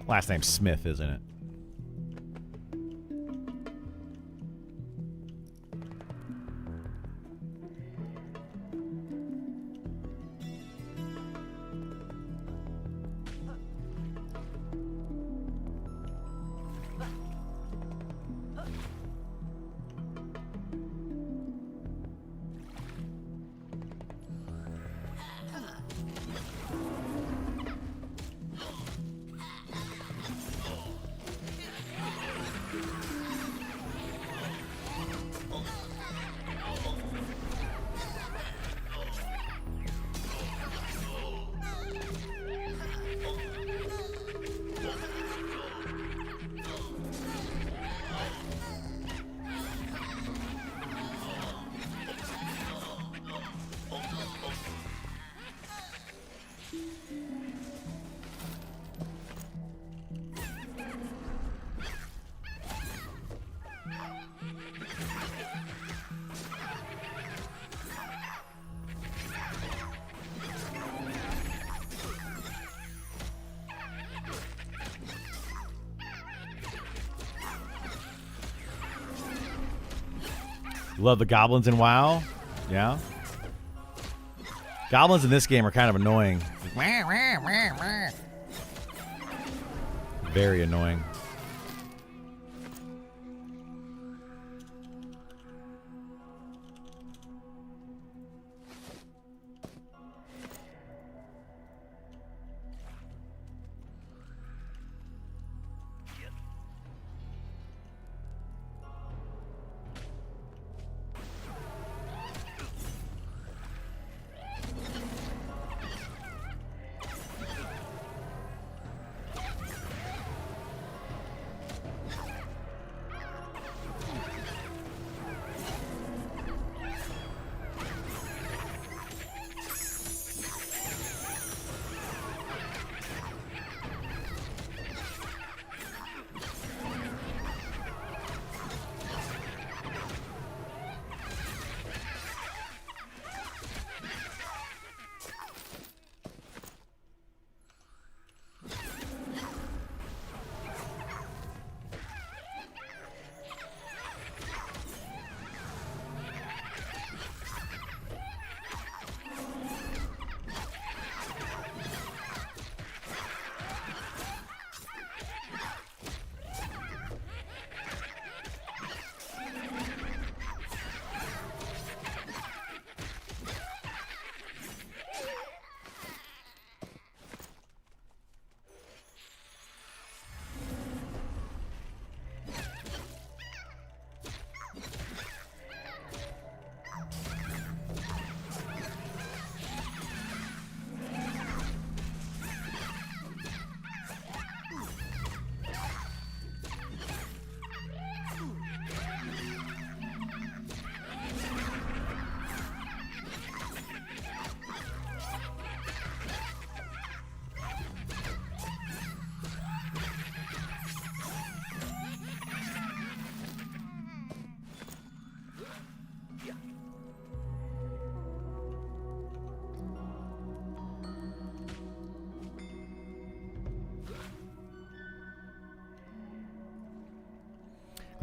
Last name's Smith, isn't it? Love the goblins in WoW. Yeah. Goblins in this game are kind of annoying. Very annoying.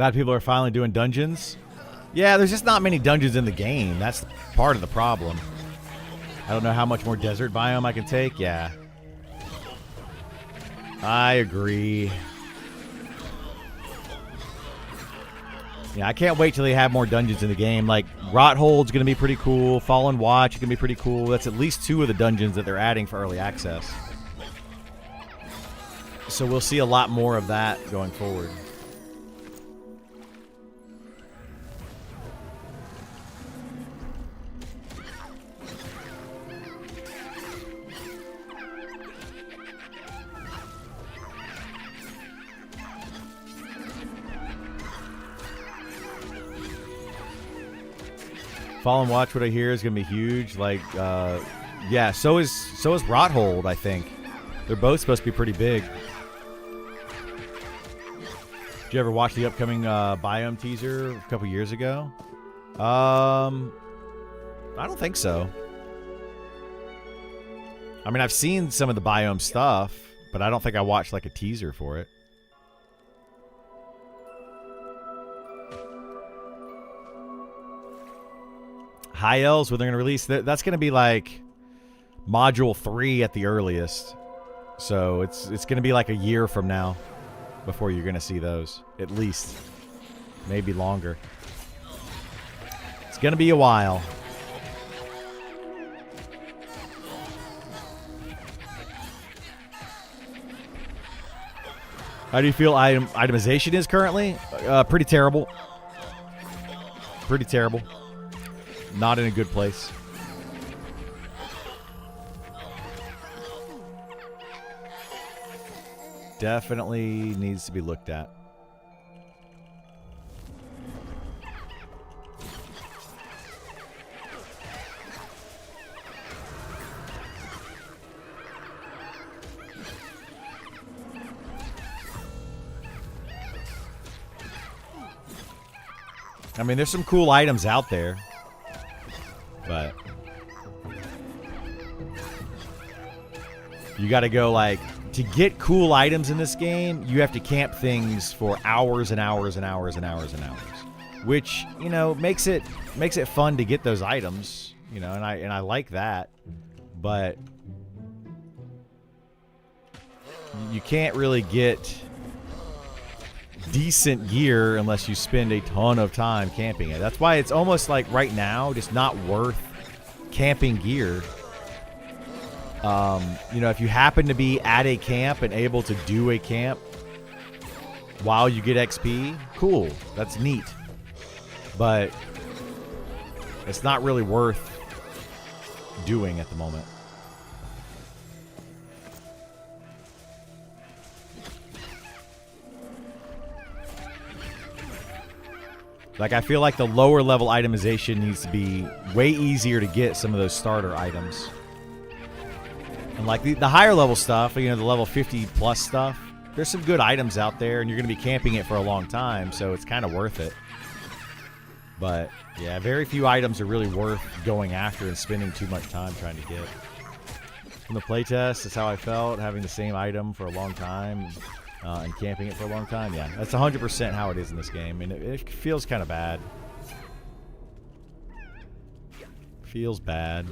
Glad people are finally doing dungeons. Yeah, there's just not many dungeons in the game. That's part of the problem. I don't know how much more desert biome I can take. Yeah. I agree. Yeah, I can't wait till they have more dungeons in the game. Like, Rothold's going to be pretty cool. Fallen Watch is going to be pretty cool. That's at least 2 of the dungeons that they're adding for early access. So we'll see a lot more of that going forward. Fallen Watch, what I hear, is going to be huge. Like, yeah, so is Rothold, I think. They're both supposed to be pretty big. Did you ever watch the upcoming biome teaser a couple years ago? I don't think so. I mean, I've seen some of the biome stuff, but I don't think I watched like a teaser for it. High Elves, when they're going to release, that's going to be like Module 3 at the earliest. So it's going to be like a year from now before you're going to see those, at least. Maybe longer. It's going to be a while. How do you feel itemization is currently? Pretty terrible. Pretty terrible. Not in a good place. Definitely needs to be looked at. I mean, there's some cool items out there. But you got to go, like, to get cool items in this game, you have to camp things for hours and hours and hours and hours and hours, which, you know, makes it fun to get those items, you know, and I like that, but you can't really get decent gear unless you spend a ton of time camping it. That's why it's almost like right now just not worth camping gear. You know, if you happen to be at a camp and able to do a camp while you get XP, cool, that's neat, but it's not really worth doing at the moment. Like, I feel like the lower level itemization needs to be way easier to get some of those starter items. And like the higher level stuff, you know, the level 50 plus stuff, there's some good items out there and you're going to be camping it for a long time, so it's kind of worth it. But yeah, very few items are really worth going after and spending too much time trying to get. From the playtest, that's how I felt, having the same item for a long time. And camping it for a long time. Yeah, that's 100% how it is in this game, and it feels kind of bad. Feels bad.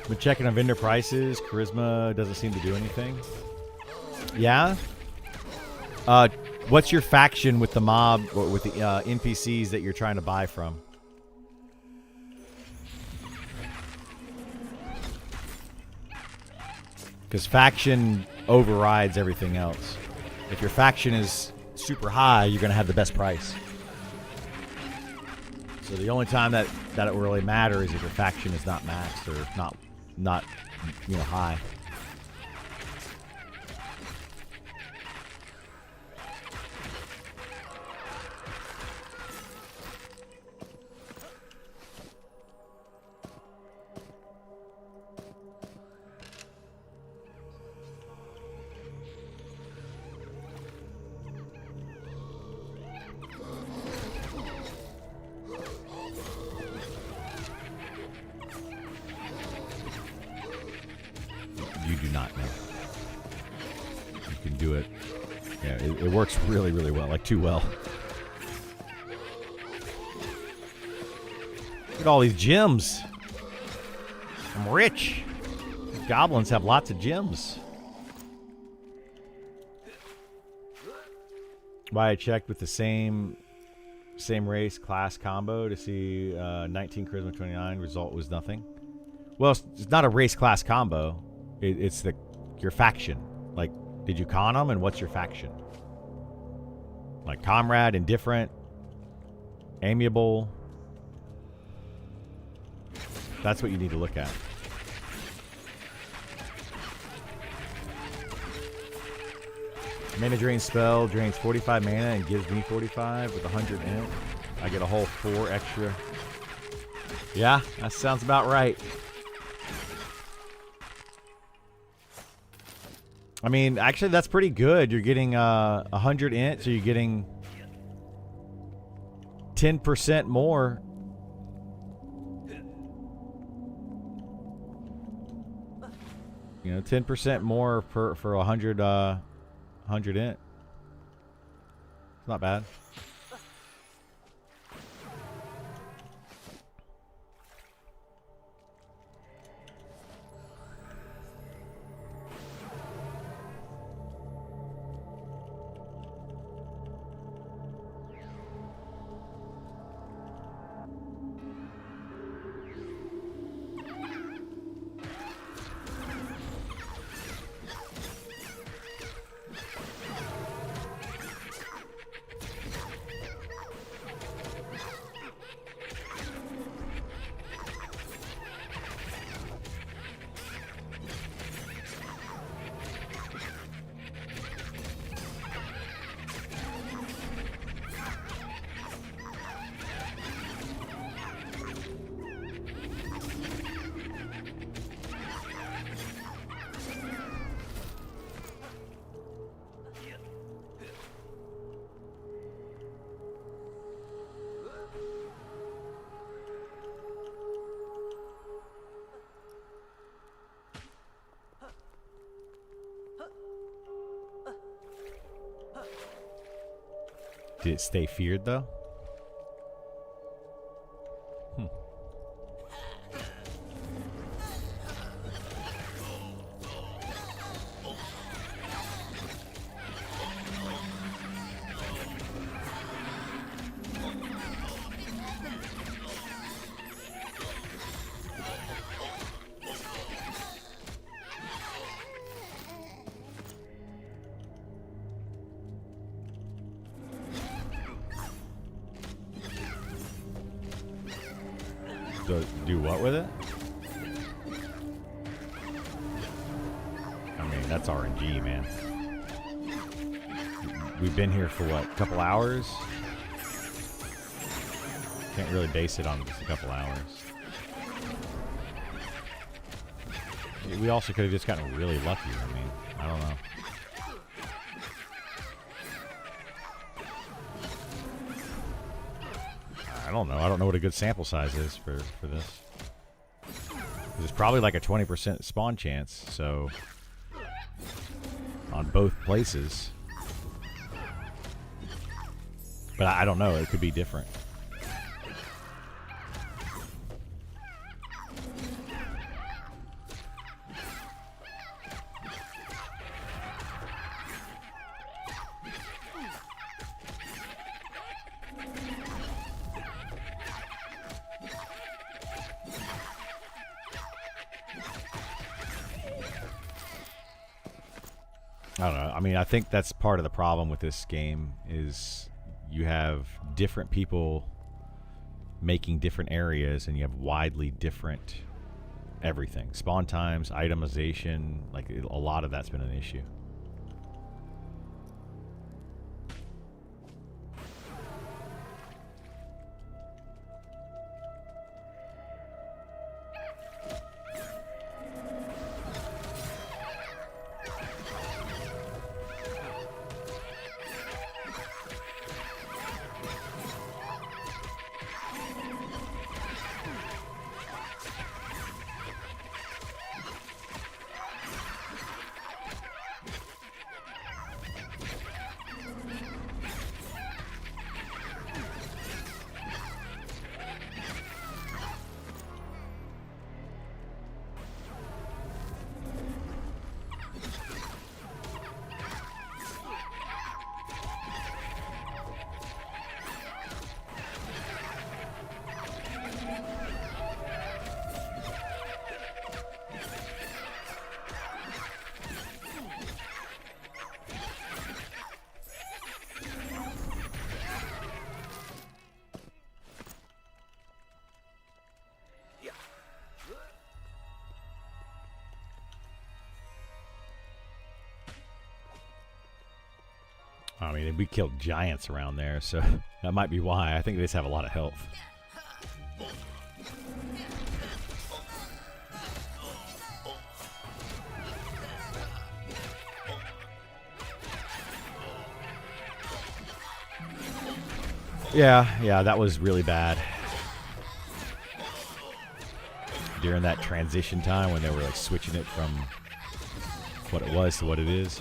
Been checking on vendor prices. Charisma doesn't seem to do anything. Yeah? What's your faction with the mob, or with the NPCs that you're trying to buy from? Because faction overrides everything else. If your faction is super high, you're going to have the best price. So the only time that it will really matter is if your faction is not maxed or not, you know, high. do not know. You can do it. Yeah, it works really, really well. Like, too well. Look at all these gems. I'm rich. These goblins have lots of gems. Why I checked with the same race class combo to see 19 charisma 29 result was nothing. Well, it's not a race class combo. It's your faction. Like, did you con them, and what's your faction? Like comrade, indifferent, amiable. That's what you need to look at. Mana drain spell drains 45 mana and gives me 45 with 100 in it. I get a whole 4 extra. Yeah, that sounds about right. I mean, actually, that's pretty good. You're getting 100 in it, so you're getting 10% more. You know, 10% more for 100 100 in it. It's not bad. Did it stay feared, though? Do what with it? I mean, that's RNG, man. We've been here for what, a couple hours? Can't really base it on just a couple hours. We also could have just gotten really lucky. I mean, I don't know. I don't know. I don't know what a good sample size is for this. It's probably like a 20% spawn chance, so on both places. But I don't know. It could be different. I don't know. I mean, I think that's part of the problem with this game is you have different people making different areas, and you have widely different everything. Spawn times, itemization, like a lot of that's been an issue. I mean, we killed giants around there, so that might be why. I think they just have a lot of health. Yeah, that was really bad. During that transition time when they were like switching it from what it was to what it is.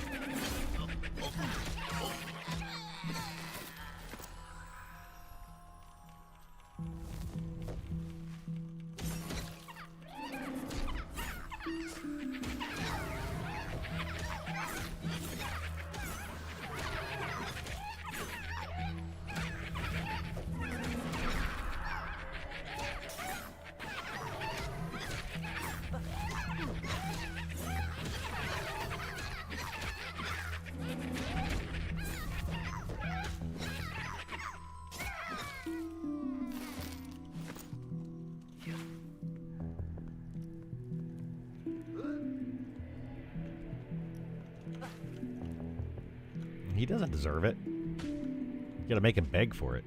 He doesn't deserve it. You gotta make him beg for it.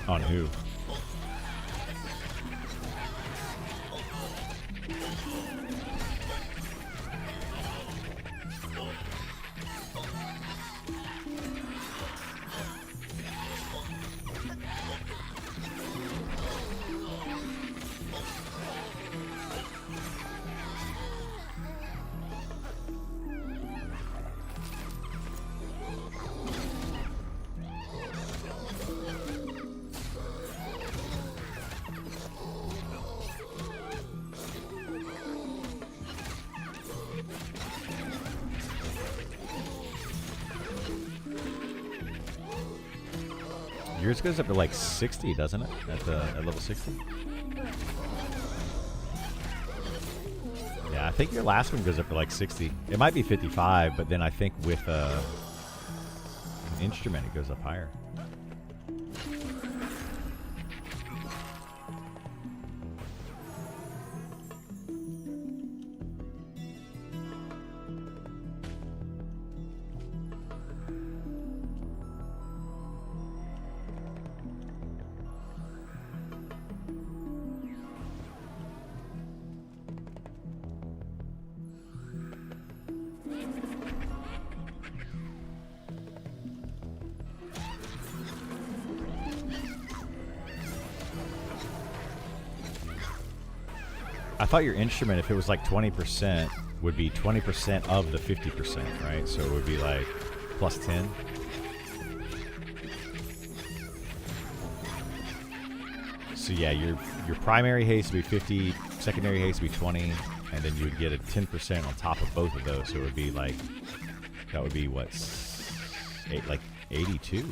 On who? Yours goes up to like 60, doesn't it? At level 60? Yeah, I think your last one goes up to like 60. It might be 55, but then I think with an instrument it goes up higher. I thought your instrument, if it was like 20%, would be 20% of the 50%, right? So it would be like plus 10. So yeah, your primary haste would be 50, secondary haste would be 20, and then you would get a 10% on top of both of those. So it would be like, that would be what, like 82?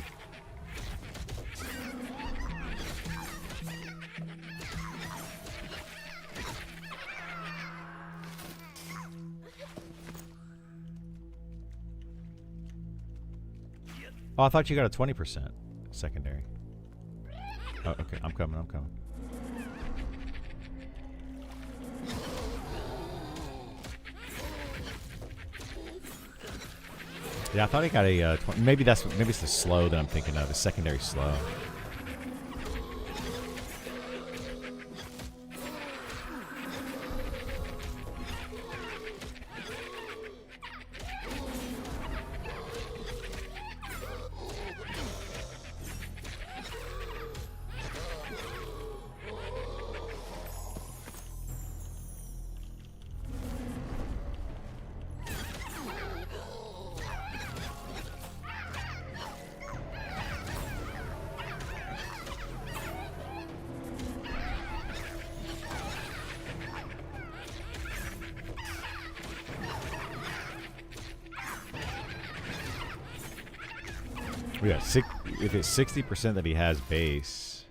Oh, I thought you got a 20% secondary. Oh, okay. I'm coming. Yeah, I thought he got a 20. Maybe it's the slow that I'm thinking of, the secondary slow. Yeah, if it's 60% that he has base.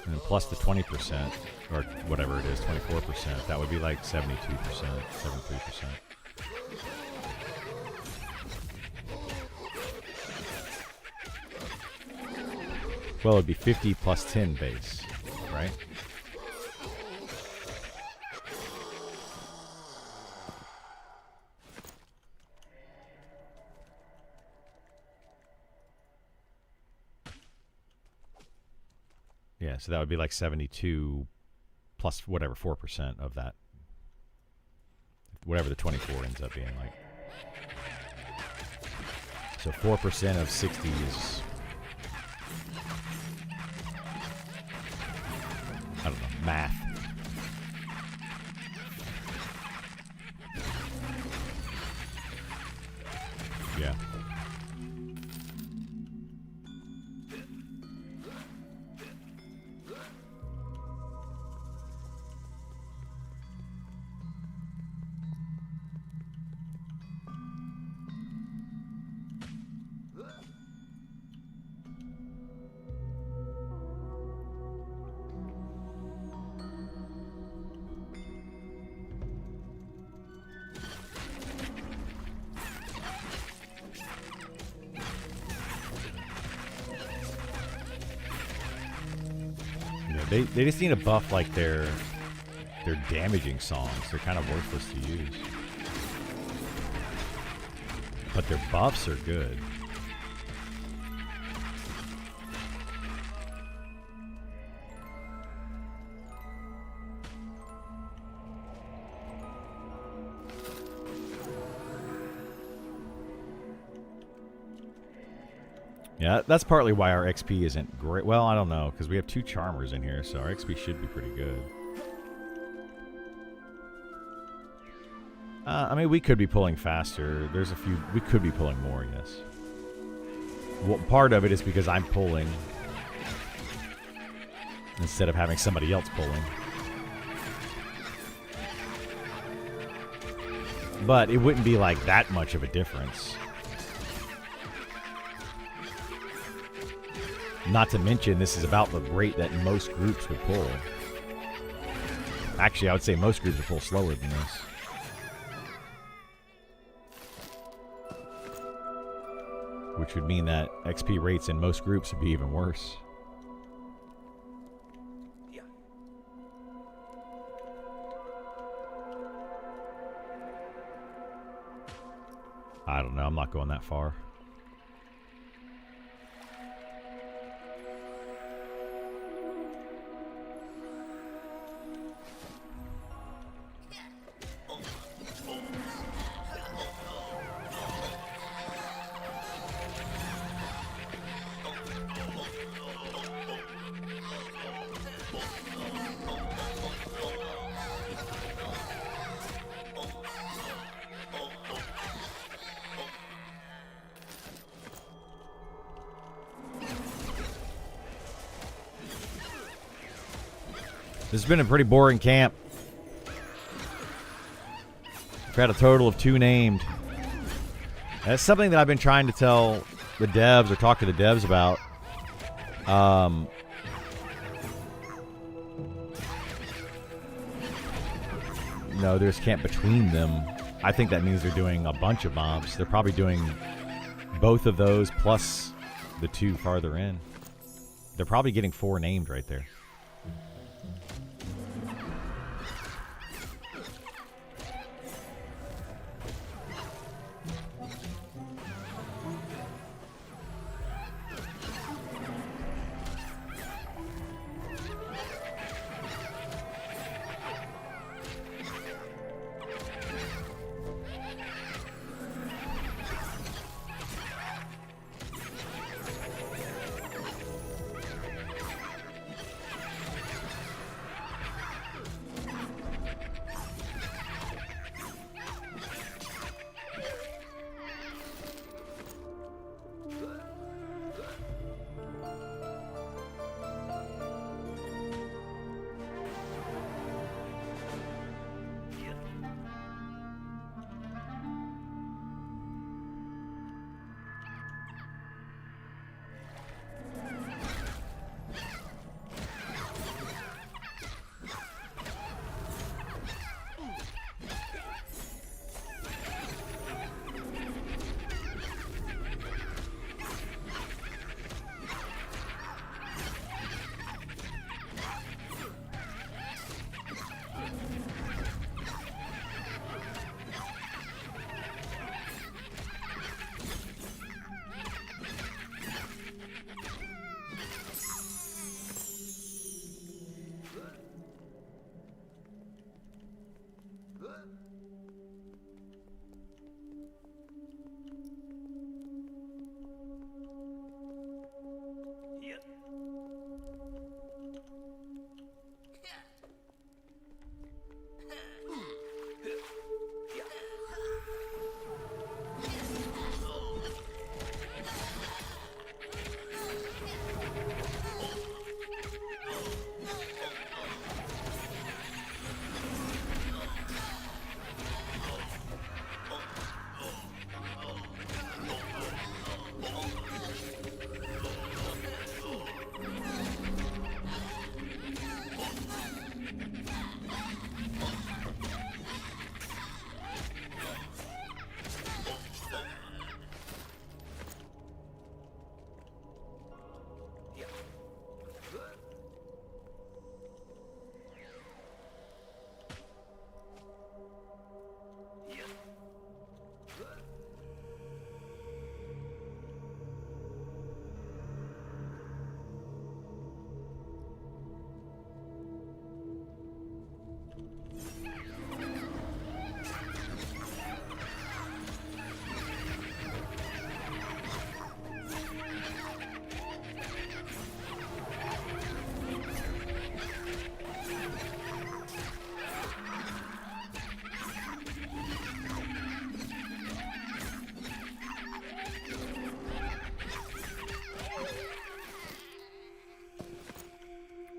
And plus the 20%, or whatever it is, 24%. That would be like 72%, 73%. Well, it'd be 50 plus 10 base, right? Yeah, so that would be like 72 plus whatever, 4% of that. Whatever the 24 ends up being like. So 4% of 60 is... I don't know, math. Yeah. They just need to buff like their damaging songs. They're kind of worthless to use. But their buffs are good. Yeah, that's partly why our XP isn't great. Well, I don't know, because we have 2 Charmers in here, so our XP should be pretty good. I mean, we could be pulling faster. There's a few... We could be pulling more, yes. Well, part of it is because I'm pulling instead of having somebody else pulling. But it wouldn't be like that much of a difference. Not to mention, this is about the rate that most groups would pull. Actually, I would say most groups would pull slower than this. Which would mean that XP rates in most groups would be even worse. Yeah. I don't know. I'm not going that far. This has been a pretty boring camp. We've had a total of 2 named. That's something that I've been trying to tell the devs or talk to the devs about. No, there's camp between them. I think that means they're doing a bunch of mobs. They're probably doing both of those plus the 2 farther in. They're probably getting 4 named right there.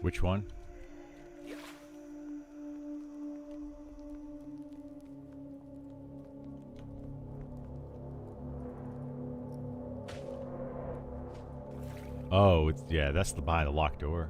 Which one? Oh, it's, yeah, that's the behind the locked door.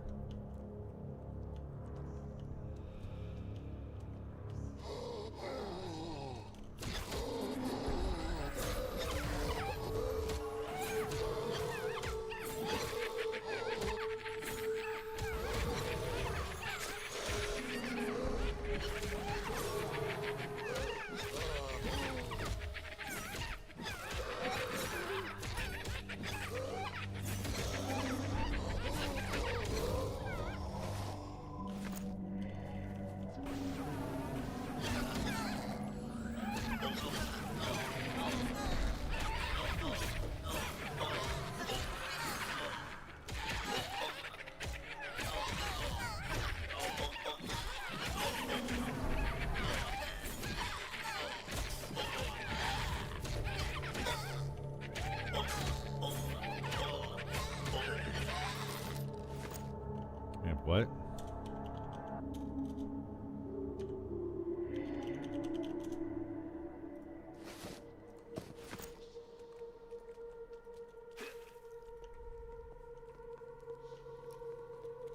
What?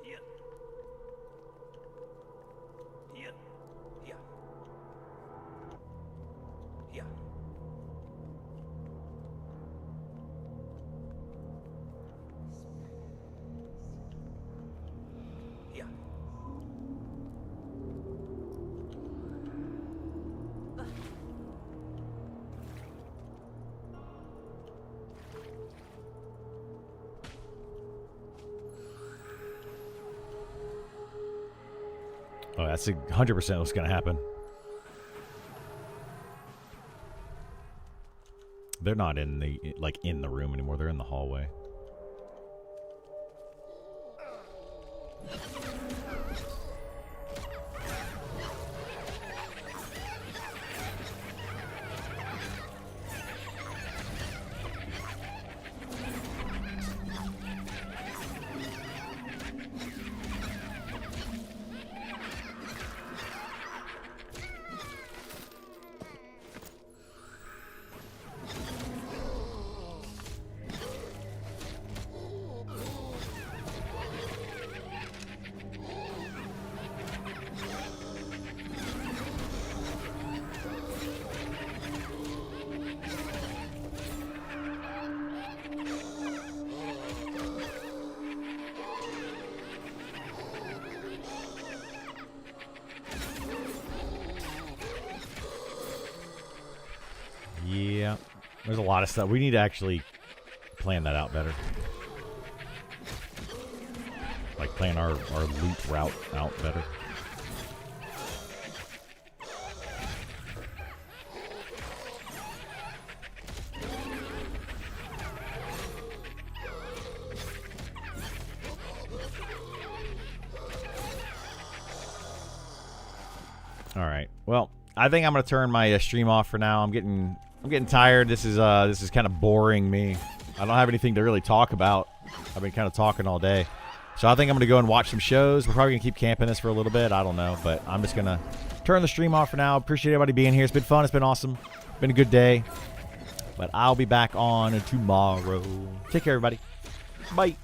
Yeah. Yeah. Yeah. Yeah. Yeah. Oh, that's 100% what's going to happen. They're not in the in the room anymore. They're in the hallway. Yeah, there's a lot of stuff. We need to actually plan that out better. Like plan our loot route out better. All right. Well, I think I'm gonna turn my stream off for now. I'm getting tired. This is kind of boring me. I don't have anything to really talk about. I've been kind of talking all day. So I think I'm going to go and watch some shows. We're probably going to keep camping this for a little bit. I don't know. But I'm just going to turn the stream off for now. Appreciate everybody being here. It's been fun. It's been awesome. Been a good day. But I'll be back on tomorrow. Take care, everybody. Bye.